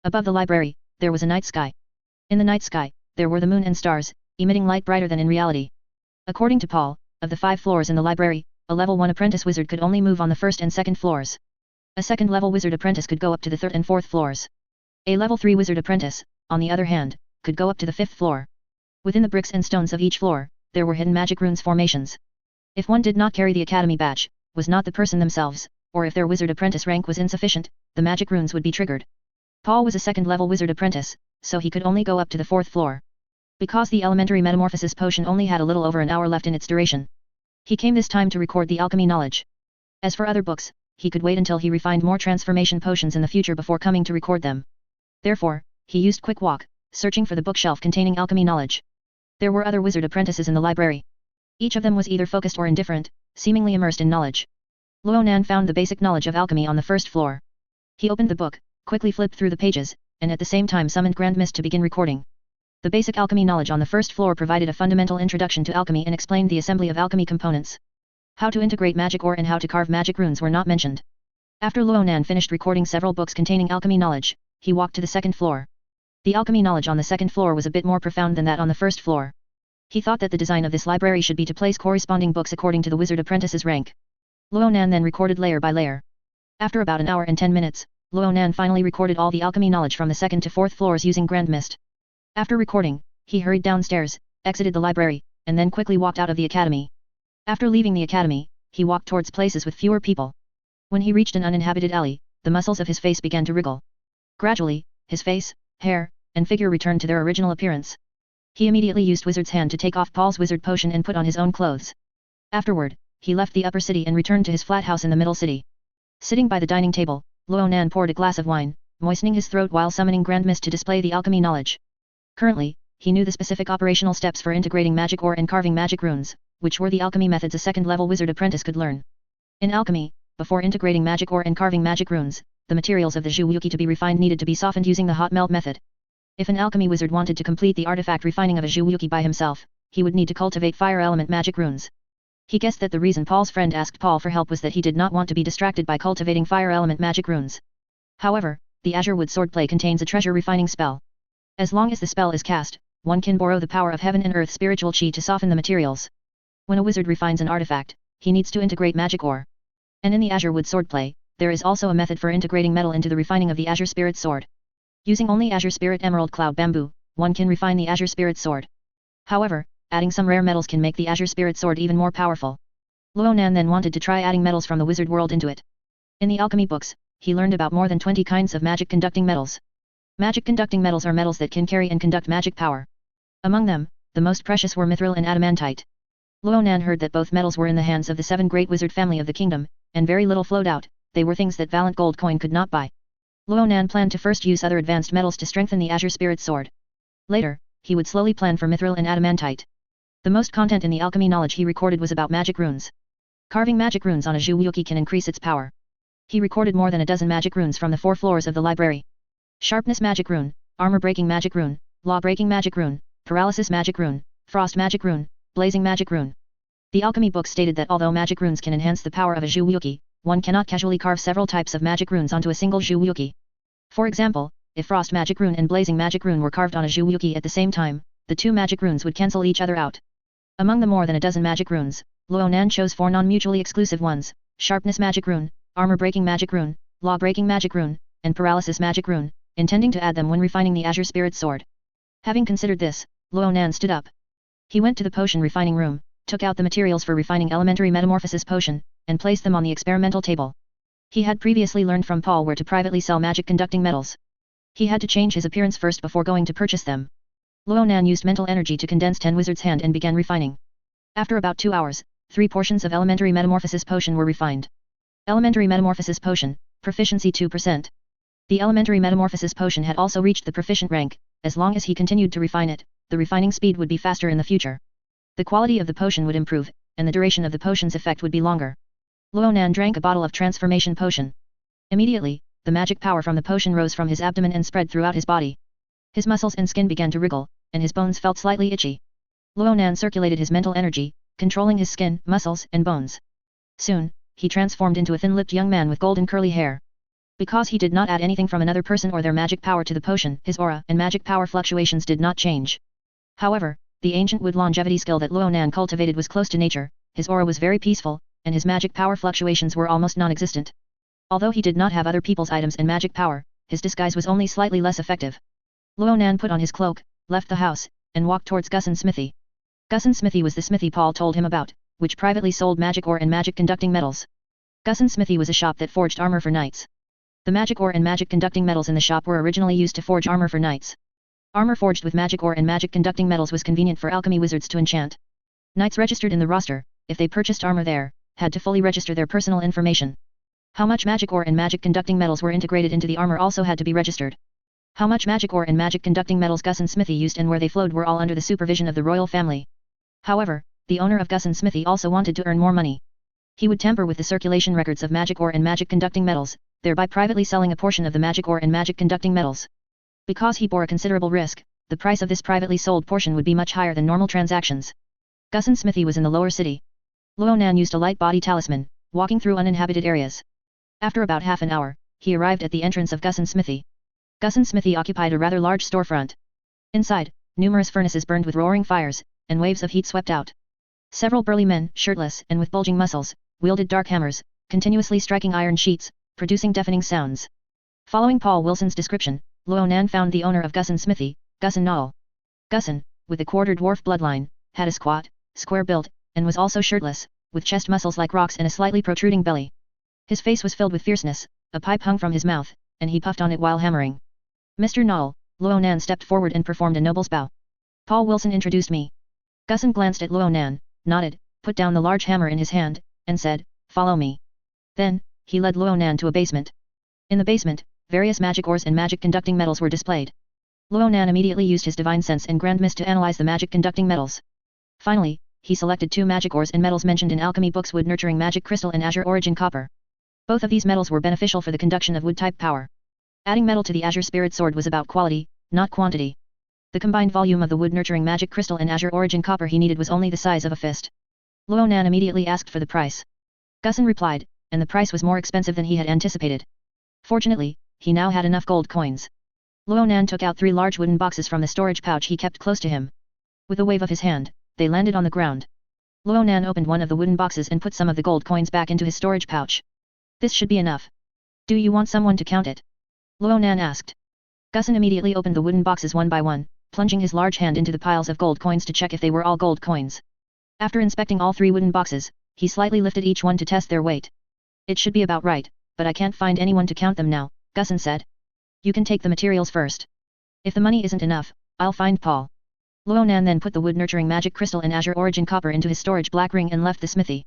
Above the library, there was a night sky. In the night sky, there were the moon and stars, emitting light brighter than in reality. According to Paul, of the 5 floors in the library, a level 1 apprentice wizard could only move on the first and second floors. A second level wizard apprentice could go up to the third and fourth floors. A level 3 wizard apprentice, on the other hand, could go up to the 5th floor. Within the bricks and stones of each floor, there were hidden magic runes formations. If one did not carry the academy badge, was not the person themselves, or if their wizard apprentice rank was insufficient, the magic runes would be triggered. Paul was a second level wizard apprentice, so he could only go up to the 4th floor. Because the elementary metamorphosis potion only had a little over an hour left in its duration, he came this time to record the alchemy knowledge. As for other books, he could wait until he refined more transformation potions in the future before coming to record them. Therefore, he used quick walk, searching for the bookshelf containing alchemy knowledge. There were other wizard apprentices in the library. Each of them was either focused or indifferent, seemingly immersed in knowledge. Ronan found the basic knowledge of alchemy on the 1st floor. He opened the book, quickly flipped through the pages, and at the same time summoned Grand Mist to begin recording. The basic alchemy knowledge on the 1st floor provided a fundamental introduction to alchemy and explained the assembly of alchemy components. How to integrate magic ore and how to carve magic runes were not mentioned. After Ronan finished recording several books containing alchemy knowledge, he walked to the 2nd floor. The alchemy knowledge on the 2nd floor was a bit more profound than that on the 1st floor. He thought that the design of this library should be to place corresponding books according to the wizard apprentice's rank. Ronan then recorded layer by layer. After about an hour and 10 minutes, Ronan finally recorded all the alchemy knowledge from the 2nd to 4th floors using Grand Mist. After recording, he hurried downstairs, exited the library, and then quickly walked out of the academy. After leaving the academy, he walked towards places with fewer people. When he reached an uninhabited alley, the muscles of his face began to wriggle. Gradually, his face, hair, and figure returned to their original appearance. He immediately used Wizard's hand to take off Paul's wizard potion and put on his own clothes. Afterward, he left the upper city and returned to his flat house in the middle city. Sitting by the dining table, Ronan poured a glass of wine, moistening his throat while summoning Grand Mist to display the alchemy knowledge. Currently, he knew the specific operational steps for integrating magic ore and carving magic runes, which were the alchemy methods a second-level wizard apprentice could learn. In alchemy, before integrating magic ore and carving magic runes, the materials of the Zhuoyuki to be refined needed to be softened using the hot melt method. If an alchemy wizard wanted to complete the artifact refining of a Zhuoyuki by himself, he would need to cultivate fire element magic runes. He guessed that the reason Paul's friend asked Paul for help was that he did not want to be distracted by cultivating fire element magic runes. However, the azure wood swordplay contains a treasure refining spell. As long as the spell is cast, one can borrow the power of heaven and earth spiritual chi to soften the materials. When a wizard refines an artifact, he needs to integrate magic ore. And in the azure wood swordplay, there is also a method for integrating metal into the refining of the azure spirit sword. Using only azure spirit emerald cloud bamboo, one can refine the azure spirit sword. However, adding some rare metals can make the azure spirit sword even more powerful. Ronan then wanted to try adding metals from the wizard world into it. In the alchemy books, he learned about more than 20 kinds of magic conducting metals. Magic conducting metals are metals that can carry and conduct magic power. Among them, the most precious were mithril and adamantite. Ronan heard that both metals were in the hands of the 7 great wizard family of the kingdom, and very little flowed out. They were things that Valiant Gold Coin could not buy. Ronan planned to first use other advanced metals to strengthen the azure spirit sword. Later, he would slowly plan for mithril and adamantite. The most content in the alchemy knowledge he recorded was about magic runes. Carving magic runes on a Zhuoyuki can increase its power. He recorded more than a dozen magic runes from the 4 floors of the library. Sharpness magic rune, armor breaking magic rune, law breaking magic rune, paralysis magic rune, Frost Magic Rune, Blazing Magic Rune. The alchemy book stated that although magic runes can enhance the power of a Zhuwuki, one cannot casually carve several types of magic runes onto a single Zhuwuki. For example, if Frost Magic Rune and Blazing Magic Rune were carved on a Zhuwuki at the same time, the two magic runes would cancel each other out. Among the more than a dozen magic runes, Ronan chose 4 non-mutually exclusive ones: Sharpness Magic Rune, Armor Breaking Magic Rune, Law Breaking Magic Rune, and Paralysis Magic Rune, intending to add them when refining the Azure Spirit Sword. Having considered this, Ronan stood up. He went to the potion refining room, took out the materials for refining Elementary Metamorphosis Potion, and placed them on the experimental table. He had previously learned from Paul where to privately sell magic conducting metals. He had to change his appearance first before going to purchase them. Ronan used mental energy to condense 10 Wizard's Hand and began refining. After about 2 hours, 3 portions of Elementary Metamorphosis Potion were refined. Elementary Metamorphosis Potion, Proficiency 2%. The Elementary Metamorphosis Potion had also reached the Proficient rank. As long as he continued to refine it, the refining speed would be faster in the future. The quality of the potion would improve, and the duration of the potion's effect would be longer. Ronan drank a bottle of Transformation Potion. Immediately, the magic power from the potion rose from his abdomen and spread throughout his body. His muscles and skin began to wriggle, and his bones felt slightly itchy. Ronan circulated his mental energy, controlling his skin, muscles, and bones. Soon, he transformed into a thin-lipped young man with golden curly hair. Because he did not add anything from another person or their magic power to the potion, his aura and magic power fluctuations did not change. However, the ancient wood longevity skill that Ronan cultivated was close to nature, his aura was very peaceful, and his magic power fluctuations were almost non-existent. Although he did not have other people's items and magic power, his disguise was only slightly less effective. Ronan put on his cloak, left the house, and walked towards Gusan's smithy. Gusan's smithy was the smithy Paul told him about, which privately sold magic ore and magic conducting metals. Gusan's smithy was a shop that forged armor for knights. The magic ore and magic conducting metals in the shop were originally used to forge armor for knights. Armor forged with magic ore and magic conducting metals was convenient for alchemy wizards to enchant. Knights registered in the roster, if they purchased armor there, had to fully register their personal information. How much magic ore and magic conducting metals were integrated into the armor also had to be registered. How much magic ore and magic conducting metals Gusan's smithy used and where they flowed were all under the supervision of the royal family. However, the owner of Gusan's smithy also wanted to earn more money. He would tamper with the circulation records of magic ore and magic conducting metals, thereby privately selling a portion of the magic ore and magic conducting metals. Because he bore a considerable risk, the price of this privately sold portion would be much higher than normal transactions. Gusan's smithy was in the lower city. Ronan used a light body talisman, walking through uninhabited areas. After about half an hour, he arrived at the entrance of Gusan's smithy. Gusan's smithy occupied a rather large storefront. Inside, numerous furnaces burned with roaring fires, and waves of heat swept out. Several burly men, shirtless and with bulging muscles, wielded dark hammers, continuously striking iron sheets, producing deafening sounds. Following Paul Wilson's description, Ronan found the owner of Gusan's smithy, Gusan Nall. Gusan, with a quarter dwarf bloodline, had a squat, square build, and was also shirtless, with chest muscles like rocks and a slightly protruding belly. His face was filled with fierceness, a pipe hung from his mouth, and he puffed on it while hammering. Mr. Nall, Ronan stepped forward and performed a noble's bow. Paul Wilson introduced me. Gusan glanced at Ronan, nodded, put down the large hammer in his hand, and said, "Follow me." Then, he led Ronan to a basement. In the basement, various magic ores and magic conducting metals were displayed. Ronan immediately used his divine sense and grand mist to analyze the magic conducting metals. Finally, he selected 2 magic ores and metals mentioned in alchemy books: wood nurturing magic crystal and azure origin copper. Both of these metals were beneficial for the conduction of wood-type power. Adding metal to the Azure Spirit Sword was about quality, not quantity. The combined volume of the wood-nurturing magic crystal and azure origin copper he needed was only the size of a fist. Ronan immediately asked for the price. Gusan replied, and the price was more expensive than he had anticipated. Fortunately, he now had enough gold coins. Ronan took out 3 large wooden boxes from the storage pouch he kept close to him. With a wave of his hand, they landed on the ground. Ronan opened one of the wooden boxes and put some of the gold coins back into his storage pouch. "This should be enough. Do you want someone to count it?" Ronan asked. Gusan immediately opened the wooden boxes one by one, plunging his large hand into the piles of gold coins to check if they were all gold coins. After inspecting all 3 wooden boxes, he slightly lifted each one to test their weight. "It should be about right, but I can't find anyone to count them now," Gusan said. "You can take the materials first. If the money isn't enough, I'll find Paul." Ronan then put the wood-nurturing magic crystal and azure origin copper into his storage black ring and left the smithy.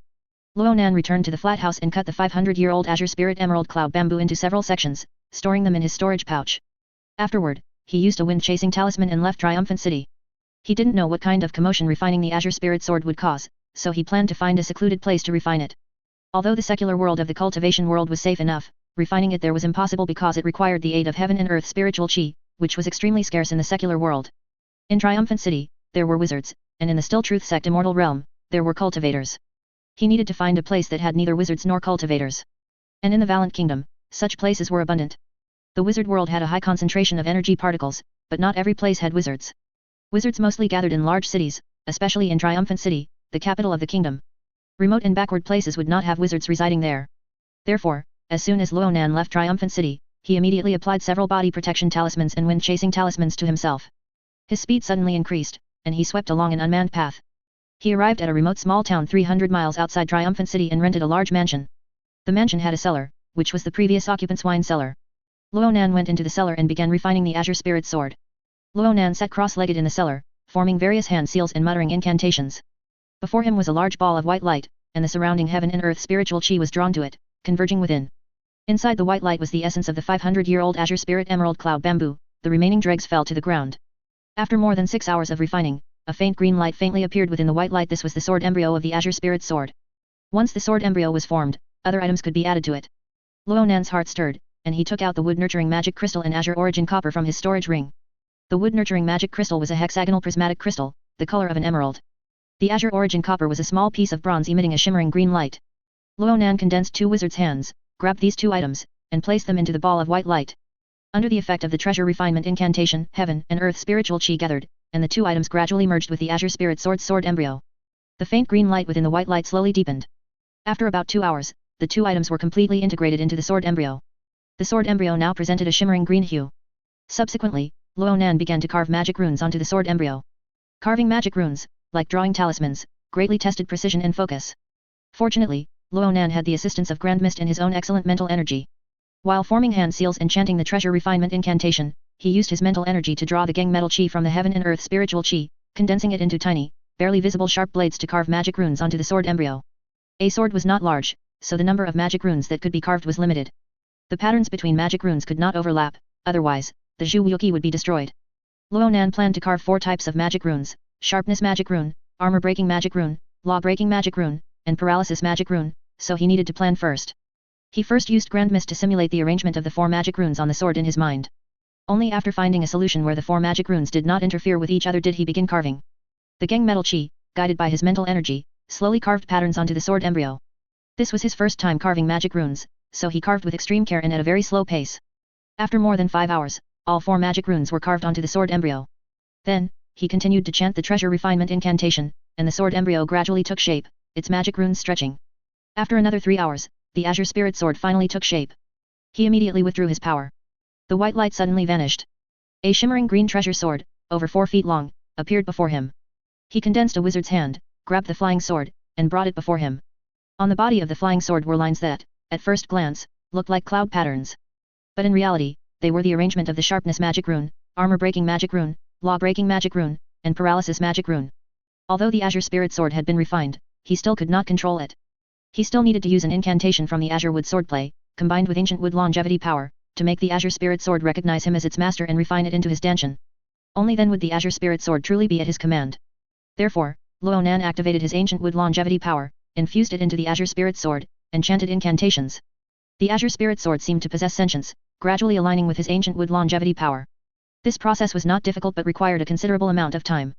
Ronan returned to the flat house and cut the 500-year-old azure spirit emerald cloud bamboo into several sections, storing them in his storage pouch. Afterward, he used a wind-chasing talisman and left Triumphant City. He didn't know what kind of commotion refining the azure spirit sword would cause, so he planned to find a secluded place to refine it. Although the secular world of the cultivation world was safe enough, refining it there was impossible because it required the aid of heaven and earth spiritual chi, which was extremely scarce in the secular world. In Triumphant City, there were wizards, and in the Still Truth sect immortal realm, there were cultivators. He needed to find a place that had neither wizards nor cultivators. And in the Valiant Kingdom, such places were abundant. The wizard world had a high concentration of energy particles, but not every place had wizards. Wizards mostly gathered in large cities, especially in Triumphant City, the capital of the kingdom. Remote and backward places would not have wizards residing there. Therefore, as soon as Ronan left Triumphant City, he immediately applied several body protection talismans and wind-chasing talismans to himself. His speed suddenly increased, and he swept along an unmanned path. He arrived at a remote small town 300 miles outside Triumphant City and rented a large mansion. The mansion had a cellar, which was the previous occupant's wine cellar. Ronan went into the cellar and began refining the Azure Spirit Sword. Ronan sat cross-legged in the cellar, forming various hand seals and muttering incantations. Before him was a large ball of white light, and the surrounding heaven and earth spiritual chi was drawn to it, converging within. Inside the white light was the essence of the 500-year-old Azure Spirit Emerald Cloud Bamboo. The remaining dregs fell to the ground. After more than 6 hours of refining, a faint green light faintly appeared within the white light. This was the sword embryo of the Azure Spirit Sword. Once the sword embryo was formed, other items could be added to it. Ronan's heart stirred, and he took out the wood-nurturing magic crystal and Azure Origin copper from his storage ring. The wood-nurturing magic crystal was a hexagonal prismatic crystal, the color of an emerald. The Azure Origin copper was a small piece of bronze emitting a shimmering green light. Ronan condensed 2 wizards' hands, grabbed these 2 items, and placed them into the ball of white light. Under the effect of the treasure refinement incantation, heaven and earth spiritual chi gathered, and the 2 items gradually merged with the Azure Spirit sword embryo. The faint green light within the white light slowly deepened. After about 2 hours, the 2 items were completely integrated into the sword embryo. The sword embryo now presented a shimmering green hue. Subsequently, Ronan began to carve magic runes onto the sword embryo. Carving magic runes, like drawing talismans, greatly tested precision and focus. Fortunately, Ronan had the assistance of Grand Mist and his own excellent mental energy. While forming hand seals and chanting the treasure refinement incantation, he used his mental energy to draw the Geng metal chi from the heaven and earth spiritual chi, condensing it into tiny, barely visible sharp blades to carve magic runes onto the sword embryo. A sword was not large, so the number of magic runes that could be carved was limited. The patterns between magic runes could not overlap, otherwise, the Zhuwuki would be destroyed. Ronan planned to carve 4 types of magic runes: sharpness magic rune, armor-breaking magic rune, law-breaking magic rune, and paralysis magic rune, so he needed to plan first. He first used Grand Mist to simulate the arrangement of the 4 magic runes on the sword in his mind. Only after finding a solution where the 4 magic runes did not interfere with each other did he begin carving. The Geng metal chi, guided by his mental energy, slowly carved patterns onto the sword embryo. This was his first time carving magic runes, so he carved with extreme care and at a very slow pace. After more than 5 hours, all 4 magic runes were carved onto the sword embryo. Then, he continued to chant the treasure refinement incantation, and the sword embryo gradually took shape, its magic runes stretching. After another 3 hours, the Azure Spirit Sword finally took shape. He immediately withdrew his power. The white light suddenly vanished. A shimmering green treasure sword, over 4 feet long, appeared before him. He condensed a wizard's hand, grabbed the flying sword, and brought it before him. On the body of the flying sword were lines that, at first glance, looked like cloud patterns. But in reality, they were the arrangement of the sharpness magic rune, armor-breaking magic rune, law-breaking magic rune, and paralysis magic rune. Although the Azure Spirit Sword had been refined, he still could not control it. He still needed to use an incantation from the Azure Wood Swordplay, combined with ancient wood longevity power, to make the Azure Spirit Sword recognize him as its master and refine it into his Danshan. Only then would the Azure Spirit Sword truly be at his command. Therefore, Ronan activated his ancient wood longevity power, infused it into the Azure Spirit Sword, and chanted incantations. The Azure Spirit Sword seemed to possess sentience, gradually aligning with his ancient wood longevity power. This process was not difficult but required a considerable amount of time.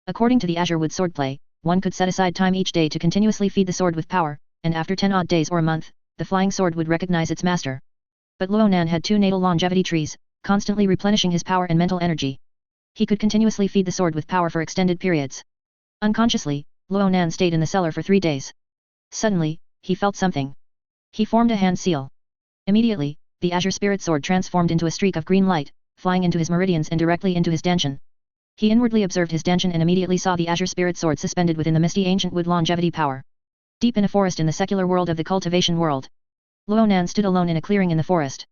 According to the Azure Wood Swordplay, one could set aside time each day to continuously feed the sword with power, and after 10 odd days or a month, the flying sword would recognize its master. But Ronan had 2 natal longevity trees, constantly replenishing his power and mental energy. He could continuously feed the sword with power for extended periods. Unconsciously, Ronan stayed in the cellar for 3 days. Suddenly, he felt something. He formed a hand seal. Immediately, the Azure Spirit Sword transformed into a streak of green light, flying into his meridians and directly into his Danshan. He inwardly observed his Danshan and immediately saw the Azure Spirit Sword suspended within the misty ancient wood longevity power. Deep in a forest in the secular world of the cultivation world, Ronan stood alone in a clearing in the forest.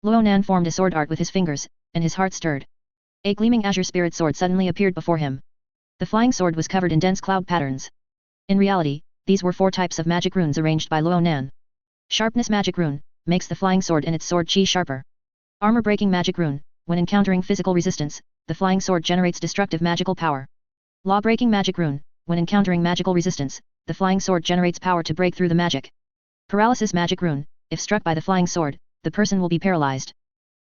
Ronan formed a sword art with his fingers, and his heart stirred. A gleaming Azure Spirit Sword suddenly appeared before him. The flying sword was covered in dense cloud patterns. In reality, these were 4 types of magic runes arranged by Ronan. Sharpness magic rune, makes the flying sword and its sword chi sharper. Armor-breaking magic rune, when encountering physical resistance, the flying sword generates destructive magical power. Law-breaking magic rune, when encountering magical resistance, the flying sword generates power to break through the magic. Paralysis magic rune, if struck by the flying sword, the person will be paralyzed.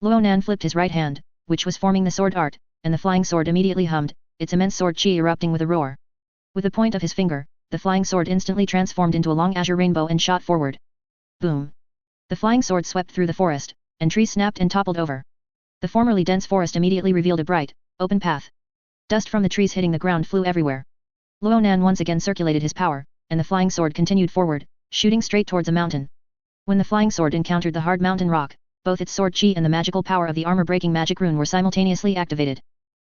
Ronan flipped his right hand, which was forming the sword art, and the flying sword immediately hummed, its immense sword chi erupting with a roar. With the point of his finger, the flying sword instantly transformed into a long azure rainbow and shot forward. Boom! The flying sword swept through the forest, and trees snapped and toppled over. The formerly dense forest immediately revealed a bright, open path. Dust from the trees hitting the ground flew everywhere. Ronan once again circulated his power, and the flying sword continued forward, shooting straight towards a mountain. When the flying sword encountered the hard mountain rock, both its sword chi and the magical power of the armor-breaking magic rune were simultaneously activated.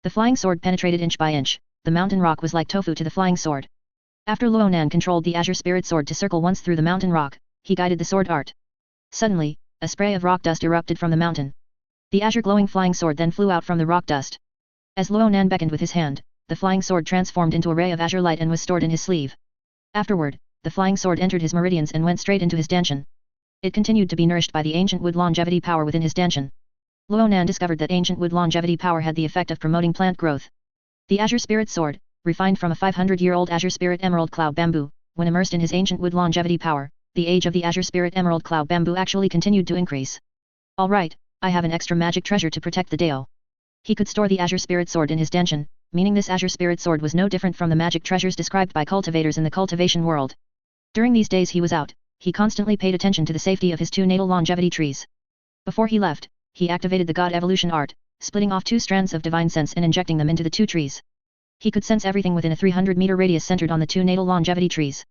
The flying sword penetrated inch by inch. The mountain rock was like tofu to the flying sword. After Ronan controlled the azure spirit sword to circle once through the mountain rock, he guided the sword art. Suddenly, a spray of rock dust erupted from the mountain. The azure glowing flying sword then flew out from the rock dust. As Ronan beckoned with his hand, the flying sword transformed into a ray of azure light and was stored in his sleeve. Afterward, the flying sword entered his meridians and went straight into his dantian. It continued to be nourished by the ancient wood longevity power within his dantian. Ronan discovered that ancient wood longevity power had the effect of promoting plant growth. The azure spirit sword, refined from a 500-year-old azure spirit emerald cloud bamboo, when immersed in his ancient wood longevity power, the age of the azure spirit emerald cloud bamboo actually continued to increase. Alright, I have an extra magic treasure to protect the Dao. He could store the azure spirit sword in his dantian, meaning this azure spirit sword was no different from the magic treasures described by cultivators in the cultivation world. During these days he was out, he constantly paid attention to the safety of his two natal longevity trees. Before he left, he activated the God Evolution art, splitting off 2 strands of divine sense and injecting them into the 2 trees. He could sense everything within a 300-meter radius centered on the 2 natal longevity trees.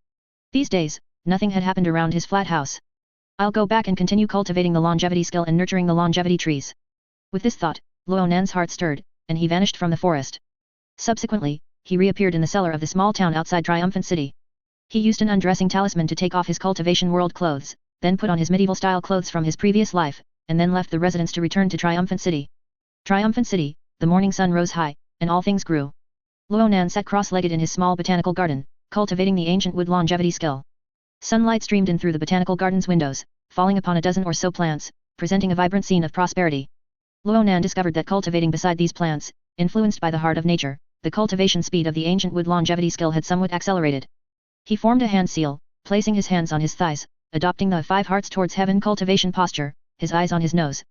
These days, nothing had happened around his flat house. I'll go back and continue cultivating the longevity skill and nurturing the longevity trees. With this thought, Ronan's heart stirred, and he vanished from the forest. Subsequently, he reappeared in the cellar of the small town outside Triumphant City. He used an undressing talisman to take off his cultivation world clothes, then put on his medieval-style clothes from his previous life, and then left the residence to return to Triumphant City. Triumphant City, the morning sun rose high, and all things grew. Ronan sat cross-legged in his small botanical garden, cultivating the ancient wood longevity skill. Sunlight streamed in through the botanical garden's windows, falling upon a dozen or so plants, presenting a vibrant scene of prosperity. Ronan discovered that cultivating beside these plants, influenced by the heart of nature, the cultivation speed of the ancient wood longevity skill had somewhat accelerated. He formed a hand seal, placing his hands on his thighs, adopting the 5 hearts towards heaven cultivation posture, his eyes on his nose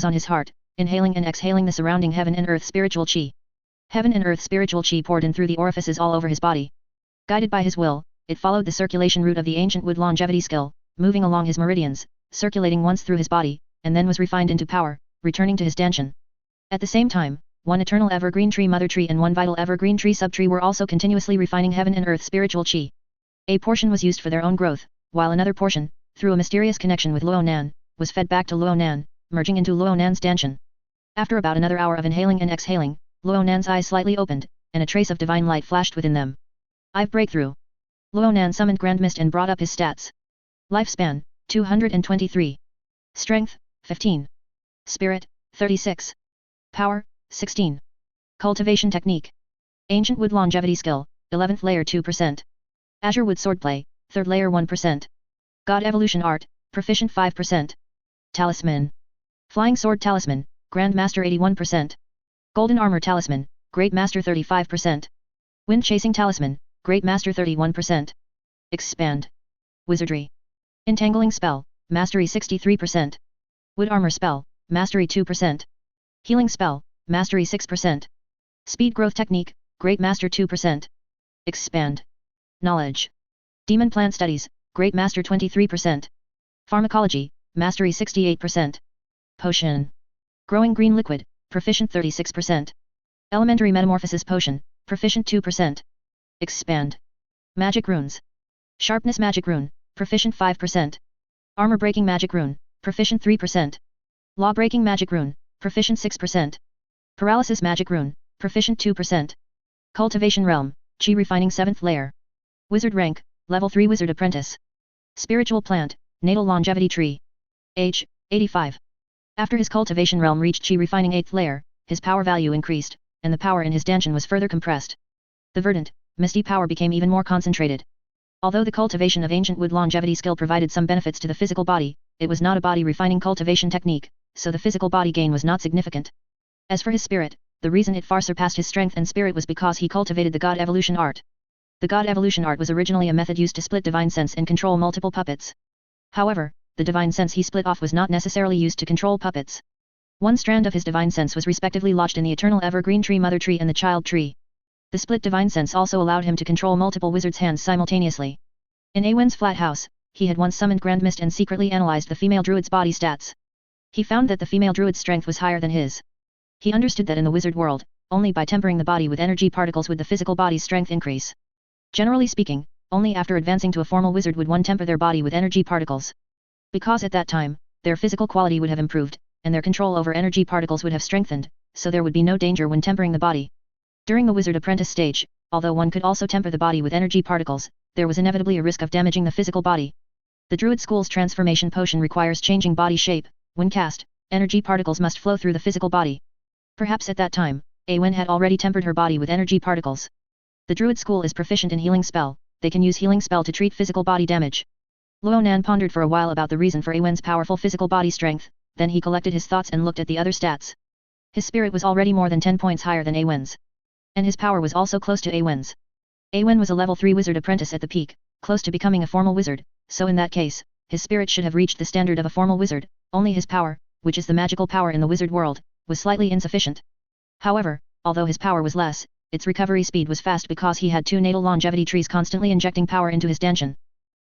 on his heart, inhaling and exhaling the surrounding heaven and earth spiritual chi. Heaven and earth spiritual chi poured in through the orifices all over his body. Guided by his will, it followed the circulation route of the ancient wood longevity skill, moving along his meridians, circulating once through his body, and then was refined into power, returning to his dantian. At the same time, 1 eternal evergreen tree mother tree and 1 vital evergreen tree subtree were also continuously refining heaven and earth spiritual chi. A portion was used for their own growth, while another portion, through a mysterious connection with Ronan, was fed back to Ronan, merging into Ronan's dantian. After about another hour of inhaling and exhaling, Ronan's eyes slightly opened, and a trace of divine light flashed within them. I've breakthrough. Ronan summoned Grand Mist and brought up his stats. Lifespan, 223. Strength, 15. Spirit, 36. Power, 16. Cultivation technique. Ancient wood longevity skill, 11th layer 2%. Azure wood swordplay, 3rd layer 1%. God evolution art, proficient 5%. Talisman. Flying sword talisman, Grand Master 81%. Golden armor talisman, Great Master 35%. Wind chasing talisman, Great Master 31%. Expand. Wizardry. Entangling spell, Mastery 63%. Wood armor spell, Mastery 2%. Healing spell, Mastery 6%. Speed growth technique, Great Master 2%. Expand. Knowledge. Demon plant studies, Great Master 23%. Pharmacology, Mastery 68%. Potion. Growing green liquid, Proficient 36%. Elementary metamorphosis potion, Proficient 2%. Expand. Magic runes. Sharpness magic rune, Proficient 5%. Armor breaking magic rune, Proficient 3%. Law breaking magic rune, Proficient 6%. Paralysis magic rune, Proficient 2%. Cultivation realm, Chi refining 7th layer. Wizard rank, level 3 wizard apprentice. Spiritual plant, natal longevity tree. Age, 85. After his cultivation realm reached Chi refining 8th layer, his power value increased, and the power in his dantian was further compressed. The verdant, misty power became even more concentrated. Although the cultivation of ancient wood longevity skill provided some benefits to the physical body, it was not a body refining cultivation technique, so the physical body gain was not significant. As for his spirit, the reason it far surpassed his strength and spirit was because he cultivated the God evolution art. The God evolution art was originally a method used to split divine sense and control multiple puppets. However, the divine sense he split off was not necessarily used to control puppets. 1 strand of his divine sense was respectively lodged in the eternal evergreen tree mother tree and the child tree. The split divine sense also allowed him to control multiple wizards' hands simultaneously. In Awen's flat house, he had once summoned Grand Mist and secretly analyzed the female druid's body stats. He found that the female druid's strength was higher than his. He understood that in the wizard world, only by tempering the body with energy particles would the physical body's strength increase. Generally speaking, only after advancing to a formal wizard would one temper their body with energy particles. Because at that time, their physical quality would have improved, and their control over energy particles would have strengthened, so there would be no danger when tempering the body. During the wizard apprentice stage, although one could also temper the body with energy particles, there was inevitably a risk of damaging the physical body. The druid school's transformation potion requires changing body shape. When cast, energy particles must flow through the physical body. Perhaps at that time, Awen had already tempered her body with energy particles. The druid school is proficient in healing spell. They can use healing spell to treat physical body damage. Ronan pondered for a while about the reason for Awen's powerful physical body strength, then he collected his thoughts and looked at the other stats. His spirit was already more than 10 points higher than Awen's. And his power was also close to Awen's. Awen was a level 3 wizard apprentice at the peak, close to becoming a formal wizard, so in that case, his spirit should have reached the standard of a formal wizard, only his power, which is the magical power in the wizard world, was slightly insufficient. However, although his power was less, its recovery speed was fast because he had 2 natal longevity trees constantly injecting power into his dantian.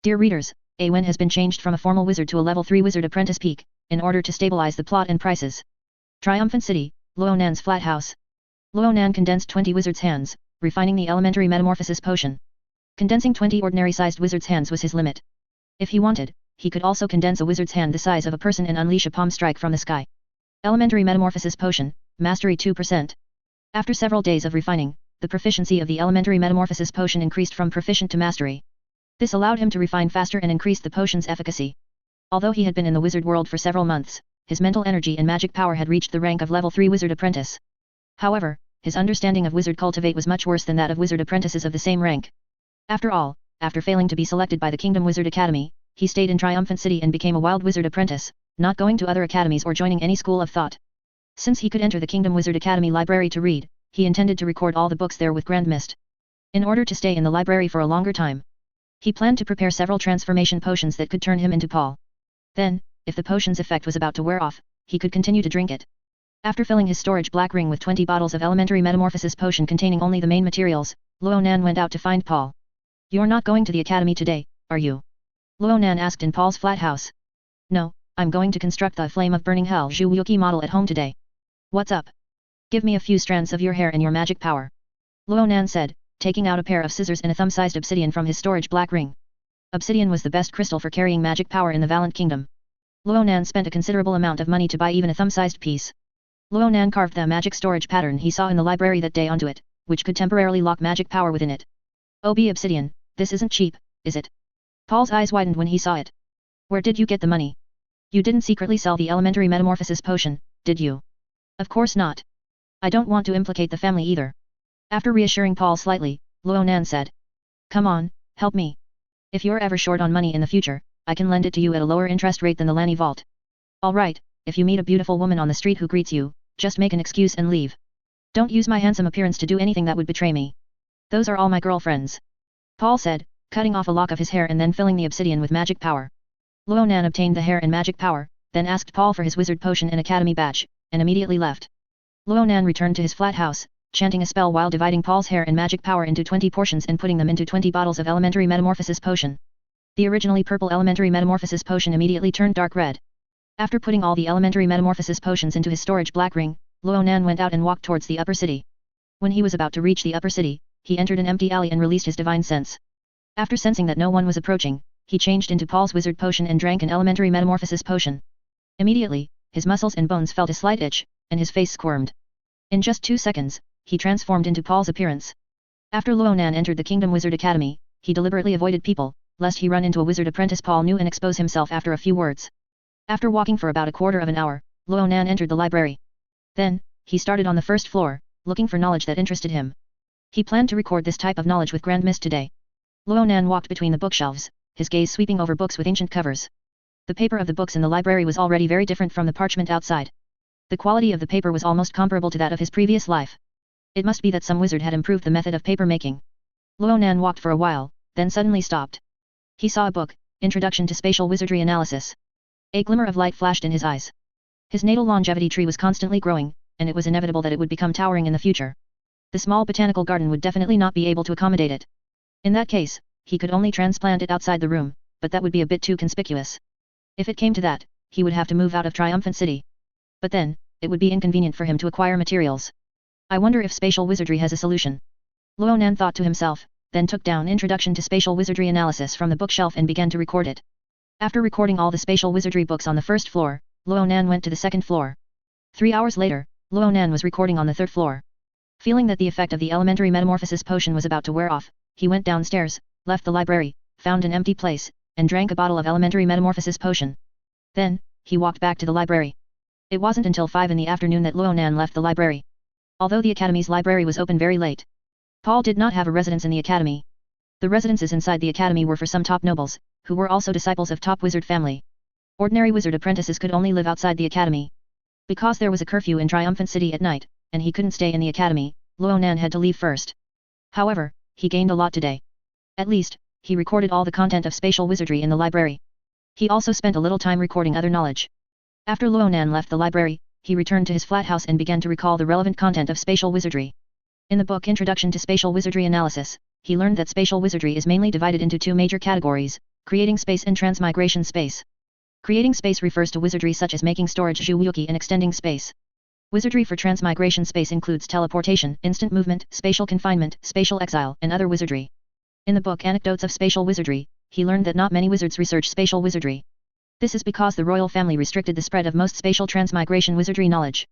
Dear readers, Awen has been changed from a formal wizard to a level 3 wizard apprentice peak, in order to stabilize the plot and prices. Triumphant City, Ronan's flat house. Ronan condensed 20 wizards' hands, refining the elementary metamorphosis potion. Condensing 20 ordinary-sized wizards' hands was his limit. If he wanted, he could also condense a wizard's hand the size of a person and unleash a palm strike from the sky. Elementary metamorphosis potion, mastery 2%. After several days of refining, the proficiency of the elementary metamorphosis potion increased from proficient to mastery. This allowed him to refine faster and increase the potion's efficacy. Although he had been in the wizard world for several months, his mental energy and magic power had reached the rank of level 3 wizard apprentice. However, his understanding of wizard cultivate was much worse than that of wizard apprentices of the same rank. After all, after failing to be selected by the Kingdom Wizard Academy, he stayed in Triumphant City and became a wild wizard apprentice, not going to other academies or joining any school of thought. Since he could enter the Kingdom Wizard Academy library to read, he intended to record all the books there with Grand Mist. In order to stay in the library for a longer time, he planned to prepare several transformation potions that could turn him into Paul. Then, if the potion's effect was about to wear off, he could continue to drink it. After filling his storage black ring with 20 bottles of elementary metamorphosis potion containing only the main materials, Ronan went out to find Paul. You're not going to the academy today, are you? Ronan asked in Paul's flat house. No, I'm going to construct the Flame of Burning Hell Zhu model at home today. What's up? Give me a few strands of your hair and your magic power. Ronan said, taking out a pair of scissors and a thumb-sized obsidian from his storage black ring. Obsidian was the best crystal for carrying magic power in the Valiant Kingdom. Ronan spent a considerable amount of money to buy even a thumb-sized piece. Ronan carved the magic storage pattern he saw in the library that day onto it, which could temporarily lock magic power within it. OB Obsidian, this isn't cheap, is it? Paul's eyes widened when he saw it. Where did you get the money? You didn't secretly sell the elementary metamorphosis potion, did you? Of course not. I don't want to implicate the family either. After reassuring Paul slightly, Ronan said. Come on, help me. If you're ever short on money in the future, I can lend it to you at a lower interest rate than the Lani Vault. Alright, if you meet a beautiful woman on the street who greets you, just make an excuse and leave. Don't use my handsome appearance to do anything that would betray me. Those are all my girlfriends. Paul said, cutting off a lock of his hair and then filling the obsidian with magic power. Ronan obtained the hair and magic power, then asked Paul for his wizard potion and academy badge, and immediately left. Ronan returned to his flat house, chanting a spell while dividing Paul's hair and magic power into 20 portions and putting them into 20 bottles of elementary metamorphosis potion. The originally purple elementary metamorphosis potion immediately turned dark red. After putting all the elementary metamorphosis potions into his storage black ring, Ronan went out and walked towards the upper city. When he was about to reach the upper city, he entered an empty alley and released his divine sense. After sensing that no one was approaching, he changed into Paul's wizard potion and drank an elementary metamorphosis potion. Immediately, his muscles and bones felt a slight itch, and his face squirmed. In just 2 seconds, he transformed into Paul's appearance. After Ronan entered the Kingdom Wizard Academy, he deliberately avoided people, lest he run into a wizard apprentice Paul knew and expose himself after a few words. After walking for about a quarter of an hour, Ronan entered the library. Then, he started on the first floor, looking for knowledge that interested him. He planned to record this type of knowledge with Grand Mist today. Ronan walked between the bookshelves, his gaze sweeping over books with ancient covers. The paper of the books in the library was already very different from the parchment outside. The quality of the paper was almost comparable to that of his previous life. It must be that some wizard had improved the method of paper making. Ronan walked for a while, then suddenly stopped. He saw a book, Introduction to Spatial Wizardry Analysis. A glimmer of light flashed in his eyes. His natal longevity tree was constantly growing, and it was inevitable that it would become towering in the future. The small botanical garden would definitely not be able to accommodate it. In that case, he could only transplant it outside the room, but that would be a bit too conspicuous. If it came to that, he would have to move out of Triumphant City. But then, it would be inconvenient for him to acquire materials. I wonder if spatial wizardry has a solution. Ronan thought to himself, then took down Introduction to Spatial Wizardry Analysis from the bookshelf and began to record it. After recording all the spatial wizardry books on the first floor, Ronan went to the second floor. 3 hours later, Ronan was recording on the third floor. Feeling that the effect of the elementary metamorphosis potion was about to wear off, he went downstairs, left the library, found an empty place, and drank a bottle of elementary metamorphosis potion. Then, he walked back to the library. It wasn't until 5 in the afternoon that Ronan left the library. Although the academy's library was open very late, Paul did not have a residence in the academy. The residences inside the academy were for some top nobles, who were also disciples of top wizard family. Ordinary wizard apprentices could only live outside the academy. Because there was a curfew in Triumphant City at night, and he couldn't stay in the academy, Ronan had to leave first. However, he gained a lot today. At least, he recorded all the content of spatial wizardry in the library. He also spent a little time recording other knowledge. After Ronan left the library, he returned to his flat house and began to recall the relevant content of spatial wizardry. In the book Introduction to Spatial Wizardry Analysis, he learned that spatial wizardry is mainly divided into two major categories, creating space and transmigration space. Creating space refers to wizardry such as making storage Zhuwuki and extending space. Wizardry for transmigration space includes teleportation, instant movement, spatial confinement, spatial exile, and other wizardry. In the book Anecdotes of Spatial Wizardry, he learned that not many wizards research spatial wizardry. This is because the royal family restricted the spread of most spatial transmigration wizardry knowledge.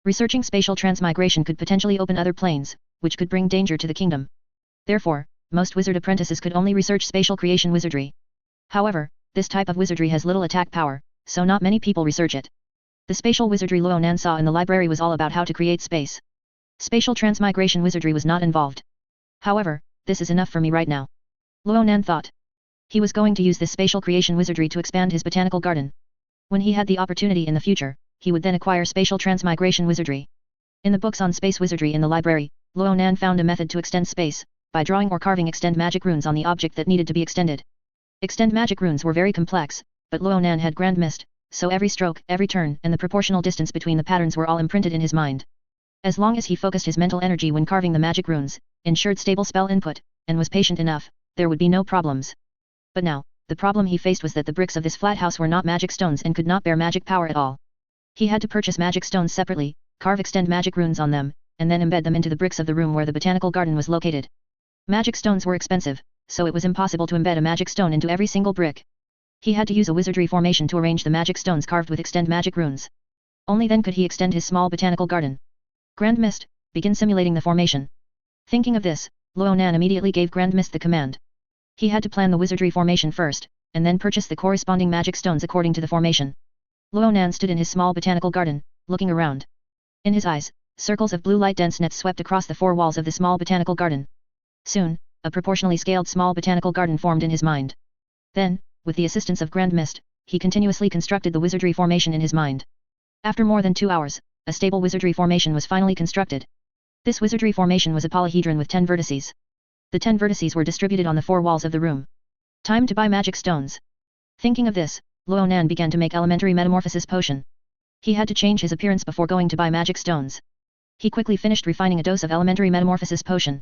Researching spatial transmigration could potentially open other planes, which could bring danger to the kingdom. Therefore, most wizard apprentices could only research spatial creation wizardry. However, this type of wizardry has little attack power, so not many people research it. The spatial wizardry Ronan saw in the library was all about how to create space. Spatial transmigration wizardry was not involved. However, this is enough for me right now. Ronan thought. He was going to use this spatial creation wizardry to expand his botanical garden. When he had the opportunity in the future, he would then acquire spatial transmigration wizardry. In the books on space wizardry in the library, Ronan found a method to extend space, by drawing or carving extend magic runes on the object that needed to be extended. Extend magic runes were very complex, but Ronan had grand mist, so every stroke, every turn, and the proportional distance between the patterns were all imprinted in his mind. As long as he focused his mental energy when carving the magic runes, ensured stable spell input, and was patient enough, there would be no problems. But now, the problem he faced was that the bricks of this flat house were not magic stones and could not bear magic power at all. He had to purchase magic stones separately, carve extend magic runes on them, and then embed them into the bricks of the room where the botanical garden was located. Magic stones were expensive, so it was impossible to embed a magic stone into every single brick. He had to use a wizardry formation to arrange the magic stones carved with extend magic runes. Only then could he extend his small botanical garden. Grand Mist, begin simulating the formation. Thinking of this, Ronan immediately gave Grand Mist the command. He had to plan the wizardry formation first, and then purchase the corresponding magic stones according to the formation. Ronan stood in his small botanical garden, looking around. In his eyes, circles of blue light dense nets swept across the four walls of the small botanical garden. Soon, a proportionally scaled small botanical garden formed in his mind. Then, with the assistance of Grand Mist, he continuously constructed the wizardry formation in his mind. After more than 2 hours, a stable wizardry formation was finally constructed. This wizardry formation was a polyhedron with 10 vertices. The 10 vertices were distributed on the 4 walls of the room. Time to buy magic stones. Thinking of this, Ronan began to make elementary metamorphosis potion. He had to change his appearance before going to buy magic stones. He quickly finished refining a dose of elementary metamorphosis potion.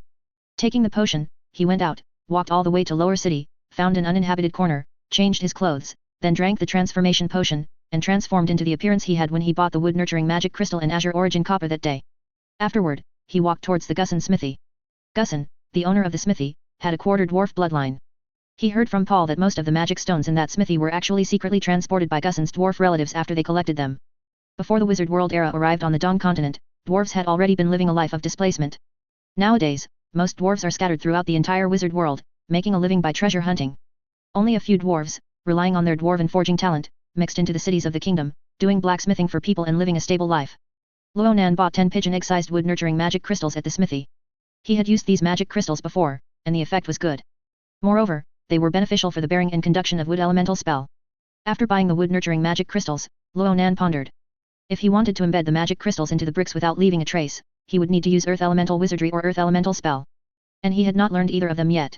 Taking the potion, he went out, walked all the way to Lower City, found an uninhabited corner, changed his clothes, then drank the transformation potion, and transformed into the appearance he had when he bought the wood nurturing magic crystal and azure origin copper that day. Afterward, he walked towards the Gusan smithy. Gusan, the owner of the smithy, had a quarter dwarf bloodline. He heard from Paul that most of the magic stones in that smithy were actually secretly transported by Gusan's dwarf relatives after they collected them. Before the Wizard World era arrived on the Dong continent, dwarves had already been living a life of displacement. Nowadays, most dwarves are scattered throughout the entire Wizard World, making a living by treasure hunting. Only a few dwarves, relying on their dwarven forging talent, mixed into the cities of the kingdom, doing blacksmithing for people and living a stable life. Ronan bought 10 pigeon egg-sized wood nurturing magic crystals at the smithy. He had used these magic crystals before, and the effect was good. Moreover, they were beneficial for the bearing and conduction of wood elemental spell. After buying the wood nurturing magic crystals, Ronan pondered. If he wanted to embed the magic crystals into the bricks without leaving a trace, he would need to use earth elemental wizardry or earth elemental spell. And he had not learned either of them yet.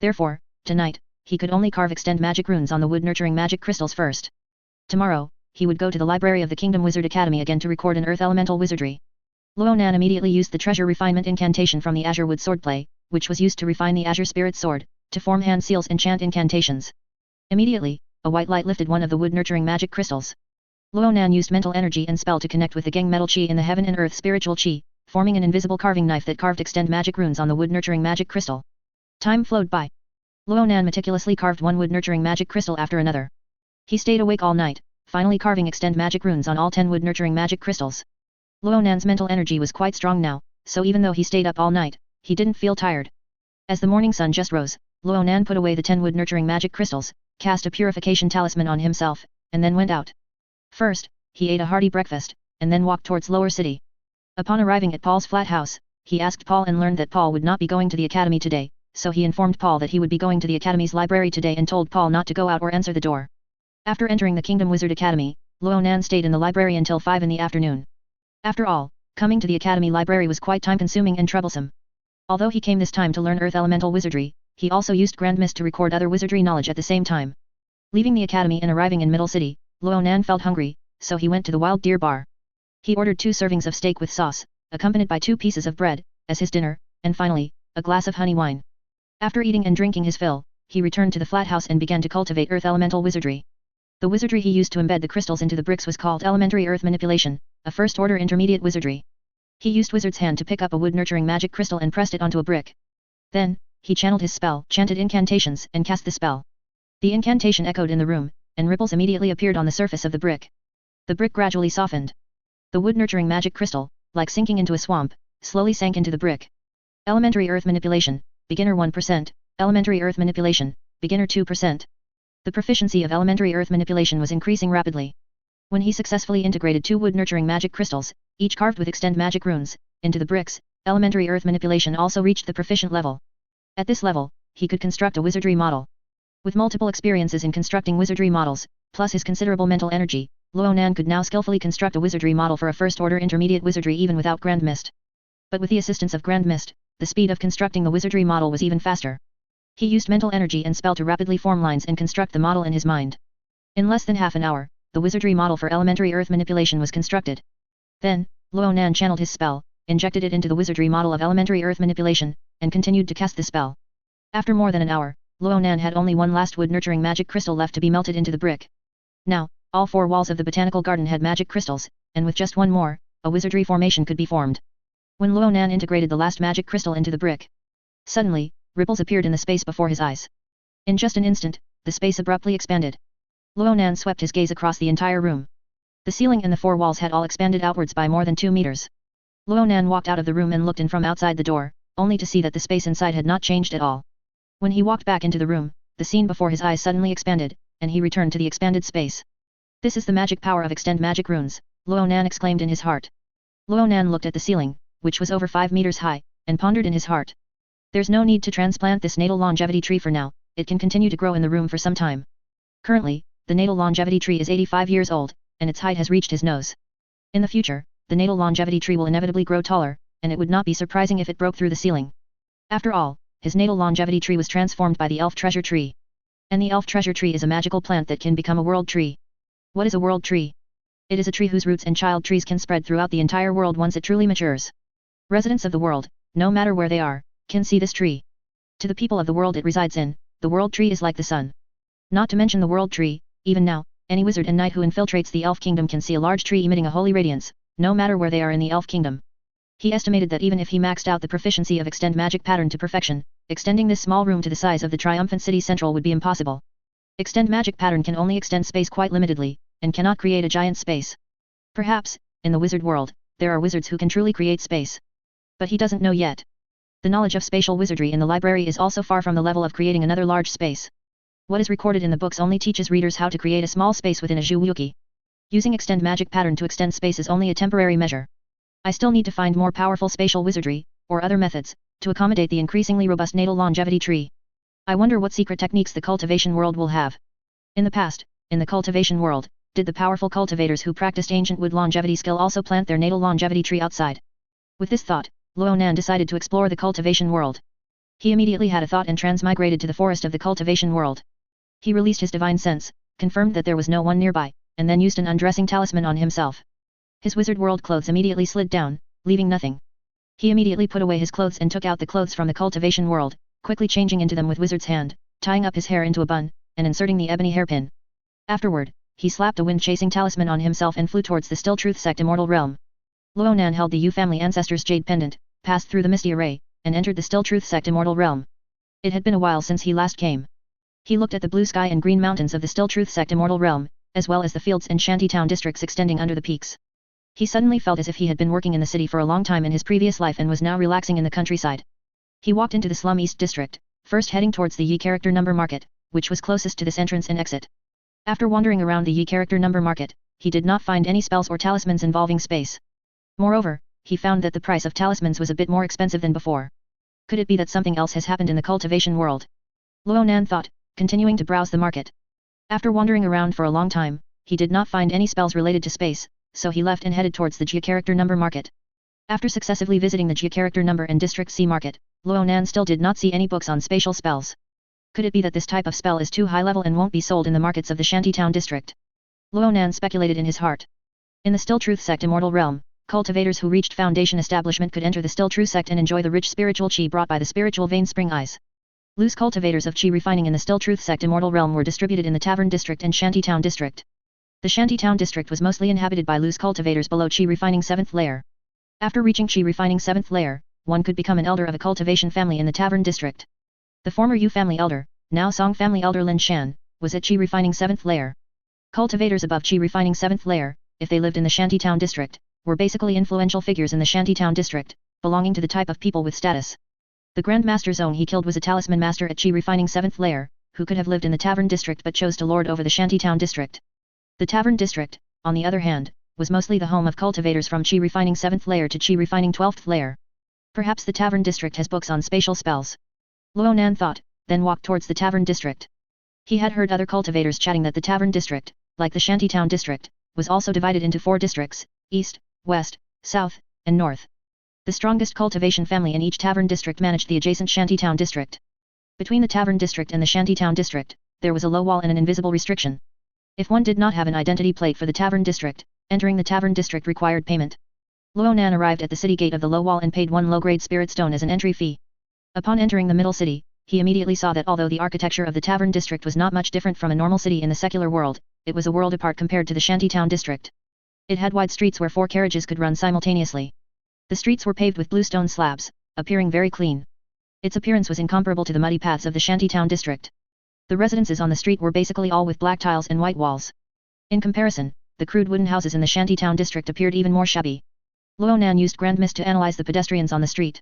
Therefore, tonight, he could only carve extend magic runes on the wood nurturing magic crystals first. Tomorrow, he would go to the library of the Kingdom Wizard Academy again to record an earth elemental wizardry. Ronan immediately used the treasure refinement incantation from the azure wood swordplay, which was used to refine the azure spirit sword, to form hand seals and chant incantations. Immediately, a white light lifted one of the wood nurturing magic crystals. Ronan used mental energy and spell to connect with the Geng metal chi in the heaven and earth spiritual chi, forming an invisible carving knife that carved extend magic runes on the wood nurturing magic crystal. Time flowed by. Ronan meticulously carved one wood nurturing magic crystal after another. He stayed awake all night, finally carving extend magic runes on all 10 wood nurturing magic crystals. Ronan's mental energy was quite strong now, so even though he stayed up all night, he didn't feel tired. As the morning sun just rose, Ronan put away the 10 wood nurturing magic crystals, cast a purification talisman on himself, and then went out. First, he ate a hearty breakfast, and then walked towards Lower City. Upon arriving at Paul's flat house, he asked Paul and learned that Paul would not be going to the academy today, so he informed Paul that he would be going to the academy's library today and told Paul not to go out or answer the door. After entering the Kingdom Wizard Academy, Ronan stayed in the library until 5 in the afternoon. After all, coming to the academy library was quite time-consuming and troublesome. Although he came this time to learn Earth Elemental Wizardry, he also used Grand Mist to record other wizardry knowledge at the same time. Leaving the academy and arriving in Middle City, Ronan felt hungry, so he went to the Wild Deer Bar. He ordered 2 servings of steak with sauce, accompanied by 2 pieces of bread, as his dinner, and finally, a glass of honey wine. After eating and drinking his fill, he returned to the flat house and began to cultivate Earth Elemental Wizardry. The wizardry he used to embed the crystals into the bricks was called Elementary Earth Manipulation, a first-order intermediate wizardry. He used Wizard's Hand to pick up a wood-nurturing magic crystal and pressed it onto a brick. Then, he channeled his spell, chanted incantations, and cast the spell. The incantation echoed in the room, and ripples immediately appeared on the surface of the brick. The brick gradually softened. The wood-nurturing magic crystal, like sinking into a swamp, slowly sank into the brick. Elementary Earth Manipulation, Beginner 1%, Elementary Earth Manipulation, Beginner 2%. The proficiency of Elementary Earth Manipulation was increasing rapidly. When he successfully integrated 2 wood-nurturing magic crystals, each carved with extend magic runes, into the bricks, Elementary Earth Manipulation also reached the proficient level. At this level, he could construct a wizardry model. With multiple experiences in constructing wizardry models, plus his considerable mental energy, Ronan could now skillfully construct a wizardry model for a first-order intermediate wizardry even without Grand Mist. But with the assistance of Grand Mist, the speed of constructing the wizardry model was even faster. He used mental energy and spell to rapidly form lines and construct the model in his mind. In less than half an hour, the wizardry model for Elementary Earth Manipulation was constructed. Then, Ronan channeled his spell, injected it into the wizardry model of Elementary Earth Manipulation, and continued to cast the spell. After more than an hour, Ronan had only one last wood-nurturing magic crystal left to be melted into the brick. Now, all 4 walls of the botanical garden had magic crystals, and with just one more, a wizardry formation could be formed. When Ronan integrated the last magic crystal into the brick, suddenly, ripples appeared in the space before his eyes. In just an instant, the space abruptly expanded. Ronan swept his gaze across the entire room. The ceiling and the 4 walls had all expanded outwards by more than 2 meters. Ronan walked out of the room and looked in from outside the door, only to see that the space inside had not changed at all. When he walked back into the room, the scene before his eyes suddenly expanded, and he returned to the expanded space. This is the magic power of extend magic runes, Ronan exclaimed in his heart. Ronan looked at the ceiling, which was over 5 meters high, and pondered in his heart. There's no need to transplant this natal longevity tree for now, it can continue to grow in the room for some time. Currently, the natal longevity tree is 85 years old, and its height has reached his nose. In the future, the natal longevity tree will inevitably grow taller, and it would not be surprising if it broke through the ceiling. After all, his natal longevity tree was transformed by the elf treasure tree. And the elf treasure tree is a magical plant that can become a world tree. What is a world tree? It is a tree whose roots and child trees can spread throughout the entire world once it truly matures. Residents of the world, no matter where they are, can see this tree. To the people of the world it resides in, the world tree is like the sun. Not to mention the world tree, even now, any wizard and knight who infiltrates the elf kingdom can see a large tree emitting a holy radiance, no matter where they are in the elf kingdom. He estimated that even if he maxed out the proficiency of extend magic pattern to perfection, extending this small room to the size of the triumphant city central would be impossible. Extend magic pattern can only extend space quite limitedly, and cannot create a giant space. Perhaps, in the wizard world, there are wizards who can truly create space. But he doesn't know yet. The knowledge of spatial wizardry in the library is also far from the level of creating another large space. What is recorded in the books only teaches readers how to create a small space within a Zhuwuki. Using extend magic pattern to extend space is only a temporary measure. I still need to find more powerful spatial wizardry, or other methods, to accommodate the increasingly robust natal longevity tree. I wonder what secret techniques the cultivation world will have. In the past, in the cultivation world, did the powerful cultivators who practiced ancient wood longevity skill also plant their natal longevity tree outside? With this thought, Ronan decided to explore the cultivation world. He immediately had a thought and transmigrated to the forest of the cultivation world. He released his divine sense, confirmed that there was no one nearby, and then used an undressing talisman on himself. His wizard world clothes immediately slid down, leaving nothing. He immediately put away his clothes and took out the clothes from the cultivation world, quickly changing into them with wizard's hand, tying up his hair into a bun, and inserting the ebony hairpin. Afterward, he slapped a wind-chasing talisman on himself and flew towards the Still Truth Sect Immortal Realm. Ronan held the Yu family ancestors' jade pendant, passed through the misty array, and entered the Still Truth Sect Immortal Realm. It had been a while since he last came. He looked at the blue sky and green mountains of the Still Truth Sect Immortal Realm, as well as the fields and shantytown districts extending under the peaks. He suddenly felt as if he had been working in the city for a long time in his previous life and was now relaxing in the countryside. He walked into the Slum East District, first heading towards the Yi Character Number Market, which was closest to this entrance and exit. After wandering around the Yi Character Number Market, he did not find any spells or talismans involving space. Moreover, he found that the price of talismans was a bit more expensive than before. Could it be that something else has happened in the cultivation world? Ronan thought, continuing to browse the market. After wandering around for a long time, he did not find any spells related to space, so he left and headed towards the G Character Number Market. After successively visiting the G Character Number and District C Market, Ronan still did not see any books on spatial spells. Could it be that this type of spell is too high level and won't be sold in the markets of the Shantytown district? Ronan speculated in his heart. In the Still Truth Sect Immortal Realm, cultivators who reached Foundation establishment could enter the Still Truth Sect and enjoy the rich spiritual chi brought by the spiritual vein spring eyes. Loose cultivators of chi refining in the Still Truth Sect Immortal Realm were distributed in the Tavern District and Shantytown District. The Shantytown District was mostly inhabited by loose cultivators below chi refining 7th layer. After reaching chi refining 7th layer, one could become an elder of a cultivation family in the Tavern District. The former Yu family elder, now Song family elder Lin Shan, was at chi refining 7th layer. Cultivators above chi refining 7th layer, if they lived in the Shantytown District, were basically influential figures in the Shantytown District, belonging to the type of people with status. The Grand Master Zone he killed was a talisman master at chi refining 7th layer, who could have lived in the Tavern District but chose to lord over the Shantytown District. The Tavern District, on the other hand, was mostly the home of cultivators from chi refining 7th layer to chi refining 12th layer. Perhaps the Tavern District has books on spatial spells. Ronan thought, then walked towards the Tavern District. He had heard other cultivators chatting that the Tavern District, like the Shantytown District, was also divided into 4 districts, East, West, South, and North. The strongest cultivation family in each Tavern District managed the adjacent Shantytown District. Between the Tavern District and the Shantytown District, there was a low wall and an invisible restriction. If one did not have an identity plate for the Tavern District, entering the Tavern District required payment. Ronan arrived at the city gate of the low wall and paid 1 low-grade spirit stone as an entry fee. Upon entering the middle city, he immediately saw that although the architecture of the Tavern District was not much different from a normal city in the secular world, it was a world apart compared to the Shantytown District. It had wide streets where 4 carriages could run simultaneously. The streets were paved with blue stone slabs, appearing very clean. Its appearance was incomparable to the muddy paths of the Shantytown District. The residences on the street were basically all with black tiles and white walls. In comparison, the crude wooden houses in the Shantytown District appeared even more shabby. Ronan used Grand Mist to analyze the pedestrians on the street.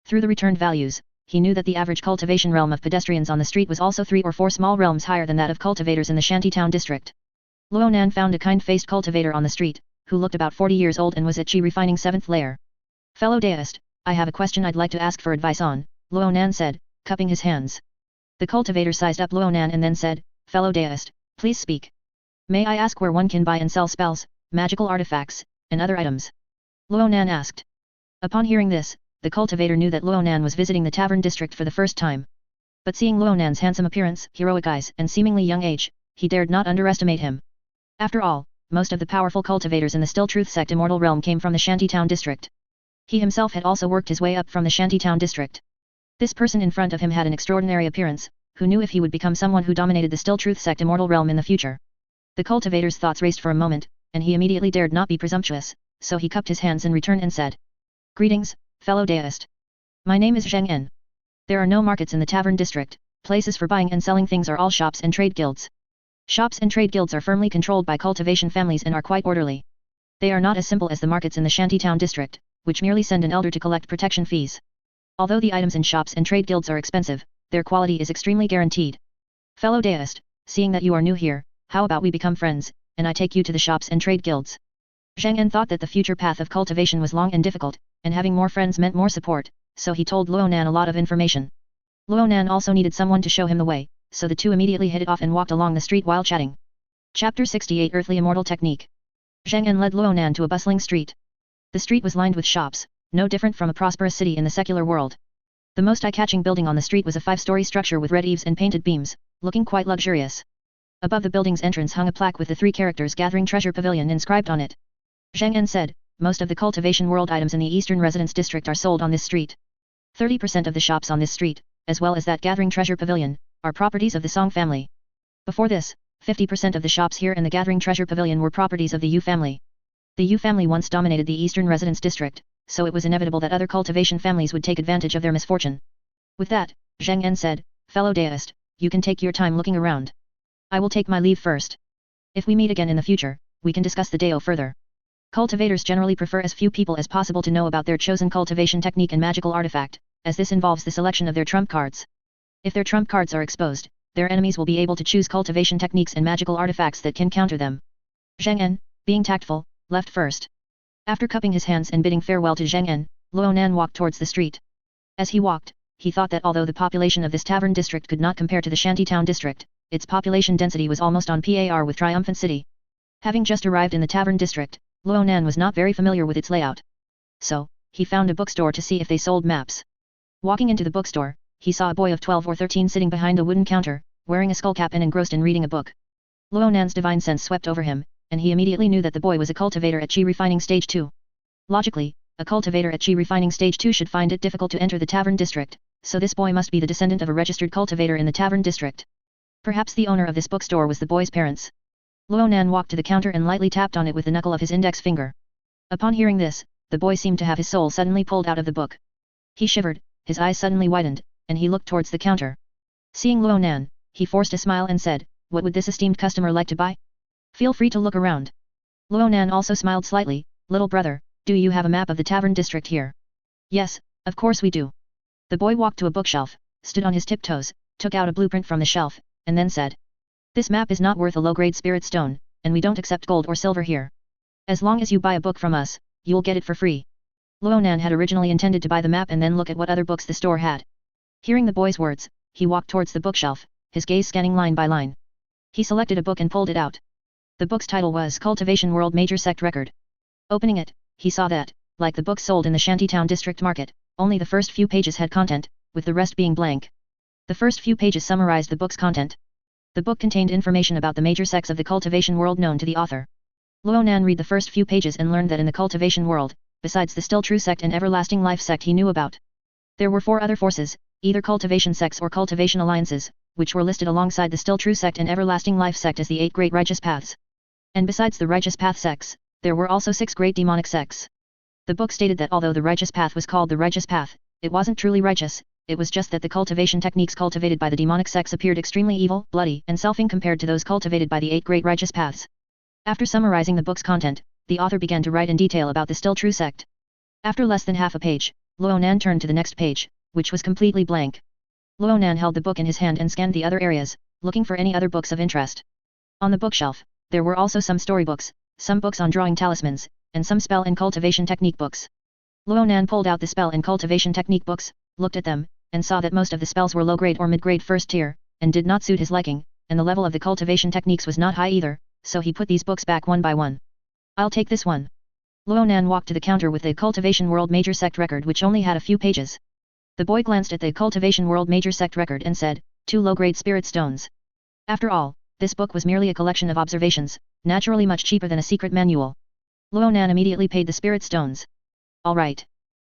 Through the returned values, he knew that the average cultivation realm of pedestrians on the street was also 3 or 4 small realms higher than that of cultivators in the Shantytown District. Ronan found a kind-faced cultivator on the street, who looked about 40 years old and was at chi refining 7th layer. Fellow deist, I have a question I'd like to ask for advice on, Ronan said, cupping his hands. The cultivator sized up Ronan and then said, Fellow deist, please speak. May I ask where one can buy and sell spells, magical artifacts, and other items? Ronan asked. Upon hearing this, the cultivator knew that Ronan was visiting the Tavern District for the first time. But seeing Ronan's handsome appearance, heroic eyes, and seemingly young age, he dared not underestimate him. After all, most of the powerful cultivators in the Still Truth Sect Immortal Realm came from the Shantytown District. He himself had also worked his way up from the Shantytown District. This person in front of him had an extraordinary appearance, who knew if he would become someone who dominated the Still Truth Sect Immortal Realm in the future. The cultivator's thoughts raced for a moment, and he immediately dared not be presumptuous, so he cupped his hands in return and said, Greetings, fellow deist. My name is Sheng. There are no markets in the Tavern District, places for buying and selling things are all shops and trade guilds. Shops and trade guilds are firmly controlled by cultivation families and are quite orderly. They are not as simple as the markets in the Shantytown District, which merely send an elder to collect protection fees. Although the items in shops and trade guilds are expensive, their quality is extremely guaranteed. Fellow deist, seeing that you are new here, how about we become friends, and I take you to the shops and trade guilds? Sheng thought that the future path of cultivation was long and difficult, and having more friends meant more support, so he told Ronan a lot of information. Ronan also needed someone to show him the way, so the two immediately headed off and walked along the street while chatting. Chapter 68 Earthly Immortal Technique. Sheng led Ronan to a bustling street. The street was lined with shops, no different from a prosperous city in the secular world. The most eye-catching building on the street was a 5-story structure with red eaves and painted beams, looking quite luxurious. Above the building's entrance hung a plaque with the 3 characters Gathering Treasure Pavilion inscribed on it. Sheng said, most of the cultivation world items in the Eastern Residence District are sold on this street. 30% of the shops on this street, as well as that Gathering Treasure Pavilion, are properties of the Song family. Before this, 50% of the shops here in the Gathering Treasure Pavilion were properties of the Yu family. The Yu family once dominated the Eastern Residence District, so it was inevitable that other cultivation families would take advantage of their misfortune. With that, Sheng said, "Fellow deist, you can take your time looking around. I will take my leave first. If we meet again in the future, we can discuss the Dao further." Cultivators generally prefer as few people as possible to know about their chosen cultivation technique and magical artifact, as this involves the selection of their trump cards. If their trump cards are exposed, their enemies will be able to choose cultivation techniques and magical artifacts that can counter them. Sheng, being tactful, left first. After cupping his hands and bidding farewell to Sheng, Ronan walked towards the street. As he walked, he thought that although the population of this tavern district could not compare to the shantytown district, its population density was almost on par with Triumphant City. Having just arrived in the tavern district, Ronan was not very familiar with its layout. So, he found a bookstore to see if they sold maps. Walking into the bookstore, he saw a boy of 12 or 13 sitting behind a wooden counter, wearing a skullcap and engrossed in reading a book. Ronan's divine sense swept over him, and he immediately knew that the boy was a cultivator at Chi Refining Stage 2. Logically, a cultivator at Chi Refining Stage 2 should find it difficult to enter the tavern district, so this boy must be the descendant of a registered cultivator in the tavern district. Perhaps the owner of this bookstore was the boy's parents. Ronan walked to the counter and lightly tapped on it with the knuckle of his index finger. Upon hearing this, the boy seemed to have his soul suddenly pulled out of the book. He shivered, his eyes suddenly widened, and he looked towards the counter. Seeing Ronan, he forced a smile and said, "What would this esteemed customer like to buy? Feel free to look around." Ronan also smiled slightly, "Little brother, do you have a map of the tavern district here?" "Yes, of course we do." The boy walked to a bookshelf, stood on his tiptoes, took out a blueprint from the shelf, and then said, "This map is not worth a low-grade spirit stone, and we don't accept gold or silver here. As long as you buy a book from us, you'll get it for free." Ronan had originally intended to buy the map and then look at what other books the store had. Hearing the boy's words, he walked towards the bookshelf, his gaze scanning line by line. He selected a book and pulled it out. The book's title was Cultivation World Major Sect Record. Opening it, he saw that, like the books sold in the Shantytown District Market, only the first few pages had content, with the rest being blank. The first few pages summarized the book's content. The book contained information about the major sects of the cultivation world known to the author. Ronan read the first few pages and learned that in the cultivation world, besides the Still True sect and Everlasting Life sect he knew about, there were 4 other forces, either cultivation sects or cultivation alliances, which were listed alongside the Still True sect and Everlasting Life sect as the 8 great righteous paths. And besides the righteous path sects, there were also 6 great demonic sects. The book stated that although the righteous path was called the righteous path, it wasn't truly righteous, it was just that the cultivation techniques cultivated by the demonic sects appeared extremely evil, bloody, and selfing compared to those cultivated by the 8 great righteous paths. After summarizing the book's content, the author began to write in detail about the Still True sect. After less than half a page, Ronan turned to the next page, which was completely blank. Ronan held the book in his hand and scanned the other areas, looking for any other books of interest. On the bookshelf, there were also some storybooks, some books on drawing talismans, and some spell and cultivation technique books. Ronan pulled out the spell and cultivation technique books, looked at them, and saw that most of the spells were low-grade or mid-grade first tier, and did not suit his liking, and the level of the cultivation techniques was not high either, so he put these books back one by one. "I'll take this one." Ronan walked to the counter with the Cultivation World Major Sect Record which only had a few pages. The boy glanced at the Cultivation World Major Sect Record and said, 2 low-grade spirit stones. After all, this book was merely a collection of observations, naturally much cheaper than a secret manual. Ronan immediately paid the spirit stones. "All right,"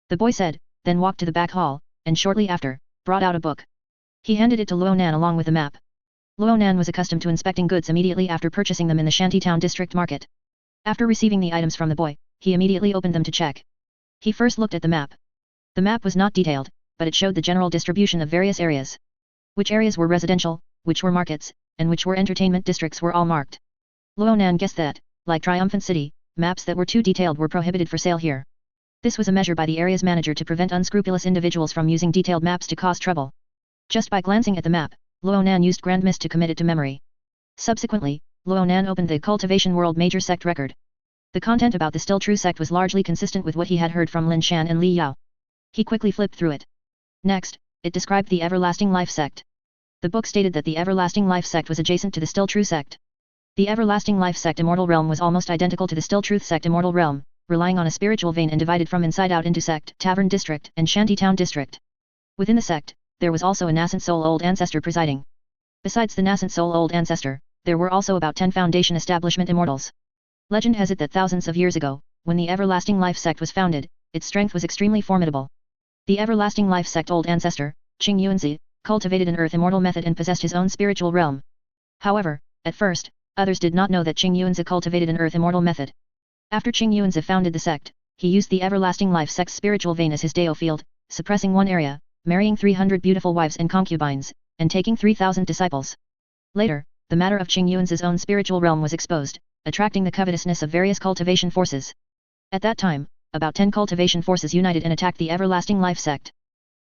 the boy said, then walked to the back hall, and shortly after, brought out a book. He handed it to Ronan along with the map. Ronan was accustomed to inspecting goods immediately after purchasing them in the Shantytown District Market. After receiving the items from the boy, he immediately opened them to check. He first looked at the map. The map was not detailed, but it showed the general distribution of various areas. Which areas were residential, which were markets, and which were entertainment districts were all marked. Ronan guessed that, like Triumphant City, maps that were too detailed were prohibited for sale here. This was a measure by the area's manager to prevent unscrupulous individuals from using detailed maps to cause trouble. Just by glancing at the map, Ronan used Grand Mist to commit it to memory. Subsequently, Ronan opened the Cultivation World Major Sect Record. The content about the Still True sect was largely consistent with what he had heard from Lin Shan and Li Yao. He quickly flipped through it. Next, it described the Everlasting Life sect. The book stated that the Everlasting Life sect was adjacent to the Still True sect. The Everlasting Life sect Immortal Realm was almost identical to the Still Truth sect Immortal Realm, relying on a spiritual vein and divided from inside out into sect, tavern district, and Shantytown district. Within the sect, there was also a nascent soul old ancestor presiding. Besides the nascent soul old ancestor, there were also about 10 foundation establishment immortals. Legend has it that thousands of years ago, when the Everlasting Life sect was founded, its strength was extremely formidable. The Everlasting Life sect old ancestor, Qing Yuanzi, cultivated an earth immortal method and possessed his own spiritual realm. However, at first, others did not know that Qing Yuanzi cultivated an earth immortal method. After Qing Yuanzi founded the sect, he used the Everlasting Life sect's spiritual vein as his Dao field, suppressing one area, marrying 300 beautiful wives and concubines, and taking 3,000 disciples. Later, the matter of Qing Yuanzi's own spiritual realm was exposed, attracting the covetousness of various cultivation forces. At that time, about 10 cultivation forces united and attacked the Everlasting Life sect.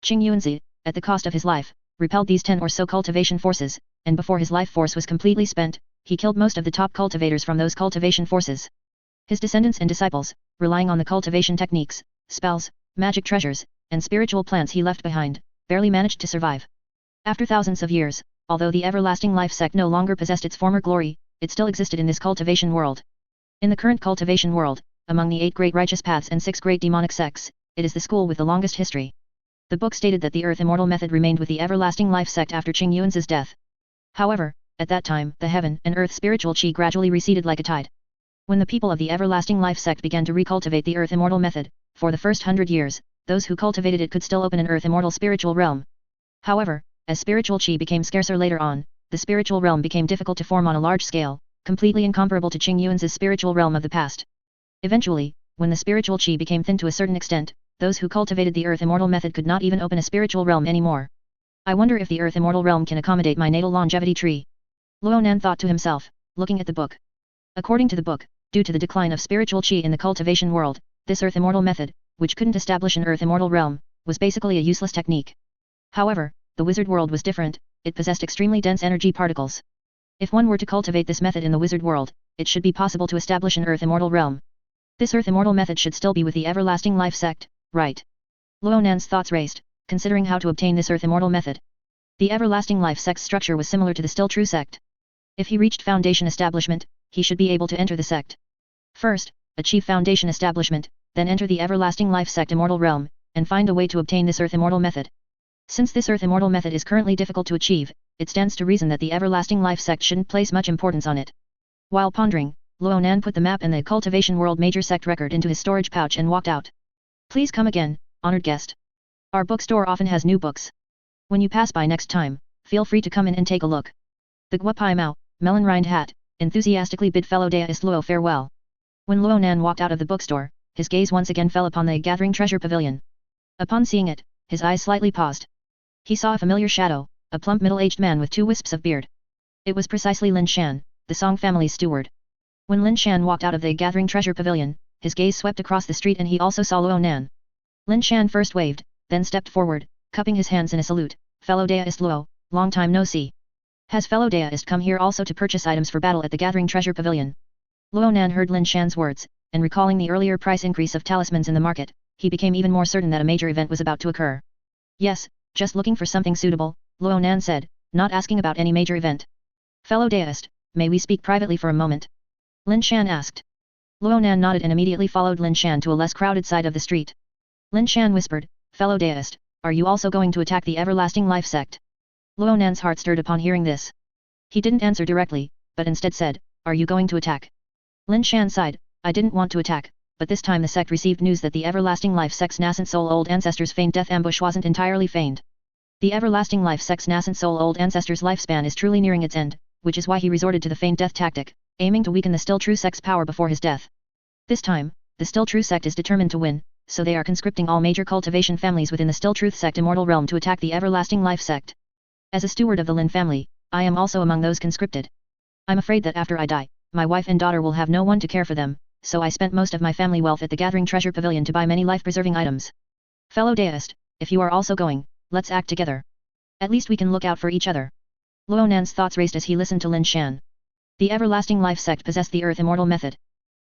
Qing Yuanzi, at the cost of his life, repelled these 10 or so cultivation forces, and before his life force was completely spent, he killed most of the top cultivators from those cultivation forces. His descendants and disciples, relying on the cultivation techniques, spells, magic treasures, and spiritual plants he left behind, barely managed to survive. After thousands of years, although the Everlasting Life sect no longer possessed its former glory, it still existed in this cultivation world. In the current cultivation world, among the 8 great righteous paths and 6 great demonic sects, it is the school with the longest history. The book stated that the Earth Immortal method remained with the Everlasting Life sect after Qing Yuanzi's death. However, at that time, the heaven and earth spiritual qi gradually receded like a tide. When the people of the Everlasting Life sect began to recultivate the Earth Immortal method, for the first 100 years, those who cultivated it could still open an Earth Immortal spiritual realm. However, as spiritual qi became scarcer later on, the spiritual realm became difficult to form on a large scale, completely incomparable to Qing Yuanzi's spiritual realm of the past. Eventually, when the spiritual qi became thin to a certain extent, those who cultivated the Earth Immortal method could not even open a spiritual realm anymore. I wonder if the Earth Immortal realm can accommodate my natal longevity tree. Ronan thought to himself, looking at the book. According to the book, due to the decline of spiritual qi in the cultivation world, this Earth Immortal method, which couldn't establish an Earth Immortal realm, was basically a useless technique. However, the wizard world was different, it possessed extremely dense energy particles. If one were to cultivate this method in the wizard world, it should be possible to establish an Earth Immortal realm. This Earth Immortal method should still be with the Everlasting Life sect, right? Ronan's thoughts raced, considering how to obtain this Earth Immortal method. The Everlasting Life sect's structure was similar to the Still True sect. If he reached foundation establishment, he should be able to enter the sect. First, achieve foundation establishment, then enter the Everlasting Life sect Immortal realm, and find a way to obtain this Earth Immortal method. Since this Earth Immortal method is currently difficult to achieve, it stands to reason that the Everlasting Life sect shouldn't place much importance on it. While pondering, Ronan put the map and the cultivation world major sect record into his storage pouch and walked out. Please come again, honored guest. Our bookstore often has new books. When you pass by next time, feel free to come in and take a look. The Guapai Mao, melon rind hat, enthusiastically bid fellow Daist Luo farewell. When Ronan walked out of the bookstore, his gaze once again fell upon the gathering treasure pavilion. Upon seeing it, his eyes slightly paused. He saw a familiar shadow, a plump middle-aged man with 2 wisps of beard. It was precisely Lin Shan, the Song family's steward. When Lin Shan walked out of the gathering treasure pavilion, his gaze swept across the street and he also saw Ronan. Lin Shan first waved, then stepped forward, cupping his hands in a salute. Fellow Daist Luo, long time no see. Has fellow Daist come here also to purchase items for battle at the gathering treasure pavilion? Ronan heard Lin Shan's words, and recalling the earlier price increase of talismans in the market, he became even more certain that a major event was about to occur. Yes, just looking for something suitable, Ronan said, not asking about any major event. Fellow Daist, may we speak privately for a moment? Lin Shan asked. Ronan nodded and immediately followed Lin Shan to a less crowded side of the street. Lin Shan whispered, fellow Daist, are you also going to attack the Everlasting Life sect? Ronan's heart stirred upon hearing this. He didn't answer directly, but instead said, are you going to attack? Lin Shan sighed, I didn't want to attack, but this time the sect received news that the Everlasting Life sect's nascent soul old ancestors' feigned death ambush wasn't entirely feigned. The Everlasting Life sect's nascent soul old ancestors' lifespan is truly nearing its end, which is why he resorted to the feigned death tactic, aiming to weaken the Still True sect's power before his death. This time, the Still True sect is determined to win, so they are conscripting all major cultivation families within the Still Truth sect Immortal realm to attack the Everlasting Life sect. As a steward of the Lin family, I am also among those conscripted. I'm afraid that after I die, my wife and daughter will have no one to care for them, so I spent most of my family wealth at the Gathering Treasure Pavilion to buy many life-preserving items. Fellow Daist, if you are also going, let's act together. At least we can look out for each other. Ronan's thoughts raced as he listened to Lin Shan. The Everlasting Life sect possessed the Earth Immortal method.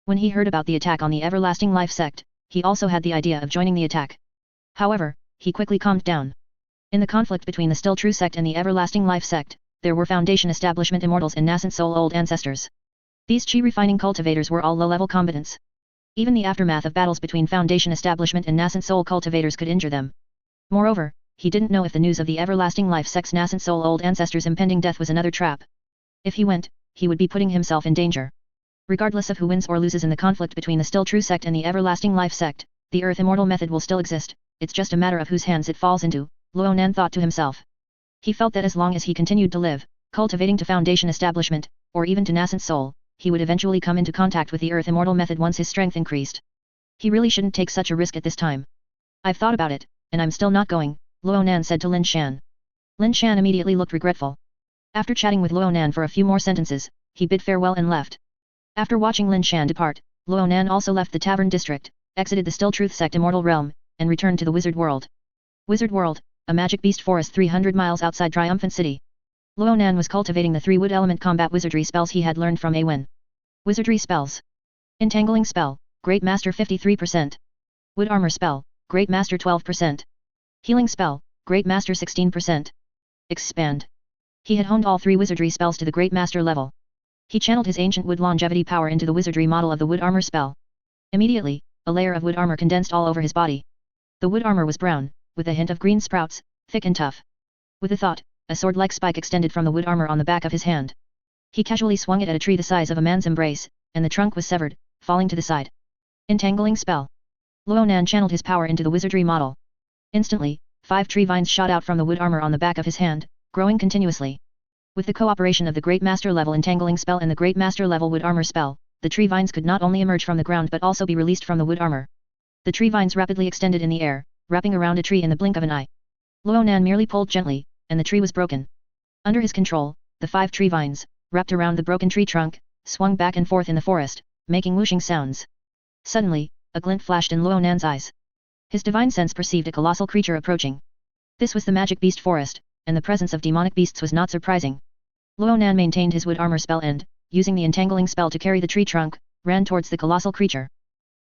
When he heard about the attack on the Everlasting Life sect, he also had the idea of joining the attack. However, he quickly calmed down. In the conflict between the Still True sect and the Everlasting Life sect, there were Foundation Establishment Immortals and nascent soul old ancestors. These chi-refining cultivators were all low-level combatants. Even the aftermath of battles between Foundation Establishment and nascent soul cultivators could injure them. Moreover, he didn't know if the news of the Everlasting Life sect's nascent soul old ancestors' impending death was another trap. If he went, he would be putting himself in danger. Regardless of who wins or loses in the conflict between the still true sect and the everlasting life sect, the earth immortal method will still exist, it's just a matter of whose hands it falls into, Ronan thought to himself. He felt that as long as he continued to live, cultivating to foundation establishment, or even to nascent soul, he would eventually come into contact with the earth immortal method once his strength increased. He really shouldn't take such a risk at this time. I've thought about it, and I'm still not going, Ronan said to Lin Shan. Lin Shan immediately looked regretful. After chatting with Ronan for a few more sentences, he bid farewell and left. After watching Lin Shan depart, Ronan also left the tavern district, exited the Still Truth Sect Immortal Realm, and returned to the Wizard World. Wizard World, a magic beast forest 300 miles outside Triumphant City. Ronan was cultivating the 3 wood element combat wizardry spells he had learned from Awen. Wizardry spells. Entangling spell, Great Master 53%. Wood armor spell, Great Master 12%. Healing spell, Great Master 16%. Expand. He had honed all 3 wizardry spells to the Great Master level. He channeled his ancient wood longevity power into the wizardry model of the wood armor spell. Immediately, a layer of wood armor condensed all over his body. The wood armor was brown, with a hint of green sprouts, thick and tough. With a thought, a sword-like spike extended from the wood armor on the back of his hand. He casually swung it at a tree the size of a man's embrace, and the trunk was severed, falling to the side. Entangling spell. Ronan channeled his power into the wizardry model. Instantly, 5 tree vines shot out from the wood armor on the back of his hand, growing continuously. With the cooperation of the Great Master level Entangling spell and the Great Master level wood armor spell, the tree vines could not only emerge from the ground but also be released from the wood armor. The tree vines rapidly extended in the air, wrapping around a tree in the blink of an eye. Ronan merely pulled gently, and the tree was broken. Under his control, the 5 tree vines, wrapped around the broken tree trunk, swung back and forth in the forest, making whooshing sounds. Suddenly, a glint flashed in Ronan's eyes. His divine sense perceived a colossal creature approaching. This was the magic beast forest, and the presence of demonic beasts was not surprising. Ronan maintained his wood armor spell and, using the entangling spell to carry the tree trunk, ran towards the colossal creature.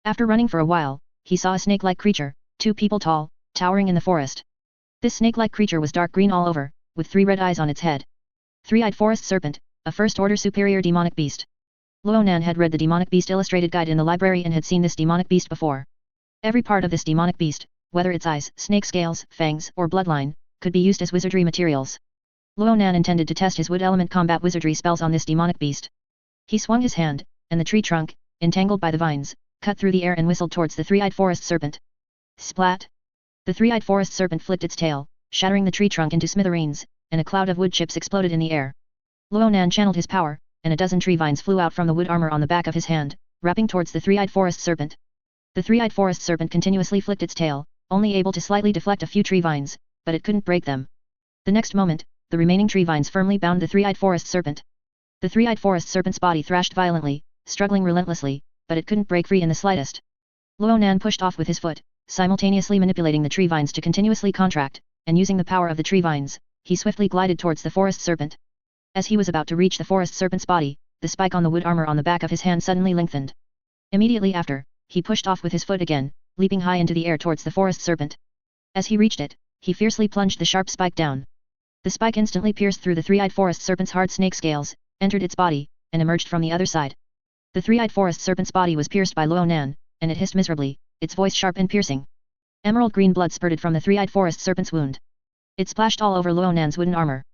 After running for a while, he saw a snake-like creature, 2 people tall, towering in the forest. This snake-like creature was dark green all over, with 3 red eyes on its head. 3-eyed forest serpent, a first-order superior demonic beast. Ronan had read the demonic beast illustrated guide in the library and had seen this demonic beast before. Every part of this demonic beast, whether its eyes, snake scales, fangs, or bloodline, could be used as wizardry materials. Ronan intended to test his wood element combat wizardry spells on this demonic beast. He swung his hand, and the tree trunk, entangled by the vines, cut through the air and whistled towards the 3-eyed forest serpent. Splat! The 3-eyed forest serpent flicked its tail, shattering the tree trunk into smithereens, and a cloud of wood chips exploded in the air. Ronan channeled his power, and a dozen tree vines flew out from the wood armor on the back of his hand, wrapping towards the 3-eyed forest serpent. The 3-eyed forest serpent continuously flicked its tail, only able to slightly deflect a few tree vines, but it couldn't break them. The next moment, the remaining tree vines firmly bound the 3-eyed forest serpent. The 3-eyed forest serpent's body thrashed violently, struggling relentlessly, but it couldn't break free in the slightest. Ronan pushed off with his foot, simultaneously manipulating the tree vines to continuously contract, and using the power of the tree vines, he swiftly glided towards the forest serpent. As he was about to reach the forest serpent's body, the spike on the wood armor on the back of his hand suddenly lengthened. Immediately after, he pushed off with his foot again, leaping high into the air towards the forest serpent. As he reached it, he fiercely plunged the sharp spike down. The spike instantly pierced through the 3-eyed forest serpent's hard snake scales, entered its body, and emerged from the other side. The 3-eyed forest serpent's body was pierced by Ronan, and it hissed miserably, its voice sharp and piercing. Emerald green blood spurted from the 3-eyed forest serpent's wound. It splashed all over Ronan's wooden armor.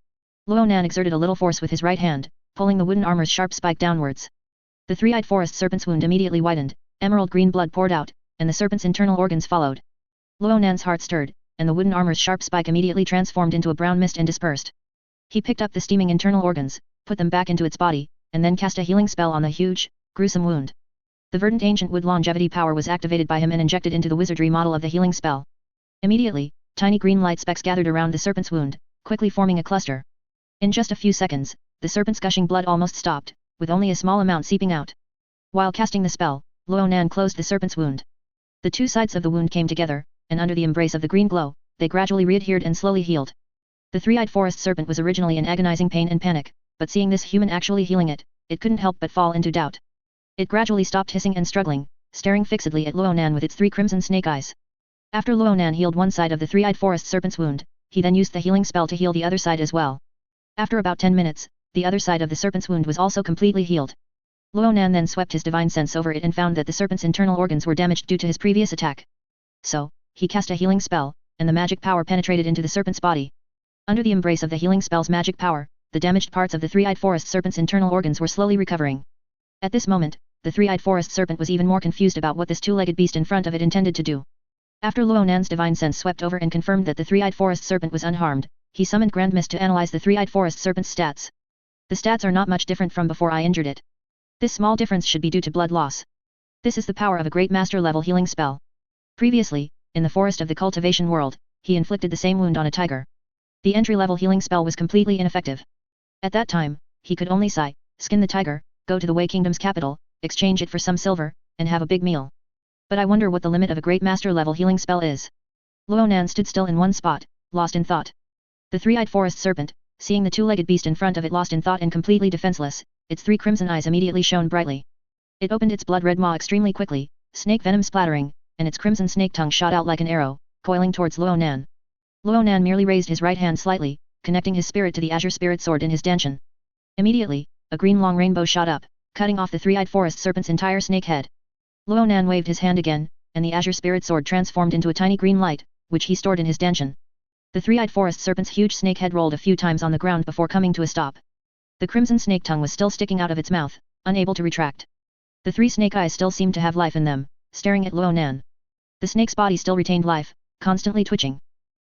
Ronan exerted a little force with his right hand, pulling the wooden armor's sharp spike downwards. The 3-eyed forest serpent's wound immediately widened, emerald green blood poured out, and the serpent's internal organs followed. Ronan's heart stirred, and the wooden armor's sharp spike immediately transformed into a brown mist and dispersed. He picked up the steaming internal organs, put them back into its body, and then cast a healing spell on the huge, gruesome wound. The verdant ancient wood longevity power was activated by him and injected into the wizardry model of the healing spell. Immediately, tiny green light specks gathered around the serpent's wound, quickly forming a cluster. In just a few seconds, the serpent's gushing blood almost stopped, with only a small amount seeping out. While casting the spell, Ronan closed the serpent's wound. The 2 sides of the wound came together, and under the embrace of the green glow, they gradually readhered and slowly healed. The 3-eyed forest serpent was originally in agonizing pain and panic, but seeing this human actually healing it, it couldn't help but fall into doubt. It gradually stopped hissing and struggling, staring fixedly at Ronan with its 3 crimson snake eyes. After Ronan healed one side of the 3-eyed forest serpent's wound, he then used the healing spell to heal the other side as well. After about 10 minutes, the other side of the serpent's wound was also completely healed. Ronan then swept his divine sense over it and found that the serpent's internal organs were damaged due to his previous attack. So, he cast a healing spell, and the magic power penetrated into the serpent's body. Under the embrace of the healing spell's magic power, the damaged parts of the 3-eyed forest serpent's internal organs were slowly recovering. At this moment, the three-eyed forest serpent was even more confused about what this two-legged beast in front of it intended to do. After Luonan's divine sense swept over and confirmed that the three-eyed forest serpent was unharmed, he summoned Grand Mist to analyze the three-eyed forest serpent's stats. The stats are not much different from before I injured it. This small difference should be due to blood loss. This is the power of a great master-level healing spell. Previously, in the forest of the cultivation world, he inflicted the same wound on a tiger. The entry-level healing spell was completely ineffective. At that time, he could only sigh, skin the tiger, go to the Wei Kingdom's capital, exchange it for some silver, and have a big meal. But I wonder what the limit of a great master-level healing spell is. Luonan stood still in one spot, lost in thought. The three-eyed forest serpent, seeing the two-legged beast in front of it lost in thought and completely defenseless, its three crimson eyes immediately shone brightly. It opened its blood-red maw extremely quickly, snake venom splattering, and its crimson snake tongue shot out like an arrow, coiling towards Luonan. Luonan merely raised his right hand slightly, connecting his spirit to the azure spirit sword in his dantian. Immediately, a green long rainbow shot up, cutting off the three-eyed forest serpent's entire snake head. Luonan waved his hand again, and the azure spirit sword transformed into a tiny green light, which he stored in his dantian. The three-eyed forest serpent's huge snake head rolled a few times on the ground before coming to a stop. The crimson snake tongue was still sticking out of its mouth, unable to retract. The three snake eyes still seemed to have life in them, staring at Luonan. The snake's body still retained life, constantly twitching.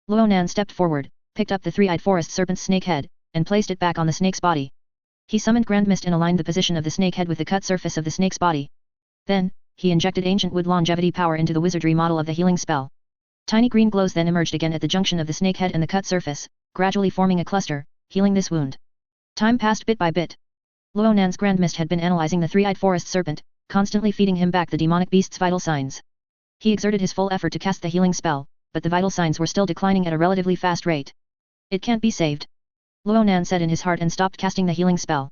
Luonan stepped forward, picked up the three-eyed forest serpent's snake head, and placed it back on the snake's body. He summoned Grand Mist and aligned the position of the snake head with the cut surface of the snake's body. Then, he injected ancient wood longevity power into the wizardry model of the healing spell. Tiny green glows then emerged again at the junction of the snake head and the cut surface, gradually forming a cluster, healing this wound. Time passed bit by bit. Luonan's Grand Mist had been analyzing the three-eyed forest serpent, constantly feeding him back the demonic beast's vital signs. He exerted his full effort to cast the healing spell, but the vital signs were still declining at a relatively fast rate. It can't be saved, Luonan said in his heart and stopped casting the healing spell.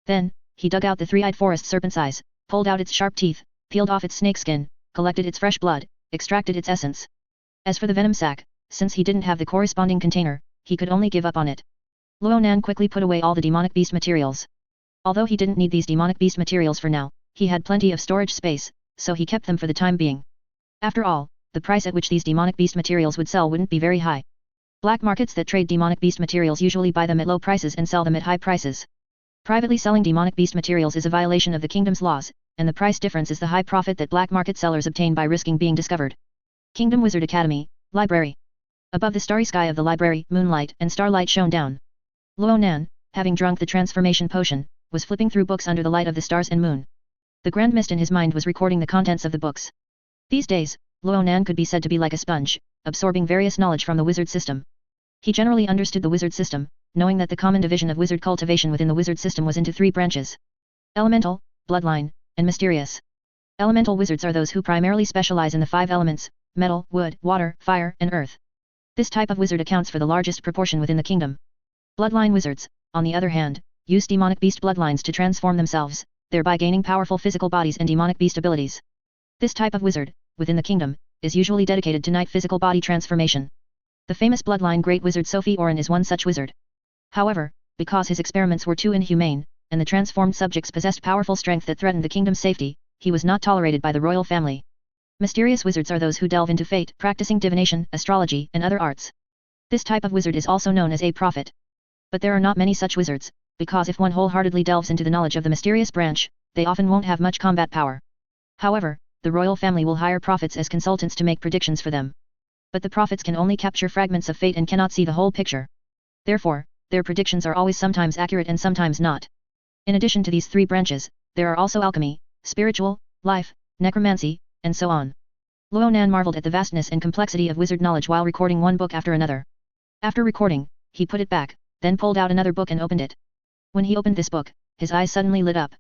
Then, he dug out the three-eyed forest serpent's eyes, pulled out its sharp teeth, peeled off its snake skin, collected its fresh blood, extracted its essence. As for the venom sac, since he didn't have the corresponding container, he could only give up on it. Luonan quickly put away all the demonic beast materials. Although he didn't need these demonic beast materials for now, he had plenty of storage space, so he kept them for the time being. After all, the price at which these demonic beast materials would sell wouldn't be very high. Black markets that trade demonic beast materials usually buy them at low prices and sell them at high prices. Privately selling demonic beast materials is a violation of the kingdom's laws, and the price difference is the high profit that black market sellers obtain by risking being discovered. Kingdom Wizard Academy, Library. Above the starry sky of the library, moonlight and starlight shone down. Luonan, having drunk the transformation potion, was flipping through books under the light of the stars and moon. The Grand Mist in his mind was recording the contents of the books. These days, Luonan could be said to be like a sponge, absorbing various knowledge from the wizard system. He generally understood the wizard system, knowing that the common division of wizard cultivation within the wizard system was into three branches: elemental, bloodline, and mysterious. Elemental wizards are those who primarily specialize in the five elements: metal, wood, water, fire, and earth. This type of wizard accounts for the largest proportion within the kingdom. Bloodline wizards, on the other hand, use demonic beast bloodlines to transform themselves, thereby gaining powerful physical bodies and demonic beast abilities. This type of wizard, within the kingdom, is usually dedicated to night physical body transformation. The famous bloodline great wizard Sophie Oren is one such wizard. However, because his experiments were too inhumane, and the transformed subjects possessed powerful strength that threatened the kingdom's safety, he was not tolerated by the royal family. Mysterious wizards are those who delve into fate, practicing divination, astrology, and other arts. This type of wizard is also known as a prophet. But there are not many such wizards, because if one wholeheartedly delves into the knowledge of the mysterious branch, they often won't have much combat power. However, the royal family will hire prophets as consultants to make predictions for them. But the prophets can only capture fragments of fate and cannot see the whole picture. Therefore, their predictions are always sometimes accurate and sometimes not. In addition to these three branches, there are also alchemy, spiritual, life, necromancy, and so on. Luonan marveled at the vastness and complexity of wizard knowledge while recording one book after another. After recording, he put it back, then pulled out another book and opened it. When he opened this book, his eyes suddenly lit up.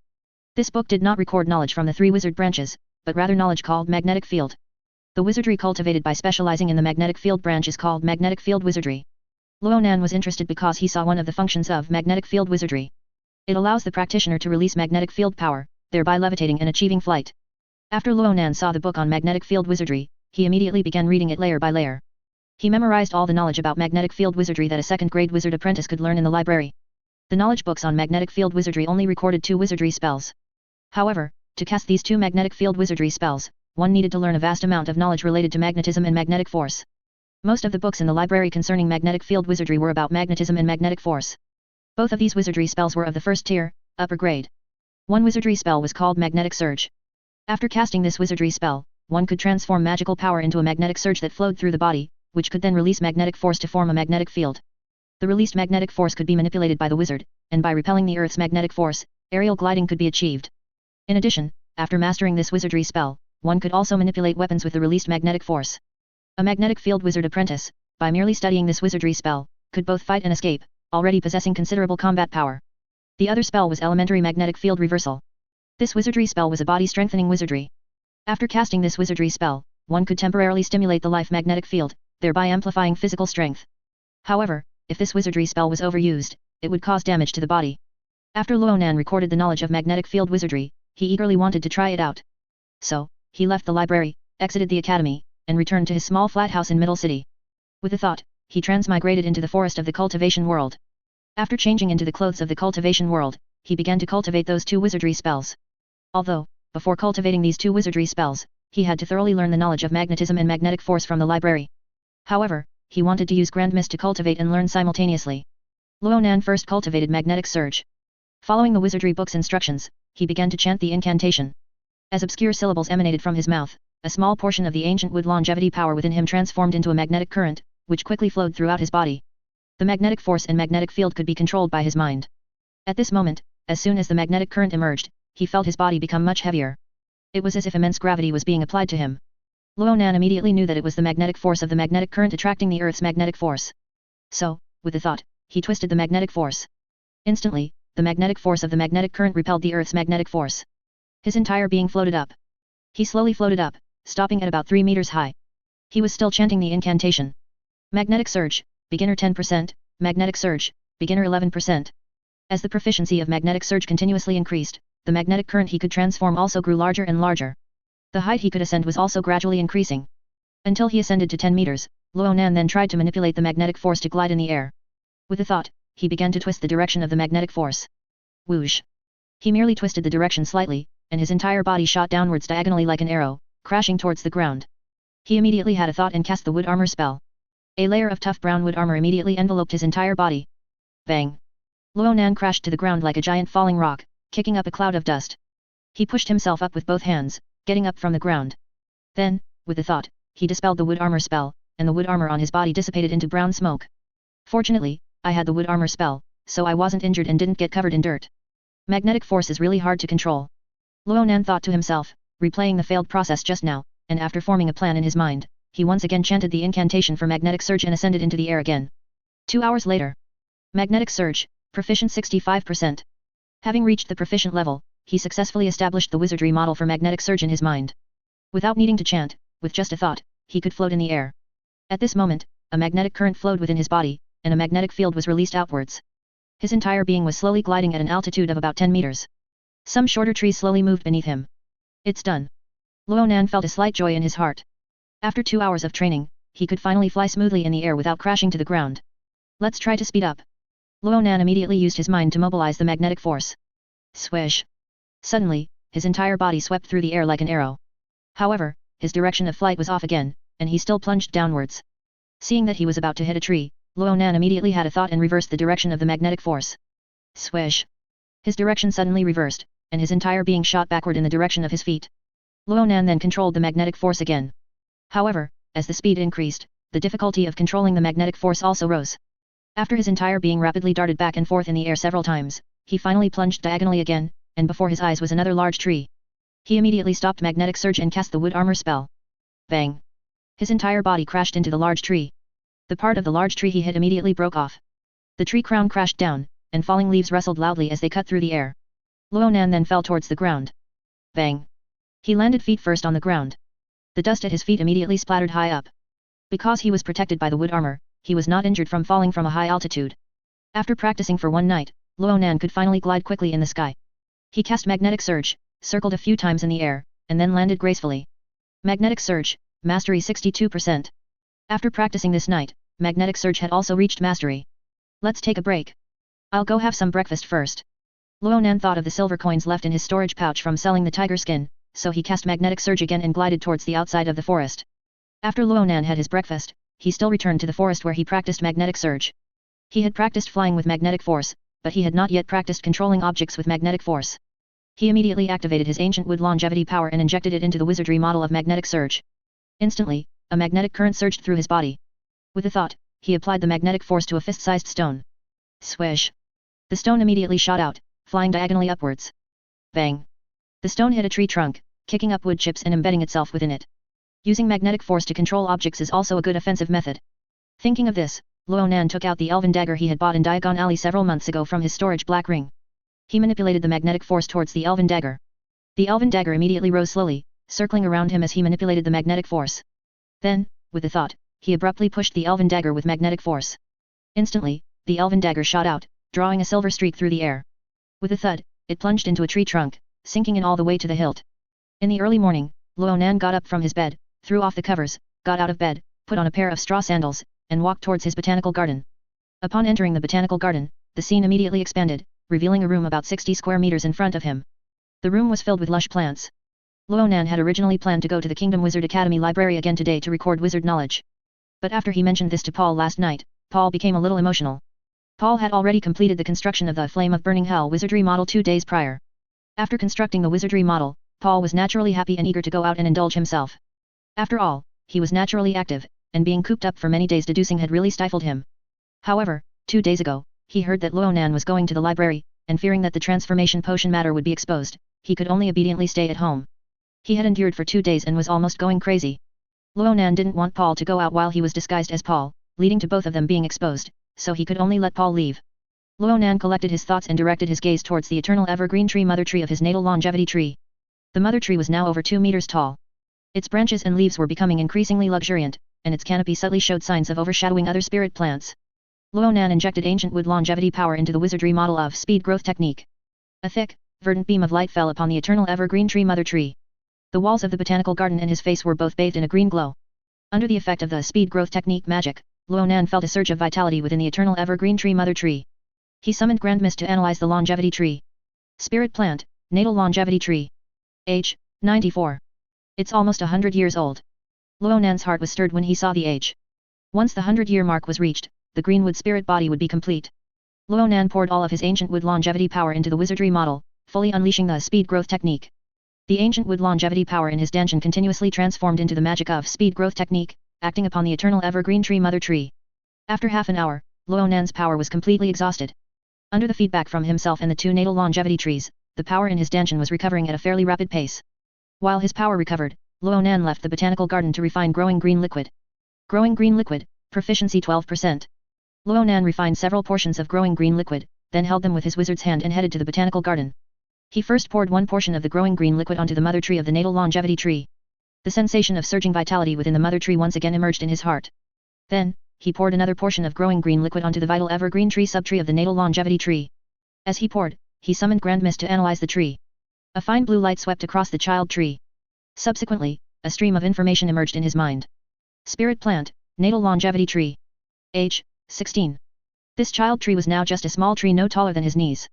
This book did not record knowledge from the three wizard branches, but rather knowledge called magnetic field. The wizardry cultivated by specializing in the magnetic field branch is called magnetic field wizardry. Luonan was interested because he saw one of the functions of magnetic field wizardry. It allows the practitioner to release magnetic field power, thereby levitating and achieving flight. After Luonan saw the book on magnetic field wizardry, he immediately began reading it layer by layer. He memorized all the knowledge about magnetic field wizardry that a second-grade wizard apprentice could learn in the library. The knowledge books on magnetic field wizardry only recorded 2 wizardry spells. However, to cast these 2 magnetic field wizardry spells, one needed to learn a vast amount of knowledge related to magnetism and magnetic force. Most of the books in the library concerning magnetic field wizardry were about magnetism and magnetic force. Both of these wizardry spells were of the first tier, upper grade. One wizardry spell was called Magnetic Surge. After casting this wizardry spell, one could transform magical power into a magnetic surge that flowed through the body, which could then release magnetic force to form a magnetic field. The released magnetic force could be manipulated by the wizard, and by repelling the Earth's magnetic force, aerial gliding could be achieved. In addition, after mastering this wizardry spell, one could also manipulate weapons with the released magnetic force. A magnetic field wizard apprentice, by merely studying this wizardry spell, could both fight and escape, already possessing considerable combat power. The other spell was Elementary Magnetic Field Reversal. This wizardry spell was a body-strengthening wizardry. After casting this wizardry spell, one could temporarily stimulate the life magnetic field, thereby amplifying physical strength. However, if this wizardry spell was overused, it would cause damage to the body. After Ronan recorded the knowledge of magnetic field wizardry, he eagerly wanted to try it out. So, he left the library, exited the academy, and returned to his small flat house in Middle City. With a thought, he transmigrated into the forest of the cultivation world. After changing into the clothes of the cultivation world, he began to cultivate those two wizardry spells. Although, before cultivating these two wizardry spells, he had to thoroughly learn the knowledge of magnetism and magnetic force from the library. However, he wanted to use Grand Mist to cultivate and learn simultaneously. Ronan first cultivated Magnetic Surge. Following the wizardry book's instructions, he began to chant the incantation. As obscure syllables emanated from his mouth, a small portion of the ancient wood longevity power within him transformed into a magnetic current, which quickly flowed throughout his body. The magnetic force and magnetic field could be controlled by his mind. At this moment, as soon as the magnetic current emerged, he felt his body become much heavier. It was as if immense gravity was being applied to him. Ronan immediately knew that it was the magnetic force of the magnetic current attracting the Earth's magnetic force. So, with the thought, he twisted the magnetic force. Instantly, the magnetic force of the magnetic current repelled the Earth's magnetic force. His entire being floated up. He slowly floated up, stopping at about 3 meters high. He was still chanting the incantation. Magnetic Surge, Beginner 10%, Magnetic Surge, Beginner 11%. As the proficiency of Magnetic Surge continuously increased, the magnetic current he could transform also grew larger and larger. The height he could ascend was also gradually increasing. Until he ascended to 10 meters, Ronan then tried to manipulate the magnetic force to glide in the air. With a thought, he began to twist the direction of the magnetic force. Whoosh! He merely twisted the direction slightly, and his entire body shot downwards diagonally like an arrow, crashing towards the ground. He immediately had a thought and cast the wood armor spell. A layer of tough brown wood armor immediately enveloped his entire body. Bang! Ronan crashed to the ground like a giant falling rock, kicking up a cloud of dust. He pushed himself up with both hands, getting up from the ground. Then, with a thought, he dispelled the wood armor spell, and the wood armor on his body dissipated into brown smoke. Fortunately, I had the wood armor spell, so I wasn't injured and didn't get covered in dirt. Magnetic force is really hard to control. Ronan thought to himself, replaying the failed process just now, and after forming a plan in his mind, he once again chanted the incantation for Magnetic Surge and ascended into the air again. 2 hours later. Magnetic Surge, Proficient 65%. Having reached the proficient level, he successfully established the wizardry model for Magnetic Surge in his mind. Without needing to chant, with just a thought, he could float in the air. At this moment, a magnetic current flowed within his body, and a magnetic field was released outwards. His entire being was slowly gliding at an altitude of about 10 meters. Some shorter trees slowly moved beneath him. It's done. Ronan felt a slight joy in his heart. After 2 hours of training, he could finally fly smoothly in the air without crashing to the ground. Let's try to speed up. Ronan immediately used his mind to mobilize the magnetic force. Swish! Suddenly, his entire body swept through the air like an arrow. However, his direction of flight was off again, and he still plunged downwards. Seeing that he was about to hit a tree, Ronan immediately had a thought and reversed the direction of the magnetic force. Swish! His direction suddenly reversed, and his entire being shot backward in the direction of his feet. Ronan then controlled the magnetic force again. However, as the speed increased, the difficulty of controlling the magnetic force also rose. After his entire being rapidly darted back and forth in the air several times, he finally plunged diagonally again, and before his eyes was another large tree. He immediately stopped Magnetic Surge and cast the wood armor spell. Bang! His entire body crashed into the large tree. The part of the large tree he hit immediately broke off. The tree crown crashed down, and falling leaves rustled loudly as they cut through the air. Ronan then fell towards the ground. Bang! He landed feet first on the ground. The dust at his feet immediately splattered high up. Because he was protected by the wood armor, he was not injured from falling from a high altitude. After practicing for one night, Ronan could finally glide quickly in the sky. He cast Magnetic Surge, circled a few times in the air, and then landed gracefully. Magnetic Surge, Mastery 62%. After practicing this night, Magnetic Surge had also reached mastery. Let's take a break. I'll go have some breakfast first. Ronan thought of the silver coins left in his storage pouch from selling the tiger skin, so he cast Magnetic Surge again and glided towards the outside of the forest. After Ronan had his breakfast, he still returned to the forest where he practiced Magnetic Surge. He had practiced flying with magnetic force, but he had not yet practiced controlling objects with magnetic force. He immediately activated his ancient wood longevity power and injected it into the wizardry model of magnetic surge. Instantly, a magnetic current surged through his body. With a thought, he applied the magnetic force to a fist-sized stone. Swish! The stone immediately shot out, flying diagonally upwards. Bang! The stone hit a tree trunk, kicking up wood chips and embedding itself within it. Using magnetic force to control objects is also a good offensive method. Thinking of this, Ronan took out the elven dagger he had bought in Diagon Alley several months ago from his storage black ring. He manipulated the magnetic force towards the elven dagger. The elven dagger immediately rose slowly, circling around him as he manipulated the magnetic force. Then, with a thought, he abruptly pushed the elven dagger with magnetic force. Instantly, the elven dagger shot out, drawing a silver streak through the air. With a thud, it plunged into a tree trunk, sinking in all the way to the hilt. In the early morning, Ronan got up from his bed, threw off the covers, got out of bed, put on a pair of straw sandals, and walked towards his botanical garden. Upon entering the botanical garden, the scene immediately expanded, revealing a room about 60 square meters in front of him. The room was filled with lush plants. Ronan had originally planned to go to the Kingdom Wizard Academy library again today to record wizard knowledge. But after he mentioned this to Paul last night, Paul became a little emotional. Paul had already completed the construction of the Flame of Burning Hell wizardry model 2 days prior. After constructing the wizardry model, Paul was naturally happy and eager to go out and indulge himself. After all, he was naturally active, and being cooped up for many days deducing had really stifled him. However, 2 days ago, he heard that Ronan was going to the library, and fearing that the transformation potion matter would be exposed, he could only obediently stay at home. He had endured for 2 days and was almost going crazy. Ronan didn't want Paul to go out while he was disguised as Paul, leading to both of them being exposed, so he could only let Paul leave. Ronan collected his thoughts and directed his gaze towards the eternal evergreen tree mother tree of his natal longevity tree. The mother tree was now over 2 meters tall. Its branches and leaves were becoming increasingly luxuriant, and its canopy subtly showed signs of overshadowing other spirit plants. Ronan injected ancient wood longevity power into the wizardry model of speed growth technique. A thick, verdant beam of light fell upon the eternal evergreen tree mother tree. The walls of the botanical garden and his face were both bathed in a green glow. Under the effect of the speed growth technique magic, Ronan felt a surge of vitality within the eternal evergreen tree mother tree. He summoned Grand Mist to analyze the longevity tree. Spirit plant, natal longevity tree. Age, 94. It's almost 100 years old. Ronan's heart was stirred when he saw the age. Once the 100-year mark was reached, the greenwood spirit body would be complete. Ronan poured all of his ancient wood longevity power into the wizardry model, fully unleashing the speed growth technique. The ancient wood longevity power in his dantian continuously transformed into the magic of speed growth technique, acting upon the eternal evergreen tree mother tree. After half an hour, Ronan's power was completely exhausted. Under the feedback from himself and the 2 natal longevity trees, the power in his dantian was recovering at a fairly rapid pace. While his power recovered, Ronan left the botanical garden to refine growing green liquid. Growing green liquid, proficiency 12%. Ronan refined several portions of growing green liquid, then held them with his wizard's hand and headed to the botanical garden. He first poured one portion of the growing green liquid onto the mother tree of the natal longevity tree. The sensation of surging vitality within the mother tree once again emerged in his heart. Then, he poured another portion of growing green liquid onto the vital evergreen tree subtree of the natal longevity tree. As he poured, he summoned Grand Mist to analyze the tree. A fine blue light swept across the child tree. Subsequently, a stream of information emerged in his mind. Spirit plant, natal longevity tree. Age, 16. This child tree was now just a small tree no taller than his knees.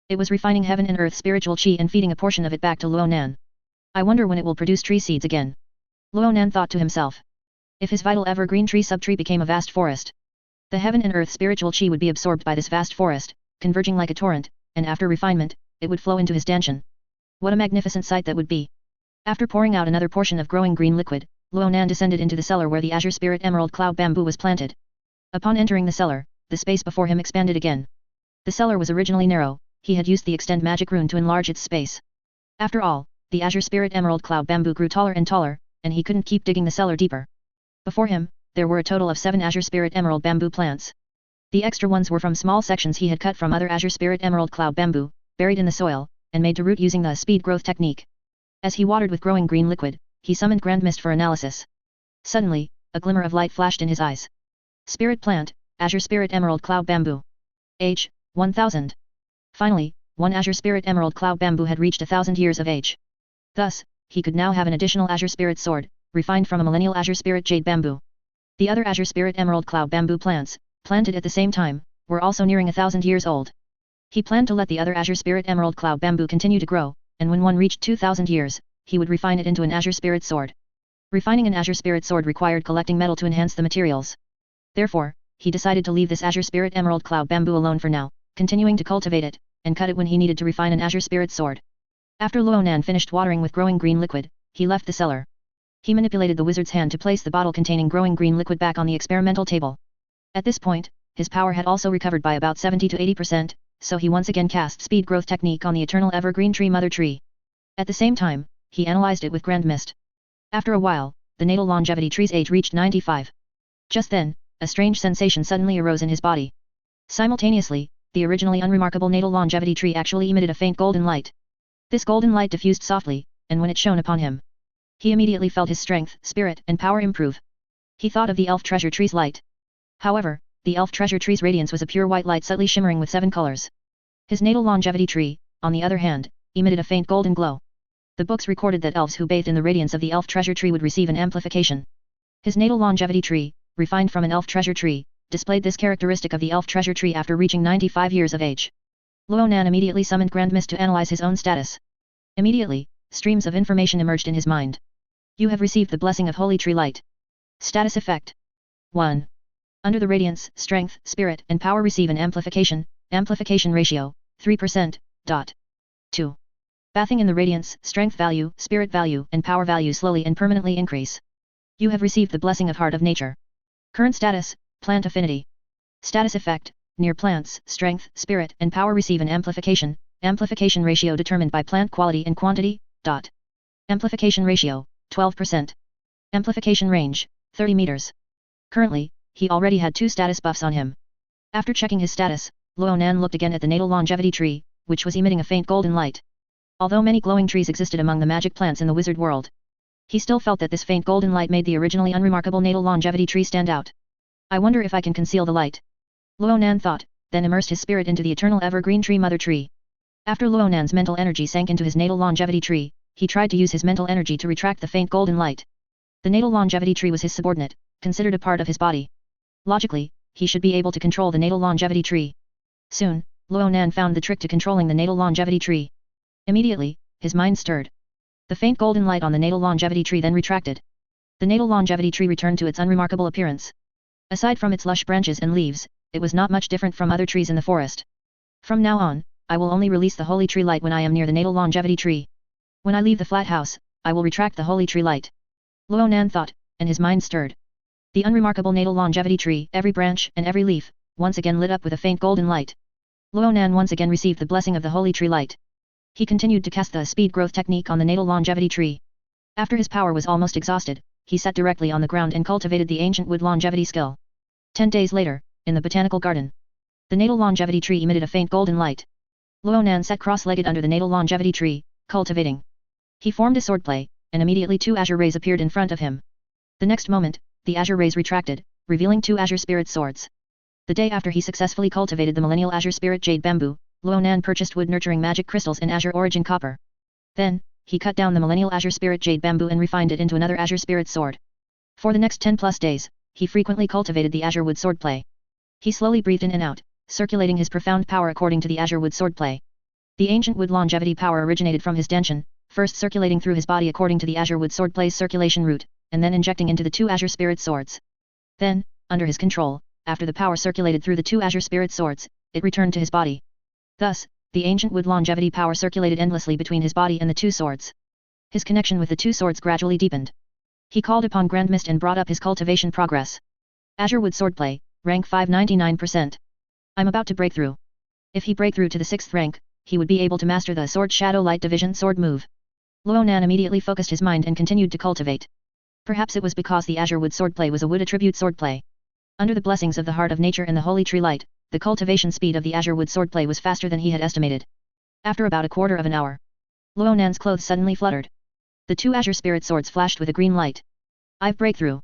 It was refining heaven and earth spiritual chi and feeding a portion of it back to Ronan. I wonder when it will produce tree seeds again. Ronan thought to himself. If his vital evergreen tree subtree became a vast forest, the heaven and earth spiritual chi would be absorbed by this vast forest, converging like a torrent, and after refinement, it would flow into his dantian. What a magnificent sight that would be! After pouring out another portion of growing green liquid, Ronan descended into the cellar where the azure spirit emerald cloud bamboo was planted. Upon entering the cellar, the space before him expanded again. The cellar was originally narrow, he had used the extend magic rune to enlarge its space. After all, the azure spirit emerald cloud bamboo grew taller and taller, and he couldn't keep digging the cellar deeper. Before him, there were a total of 7 azure spirit emerald bamboo plants. The extra ones were from small sections he had cut from other azure spirit emerald cloud bamboo, buried in the soil, and made to root using the speed growth technique. As he watered with growing green liquid, he summoned Grand Mist for analysis. Suddenly, a glimmer of light flashed in his eyes. Spirit plant, azure spirit emerald cloud bamboo. Age, 1000. Finally, one azure spirit emerald cloud bamboo had reached 1000 years of age. Thus, he could now have an additional azure spirit sword, refined from a millennial azure spirit jade bamboo. The other azure spirit emerald cloud bamboo plants, planted at the same time, were also nearing 1000 years old. He planned to let the other azure spirit emerald cloud bamboo continue to grow, and when one reached 2000 years, he would refine it into an azure spirit sword. Refining an azure spirit sword required collecting metal to enhance the materials. Therefore, he decided to leave this azure spirit emerald cloud bamboo alone for now, continuing to cultivate it, and cut it when he needed to refine an azure spirit sword. After Ronan finished watering with growing green liquid, he left the cellar. He manipulated the wizard's hand to place the bottle containing growing green liquid back on the experimental table. At this point, his power had also recovered by about 70 to 80%, so he once again cast speed growth technique on the eternal evergreen tree mother tree. At the same time, he analyzed it with grand mist. After a while, the natal longevity tree's age reached 95. Just then, a strange sensation suddenly arose in his body. Simultaneously, the originally unremarkable natal longevity tree actually emitted a faint golden light. This golden light diffused softly, and when it shone upon him, he immediately felt his strength, spirit, and power improve. He thought of the elf treasure tree's light. However, the elf treasure tree's radiance was a pure white light subtly shimmering with 7 colors. His natal longevity tree, on the other hand, emitted a faint golden glow. The books recorded that elves who bathed in the radiance of the elf treasure tree would receive an amplification. His natal longevity tree, refined from an elf treasure tree, displayed this characteristic of the elf treasure tree after reaching 95 years of age. Ronan immediately summoned Grand Mist to analyze his own status. Immediately, streams of information emerged in his mind. You have received the blessing of Holy Tree Light. Status effect 1. Under the radiance, strength, spirit, and power receive an amplification ratio, 3%. 2. Bathing in the radiance, strength value, spirit value, and power value slowly and permanently increase. You have received the blessing of Heart of Nature. Current status, plant affinity. Status effect, near plants, strength, spirit, and power receive an amplification ratio determined by plant quality and quantity. Amplification ratio, 12%. Amplification range, 30 meters. Currently, he already had 2 status buffs on him. After checking his status, Ronan looked again at the natal longevity tree, which was emitting a faint golden light. Although many glowing trees existed among the magic plants in the wizard world, he still felt that this faint golden light made the originally unremarkable natal longevity tree stand out. I wonder if I can conceal the light. Ronan thought, then immersed his spirit into the eternal evergreen tree mother tree. After Ronan's mental energy sank into his natal longevity tree, he tried to use his mental energy to retract the faint golden light. The natal longevity tree was his subordinate, considered a part of his body. Logically, he should be able to control the natal longevity tree. Soon, Ronan found the trick to controlling the natal longevity tree. Immediately, his mind stirred. The faint golden light on the natal longevity tree then retracted. The natal longevity tree returned to its unremarkable appearance. Aside from its lush branches and leaves, it was not much different from other trees in the forest. From now on, I will only release the holy tree light when I am near the natal longevity tree. When I leave the flat house, I will retract the holy tree light. Ronan thought, and his mind stirred. The unremarkable natal longevity tree, every branch and every leaf, once again lit up with a faint golden light. Ronan once again received the blessing of the holy tree light. He continued to cast the speed growth technique on the natal longevity tree. After his power was almost exhausted, he sat directly on the ground and cultivated the ancient wood longevity skill. 10 days later, in the botanical garden, the natal longevity tree emitted a faint golden light. Ronan sat cross-legged under the natal longevity tree, cultivating. He formed a swordplay, and immediately 2 azure rays appeared in front of him. The next moment, the azure rays retracted, revealing 2 azure spirit swords. The day after he successfully cultivated the millennial azure spirit jade bamboo, Ronan purchased wood nurturing magic crystals and azure origin copper. Then, he cut down the millennial azure spirit jade bamboo and refined it into another azure spirit sword. For the next 10 plus days, he frequently cultivated the azure wood swordplay. He slowly breathed in and out, circulating his profound power according to the azure wood swordplay. The ancient wood longevity power originated from his denshin, first circulating through his body according to the azure wood swordplay's circulation route, and then injecting into the 2 azure spirit swords. Then, under his control, after the power circulated through the 2 azure spirit swords, it returned to his body. Thus, the ancient wood longevity power circulated endlessly between his body and the 2 swords. His connection with the 2 swords gradually deepened. He called upon Grand Mist and brought up his cultivation progress. Azure wood swordplay, rank 599%. I'm about to break through. If he break through to the 6th rank, he would be able to master the Sword Shadow Light Division sword move. Ronan immediately focused his mind and continued to cultivate. Perhaps it was because the azure wood swordplay was a wood attribute swordplay. Under the blessings of the Heart of Nature and the Holy Tree Light, the cultivation speed of the azure wood swordplay was faster than he had estimated. After about a quarter of an hour, Ronan's clothes suddenly fluttered. The 2 azure spirit swords flashed with a green light. I've breakthrough.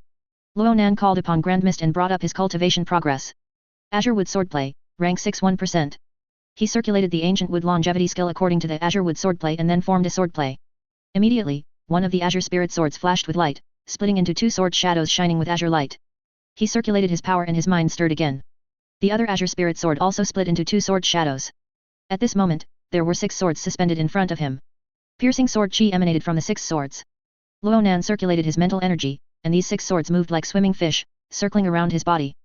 Ronan called upon Grand Mist and brought up his cultivation progress. Azure wood swordplay, rank 61%. He circulated the ancient wood longevity skill according to the azure wood swordplay and then formed a swordplay. Immediately, one of the azure spirit swords flashed with light, splitting into 2 sword shadows shining with azure light. He circulated his power and his mind stirred again. The other azure spirit sword also split into 2 sword shadows. At this moment, there were 6 swords suspended in front of him. Piercing sword chi emanated from the 6 swords. Ronan circulated his mental energy, and these 6 swords moved like swimming fish, circling around his body.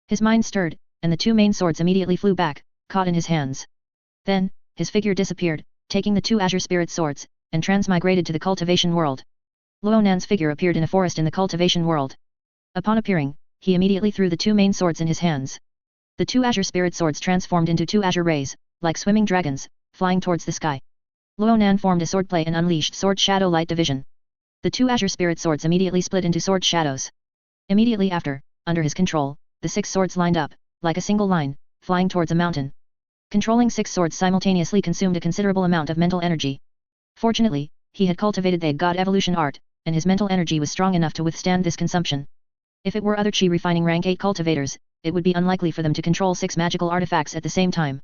His mind stirred, and the 2 main swords immediately flew back, caught in his hands. Then, his figure disappeared, taking the 2 azure spirit swords, and transmigrated to the cultivation world. Luonan's figure appeared in a forest in the cultivation world. Upon appearing, he immediately threw the 2 main swords in his hands. The 2 azure spirit swords transformed into 2 azure rays, like swimming dragons, flying towards the sky. Luonan formed a swordplay and unleashed Sword Shadow Light Division. The 2 azure spirit swords immediately split into sword shadows. Immediately after, under his control, the 6 swords lined up, like a single line, flying towards a mountain. Controlling 6 swords simultaneously consumed a considerable amount of mental energy. Fortunately, he had cultivated the God Evolution art, and his mental energy was strong enough to withstand this consumption. If it were other Chi refining rank 8 cultivators, it would be unlikely for them to control 6 magical artifacts at the same time.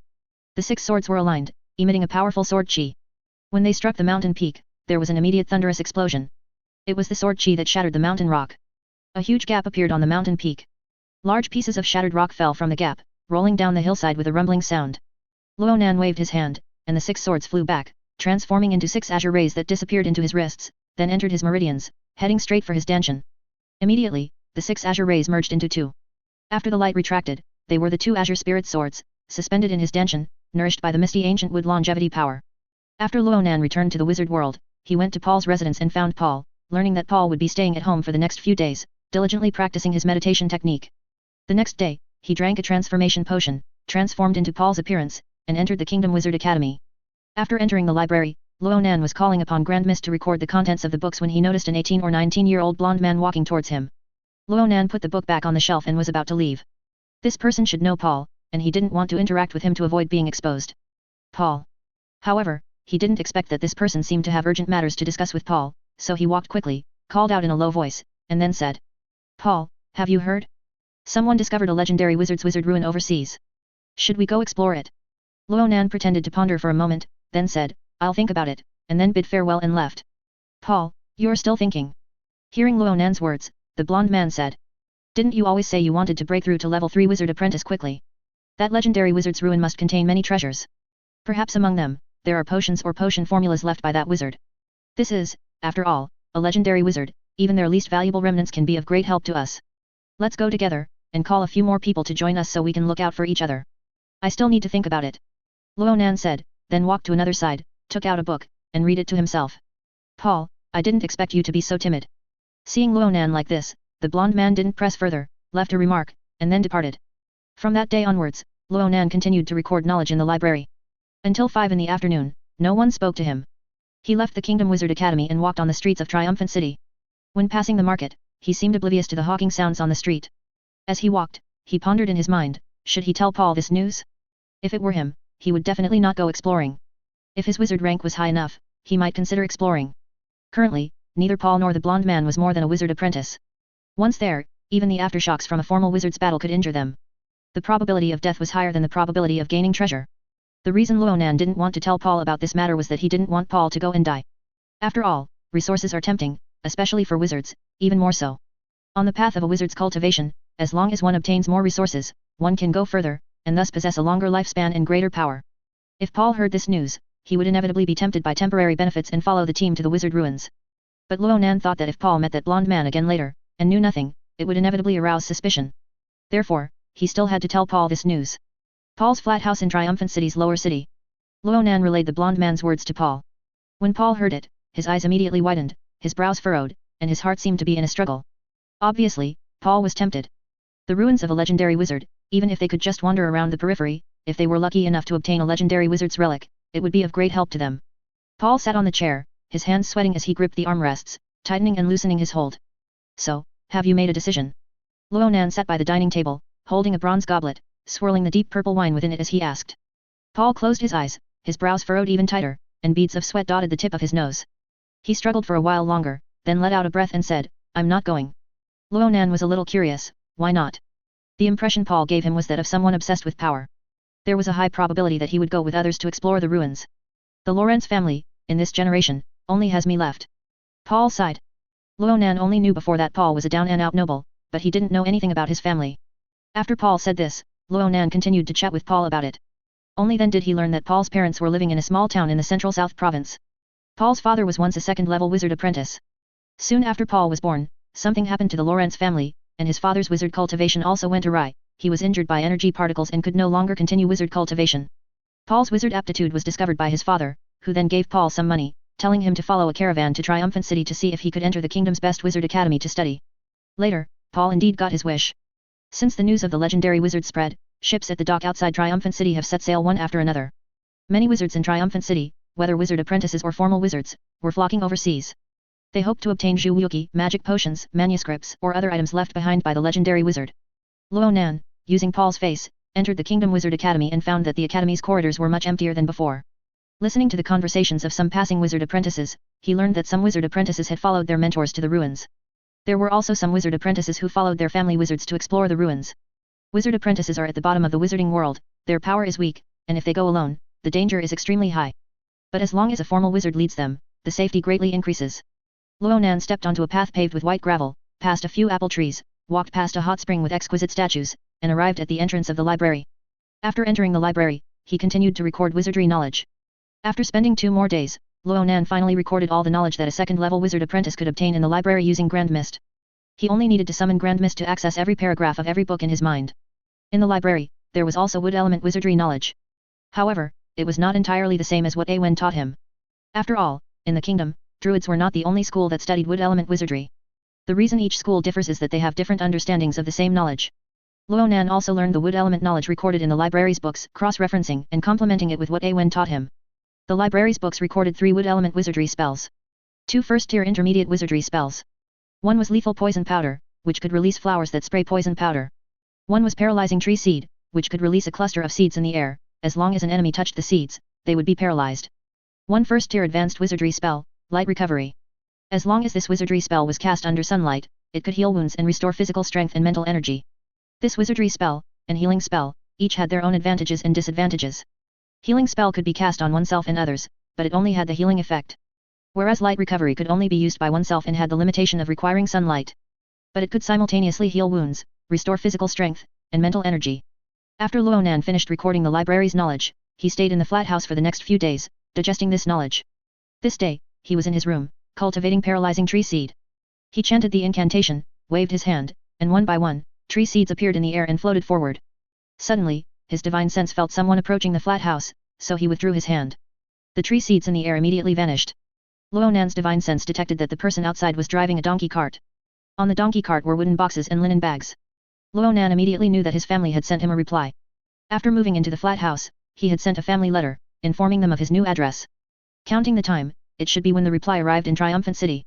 The 6 swords were aligned, emitting a powerful sword chi. When they struck the mountain peak, there was an immediate thunderous explosion. It was the sword chi that shattered the mountain rock. A huge gap appeared on the mountain peak. Large pieces of shattered rock fell from the gap, rolling down the hillside with a rumbling sound. Luonan waved his hand, and the 6 swords flew back, transforming into 6 azure rays that disappeared into his wrists, then entered his meridians, heading straight for his danshan. Immediately, the 6 azure rays merged into 2. After the light retracted, they were the 2 azure spirit swords, suspended in his danshan, nourished by the misty ancient wood longevity power. After Luonan returned to the wizard world, he went to Paul's residence and found Paul, learning that Paul would be staying at home for the next few days, diligently practicing his meditation technique. The next day, he drank a transformation potion, transformed into Paul's appearance, and entered the Kingdom Wizard Academy. After entering the library, Luonan was calling upon Grand Mist to record the contents of the books when he noticed an 18 or 19-year-old blonde man walking towards him. Luonan put the book back on the shelf and was about to leave. This person should know Paul, and he didn't want to interact with him to avoid being exposed. Paul. However, he didn't expect that this person seemed to have urgent matters to discuss with Paul, so he walked quickly, called out in a low voice, and then said, "Paul, have you heard? Someone discovered a legendary wizard ruin overseas. Should we go explore it?" Luonan pretended to ponder for a moment, then said, "I'll think about it," and then bid farewell and left. "Paul, you're still thinking?" Hearing Luonan's words, the blonde man said, "Didn't you always say you wanted to break through to level 3 wizard apprentice quickly? That legendary wizard's ruin must contain many treasures. Perhaps among them, there are potions or potion formulas left by that wizard. This is, after all, a legendary wizard, even their least valuable remnants can be of great help to us. Let's go together, and call a few more people to join us so we can look out for each other. I still need to think about it," Luonan said, then walked to another side, took out a book, and read it to himself. "Paul, I didn't expect you to be so timid." Seeing Luonan like this, the blonde man didn't press further, left a remark, and then departed. From that day onwards, Luonan continued to record knowledge in the library. Until 5 in the afternoon, no one spoke to him. He left the Kingdom Wizard Academy and walked on the streets of Triumphant City. When passing the market, he seemed oblivious to the hawking sounds on the street. As he walked, he pondered in his mind, should he tell Paul this news? If it were him, he would definitely not go exploring. If his wizard rank was high enough, he might consider exploring. Currently, neither Paul nor the blonde man was more than a wizard apprentice. Once there, even the aftershocks from a formal wizard's battle could injure them. The probability of death was higher than the probability of gaining treasure. The reason Luonan didn't want to tell Paul about this matter was that he didn't want Paul to go and die. After all, resources are tempting, especially for wizards, even more so. On the path of a wizard's cultivation, as long as one obtains more resources, one can go further, and thus possess a longer lifespan and greater power. If Paul heard this news, he would inevitably be tempted by temporary benefits and follow the team to the wizard ruins. But Luonan thought that if Paul met that blonde man again later, and knew nothing, it would inevitably arouse suspicion. Therefore, he still had to tell Paul this news. Paul's flat house in Triumphant City's lower city. Luonan relayed the blonde man's words to Paul. When Paul heard it, his eyes immediately widened, his brows furrowed, and his heart seemed to be in a struggle. Obviously, Paul was tempted. The ruins of a legendary wizard, even if they could just wander around the periphery, if they were lucky enough to obtain a legendary wizard's relic, it would be of great help to them. Paul sat on the chair, his hands sweating as he gripped the armrests, tightening and loosening his hold. "So, have you made a decision?" Luonan sat by the dining table, holding a bronze goblet, swirling the deep purple wine within it as he asked. Paul closed his eyes, his brows furrowed even tighter, and beads of sweat dotted the tip of his nose. He struggled for a while longer, then let out a breath and said, "I'm not going." Luonan was a little curious, why not? The impression Paul gave him was that of someone obsessed with power. There was a high probability that he would go with others to explore the ruins. The Lorentz family, in this generation, only has me left. Paul sighed. Luonan only knew before that Paul was a down-and-out noble, but he didn't know anything about his family. After Paul said this, Luonan continued to chat with Paul about it. Only then did he learn that Paul's parents were living in a small town in the central South province. Paul's father was once a second-level wizard apprentice. Soon after Paul was born, something happened to the Lorentz family, and his father's wizard cultivation also went awry. He was injured by energy particles and could no longer continue wizard cultivation. Paul's wizard aptitude was discovered by his father, who then gave Paul some money, telling him to follow a caravan to Triumphant City to see if he could enter the kingdom's best wizard academy to study. Later, Paul indeed got his wish. Since the news of the legendary wizard spread, ships at the dock outside Triumphant City have set sail one after another. Many wizards in Triumphant City, whether wizard apprentices or formal wizards, were flocking overseas. They hoped to obtain Zhuwuki, magic potions, manuscripts, or other items left behind by the legendary wizard. Ronan, using Paul's face, entered the Kingdom Wizard Academy and found that the academy's corridors were much emptier than before. Listening to the conversations of some passing wizard apprentices, he learned that some wizard apprentices had followed their mentors to the ruins. There were also some wizard apprentices who followed their family wizards to explore the ruins. Wizard apprentices are at the bottom of the wizarding world, their power is weak, and if they go alone, the danger is extremely high. But as long as a formal wizard leads them, the safety greatly increases. Ronan stepped onto a path paved with white gravel, past a few apple trees, walked past a hot spring with exquisite statues, and arrived at the entrance of the library. After entering the library, he continued to record wizardry knowledge. After spending 2 more days, Ronan finally recorded all the knowledge that a second-level wizard apprentice could obtain in the library using Grand Mist. He only needed to summon Grand Mist to access every paragraph of every book in his mind. In the library, there was also wood element wizardry knowledge. However, it was not entirely the same as what Awen taught him. After all, in the kingdom, druids were not the only school that studied wood element wizardry. The reason each school differs is that they have different understandings of the same knowledge. Ronan also learned the wood element knowledge recorded in the library's books, cross-referencing and complementing it with what Awen taught him. The library's books recorded 3 wood element wizardry spells. 2 first-tier intermediate wizardry spells. 1 was lethal poison powder, which could release flowers that spray poison powder. 1 was paralyzing tree seed, which could release a cluster of seeds in the air. As long as an enemy touched the seeds, they would be paralyzed. 1 first-tier advanced wizardry spell, light recovery. As long as this wizardry spell was cast under sunlight, it could heal wounds and restore physical strength and mental energy. This wizardry spell, and healing spell, each had their own advantages and disadvantages. Healing spell could be cast on oneself and others, but it only had the healing effect. Whereas light recovery could only be used by oneself and had the limitation of requiring sunlight. But it could simultaneously heal wounds, restore physical strength, and mental energy. After Ronan finished recording the library's knowledge, he stayed in the flat house for the next few days, digesting this knowledge. This day, he was in his room, cultivating paralyzing tree seed. He chanted the incantation, waved his hand, and one by one, tree seeds appeared in the air and floated forward. Suddenly, his divine sense felt someone approaching the flat house, so he withdrew his hand. The tree seeds in the air immediately vanished. Ronan's divine sense detected that the person outside was driving a donkey cart. On the donkey cart were wooden boxes and linen bags. Ronan immediately knew that his family had sent him a reply. After moving into the flat house, he had sent a family letter, informing them of his new address. Counting the time, it should be when the reply arrived in Triumphant City.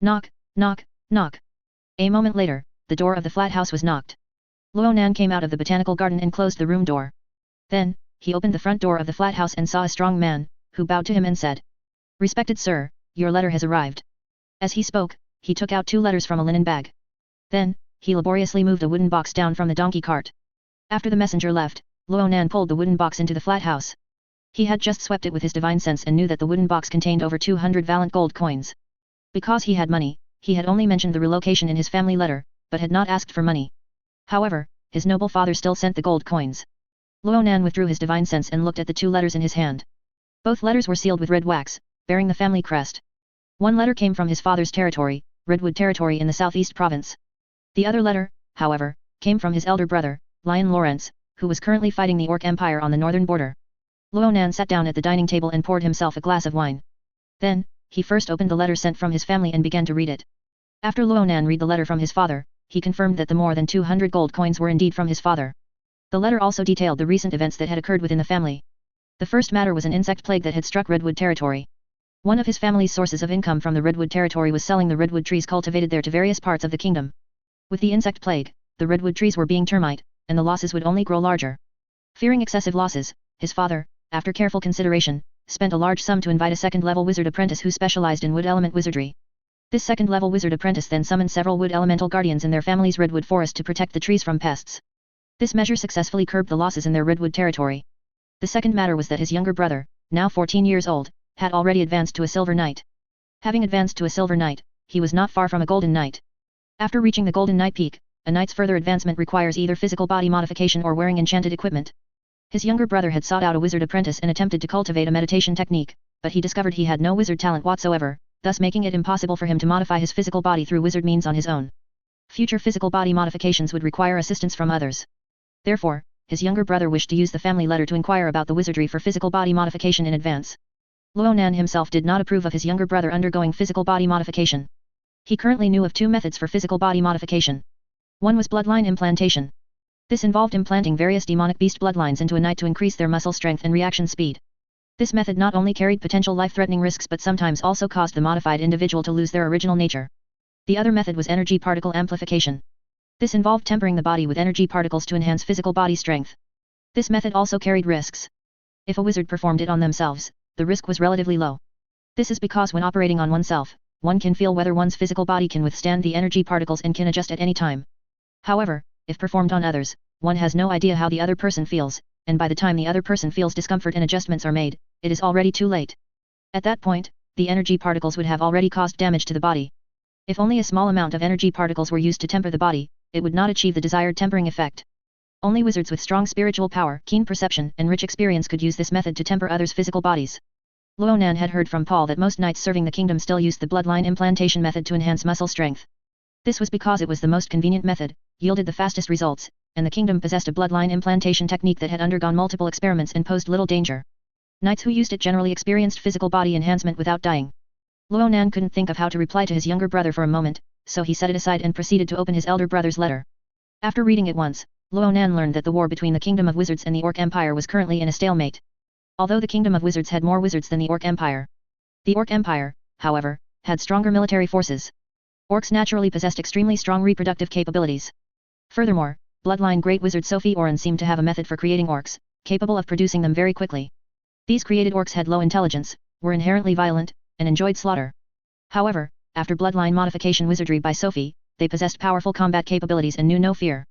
Knock, knock, knock. A moment later, the door of the flat house was knocked. Ronan came out of the botanical garden and closed the room door. Then, he opened the front door of the flat house and saw a strong man, who bowed to him and said, "Respected sir, your letter has arrived." As he spoke, he took out 2 letters from a linen bag. Then, he laboriously moved a wooden box down from the donkey cart. After the messenger left, Ronan pulled the wooden box into the flat house. He had just swept it with his divine sense and knew that the wooden box contained over 200 valent gold coins. Because he had money, he had only mentioned the relocation in his family letter, but had not asked for money. However, his noble father still sent the gold coins. Ronan withdrew his divine sense and looked at the 2 letters in his hand. Both letters were sealed with red wax, bearing the family crest. One letter came from his father's territory, Redwood Territory in the southeast province. The other letter, however, came from his elder brother, Lion Lawrence, who was currently fighting the Orc Empire on the northern border. Ronan sat down at the dining table and poured himself a glass of wine. Then, he first opened the letter sent from his family and began to read it. After Ronan read the letter from his father, he confirmed that the more than 200 gold coins were indeed from his father. The letter also detailed the recent events that had occurred within the family. The first matter was an insect plague that had struck Redwood Territory. One of his family's sources of income from the Redwood Territory was selling the redwood trees cultivated there to various parts of the kingdom. With the insect plague, the redwood trees were being termite, and the losses would only grow larger. Fearing excessive losses, his father, after careful consideration, spent a large sum to invite a second-level wizard apprentice who specialized in wood element wizardry. This second-level wizard apprentice then summoned several wood elemental guardians in their family's redwood forest to protect the trees from pests. This measure successfully curbed the losses in their redwood territory. The second matter was that his younger brother, now 14 years old, had already advanced to a silver knight. Having advanced to a silver knight, he was not far from a golden knight. After reaching the golden knight peak, a knight's further advancement requires either physical body modification or wearing enchanted equipment. His younger brother had sought out a wizard apprentice and attempted to cultivate a meditation technique, but he discovered he had no wizard talent whatsoever, thus making it impossible for him to modify his physical body through wizard means on his own. Future physical body modifications would require assistance from others. Therefore, his younger brother wished to use the family letter to inquire about the wizardry for physical body modification in advance. Ronan himself did not approve of his younger brother undergoing physical body modification. He currently knew of two methods for physical body modification. One was bloodline implantation. This involved implanting various demonic beast bloodlines into a knight to increase their muscle strength and reaction speed. This method not only carried potential life-threatening risks but sometimes also caused the modified individual to lose their original nature. The other method was energy particle amplification. This involved tempering the body with energy particles to enhance physical body strength. This method also carried risks. If a wizard performed it on themselves, the risk was relatively low. This is because when operating on oneself, one can feel whether one's physical body can withstand the energy particles and can adjust at any time. However, if performed on others, one has no idea how the other person feels, and by the time the other person feels discomfort and adjustments are made, it is already too late. At that point, the energy particles would have already caused damage to the body. If only a small amount of energy particles were used to temper the body, it would not achieve the desired tempering effect. Only wizards with strong spiritual power, keen perception, and rich experience could use this method to temper others' physical bodies. Ronan had heard from Paul that most knights serving the kingdom still used the bloodline implantation method to enhance muscle strength. This was because it was the most convenient method, yielded the fastest results, and the kingdom possessed a bloodline implantation technique that had undergone multiple experiments and posed little danger. Knights who used it generally experienced physical body enhancement without dying. Ronan couldn't think of how to reply to his younger brother for a moment, so he set it aside and proceeded to open his elder brother's letter. After reading it once, Ronan learned that the war between the Kingdom of Wizards and the Orc Empire was currently in a stalemate. Although the Kingdom of Wizards had more wizards than the Orc Empire. The Orc Empire, however, had stronger military forces. Orcs naturally possessed extremely strong reproductive capabilities. Furthermore, bloodline great wizard Sophie Oren seemed to have a method for creating orcs, capable of producing them very quickly. These created orcs had low intelligence, were inherently violent, and enjoyed slaughter. However, after bloodline modification wizardry by Sophie, they possessed powerful combat capabilities and knew no fear.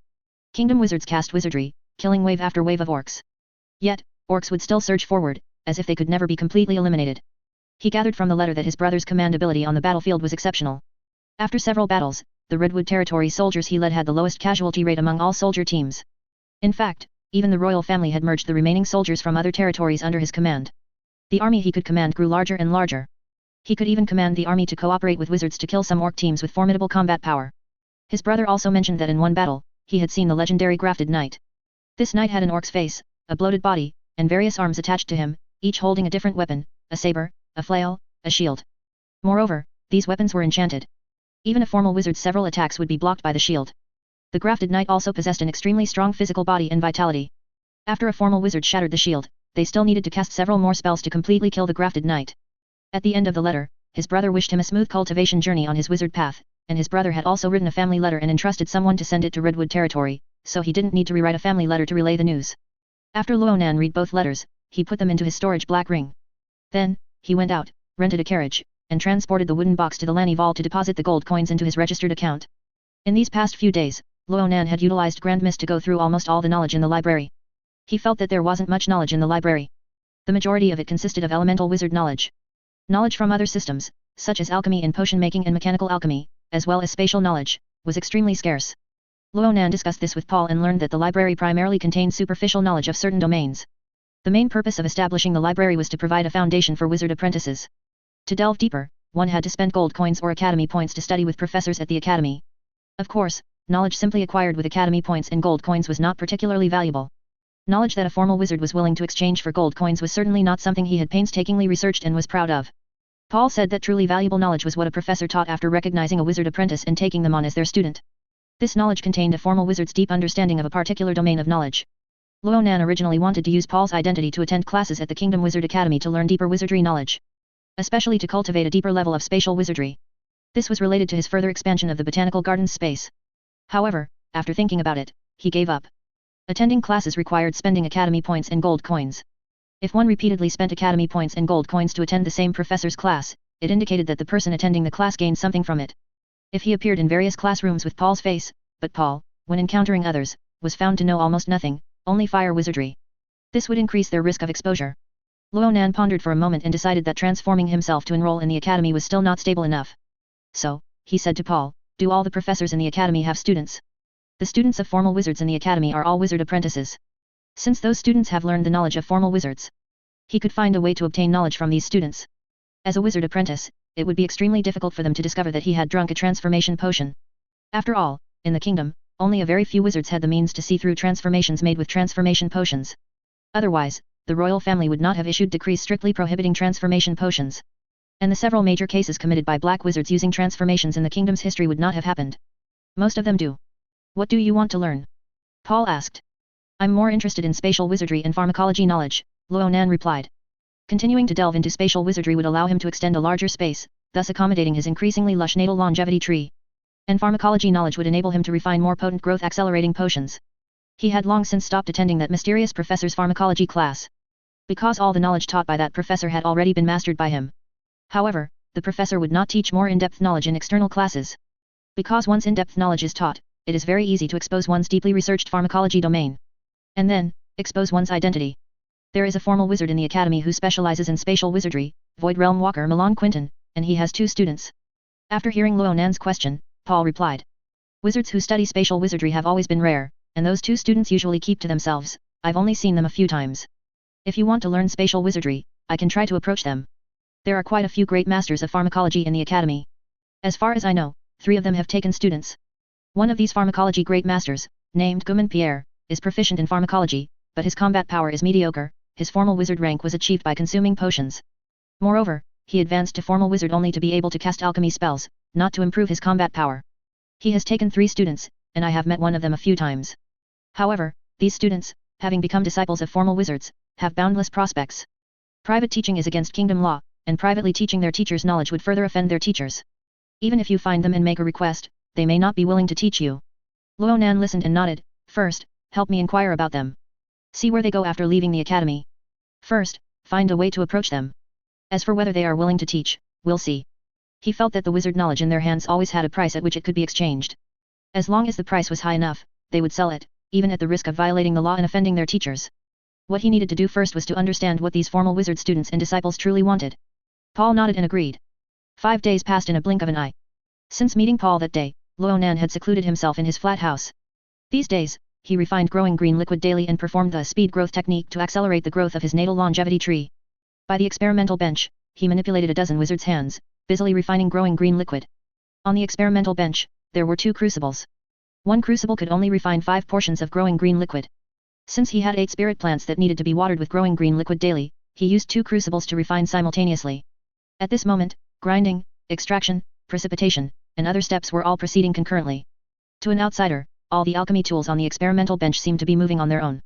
Kingdom wizards cast wizardry, killing wave after wave of orcs. Yet, orcs would still surge forward, as if they could never be completely eliminated. He gathered from the letter that his brother's command ability on the battlefield was exceptional. After several battles, the Redwood Territory soldiers he led had the lowest casualty rate among all soldier teams. In fact, even the royal family had merged the remaining soldiers from other territories under his command. The army he could command grew larger and larger. He could even command the army to cooperate with wizards to kill some orc teams with formidable combat power. His brother also mentioned that in one battle, he had seen the legendary grafted knight. This knight had an orc's face, a bloated body, and various arms attached to him, each holding a different weapon, a saber, a flail, a shield. Moreover, these weapons were enchanted. Even a formal wizard's several attacks would be blocked by the shield. The grafted knight also possessed an extremely strong physical body and vitality. After a formal wizard shattered the shield, they still needed to cast several more spells to completely kill the grafted knight. At the end of the letter, his brother wished him a smooth cultivation journey on his wizard path, and his brother had also written a family letter and entrusted someone to send it to Redwood Territory, so he didn't need to rewrite a family letter to relay the news. After Ronan read both letters, he put them into his storage black ring. Then, he went out, rented a carriage, and transported the wooden box to the Lanny Vault to deposit the gold coins into his registered account. In these past few days, Ronan had utilized Grand Mist to go through almost all the knowledge in the library. He felt that there wasn't much knowledge in the library. The majority of it consisted of elemental wizard knowledge. Knowledge from other systems, such as alchemy and potion making and mechanical alchemy, as well as spatial knowledge, was extremely scarce. Ronan discussed this with Paul and learned that the library primarily contained superficial knowledge of certain domains. The main purpose of establishing the library was to provide a foundation for wizard apprentices. To delve deeper, one had to spend gold coins or academy points to study with professors at the academy. Of course, knowledge simply acquired with academy points and gold coins was not particularly valuable. Knowledge that a formal wizard was willing to exchange for gold coins was certainly not something he had painstakingly researched and was proud of. Paul said that truly valuable knowledge was what a professor taught after recognizing a wizard apprentice and taking them on as their student. This knowledge contained a formal wizard's deep understanding of a particular domain of knowledge. Ronan originally wanted to use Paul's identity to attend classes at the Kingdom Wizard Academy to learn deeper wizardry knowledge. Especially to cultivate a deeper level of spatial wizardry. This was related to his further expansion of the botanical gardens space. However, after thinking about it, he gave up. Attending classes required spending academy points and gold coins. If one repeatedly spent academy points and gold coins to attend the same professor's class, it indicated that the person attending the class gained something from it. If he appeared in various classrooms with Paul's face, but Paul, when encountering others, was found to know almost nothing, only fire wizardry. This would increase their risk of exposure. Ronan pondered for a moment and decided that transforming himself to enroll in the academy was still not stable enough. So, he said to Paul, "Do all the professors in the academy have students?" The students of formal wizards in the academy are all wizard apprentices. Since those students have learned the knowledge of formal wizards, he could find a way to obtain knowledge from these students. As a wizard apprentice, it would be extremely difficult for them to discover that he had drunk a transformation potion. After all, in the kingdom, only a very few wizards had the means to see through transformations made with transformation potions. Otherwise, the royal family would not have issued decrees strictly prohibiting transformation potions. And the several major cases committed by black wizards using transformations in the kingdom's history would not have happened. Most of them do. What do you want to learn? Paul asked. I'm more interested in spatial wizardry and pharmacology knowledge, Ronan replied. Continuing to delve into spatial wizardry would allow him to extend a larger space, thus accommodating his increasingly lush natal longevity tree. And pharmacology knowledge would enable him to refine more potent growth-accelerating potions. He had long since stopped attending that mysterious professor's pharmacology class, because all the knowledge taught by that professor had already been mastered by him. However, the professor would not teach more in-depth knowledge in external classes. Because once in-depth knowledge is taught, it is very easy to expose one's deeply researched pharmacology domain. And then, expose one's identity. There is a formal wizard in the academy who specializes in spatial wizardry, Void Realm Walker Milan Quinton, and he has 2 students. After hearing Ronan's question, Paul replied. Wizards who study spatial wizardry have always been rare, and those 2 students usually keep to themselves. I've only seen them a few times. If you want to learn spatial wizardry, I can try to approach them. There are quite a few great masters of pharmacology in the academy. As far as I know, 3 of them have taken students. One of these pharmacology great masters, named Guman Pierre, is proficient in pharmacology, but his combat power is mediocre. His formal wizard rank was achieved by consuming potions. Moreover, he advanced to formal wizard only to be able to cast alchemy spells, not to improve his combat power. He has taken 3 students, and I have met one of them a few times. However, these students, having become disciples of formal wizards, have boundless prospects. Private teaching is against kingdom law, and privately teaching their teachers knowledge would further offend their teachers. Even if you find them and make a request, they may not be willing to teach you. Ronan listened and nodded. First, help me inquire about them. See where they go after leaving the academy. First, find a way to approach them. As for whether they are willing to teach, we'll see. He felt that the wizard knowledge in their hands always had a price at which it could be exchanged. As long as the price was high enough, they would sell it, even at the risk of violating the law and offending their teachers. What he needed to do first was to understand what these formal wizard students and disciples truly wanted. Paul nodded and agreed. 5 days passed in a blink of an eye. Since meeting Paul that day, Ronan had secluded himself in his flat house. These days, he refined growing green liquid daily and performed the speed growth technique to accelerate the growth of his natal longevity tree. By the experimental bench, he manipulated a dozen wizards' hands, busily refining growing green liquid. On the experimental bench, there were 2 crucibles. One crucible could only refine 5 portions of growing green liquid. Since he had 8 spirit plants that needed to be watered with growing green liquid daily, he used 2 crucibles to refine simultaneously. At this moment, grinding, extraction, precipitation, and other steps were all proceeding concurrently. To an outsider, all the alchemy tools on the experimental bench seemed to be moving on their own.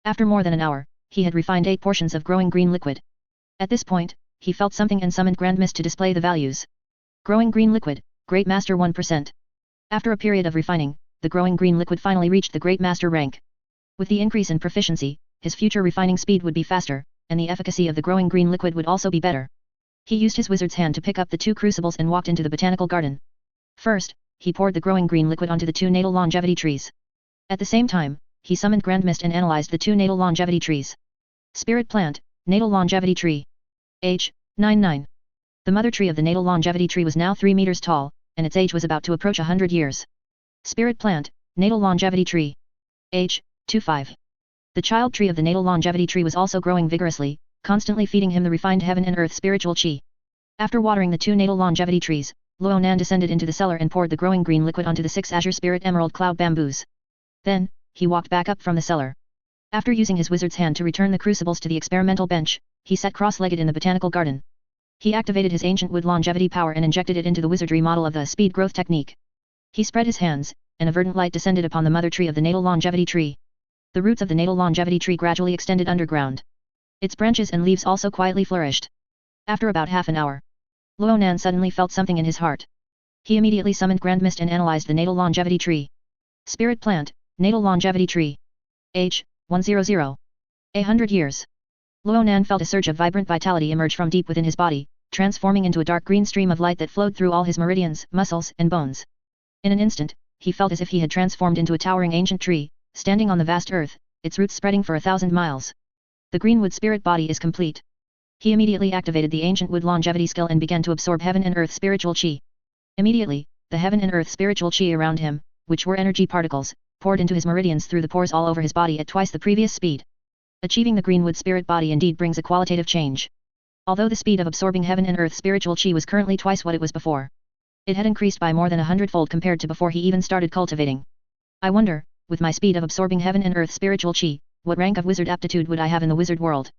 After more than an hour, he had refined 8 portions of growing green liquid. At this point, he felt something and summoned Grand Mist to display the values. Growing green liquid, Great Master 1%. After a period of refining, the growing green liquid finally reached the Great Master rank. With the increase in proficiency, his future refining speed would be faster, and the efficacy of the growing green liquid would also be better. He used his wizard's hand to pick up the 2 crucibles and walked into the botanical garden. First, he poured the growing green liquid onto the 2 natal longevity trees. At the same time, he summoned Grand Mist and analyzed the 2 natal longevity trees. Spirit plant, natal longevity tree. Age, 99. The mother tree of the natal longevity tree was now 3 meters tall, and its age was about to approach 100 years. Spirit plant, natal longevity tree. Age, 25. The child tree of the natal longevity tree was also growing vigorously, constantly feeding him the refined heaven and earth spiritual chi. After watering the 2 natal longevity trees, Ronan descended into the cellar and poured the growing green liquid onto the 6 azure spirit emerald cloud bamboos. Then, he walked back up from the cellar. After using his wizard's hand to return the crucibles to the experimental bench, he sat cross-legged in the botanical garden. He activated his ancient wood longevity power and injected it into the wizardry model of the speed growth technique. He spread his hands, and a verdant light descended upon the mother tree of the natal longevity tree. The roots of the natal longevity tree gradually extended underground. Its branches and leaves also quietly flourished. After about half an hour, Ronan suddenly felt something in his heart. He immediately summoned Grand Mist and analyzed the natal longevity tree. Spirit plant, natal longevity tree. Age, 100. 100 years. Ronan felt a surge of vibrant vitality emerge from deep within his body, transforming into a dark green stream of light that flowed through all his meridians, muscles, and bones. In an instant, he felt as if he had transformed into a towering ancient tree, standing on the vast earth, its roots spreading for 1,000 miles. The greenwood spirit body is complete. He immediately activated the ancient wood longevity skill and began to absorb heaven and earth spiritual chi. Immediately, the heaven and earth spiritual chi around him, which were energy particles, poured into his meridians through the pores all over his body at twice the previous speed. Achieving the greenwood spirit body indeed brings a qualitative change. Although the speed of absorbing heaven and earth spiritual chi was currently twice what it was before, it had increased by more than 100-fold compared to before he even started cultivating. I wonder, with my speed of absorbing heaven and earth spiritual chi, what rank of wizard aptitude would I have in the wizard world?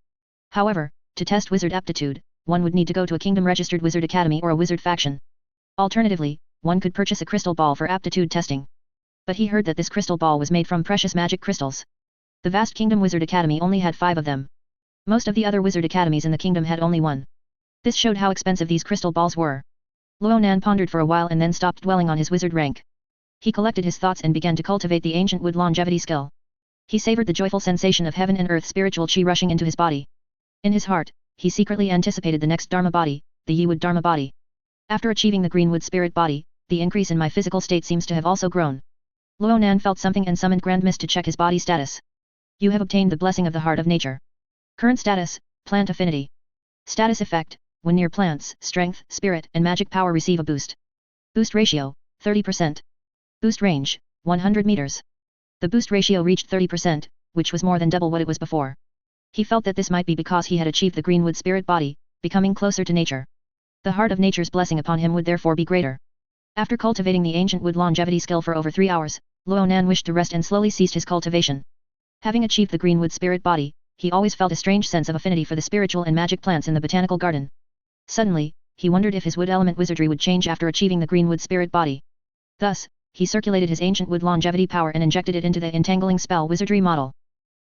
However, to test wizard aptitude, one would need to go to a kingdom-registered wizard academy or a wizard faction. Alternatively, one could purchase a crystal ball for aptitude testing. But he heard that this crystal ball was made from precious magic crystals. The vast kingdom wizard academy only had 5 of them. Most of the other wizard academies in the kingdom had only 1. This showed how expensive these crystal balls were. Ronan pondered for a while and then stopped dwelling on his wizard rank. He collected his thoughts and began to cultivate the ancient wood longevity skill. He savored the joyful sensation of heaven and earth spiritual chi rushing into his body. In his heart, he secretly anticipated the next Dharma body, the Yi wood Dharma body. After achieving the greenwood spirit body, the increase in my physical state seems to have also grown. Ronan felt something and summoned Grand Mist to check his body status. You have obtained the blessing of the heart of nature. Current status, plant affinity. Status effect, when near plants, strength, spirit, and magic power receive a boost. Boost ratio, 30%. Boost range, 100 meters. The boost ratio reached 30%, which was more than double what it was before. He felt that this might be because he had achieved the greenwood spirit body, becoming closer to nature. The heart of nature's blessing upon him would therefore be greater. After cultivating the ancient wood longevity skill for over 3 hours, Ronan wished to rest and slowly ceased his cultivation. Having achieved the greenwood spirit body, he always felt a strange sense of affinity for the spiritual and magic plants in the botanical garden. Suddenly, he wondered if his wood element wizardry would change after achieving the greenwood spirit body. Thus, he circulated his ancient wood longevity power and injected it into the entangling spell wizardry model.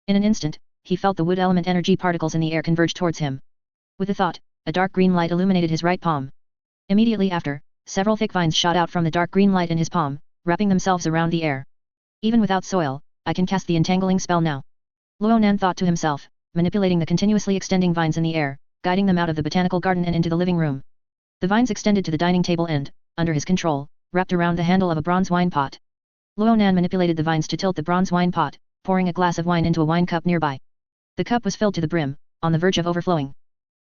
In an instant, he felt the wood element energy particles in the air converge towards him. With a thought, a dark green light illuminated his right palm. Immediately after, several thick vines shot out from the dark green light in his palm, wrapping themselves around the air. Even without soil, I can cast the entangling spell now. Ronan thought to himself, manipulating the continuously extending vines in the air, guiding them out of the botanical garden and into the living room. The vines extended to the dining table and, under his control, wrapped around the handle of a bronze wine pot. Ronan manipulated the vines to tilt the bronze wine pot, pouring a glass of wine into a wine cup nearby. The cup was filled to the brim, on the verge of overflowing.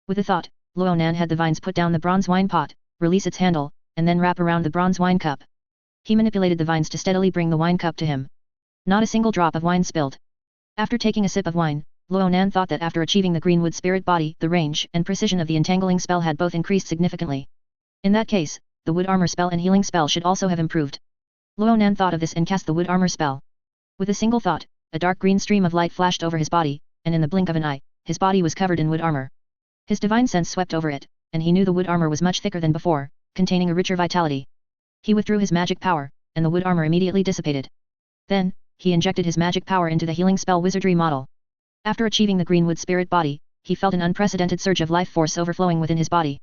With a thought, Ronan had the vines put down the bronze wine pot, release its handle, and then wrap around the bronze wine cup. He manipulated the vines to steadily bring the wine cup to him. Not a single drop of wine spilled. After taking a sip of wine, Ronan thought that after achieving the greenwood spirit body, the range and precision of the entangling spell had both increased significantly. In that case, the wood armor spell and healing spell should also have improved. Ronan thought of this and cast the wood armor spell. With a single thought, a dark green stream of light flashed over his body, and in the blink of an eye, his body was covered in wood armor. His divine sense swept over it, and he knew the wood armor was much thicker than before, containing a richer vitality. He withdrew his magic power, and the wood armor immediately dissipated. Then, he injected his magic power into the healing spell wizardry model. After achieving the greenwood spirit body, he felt an unprecedented surge of life force overflowing within his body.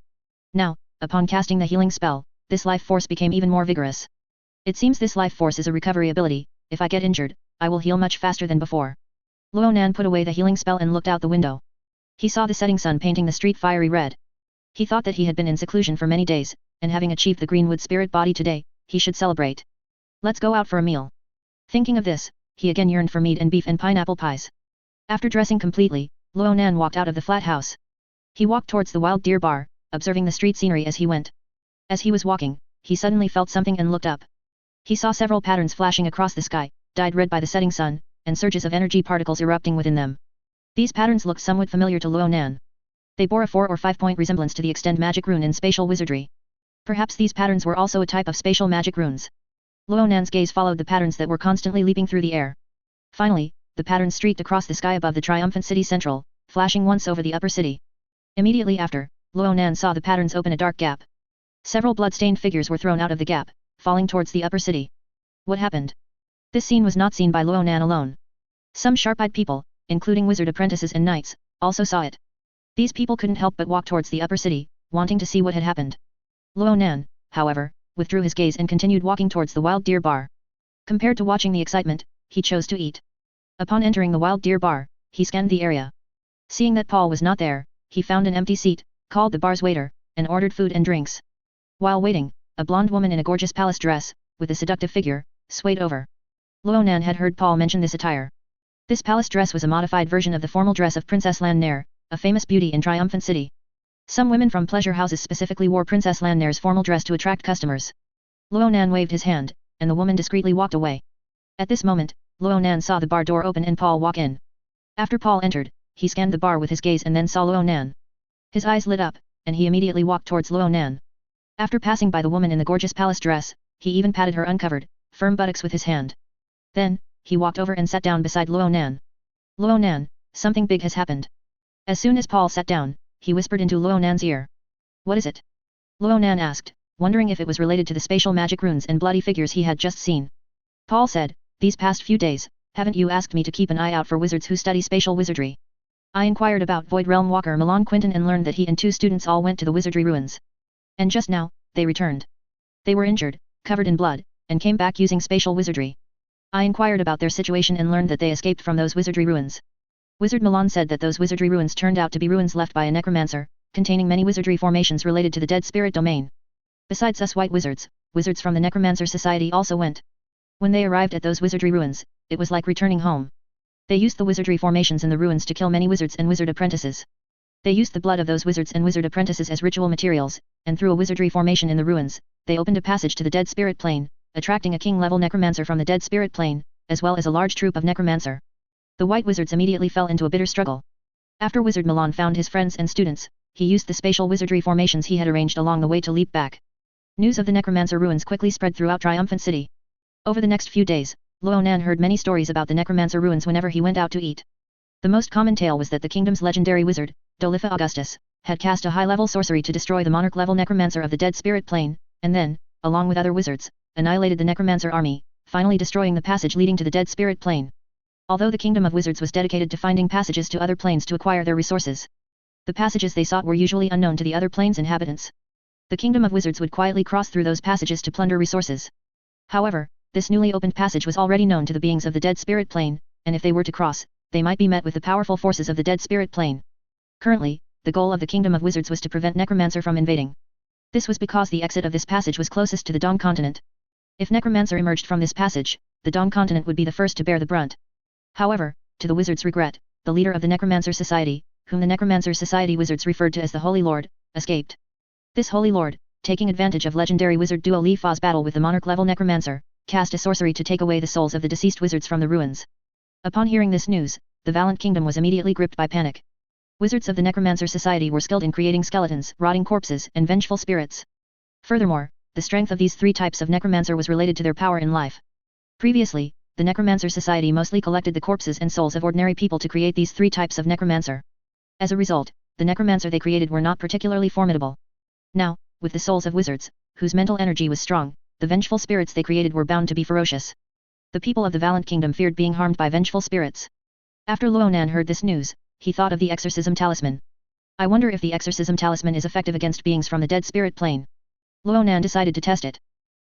Now, upon casting the healing spell, this life force became even more vigorous. It seems this life force is a recovery ability. If I get injured, I will heal much faster than before. Ronan put away the healing spell and looked out the window. He saw the setting sun painting the street fiery red. He thought that he had been in seclusion for many days, and having achieved the greenwood spirit body today, he should celebrate. Let's go out for a meal. Thinking of this, he again yearned for meat and beef and pineapple pies. After dressing completely, Ronan walked out of the flat house. He walked towards the wild deer bar, observing the street scenery as he went. As he was walking, he suddenly felt something and looked up. He saw several patterns flashing across the sky, dyed red by the setting sun, and surges of energy particles erupting within them. These patterns looked somewhat familiar to Ronan. They bore a 4 or 5 point resemblance to the extend magic rune in spatial wizardry. Perhaps these patterns were also a type of spatial magic runes. Ronan's gaze followed the patterns that were constantly leaping through the air. Finally, the patterns streaked across the sky above the triumphant city central, flashing once over the upper city. Immediately after, Ronan saw the patterns open a dark gap. Several blood-stained figures were thrown out of the gap, falling towards the upper city. What happened? This scene was not seen by Ronan alone. Some sharp-eyed people, including wizard apprentices and knights, also saw it. These people couldn't help but walk towards the upper city, wanting to see what had happened. Ronan, however, withdrew his gaze and continued walking towards the wild deer bar. Compared to watching the excitement, he chose to eat. Upon entering the wild deer bar, he scanned the area. Seeing that Paul was not there, he found an empty seat, called the bar's waiter, and ordered food and drinks. While waiting, a blonde woman in a gorgeous palace dress, with a seductive figure, swayed over. Ronan had heard Paul mention this attire. This palace dress was a modified version of the formal dress of Princess Lannaire, a famous beauty in Triumphant City. Some women from pleasure houses specifically wore Princess Lannaire's formal dress to attract customers. Ronan waved his hand, and the woman discreetly walked away. At this moment, Ronan saw the bar door open and Paul walk in. After Paul entered, he scanned the bar with his gaze and then saw Ronan. His eyes lit up, and he immediately walked towards Ronan. After passing by the woman in the gorgeous palace dress, he even patted her uncovered, firm buttocks with his hand. Then, he walked over and sat down beside Ronan. Ronan, something big has happened. As soon as Paul sat down, he whispered into Ronan's ear. What is it? Ronan asked, wondering if it was related to the spatial magic runes and bloody figures he had just seen. Paul said, these past few days, haven't you asked me to keep an eye out for wizards who study spatial wizardry? I inquired about Void Realm Walker Milan Quinton and learned that he and 2 students all went to the wizardry ruins. And just now, they returned. They were injured, covered in blood, and came back using spatial wizardry. I inquired about their situation and learned that they escaped from those wizardry ruins. Wizard Milan said that those wizardry ruins turned out to be ruins left by a necromancer, containing many wizardry formations related to the dead spirit domain. Besides us white wizards, wizards from the Necromancer Society also went. When they arrived at those wizardry ruins, it was like returning home. They used the wizardry formations in the ruins to kill many wizards and wizard apprentices. They used the blood of those wizards and wizard apprentices as ritual materials, and through a wizardry formation in the ruins, they opened a passage to the dead spirit plane, attracting a king-level necromancer from the dead spirit plane, as well as a large troop of necromancer. The white wizards immediately fell into a bitter struggle. After Wizard Milan found his friends and students, he used the spatial wizardry formations he had arranged along the way to leap back. News of the necromancer ruins quickly spread throughout Triumphant City. Over the next few days, Ronan heard many stories about the necromancer ruins whenever he went out to eat. The most common tale was that the kingdom's legendary wizard, Dolifa Augustus, had cast a high-level sorcery to destroy the monarch-level necromancer of the dead spirit plane, and then, along with other wizards, annihilated the necromancer army, finally destroying the passage leading to the dead spirit plane. Although the kingdom of wizards was dedicated to finding passages to other planes to acquire their resources, the passages they sought were usually unknown to the other planes' inhabitants. The kingdom of wizards would quietly cross through those passages to plunder resources. However, this newly opened passage was already known to the beings of the dead spirit plane, and if they were to cross, they might be met with the powerful forces of the dead spirit plane. Currently, the goal of the kingdom of wizards was to prevent necromancer from invading. This was because the exit of this passage was closest to the Dong continent. If necromancer emerged from this passage, the Dong continent would be the first to bear the brunt. However, to the wizards' regret, the leader of the Necromancer Society, whom the Necromancer Society wizards referred to as the Holy Lord, escaped. This Holy Lord, taking advantage of legendary wizard duo Li Fa's battle with the monarch-level necromancer, cast a sorcery to take away the souls of the deceased wizards from the ruins. Upon hearing this news, the Valiant Kingdom was immediately gripped by panic. Wizards of the Necromancer Society were skilled in creating skeletons, rotting corpses, and vengeful spirits. Furthermore, the strength of these 3 types of necromancer was related to their power in life. Previously, the Necromancer Society mostly collected the corpses and souls of ordinary people to create these 3 types of necromancer. As a result, the necromancer they created were not particularly formidable. Now, with the souls of wizards, whose mental energy was strong, the vengeful spirits they created were bound to be ferocious. The people of the Valiant Kingdom feared being harmed by vengeful spirits. After Ronan heard this news, he thought of the exorcism talisman. I wonder if the exorcism talisman is effective against beings from the dead spirit plane. Ronan decided to test it.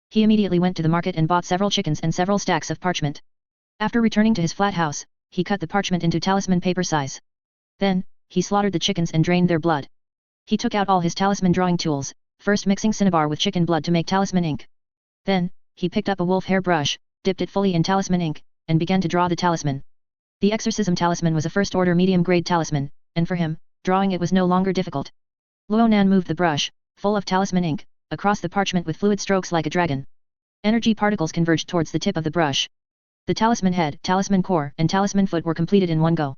He immediately went to the market and bought several chickens and several stacks of parchment. After returning to his flat house, he cut the parchment into talisman paper size. Then, he slaughtered the chickens and drained their blood. He took out all his talisman drawing tools, first mixing cinnabar with chicken blood to make talisman ink. Then, he picked up a wolf hair brush, dipped it fully in talisman ink, and began to draw the talisman. The exorcism talisman was a first-order medium-grade talisman, and for him, drawing it was no longer difficult. Ronan moved the brush, full of talisman ink, across the parchment with fluid strokes like a dragon. Energy particles converged towards the tip of the brush. The talisman head, talisman core, and talisman foot were completed in one go.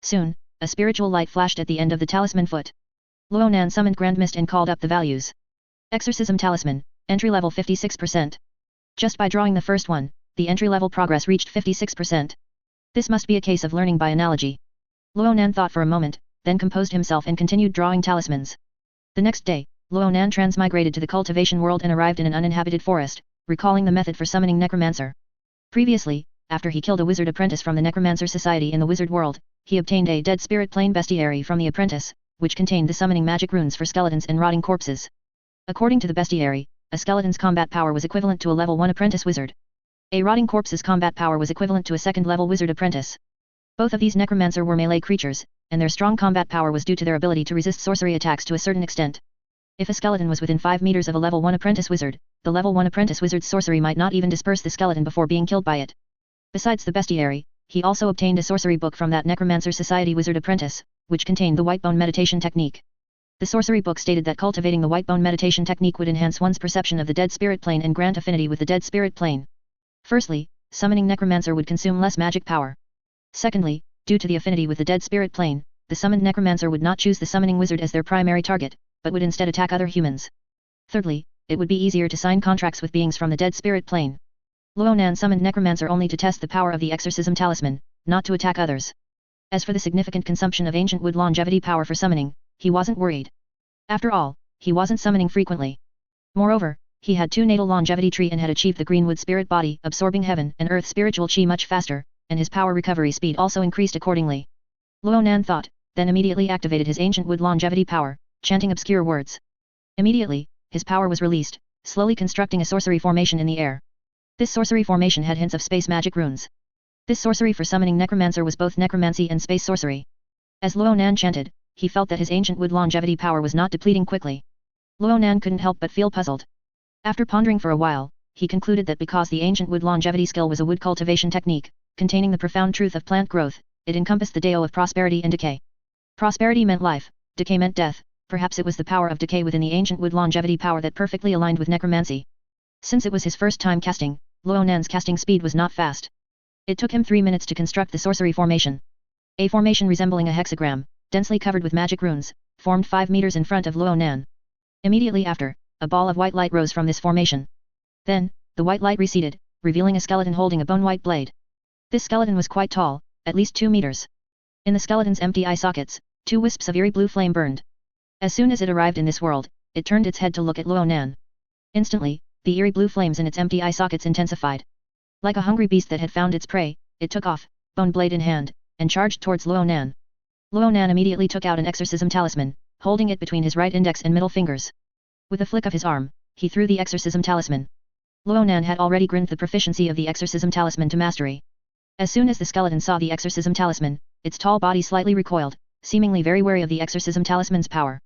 Soon, a spiritual light flashed at the end of the talisman foot. Ronan summoned Grand Mist and called up the values. Exorcism talisman, entry level 56%. Just by drawing the first one, the entry level progress reached 56%. This must be a case of learning by analogy. Ronan thought for a moment, then composed himself and continued drawing talismans. The next day, Ronan transmigrated to the cultivation world and arrived in an uninhabited forest, recalling the method for summoning necromancer. Previously, after he killed a wizard apprentice from the Necromancer Society in the wizard world, he obtained a dead spirit plane bestiary from the apprentice, which contained the summoning magic runes for skeletons and rotting corpses. According to the bestiary, a skeleton's combat power was equivalent to a level 1 apprentice wizard. A rotting corpse's combat power was equivalent to a second-level wizard apprentice. Both of these necromancer were melee creatures, and their strong combat power was due to their ability to resist sorcery attacks to a certain extent. If a skeleton was within 5 meters of a level 1 apprentice wizard, the level 1 apprentice wizard's sorcery might not even disperse the skeleton before being killed by it. Besides the bestiary, he also obtained a sorcery book from that Necromancer Society wizard apprentice, which contained the Whitebone meditation technique. The sorcery book stated that cultivating the Whitebone meditation technique would enhance one's perception of the dead spirit plane and grant affinity with the dead spirit plane. Firstly, summoning necromancer would consume less magic power. Secondly, due to the affinity with the dead spirit plane, the summoned necromancer would not choose the summoning wizard as their primary target, but would instead attack other humans. Thirdly, it would be easier to sign contracts with beings from the dead spirit plane. Ronan summoned necromancer only to test the power of the exorcism talisman, not to attack others. As for the significant consumption of ancient wood longevity power for summoning, he wasn't worried. After all, he wasn't summoning frequently. Moreover, he had 2 natal longevity tree and had achieved the greenwood spirit body, absorbing heaven and earth spiritual chi much faster, and his power recovery speed also increased accordingly. Ronan thought, then immediately activated his ancient wood longevity power, chanting obscure words. Immediately, his power was released, slowly constructing a sorcery formation in the air. This sorcery formation had hints of space magic runes. This sorcery for summoning necromancer was both necromancy and space sorcery. As Ronan chanted, he felt that his ancient wood longevity power was not depleting quickly. Ronan couldn't help but feel puzzled. After pondering for a while, he concluded that because the ancient wood longevity skill was a wood cultivation technique, containing the profound truth of plant growth, it encompassed the Dao of prosperity and decay. Prosperity meant life, decay meant death, perhaps it was the power of decay within the ancient wood longevity power that perfectly aligned with necromancy. Since it was his first time casting, Ronan's casting speed was not fast. It took him 3 minutes to construct the sorcery formation. A formation resembling a hexagram, densely covered with magic runes, formed 5 meters in front of Ronan. Immediately after, a ball of white light rose from this formation. Then, the white light receded, revealing a skeleton holding a bone-white blade. This skeleton was quite tall, at least 2 meters. In the skeleton's empty eye sockets, 2 wisps of eerie blue flame burned. As soon as it arrived in this world, it turned its head to look at Ronan. Instantly, the eerie blue flames in its empty eye sockets intensified. Like a hungry beast that had found its prey, it took off, bone blade in hand, and charged towards Ronan. Ronan immediately took out an exorcism talisman, holding it between his right index and middle fingers. With a flick of his arm, he threw the exorcism talisman. Ronan had already grinned the proficiency of the exorcism talisman to mastery. As soon as the skeleton saw the exorcism talisman, its tall body slightly recoiled, seemingly very wary of the exorcism talisman's power.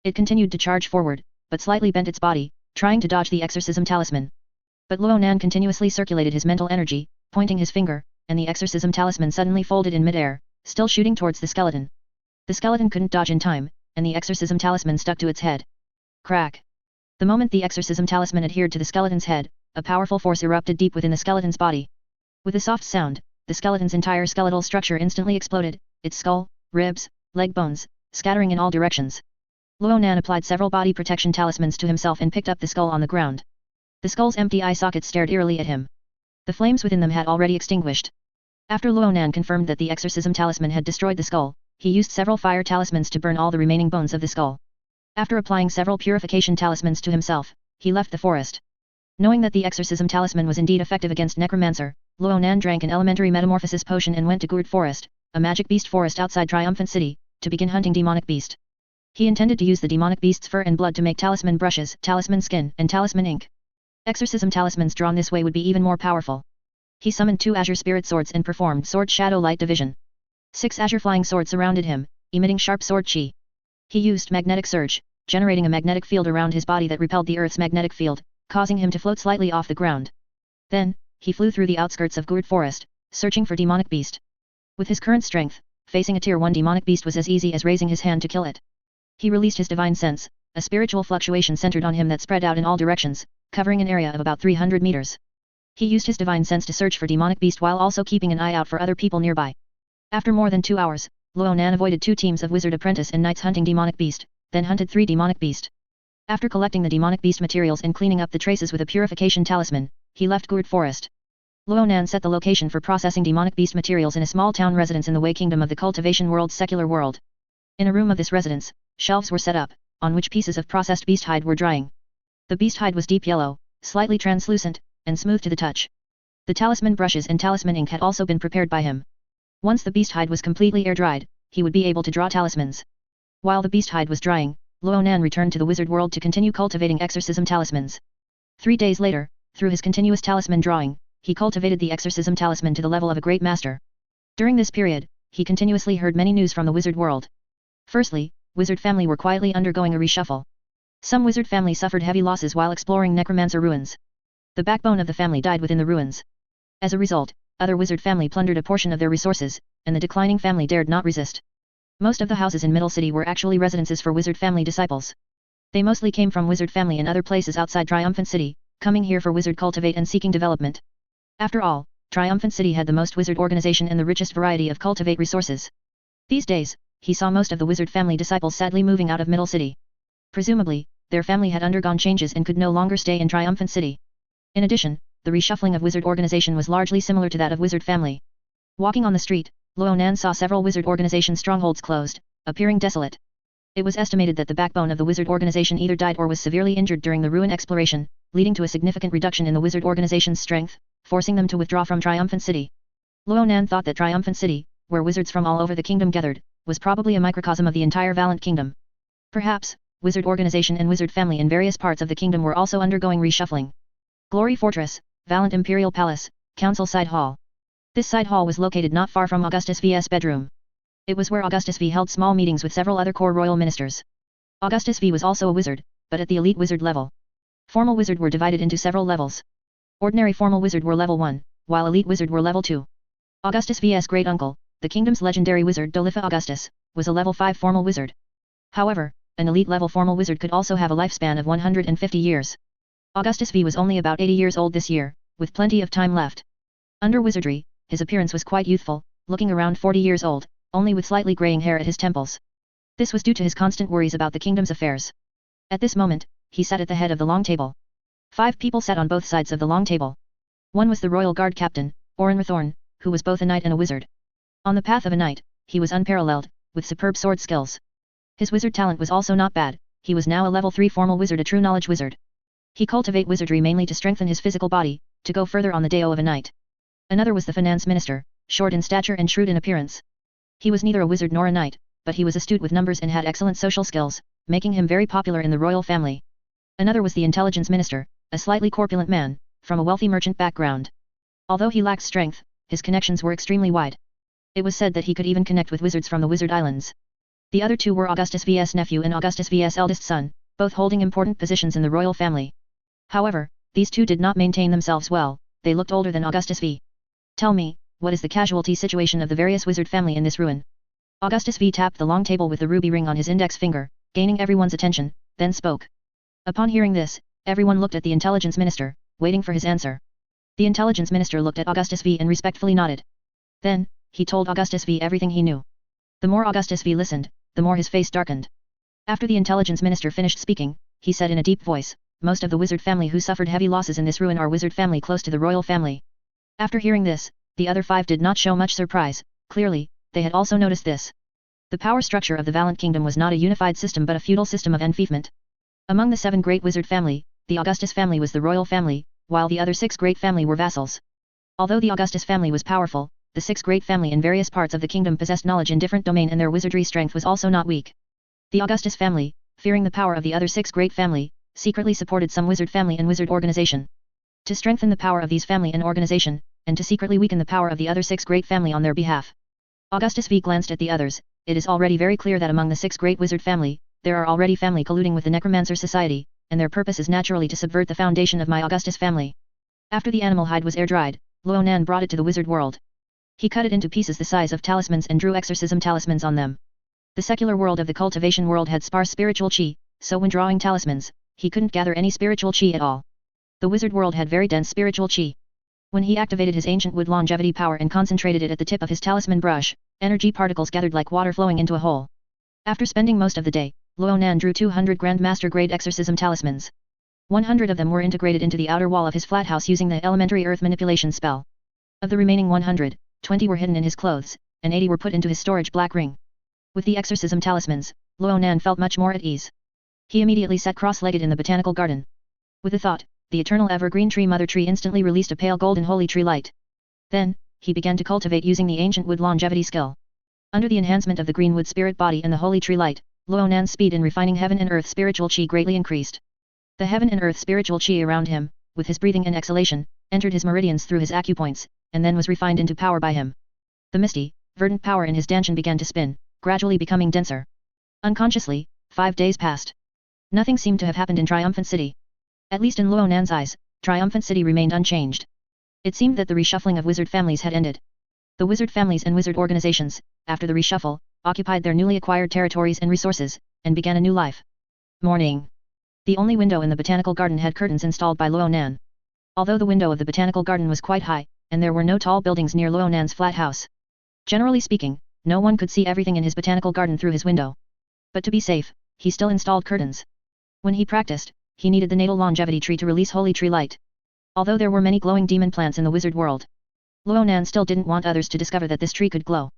It continued to charge forward, but slightly bent its body, trying to dodge the exorcism talisman. But Ronan continuously circulated his mental energy, pointing his finger, and the exorcism talisman suddenly folded in midair, still shooting towards the skeleton. The skeleton couldn't dodge in time, and the exorcism talisman stuck to its head. Crack! The moment the exorcism talisman adhered to the skeleton's head, a powerful force erupted deep within the skeleton's body. With a soft sound, the skeleton's entire skeletal structure instantly exploded, its skull, ribs, leg bones, scattering in all directions. Ronan applied several body protection talismans to himself and picked up the skull on the ground. The skull's empty eye sockets stared eerily at him. The flames within them had already extinguished. After Ronan confirmed that the exorcism talisman had destroyed the skull, he used several fire talismans to burn all the remaining bones of the skull. After applying several purification talismans to himself, he left the forest. Knowing that the exorcism talisman was indeed effective against necromancer, Ronan drank an elementary metamorphosis potion and went to Guan Forest, a magic beast forest outside Triumphant City, to begin hunting demonic beast. He intended to use the demonic beast's fur and blood to make talisman brushes, talisman skin, and talisman ink. Exorcism talismans drawn this way would be even more powerful. He summoned 2 azure spirit swords and performed sword shadow light division. 6 azure flying swords surrounded him, emitting sharp sword chi. He used magnetic surge, generating a magnetic field around his body that repelled the Earth's magnetic field, causing him to float slightly off the ground. Then, he flew through the outskirts of Guan Forest, searching for demonic beast. With his current strength, facing a tier 1 demonic beast was as easy as raising his hand to kill it. He released his divine sense, a spiritual fluctuation centered on him that spread out in all directions, covering an area of about 300 meters. He used his divine sense to search for demonic beast while also keeping an eye out for other people nearby. After more than 2 hours, Ronan avoided 2 teams of wizard apprentice and knights hunting demonic beast, then hunted 3 demonic beast. After collecting the demonic beast materials and cleaning up the traces with a purification talisman, he left Guan Forest. Ronan set the location for processing demonic beast materials in a small town residence in the Wei Kingdom of the cultivation world's secular world. In a room of this residence, shelves were set up, on which pieces of processed beast hide were drying. The beast hide was deep yellow, slightly translucent, and smooth to the touch. The talisman brushes and talisman ink had also been prepared by him. Once the beast hide was completely air-dried, he would be able to draw talismans. While the beast hide was drying, Ronan returned to the wizard world to continue cultivating exorcism talismans. 3 days later, through his continuous talisman drawing, he cultivated the exorcism talisman to the level of a great master. During this period, he continuously heard many news from the wizard world. Firstly, wizard family were quietly undergoing a reshuffle. Some wizard family suffered heavy losses while exploring necromancer ruins. The backbone of the family died within the ruins. As a result, other wizard family plundered a portion of their resources, and the declining family dared not resist. Most of the houses in Middle City were actually residences for wizard family disciples. They mostly came from wizard family in other places outside Triumphant City, coming here for wizard cultivate and seeking development. After all, Triumphant City had the most wizard organization and the richest variety of cultivate resources. These days, he saw most of the wizard family disciples sadly moving out of Middle City. Presumably, their family had undergone changes and could no longer stay in Triumphant City. In addition, the reshuffling of wizard organization was largely similar to that of wizard family. Walking on the street, Ronan saw several wizard organization strongholds closed, appearing desolate. It was estimated that the backbone of the wizard organization either died or was severely injured during the ruin exploration, leading to a significant reduction in the wizard organization's strength, forcing them to withdraw from Triumphant City. Ronan thought that Triumphant City, where wizards from all over the kingdom gathered, was probably a microcosm of the entire Valiant Kingdom. Perhaps, wizard organization and wizard family in various parts of the kingdom were also undergoing reshuffling. Glory Fortress, Valiant Imperial Palace, Council Side Hall. This side hall was located not far from Augustus V's bedroom. It was where Augustus V held small meetings with several other core royal ministers. Augustus V was also a wizard, but at the elite wizard level. Formal wizard were divided into several levels. Ordinary formal wizard were level 1, while elite wizard were level 2. Augustus V's great uncle, the kingdom's legendary wizard Dolifa Augustus, was a level 5 formal wizard. However, an elite level formal wizard could also have a lifespan of 150 years. Augustus V was only about 80 years old this year, with plenty of time left. Under wizardry, his appearance was quite youthful, looking around 40 years old, only with slightly graying hair at his temples. This was due to his constant worries about the kingdom's affairs. At this moment, he sat at the head of the long table. 5 people sat on both sides of the long table. One was the royal guard captain, Oren Rathorn, who was both a knight and a wizard. On the path of a knight, he was unparalleled, with superb sword skills. His wizard talent was also not bad, he was now a level 3 formal wizard, a true knowledge wizard. He cultivate wizardry mainly to strengthen his physical body, to go further on the Dao of a knight. Another was the finance minister, short in stature and shrewd in appearance. He was neither a wizard nor a knight, but he was astute with numbers and had excellent social skills, making him very popular in the royal family. Another was the intelligence minister, a slightly corpulent man, from a wealthy merchant background. Although he lacked strength, his connections were extremely wide. It was said that he could even connect with wizards from the Wizard Islands. The other two were Augustus V's nephew and Augustus V's eldest son, both holding important positions in the royal family. However, these two did not maintain themselves well, they looked older than Augustus V. Tell me, what is the casualty situation of the various wizard family in this ruin? Augustus V tapped the long table with the ruby ring on his index finger, gaining everyone's attention, then spoke. Upon hearing this, everyone looked at the intelligence minister, waiting for his answer. The intelligence minister looked at Augustus V and respectfully nodded. Then, he told Augustus V everything he knew. The more Augustus V listened, the more his face darkened. After the intelligence minister finished speaking, he said in a deep voice, most of the wizard family who suffered heavy losses in this ruin are wizard family close to the royal family. After hearing this, the other 5 did not show much surprise, clearly, they had also noticed this. The power structure of the Valiant Kingdom was not a unified system but a feudal system of enfeoffment. Among the 7 great wizard family, the Augustus family was the royal family, while the other 6 great family were vassals. Although the Augustus family was powerful, the 6 great family in various parts of the kingdom possessed knowledge in different domain and their wizardry strength was also not weak. The Augustus family, fearing the power of the other 6 great family, secretly supported some wizard family and wizard organization. To strengthen the power of these family and organization, and to secretly weaken the power of the other 6 great family on their behalf. Augustus V glanced at the others. It is already very clear that among the 6 great wizard family, there are already family colluding with the Necromancer Society, and their purpose is naturally to subvert the foundation of my Augustus family. After the animal hide was air-dried, Ronan brought it to the wizard world. He cut it into pieces the size of talismans and drew exorcism talismans on them. The secular world of the cultivation world had sparse spiritual chi, so when drawing talismans, he couldn't gather any spiritual chi at all. The wizard world had very dense spiritual chi. When he activated his ancient wood longevity power and concentrated it at the tip of his talisman brush, energy particles gathered like water flowing into a hole. After spending most of the day, Ronan drew 200 Grandmaster grade exorcism talismans. 100 of them were integrated into the outer wall of his flat house using the elementary earth manipulation spell. Of the remaining 100, 20 were hidden in his clothes, and 80 were put into his storage black ring. With the exorcism talismans, Ronan felt much more at ease. He immediately sat cross-legged in the botanical garden. With a thought, the eternal evergreen tree mother tree instantly released a pale golden holy tree light. Then, he began to cultivate using the ancient wood longevity skill. Under the enhancement of the green wood spirit body and the holy tree light, Ronan's speed in refining heaven and earth spiritual chi greatly increased. The heaven and earth spiritual chi around him, with his breathing and exhalation, entered his meridians through his acupoints, and then was refined into power by him. The misty, verdant power in his dantian began to spin, gradually becoming denser. Unconsciously, 5 days passed. Nothing seemed to have happened in Triumphant City. At least in Ronan's eyes, Triumphant City remained unchanged. It seemed that the reshuffling of wizard families had ended. The wizard families and wizard organizations, after the reshuffle, occupied their newly acquired territories and resources, and began a new life. Morning. The only window in the botanical garden had curtains installed by Ronan. Although the window of the botanical garden was quite high, and there were no tall buildings near Ronan's flat house. Generally speaking, no one could see everything in his botanical garden through his window. But to be safe, he still installed curtains. When he practiced, he needed the natal longevity tree to release holy tree light. Although there were many glowing demon plants in the wizard world, Ronan still didn't want others to discover that this tree could glow.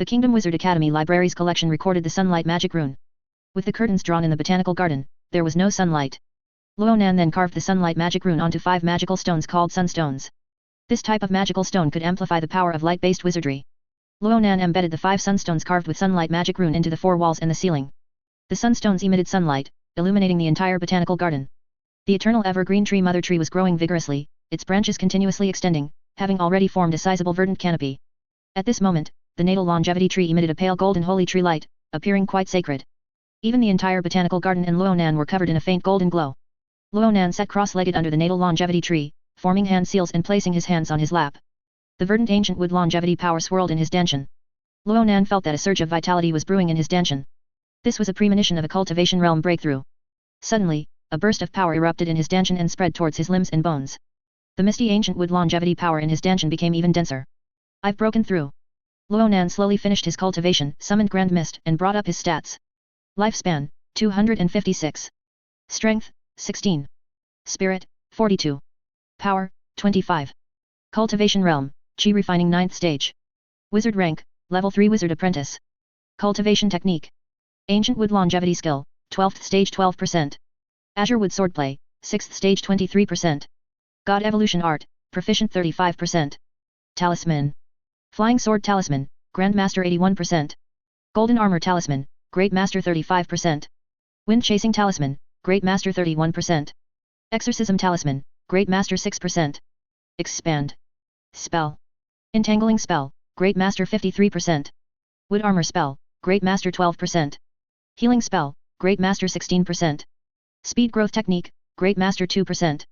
The Kingdom Wizard Academy Library's collection recorded the sunlight magic rune. With the curtains drawn in the botanical garden, there was no sunlight. Ronan then carved the sunlight magic rune onto 5 magical stones called sunstones. This type of magical stone could amplify the power of light-based wizardry. Ronan embedded the 5 sunstones carved with sunlight magic rune into the 4 walls and the ceiling. The sunstones emitted sunlight, illuminating the entire botanical garden. The eternal evergreen tree mother tree was growing vigorously, its branches continuously extending, having already formed a sizable verdant canopy. At this moment, the natal longevity tree emitted a pale golden holy tree light, appearing quite sacred. Even the entire botanical garden and Ronan were covered in a faint golden glow. Ronan sat cross-legged under the natal longevity tree, forming hand seals and placing his hands on his lap. The verdant ancient wood longevity power swirled in his dantian. Ronan felt that a surge of vitality was brewing in his dantian. This was a premonition of a cultivation realm breakthrough. Suddenly, a burst of power erupted in his dantian and spread towards his limbs and bones. The misty ancient wood longevity power in his dantian became even denser. I've broken through. Ronan slowly finished his cultivation, summoned Grand Mist, and brought up his stats. Lifespan, 256. Strength, 16. Spirit, 42. Power, 25. Cultivation Realm, Chi Refining 9th Stage. Wizard Rank, Level 3 Wizard Apprentice. Cultivation Technique. Ancient Wood Longevity Skill, 12th Stage 12%. Azure Wood Swordplay, 6th Stage 23%. God Evolution Art, Proficient 35%. Talisman. Flying Sword Talisman, Grandmaster 81%. Golden Armor Talisman, Great Master 35%. Wind Chasing Talisman, Great Master 31%. Exorcism Talisman, Great Master 6%. Expand. Spell. Entangling Spell, Great Master 53%. Wood Armor Spell, Great Master 12%. Healing Spell, Great Master 16%. Speed Growth Technique, Great Master 2%.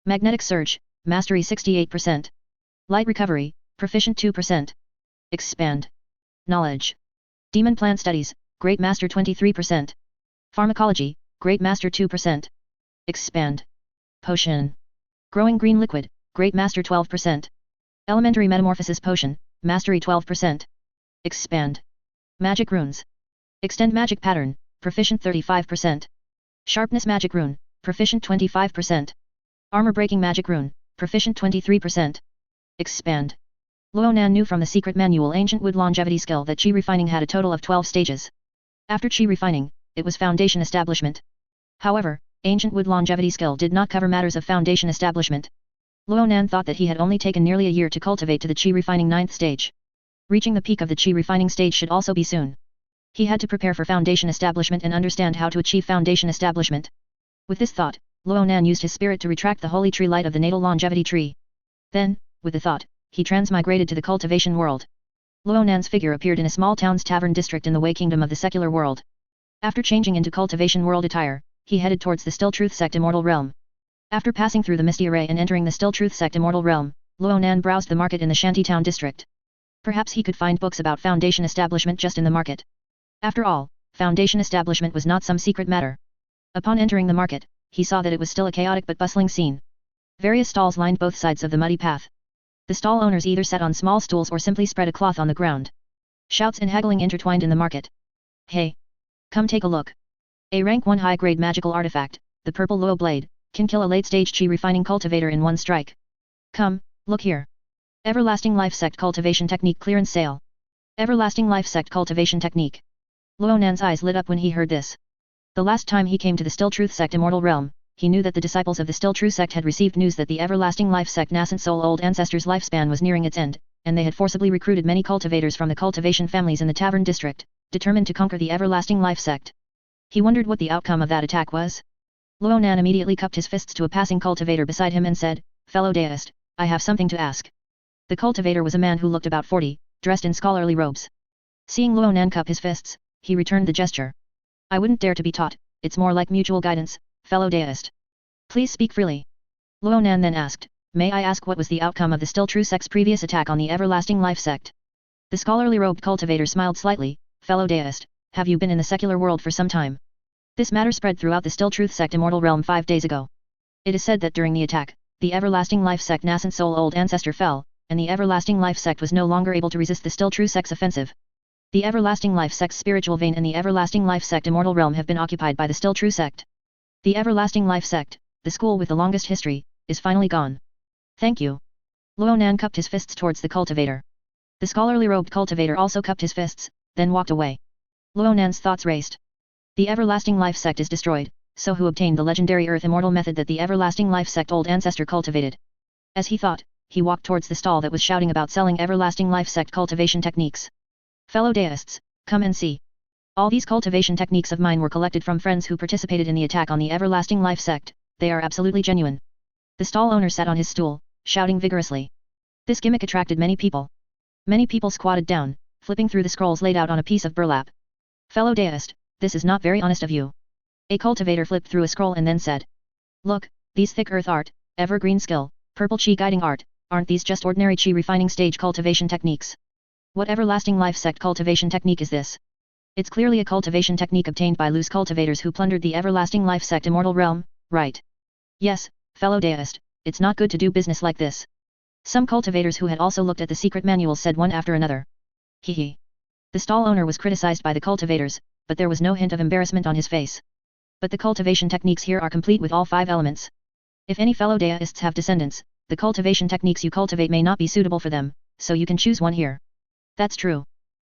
Magnetic Surge, Mastery 68%. Light Recovery, Proficient 2%. Expand. Knowledge. Demon Plant Studies, Great Master 23%. Pharmacology, Great Master 2%. Expand. Potion. Growing Green Liquid, Great Master 12%. Elementary Metamorphosis Potion, Mastery 12%. Expand. Magic Runes. Extend Magic Pattern, Proficient 35%. Sharpness Magic Rune, Proficient 25%. Armor Breaking Magic Rune, Proficient 23%. Expand. Ronan knew from the secret manual Ancient Wood Longevity Skill that Chi Refining had a total of 12 stages. After Chi Refining, it was Foundation Establishment. However, Ancient Wood Longevity Skill did not cover matters of Foundation Establishment. Ronan thought that he had only taken nearly a year to cultivate to the Chi Refining 9th stage. Reaching the peak of the Chi Refining stage should also be soon. He had to prepare for Foundation Establishment and understand how to achieve Foundation Establishment. With this thought, Ronan used his spirit to retract the holy tree light of the natal longevity tree. Then, with the thought, he transmigrated to the cultivation world. Ronan's figure appeared in a small town's tavern district in the Wei Kingdom of the secular world. After changing into cultivation world attire, he headed towards the Still Truth Sect Immortal Realm. After passing through the Misty Array and entering the Still Truth Sect Immortal Realm, Ronan browsed the market in the Shantytown district. Perhaps he could find books about Foundation Establishment just in the market. After all, Foundation Establishment was not some secret matter. Upon entering the market, he saw that it was still a chaotic but bustling scene. Various stalls lined both sides of the muddy path. The stall owners either sat on small stools or simply spread a cloth on the ground. Shouts and haggling intertwined in the market. Hey! Come take a look. A rank 1 high-grade magical artifact, the purple Luo blade, can kill a late-stage Chi refining cultivator in one strike. Come, look here. Everlasting Life Sect Cultivation Technique Clearance Sale. Everlasting Life Sect Cultivation Technique. Ronan's eyes lit up when he heard this. The last time he came to the Still Truth Sect Immortal Realm, he knew that the disciples of the Still True Sect had received news that the Everlasting Life Sect Nascent Soul Old Ancestors' lifespan was nearing its end, and they had forcibly recruited many cultivators from the cultivation families in the Tavern District, determined to conquer the Everlasting Life Sect. He wondered what the outcome of that attack was. Ronan immediately cupped his fists to a passing cultivator beside him and said, "Fellow deist, I have something to ask." The cultivator was a man who looked about 40, dressed in scholarly robes. Seeing Ronan cup his fists, he returned the gesture. "I wouldn't dare to be taught, it's more like mutual guidance, fellow deist. Please speak freely." Ronan then asked, "May I ask what was the outcome of the Still True Sect's previous attack on the Everlasting Life Sect?" The scholarly robed cultivator smiled slightly, "Fellow deist, have you been in the secular world for some time? This matter spread throughout the Still Truth Sect Immortal Realm 5 days ago. It is said that during the attack, the Everlasting Life Sect Nascent Soul Old Ancestor fell, and the Everlasting Life Sect was no longer able to resist the Still True Sect's offensive. The Everlasting Life Sect's spiritual vein and the Everlasting Life Sect Immortal Realm have been occupied by the Still True Sect. The Everlasting Life Sect, the school with the longest history, is finally gone. Thank you." Ronan cupped his fists towards the cultivator. The scholarly robed cultivator also cupped his fists, then walked away. Luonan's thoughts raced. The everlasting life sect is destroyed, so who obtained the legendary earth immortal method that the everlasting life sect old ancestor cultivated? As he thought, he walked towards the stall that was shouting about selling everlasting life sect cultivation techniques. Fellow deists, come and see. All these cultivation techniques of mine were collected from friends who participated in the attack on the everlasting life sect, they are absolutely genuine. The stall owner sat on his stool, shouting vigorously. This gimmick attracted many people. Many people squatted down, flipping through the scrolls laid out on a piece of burlap. Fellow deist, this is not very honest of you. A cultivator flipped through a scroll and then said. Look, these thick earth art, evergreen skill, purple chi guiding art, aren't these just ordinary chi refining stage cultivation techniques? What everlasting life sect cultivation technique is this? It's clearly a cultivation technique obtained by loose cultivators who plundered the everlasting life sect immortal realm, right? Yes, fellow deist, it's not good to do business like this. Some cultivators who had also looked at the secret manuals said one after another. Hee. The stall owner was criticized by the cultivators, but there was no hint of embarrassment on his face. But the cultivation techniques here are complete with all 5 elements. If any fellow deists have descendants, the cultivation techniques you cultivate may not be suitable for them, so you can choose one here. That's true.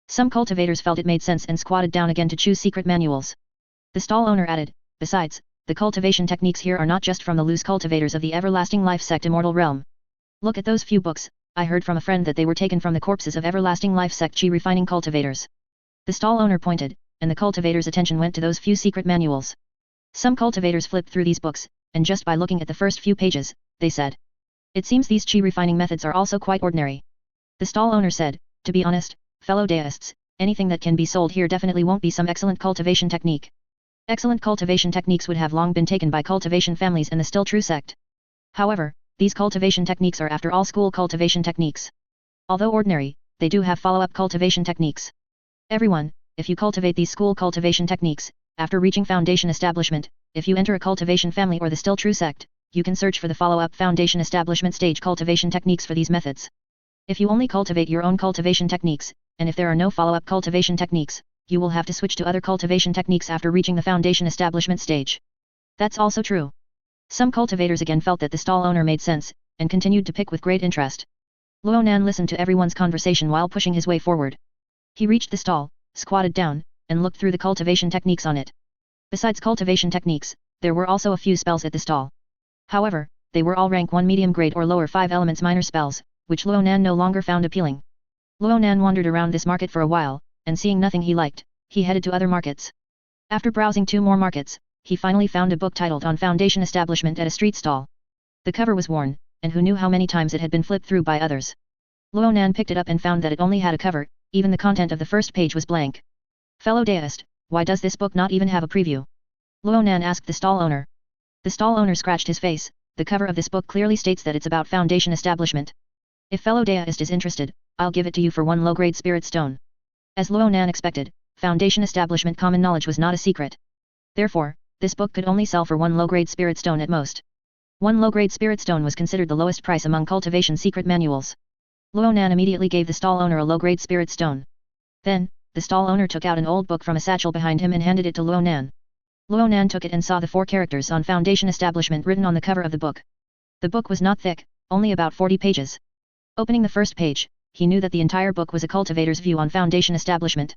Some cultivators felt it made sense and squatted down again to choose secret manuals. The stall owner added, besides, the cultivation techniques here are not just from the loose cultivators of the everlasting life sect immortal realm. Look at those few books, I heard from a friend that they were taken from the corpses of everlasting life sect chi refining cultivators. The stall owner pointed, and the cultivator's attention went to those few secret manuals. Some cultivators flipped through these books, and just by looking at the first few pages, they said. It seems these chi refining methods are also quite ordinary. The stall owner said, to be honest, fellow deists, anything that can be sold here definitely won't be some excellent cultivation technique. Excellent cultivation techniques would have long been taken by cultivation families and the still true sect. However, these cultivation techniques are after all school cultivation techniques. Although ordinary, they do have follow-up cultivation techniques. Everyone, if you cultivate these school cultivation techniques, after reaching foundation establishment, if you enter a cultivation family or the still true sect, you can search for the follow-up foundation establishment stage cultivation techniques for these methods. If you only cultivate your own cultivation techniques, and if there are no follow-up cultivation techniques, you will have to switch to other cultivation techniques after reaching the foundation establishment stage. That's also true. Some cultivators again felt that the stall owner made sense, and continued to pick with great interest. Luonan listened to everyone's conversation while pushing his way forward. He reached the stall, squatted down, and looked through the cultivation techniques on it. Besides cultivation techniques, there were also a few spells at the stall. However, they were all rank 1 medium grade or lower 5 elements minor spells, which Luonan no longer found appealing. Luonan wandered around this market for a while, and seeing nothing he liked, he headed to other markets. After browsing 2 more markets, he finally found a book titled On Foundation Establishment at a street stall. The cover was worn, and who knew how many times it had been flipped through by others. Luonan picked it up and found that it only had a cover, even the content of the first page was blank. Fellow deist, why does this book not even have a preview? Luonan asked the stall owner. The stall owner scratched his face, the cover of this book clearly states that it's about foundation establishment. If fellow deist is interested, I'll give it to you for 1 low-grade spirit stone. As Luonan expected, foundation establishment common knowledge was not a secret. Therefore, this book could only sell for 1 low-grade spirit stone at most. 1 low-grade spirit stone was considered the lowest price among cultivation secret manuals. Luonan immediately gave the stall owner a low-grade spirit stone. Then, the stall owner took out an old book from a satchel behind him and handed it to Luonan. Luonan took it and saw the 4 characters on foundation establishment written on the cover of the book. The book was not thick, only about 40 pages. Opening the first page, he knew that the entire book was a cultivator's view on foundation establishment.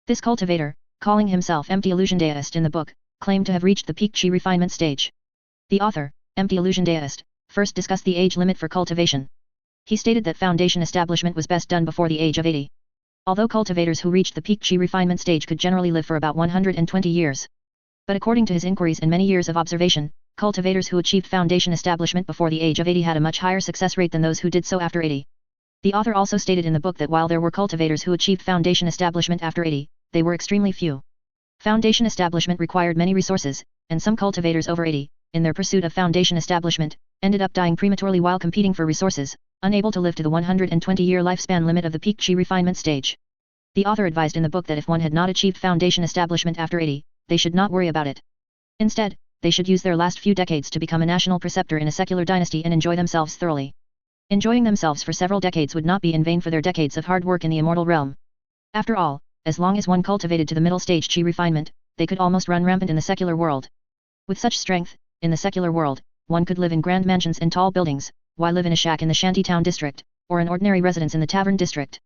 This cultivator, calling himself Empty Illusion Deist in the book, claimed to have reached the peak chi refinement stage. The author, Empty Illusion Deist, first discussed the age limit for cultivation. He stated that foundation establishment was best done before the age of 80. Although cultivators who reached the peak chi refinement stage could generally live for about 120 years. But according to his inquiries and many years of observation, cultivators who achieved foundation establishment before the age of 80 had a much higher success rate than those who did so after 80. The author also stated in the book that while there were cultivators who achieved foundation establishment after 80, they were extremely few. Foundation establishment required many resources, and some cultivators over 80, in their pursuit of foundation establishment, ended up dying prematurely while competing for resources, unable to live to the 120-year lifespan limit of the peak chi refinement stage. The author advised in the book that if one had not achieved foundation establishment after 80, they should not worry about it. Instead, they should use their last few decades to become a national preceptor in a secular dynasty and enjoy themselves thoroughly. Enjoying themselves for several decades would not be in vain for their decades of hard work in the immortal realm. After all, as long as one cultivated to the middle stage chi refinement, they could almost run rampant in the secular world. With such strength, in the secular world, one could live in grand mansions and tall buildings, while live in a shack in the shanty town district, or an ordinary residence in the tavern district.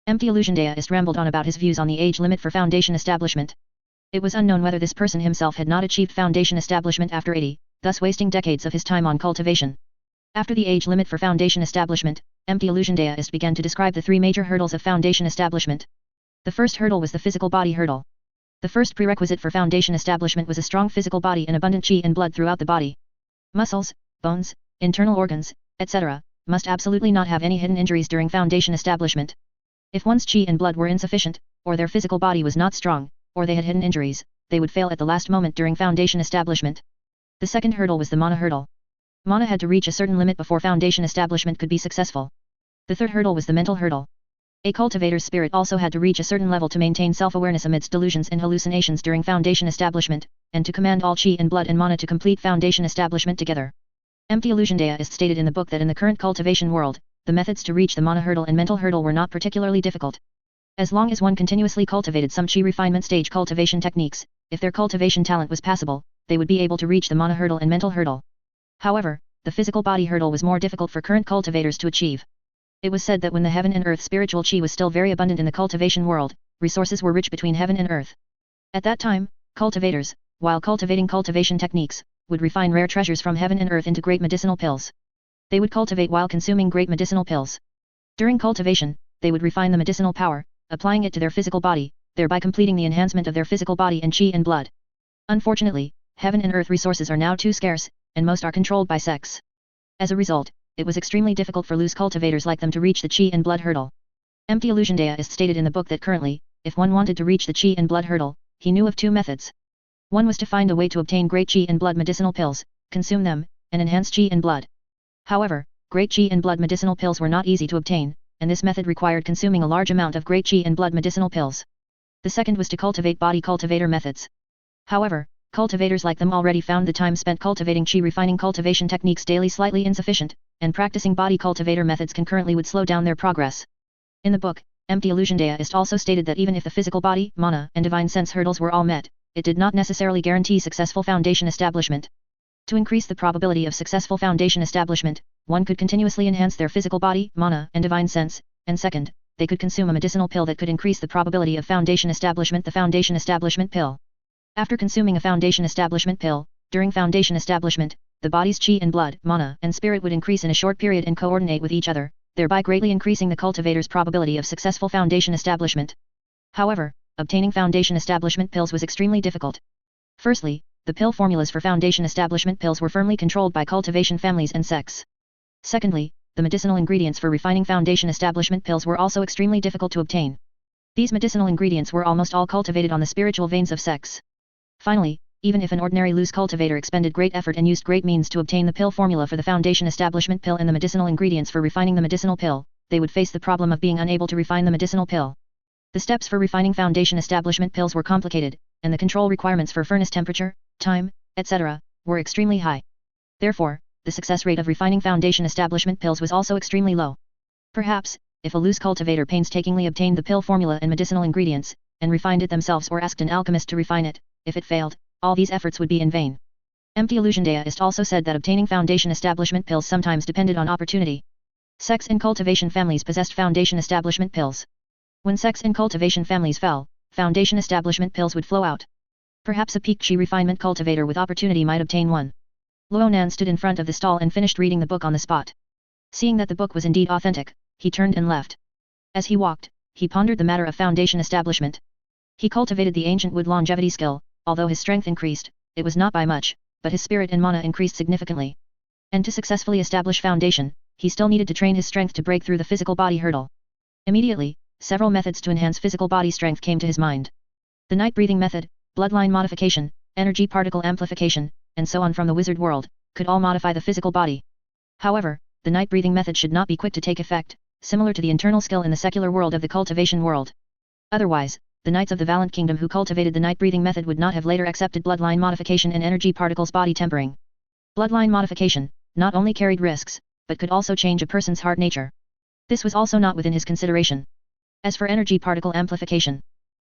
Empty illusion deist rambled on about his views on the age limit for foundation establishment. It was unknown whether this person himself had not achieved foundation establishment after 80, thus wasting decades of his time on cultivation. After the age limit for foundation establishment, Empty illusion deist began to describe the three major hurdles of foundation establishment. The first hurdle was the physical body hurdle. The first prerequisite for foundation establishment was a strong physical body and abundant qi and blood throughout the body. Muscles, bones, internal organs, etc., must absolutely not have any hidden injuries during foundation establishment. If one's qi and blood were insufficient, or their physical body was not strong, or they had hidden injuries, they would fail at the last moment during foundation establishment. The second hurdle was the mana hurdle. Mana had to reach a certain limit before foundation establishment could be successful. The third hurdle was the mental hurdle. A cultivator's spirit also had to reach a certain level to maintain self-awareness amidst delusions and hallucinations during foundation establishment, and to command all qi and blood and mana to complete foundation establishment together. Empty illusion deist stated in the book that in the current cultivation world, the methods to reach the mana hurdle and mental hurdle were not particularly difficult. As long as one continuously cultivated some qi refinement stage cultivation techniques, if their cultivation talent was passable, they would be able to reach the mana hurdle and mental hurdle. However, the physical body hurdle was more difficult for current cultivators to achieve. It was said that when the heaven and earth spiritual qi was still very abundant in the cultivation world, resources were rich between heaven and earth. At that time, cultivators, while cultivating cultivation techniques, would refine rare treasures from heaven and earth into great medicinal pills. They would cultivate while consuming great medicinal pills. During cultivation, they would refine the medicinal power, applying it to their physical body, thereby completing the enhancement of their physical body and qi and blood. Unfortunately, heaven and earth resources are now too scarce, and most are controlled by sects. As a result, it was extremely difficult for loose cultivators like them to reach the qi and blood hurdle. Empty illusion deist stated in the book that currently, if one wanted to reach the qi and blood hurdle, he knew of two methods. One was to find a way to obtain great qi and blood medicinal pills, consume them, and enhance qi and blood. However, great qi and blood medicinal pills were not easy to obtain, and this method required consuming a large amount of great qi and blood medicinal pills. The second was to cultivate body cultivator methods. However, cultivators like them already found the time spent cultivating qi refining cultivation techniques daily slightly insufficient, and practicing body cultivator methods concurrently would slow down their progress. In the book, Empty illusion deist also stated that even if the physical body, mana, and divine sense hurdles were all met, it did not necessarily guarantee successful foundation establishment. To increase the probability of successful foundation establishment, one could continuously enhance their physical body, mana, and divine sense, and second, they could consume a medicinal pill that could increase the probability of foundation establishment. The foundation establishment pill. After consuming a foundation establishment pill, during foundation establishment, the body's qi and blood, mana, and spirit would increase in a short period and coordinate with each other, thereby greatly increasing the cultivator's probability of successful foundation establishment. However, obtaining foundation establishment pills was extremely difficult. Firstly, the pill formulas for foundation establishment pills were firmly controlled by cultivation families and sects. Secondly, the medicinal ingredients for refining foundation establishment pills were also extremely difficult to obtain. These medicinal ingredients were almost all cultivated on the spiritual veins of sects. Finally, even if an ordinary loose cultivator expended great effort and used great means to obtain the pill formula for the foundation establishment pill and the medicinal ingredients for refining the medicinal pill, they would face the problem of being unable to refine the medicinal pill. The steps for refining foundation establishment pills were complicated, and the control requirements for furnace temperature, time, etc., were extremely high. Therefore, the success rate of refining foundation establishment pills was also extremely low. Perhaps, if a loose cultivator painstakingly obtained the pill formula and medicinal ingredients, and refined it themselves or asked an alchemist to refine it, if it failed, all these efforts would be in vain. Empty illusion deist also said that obtaining foundation establishment pills sometimes depended on opportunity. Sects and cultivation families possessed foundation establishment pills. When sects and cultivation families fell, foundation establishment pills would flow out. Perhaps a peak qi refinement cultivator with opportunity might obtain one. Ronan stood in front of the stall and finished reading the book on the spot. Seeing that the book was indeed authentic, he turned and left. As he walked, he pondered the matter of foundation establishment. He cultivated the ancient wood longevity skill. Although his strength increased, it was not by much, but his spirit and mana increased significantly. And to successfully establish foundation, he still needed to train his strength to break through the physical body hurdle. Immediately, several methods to enhance physical body strength came to his mind. The night breathing method, bloodline modification, energy particle amplification, and so on from the wizard world, could all modify the physical body. However, the night breathing method should not be quick to take effect, similar to the internal skill in the secular world of the cultivation world. Otherwise, the knights of the Valiant Kingdom who cultivated the night breathing method would not have later accepted bloodline modification and energy particles body tempering. Bloodline modification not only carried risks, but could also change a person's heart nature. This was also not within his consideration. As for energy particle amplification,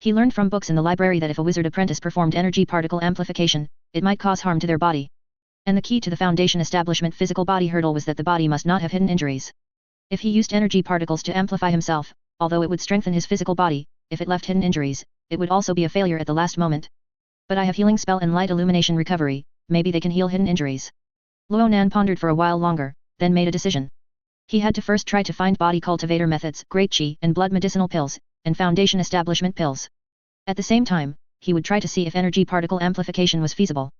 he learned from books in the library that if a wizard apprentice performed energy particle amplification, it might cause harm to their body. And the key to the foundation establishment physical body hurdle was that the body must not have hidden injuries. If he used energy particles to amplify himself, although it would strengthen his physical body, if it left hidden injuries, it would also be a failure at the last moment. But I have healing spell and light illumination recovery, maybe they can heal hidden injuries. Ronan pondered for a while longer, then made a decision. He had to first try to find body cultivator methods, great chi and blood medicinal pills, and foundation establishment pills. At the same time, he would try to see if energy particle amplification was feasible.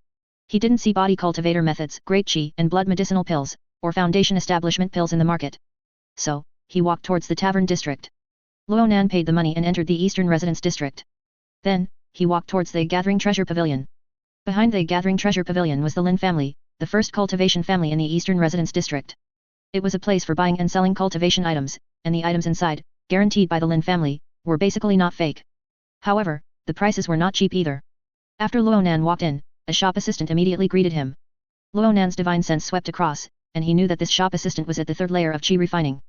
He didn't see body cultivator methods, great chi and blood medicinal pills, or foundation establishment pills in the market. So, he walked towards the tavern district. Ronan paid the money and entered the eastern residence district. Then, he walked towards the gathering treasure pavilion. Behind the gathering treasure pavilion was the Lin family, the first cultivation family in the eastern residence district. It was a place for buying and selling cultivation items, and the items inside, guaranteed by the Lin family, were basically not fake. However, the prices were not cheap either. After Ronan walked in, a shop assistant immediately greeted him. Ronan's divine sense swept across, and he knew that this shop assistant was at the third layer of chi refining.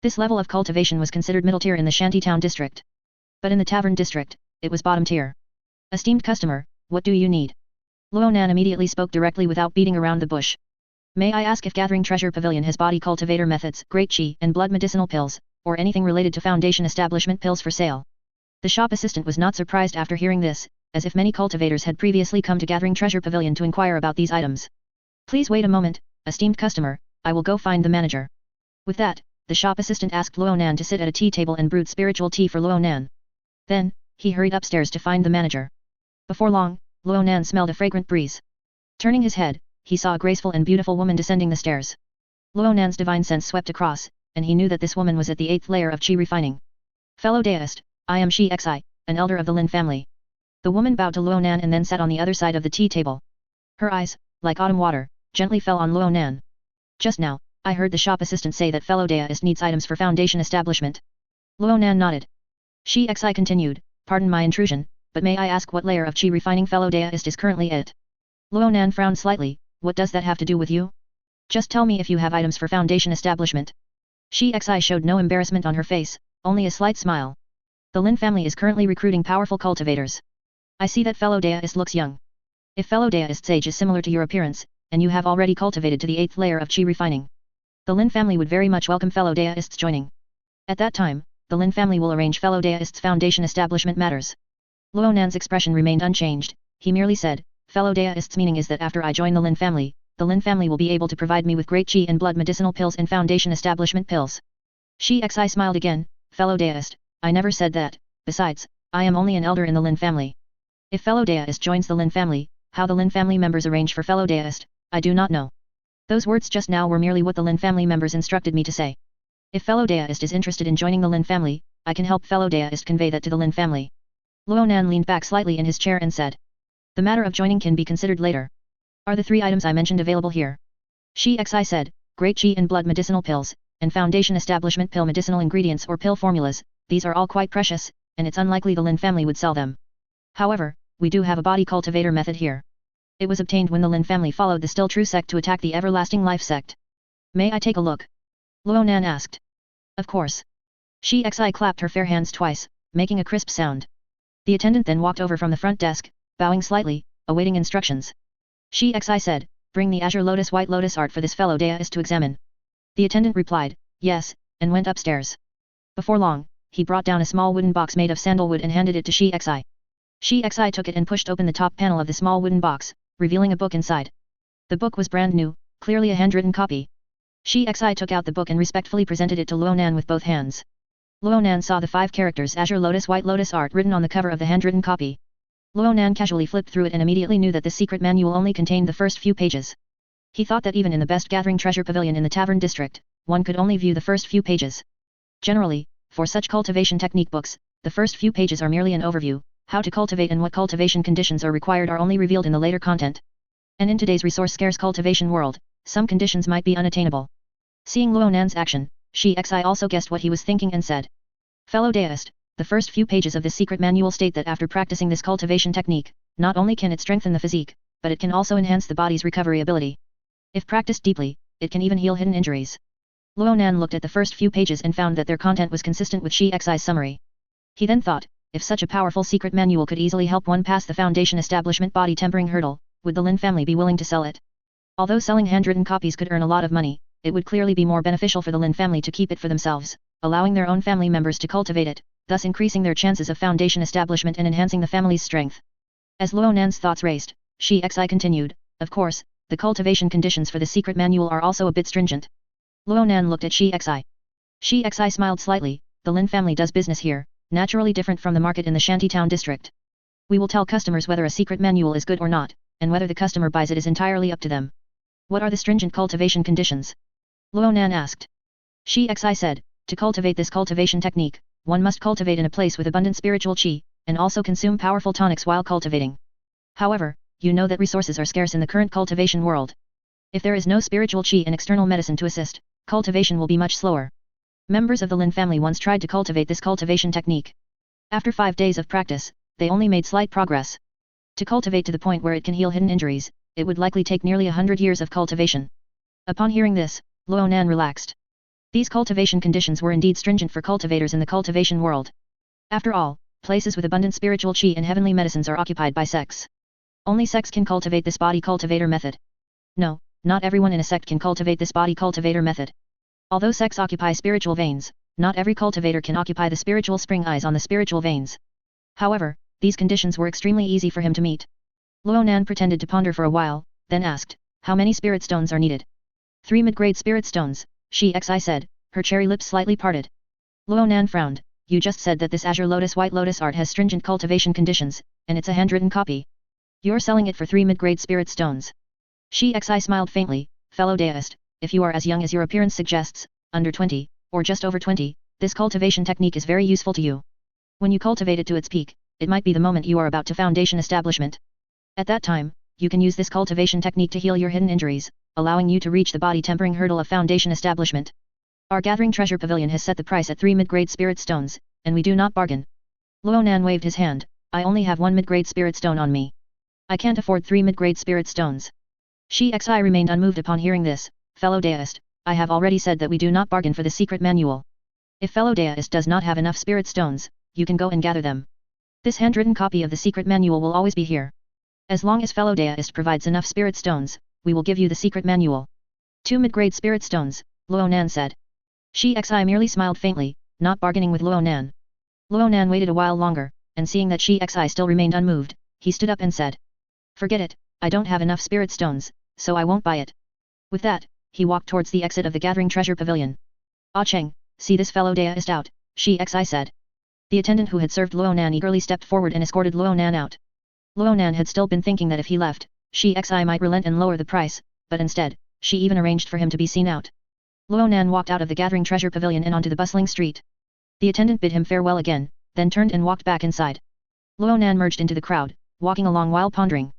This level of cultivation was considered middle tier in the shantytown district. But in the tavern district, it was bottom tier. Esteemed customer, what do you need? Ronan immediately spoke directly without beating around the bush. May I ask if Gathering Treasure Pavilion has body cultivator methods, great chi and blood medicinal pills, or anything related to foundation establishment pills for sale? The shop assistant was not surprised after hearing this, as if many cultivators had previously come to Gathering Treasure Pavilion to inquire about these items. Please wait a moment, esteemed customer, I will go find the manager. With that, the shop assistant asked Ronan to sit at a tea table and brewed spiritual tea for Ronan. Then, he hurried upstairs to find the manager. Before long, Ronan smelled a fragrant breeze. Turning his head, he saw a graceful and beautiful woman descending the stairs. Ronan's divine sense swept across, and he knew that this woman was at the 8th layer of chi refining. Fellow deist, I am Xi Xi, an elder of the Lin family. The woman bowed to Ronan and then sat on the other side of the tea table. Her eyes, like autumn water, gently fell on Ronan. Just now, I heard the shop assistant say that fellow deist needs items for foundation establishment. Ronan nodded. Xi Xi continued, pardon my intrusion, but may I ask what layer of chi refining fellow deist is currently at? Ronan frowned slightly. What does that have to do with you? Just tell me if you have items for foundation establishment. Xi Xi showed no embarrassment on her face, only a slight smile. The Lin family is currently recruiting powerful cultivators. I see that fellow deist looks young. If fellow deist's age is similar to your appearance, and you have already cultivated to the 8th layer of chi refining, the Lin family would very much welcome fellow deist's joining. At that time, the Lin family will arrange fellow deist's foundation establishment matters. Ronan's expression remained unchanged, he merely said, fellow deist's meaning is that after I join the Lin family will be able to provide me with great chi and blood medicinal pills and foundation establishment pills. Xi Xi smiled again, fellow deist, I never said that, besides, I am only an elder in the Lin family. If fellow deist joins the Lin family, how the Lin family members arrange for fellow deist, I do not know. Those words just now were merely what the Lin family members instructed me to say. If fellow deist is interested in joining the Lin family, I can help fellow deist convey that to the Lin family. Ronan leaned back slightly in his chair and said, the matter of joining can be considered later. Are the 3 items I mentioned available here? Xi Xi said, great chi and blood medicinal pills, and foundation establishment pill medicinal ingredients or pill formulas, these are all quite precious, and it's unlikely the Lin family would sell them. However, we do have a body cultivator method here. It was obtained when the Lin family followed the still true sect to attack the everlasting life sect. May I take a look? Ronan asked. Of course. Xi Xi clapped her fair hands twice, making a crisp sound. The attendant then walked over from the front desk, bowing slightly, awaiting instructions. Xi Xi said, bring the azure lotus white lotus art for this fellow deist to examine. The attendant replied, yes, and went upstairs. Before long, he brought down a small wooden box made of sandalwood and handed it to Xi Xi. Xi Xi took it and pushed open the top panel of the small wooden box, revealing a book inside. The book was brand new, clearly a handwritten copy. Xi Xi took out the book and respectfully presented it to Ronan with both hands. Ronan saw the 5 characters azure lotus white lotus art written on the cover of the handwritten copy. Ronan casually flipped through it and immediately knew that the secret manual only contained the first few pages. He thought that even in the best gathering treasure pavilion in the tavern district, one could only view the first few pages. Generally, for such cultivation technique books, the first few pages are merely an overview, how to cultivate and what cultivation conditions are required are only revealed in the later content. And in today's resource-scarce cultivation world, some conditions might be unattainable. Seeing Ronan's action, Xi Xi also guessed what he was thinking and said. Fellow deist, the first few pages of this secret manual state that after practicing this cultivation technique, not only can it strengthen the physique, but it can also enhance the body's recovery ability. If practiced deeply, it can even heal hidden injuries. Ronan looked at the first few pages and found that their content was consistent with Xi Xi's summary. He then thought, if such a powerful secret manual could easily help one pass the foundation establishment body tempering hurdle, would the Lin family be willing to sell it? Although selling handwritten copies could earn a lot of money, it would clearly be more beneficial for the Lin family to keep it for themselves, allowing their own family members to cultivate it, thus increasing their chances of foundation establishment and enhancing the family's strength. As Luonan's thoughts raced, Sheng continued, of course, the cultivation conditions for the secret manual are also a bit stringent. Luonan looked at Sheng. Sheng smiled slightly, the Lin family does business here, naturally different from the market in the shantytown district. We will tell customers whether a secret manual is good or not, and whether the customer buys it is entirely up to them. What are the stringent cultivation conditions? Luonan asked. Sheng said, to cultivate this cultivation technique, one must cultivate in a place with abundant spiritual qi, and also consume powerful tonics while cultivating. However, you know that resources are scarce in the current cultivation world. If there is no spiritual qi and external medicine to assist, cultivation will be much slower. Members of the Lin family once tried to cultivate this cultivation technique. After 5 days of practice, they only made slight progress. To cultivate to the point where it can heal hidden injuries, it would likely take nearly 100 years of cultivation. Upon hearing this, Luonan relaxed. These cultivation conditions were indeed stringent for cultivators in the cultivation world. After all, places with abundant spiritual qi and heavenly medicines are occupied by sects. Only sects can cultivate this body cultivator method. No, not everyone in a sect can cultivate this body cultivator method. Although sects occupy spiritual veins, not every cultivator can occupy the spiritual spring eyes on the spiritual veins. However, these conditions were extremely easy for him to meet. Luonan pretended to ponder for a while, then asked, how many spirit stones are needed? 3 mid-grade spirit stones, Sheng said, her cherry lips slightly parted. Luonan frowned, you just said that this azure lotus white lotus art has stringent cultivation conditions, and it's a handwritten copy. You're selling it for 3 mid-grade spirit stones. Sheng smiled faintly, fellow deist, if you are as young as your appearance suggests, under 20, or just over 20, this cultivation technique is very useful to you. When you cultivate it to its peak, it might be the moment you are about to foundation establishment. At that time, you can use this cultivation technique to heal your hidden injuries, allowing you to reach the body tempering hurdle of foundation establishment. Our gathering treasure pavilion has set the price at 3 mid-grade spirit stones, and we do not bargain. Luonan waved his hand, I only have 1 mid-grade spirit stone on me. I can't afford 3 mid-grade spirit stones. Sheng remained unmoved upon hearing this, fellow deist, I have already said that we do not bargain for the secret manual. If fellow deist does not have enough spirit stones, you can go and gather them. This handwritten copy of the secret manual will always be here. As long as fellow deist provides enough spirit stones, we will give you the secret manual. 2 mid-grade spirit stones, Luonan said. Sheng merely smiled faintly, not bargaining with Luonan. Luonan waited a while longer, and seeing that Sheng still remained unmoved, he stood up and said, forget it, I don't have enough spirit stones, so I won't buy it. With that, he walked towards the exit of the gathering treasure pavilion. Ah Cheng, see this fellow deist out, Sheng said. The attendant who had served Luonan eagerly stepped forward and escorted Luonan out. Luonan had still been thinking that if he left, Sheng might relent and lower the price, but instead, she even arranged for him to be seen out. Luonan walked out of the gathering treasure pavilion and onto the bustling street. The attendant bid him farewell again, then turned and walked back inside. Luonan merged into the crowd, walking along while pondering.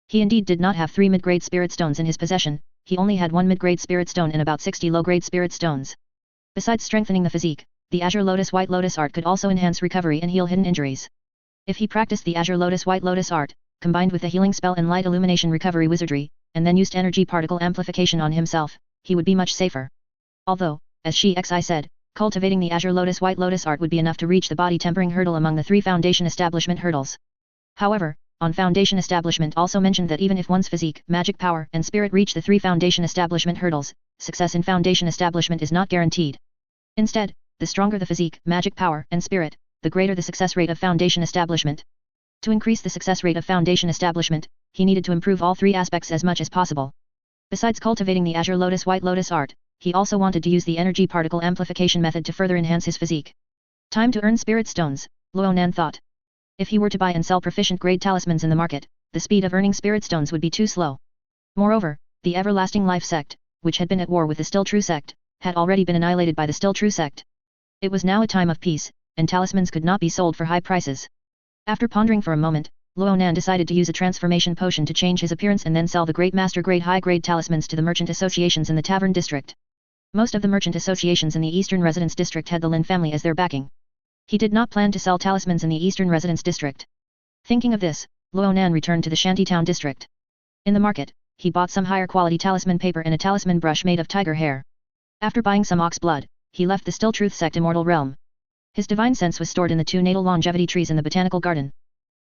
He indeed did not have 3 mid-grade spirit stones in his possession, he only had 1 mid-grade spirit stone and about 60 low-grade spirit stones. Besides strengthening the physique, the azure lotus white lotus art could also enhance recovery and heal hidden injuries. If he practiced the azure lotus white lotus art, combined with the healing spell and light illumination recovery wizardry, and then used energy particle amplification on himself, he would be much safer. Although, as Sheng said, cultivating the azure lotus white lotus art would be enough to reach the body tempering hurdle among the 3 foundation establishment hurdles. However, on foundation establishment also mentioned that even if one's physique, magic power, and spirit reach the 3 foundation establishment hurdles, success in foundation establishment is not guaranteed. Instead, the stronger the physique, magic power, and spirit, the greater the success rate of foundation establishment. To increase the success rate of foundation establishment, he needed to improve all 3 aspects as much as possible. Besides cultivating the azure lotus white lotus art, he also wanted to use the energy particle amplification method to further enhance his physique. Time to earn spirit stones, Luonan thought. If he were to buy and sell proficient grade talismans in the market, the speed of earning spirit stones would be too slow. Moreover, the everlasting life sect, which had been at war with the still true sect, had already been annihilated by the still true sect. It was now a time of peace, and talismans could not be sold for high prices. After pondering for a moment, Luonan decided to use a transformation potion to change his appearance and then sell the great master grade high grade talismans to the merchant associations in the tavern district. Most of the merchant associations in the eastern residence district had the Lin family as their backing. He did not plan to sell talismans in the eastern residence district. Thinking of this, Luonan returned to the shantytown district. In the market, he bought some higher quality talisman paper and a talisman brush made of tiger hair. After buying some ox blood, he left the Still Truth sect immortal realm. His divine sense was stored in the 2 natal longevity trees in the botanical garden.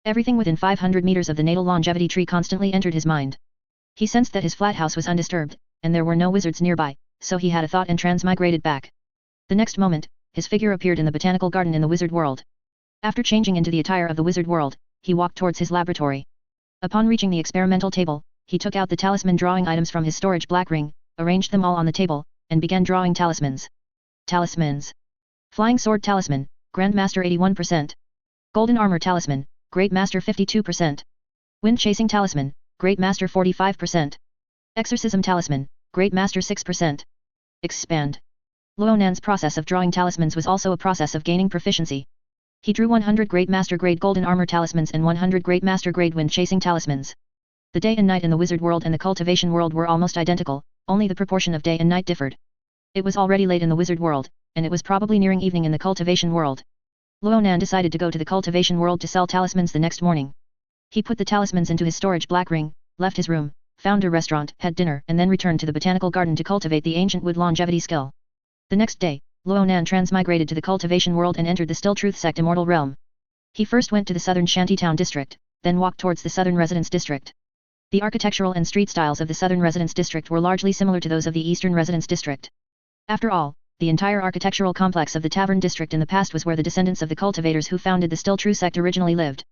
Everything within 500 meters of the natal longevity tree constantly entered his mind. He sensed that his flat house was undisturbed, and there were no wizards nearby, so he had a thought and transmigrated back. The next moment, his figure appeared in the botanical garden in the wizard world. After changing into the attire of the wizard world, he walked towards his laboratory. Upon reaching the experimental table, he took out the talisman drawing items from his storage black ring, arranged them all on the table, and began drawing talismans. Talismans. Flying Sword Talisman, Grandmaster 81%. Golden Armor Talisman, Great Master 52%. Wind Chasing Talisman, Great Master 45%. Exorcism Talisman, Great Master 6%. Expand. Ronan's process of drawing talismans was also a process of gaining proficiency. He drew 100 Great Master Grade Golden Armor Talismans and 100 Great Master Grade Wind Chasing Talismans. The day and night in the wizard world and the cultivation world were almost identical, only the proportion of day and night differed. It was already late in the wizard world, and it was probably nearing evening in the cultivation world. Ronan decided to go to the cultivation world to sell talismans the next morning. He put the talismans into his storage black ring, left his room, found a restaurant, had dinner and then returned to the botanical garden to cultivate the ancient wood longevity skill. The next day, Ronan transmigrated to the cultivation world and entered the Still Truth Sect Immortal realm. He first went to the southern Shantytown district, then walked towards the southern residence district. The architectural and street styles of the southern residence district were largely similar to those of the eastern residence district. After all, the entire architectural complex of the tavern district in the past was where the descendants of the cultivators who founded the Still Truth Sect originally lived.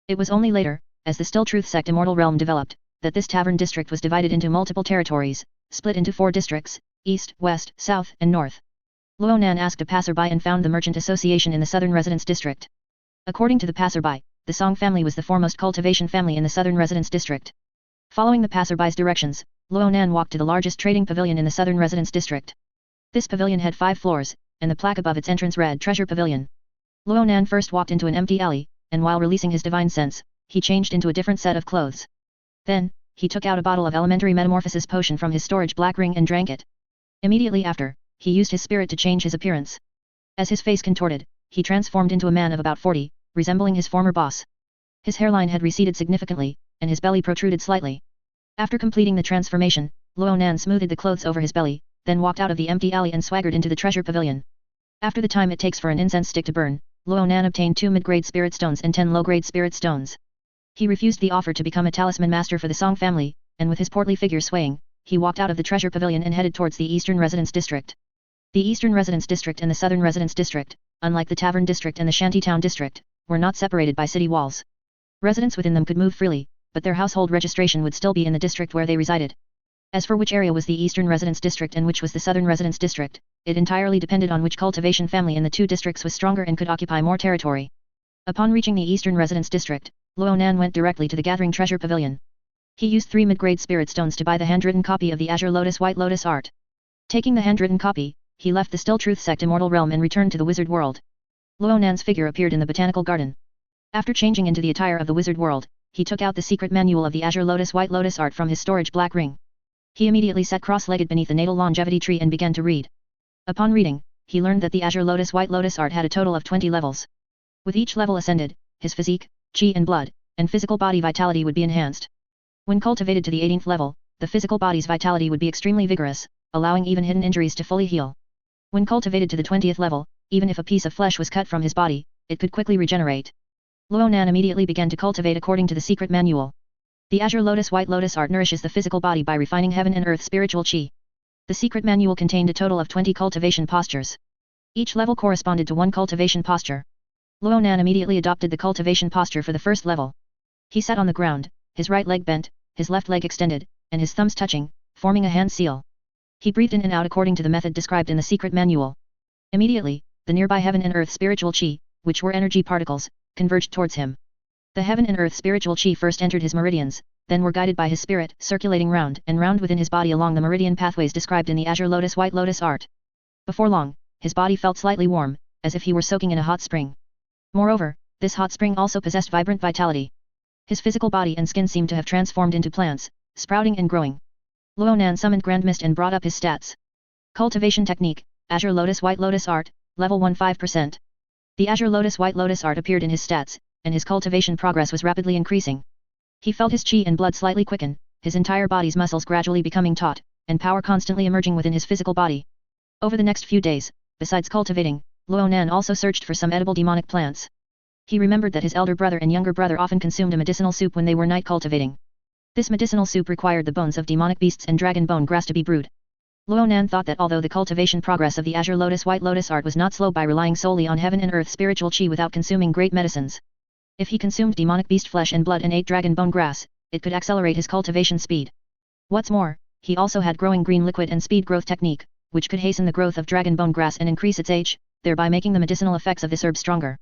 It was only later, as the Still Truth Sect Immortal realm developed, that this tavern district was divided into multiple territories, split into 4 districts, east, west, south, and north. Ronan asked a passerby and found the merchant association in the southern residence district. According to the passerby, the Song family was the foremost cultivation family in the southern residence district. Following the passerby's directions, Ronan walked to the largest trading pavilion in the southern residence district. This pavilion had 5 floors, and the plaque above its entrance read Treasure Pavilion. Ronan first walked into an empty alley, and while releasing his divine sense, he changed into a different set of clothes. Then, he took out a bottle of elementary metamorphosis potion from his storage black ring and drank it. Immediately after, he used his spirit to change his appearance. As his face contorted, he transformed into a man of about 40, resembling his former boss. His hairline had receded significantly, and his belly protruded slightly. After completing the transformation, Ronan smoothed the clothes over his belly, then walked out of the empty alley and swaggered into the treasure pavilion. After the time it takes for an incense stick to burn, Ronan obtained 2 mid-grade spirit stones and 10 low-grade spirit stones. He refused the offer to become a talisman master for the Song family, and with his portly figure swaying, he walked out of the treasure pavilion and headed towards the eastern residence district. The eastern residence district and the southern residence district, unlike the tavern district and the shantytown district, were not separated by city walls. Residents within them could move freely, but their household registration would still be in the district where they resided. As for which area was the eastern residence district and which was the southern residence district, it entirely depended on which cultivation family in the 2 districts was stronger and could occupy more territory. Upon reaching the eastern residence district, Ronan went directly to the gathering treasure pavilion. He used 3 mid-grade spirit stones to buy the handwritten copy of the Azure Lotus White Lotus art. Taking the handwritten copy, he left the Still Truth Sect Immortal realm and returned to the wizard world. Ronan's figure appeared in the botanical garden. After changing into the attire of the wizard world, he took out the secret manual of the Azure Lotus White Lotus art from his storage black ring. He immediately sat cross-legged beneath the natal longevity tree and began to read. Upon reading, he learned that the Azure Lotus White Lotus art had a total of 20 levels. With each level ascended, his physique, chi and blood, and physical body vitality would be enhanced. When cultivated to the 18th level, the physical body's vitality would be extremely vigorous, allowing even hidden injuries to fully heal. When cultivated to the 20th level, even if a piece of flesh was cut from his body, it could quickly regenerate. Ronan immediately began to cultivate according to the secret manual. The Azure Lotus White Lotus art nourishes the physical body by refining heaven and earth spiritual chi. The secret manual contained a total of 20 cultivation postures. Each level corresponded to 1 cultivation posture. Ronan immediately adopted the cultivation posture for the first level. He sat on the ground, his right leg bent, his left leg extended, and his thumbs touching, forming a hand seal. He breathed in and out according to the method described in the secret manual. Immediately, the nearby heaven and earth spiritual chi, which were energy particles, converged towards him. The heaven and earth spiritual chi first entered his meridians, then were guided by his spirit, circulating round and round within his body along the meridian pathways described in the Azure Lotus White Lotus art. Before long, his body felt slightly warm, as if he were soaking in a hot spring. Moreover, this hot spring also possessed vibrant vitality. His physical body and skin seemed to have transformed into plants, sprouting and growing. Ronan summoned Grand Mist and brought up his stats. Cultivation technique, Azure Lotus White Lotus art, level 15%. The Azure Lotus White Lotus art appeared in his stats, and his cultivation progress was rapidly increasing. He felt his chi and blood slightly quicken, his entire body's muscles gradually becoming taut, and power constantly emerging within his physical body. Over the next few days, besides cultivating, Ronan also searched for some edible demonic plants. He remembered that his elder brother and younger brother often consumed a medicinal soup when they were night cultivating. This medicinal soup required the bones of demonic beasts and dragon bone grass to be brewed. Ronan thought that although the cultivation progress of the azure lotus white lotus art was not slow by relying solely on heaven and earth spiritual chi without consuming great medicines. If he consumed demonic beast flesh and blood and ate dragon bone grass, it could accelerate his cultivation speed. What's more, he also had growing green liquid and speed growth technique, which could hasten the growth of dragon bone grass and increase its age, thereby making the medicinal effects of this herb stronger.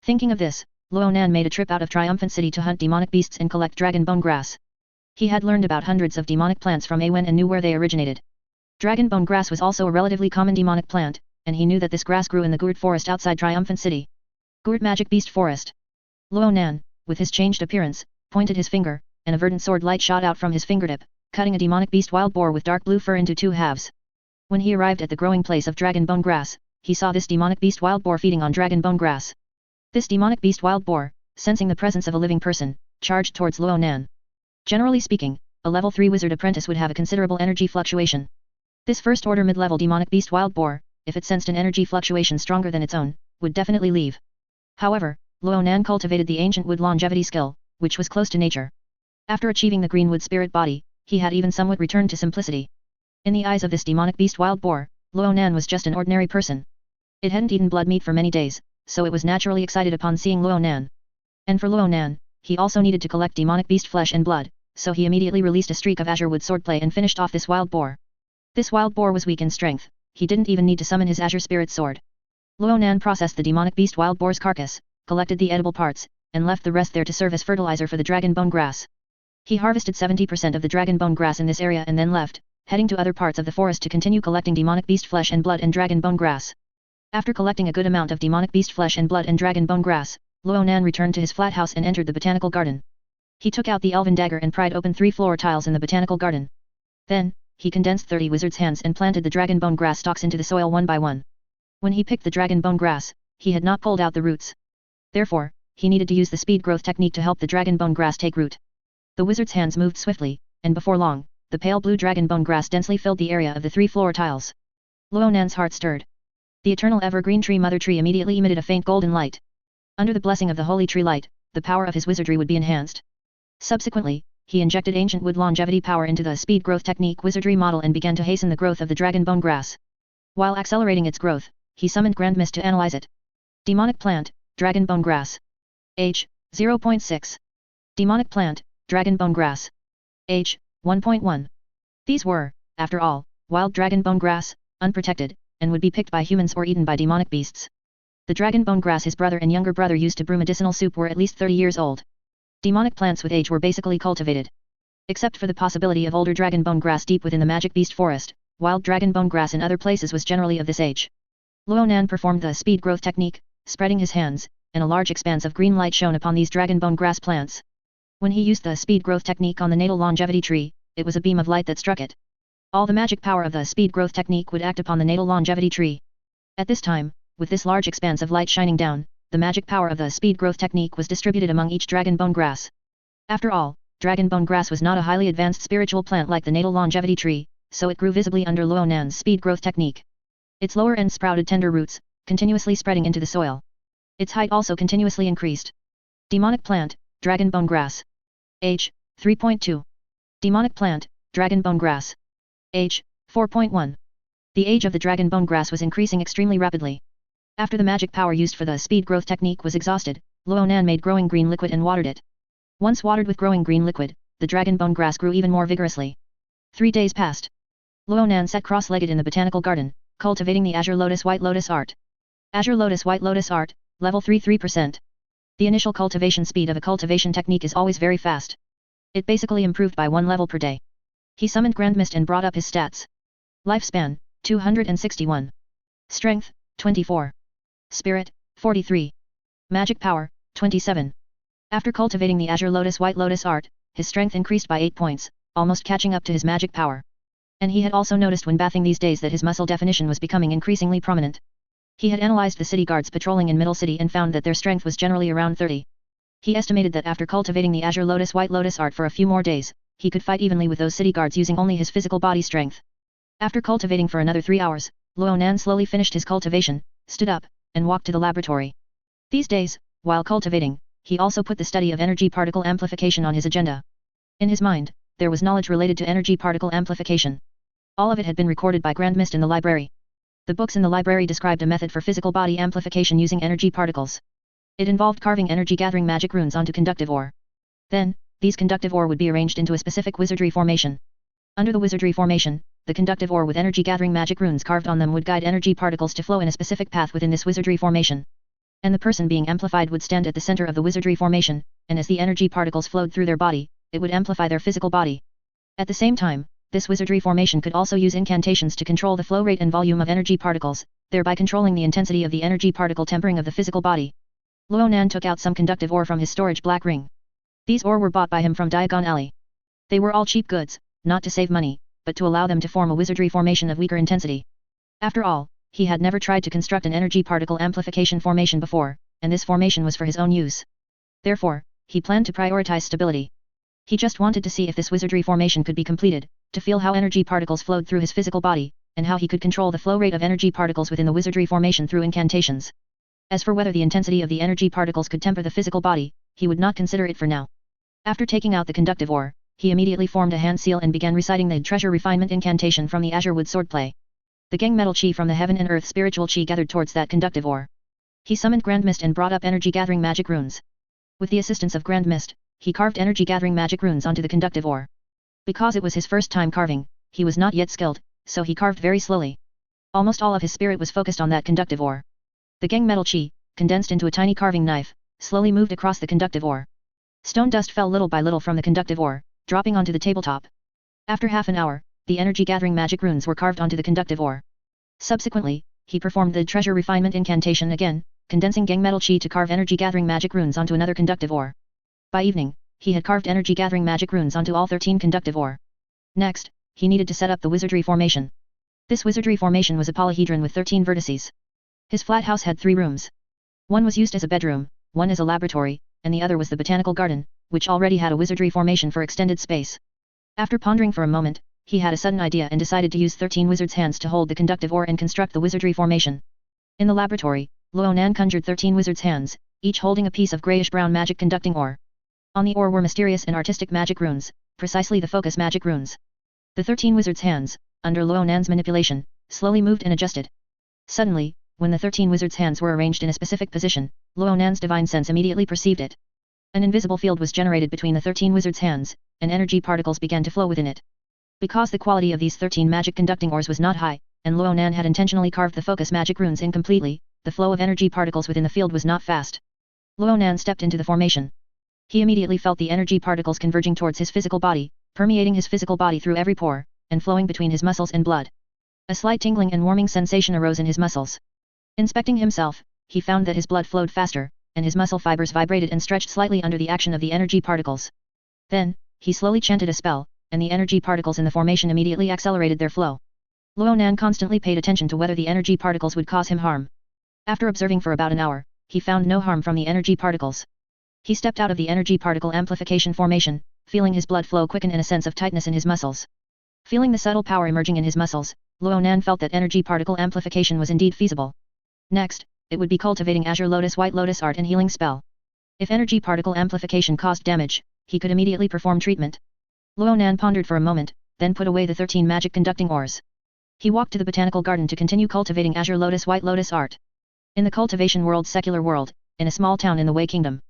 Thinking of this, Ronan made a trip out of Triumphant City to hunt demonic beasts and collect dragon bone grass. He had learned about hundreds of demonic plants from Awen and knew where they originated. Dragon bone grass was also a relatively common demonic plant, and he knew that this grass grew in the gourd forest outside Triumphant City. Gourd magic beast forest. Ronan, with his changed appearance, pointed his finger, and a verdant sword light shot out from his fingertip, cutting a demonic beast wild boar with dark blue fur into two halves. When he arrived at the growing place of dragon bone grass, he saw this demonic beast wild boar feeding on dragon bone grass. This demonic beast wild boar, sensing the presence of a living person, charged towards Ronan. Generally speaking, a level 3 wizard apprentice would have a considerable energy fluctuation. This first order mid-level demonic beast wild boar, if it sensed an energy fluctuation stronger than its own, would definitely leave. However, Ronan cultivated the ancient wood longevity skill, which was close to nature. After achieving the greenwood spirit body, he had even somewhat returned to simplicity. In the eyes of this demonic beast wild boar, Ronan was just an ordinary person. It hadn't eaten blood meat for many days, so it was naturally excited upon seeing Ronan. And for Ronan, he also needed to collect demonic beast flesh and blood, so he immediately released a streak of azure wood swordplay and finished off this wild boar. This wild boar was weak in strength, he didn't even need to summon his azure spirit sword. Ronan processed the demonic beast wild boar's carcass, collected the edible parts, and left the rest there to serve as fertilizer for the dragon bone grass. He harvested 70% of the dragon bone grass in this area and then left, heading to other parts of the forest to continue collecting demonic beast flesh and blood and dragon bone grass. After collecting a good amount of demonic beast flesh and blood and dragon bone grass, Ronan returned to his flat house and entered the botanical garden. He took out the elven dagger and pried open 3 floor tiles in the botanical garden. Then, he condensed 30 wizard's hands and planted the dragon bone grass stalks into the soil one by one. When he picked the dragon bone grass, he had not pulled out the roots. Therefore, he needed to use the speed growth technique to help the dragon bone grass take root. The wizard's hands moved swiftly, and before long, the pale blue dragon bone grass densely filled the area of the 3 floor tiles. Ronan's heart stirred. The eternal evergreen tree mother tree immediately emitted a faint golden light. Under the blessing of the holy tree light, the power of his wizardry would be enhanced. Subsequently, he injected ancient wood longevity power into the speed growth technique wizardry model and began to hasten the growth of the dragon bone grass. While accelerating its growth, he summoned Grand Mist to analyze it. Demonic plant, dragon bone grass. Age, 0.6. Demonic plant, dragon bone grass. Age, 1.1. These were, after all, wild dragon bone grass, unprotected, and would be picked by humans or eaten by demonic beasts. The dragon bone grass his brother and younger brother used to brew medicinal soup were at least 30 years old. Demonic plants with age were basically cultivated. Except for the possibility of older dragon bone grass deep within the magic beast forest, wild dragon bone grass in other places was generally of this age. Ronan performed the speed growth technique, spreading his hands, and a large expanse of green light shone upon these dragon bone grass plants. When he used the speed growth technique on the natal longevity tree, it was a beam of light that struck it. All the magic power of the speed growth technique would act upon the natal longevity tree. At this time, with this large expanse of light shining down, the magic power of the speed growth technique was distributed among each dragon bone grass. After all, dragon bone grass was not a highly advanced spiritual plant like the natal longevity tree, so it grew visibly under Ronan's speed growth technique. Its lower end sprouted tender roots, continuously spreading into the soil. Its height also continuously increased. Demonic plant, dragon bone grass. Age, 3.2. Demonic plant, dragon bone grass. Age, 4.1. The age of the dragon bone grass was increasing extremely rapidly. After the magic power used for the speed growth technique was exhausted, Ronan made growing green liquid and watered it. Once watered with growing green liquid, the dragon bone grass grew even more vigorously. 3 days passed. Ronan sat cross-legged in the botanical garden, cultivating the azure lotus white lotus art. Azure lotus white lotus art, level 3 3%. The initial cultivation speed of a cultivation technique is always very fast. It basically improved by 1 level per day. He summoned Grand Mist and brought up his stats. Lifespan, 261. Strength, 24. Spirit, 43. Magic power, 27. After cultivating the azure lotus white lotus art, his strength increased by 8 points, almost catching up to his magic power. And he had also noticed when bathing these days that his muscle definition was becoming increasingly prominent. He had analyzed the city guards patrolling in Middle City and found that their strength was generally around 30. He estimated that after cultivating the azure lotus white lotus art for a few more days, he could fight evenly with those city guards using only his physical body strength. After cultivating for another 3 hours, Ronan slowly finished his cultivation, stood up, and walked to the laboratory. These days, while cultivating, he also put the study of energy particle amplification on his agenda. In his mind, there was knowledge related to energy particle amplification. All of it had been recorded by Grand Mist in the library. The books in the library described a method for physical body amplification using energy particles. It involved carving energy-gathering magic runes onto conductive ore. Then, these conductive ore would be arranged into a specific wizardry formation. Under the wizardry formation, the conductive ore with energy-gathering magic runes carved on them would guide energy particles to flow in a specific path within this wizardry formation. And the person being amplified would stand at the center of the wizardry formation, and as the energy particles flowed through their body, it would amplify their physical body. At the same time, this wizardry formation could also use incantations to control the flow rate and volume of energy particles, thereby controlling the intensity of the energy particle tempering of the physical body. Ronan took out some conductive ore from his storage black ring. These ore were bought by him from Diagon Alley. They were all cheap goods, not to save money, but to allow them to form a wizardry formation of weaker intensity. After all, he had never tried to construct an energy particle amplification formation before, and this formation was for his own use. Therefore, he planned to prioritize stability. He just wanted to see if this wizardry formation could be completed, to feel how energy particles flowed through his physical body, and how he could control the flow rate of energy particles within the wizardry formation through incantations. As for whether the intensity of the energy particles could temper the physical body, he would not consider it for now. After taking out the conductive ore, he immediately formed a hand seal and began reciting the treasure refinement incantation from the azure wood swordplay. The gang metal chi from the heaven and earth spiritual chi gathered towards that conductive ore. He summoned Grand Mist and brought up energy-gathering magic runes. With the assistance of Grand Mist, he carved energy-gathering magic runes onto the conductive ore. Because it was his first time carving, he was not yet skilled, so he carved very slowly. Almost all of his spirit was focused on that conductive ore. The gang metal chi, condensed into a tiny carving knife, slowly moved across the conductive ore. Stone dust fell little by little from the conductive ore, dropping onto the tabletop. After half an hour, the energy-gathering magic runes were carved onto the conductive ore. Subsequently, he performed the treasure refinement incantation again, condensing gang metal chi to carve energy-gathering magic runes onto another conductive ore. By evening, he had carved energy-gathering magic runes onto all 13 conductive ore. Next, he needed to set up the wizardry formation. This wizardry formation was a polyhedron with 13 vertices. His flat house had 3 rooms. One was used as a bedroom, one as a laboratory, and the other was the botanical garden, which already had a wizardry formation for extended space. After pondering for a moment, he had a sudden idea and decided to use 13 wizards' hands to hold the conductive ore and construct the wizardry formation. In the laboratory, Ronan conjured 13 wizards' hands, each holding a piece of grayish-brown magic conducting ore. On the ore were mysterious and artistic magic runes, precisely the focus magic runes. The 13 wizards' hands, under Ronan's manipulation, slowly moved and adjusted. Suddenly, when the 13 wizards' hands were arranged in a specific position, Ronan's divine sense immediately perceived it. An invisible field was generated between the 13 wizards' hands, and energy particles began to flow within it. Because the quality of these 13 magic conducting ores was not high, and Ronan had intentionally carved the focus magic runes incompletely, the flow of energy particles within the field was not fast. Ronan stepped into the formation. He immediately felt the energy particles converging towards his physical body, permeating his physical body through every pore, and flowing between his muscles and blood. A slight tingling and warming sensation arose in his muscles. Inspecting himself, he found that his blood flowed faster, and his muscle fibers vibrated and stretched slightly under the action of the energy particles. Then, he slowly chanted a spell, and the energy particles in the formation immediately accelerated their flow. Ronan constantly paid attention to whether the energy particles would cause him harm. After observing for about an hour, he found no harm from the energy particles. He stepped out of the energy particle amplification formation, feeling his blood flow quicken and a sense of tightness in his muscles. Feeling the subtle power emerging in his muscles, Ronan felt that energy particle amplification was indeed feasible. Next, it would be cultivating Azure Lotus White Lotus art and healing spell. If energy particle amplification caused damage, he could immediately perform treatment. Ronan pondered for a moment, then put away the 13 magic conducting ores. He walked to the botanical garden to continue cultivating Azure Lotus White Lotus art. In the cultivation world's secular world, in a small town in the Wei Kingdom,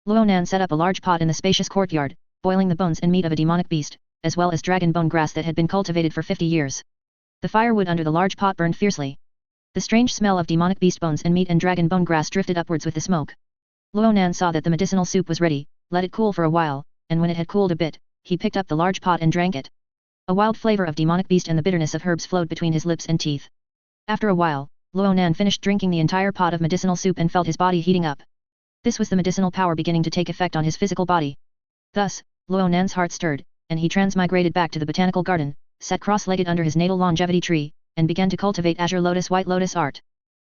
Ronan set up a large pot in the spacious courtyard, boiling the bones and meat of a demonic beast, as well as dragon bone grass that had been cultivated for 50 years. The firewood under the large pot burned fiercely. The strange smell of demonic beast bones and meat and dragon bone grass drifted upwards with the smoke. Ronan saw that the medicinal soup was ready, let it cool for a while, and when it had cooled a bit, he picked up the large pot and drank it. A wild flavor of demonic beast and the bitterness of herbs flowed between his lips and teeth. After a while, Ronan finished drinking the entire pot of medicinal soup and felt his body heating up. This was the medicinal power beginning to take effect on his physical body. Thus, Ronan's heart stirred, and he transmigrated back to the botanical garden, sat cross-legged under his natal longevity tree, and began to cultivate Azure Lotus White Lotus art.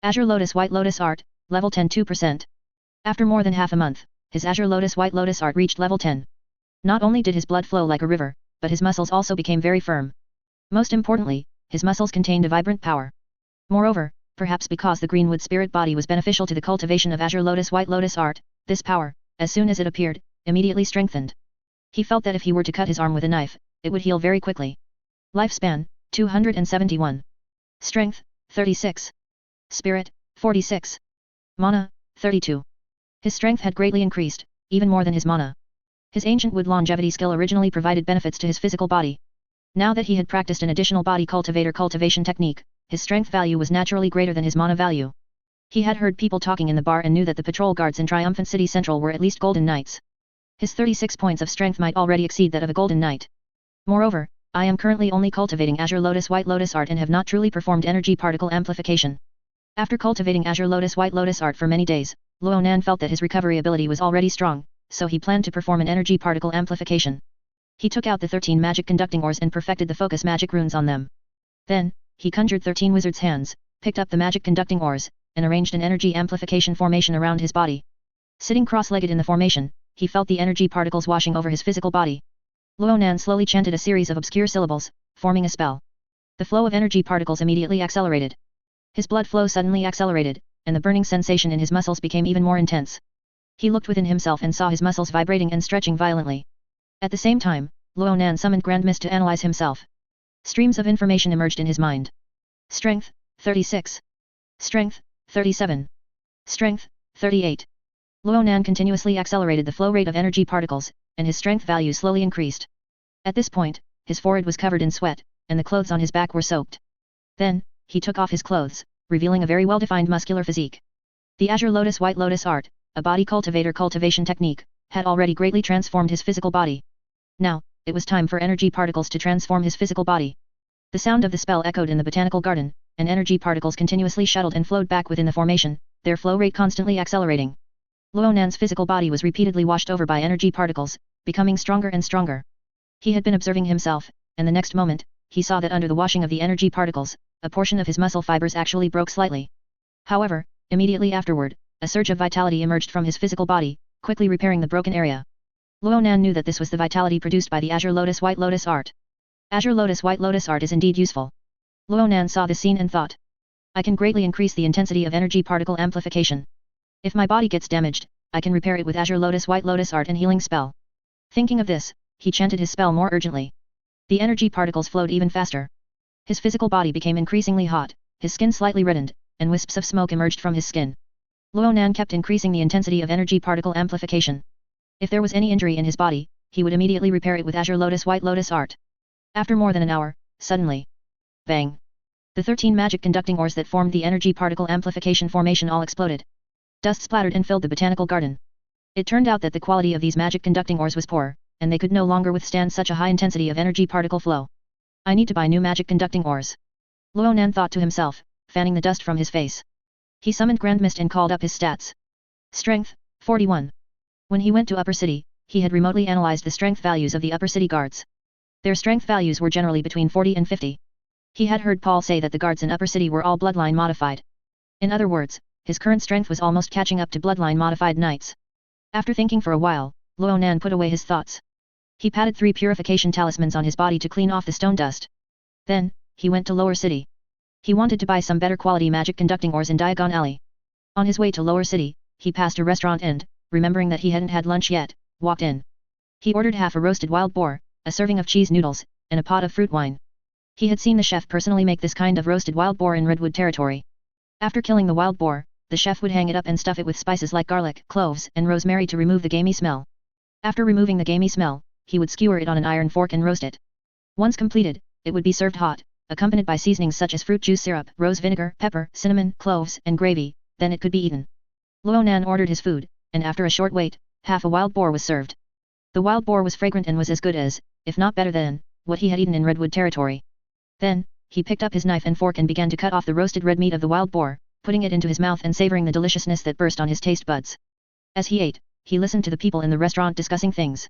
Azure Lotus White Lotus art, level 10 2%. After more than half a month, his Azure Lotus White Lotus art reached level 10. Not only did his blood flow like a river, but his muscles also became very firm. Most importantly, his muscles contained a vibrant power. Moreover, perhaps because the greenwood spirit body was beneficial to the cultivation of Azure Lotus White Lotus art, this power, as soon as it appeared, immediately strengthened. He felt that if he were to cut his arm with a knife, it would heal very quickly. Lifespan, 271. Strength, 36. Spirit, 46. Mana, 32. His strength had greatly increased, even more than his mana. His ancient wood longevity skill originally provided benefits to his physical body. Now that he had practiced an additional body cultivator cultivation technique, his strength value was naturally greater than his mana value. He had heard people talking in the bar and knew that the patrol guards in Triumphant City Central were at least golden knights. His 36 points of strength might already exceed that of a golden knight. Moreover, I am currently only cultivating Azure Lotus White Lotus art and have not truly performed energy particle amplification. After cultivating Azure Lotus White Lotus art for many days, Ronan felt that his recovery ability was already strong, so he planned to perform an energy particle amplification. He took out the 13 magic conducting ores and perfected the focus magic runes on them. Then, he conjured 13 wizard's hands, picked up the magic conducting ores, and arranged an energy amplification formation around his body. Sitting cross-legged in the formation, he felt the energy particles washing over his physical body. Ronan slowly chanted a series of obscure syllables, forming a spell. The flow of energy particles immediately accelerated. His blood flow suddenly accelerated, and the burning sensation in his muscles became even more intense. He looked within himself and saw his muscles vibrating and stretching violently. At the same time, Ronan summoned Grand Mist to analyze himself. Streams of information emerged in his mind. Strength, 36. Strength, 37. Strength, 38. Ronan continuously accelerated the flow rate of energy particles, and his strength value slowly increased. At this point, his forehead was covered in sweat, and the clothes on his back were soaked. Then, he took off his clothes, revealing a very well-defined muscular physique. The Azure Lotus White Lotus art, a body cultivator cultivation technique, had already greatly transformed his physical body. Now, it was time for energy particles to transform his physical body. The sound of the spell echoed in the botanical garden, and energy particles continuously shuttled and flowed back within the formation, their flow rate constantly accelerating. Ronan's physical body was repeatedly washed over by energy particles, becoming stronger and stronger. He had been observing himself, and the next moment, he saw that under the washing of the energy particles, a portion of his muscle fibers actually broke slightly. However, immediately afterward, a surge of vitality emerged from his physical body, quickly repairing the broken area. Ronan knew that this was the vitality produced by the Azure Lotus White Lotus art. Azure Lotus White Lotus art is indeed useful. Ronan saw this scene and thought, I can greatly increase the intensity of energy particle amplification. If my body gets damaged, I can repair it with Azure Lotus White Lotus art and healing spell. Thinking of this, he chanted his spell more urgently. The energy particles flowed even faster. His physical body became increasingly hot, his skin slightly reddened, and wisps of smoke emerged from his skin. Ronan kept increasing the intensity of energy particle amplification. If there was any injury in his body, he would immediately repair it with Azure Lotus White Lotus art. After more than an hour, suddenly, bang! The 13 magic conducting ores that formed the energy particle amplification formation all exploded. Dust splattered and filled the botanical garden. It turned out that the quality of these magic conducting ores was poor, and they could no longer withstand such a high intensity of energy particle flow. I need to buy new magic conducting ores. Ronan thought to himself, fanning the dust from his face. He summoned Grand Mist and called up his stats. Strength, 41. When he went to Upper City, he had remotely analyzed the strength values of the Upper City guards. Their strength values were generally between 40 and 50. He had heard Paul say that the guards in Upper City were all bloodline modified. In other words, his current strength was almost catching up to bloodline modified knights. After thinking for a while, Ronan put away his thoughts. He patted 3 purification talismans on his body to clean off the stone dust. Then, he went to Lower City. He wanted to buy some better quality magic conducting ores in Diagon Alley. On his way to Lower City, he passed a restaurant and, remembering that he hadn't had lunch yet, walked in. He ordered half a roasted wild boar, a serving of cheese noodles, and a pot of fruit wine. He had seen the chef personally make this kind of roasted wild boar in Redwood territory. After killing the wild boar, the chef would hang it up and stuff it with spices like garlic, cloves, and rosemary to remove the gamey smell. After removing the gamey smell, he would skewer it on an iron fork and roast it. Once completed, it would be served hot, accompanied by seasonings such as fruit juice syrup, rose vinegar, pepper, cinnamon, cloves, and gravy, then it could be eaten. Ronan ordered his food, and after a short wait, half a wild boar was served. The wild boar was fragrant and was as good as, if not better than, what he had eaten in Redwood territory. Then, he picked up his knife and fork and began to cut off the roasted red meat of the wild boar, putting it into his mouth and savoring the deliciousness that burst on his taste buds. As he ate, he listened to the people in the restaurant discussing things.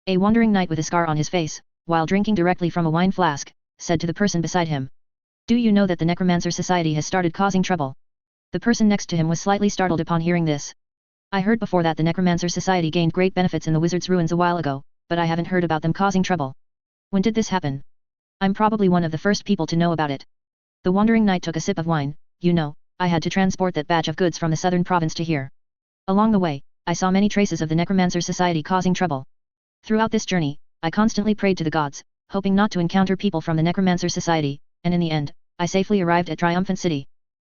A wandering knight with a scar on his face, while drinking directly from a wine flask, said to the person beside him, "Do you know that the Necromancer Society has started causing trouble?" The person next to him was slightly startled upon hearing this. "I heard before that the Necromancer Society gained great benefits in the Wizard's Ruins a while ago, but I haven't heard about them causing trouble. When did this happen? I'm probably one of the first people to know about it." The wandering knight took a sip of wine. "You know, I had to transport that batch of goods from the southern province to here. Along the way, I saw many traces of the Necromancer Society causing trouble. Throughout this journey, I constantly prayed to the gods, hoping not to encounter people from the Necromancer Society, and in the end, I safely arrived at Triumphant City.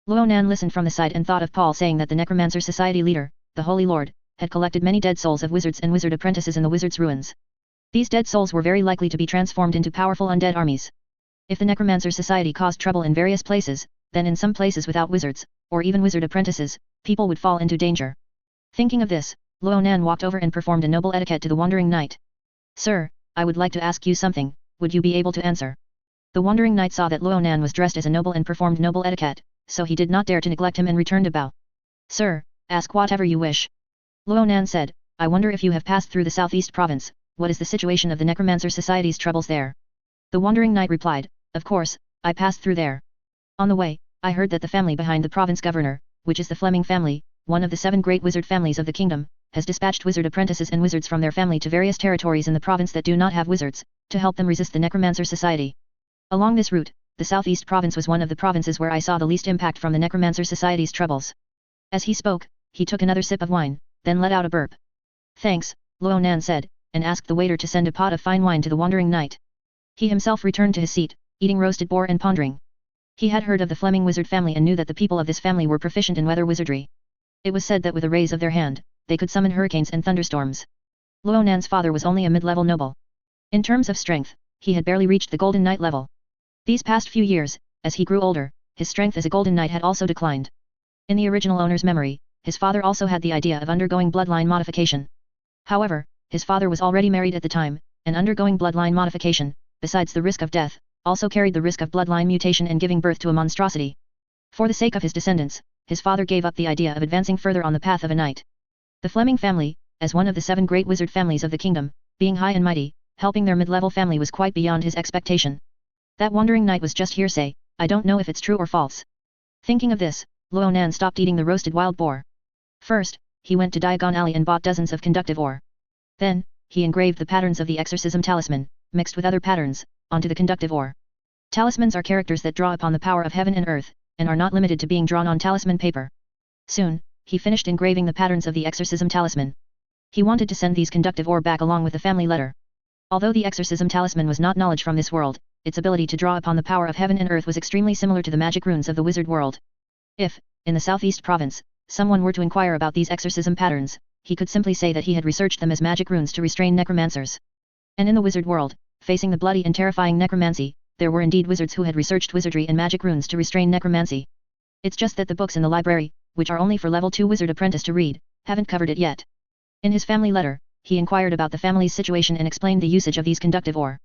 Ronan listened from the side and thought of Paul saying that the Necromancer Society leader, the Holy Lord, had collected many dead souls of wizards and wizard apprentices in the wizard's ruins. These dead souls were very likely to be transformed into powerful undead armies. If the Necromancer Society caused trouble in various places, then in some places without wizards, or even wizard apprentices, people would fall into danger. Thinking of this, Ronan walked over and performed a noble etiquette to the wandering knight. Sir, I would like to ask you something, would you be able to answer? The wandering knight saw that Ronan was dressed as a noble and performed noble etiquette, so he did not dare to neglect him and returned a bow. Sir, ask whatever you wish. Ronan said, I wonder if you have passed through the southeast province, what is the situation of the Necromancer Society's troubles there? The wandering knight replied, of course, I passed through there. On the way, I heard that the family behind the province governor, which is the Fleming family, one of the 7 great wizard families of the kingdom, has dispatched wizard apprentices and wizards from their family to various territories in the province that do not have wizards, to help them resist the Necromancer Society. Along this route, the southeast province was one of the provinces where I saw the least impact from the Necromancer Society's troubles. As he spoke, he took another sip of wine, then let out a burp. Thanks, Ronan said, and asked the waiter to send a pot of fine wine to the wandering knight. He himself returned to his seat, eating roasted boar and pondering. He had heard of the Fleming wizard family and knew that the people of this family were proficient in weather wizardry. It was said that with a raise of their hand, they could summon hurricanes and thunderstorms. Ronan's father was only a mid-level noble. In terms of strength, he had barely reached the Golden Knight level. These past few years, as he grew older, his strength as a Golden Knight had also declined. In the original owner's memory, his father also had the idea of undergoing bloodline modification. However, his father was already married at the time, and undergoing bloodline modification, besides the risk of death, also carried the risk of bloodline mutation and giving birth to a monstrosity. For the sake of his descendants, his father gave up the idea of advancing further on the path of a knight. The Fleming family, as one of the 7 great wizard families of the kingdom, being high and mighty, helping their mid-level family was quite beyond his expectation. That wandering knight was just hearsay, I don't know if it's true or false. Thinking of this, Ronan stopped eating the roasted wild boar. First, he went to Diagon Alley and bought dozens of conductive ore. Then, he engraved the patterns of the exorcism talisman, mixed with other patterns, onto the conductive ore. Talismans are characters that draw upon the power of heaven and earth, and are not limited to being drawn on talisman paper. Soon, he finished engraving the patterns of the exorcism talisman. He wanted to send these conductive ore back along with the family letter. Although the exorcism talisman was not knowledge from this world, its ability to draw upon the power of heaven and earth was extremely similar to the magic runes of the wizard world. If, in the southeast province, someone were to inquire about these exorcism patterns, he could simply say that he had researched them as magic runes to restrain necromancers. And in the wizard world, facing the bloody and terrifying necromancy, there were indeed wizards who had researched wizardry and magic runes to restrain necromancy. It's just that the books in the library, which are only for level 2 wizard apprentice to read, haven't covered it yet. In his family letter, he inquired about the family's situation and explained the usage of these conductive ore.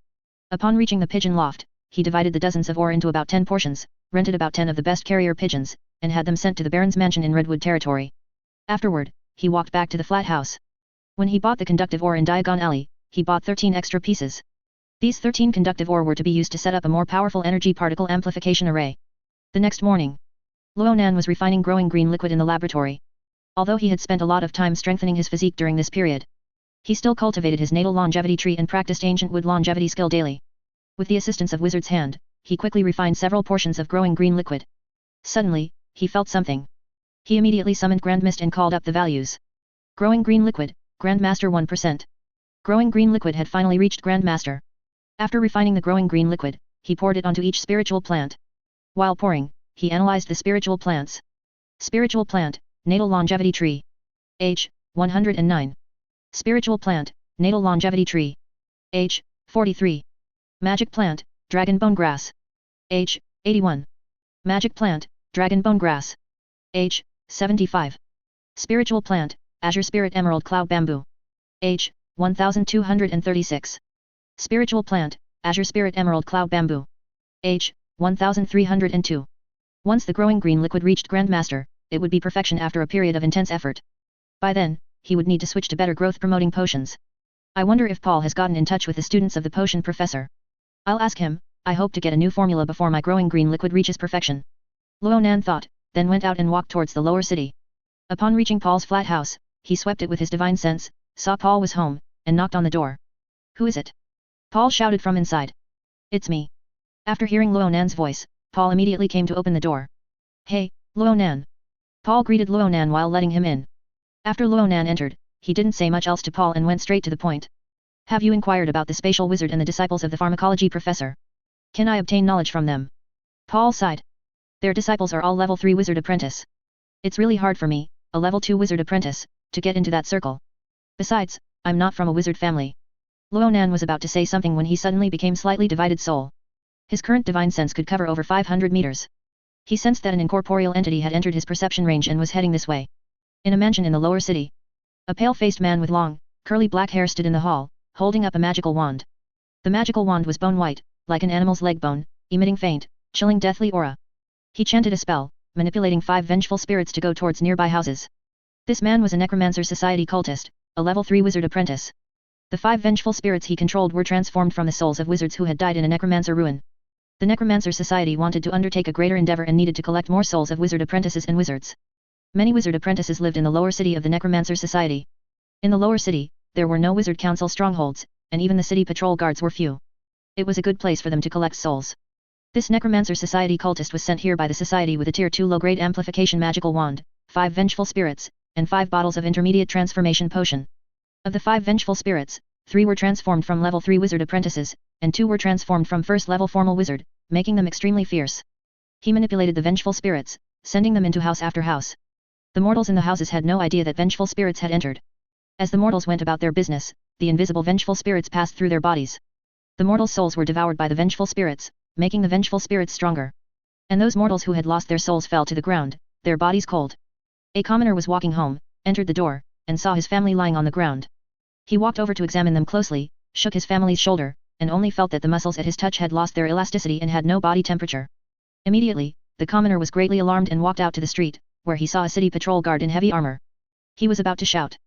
Upon reaching the pigeon loft, he divided the dozens of ore into about 10 portions, rented about 10 of the best carrier pigeons, and had them sent to the Baron's mansion in Redwood territory. Afterward, he walked back to the flat house. When he bought the conductive ore in Diagon Alley, he bought 13 extra pieces. These 13 conductive ore were to be used to set up a more powerful energy particle amplification array. The next morning, Ronan was refining growing green liquid in the laboratory. Although he had spent a lot of time strengthening his physique during this period, he still cultivated his natal longevity tree and practiced ancient wood longevity skill daily. With the assistance of Wizard's Hand, he quickly refined several portions of growing green liquid. Suddenly, he felt something. He immediately summoned Grand Mist and called up the values. Growing green liquid, Grandmaster 1%. Growing green liquid had finally reached Grandmaster. After refining the growing green liquid, he poured it onto each spiritual plant. While pouring, he analyzed the spiritual plants. Spiritual plant, natal longevity tree. Age, 109. Spiritual plant, natal longevity tree. Age, 43. Magic plant, dragon bone grass. Age, 81. Magic plant, dragon bone grass. Age, 75. Spiritual plant, azure spirit emerald cloud bamboo. Age, 1236. Spiritual plant, azure spirit emerald cloud bamboo. Age, 1302. Once the growing green liquid reached Grandmaster, it would be perfection after a period of intense effort. By then, he would need to switch to better growth promoting potions. I wonder if Paul has gotten in touch with the students of the potion professor. I'll ask him. I hope to get a new formula before my growing green liquid reaches perfection. Ronan thought, then went out and walked towards the lower city. Upon reaching Paul's flat house, he swept it with his divine sense, saw Paul was home, and knocked on the door. Who is it? Paul shouted from inside. It's me. After hearing Ronan's voice, Paul immediately came to open the door. Hey, Ronan. Paul greeted Ronan while letting him in. After Ronan entered, he didn't say much else to Paul and went straight to the point. Have you inquired about the spatial wizard and the disciples of the pharmacology professor? Can I obtain knowledge from them? Paul sighed. Their disciples are all level 3 wizard apprentice. It's really hard for me, a level 2 wizard apprentice, to get into that circle. Besides, I'm not from a wizard family. Ronan was about to say something when he suddenly became slightly divided soul. His current divine sense could cover over 500 meters. He sensed that an incorporeal entity had entered his perception range and was heading this way. In a mansion in the lower city, a pale-faced man with long, curly black hair stood in the hall, holding up a magical wand. The magical wand was bone-white, like an animal's leg bone, emitting faint, chilling deathly aura. He chanted a spell, manipulating 5 vengeful spirits to go towards nearby houses. This man was a Necromancer Society cultist, a level 3 wizard apprentice. The 5 vengeful spirits he controlled were transformed from the souls of wizards who had died in a Necromancer ruin. The Necromancer Society wanted to undertake a greater endeavor and needed to collect more souls of wizard apprentices and wizards. Many wizard apprentices lived in the lower city of the Necromancer Society. In the lower city, there were no wizard council strongholds, and even the city patrol guards were few. It was a good place for them to collect souls. This Necromancer Society cultist was sent here by the society with a tier 2 low-grade amplification magical wand, 5 vengeful spirits, and 5 bottles of intermediate transformation potion. Of the 5 vengeful spirits, 3 were transformed from level 3 wizard apprentices, and 2 were transformed from first level formal wizard, making them extremely fierce. He manipulated the vengeful spirits, sending them into house after house. The mortals in the houses had no idea that vengeful spirits had entered. As the mortals went about their business, the invisible vengeful spirits passed through their bodies. The mortals' souls were devoured by the vengeful spirits, making the vengeful spirits stronger. And those mortals who had lost their souls fell to the ground, their bodies cold. A commoner was walking home, entered the door, and saw his family lying on the ground. He walked over to examine them closely, shook his family's shoulder, and only felt that the muscles at his touch had lost their elasticity and had no body temperature. Immediately, the commoner was greatly alarmed and walked out to the street, where he saw a city patrol guard in heavy armor. He was about to shout.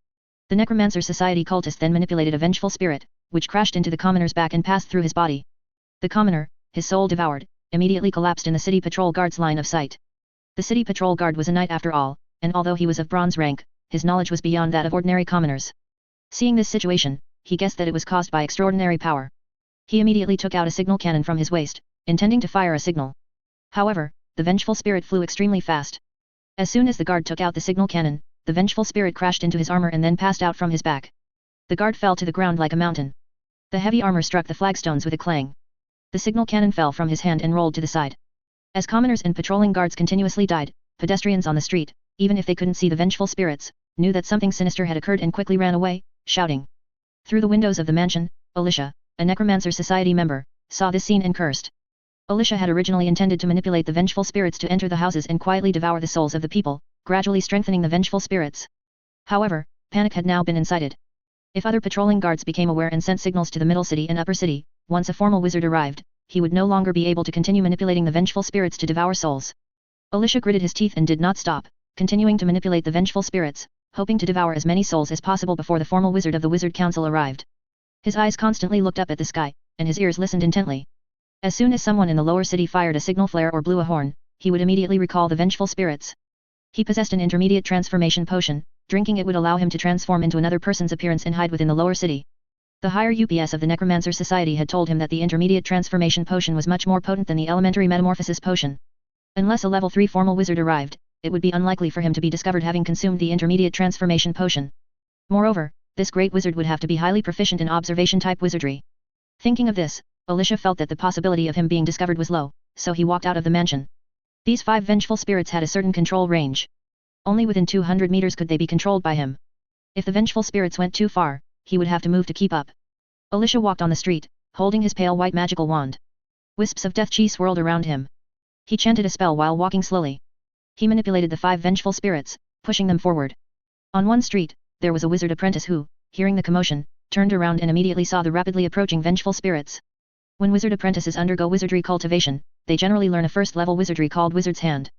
The Necromancer Society cultist then manipulated a vengeful spirit, which crashed into the commoner's back and passed through his body. The commoner, his soul devoured, immediately collapsed in the city patrol guard's line of sight. The city patrol guard was a knight after all, and although he was of bronze rank, his knowledge was beyond that of ordinary commoners. Seeing this situation, he guessed that it was caused by extraordinary power. He immediately took out a signal cannon from his waist, intending to fire a signal. However, the vengeful spirit flew extremely fast. As soon as the guard took out the signal cannon, the vengeful spirit crashed into his armor and then passed out from his back. The guard fell to the ground like a mountain. The heavy armor struck the flagstones with a clang. The signal cannon fell from his hand and rolled to the side. As commoners and patrolling guards continuously died, pedestrians on the street, even if they couldn't see the vengeful spirits, knew that something sinister had occurred and quickly ran away, shouting. Through the windows of the mansion, Alicia, a Necromancer Society member, saw this scene and cursed. Alicia had originally intended to manipulate the vengeful spirits to enter the houses and quietly devour the souls of the people, gradually strengthening the vengeful spirits. However, panic had now been incited. If other patrolling guards became aware and sent signals to the middle city and upper city, once a formal wizard arrived, he would no longer be able to continue manipulating the vengeful spirits to devour souls. Alicia gritted his teeth and did not stop, continuing to manipulate the vengeful spirits, hoping to devour as many souls as possible before the formal wizard of the Wizard Council arrived. His eyes constantly looked up at the sky, and his ears listened intently. As soon as someone in the lower city fired a signal flare or blew a horn, he would immediately recall the vengeful spirits. He possessed an intermediate transformation potion, drinking it would allow him to transform into another person's appearance and hide within the lower city. The higher UPS of the Necromancer Society had told him that the intermediate transformation potion was much more potent than the elementary metamorphosis potion. Unless a level 3 formal wizard arrived, it would be unlikely for him to be discovered having consumed the intermediate transformation potion. Moreover, this great wizard would have to be highly proficient in observation-type wizardry. Thinking of this, Alicia felt that the possibility of him being discovered was low, so he walked out of the mansion. These 5 vengeful spirits had a certain control range. Only within 200 meters could they be controlled by him. If the vengeful spirits went too far, he would have to move to keep up. Alicia walked on the street, holding his pale white magical wand. Wisps of death chi swirled around him. He chanted a spell while walking slowly. He manipulated the 5 vengeful spirits, pushing them forward. On one street, there was a wizard apprentice who, hearing the commotion, turned around and immediately saw the rapidly approaching vengeful spirits. When wizard apprentices undergo wizardry cultivation, they generally learn a first-level wizardry called Wizard's Hand.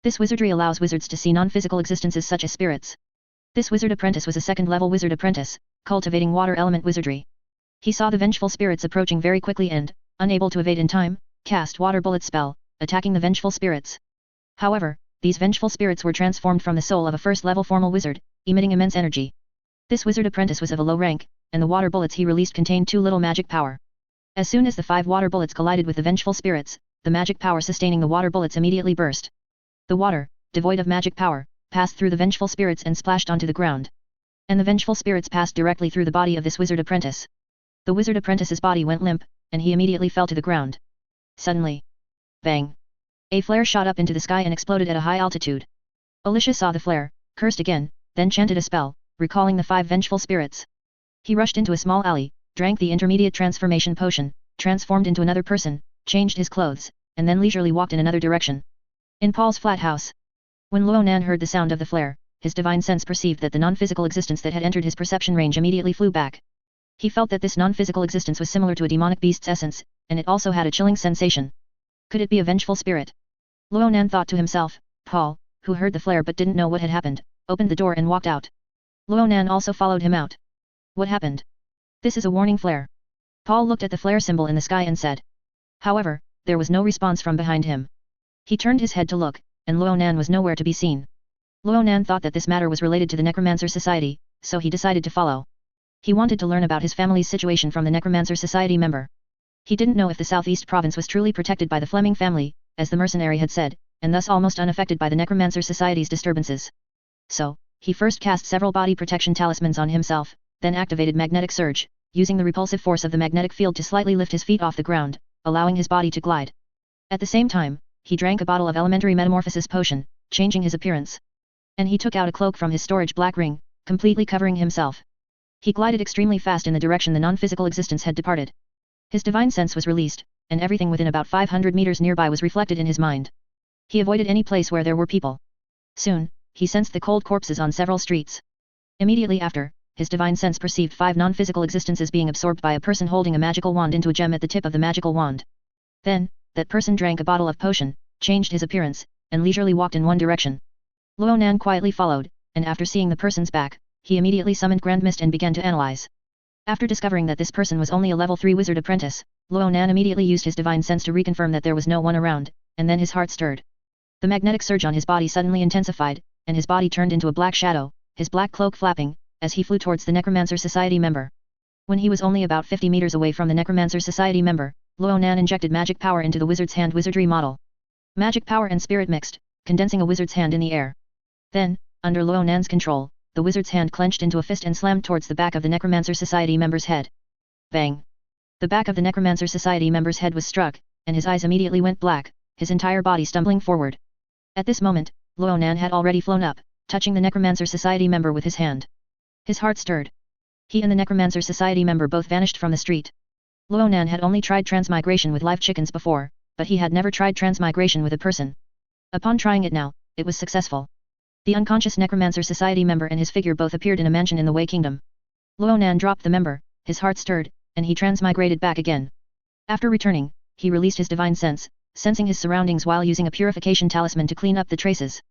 This wizardry allows wizards to see non-physical existences such as spirits. This wizard apprentice was a second-level wizard apprentice, cultivating water element wizardry. He saw the vengeful spirits approaching very quickly and, unable to evade in time, cast water bullet spell, attacking the vengeful spirits. However, these vengeful spirits were transformed from the soul of a first-level formal wizard, emitting immense energy. This wizard apprentice was of a low rank, and the water bullets he released contained too little magic power. As soon as the 5 water bullets collided with the vengeful spirits, the magic power sustaining the water bullets immediately burst. The water, devoid of magic power, passed through the vengeful spirits and splashed onto the ground. And the vengeful spirits passed directly through the body of this wizard apprentice. The wizard apprentice's body went limp, and he immediately fell to the ground. Suddenly, bang! A flare shot up into the sky and exploded at a high altitude. Alicia saw the flare, cursed again, then chanted a spell, recalling the 5 vengeful spirits. He rushed into a small alley, drank the intermediate transformation potion, transformed into another person, changed his clothes, and then leisurely walked in another direction. In Paul's flat house. When Ronan heard the sound of the flare, his divine sense perceived that the non-physical existence that had entered his perception range immediately flew back. He felt that this non-physical existence was similar to a demonic beast's essence, and it also had a chilling sensation. Could it be a vengeful spirit? Ronan thought to himself. Paul, who heard the flare but didn't know what had happened, opened the door and walked out. Ronan also followed him out. What happened? This is a warning flare. Paul looked at the flare symbol in the sky and said. However, there was no response from behind him. He turned his head to look, and Ronan was nowhere to be seen. Ronan thought that this matter was related to the Necromancer Society, so he decided to follow. He wanted to learn about his family's situation from the Necromancer Society member. He didn't know if the Southeast Province was truly protected by the Fleming family, as the mercenary had said, and thus almost unaffected by the Necromancer Society's disturbances. So, he first cast several body protection talismans on himself, then activated magnetic surge, using the repulsive force of the magnetic field to slightly lift his feet off the ground, allowing his body to glide. At the same time, he drank a bottle of elementary metamorphosis potion, changing his appearance. And he took out a cloak from his storage black ring, completely covering himself. He glided extremely fast in the direction the non-physical existence had departed. His divine sense was released, and everything within about 500 meters nearby was reflected in his mind. He avoided any place where there were people. Soon, he sensed the cold corpses on several streets. Immediately after, his divine sense perceived 5 non-physical existences being absorbed by a person holding a magical wand into a gem at the tip of the magical wand. Then, that person drank a bottle of potion, changed his appearance, and leisurely walked in one direction. Ronan quietly followed, and after seeing the person's back, he immediately summoned Grand Mist and began to analyze. After discovering that this person was only a level 3 wizard apprentice, Ronan immediately used his divine sense to reconfirm that there was no one around, and then his heart stirred. The magnetic surge on his body suddenly intensified, and his body turned into a black shadow, his black cloak flapping, as he flew towards the Necromancer Society member. When he was only about 50 meters away from the Necromancer Society member, Ronan injected magic power into the wizard's hand wizardry model. Magic power and spirit mixed, condensing a wizard's hand in the air. Then, under Ronan's control, the wizard's hand clenched into a fist and slammed towards the back of the Necromancer Society member's head. Bang! The back of the Necromancer Society member's head was struck, and his eyes immediately went black, his entire body stumbling forward. At this moment, Ronan had already flown up, touching the Necromancer Society member with his hand. His heart stirred. He and the Necromancer Society member both vanished from the street. Ronan had only tried transmigration with live chickens before, but he had never tried transmigration with a person. Upon trying it now, it was successful. The unconscious Necromancer Society member and his figure both appeared in a mansion in the Wei Kingdom. Ronan dropped the member, his heart stirred, and he transmigrated back again. After returning, he released his divine sense, sensing his surroundings while using a purification talisman to clean up the traces.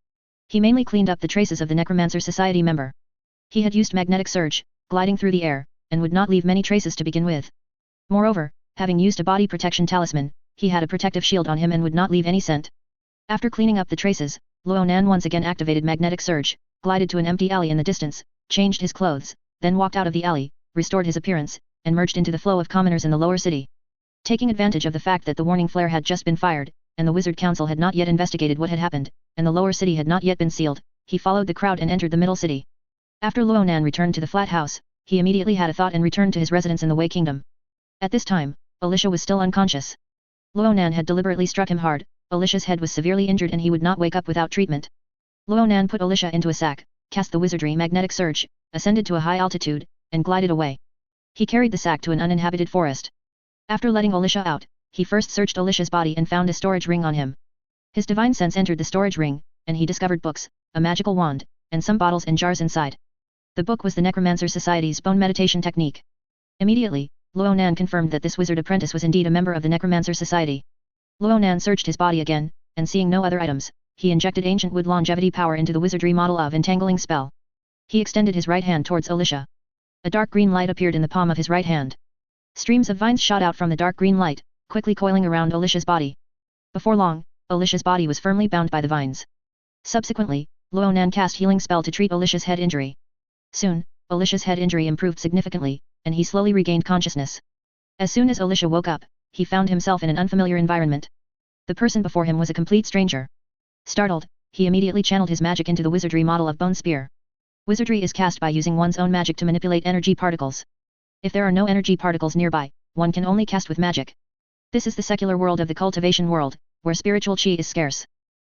He mainly cleaned up the traces of the Necromancer Society member. He had used magnetic surge, gliding through the air, and would not leave many traces to begin with. Moreover, having used a body protection talisman, he had a protective shield on him and would not leave any scent. After cleaning up the traces, Ronan once again activated magnetic surge, glided to an empty alley in the distance, changed his clothes, then walked out of the alley, restored his appearance, and merged into the flow of commoners in the lower city. Taking advantage of the fact that the warning flare had just been fired, and the Wizard Council had not yet investigated what had happened, and the lower city had not yet been sealed, he followed the crowd and entered the middle city. After Ronan returned to the flat house, he immediately had a thought and returned to his residence in the Wei Kingdom. At this time, Alicia was still unconscious. Ronan had deliberately struck him hard. Alicia's head was severely injured and he would not wake up without treatment. Ronan put Alicia into a sack, cast the wizardry magnetic surge, ascended to a high altitude, and glided away. He carried the sack to an uninhabited forest. After letting Alicia out, he first searched Alicia's body and found a storage ring on him. His divine sense entered the storage ring, and he discovered books, a magical wand, and some bottles and jars inside. The book was the Necromancer Society's bone meditation technique. Immediately, Ronan confirmed that this wizard apprentice was indeed a member of the Necromancer Society. Ronan searched his body again, and seeing no other items, he injected ancient wood longevity power into the wizardry model of entangling spell. He extended his right hand towards Alicia. A dark green light appeared in the palm of his right hand. Streams of vines shot out from the dark green light, quickly coiling around Alicia's body. Before long, Alicia's body was firmly bound by the vines. Subsequently, Ronan cast healing spell to treat Alicia's head injury. Soon, Alicia's head injury improved significantly, and he slowly regained consciousness. As soon as Alicia woke up, he found himself in an unfamiliar environment. The person before him was a complete stranger. Startled, he immediately channeled his magic into the wizardry model of Bone Spear. Wizardry is cast by using one's own magic to manipulate energy particles. If there are no energy particles nearby, one can only cast with magic. This is the secular world of the cultivation world, where spiritual chi is scarce.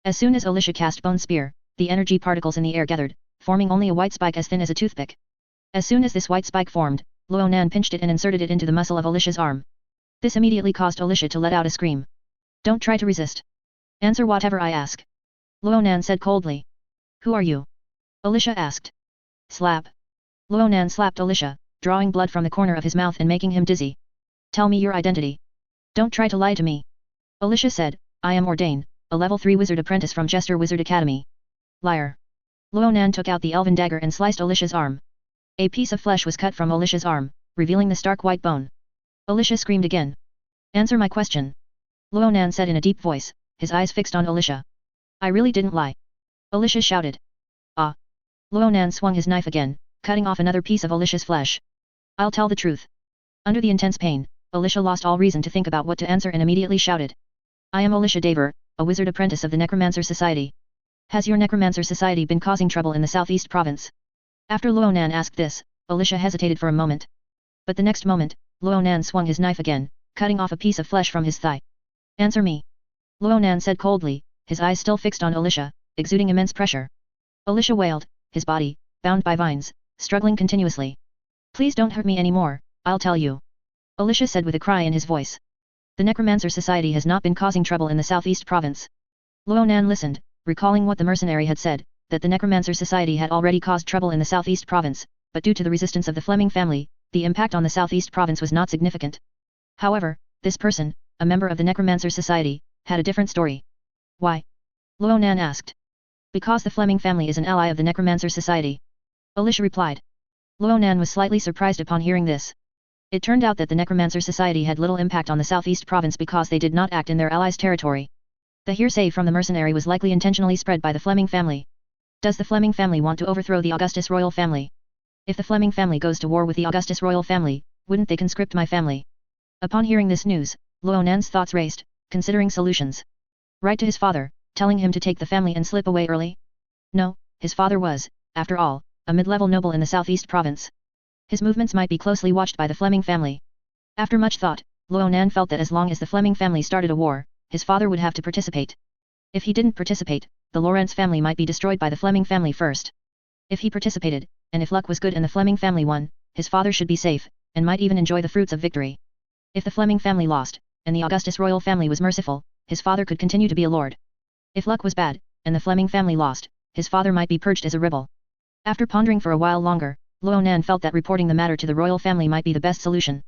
As soon as Alicia cast Bone Spear, the energy particles in the air gathered, forming only a white spike as thin as a toothpick. As soon as this white spike formed, Ronan pinched it and inserted it into the muscle of Alicia's arm. This immediately caused Alicia to let out a scream. Don't try to resist. Answer whatever I ask. Ronan said coldly. Who are you? Alicia asked. Slap. Ronan slapped Alicia, drawing blood from the corner of his mouth and making him dizzy. Tell me your identity. Don't try to lie to me. Alicia said, I am Ordain, a level 3 wizard apprentice from Jester Wizard Academy. Liar. Ronan took out the elven dagger and sliced Alicia's arm. A piece of flesh was cut from Alicia's arm, revealing the stark white bone. Alicia screamed again. Answer my question. Ronan said in a deep voice, his eyes fixed on Alicia. I really didn't lie. Alicia shouted. Ah. Ronan swung his knife again, cutting off another piece of Alicia's flesh. I'll tell the truth. Under the intense pain, Alicia lost all reason to think about what to answer and immediately shouted. I am Alicia Daver, a wizard apprentice of the Necromancer Society. Has your Necromancer Society been causing trouble in the Southeast Province? After Ronan asked this, Alicia hesitated for a moment. But the next moment, Ronan swung his knife again, cutting off a piece of flesh from his thigh. Answer me. Ronan said coldly, his eyes still fixed on Alicia, exuding immense pressure. Alicia wailed, his body, bound by vines, struggling continuously. Please don't hurt me anymore, I'll tell you. Alicia said with a cry in his voice. The Necromancer Society has not been causing trouble in the Southeast Province. Ronan listened, recalling what the mercenary had said, that the Necromancer Society had already caused trouble in the Southeast Province, but due to the resistance of the Fleming family, the impact on the Southeast Province was not significant. However, this person, a member of the Necromancer Society, had a different story. Why? Ronan asked. Because the Fleming family is an ally of the Necromancer Society. Alicia replied. Ronan was slightly surprised upon hearing this. It turned out that the Necromancer Society had little impact on the Southeast Province because they did not act in their allies' territory. The hearsay from the mercenary was likely intentionally spread by the Fleming family. Does the Fleming family want to overthrow the Augustus royal family? If the Fleming family goes to war with the Augustus royal family, wouldn't they conscript my family? Upon hearing this news, Ronan's thoughts raced, considering solutions. Write to his father, telling him to take the family and slip away early? No, his father was, after all, a mid-level noble in the Southeast Province. His movements might be closely watched by the Fleming family. After much thought, Ronan felt that as long as the Fleming family started a war, his father would have to participate. If he didn't participate, the Lorentz family might be destroyed by the Fleming family first. If he participated, and if luck was good and the Fleming family won, his father should be safe, and might even enjoy the fruits of victory. If the Fleming family lost, and the Augustus royal family was merciful, his father could continue to be a lord. If luck was bad, and the Fleming family lost, his father might be purged as a rebel. After pondering for a while longer, Ronan felt that reporting the matter to the royal family might be the best solution.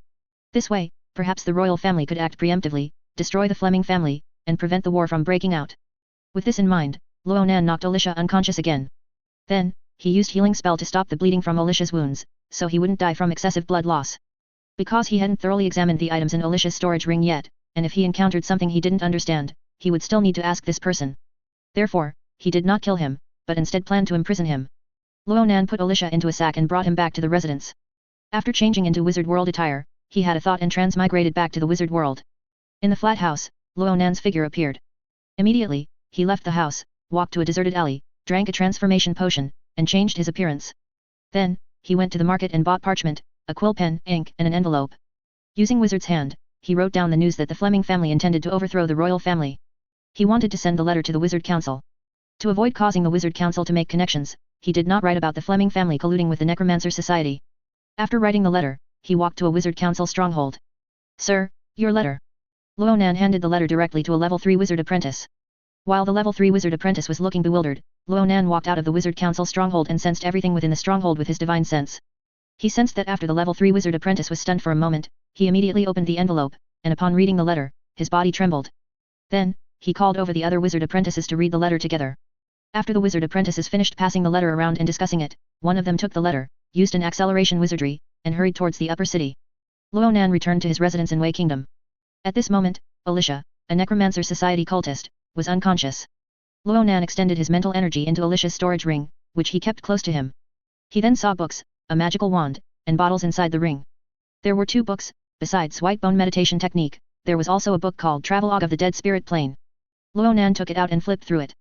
This way, perhaps the royal family could act preemptively, destroy the Fleming family, and prevent the war from breaking out. With this in mind, Ronan knocked Alicia unconscious again. Then, he used healing spell to stop the bleeding from Alicia's wounds, so he wouldn't die from excessive blood loss. Because he hadn't thoroughly examined the items in Alicia's storage ring yet, and if he encountered something he didn't understand, he would still need to ask this person. Therefore, he did not kill him, but instead planned to imprison him. Ronan put Alicia into a sack and brought him back to the residence. After changing into wizard world attire, he had a thought and transmigrated back to the wizard world. In the flat house, Ronan's figure appeared. Immediately, he left the house, walked to a deserted alley, drank a transformation potion, and changed his appearance. Then, he went to the market and bought parchment, a quill pen, ink, and an envelope. Using Wizard's hand, he wrote down the news that the Fleming family intended to overthrow the royal family. He wanted to send the letter to the Wizard Council. To avoid causing the Wizard Council to make connections, he did not write about the Fleming family colluding with the Necromancer Society. After writing the letter, he walked to a Wizard Council stronghold. Sir, your letter. Ronan handed the letter directly to a level 3 wizard apprentice. While the level 3 wizard apprentice was looking bewildered, Ronan walked out of the Wizard Council stronghold and sensed everything within the stronghold with his divine sense. He sensed that after the level 3 wizard apprentice was stunned for a moment, he immediately opened the envelope, and upon reading the letter, his body trembled. Then, he called over the other wizard apprentices to read the letter together. After the wizard apprentices finished passing the letter around and discussing it, one of them took the letter, used an acceleration wizardry, and hurried towards the upper city. Ronan returned to his residence in Wei Kingdom. At this moment, Alicia, a Necromancer Society cultist, was unconscious. Ronan extended his mental energy into Alicia's storage ring, which he kept close to him. He then saw books, a magical wand, and bottles inside the ring. There were 2 books, besides White Bone Meditation Technique, there was also a book called Travelogue of the Dead Spirit Plane. Ronan took it out and flipped through it.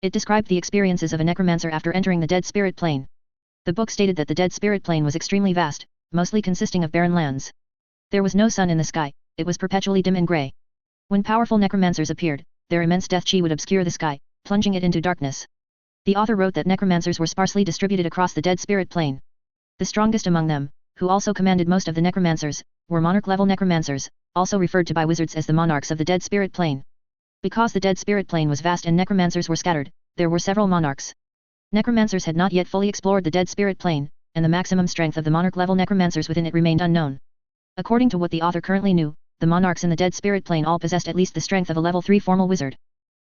It described the experiences of a necromancer after entering the Dead Spirit Plane. The book stated that the Dead Spirit Plane was extremely vast, mostly consisting of barren lands. There was no sun in the sky, it was perpetually dim and grey. When powerful necromancers appeared, their immense death chi would obscure the sky, plunging it into darkness. The author wrote that necromancers were sparsely distributed across the dead spirit plane. The strongest among them, who also commanded most of the necromancers, were monarch-level necromancers, also referred to by wizards as the monarchs of the dead spirit plane. Because the dead spirit plane was vast and necromancers were scattered, there were several monarchs. Necromancers had not yet fully explored the dead spirit plane, and the maximum strength of the monarch-level necromancers within it remained unknown. According to what the author currently knew, the monarchs in the dead spirit plane all possessed at least the strength of a level 3 formal wizard.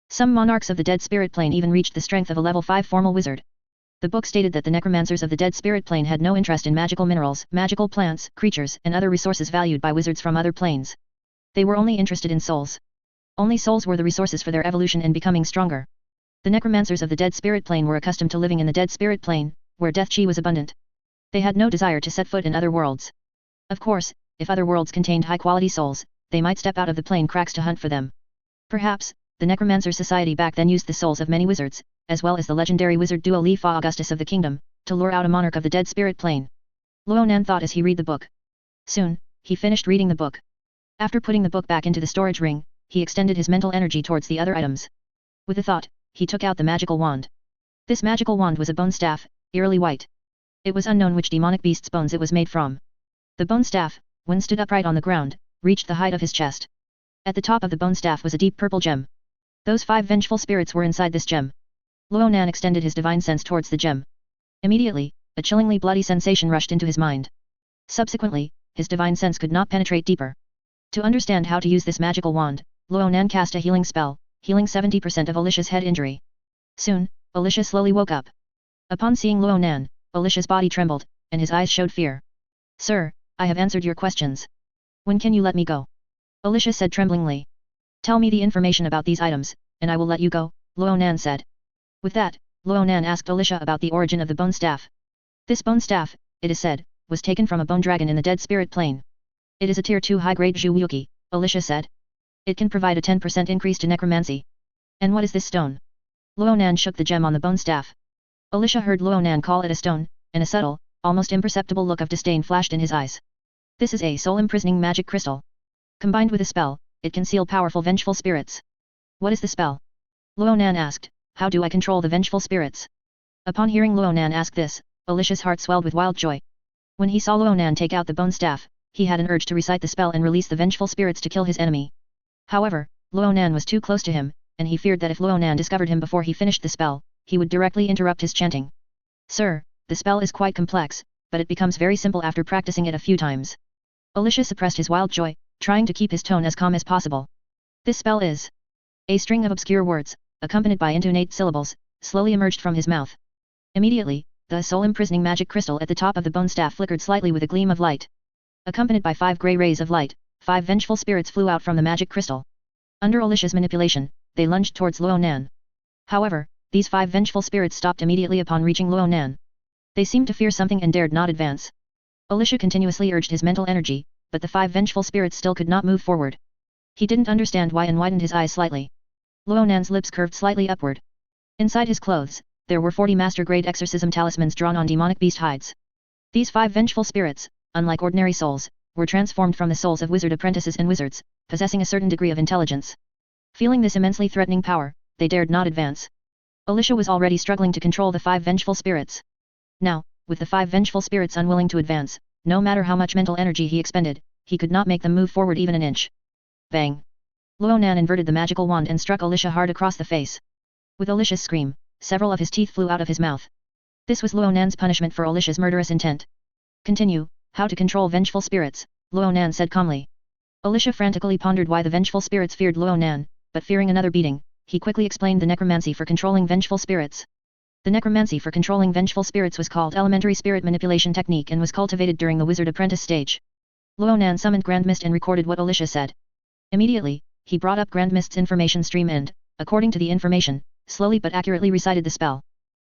Some monarchs of the dead spirit plane even reached the strength of a level 5 formal wizard. The book stated that the necromancers of the dead spirit plane had no interest in magical minerals, magical plants, creatures, and other resources valued by wizards from other planes. They were only interested in souls. Only souls were the resources for their evolution and becoming stronger. The necromancers of the dead spirit plane were accustomed to living in the dead spirit plane, where death chi was abundant. They had no desire to set foot in other worlds. Of course, if other worlds contained high-quality souls, they might step out of the plane cracks to hunt for them. Perhaps, the necromancer society back then used the souls of many wizards, as well as the legendary wizard duo Li Fa Augustus of the kingdom, to lure out a monarch of the dead spirit plane. Ronan thought as he read the book. Soon, he finished reading the book. After putting the book back into the storage ring, he extended his mental energy towards the other items. With a thought, he took out the magical wand. This magical wand was a bone staff, eerily white. It was unknown which demonic beast's bones it was made from. The bone staff, when stood upright on the ground, reached the height of his chest. At the top of the bone staff was a deep purple gem. Those 5 vengeful spirits were inside this gem. Ronan extended his divine sense towards the gem. Immediately, a chillingly bloody sensation rushed into his mind. Subsequently, his divine sense could not penetrate deeper. To understand how to use this magical wand, Ronan cast a healing spell, healing 70% of Alicia's head injury. Soon, Alicia slowly woke up. Upon seeing Ronan, Alicia's body trembled, and his eyes showed fear. "Sir, I have answered your questions. When can you let me go?" Alicia said tremblingly. "Tell me the information about these items, and I will let you go," Ronan said. With that, Ronan asked Alicia about the origin of the bone staff. This bone staff, it is said, was taken from a bone dragon in the dead spirit plane. It is a tier 2 high-grade Zhuwuki, Alicia said. It can provide a 10% increase to necromancy. And what is this stone? Ronan shook the gem on the bone staff. Alicia heard Ronan call it a stone, and a subtle, almost imperceptible look of disdain flashed in his eyes. This is a soul-imprisoning magic crystal. Combined with a spell, it can seal powerful vengeful spirits. What is the spell? Ronan asked. How do I control the vengeful spirits? Upon hearing Ronan ask this, Alicia's heart swelled with wild joy. When he saw Ronan take out the bone staff, he had an urge to recite the spell and release the vengeful spirits to kill his enemy. However, Ronan was too close to him, and he feared that if Ronan discovered him before he finished the spell, he would directly interrupt his chanting. "Sir, the spell is quite complex, but it becomes very simple after practicing it a few times." Alicia suppressed his wild joy, trying to keep his tone as calm as possible. "This spell is..." A string of obscure words, accompanied by intonate syllables, slowly emerged from his mouth. Immediately, the soul-imprisoning magic crystal at the top of the bone staff flickered slightly with a gleam of light. Accompanied by 5 grey rays of light, 5 vengeful spirits flew out from the magic crystal. Under Alicia's manipulation, they lunged towards Ronan. However, these 5 vengeful spirits stopped immediately upon reaching Ronan. They seemed to fear something and dared not advance. Alicia continuously urged his mental energy, but the 5 vengeful spirits still could not move forward. He didn't understand why and widened his eyes slightly. Ronan's lips curved slightly upward. Inside his clothes, there were 40 master-grade exorcism talismans drawn on demonic beast hides. These 5 vengeful spirits, unlike ordinary souls, were transformed from the souls of wizard apprentices and wizards, possessing a certain degree of intelligence. Feeling this immensely threatening power, they dared not advance. Alicia was already struggling to control the 5 vengeful spirits. Now, with the 5 vengeful spirits unwilling to advance, no matter how much mental energy he expended, he could not make them move forward even an inch. Bang! Ronan inverted the magical wand and struck Alicia hard across the face. With Alicia's scream, several of his teeth flew out of his mouth. This was Ronan's punishment for Alicia's murderous intent. "Continue, how to control vengeful spirits," Ronan said calmly. Alicia frantically pondered why the vengeful spirits feared Ronan, but fearing another beating, he quickly explained the necromancy for controlling vengeful spirits. The necromancy for controlling vengeful spirits was called elementary spirit manipulation technique and was cultivated during the wizard apprentice stage. Ronan summoned Grand Mist and recorded what Alicia said. Immediately, he brought up Grand Mist's information stream and, according to the information, slowly but accurately recited the spell.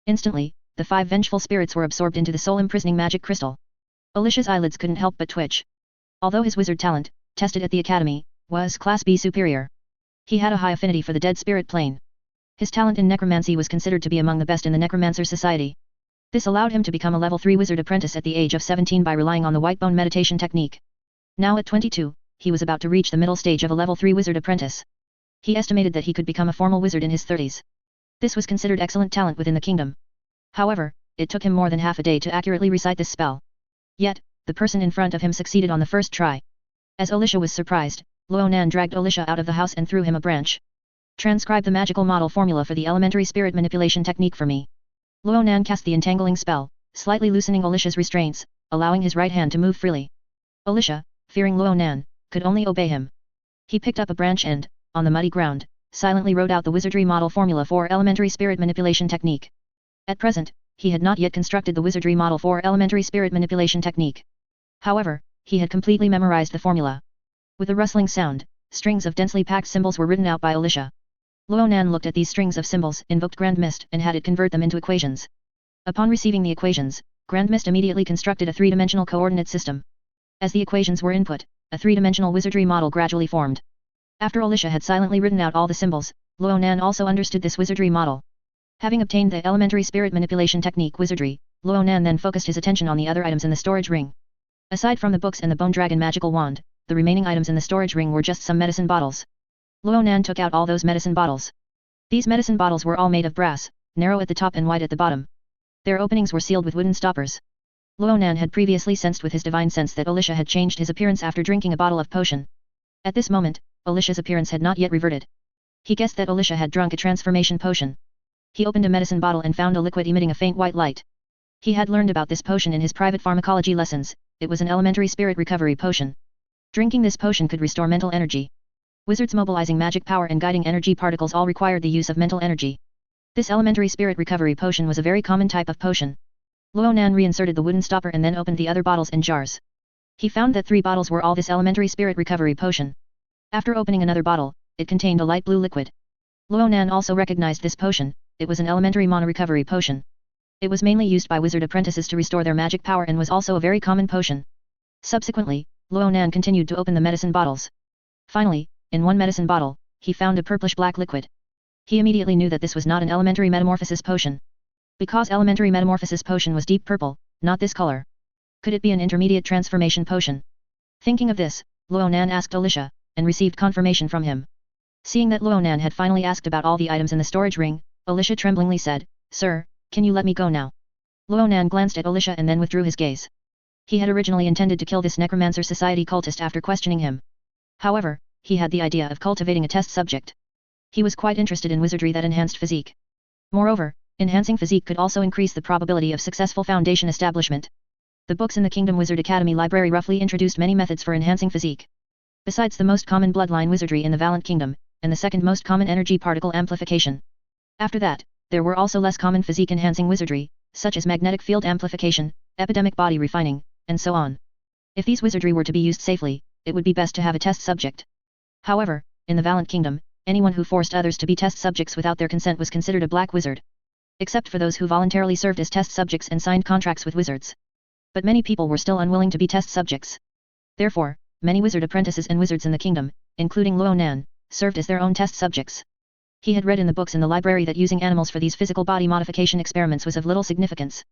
Instantly, the 5 vengeful spirits were absorbed into the soul-imprisoning magic crystal. Alicia's eyelids couldn't help but twitch. Although his wizard talent, tested at the academy, was Class B superior, he had a high affinity for the dead spirit plane. His talent in necromancy was considered to be among the best in the necromancer society. This allowed him to become a level 3 wizard apprentice at the age of 17 by relying on the white bone meditation technique. Now at 22, he was about to reach the middle stage of a level 3 wizard apprentice. He estimated that he could become a formal wizard in his 30s. This was considered excellent talent within the kingdom. However, it took him more than half a day to accurately recite this spell. Yet, the person in front of him succeeded on the first try. As Alicia was surprised, Ronan dragged Alicia out of the house and threw him a branch. Transcribe the magical model formula for the elementary spirit manipulation technique for me. Ronan cast the entangling spell, slightly loosening Alicia's restraints, allowing his right hand to move freely. Alicia, fearing Ronan, could only obey him. He picked up a branch and, on the muddy ground, silently wrote out the wizardry model formula for elementary spirit manipulation technique. At present, he had not yet constructed the wizardry model for elementary spirit manipulation technique. However, he had completely memorized the formula. With a rustling sound, strings of densely packed symbols were written out by Alicia. Ronan looked at these strings of symbols, invoked Grand Mist, and had it convert them into equations. Upon receiving the equations, Grand Mist immediately constructed a three-dimensional coordinate system. As the equations were input, a three-dimensional wizardry model gradually formed. After Alicia had silently written out all the symbols, Ronan also understood this wizardry model. Having obtained the elementary spirit manipulation technique wizardry, Ronan then focused his attention on the other items in the storage ring. Aside from the books and the bone dragon magical wand, the remaining items in the storage ring were just some medicine bottles. Ronan took out all those medicine bottles. These medicine bottles were all made of brass, narrow at the top and wide at the bottom. Their openings were sealed with wooden stoppers. Ronan had previously sensed with his divine sense that Alicia had changed his appearance after drinking a bottle of potion. At this moment, Alicia's appearance had not yet reverted. He guessed that Alicia had drunk a transformation potion. He opened a medicine bottle and found a liquid emitting a faint white light. He had learned about this potion in his private pharmacology lessons. It was an elementary spirit recovery potion. Drinking this potion could restore mental energy. Wizards mobilizing magic power and guiding energy particles all required the use of mental energy. This elementary spirit recovery potion was a very common type of potion. Ronan reinserted the wooden stopper and then opened the other bottles and jars. He found that 3 bottles were all this elementary spirit recovery potion. After opening another bottle, it contained a light blue liquid. Ronan also recognized this potion. It was an elementary mana recovery potion. It was mainly used by wizard apprentices to restore their magic power and was also a very common potion. Subsequently, Ronan continued to open the medicine bottles. Finally, in one medicine bottle, he found a purplish-black liquid. He immediately knew that this was not an elementary metamorphosis potion. Because elementary metamorphosis potion was deep purple, not this color. Could it be an intermediate transformation potion? Thinking of this, Ronan asked Alicia, and received confirmation from him. Seeing that Ronan had finally asked about all the items in the storage ring, Alicia tremblingly said, "Sir, can you let me go now?" Ronan glanced at Alicia and then withdrew his gaze. He had originally intended to kill this Necromancer Society cultist after questioning him. However, he had the idea of cultivating a test subject. He was quite interested in wizardry that enhanced physique. Moreover, enhancing physique could also increase the probability of successful foundation establishment. The books in the Kingdom Wizard Academy library roughly introduced many methods for enhancing physique. Besides the most common bloodline wizardry in the Valiant Kingdom, and the second most common energy particle amplification. After that, there were also less common physique-enhancing wizardry, such as magnetic field amplification, epidemic body refining, and so on. If these wizardry were to be used safely, it would be best to have a test subject. However, in the Valiant Kingdom, anyone who forced others to be test subjects without their consent was considered a black wizard. Except for those who voluntarily served as test subjects and signed contracts with wizards. But many people were still unwilling to be test subjects. Therefore, many wizard apprentices and wizards in the kingdom, including Ronan, served as their own test subjects. He had read in the books in the library that using animals for these physical body modification experiments was of little significance.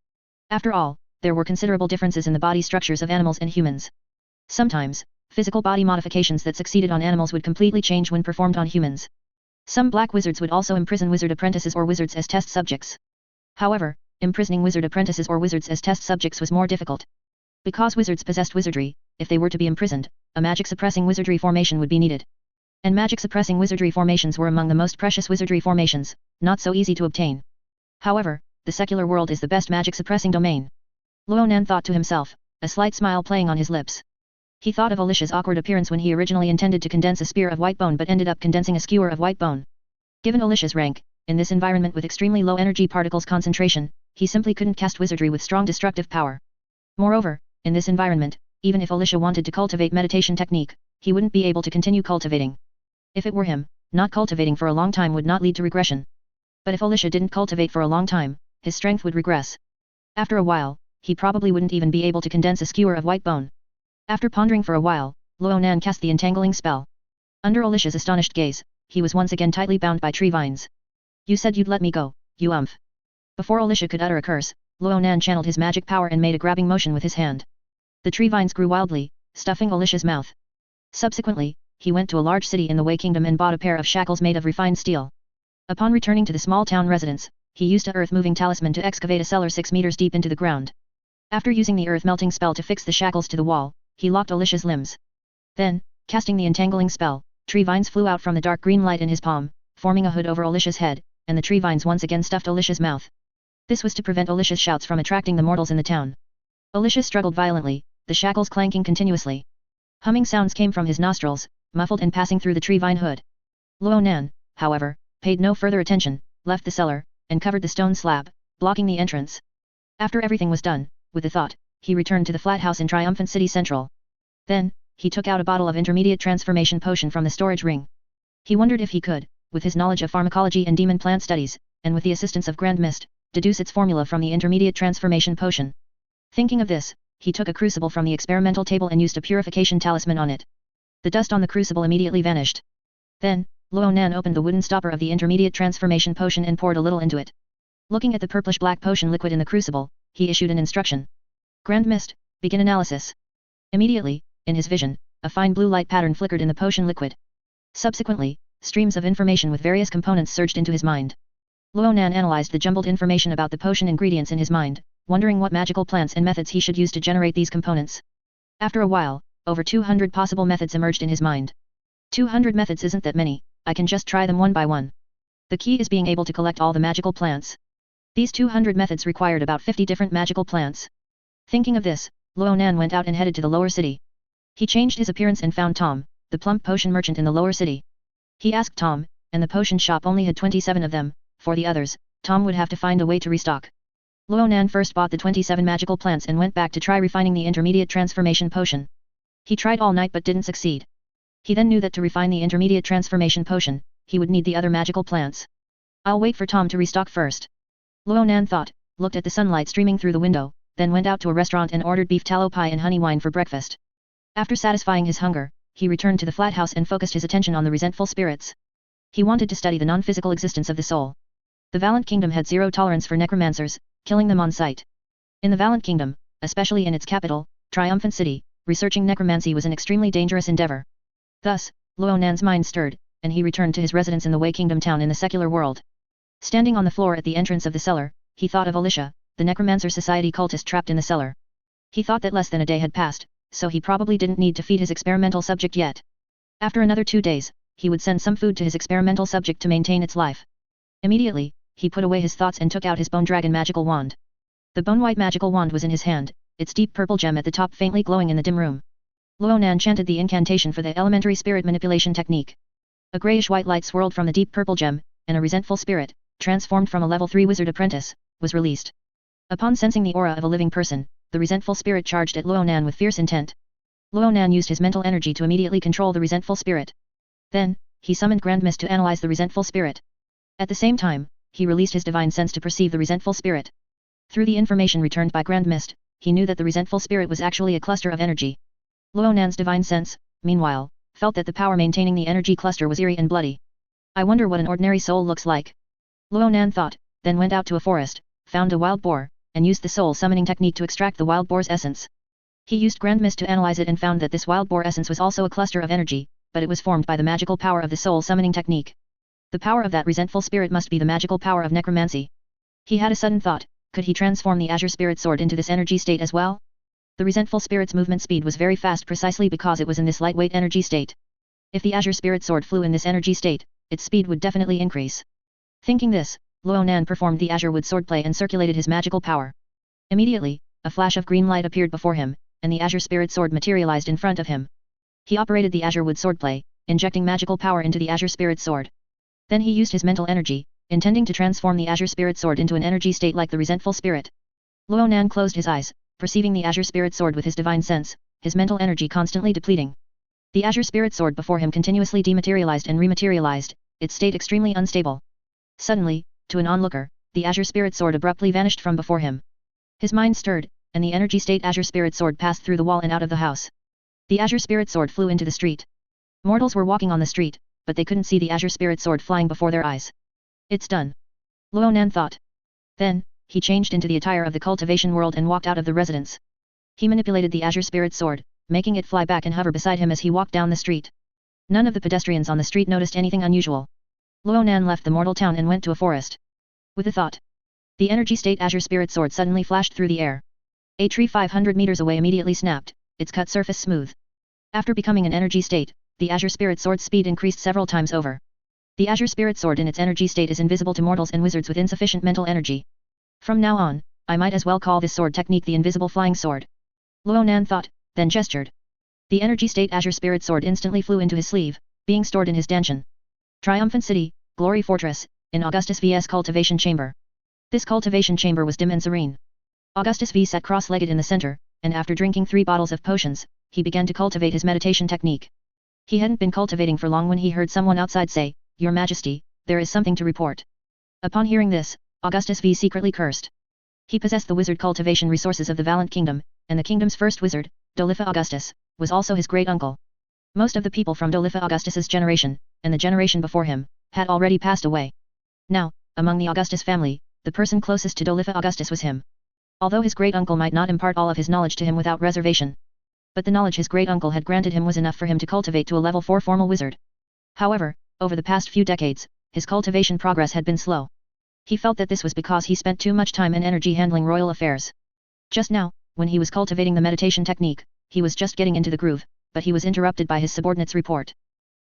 After all, there were considerable differences in the body structures of animals and humans. Sometimes, physical body modifications that succeeded on animals would completely change when performed on humans. Some black wizards would also imprison wizard apprentices or wizards as test subjects. However, imprisoning wizard apprentices or wizards as test subjects was more difficult. Because wizards possessed wizardry, if they were to be imprisoned, a magic-suppressing wizardry formation would be needed. And magic-suppressing wizardry formations were among the most precious wizardry formations, not so easy to obtain. However, the secular world is the best magic-suppressing domain. Ronan thought to himself, a slight smile playing on his lips. He thought of Alicia's awkward appearance when he originally intended to condense a spear of white bone but ended up condensing a skewer of white bone. Given Alicia's rank, in this environment with extremely low energy particles concentration, he simply couldn't cast wizardry with strong destructive power. Moreover, in this environment, even if Alicia wanted to cultivate meditation technique, he wouldn't be able to continue cultivating. If it were him, not cultivating for a long time would not lead to regression. But if Alicia didn't cultivate for a long time, his strength would regress. After a while, he probably wouldn't even be able to condense a skewer of white bone. After pondering for a while, Ronan cast the entangling spell. Under Alicia's astonished gaze, he was once again tightly bound by tree vines. "You said you'd let me go, you umph." Before Alicia could utter a curse, Ronan channeled his magic power and made a grabbing motion with his hand. The tree vines grew wildly, stuffing Alicia's mouth. Subsequently, he went to a large city in the Wei Kingdom and bought a pair of shackles made of refined steel. Upon returning to the small town residence, he used a earth-moving talisman to excavate a cellar 6 meters deep into the ground. After using the earth-melting spell to fix the shackles to the wall, he locked Alicia's limbs. Then, casting the entangling spell, tree vines flew out from the dark green light in his palm, forming a hood over Alicia's head, and the tree vines once again stuffed Alicia's mouth. This was to prevent Alicia's shouts from attracting the mortals in the town. Alicia struggled violently, the shackles clanking continuously. Humming sounds came from his nostrils, muffled and passing through the tree vine hood. Ronan, however, paid no further attention, left the cellar, and covered the stone slab, blocking the entrance. After everything was done, with a thought, he returned to the flat house in Triumphant City Central. Then, he took out a bottle of intermediate transformation potion from the storage ring. He wondered if he could, with his knowledge of pharmacology and demon plant studies, and with the assistance of Grand Mist, deduce its formula from the intermediate transformation potion. Thinking of this, he took a crucible from the experimental table and used a purification talisman on it. The dust on the crucible immediately vanished. Then, Ronan opened the wooden stopper of the intermediate transformation potion and poured a little into it. Looking at the purplish-black potion liquid in the crucible, he issued an instruction. Grand Mist, begin analysis. Immediately, in his vision, a fine blue light pattern flickered in the potion liquid. Subsequently, streams of information with various components surged into his mind. Ronan analyzed the jumbled information about the potion ingredients in his mind, wondering what magical plants and methods he should use to generate these components. After a while, over 200 possible methods emerged in his mind. 200 methods isn't that many, I can just try them one by one. The key is being able to collect all the magical plants. These 200 methods required about 50 different magical plants. Thinking of this, Ronan went out and headed to the lower city. He changed his appearance and found Tom, the plump potion merchant in the lower city. He asked Tom, and the potion shop only had 27 of them. For the others, Tom would have to find a way to restock. Ronan first bought the 27 magical plants and went back to try refining the intermediate transformation potion. He tried all night but didn't succeed. He then knew that to refine the intermediate transformation potion, he would need the other magical plants. I'll wait for Tom to restock first. Ronan thought, looked at the sunlight streaming through the window, then went out to a restaurant and ordered beef tallow pie and honey wine for breakfast. After satisfying his hunger, he returned to the flat house and focused his attention on the resentful spirits. He wanted to study the non-physical existence of the soul. The Valiant Kingdom had zero tolerance for necromancers, killing them on sight. In the Valiant Kingdom, especially in its capital, Triumphant City, researching necromancy was an extremely dangerous endeavor. Thus, Ronan's mind stirred, and he returned to his residence in the Wei Kingdom town in the secular world. Standing on the floor at the entrance of the cellar, he thought of Alicia, the Necromancer Society cultist trapped in the cellar. He thought that less than a day had passed, so he probably didn't need to feed his experimental subject yet. After another 2 days, he would send some food to his experimental subject to maintain its life. Immediately, he put away his thoughts and took out his bone dragon magical wand. The bone-white magical wand was in his hand, its deep purple gem at the top faintly glowing in the dim room. Ronan chanted the incantation for the elementary spirit manipulation technique. A grayish-white light swirled from the deep purple gem, and a resentful spirit, transformed from a level 3 wizard apprentice, was released. Upon sensing the aura of a living person, the resentful spirit charged at Ronan with fierce intent. Ronan used his mental energy to immediately control the resentful spirit. Then, he summoned Grand Mist to analyze the resentful spirit. At the same time, he released his divine sense to perceive the resentful spirit. Through the information returned by Grand Mist, he knew that the resentful spirit was actually a cluster of energy. Ronan's divine sense, meanwhile, felt that the power maintaining the energy cluster was eerie and bloody. I wonder what an ordinary soul looks like. Ronan thought, then went out to a forest, found a wild boar, and used the soul summoning technique to extract the wild boar's essence. He used Grand Mist to analyze it and found that this wild boar essence was also a cluster of energy, but it was formed by the magical power of the soul summoning technique. The power of that resentful spirit must be the magical power of necromancy. He had a sudden thought, could he transform the azure spirit sword into this energy state as well? The resentful spirit's movement speed was very fast precisely because it was in this lightweight energy state. If the azure spirit sword flew in this energy state, its speed would definitely increase. Thinking this, Ronan performed the azure wood swordplay and circulated his magical power. Immediately, a flash of green light appeared before him, and the azure spirit sword materialized in front of him. He operated the azure wood swordplay, injecting magical power into the azure spirit sword. Then he used his mental energy, intending to transform the azure spirit sword into an energy state like the resentful spirit. Ronan closed his eyes, perceiving the azure spirit sword with his divine sense, his mental energy constantly depleting. The azure spirit sword before him continuously dematerialized and rematerialized, its state extremely unstable. Suddenly, to an onlooker, the azure spirit sword abruptly vanished from before him. His mind stirred, and the energy state azure spirit sword passed through the wall and out of the house. The azure spirit sword flew into the street. Mortals were walking on the street, but they couldn't see the azure spirit sword flying before their eyes. It's done. Ronan thought. Then, he changed into the attire of the cultivation world and walked out of the residence. He manipulated the azure spirit sword, making it fly back and hover beside him as he walked down the street. None of the pedestrians on the street noticed anything unusual. Ronan left the mortal town and went to a forest. With a thought, the energy state azure spirit sword suddenly flashed through the air. A tree 500 meters away immediately snapped, its cut surface smooth. After becoming an energy state, the azure spirit sword's speed increased several times over. The azure spirit sword in its energy state is invisible to mortals and wizards with insufficient mental energy. From now on, I might as well call this sword technique the invisible flying sword. Ronan thought, then gestured. The energy state azure spirit sword instantly flew into his sleeve, being stored in his dantian. Triumphant City, Glory Fortress, in Augustus V's cultivation chamber. This cultivation chamber was dim and serene. Augustus V sat cross-legged in the center, and after drinking 3 bottles of potions, he began to cultivate his meditation technique. He hadn't been cultivating for long when he heard someone outside say, "Your Majesty, there is something to report." Upon hearing this, Augustus V secretly cursed. He possessed the wizard cultivation resources of the Valiant Kingdom, and the kingdom's first wizard, Dolifa Augustus, was also his great uncle. Most of the people from Dolifa Augustus's generation, and the generation before him, had already passed away. Now, among the Augustus family, the person closest to Dolifa Augustus was him. Although his great-uncle might not impart all of his knowledge to him without reservation, but the knowledge his great-uncle had granted him was enough for him to cultivate to a level 4 formal wizard. However, over the past few decades, his cultivation progress had been slow. He felt that this was because he spent too much time and energy handling royal affairs. Just now, when he was cultivating the meditation technique, he was just getting into the groove, but he was interrupted by his subordinate's report.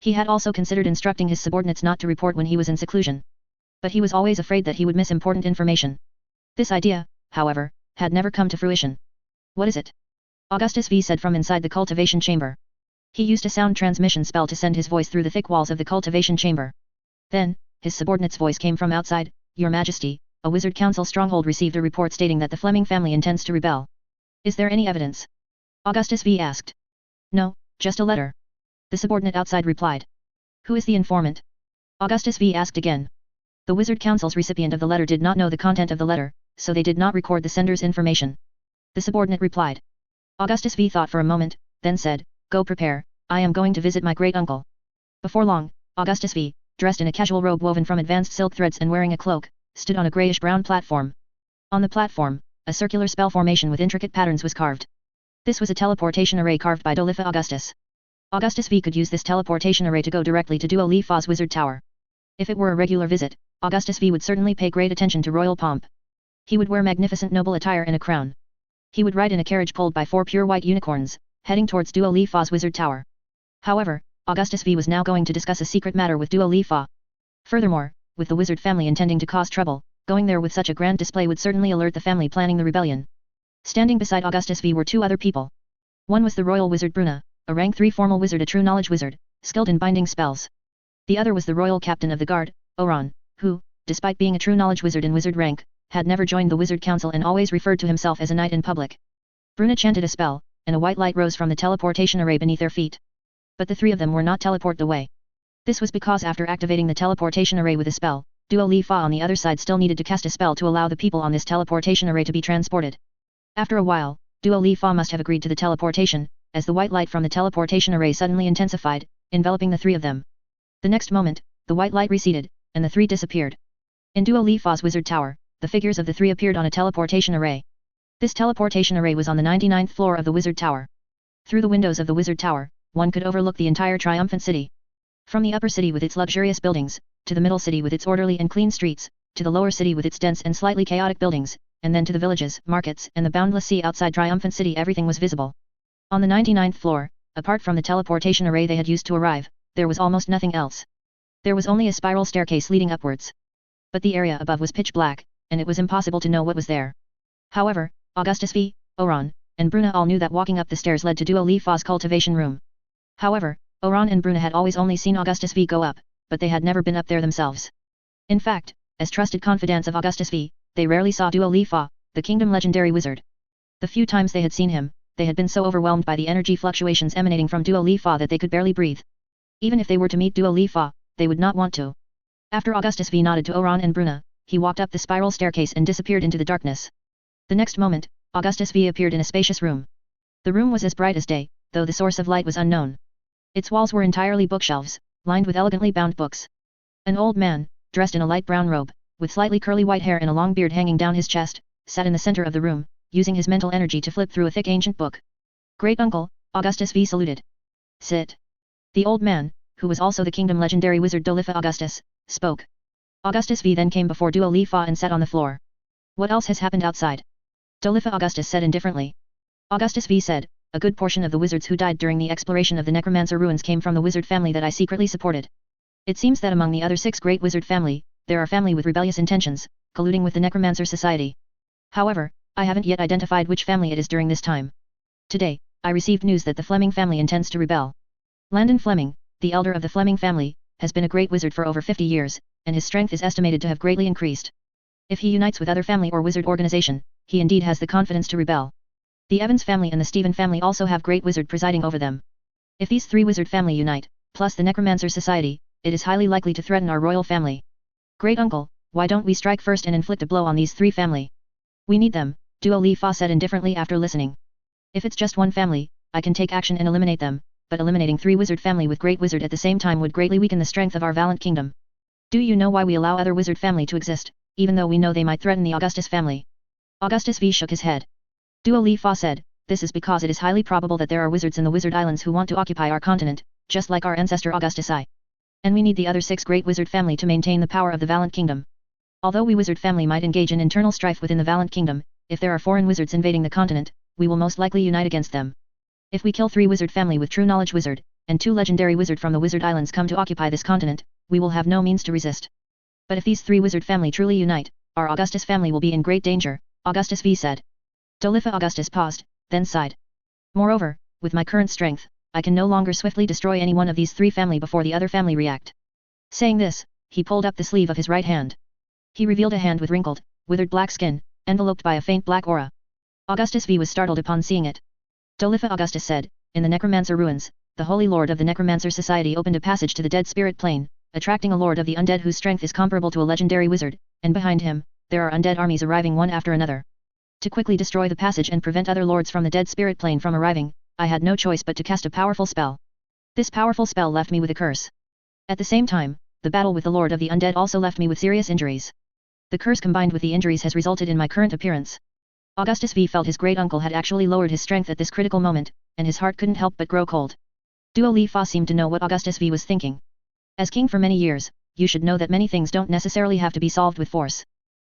He had also considered instructing his subordinates not to report when he was in seclusion. But he was always afraid that he would miss important information. This idea, however, had never come to fruition. "What is it?" Augustus V said from inside the cultivation chamber. He used a sound transmission spell to send his voice through the thick walls of the cultivation chamber. Then, his subordinate's voice came from outside, "Your Majesty, a wizard council stronghold received a report stating that the Fleming family intends to rebel. Is there any evidence?" Augustus V asked. "No, just a letter." The subordinate outside replied. "Who is the informant?" Augustus V asked again. The wizard council's recipient of the letter did not know the content of the letter, so they did not record the sender's information. The subordinate replied. Augustus V thought for a moment, then said, "Go prepare, I am going to visit my great-uncle." Before long, Augustus V, dressed in a casual robe woven from advanced silk threads and wearing a cloak, stood on a grayish-brown platform. On the platform, a circular spell formation with intricate patterns was carved. This was a teleportation array carved by Dolifa Augustus. Augustus V could use this teleportation array to go directly to Duo Li Fa's wizard tower. If it were a regular visit, Augustus V would certainly pay great attention to royal pomp. He would wear magnificent noble attire and a crown. He would ride in a carriage pulled by 4 pure white unicorns, heading towards Duo Li Fa's wizard tower. However, Augustus V was now going to discuss a secret matter with Duo Li Fa. Furthermore, with the wizard family intending to cause trouble, going there with such a grand display would certainly alert the family planning the rebellion. Standing beside Augustus V were 2 other people. One was the royal wizard Bruna, a rank 3 formal wizard, a true knowledge wizard, skilled in binding spells. The other was the royal captain of the guard, Ronan, who, despite being a true knowledge wizard in wizard rank, had never joined the wizard council and always referred to himself as a knight in public. Bruna chanted a spell, and a white light rose from the teleportation array beneath their feet. But the 3 of them were not teleported away. This was because after activating the teleportation array with a spell, Duo Li Fa on the other side still needed to cast a spell to allow the people on this teleportation array to be transported. After a while, Duo Li Fa must have agreed to the teleportation, as the white light from the teleportation array suddenly intensified, enveloping the 3 of them. The next moment, the white light receded, and the 3 disappeared. In Duo Li Fa's wizard tower, the figures of the 3 appeared on a teleportation array. This teleportation array was on the 99th floor of the wizard tower. Through the windows of the wizard tower, one could overlook the entire triumphant city. From the upper city with its luxurious buildings, to the middle city with its orderly and clean streets, to the lower city with its dense and slightly chaotic buildings, and then to the villages, markets, and the boundless sea outside triumphant city, everything was visible. On the 99th floor, apart from the teleportation array they had used to arrive, there was almost nothing else. There was only a spiral staircase leading upwards. But the area above was pitch black, and it was impossible to know what was there. However, Augustus V, Ronan, and Bruna all knew that walking up the stairs led to Duo Li Fa's cultivation room. However, Ronan and Bruna had always only seen Augustus V go up, but they had never been up there themselves. In fact, as trusted confidants of Augustus V, they rarely saw Duo Li Fa, the kingdom legendary wizard. The few times they had seen him, they had been so overwhelmed by the energy fluctuations emanating from Duo Li Fa that they could barely breathe. Even if they were to meet Duo Li Fa, they would not want to. After Augustus V nodded to Ronan and Bruna, he walked up the spiral staircase and disappeared into the darkness. The next moment, Augustus V appeared in a spacious room. The room was as bright as day, though the source of light was unknown. Its walls were entirely bookshelves, lined with elegantly bound books. An old man, dressed in a light brown robe, with slightly curly white hair and a long beard hanging down his chest, sat in the center of the room, using his mental energy to flip through a thick ancient book. Great uncle, Augustus V saluted. Sit. The old man, who was also the kingdom legendary wizard Dolifa Augustus, spoke. Augustus V then came before Duo Li Fa and sat on the floor. What else has happened outside? Dolifa Augustus said indifferently. Augustus V said, a good portion of the wizards who died during the exploration of the necromancer ruins came from the wizard family that I secretly supported. It seems that among the other 6 great wizard family, there are family with rebellious intentions, colluding with the necromancer society. However, I haven't yet identified which family it is during this time. Today, I received news that the Fleming family intends to rebel. Landon Fleming, the elder of the Fleming family, has been a great wizard for over 50 years, and his strength is estimated to have greatly increased. If he unites with other family or wizard organization, he indeed has the confidence to rebel. The Evans family and the Stephen family also have great wizard presiding over them. If these 3 wizard family unite, plus the necromancer society, it is highly likely to threaten our royal family. Great uncle, why don't we strike first and inflict a blow on these 3 family? We need them, Duo Li Fa said indifferently after listening. If it's just one family, I can take action and eliminate them, but eliminating 3 wizard family with great wizard at the same time would greatly weaken the strength of our valiant kingdom. Do you know why we allow other wizard family to exist, even though we know they might threaten the Augustus family? Augustus V shook his head. Duo Li Fa said, this is because it is highly probable that there are wizards in the wizard islands who want to occupy our continent, just like our ancestor Augustus I. And we need the other 6 great wizard family to maintain the power of the valiant kingdom. Although we wizard family might engage in internal strife within the valiant kingdom, if there are foreign wizards invading the continent, we will most likely unite against them. If we kill 3 wizard family with true knowledge wizard, and 2 legendary wizard from the wizard islands come to occupy this continent, we will have no means to resist. But if these 3 wizard family truly unite, our Augustus family will be in great danger, Augustus V said. Dolifa Augustus paused, then sighed. Moreover, with my current strength, I can no longer swiftly destroy any one of these 3 family before the other family react. Saying this, he pulled up the sleeve of his right hand. He revealed a hand with wrinkled, withered black skin, enveloped by a faint black aura. Augustus V was startled upon seeing it. Dolifa Augustus said, in the necromancer ruins, the Holy Lord of the Necromancer Society opened a passage to the dead spirit plane, attracting a lord of the undead whose strength is comparable to a legendary wizard, and behind him, there are undead armies arriving one after another. To quickly destroy the passage and prevent other lords from the dead spirit plane from arriving, I had no choice but to cast a powerful spell. This powerful spell left me with a curse. At the same time, the battle with the Lord of the Undead also left me with serious injuries. The curse combined with the injuries has resulted in my current appearance. Augustus V felt his great uncle had actually lowered his strength at this critical moment, and his heart couldn't help but grow cold. Duo Li Fa seemed to know what Augustus V was thinking. As king for many years, you should know that many things don't necessarily have to be solved with force.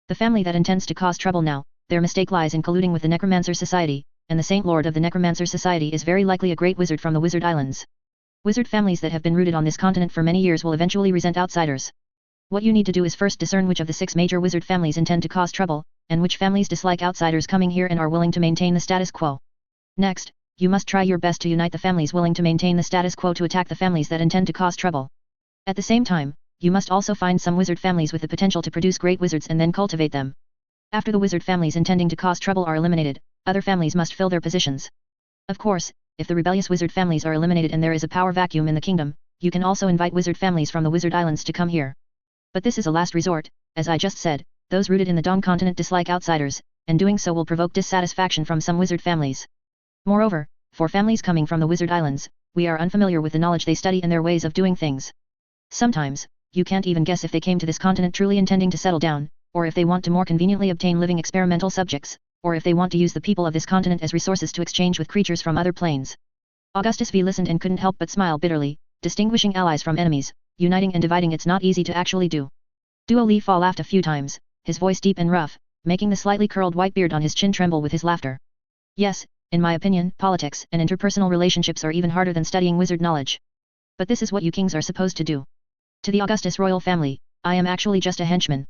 The family that intends to cause trouble now, their mistake lies in colluding with the Necromancer Society, and the Saint Lord of the Necromancer Society is very likely a great wizard from the Wizard Islands. Wizard families that have been rooted on this continent for many years will eventually resent outsiders. What you need to do is first discern which of the 6 major wizard families intend to cause trouble, and which families dislike outsiders coming here and are willing to maintain the status quo. Next, you must try your best to unite the families willing to maintain the status quo to attack the families that intend to cause trouble. At the same time, you must also find some wizard families with the potential to produce great wizards and then cultivate them. After the wizard families intending to cause trouble are eliminated, other families must fill their positions. Of course, if the rebellious wizard families are eliminated and there is a power vacuum in the kingdom, you can also invite wizard families from the wizard islands to come here. But this is a last resort, as I just said, those rooted in the Dong continent dislike outsiders, and doing so will provoke dissatisfaction from some wizard families. Moreover, for families coming from the wizard islands, we are unfamiliar with the knowledge they study and their ways of doing things. Sometimes, you can't even guess if they came to this continent truly intending to settle down, or if they want to more conveniently obtain living experimental subjects, or if they want to use the people of this continent as resources to exchange with creatures from other planes. Augustus V listened and couldn't help but smile bitterly, distinguishing allies from enemies, uniting and dividing it's not easy to actually do. Duo Li Fa laughed a few times, his voice deep and rough, making the slightly curled white beard on his chin tremble with his laughter. Yes, in my opinion, politics and interpersonal relationships are even harder than studying wizard knowledge. But this is what you kings are supposed to do. To the Augustus royal family, I am actually just a henchman.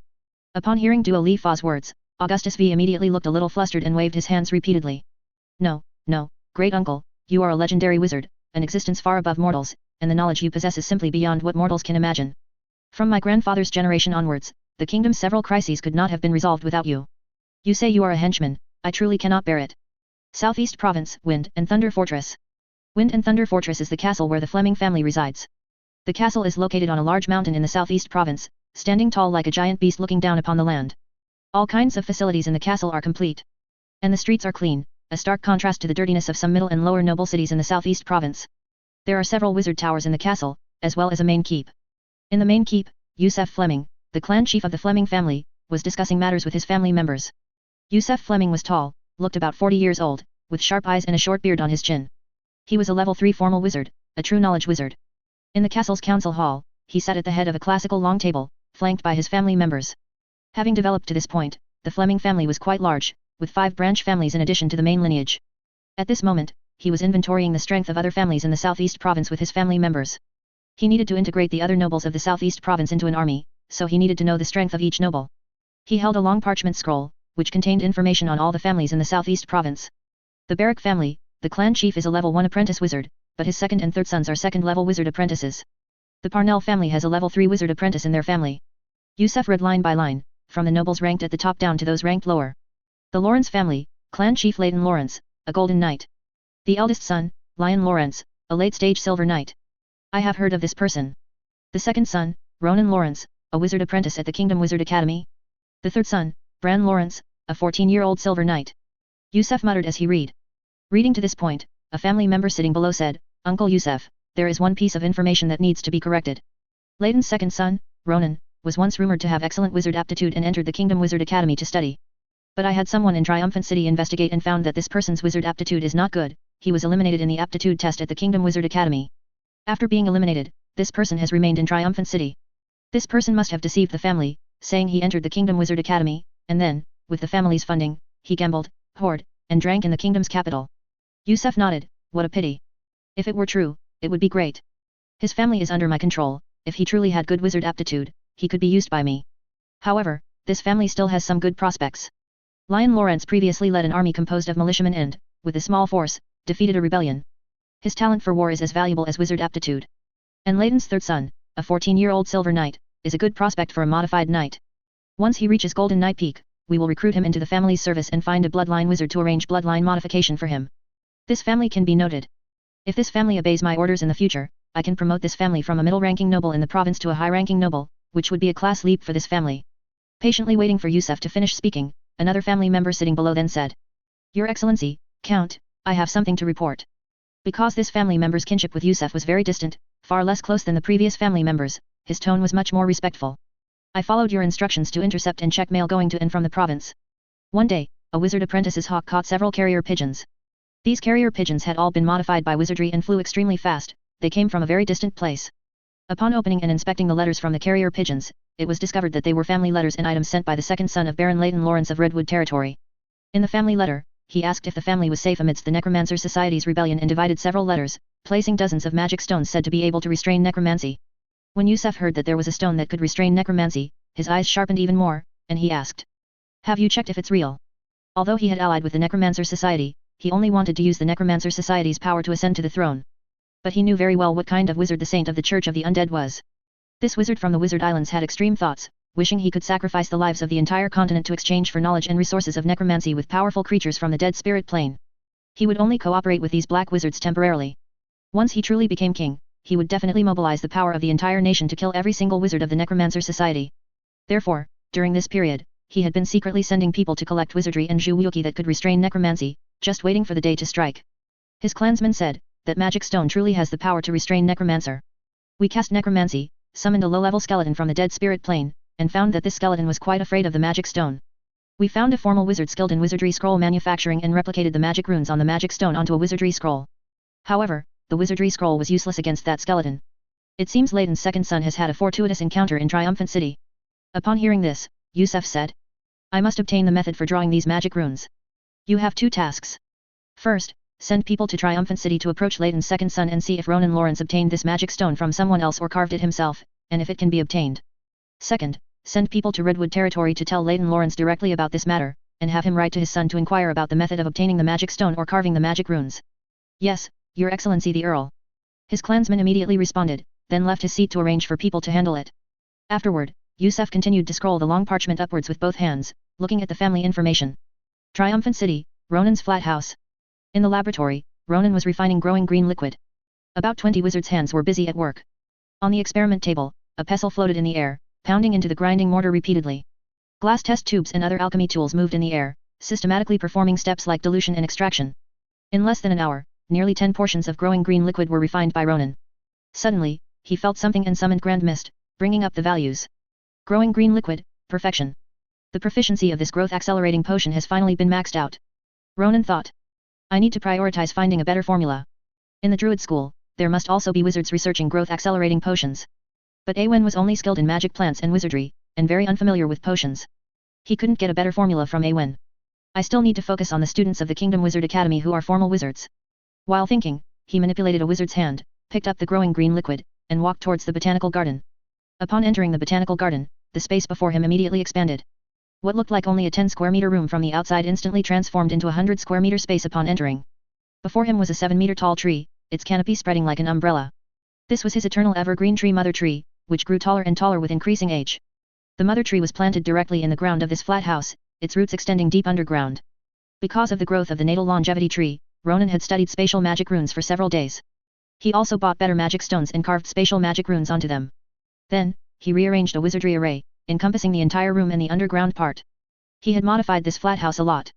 Upon hearing Duo Li Fa's words, Augustus V immediately looked a little flustered and waved his hands repeatedly. No, great uncle, you are a legendary wizard, an existence far above mortals, and the knowledge you possess is simply beyond what mortals can imagine. From my grandfather's generation onwards, the kingdom's several crises could not have been resolved without you. You say you are a henchman, I truly cannot bear it. Southeast Province, Wind and Thunder Fortress. Wind and Thunder Fortress is the castle where the Fleming family resides. The castle is located on a large mountain in the Southeast Province, standing tall like a giant beast looking down upon the land. All kinds of facilities in the castle are complete. And the streets are clean, a stark contrast to the dirtiness of some middle and lower noble cities in the Southeast Province. There are several wizard towers in the castle, as well as a main keep. In the main keep, Yusef Fleming, the clan chief of the Fleming family, was discussing matters with his family members. Yusef Fleming was tall, looked about 40 years old, with sharp eyes and a short beard on his chin. He was a level 3 formal wizard, a true knowledge wizard. In the castle's council hall, he sat at the head of a classical long table, flanked by his family members. Having developed to this point, the Fleming family was quite large, with 5 branch families in addition to the main lineage. At this moment, he was inventorying the strength of other families in the southeast province with his family members. He needed to integrate the other nobles of the southeast province into an army, so he needed to know the strength of each noble. He held a long parchment scroll, which contained information on all the families in the southeast province. The Barak family, the clan chief is a level 1 apprentice wizard, but his second and third sons are second-level wizard apprentices. The Parnell family has a level 3 wizard apprentice in their family. Yusef read line by line, from the nobles ranked at the top down to those ranked lower. The Lawrence family, clan chief Leighton Lawrence, a golden knight. The eldest son, Lion Lawrence, a late-stage silver knight. I have heard of this person. The second son, Ronan Lawrence, a wizard apprentice at the Kingdom Wizard Academy. The third son, Bran Lawrence, a 14-year-old silver knight. Yusef muttered as he read. Reading to this point, a family member sitting below said, Uncle Yusef, there is one piece of information that needs to be corrected. Leighton's second son, Ronan, was once rumored to have excellent wizard aptitude and entered the Kingdom Wizard Academy to study. But I had someone in Triumphant City investigate and found that this person's wizard aptitude is not good. He was eliminated in the aptitude test at the Kingdom Wizard Academy. After being eliminated, this person has remained in Triumphant City. This person must have deceived the family, saying he entered the Kingdom Wizard Academy, and then, with the family's funding, he gambled, hoarded, and drank in the kingdom's capital. Yusef nodded. What a pity. If it were true, it would be great. His family is under my control. If he truly had good wizard aptitude, he could be used by me. However, this family still has some good prospects. Lion Lawrence previously led an army composed of militiamen and, with a small force, defeated a rebellion. His talent for war is as valuable as wizard aptitude. And Leighton's third son, a 14-year-old silver knight, is a good prospect for a modified knight. Once he reaches Golden Knight Peak, we will recruit him into the family's service and find a bloodline wizard to arrange bloodline modification for him. This family can be noted. If this family obeys my orders in the future, I can promote this family from a middle-ranking noble in the province to a high-ranking noble, which would be a class leap for this family. Patiently waiting for Yusef to finish speaking, another family member sitting below then said, Your Excellency, Count, I have something to report. Because this family member's kinship with Yusef was very distant, far less close than the previous family members, his tone was much more respectful. I followed your instructions to intercept and check mail going to and from the province. One day, a wizard apprentice's hawk caught several carrier pigeons. These carrier pigeons had all been modified by wizardry and flew extremely fast. They came from a very distant place. Upon opening and inspecting the letters from the carrier pigeons, it was discovered that they were family letters and items sent by the second son of Baron Leighton Lawrence of Redwood Territory. In the family letter, he asked if the family was safe amidst the Necromancer Society's rebellion and divided several letters, placing dozens of magic stones said to be able to restrain necromancy. When Yusef heard that there was a stone that could restrain necromancy, his eyes sharpened even more, and he asked, Have you checked if it's real? Although he had allied with the Necromancer Society, he only wanted to use the Necromancer Society's power to ascend to the throne. But he knew very well what kind of wizard the Saint of the Church of the Undead was. This wizard from the Wizard Islands had extreme thoughts, wishing he could sacrifice the lives of the entire continent to exchange for knowledge and resources of necromancy with powerful creatures from the dead spirit plane. He would only cooperate with these black wizards temporarily. Once he truly became king, he would definitely mobilize the power of the entire nation to kill every single wizard of the Necromancer Society. Therefore, during this period, he had been secretly sending people to collect wizardry and Zhuwuki that could restrain necromancy, just waiting for the day to strike. His clansmen said, that magic stone truly has the power to restrain necromancer. We cast necromancy, summoned a low-level skeleton from the dead spirit plane, and found that this skeleton was quite afraid of the magic stone. We found a formal wizard skilled in wizardry scroll manufacturing and replicated the magic runes on the magic stone onto a wizardry scroll. However, the wizardry scroll was useless against that skeleton. It seems Leighton's second son has had a fortuitous encounter in Triumphant City. Upon hearing this, Yusef said, I must obtain the method for drawing these magic runes. You have 2 tasks. First, send people to Triumphant City to approach Leighton's second son and see if Ronan Lawrence obtained this magic stone from someone else or carved it himself, and if it can be obtained. Second, send people to Redwood Territory to tell Leighton Lawrence directly about this matter, and have him write to his son to inquire about the method of obtaining the magic stone or carving the magic runes. Yes, Your Excellency the Earl. His clansman immediately responded, then left his seat to arrange for people to handle it. Afterward, Yusef continued to scroll the long parchment upwards with both hands, looking at the family information. Triumphant City, Ronan's flat house. In the laboratory, Ronan was refining growing green liquid. About 20 wizards' hands were busy at work. On the experiment table, a pestle floated in the air, pounding into the grinding mortar repeatedly. Glass test tubes and other alchemy tools moved in the air, systematically performing steps like dilution and extraction. In less than an hour, nearly 10 portions of growing green liquid were refined by Ronan. Suddenly, he felt something and summoned Grand Mist, bringing up the values. Growing green liquid, perfection. The proficiency of this growth accelerating potion has finally been maxed out. Ronan thought. I need to prioritize finding a better formula. In the druid school, there must also be wizards researching growth accelerating potions. But Awen was only skilled in magic plants and wizardry, and very unfamiliar with potions. He couldn't get a better formula from Awen. I still need to focus on the students of the Kingdom Wizard Academy who are formal wizards. While thinking, he manipulated a wizard's hand, picked up the growing green liquid, and walked towards the botanical garden. Upon entering the botanical garden, the space before him immediately expanded. What looked like only a 10 square meter room from the outside instantly transformed into a 100 square meter space upon entering. Before him was a 7 meter tall tree, its canopy spreading like an umbrella. This was his eternal evergreen tree mother tree, which grew taller and taller with increasing age. The mother tree was planted directly in the ground of this flat house, its roots extending deep underground. Because of the growth of the natal longevity tree, Ronan had studied spatial magic runes for several days. He also bought better magic stones and carved spatial magic runes onto them. Then, he rearranged a wizardry array, encompassing the entire room and the underground part. He had modified this flat house a lot.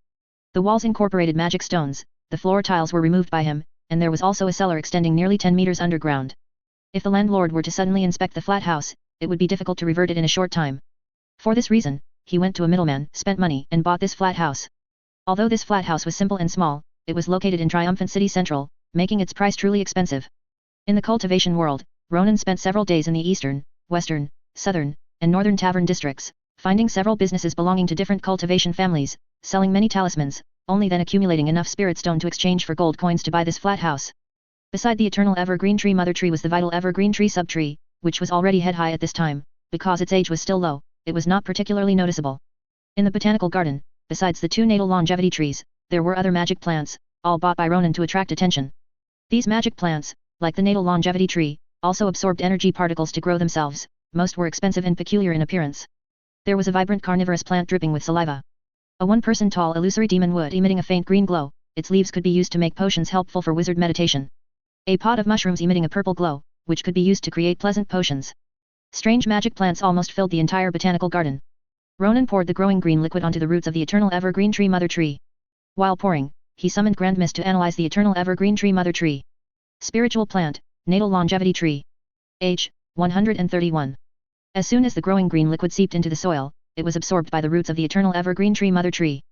The walls incorporated magic stones, the floor tiles were removed by him, and there was also a cellar extending nearly 10 meters underground. If the landlord were to suddenly inspect the flat house, it would be difficult to revert it in a short time. For this reason, he went to a middleman, spent money, and bought this flat house. Although this flat house was simple and small, it was located in Triumphant City Central, making its price truly expensive. In the cultivation world, Ronan spent several days in the eastern, western, southern, and northern tavern districts, finding several businesses belonging to different cultivation families, selling many talismans, only then accumulating enough spirit stone to exchange for gold coins to buy this flat house. Beside the eternal evergreen tree mother tree was the vital evergreen tree subtree, which was already head high at this time. Because its age was still low, it was not particularly noticeable. In the botanical garden, besides the two natal longevity trees, there were other magic plants, all bought by Ronan to attract attention. These magic plants, like the natal longevity tree, also absorbed energy particles to grow themselves. Most were expensive and peculiar in appearance. There was a vibrant carnivorous plant dripping with saliva. A one-person tall illusory demon wood emitting a faint green glow, its leaves could be used to make potions helpful for wizard meditation. A pot of mushrooms emitting a purple glow, which could be used to create pleasant potions. Strange magic plants almost filled the entire botanical garden. Ronan poured the growing green liquid onto the roots of the eternal evergreen tree mother tree. While pouring, he summoned Grand Mist to analyze the eternal evergreen tree mother tree. Spiritual plant, natal longevity tree. Age, 131. As soon as the growing green liquid seeped into the soil, it was absorbed by the roots of the eternal evergreen tree mother tree.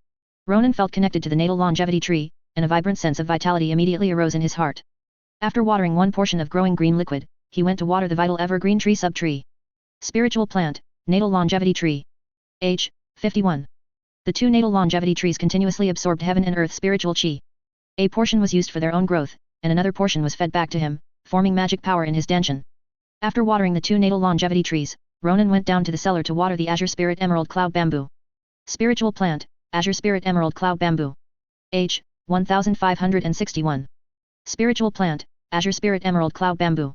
Ronan felt connected to the natal longevity tree, and a vibrant sense of vitality immediately arose in his heart. After watering one portion of growing green liquid, he went to water the vital evergreen tree subtree. Spiritual plant, natal longevity tree. Age, 51. The two natal longevity trees continuously absorbed heaven and earth spiritual chi. A portion was used for their own growth, and another portion was fed back to him, forming magic power in his danshan. After watering the two natal longevity trees, Ronan went down to the cellar to water the azure spirit emerald cloud bamboo. Spiritual plant, azure spirit emerald cloud bamboo. Age, 1561. Spiritual plant, azure spirit emerald cloud bamboo.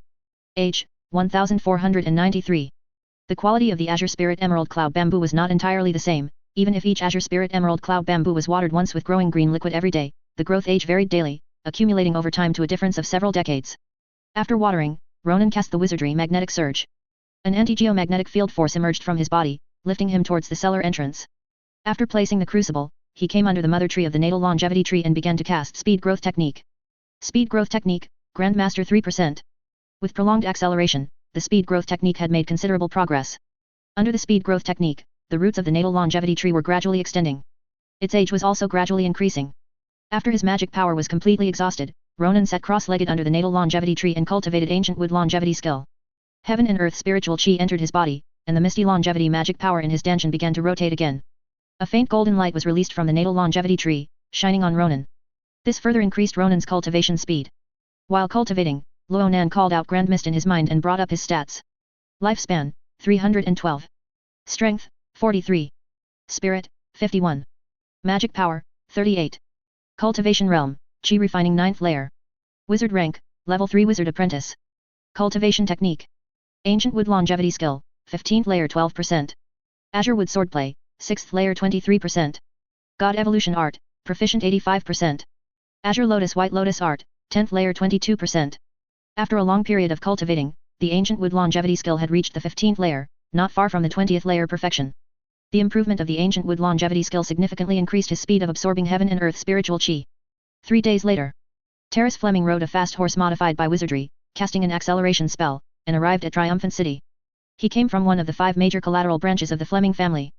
Age, 1493. The quality of the azure spirit emerald cloud bamboo was not entirely the same. Even if each azure spirit emerald cloud bamboo was watered once with growing green liquid every day, the growth age varied daily, accumulating over time to a difference of several decades. After watering, Ronan cast the wizardry magnetic surge. An anti-geomagnetic field force emerged from his body, lifting him towards the cellar entrance. After placing the crucible, he came under the mother tree of the natal longevity tree and began to cast speed growth technique. Speed growth technique, Grandmaster 3%. With prolonged acceleration, the speed growth technique had made considerable progress. Under the speed growth technique, the roots of the natal longevity tree were gradually extending. Its age was also gradually increasing. After his magic power was completely exhausted, Ronan sat cross-legged under the natal longevity tree and cultivated ancient wood longevity skill. Heaven and earth spiritual chi entered his body, and the misty longevity magic power in his danshan began to rotate again. A faint golden light was released from the natal longevity tree, shining on Ronan. This further increased Ronan's cultivation speed. While cultivating, Ronan called out Grand Mist in his mind and brought up his stats. Lifespan, 312. Strength, 43. Spirit, 51. Magic power, 38. Cultivation realm, Chi refining 9th layer. Wizard rank, level 3 wizard apprentice. Cultivation technique. Ancient wood longevity skill, 15th layer 12%. Azure wood swordplay, 6th layer 23%. God evolution art, proficient 85%. Azure lotus white lotus art, 10th layer 22%. After a long period of cultivating, the ancient wood longevity skill had reached the 15th layer, not far from the 20th layer perfection. The improvement of the ancient wood longevity skill significantly increased his speed of absorbing heaven and earth spiritual chi. 3 days later, Terrace Fleming rode a fast horse modified by wizardry, casting an acceleration spell, and arrived at Triumphant City. He came from one of the 5 major collateral branches of the Fleming family.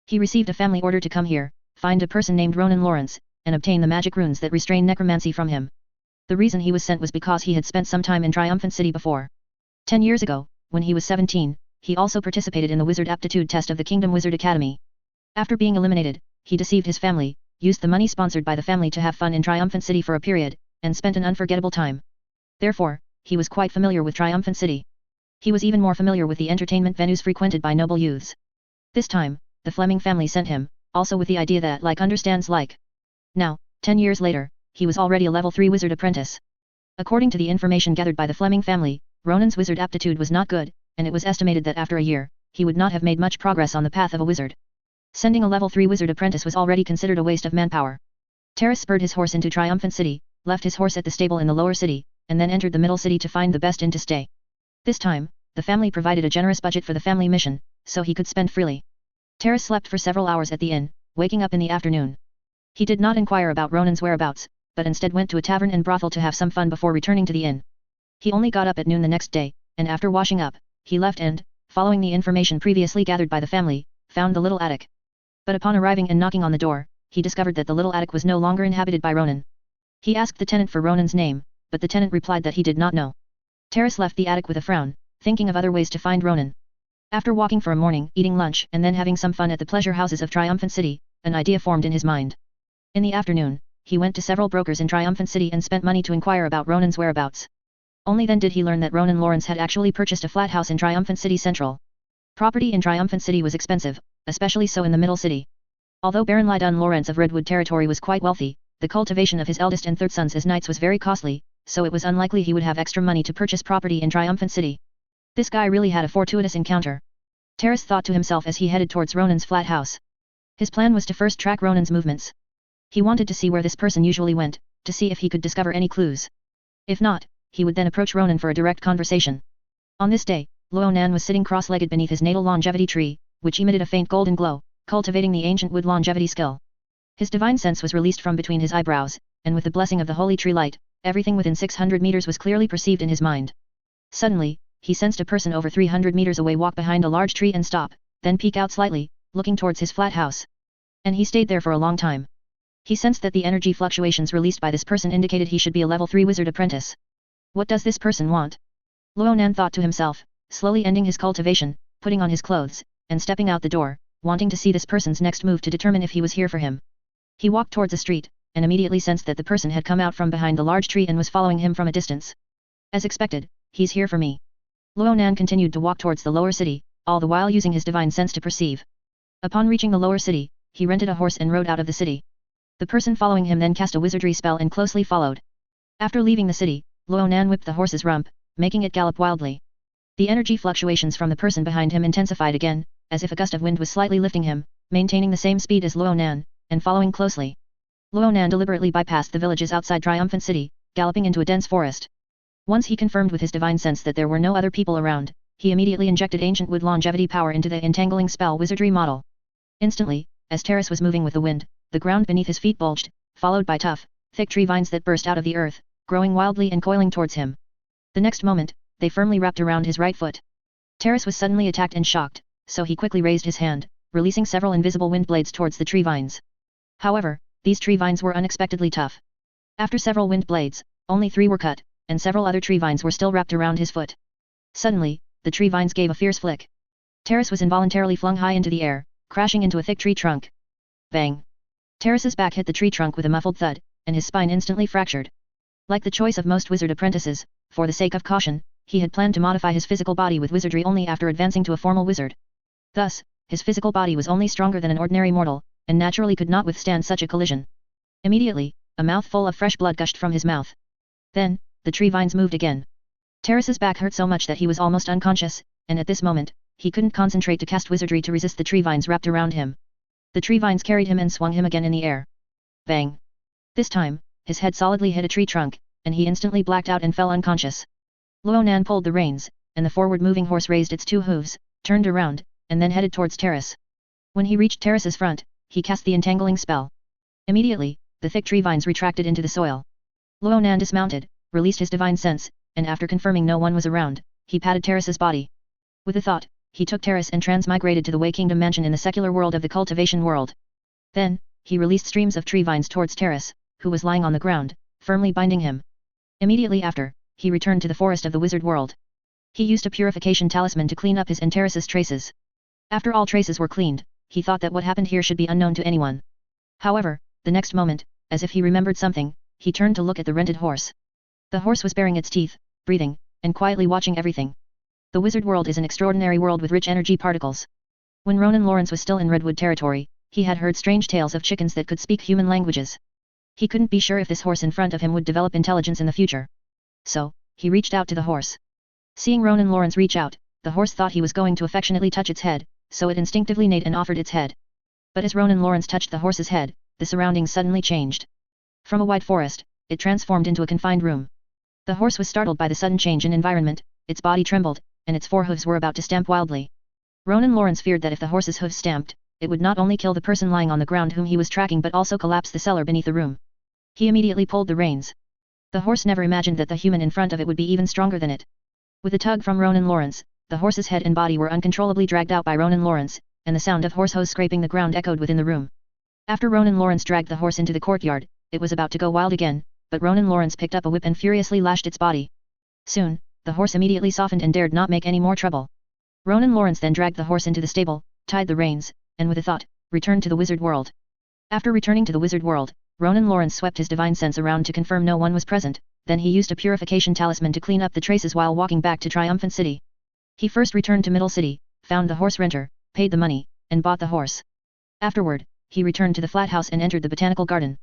He received a family order to come here, find a person named Ronan Lawrence, and obtain the magic runes that restrain necromancy from him. The reason he was sent was because he had spent some time in Triumphant City before. 10 years ago, when he was 17, he also participated in the wizard aptitude test of the Kingdom Wizard Academy. After being eliminated, he deceived his family, used the money sponsored by the family to have fun in Triumphant City for a period, and spent an unforgettable time. Therefore, he was quite familiar with Triumphant City. He was even more familiar with the entertainment venues frequented by noble youths. This time, the Fleming family sent him, also with the idea that like understands like. Now, 10 years later, he was already a level 3 wizard apprentice. According to the information gathered by the Fleming family, Ronan's wizard aptitude was not good, and it was estimated that after a year, he would not have made much progress on the path of a wizard. Sending a level 3 wizard apprentice was already considered a waste of manpower. Taras spurred his horse into Triumphant City, left his horse at the stable in the lower city, and then entered the middle city to find the best inn to stay. This time, the family provided a generous budget for the family mission, so he could spend freely. Taras slept for several hours at the inn, waking up in the afternoon. He did not inquire about Ronan's whereabouts, but instead went to a tavern and brothel to have some fun before returning to the inn. He only got up at noon the next day, and after washing up, he left and, following the information previously gathered by the family, found the little attic. But upon arriving and knocking on the door, he discovered that the little attic was no longer inhabited by Ronan. He asked the tenant for Ronan's name, but the tenant replied that he did not know. Taras left the attic with a frown, thinking of other ways to find Ronan. After walking for a morning, eating lunch and then having some fun at the pleasure houses of Triumphant City, an idea formed in his mind. In the afternoon, he went to several brokers in Triumphant City and spent money to inquire about Ronan's whereabouts. Only then did he learn that Ronan Lawrence had actually purchased a flat house in Triumphant City Central. Property in Triumphant City was expensive, especially so in the middle city. Although Baron Lydon Lawrence of Redwood Territory was quite wealthy, the cultivation of his eldest and third sons as knights was very costly, so it was unlikely he would have extra money to purchase property in Triumphant City. This guy really had a fortuitous encounter. Taras thought to himself as he headed towards Ronan's flat house. His plan was to first track Ronan's movements. He wanted to see where this person usually went, to see if he could discover any clues. If not, he would then approach Ronan for a direct conversation. On this day, Ronan was sitting cross-legged beneath his natal longevity tree, which emitted a faint golden glow, cultivating the ancient wood longevity skill. His divine sense was released from between his eyebrows, and with the blessing of the holy tree light, everything within 600 meters was clearly perceived in his mind. Suddenly, he sensed a person over 300 meters away walk behind a large tree and stop, then peek out slightly, looking towards his flat house. And he stayed there for a long time. He sensed that the energy fluctuations released by this person indicated he should be a level 3 wizard apprentice. What does this person want? Ronan thought to himself, slowly ending his cultivation, putting on his clothes, and stepping out the door, wanting to see this person's next move to determine if he was here for him. He walked towards the street, and immediately sensed that the person had come out from behind the large tree and was following him from a distance. As expected, he's here for me. Ronan continued to walk towards the lower city, all the while using his divine sense to perceive. Upon reaching the lower city, he rented a horse and rode out of the city. The person following him then cast a wizardry spell and closely followed. After leaving the city, Ronan whipped the horse's rump, making it gallop wildly. The energy fluctuations from the person behind him intensified again, as if a gust of wind was slightly lifting him, maintaining the same speed as Ronan, and following closely. Ronan deliberately bypassed the villages outside Triumphant City, galloping into a dense forest. Once he confirmed with his divine sense that there were no other people around, he immediately injected ancient wood longevity power into the entangling spell wizardry model. Instantly, as Taras was moving with the wind, the ground beneath his feet bulged, followed by tough, thick tree vines that burst out of the earth, growing wildly and coiling towards him. The next moment, they firmly wrapped around his right foot. Taras was suddenly attacked and shocked, so he quickly raised his hand, releasing several invisible wind blades towards the tree vines. However, these tree vines were unexpectedly tough. After several wind blades, only 3 were cut, and several other tree vines were still wrapped around his foot. Suddenly, the tree vines gave a fierce flick. Taras was involuntarily flung high into the air, crashing into a thick tree trunk. Bang! Taras's back hit the tree trunk with a muffled thud, and his spine instantly fractured. Like the choice of most wizard apprentices, for the sake of caution, he had planned to modify his physical body with wizardry only after advancing to a formal wizard. Thus, his physical body was only stronger than an ordinary mortal, and naturally could not withstand such a collision. Immediately, a mouthful of fresh blood gushed from his mouth. Then, the tree vines moved again. Taras's back hurt so much that he was almost unconscious, and at this moment, he couldn't concentrate to cast wizardry to resist the tree vines wrapped around him. The tree vines carried him and swung him again in the air. Bang! This time, his head solidly hit a tree trunk, and he instantly blacked out and fell unconscious. Ronan pulled the reins, and the forward-moving horse raised its 2 hooves, turned around, and then headed towards Taras. When he reached Taras's front, he cast the entangling spell. Immediately, the thick tree vines retracted into the soil. Ronan dismounted, released his divine sense, and after confirming no one was around, he patted Taras's body. With a thought, he took Terrace and transmigrated to the Wei Kingdom mansion in the secular world of the cultivation world. Then, he released streams of tree vines towards Terrace, who was lying on the ground, firmly binding him. Immediately after, he returned to the forest of the wizard world. He used a purification talisman to clean up his and Terrace's traces. After all traces were cleaned, he thought that what happened here should be unknown to anyone. However, the next moment, as if he remembered something, he turned to look at the rented horse. The horse was baring its teeth, breathing, and quietly watching everything. The wizard world is an extraordinary world with rich energy particles. When Ronan Lawrence was still in Redwood territory, he had heard strange tales of chickens that could speak human languages. He couldn't be sure if this horse in front of him would develop intelligence in the future. So, he reached out to the horse. Seeing Ronan Lawrence reach out, the horse thought he was going to affectionately touch its head, so it instinctively neighed and offered its head. But as Ronan Lawrence touched the horse's head, the surroundings suddenly changed. From a wide forest, it transformed into a confined room. The horse was startled by the sudden change in environment, its body trembled, and its forehooves were about to stamp wildly. Ronan Lawrence feared that if the horse's hooves stamped, it would not only kill the person lying on the ground whom he was tracking but also collapse the cellar beneath the room. He immediately pulled the reins. The horse never imagined that the human in front of it would be even stronger than it. With a tug from Ronan Lawrence, the horse's head and body were uncontrollably dragged out by Ronan Lawrence, and the sound of horse hose scraping the ground echoed within the room. After Ronan Lawrence dragged the horse into the courtyard, it was about to go wild again, but Ronan Lawrence picked up a whip and furiously lashed its body. Soon, the horse immediately softened and dared not make any more trouble. Ronan Lawrence then dragged the horse into the stable, tied the reins, and with a thought, returned to the wizard world. After returning to the wizard world, Ronan Lawrence swept his divine sense around to confirm no one was present, then he used a purification talisman to clean up the traces while walking back to Triumphant City. He first returned to Middle City, found the horse renter, paid the money, and bought the horse. Afterward, he returned to the flat house and entered the botanical garden.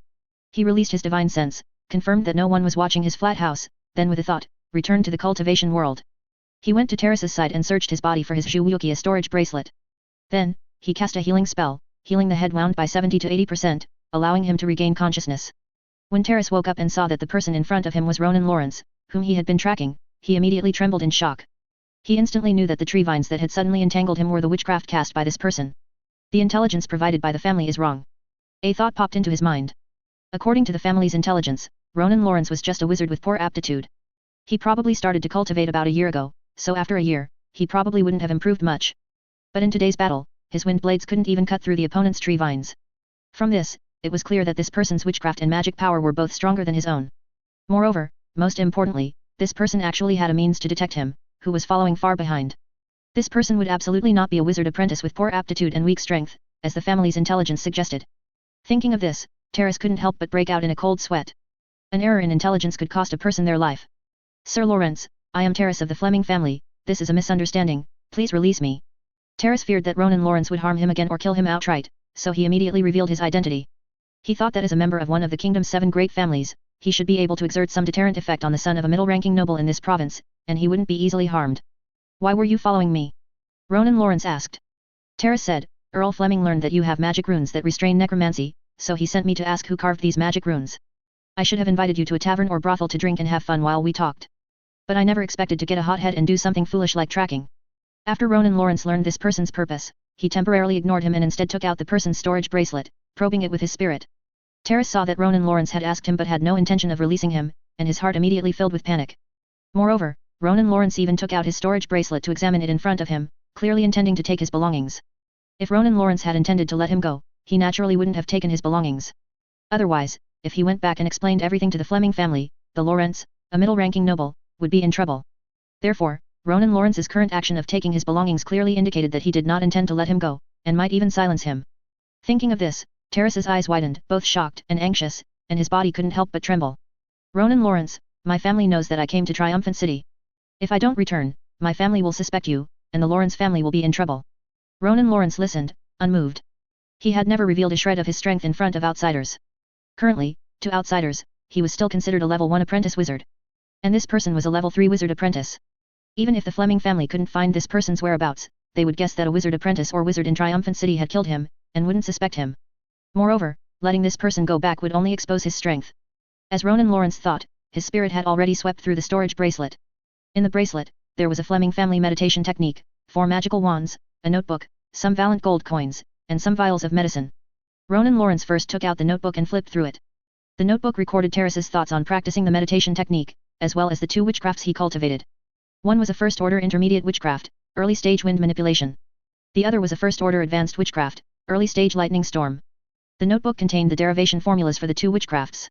He released his divine sense, confirmed that no one was watching his flat house, then with a thought, returned to the cultivation world. He went to Terrace's side and searched his body for his Zhuwuki storage bracelet. Then, he cast a healing spell, healing the head wound by 70 to 80%, allowing him to regain consciousness. When Terrace woke up and saw that the person in front of him was Ronan Lawrence, whom he had been tracking, he immediately trembled in shock. He instantly knew that the tree vines that had suddenly entangled him were the witchcraft cast by this person. The intelligence provided by the family is wrong. A thought popped into his mind. According to the family's intelligence, Ronan Lawrence was just a wizard with poor aptitude. He probably started to cultivate about a year ago, so after a year, he probably wouldn't have improved much. But in today's battle, his wind blades couldn't even cut through the opponent's tree vines. From this, it was clear that this person's witchcraft and magic power were both stronger than his own. Moreover, most importantly, this person actually had a means to detect him, who was following far behind. This person would absolutely not be a wizard apprentice with poor aptitude and weak strength, as the family's intelligence suggested. Thinking of this, Terrace couldn't help but break out in a cold sweat. An error in intelligence could cost a person their life. Sir Lawrence, I am Terrace of the Fleming family, this is a misunderstanding, please release me. Terrace feared that Ronan Lawrence would harm him again or kill him outright, so he immediately revealed his identity. He thought that as a member of one of the kingdom's 7 great families, he should be able to exert some deterrent effect on the son of a middle-ranking noble in this province, and he wouldn't be easily harmed. Why were you following me? Ronan Lawrence asked. Terrace said, Earl Fleming learned that you have magic runes that restrain necromancy, so he sent me to ask who carved these magic runes. I should have invited you to a tavern or brothel to drink and have fun while we talked. But I never expected to get a hot head and do something foolish like tracking. After Ronan Lawrence learned this person's purpose, he temporarily ignored him and instead took out the person's storage bracelet, probing it with his spirit. Terrace saw that Ronan Lawrence had asked him but had no intention of releasing him, and his heart immediately filled with panic. Moreover, Ronan Lawrence even took out his storage bracelet to examine it in front of him, clearly intending to take his belongings. If Ronan Lawrence had intended to let him go, he naturally wouldn't have taken his belongings. Otherwise, if he went back and explained everything to the Fleming family, the Lawrence, a middle-ranking noble, would be in trouble. Therefore, Ronan Lawrence's current action of taking his belongings clearly indicated that he did not intend to let him go, and might even silence him. Thinking of this, Terrace's eyes widened, both shocked and anxious, and his body couldn't help but tremble. Ronan Lawrence, my family knows that I came to Triumphant City. If I don't return, my family will suspect you, and the Lawrence family will be in trouble. Ronan Lawrence listened, unmoved. He had never revealed a shred of his strength in front of outsiders. Currently, to outsiders, he was still considered a level 1 apprentice wizard. And this person was a level 3 wizard apprentice. Even if the Fleming family couldn't find this person's whereabouts, they would guess that a wizard apprentice or wizard in Triumphant City had killed him, and wouldn't suspect him. Moreover, letting this person go back would only expose his strength. As Ronan Lawrence thought, his spirit had already swept through the storage bracelet. In the bracelet, there was a Fleming family meditation technique, 4 magical wands, a notebook, some valiant gold coins, and some vials of medicine. Ronan Lawrence first took out the notebook and flipped through it. The notebook recorded Terrace's thoughts on practicing the meditation technique, as well as the 2 witchcrafts he cultivated. One was a first-order intermediate witchcraft, early stage wind manipulation. The other was a first-order advanced witchcraft, early stage lightning storm. The notebook contained the derivation formulas for the two witchcrafts.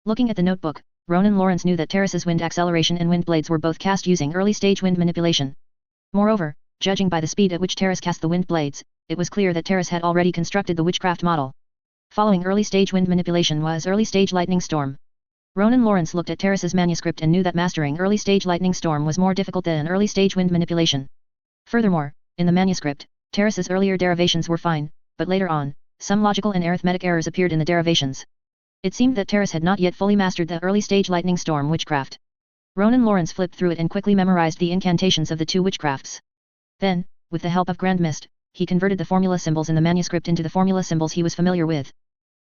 Looking at the notebook, Ronan Lawrence knew that Terrace's wind acceleration and wind blades were both cast using early stage wind manipulation. Moreover, judging by the speed at which Terrace cast the wind blades, it was clear that Terrace had already constructed the witchcraft model. Following early stage wind manipulation was early stage lightning storm. Ronan Lawrence looked at Terrace's manuscript and knew that mastering early stage lightning storm was more difficult than early stage wind manipulation. Furthermore, in the manuscript, Terrace's earlier derivations were fine, but later on, some logical and arithmetic errors appeared in the derivations. It seemed that Terrace had not yet fully mastered the early stage lightning storm witchcraft. Ronan Lawrence flipped through it and quickly memorized the incantations of the two witchcrafts. Then, with the help of Grand Mist, he converted the formula symbols in the manuscript into the formula symbols he was familiar with.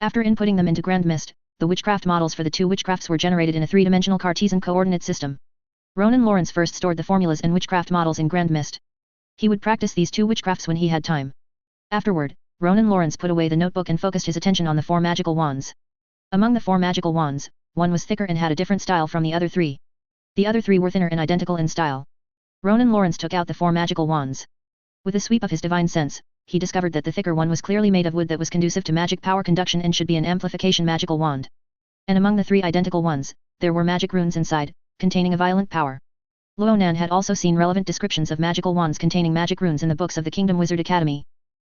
After inputting them into Grand Mist, the witchcraft models for the two witchcrafts were generated in a three-dimensional Cartesian coordinate system. Ronan Lawrence first stored the formulas and witchcraft models in Grand Mist. He would practice these two witchcrafts when he had time. Afterward, Ronan Lawrence put away the notebook and focused his attention on the four magical wands. Among the four magical wands, one was thicker and had a different style from the other three. The other three were thinner and identical in style. Ronan Lawrence took out the four magical wands. With a sweep of his divine sense, he discovered that the thicker one was clearly made of wood that was conducive to magic power conduction and should be an amplification magical wand. And among the three identical ones, there were magic runes inside, containing a violent power. Ronan had also seen relevant descriptions of magical wands containing magic runes in the books of the Kingdom Wizard Academy.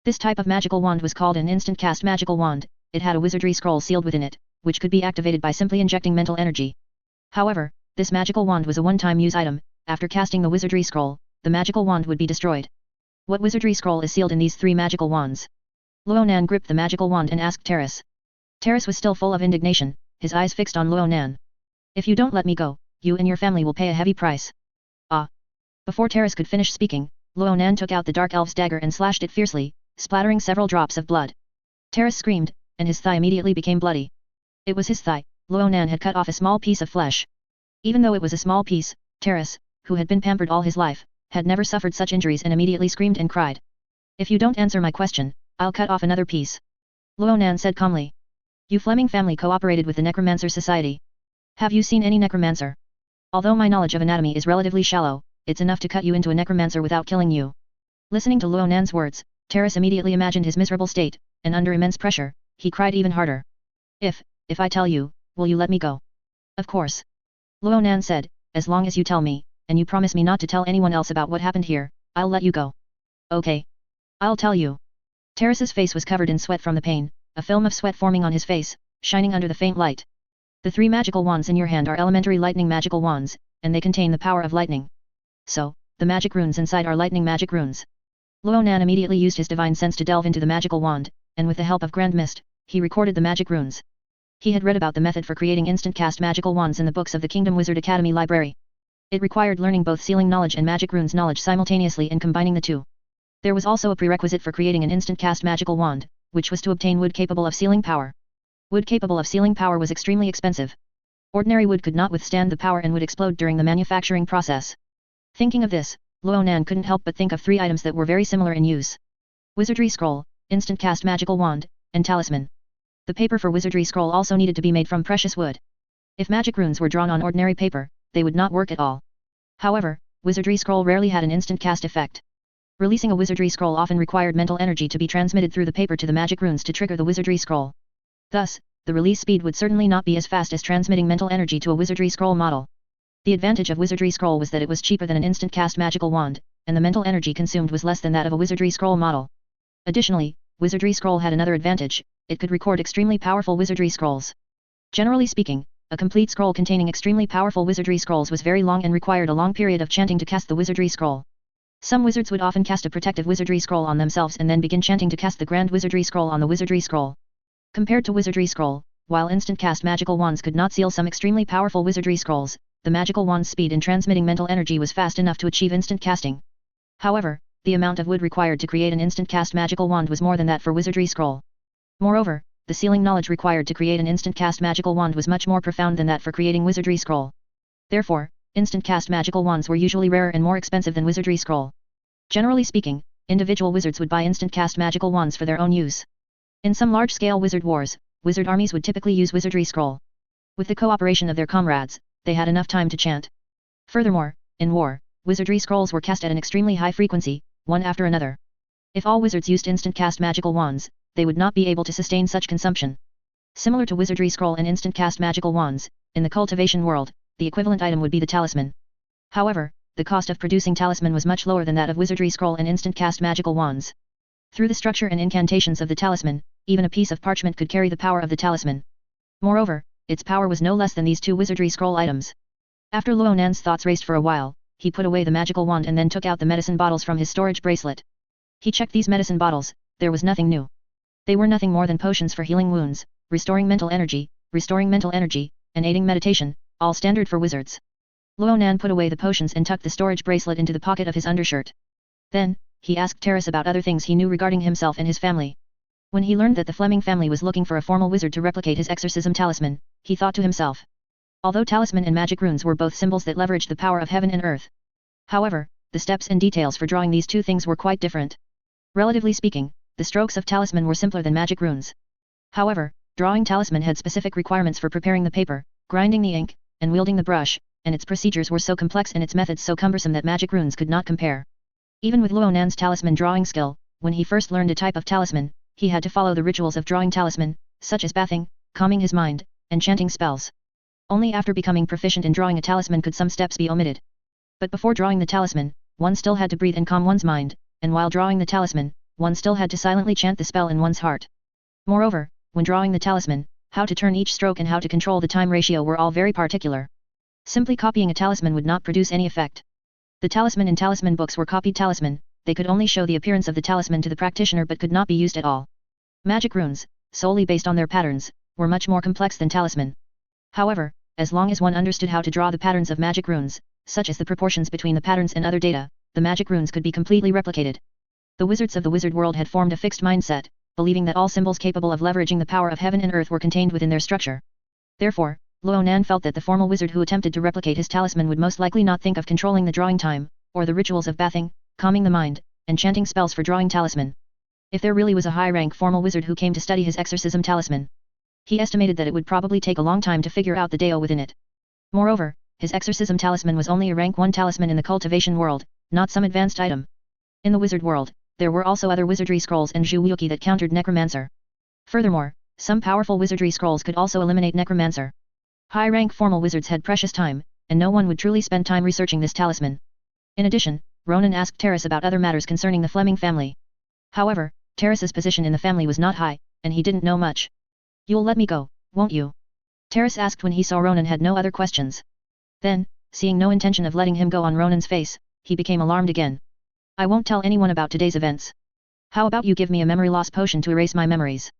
This type of magical wand was called an instant cast magical wand. It had a wizardry scroll sealed within it, which could be activated by simply injecting mental energy. However, this magical wand was a one-time use item. After casting the wizardry scroll, the magical wand would be destroyed. What wizardry scroll is sealed in these three magical wands? Ronan gripped the magical wand and asked Terrace. Terrace was still full of indignation, his eyes fixed on Ronan. If you don't let me go, you and your family will pay a heavy price. Ah! Before Terrace could finish speaking, Ronan took out the dark elf's dagger and slashed it fiercely, splattering several drops of blood. Terrace screamed, and his thigh immediately became bloody. It was his thigh. Ronan had cut off a small piece of flesh. Even though it was a small piece, Terrace, who had been pampered all his life, had never suffered such injuries and immediately screamed and cried. If you don't answer my question, I'll cut off another piece. Ronan said calmly. You Fleming family cooperated with the Necromancer Society. Have you seen any necromancer? Although my knowledge of anatomy is relatively shallow, it's enough to cut you into a necromancer without killing you. Listening to Ronan's words, Terrace immediately imagined his miserable state, and under immense pressure, he cried even harder. If I tell you, will you let me go? Of course. Ronan said, as long as you tell me, and you promise me not to tell anyone else about what happened here, I'll let you go. Okay. I'll tell you. Terrace's face was covered in sweat from the pain, a film of sweat forming on his face, shining under the faint light. The three magical wands in your hand are elementary lightning magical wands, and they contain the power of lightning. So, the magic runes inside are lightning magic runes. Ronan immediately used his divine sense to delve into the magical wand, and with the help of Grand Mist, he recorded the magic runes. He had read about the method for creating instant cast magical wands in the books of the Kingdom Wizard Academy library. It required learning both sealing knowledge and magic runes knowledge simultaneously and combining the two. There was also a prerequisite for creating an instant cast magical wand, which was to obtain wood capable of sealing power. Wood capable of sealing power was extremely expensive. Ordinary wood could not withstand the power and would explode during the manufacturing process. Thinking of this, Ronan couldn't help but think of three items that were very similar in use. Wizardry scroll, instant cast magical wand, and talisman. The paper for wizardry scroll also needed to be made from precious wood. If magic runes were drawn on ordinary paper, they would not work at all. However, wizardry scroll rarely had an instant cast effect. Releasing a wizardry scroll often required mental energy to be transmitted through the paper to the magic runes to trigger the wizardry scroll. Thus, the release speed would certainly not be as fast as transmitting mental energy to a wizardry scroll model. The advantage of wizardry scroll was that it was cheaper than an instant cast magical wand, and the mental energy consumed was less than that of a wizardry scroll model. Additionally, wizardry scroll had another advantage: it could record extremely powerful wizardry scrolls. Generally speaking, a complete scroll containing extremely powerful wizardry scrolls was very long and required a long period of chanting to cast the wizardry scroll. Some wizards would often cast a protective wizardry scroll on themselves and then begin chanting to cast the grand wizardry scroll on the wizardry scroll. Compared to wizardry scroll, while instant cast magical wands could not seal some extremely powerful wizardry scrolls, the magical wand's speed in transmitting mental energy was fast enough to achieve instant casting. However, the amount of wood required to create an instant cast magical wand was more than that for wizardry scroll. Moreover, the sealing knowledge required to create an instant cast magical wand was much more profound than that for creating wizardry scroll. Therefore, instant cast magical wands were usually rarer and more expensive than wizardry scroll. Generally speaking, individual wizards would buy instant cast magical wands for their own use. In some large-scale wizard wars, wizard armies would typically use wizardry scroll. With the cooperation of their comrades, they had enough time to chant. Furthermore, in war, wizardry scrolls were cast at an extremely high frequency, one after another. If all wizards used instant cast magical wands, they would not be able to sustain such consumption. Similar to wizardry scroll and instant cast magical wands, in the cultivation world, the equivalent item would be the talisman. However, the cost of producing talisman was much lower than that of wizardry scroll and instant cast magical wands. Through the structure and incantations of the talisman, even a piece of parchment could carry the power of the talisman. Moreover, its power was no less than these two wizardry scroll items. After Ronan's thoughts raced for a while, he put away the magical wand and then took out the medicine bottles from his storage bracelet. He checked these medicine bottles, there was nothing new. They were nothing more than potions for healing wounds, restoring mental energy, and aiding meditation, all standard for wizards. Ronan put away the potions and tucked the storage bracelet into the pocket of his undershirt. Then, he asked Terrace about other things he knew regarding himself and his family. When he learned that the Fleming family was looking for a formal wizard to replicate his exorcism talisman, he thought to himself. Although talisman and magic runes were both symbols that leveraged the power of heaven and earth. However, the steps and details for drawing these two things were quite different. Relatively speaking, the strokes of talisman were simpler than magic runes. However, drawing talisman had specific requirements for preparing the paper, grinding the ink, and wielding the brush, and its procedures were so complex and its methods so cumbersome that magic runes could not compare. Even with Ronan's talisman drawing skill, when he first learned a type of talisman, he had to follow the rituals of drawing talisman, such as bathing, calming his mind, and chanting spells. Only after becoming proficient in drawing a talisman could some steps be omitted. But before drawing the talisman, one still had to breathe and calm one's mind, and while drawing the talisman, one still had to silently chant the spell in one's heart. Moreover, when drawing the talisman, how to turn each stroke and how to control the time ratio were all very particular. Simply copying a talisman would not produce any effect. The talisman in talisman books were copied talisman, they could only show the appearance of the talisman to the practitioner but could not be used at all. Magic runes, solely based on their patterns, were much more complex than talisman. However, as long as one understood how to draw the patterns of magic runes, such as the proportions between the patterns and other data, the magic runes could be completely replicated. The wizards of the wizard world had formed a fixed mindset, believing that all symbols capable of leveraging the power of heaven and earth were contained within their structure. Therefore, Ronan felt that the formal wizard who attempted to replicate his talisman would most likely not think of controlling the drawing time, or the rituals of bathing, calming the mind, and chanting spells for drawing talisman. If there really was a high-rank formal wizard who came to study his exorcism talisman, he estimated that it would probably take a long time to figure out the deo within it. Moreover, his exorcism talisman was only a rank 1 talisman in the cultivation world, not some advanced item. In the wizard world, there were also other wizardry scrolls and Zhuoyuki that countered necromancer. Furthermore, some powerful wizardry scrolls could also eliminate necromancer. High-rank formal wizards had precious time, and no one would truly spend time researching this talisman. In addition, Ronan asked Terrace about other matters concerning the Fleming family. However, Terrace's position in the family was not high, and he didn't know much. "You'll let me go, won't you?" Terrace asked when he saw Ronan had no other questions. Then, seeing no intention of letting him go on Ronan's face, he became alarmed again. "I won't tell anyone about today's events. How about you give me a memory loss potion to erase my memories?"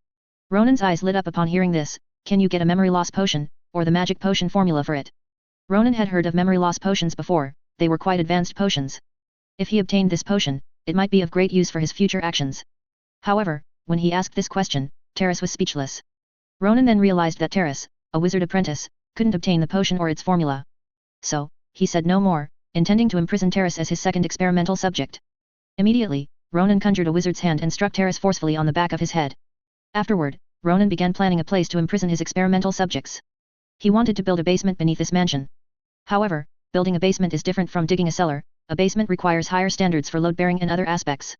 Ronan's eyes lit up upon hearing this. "Can you get a memory loss potion, or the magic potion formula for it?" Ronan had heard of memory loss potions before, they were quite advanced potions. If he obtained this potion, it might be of great use for his future actions. However, when he asked this question, Terrace was speechless. Ronan then realized that Terrace, a wizard apprentice, couldn't obtain the potion or its formula. So, he said no more, intending to imprison Terrace as his second experimental subject. Immediately, Ronan conjured a wizard's hand and struck Terrace forcefully on the back of his head. Afterward, Ronan began planning a place to imprison his experimental subjects. He wanted to build a basement beneath this mansion. However, building a basement is different from digging a cellar, a basement requires higher standards for load-bearing and other aspects.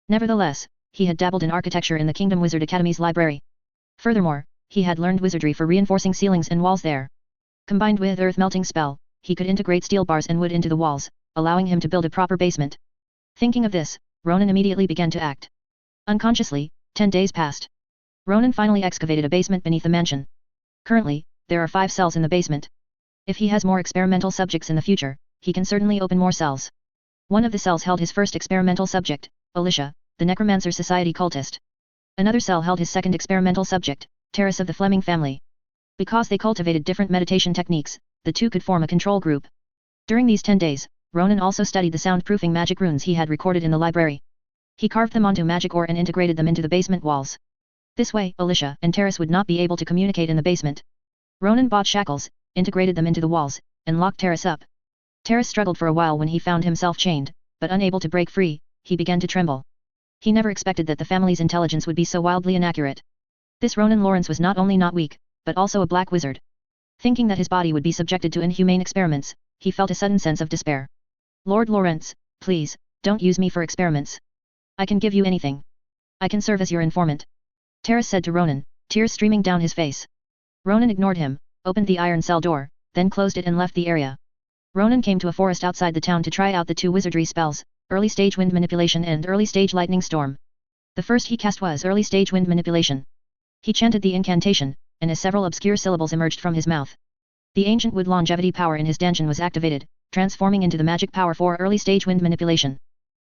Nevertheless, he had dabbled in architecture in the Kingdom Wizard Academy's library. Furthermore, he had learned wizardry for reinforcing ceilings and walls there. Combined with earth melting spell, he could integrate steel bars and wood into the walls, allowing him to build a proper basement. Thinking of this, Ronan immediately began to act. Unconsciously, 10 days passed. Ronan finally excavated a basement beneath the mansion. Currently, there are 5 cells in the basement. If he has more experimental subjects in the future, he can certainly open more cells. One of the cells held his first experimental subject, Alicia, the Necromancer Society cultist. Another cell held his second experimental subject, Terrace of the Fleming family. Because they cultivated different meditation techniques, the two could form a control group. During these 10 days, Ronan also studied the soundproofing magic runes he had recorded in the library. He carved them onto magic ore and integrated them into the basement walls. This way, Alicia and Terrace would not be able to communicate in the basement. Ronan bought shackles, integrated them into the walls, and locked Terrace up. Terrace struggled for a while when he found himself chained, but unable to break free, he began to tremble. He never expected that the family's intelligence would be so wildly inaccurate. This Ronan Lawrence was not only not weak, but also a black wizard. Thinking that his body would be subjected to inhumane experiments, he felt a sudden sense of despair. Lord Lawrence, please, don't use me for experiments. I can give you anything. I can serve as your informant. Terrace said to Ronan, tears streaming down his face. Ronan ignored him, opened the iron cell door, then closed it and left the area. Ronan came to a forest outside the town to try out the two wizardry spells, early stage wind manipulation and early stage lightning storm. The first he cast was early stage wind manipulation. He chanted the incantation, and as several obscure syllables emerged from his mouth, the ancient wood longevity power in his dantian was activated, transforming into the magic power for early stage wind manipulation.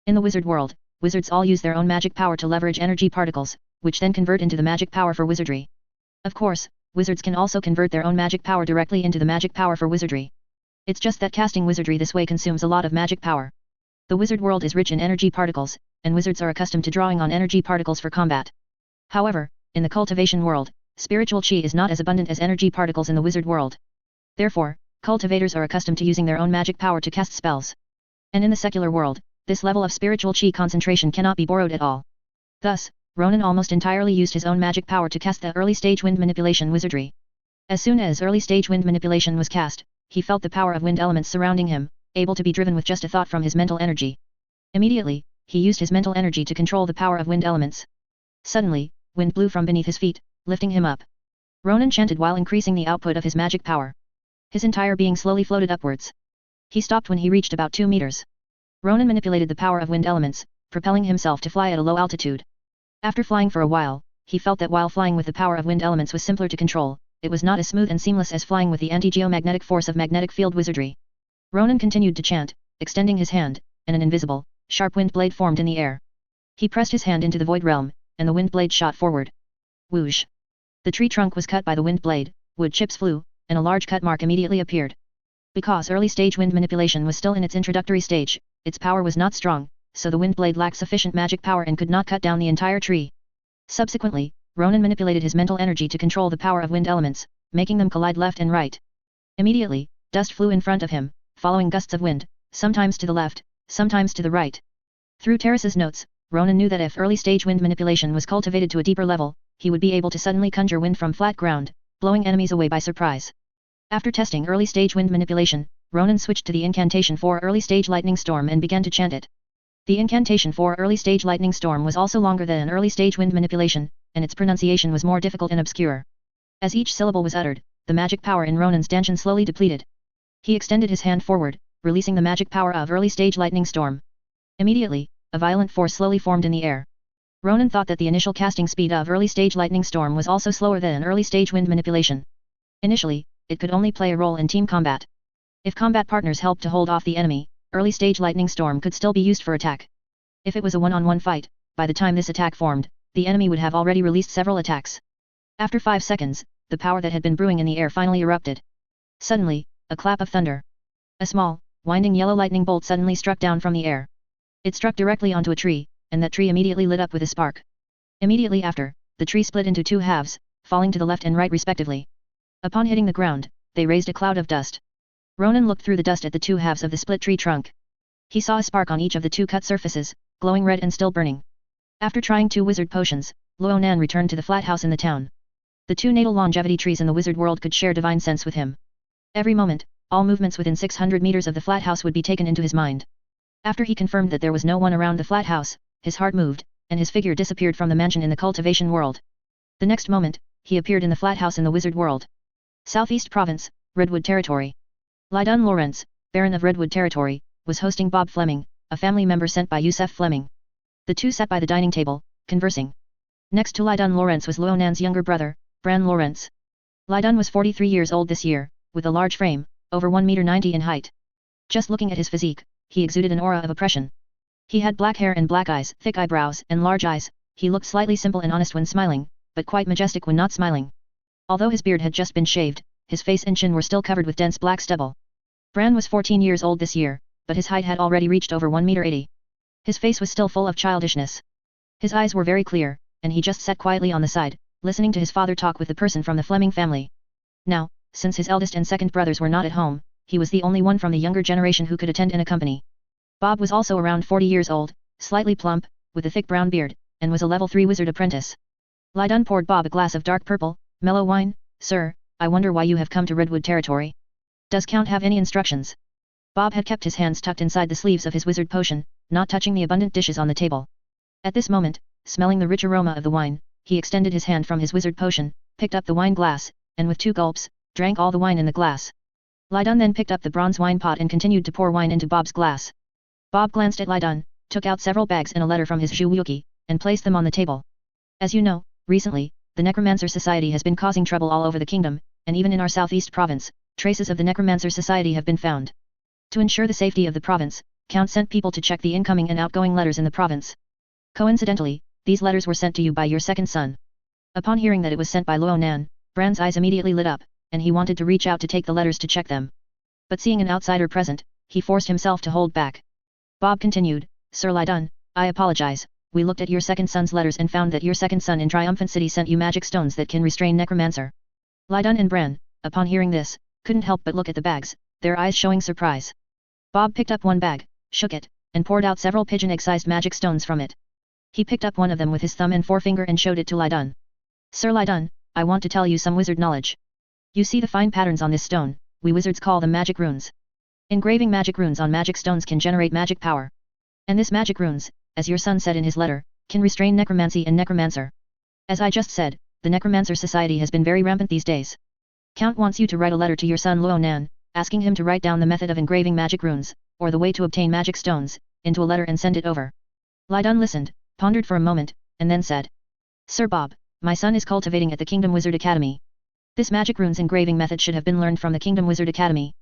In the wizard world, wizards all use their own magic power to leverage energy particles, which then convert into the magic power for wizardry. Of course, wizards can also convert their own magic power directly into the magic power for wizardry. It's just that casting wizardry this way consumes a lot of magic power. The wizard world is rich in energy particles, and wizards are accustomed to drawing on energy particles for combat. However, in the cultivation world, spiritual chi is not as abundant as energy particles in the wizard world. Therefore, cultivators are accustomed to using their own magic power to cast spells. And in the secular world, this level of spiritual chi concentration cannot be borrowed at all. Thus, Ronan almost entirely used his own magic power to cast the early stage wind manipulation wizardry. As soon as early stage wind manipulation was cast, he felt the power of wind elements surrounding him, able to be driven with just a thought from his mental energy. Immediately, he used his mental energy to control the power of wind elements. Suddenly, wind blew from beneath his feet, lifting him up. Ronan chanted while increasing the output of his magic power. His entire being slowly floated upwards. He stopped when he reached about 2 meters. Ronan manipulated the power of wind elements, propelling himself to fly at a low altitude. After flying for a while, he felt that while flying with the power of wind elements was simpler to control, it was not as smooth and seamless as flying with the anti-geomagnetic force of magnetic field wizardry. Ronan continued to chant, extending his hand, and an invisible, sharp wind blade formed in the air. He pressed his hand into the void realm, and the wind blade shot forward. Whoosh! The tree trunk was cut by the wind blade, wood chips flew, and a large cut mark immediately appeared. Because early stage wind manipulation was still in its introductory stage, its power was not strong, so the wind blade lacked sufficient magic power and could not cut down the entire tree. Subsequently, Ronan manipulated his mental energy to control the power of wind elements, making them collide left and right. Immediately, dust flew in front of him, following gusts of wind, sometimes to the left, sometimes to the right. Through Terrace's notes, Ronan knew that if early stage wind manipulation was cultivated to a deeper level, he would be able to suddenly conjure wind from flat ground, blowing enemies away by surprise. After testing early stage wind manipulation, Ronan switched to the incantation for early stage lightning storm and began to chant it. The incantation for early stage lightning storm was also longer than early stage wind manipulation, and its pronunciation was more difficult and obscure. As each syllable was uttered, the magic power in Ronan's dantian slowly depleted. He extended his hand forward, releasing the magic power of early stage lightning storm. Immediately, a violent force slowly formed in the air. Ronan thought that the initial casting speed of early stage lightning storm was also slower than early stage wind manipulation. Initially, it could only play a role in team combat. If combat partners helped to hold off the enemy, early stage lightning storm could still be used for attack. If it was a one-on-one fight, by the time this attack formed, the enemy would have already released several attacks. After 5 seconds, the power that had been brewing in the air finally erupted. Suddenly, a clap of thunder. A small, winding yellow lightning bolt suddenly struck down from the air. It struck directly onto a tree, and that tree immediately lit up with a spark. Immediately after, the tree split into 2 halves, falling to the left and right respectively. Upon hitting the ground, they raised a cloud of dust. Ronan looked through the dust at the 2 halves of the split tree trunk. He saw a spark on each of the 2 cut surfaces, glowing red and still burning. After trying 2 wizard potions, Ronan returned to the flat house in the town. The 2 natal longevity trees in the wizard world could share divine sense with him. Every moment, all movements within 600 meters of the flat house would be taken into his mind. After he confirmed that there was no one around the flat house, his heart moved, and his figure disappeared from the mansion in the cultivation world. The next moment, he appeared in the flat house in the wizard world. Southeast Province, Redwood Territory. Lydon Lawrence, Baron of Redwood Territory, was hosting Bob Fleming, a family member sent by Yusef Fleming. The two sat by the dining table, conversing. Next to Lydon Lawrence was Ronan's younger brother, Bran Lawrence. Lydon was 43 years old this year, with a large frame, over 1 meter 90 in height. Just looking at his physique, he exuded an aura of oppression. He had black hair and black eyes, thick eyebrows and large eyes. He looked slightly simple and honest when smiling, but quite majestic when not smiling. Although his beard had just been shaved, his face and chin were still covered with dense black stubble. Bran was 14 years old this year, but his height had already reached over 1 meter 80. His face was still full of childishness. His eyes were very clear, and he just sat quietly on the side, listening to his father talk with the person from the Fleming family. Now, since his eldest and second brothers were not at home, he was the only one from the younger generation who could attend in a company. Bob was also around 40 years old, slightly plump, with a thick brown beard, and was a level 3 wizard apprentice. Lydon poured Bob a glass of dark purple, mellow wine. "Sir, I wonder why you have come to Redwood Territory. Does Count have any instructions?" Bob had kept his hands tucked inside the sleeves of his wizard potion, not touching the abundant dishes on the table. At this moment, smelling the rich aroma of the wine, he extended his hand from his wizard potion, picked up the wine glass, and with 2 gulps, drank all the wine in the glass. Lidun then picked up the bronze wine pot and continued to pour wine into Bob's glass. Bob glanced at Lidun, took out several bags and a letter from his zhuoyuki, and placed them on the table. As you know, recently, the Necromancer Society has been causing trouble all over the kingdom, and even in our southeast province, traces of the Necromancer Society have been found. To ensure the safety of the province, Count sent people to check the incoming and outgoing letters in the province. Coincidentally, these letters were sent to you by your second son. Upon hearing that it was sent by Ronan, Bran's eyes immediately lit up, and he wanted to reach out to take the letters to check them. But seeing an outsider present, he forced himself to hold back. Bob continued, Sir Lidun, I apologize, we looked at your second son's letters and found that your second son in Triumphant City sent you magic stones that can restrain Necromancer. Lidun and Bran, upon hearing this, couldn't help but look at the bags, their eyes showing surprise. Bob picked up one bag, shook it, and poured out several pigeon egg-sized magic stones from it. He picked up one of them with his thumb and forefinger and showed it to Lidun. Sir Lidun, I want to tell you some wizard knowledge. You see the fine patterns on this stone, we wizards call them magic runes. Engraving magic runes on magic stones can generate magic power. And this magic runes, as your son said in his letter, can restrain necromancy and necromancer. As I just said, the Necromancer Society has been very rampant these days. Count wants you to write a letter to your son Ronan, asking him to write down the method of engraving magic runes, or the way to obtain magic stones, into a letter and send it over. Lidun listened, pondered for a moment, and then said. Sir Bob, my son is cultivating at the Kingdom Wizard Academy. This magic runes engraving method should have been learned from the Kingdom Wizard Academy.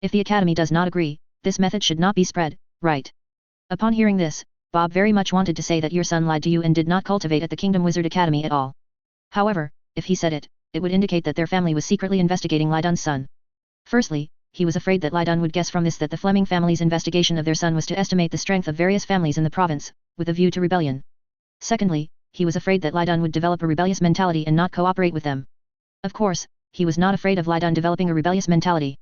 If the Academy does not agree, this method should not be spread, right? Upon hearing this, Bob very much wanted to say that your son lied to you and did not cultivate at the Kingdom Wizard Academy at all. However, if he said it, it would indicate that their family was secretly investigating Lidun's son. Firstly, he was afraid that Lidun would guess from this that the Fleming family's investigation of their son was to estimate the strength of various families in the province, with a view to rebellion. Secondly, he was afraid that Lidun would develop a rebellious mentality and not cooperate with them. Of course, he was not afraid of Lidun developing a rebellious mentality.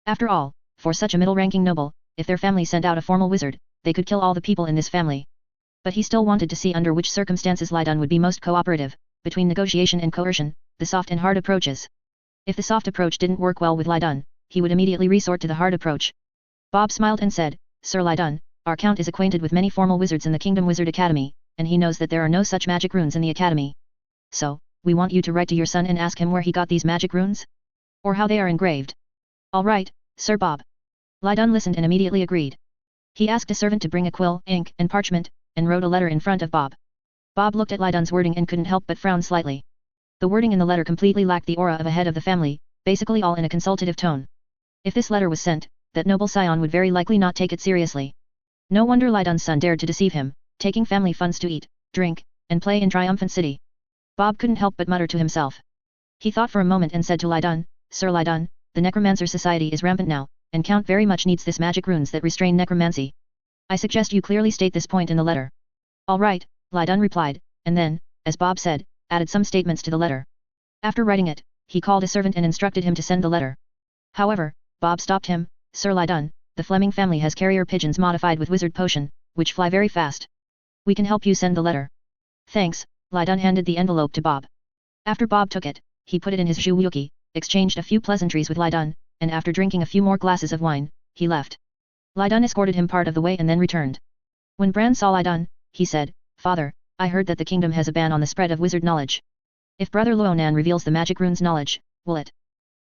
After all, for such a middle-ranking noble, if their family sent out a formal wizard, they could kill all the people in this family. But he still wanted to see under which circumstances Lidun would be most cooperative, between negotiation and coercion, the soft and hard approaches. If the soft approach didn't work well with Lidun, he would immediately resort to the hard approach. Bob smiled and said, Sir Lidun, our Count is acquainted with many formal wizards in the Kingdom Wizard Academy, and he knows that there are no such magic runes in the Academy. So, we want you to write to your son and ask him where he got these magic runes? Or how they are engraved. All right, Sir Bob. Lidun listened and immediately agreed. He asked a servant to bring a quill, ink, and parchment, and wrote a letter in front of Bob. Bob looked at Lidun's wording and couldn't help but frown slightly. The wording in the letter completely lacked the aura of a head of the family, basically all in a consultative tone. If this letter was sent, that noble scion would very likely not take it seriously. No wonder Lidun's son dared to deceive him, taking family funds to eat, drink, and play in Triumphant City. Bob couldn't help but mutter to himself. He thought for a moment and said to Lidun, Sir Lidun, the Necromancer Society is rampant now, and Count very much needs this magic runes that restrain necromancy. I suggest you clearly state this point in the letter. All right, Lidun replied, and then, as Bob said, added some statements to the letter. After writing it, he called a servant and instructed him to send the letter. However, Bob stopped him, Sir Lidun, the Fleming family has carrier pigeons modified with wizard potion, which fly very fast. We can help you send the letter. Thanks, Lidun handed the envelope to Bob. After Bob took it, he put it in his zhuoyuki, exchanged a few pleasantries with Lidun, and after drinking a few more glasses of wine, he left. Lidun escorted him part of the way and then returned. When Bran saw Lidun, he said, Father, I heard that the kingdom has a ban on the spread of wizard knowledge. If brother Ronan reveals the magic runes knowledge, will it?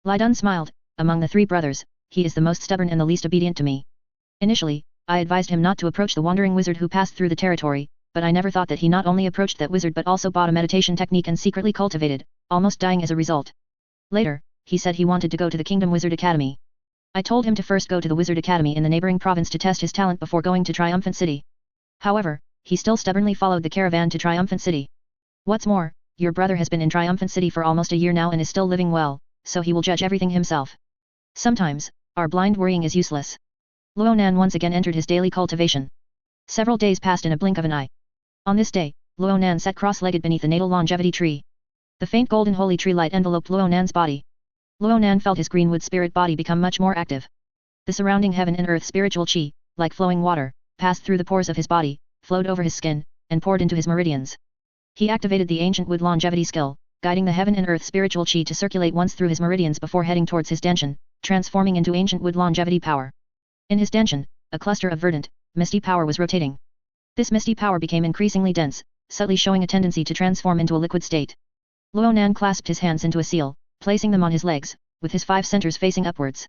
Lidun smiled, among the 3 brothers, he is the most stubborn and the least obedient to me. Initially, I advised him not to approach the wandering wizard who passed through the territory, but I never thought that he not only approached that wizard but also bought a meditation technique and secretly cultivated, almost dying as a result. Later, he said he wanted to go to the Kingdom Wizard Academy. I told him to first go to the Wizard Academy in the neighboring province to test his talent before going to Triumphant City. However, he still stubbornly followed the caravan to Triumphant City. What's more, your brother has been in Triumphant City for almost a year now and is still living well, so he will judge everything himself. Sometimes, our blind worrying is useless. Ronan once again entered his daily cultivation. Several days passed in a blink of an eye. On this day, Ronan sat cross-legged beneath the natal longevity tree. The faint golden holy tree light enveloped Ronan's body. Ronan felt his greenwood spirit body become much more active. The surrounding heaven and earth spiritual chi, like flowing water, passed through the pores of his body, flowed over his skin, and poured into his meridians. He activated the ancient wood longevity skill, guiding the heaven and earth spiritual chi to circulate once through his meridians before heading towards his danshan, transforming into ancient wood longevity power. In his dantian, a cluster of verdant, misty power was rotating. This misty power became increasingly dense, subtly showing a tendency to transform into a liquid state. Ronan clasped his hands into a seal, placing them on his legs, with his 5 centers facing upwards.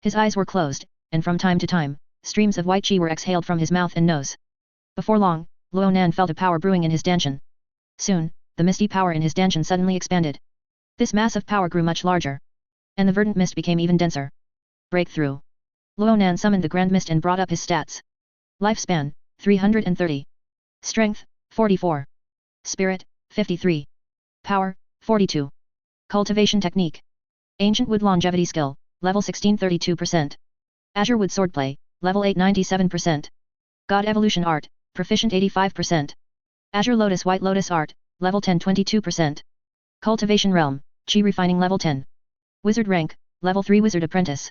His eyes were closed, and from time to time, streams of white qi were exhaled from his mouth and nose. Before long, Ronan felt a power brewing in his dantian. Soon, the misty power in his dantian suddenly expanded. This mass of power grew much larger. And the verdant mist became even denser. Breakthrough. Ronan summoned the grand mist and brought up his stats. Lifespan, 330. Strength, 44. Spirit, 53. Power, 42. Cultivation technique. Ancient wood longevity skill, level 16 32%. Azure wood swordplay, level 8 97%. God evolution art, proficient 85%. Azure lotus white lotus art, level 10 22%. Cultivation realm, qi refining level 10. Wizard rank, level 3 wizard apprentice.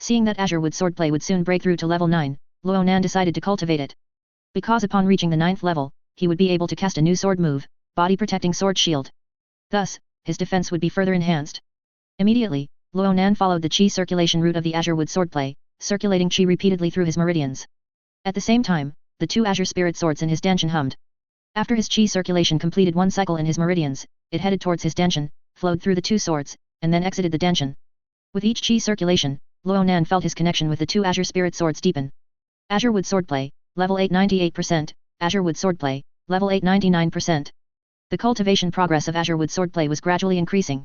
Seeing that Azure wood swordplay would soon break through to level 9, Ronan decided to cultivate it. Because upon reaching the 9th level, he would be able to cast a new sword move, body protecting sword shield. Thus, his defense would be further enhanced. Immediately, Ronan followed the qi circulation route of the Azure wood swordplay, circulating qi repeatedly through his meridians. At the same time, the 2 Azure spirit swords in his dantian hummed. After his qi circulation completed one cycle in his meridians, it headed towards his dantian, flowed through the 2 swords, and then exited the dantian. With each qi circulation, Ronan felt his connection with the 2 Azure spirit swords deepen. Azure wood swordplay, level 8 98%, Azure wood swordplay, level 8 99%. The cultivation progress of Azure wood swordplay was gradually increasing.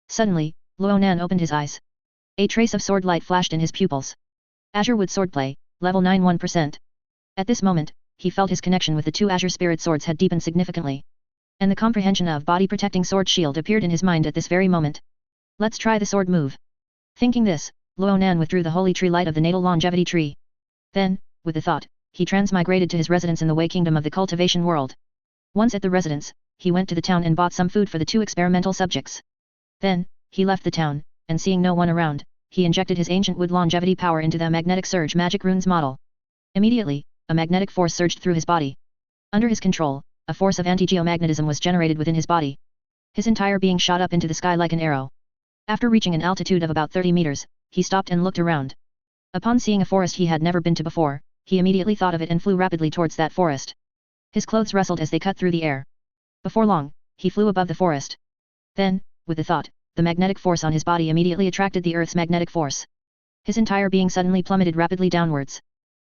Suddenly, Ronan opened his eyes. A trace of sword light flashed in his pupils. Azure wood swordplay, level 91%. At this moment, he felt his connection with the 2 Azure spirit swords had deepened significantly. And the comprehension of body protecting sword shield appeared in his mind at this very moment. Let's try the sword move. Thinking this, Ronan withdrew the holy tree light of the natal longevity tree. Then, with the thought, he transmigrated to his residence in the Way Kingdom of the cultivation world. Once at the residence, he went to the town and bought some food for the 2 experimental subjects. Then, he left the town, and seeing no one around, he injected his ancient wood longevity power into the magnetic surge magic runes model. Immediately, a magnetic force surged through his body. Under his control, a force of anti-geomagnetism was generated within his body. His entire being shot up into the sky like an arrow. After reaching an altitude of about 30 meters, he stopped and looked around. Upon seeing a forest he had never been to before, he immediately thought of it and flew rapidly towards that forest. His clothes rustled as they cut through the air. Before long, he flew above the forest. Then, with the thought, the magnetic force on his body immediately attracted the Earth's magnetic force. His entire being suddenly plummeted rapidly downwards.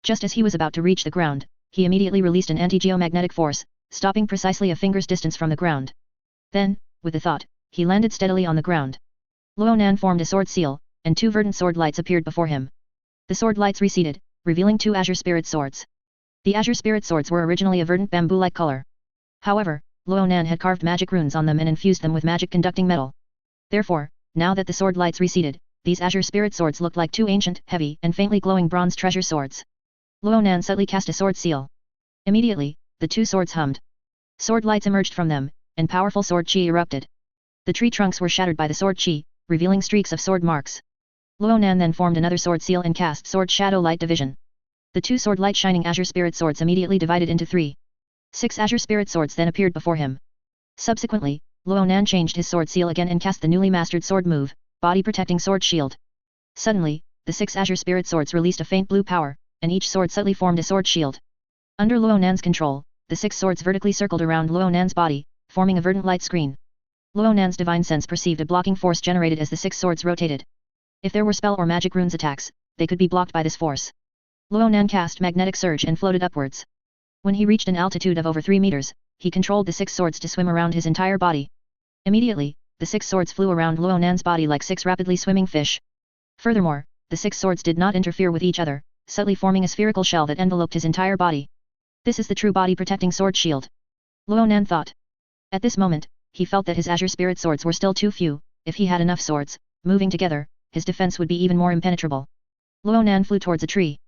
Just as he was about to reach the ground, he immediately released an anti-geomagnetic force, stopping precisely a finger's distance from the ground. Then, with the thought, he landed steadily on the ground. Ronan formed a sword seal, and 2 verdant sword lights appeared before him. The sword lights receded, revealing 2 Azure spirit swords. The Azure spirit swords were originally a verdant bamboo-like color. However, Ronan had carved magic runes on them and infused them with magic conducting metal. Therefore, now that the sword lights receded, these Azure spirit swords looked like 2 ancient, heavy, and faintly glowing bronze treasure swords. Ronan subtly cast a sword seal. Immediately, the 2 swords hummed. Sword lights emerged from them, and powerful sword qi erupted. The tree trunks were shattered by the sword qi, revealing streaks of sword marks. Ronan then formed another sword seal and cast sword shadow light division. The 2 sword light shining Azure spirit swords immediately divided into 3. 6 Azure spirit swords then appeared before him. Subsequently, Ronan changed his sword seal again and cast the newly mastered sword move, body protecting sword shield. Suddenly, the 6 Azure spirit swords released a faint blue power, and each sword subtly formed a sword shield. Under Ronan's control, the 6 swords vertically circled around Ronan's body, forming a verdant light screen. Ronan's divine sense perceived a blocking force generated as the 6 swords rotated. If there were spell or magic runes attacks, they could be blocked by this force. Ronan cast magnetic surge and floated upwards. When he reached an altitude of over 3 meters, he controlled the 6 swords to swim around his entire body. Immediately, the 6 swords flew around Ronan's body like 6 rapidly swimming fish. Furthermore, the 6 swords did not interfere with each other, subtly forming a spherical shell that enveloped his entire body. This is the true body protecting sword shield. Ronan thought. At this moment, he felt that his Azure spirit swords were still too few. If he had enough swords, moving together, his defense would be even more impenetrable. Ronan flew towards a tree.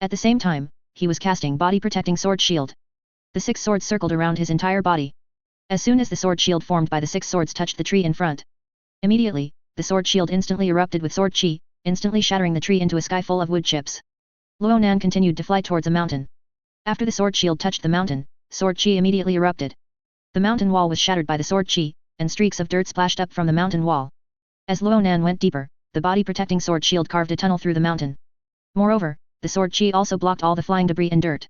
At the same time, he was casting body protecting sword shield. The 6 swords circled around his entire body. As soon as the sword shield formed by the 6 swords touched the tree in front, immediately, the sword shield instantly erupted with sword qi, instantly shattering the tree into a sky full of wood chips. Ronan continued to fly towards a mountain. After the sword shield touched the mountain, sword qi immediately erupted. The mountain wall was shattered by the sword qi, and streaks of dirt splashed up from the mountain wall. As Ronan went deeper, the body protecting sword shield carved a tunnel through the mountain. Moreover, the sword chi also blocked all the flying debris and dirt.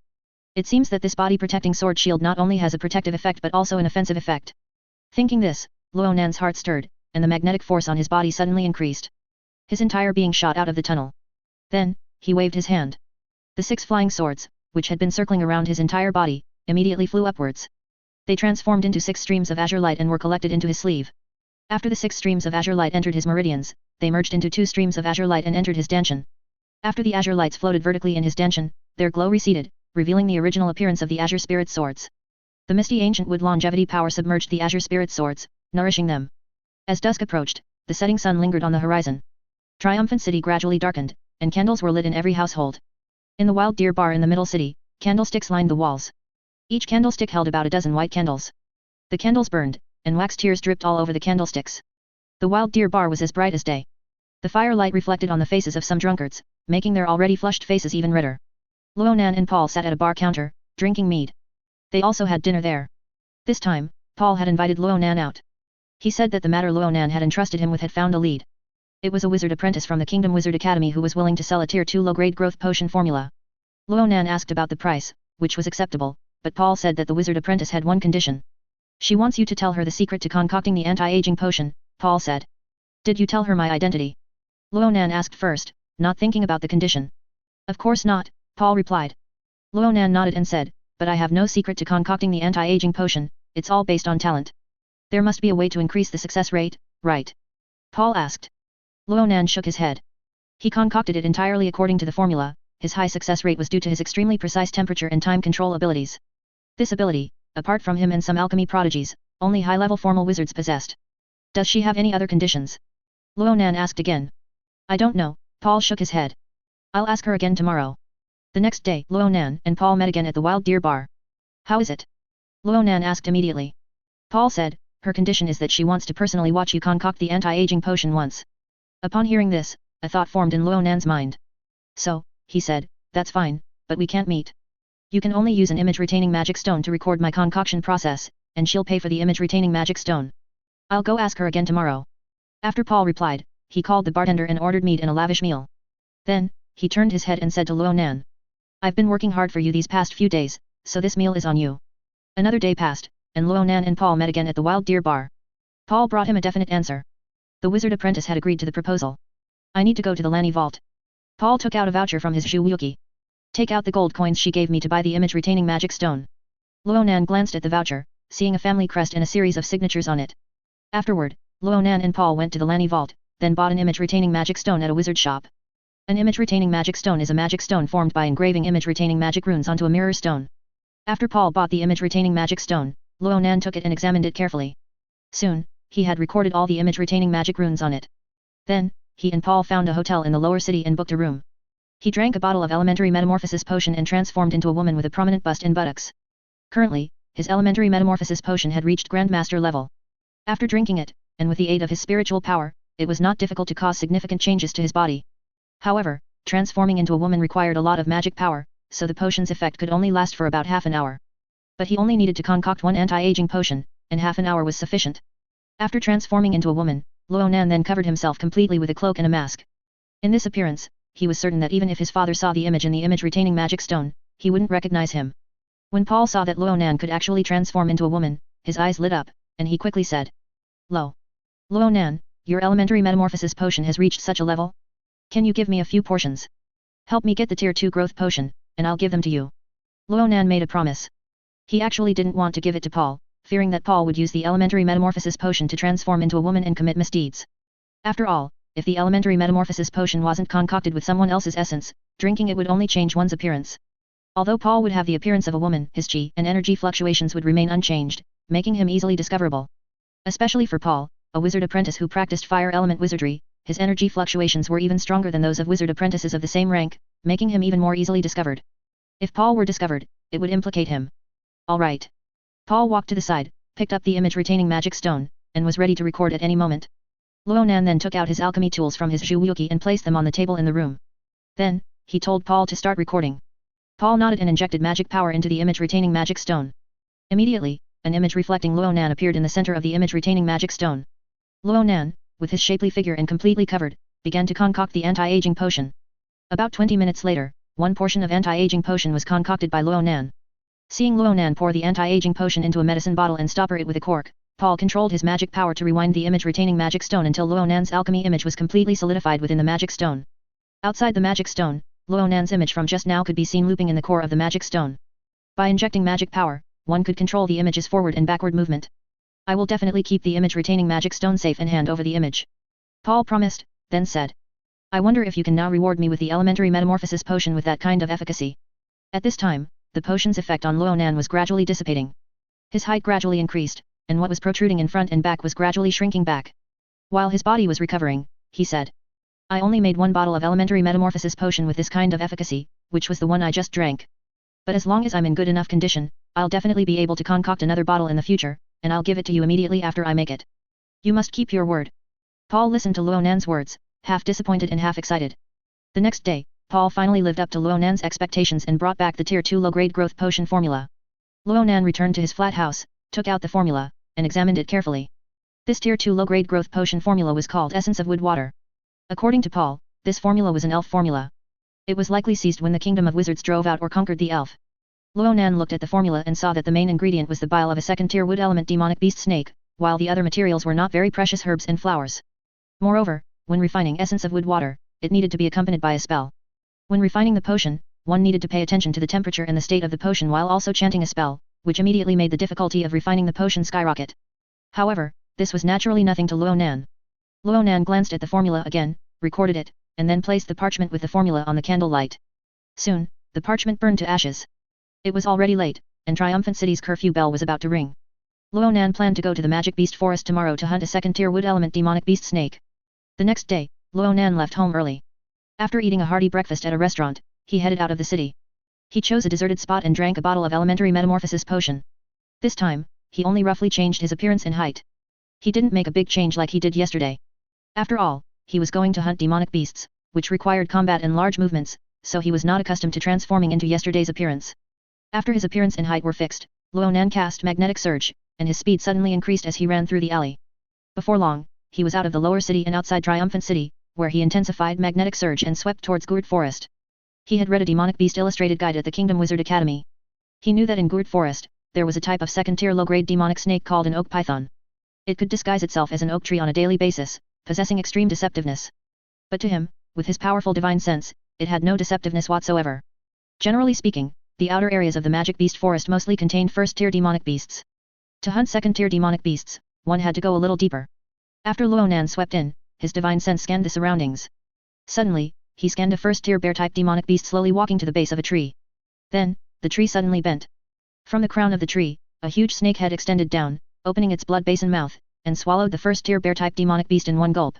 It seems that this body-protecting sword shield not only has a protective effect but also an offensive effect. Thinking this, Luonan's heart stirred, and the magnetic force on his body suddenly increased. His entire being shot out of the tunnel. Then, he waved his hand. The 6 flying swords, which had been circling around his entire body, immediately flew upwards. They transformed into 6 streams of azure light and were collected into his sleeve. After the 6 streams of azure light entered his meridians, they merged into 2 streams of azure light and entered his dantian. After the azure lights floated vertically in his dantian, their glow receded, revealing the original appearance of the azure spirit swords. The misty ancient wood longevity power submerged the azure spirit swords, nourishing them. As dusk approached, the setting sun lingered on the horizon. Triumphant City gradually darkened, and candles were lit in every household. In the Wild Deer Bar in the middle city, candlesticks lined the walls. Each candlestick held about a dozen white candles. The candles burned, and wax tears dripped all over the candlesticks. The Wild Deer Bar was as bright as day. The firelight reflected on the faces of some drunkards, making their already flushed faces even redder. Luonan and Paul sat at a bar counter, drinking mead. They also had dinner there. This time, Paul had invited Luonan out. He said that the matter Luonan had entrusted him with had found a lead. It was a wizard apprentice from the Kingdom Wizard Academy who was willing to sell a Tier 2 low-grade growth potion formula. Luonan asked about the price, which was acceptable, but Paul said that the wizard apprentice had one condition. She wants you to tell her the secret to concocting the anti-aging potion, Paul said. Did you tell her my identity? Luonan asked first, not thinking about the condition. Of course not, Paul replied. Luonan nodded and said, but I have no secret to concocting the anti-aging potion, it's all based on talent. There must be a way to increase the success rate, right? Paul asked. Luonan shook his head. He concocted it entirely according to the formula. His high success rate was due to his extremely precise temperature and time control abilities. This ability, apart from him and some alchemy prodigies, only high-level formal wizards possessed. Does she have any other conditions? Luonan asked again. I don't know, Paul shook his head. I'll ask her again tomorrow. The next day, Luonan and Paul met again at the Wild Deer Bar. How is it? Luonan asked immediately. Paul said, her condition is that she wants to personally watch you concoct the anti-aging potion once. Upon hearing this, a thought formed in Luonan's mind. So, he said, that's fine, but we can't meet. You can only use an image-retaining magic stone to record my concoction process, and she'll pay for the image-retaining magic stone. I'll go ask her again tomorrow. After Paul replied, he called the bartender and ordered mead and a lavish meal. Then, he turned his head and said to Luonan. I've been working hard for you these past few days, so this meal is on you. Another day passed, and Luonan and Paul met again at the Wild Deer Bar. Paul brought him a definite answer. The wizard apprentice had agreed to the proposal. I need to go to the Lani vault. Paul took out a voucher from his Zhuwuki. Take out the gold coins she gave me to buy the image-retaining magic stone. Luonan glanced at the voucher, seeing a family crest and a series of signatures on it. Afterward, Luonan and Paul went to the Lani vault, then bought an image-retaining magic stone at a wizard shop. An image-retaining magic stone is a magic stone formed by engraving image-retaining magic runes onto a mirror stone. After Paul bought the image-retaining magic stone, Luonan took it and examined it carefully. Soon, he had recorded all the image-retaining magic runes on it. Then, he and Paul found a hotel in the lower city and booked a room. He drank a bottle of elementary metamorphosis potion and transformed into a woman with a prominent bust and buttocks. Currently, his elementary metamorphosis potion had reached Grandmaster level. After drinking it, and with the aid of his spiritual power, it was not difficult to cause significant changes to his body. However, transforming into a woman required a lot of magic power, so the potion's effect could only last for about half an hour. But he only needed to concoct one anti-aging potion, and half an hour was sufficient. After transforming into a woman, Luonan then covered himself completely with a cloak and a mask. In this appearance, he was certain that even if his father saw the image in the image-retaining magic stone, he wouldn't recognize him. When Paul saw that Luonan could actually transform into a woman, his eyes lit up, and he quickly said, Lo! Luonan, your elementary metamorphosis potion has reached such a level? Can you give me a few portions? Help me get the Tier 2 growth potion, and I'll give them to you. Luonan made a promise. He actually didn't want to give it to Paul, fearing that Paul would use the elementary metamorphosis potion to transform into a woman and commit misdeeds. After all, if the elementary metamorphosis potion wasn't concocted with someone else's essence, drinking it would only change one's appearance. Although Paul would have the appearance of a woman, his chi and energy fluctuations would remain unchanged, making him easily discoverable. Especially for Paul, a wizard apprentice who practiced fire element wizardry, his energy fluctuations were even stronger than those of wizard apprentices of the same rank, making him even more easily discovered. If Paul were discovered, it would implicate him. All right. Paul walked to the side, picked up the image-retaining magic stone, and was ready to record at any moment. Luonan then took out his alchemy tools from his Zhuwuki and placed them on the table in the room. Then, he told Paul to start recording. Paul nodded and injected magic power into the image-retaining magic stone. Immediately, an image reflecting Luonan appeared in the center of the image-retaining magic stone. Luonan, with his shapely figure and completely covered, began to concoct the anti-aging potion. About 20 minutes later, one portion of anti-aging potion was concocted by Ronan. Seeing Ronan pour the anti-aging potion into a medicine bottle and stopper it with a cork, Paul controlled his magic power to rewind the image retaining magic stone until Ronan's alchemy image was completely solidified within the magic stone. Outside the magic stone, Ronan's image from just now could be seen looping in the core of the magic stone. By injecting magic power, one could control the image's forward and backward movement. I will definitely keep the image retaining magic stone safe and hand over the image. Paul promised, then said. I wonder if you can now reward me with the elementary metamorphosis potion with that kind of efficacy. At this time, the potion's effect on Ronan was gradually dissipating. His height gradually increased, and what was protruding in front and back was gradually shrinking back. While his body was recovering, he said. I only made one bottle of elementary metamorphosis potion with this kind of efficacy, which was the one I just drank. But as long as I'm in good enough condition, I'll definitely be able to concoct another bottle in the future, and I'll give it to you immediately after I make it. You must keep your word. Paul listened to Ronan's words, half disappointed and half excited. The next day, Paul finally lived up to Ronan's expectations and brought back the Tier 2 low-grade growth potion formula. Ronan returned to his flat house, took out the formula, and examined it carefully. This Tier 2 low-grade growth potion formula was called Essence of Wood Water. According to Paul, this formula was an elf formula. It was likely seized when the kingdom of wizards drove out or conquered the elf. Ronan looked at the formula and saw that the main ingredient was the bile of a second-tier wood element demonic beast snake, while the other materials were not very precious herbs and flowers. Moreover, when refining Essence of Wood Water, it needed to be accompanied by a spell. When refining the potion, one needed to pay attention to the temperature and the state of the potion while also chanting a spell, which immediately made the difficulty of refining the potion skyrocket. However, this was naturally nothing to Ronan. Ronan glanced at the formula again, recorded it, and then placed the parchment with the formula on the candlelight. Soon, the parchment burned to ashes. It was already late, and Triumphant City's curfew bell was about to ring. Ronan planned to go to the Magic Beast Forest tomorrow to hunt a second-tier wood element demonic beast snake. The next day, Ronan left home early. After eating a hearty breakfast at a restaurant, he headed out of the city. He chose a deserted spot and drank a bottle of elementary metamorphosis potion. This time, he only roughly changed his appearance and height. He didn't make a big change like he did yesterday. After all, he was going to hunt demonic beasts, which required combat and large movements, so he was not accustomed to transforming into yesterday's appearance. After his appearance and height were fixed, Ronan cast Magnetic Surge, and his speed suddenly increased as he ran through the alley. Before long, he was out of the lower city and outside Triumphant City, where he intensified Magnetic Surge and swept towards Guard Forest. He had read a Demonic Beast illustrated guide at the Kingdom Wizard Academy. He knew that in Guard Forest, there was a type of second-tier low-grade demonic snake called an oak python. It could disguise itself as an oak tree on a daily basis, possessing extreme deceptiveness. But to him, with his powerful divine sense, it had no deceptiveness whatsoever. Generally speaking, the outer areas of the Magic Beast Forest mostly contained first-tier demonic beasts. To hunt second-tier demonic beasts, one had to go a little deeper. After Ronan swept in, his divine sense scanned the surroundings. Suddenly, he scanned a first-tier bear-type demonic beast slowly walking to the base of a tree. Then, the tree suddenly bent. From the crown of the tree, a huge snake head extended down, opening its blood basin mouth, and swallowed the first-tier bear-type demonic beast in one gulp.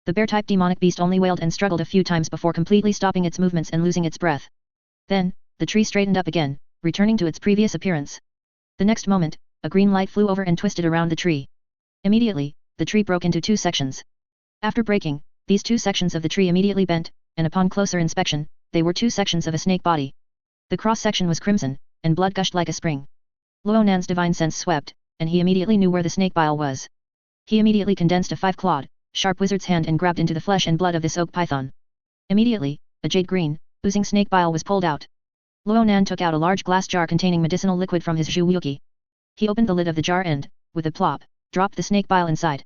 The bear-type demonic beast only wailed and struggled a few times before completely stopping its movements and losing its breath. Then, the tree straightened up again, returning to its previous appearance. The next moment, a green light flew over and twisted around the tree. Immediately, the tree broke into two sections. After breaking, these two sections of the tree immediately bent, and upon closer inspection, they were two sections of a snake body. The cross-section was crimson, and blood gushed like a spring. Ronan's divine sense swept, and he immediately knew where the snake bile was. He immediately condensed a five-clawed, sharp wizard's hand and grabbed into the flesh and blood of this oak python. Immediately, a jade green, oozing snake bile was pulled out. Ronan took out a large glass jar containing medicinal liquid from his zhuoyuki. He opened the lid of the jar and, with a plop, dropped the snake bile inside.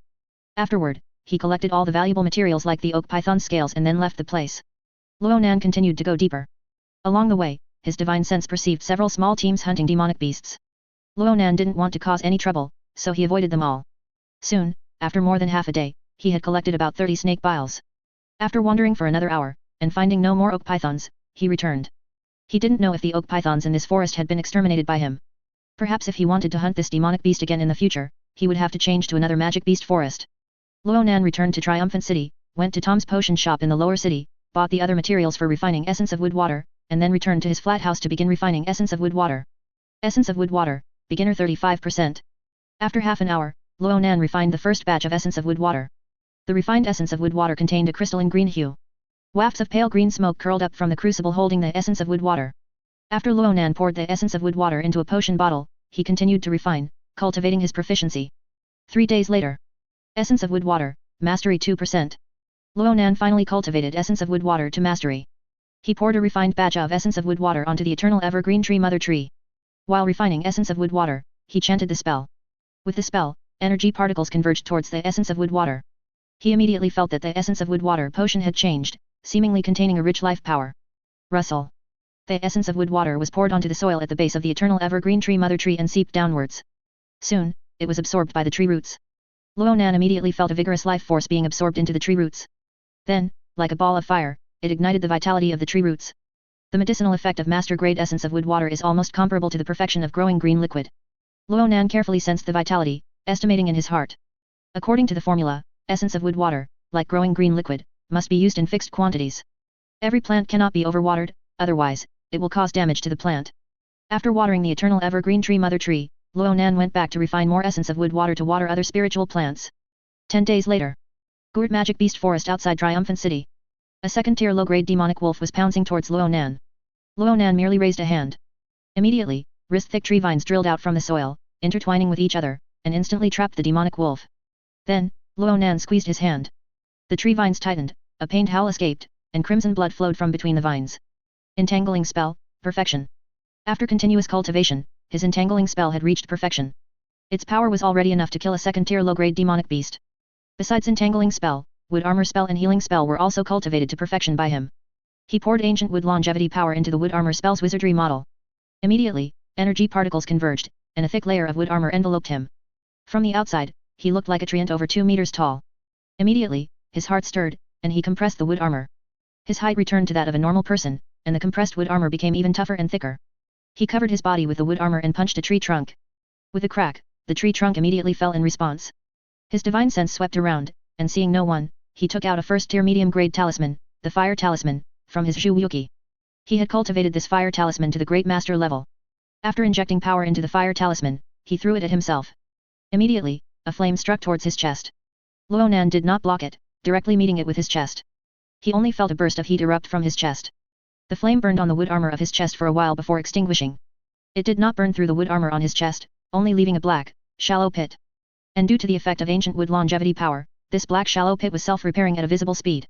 Afterward, he collected all the valuable materials like the oak python scales and then left the place. Ronan continued to go deeper. Along the way, his divine sense perceived several small teams hunting demonic beasts. Ronan didn't want to cause any trouble, so he avoided them all. Soon, after more than half a day, he had collected about 30 snake biles. After wandering for another hour, and finding no more oak pythons, he returned. He didn't know if the oak pythons in this forest had been exterminated by him. Perhaps if he wanted to hunt this demonic beast again in the future, he would have to change to another magic beast forest. Ronan returned to Triumphant City, went to Tom's potion shop in the lower city, bought the other materials for refining Essence of Wood Water, and then returned to his flat house to begin refining Essence of Wood Water. Essence of Wood Water, beginner 35%. After half an hour, Ronan refined the first batch of Essence of Wood Water. The refined Essence of Wood Water contained a crystalline green hue. Wafts of pale green smoke curled up from the crucible holding the Essence of Wood Water. After Ronan poured the Essence of Wood Water into a potion bottle, he continued to refine, cultivating his proficiency. 3 days later. Essence of Wood Water, Mastery 2%. Ronan finally cultivated Essence of Wood Water to Mastery. He poured a refined batch of essence of wood water onto the eternal evergreen tree mother tree. While refining essence of wood water, he chanted the spell. With the spell, energy particles converged towards the essence of wood water. He immediately felt that the essence of wood water potion had changed, seemingly containing a rich life power. Rustle. The essence of wood water was poured onto the soil at the base of the eternal evergreen tree mother tree and seeped downwards. Soon, it was absorbed by the tree roots. Ronan immediately felt a vigorous life force being absorbed into the tree roots. Then, like a ball of fire, it ignited the vitality of the tree roots. The medicinal effect of master-grade essence of wood water is almost comparable to the perfection of growing green liquid. Ronan carefully sensed the vitality, estimating in his heart. According to the formula, essence of wood water, like growing green liquid, must be used in fixed quantities. Every plant cannot be overwatered, otherwise, it will cause damage to the plant. After watering the eternal evergreen tree mother tree, Ronan went back to refine more essence of wood water to water other spiritual plants. 10 days later. Guard Magic Beast Forest outside Triumphant City. A second-tier low-grade demonic wolf was pouncing towards Ronan. Ronan merely raised a hand. Immediately, wrist-thick tree vines drilled out from the soil, intertwining with each other, and instantly trapped the demonic wolf. Then, Ronan squeezed his hand. The tree vines tightened, a pained howl escaped, and crimson blood flowed from between the vines. Entangling spell, perfection. After continuous cultivation, his entangling spell had reached perfection. Its power was already enough to kill a second-tier low-grade demonic beast. Besides entangling spell, wood armor spell and healing spell were also cultivated to perfection by him. He poured ancient wood longevity power into the wood armor spell's wizardry model. Immediately, energy particles converged, and a thick layer of wood armor enveloped him. From the outside, he looked like a treant over 2 meters tall. Immediately, his heart stirred, and he compressed the wood armor. His height returned to that of a normal person, and the compressed wood armor became even tougher and thicker. He covered his body with the wood armor and punched a tree trunk. With a crack, the tree trunk immediately fell in response. His divine sense swept around, and seeing no one, he took out a first-tier medium-grade talisman, the Fire Talisman, from his Zhuwuki. He had cultivated this Fire Talisman to the Great Master level. After injecting power into the Fire Talisman, he threw it at himself. Immediately, a flame struck towards his chest. Ronan did not block it, directly meeting it with his chest. He only felt a burst of heat erupt from his chest. The flame burned on the wood armor of his chest for a while before extinguishing. It did not burn through the wood armor on his chest, only leaving a black, shallow pit. And due to the effect of ancient wood longevity power, this black shallow pit was self-repairing at a visible speed.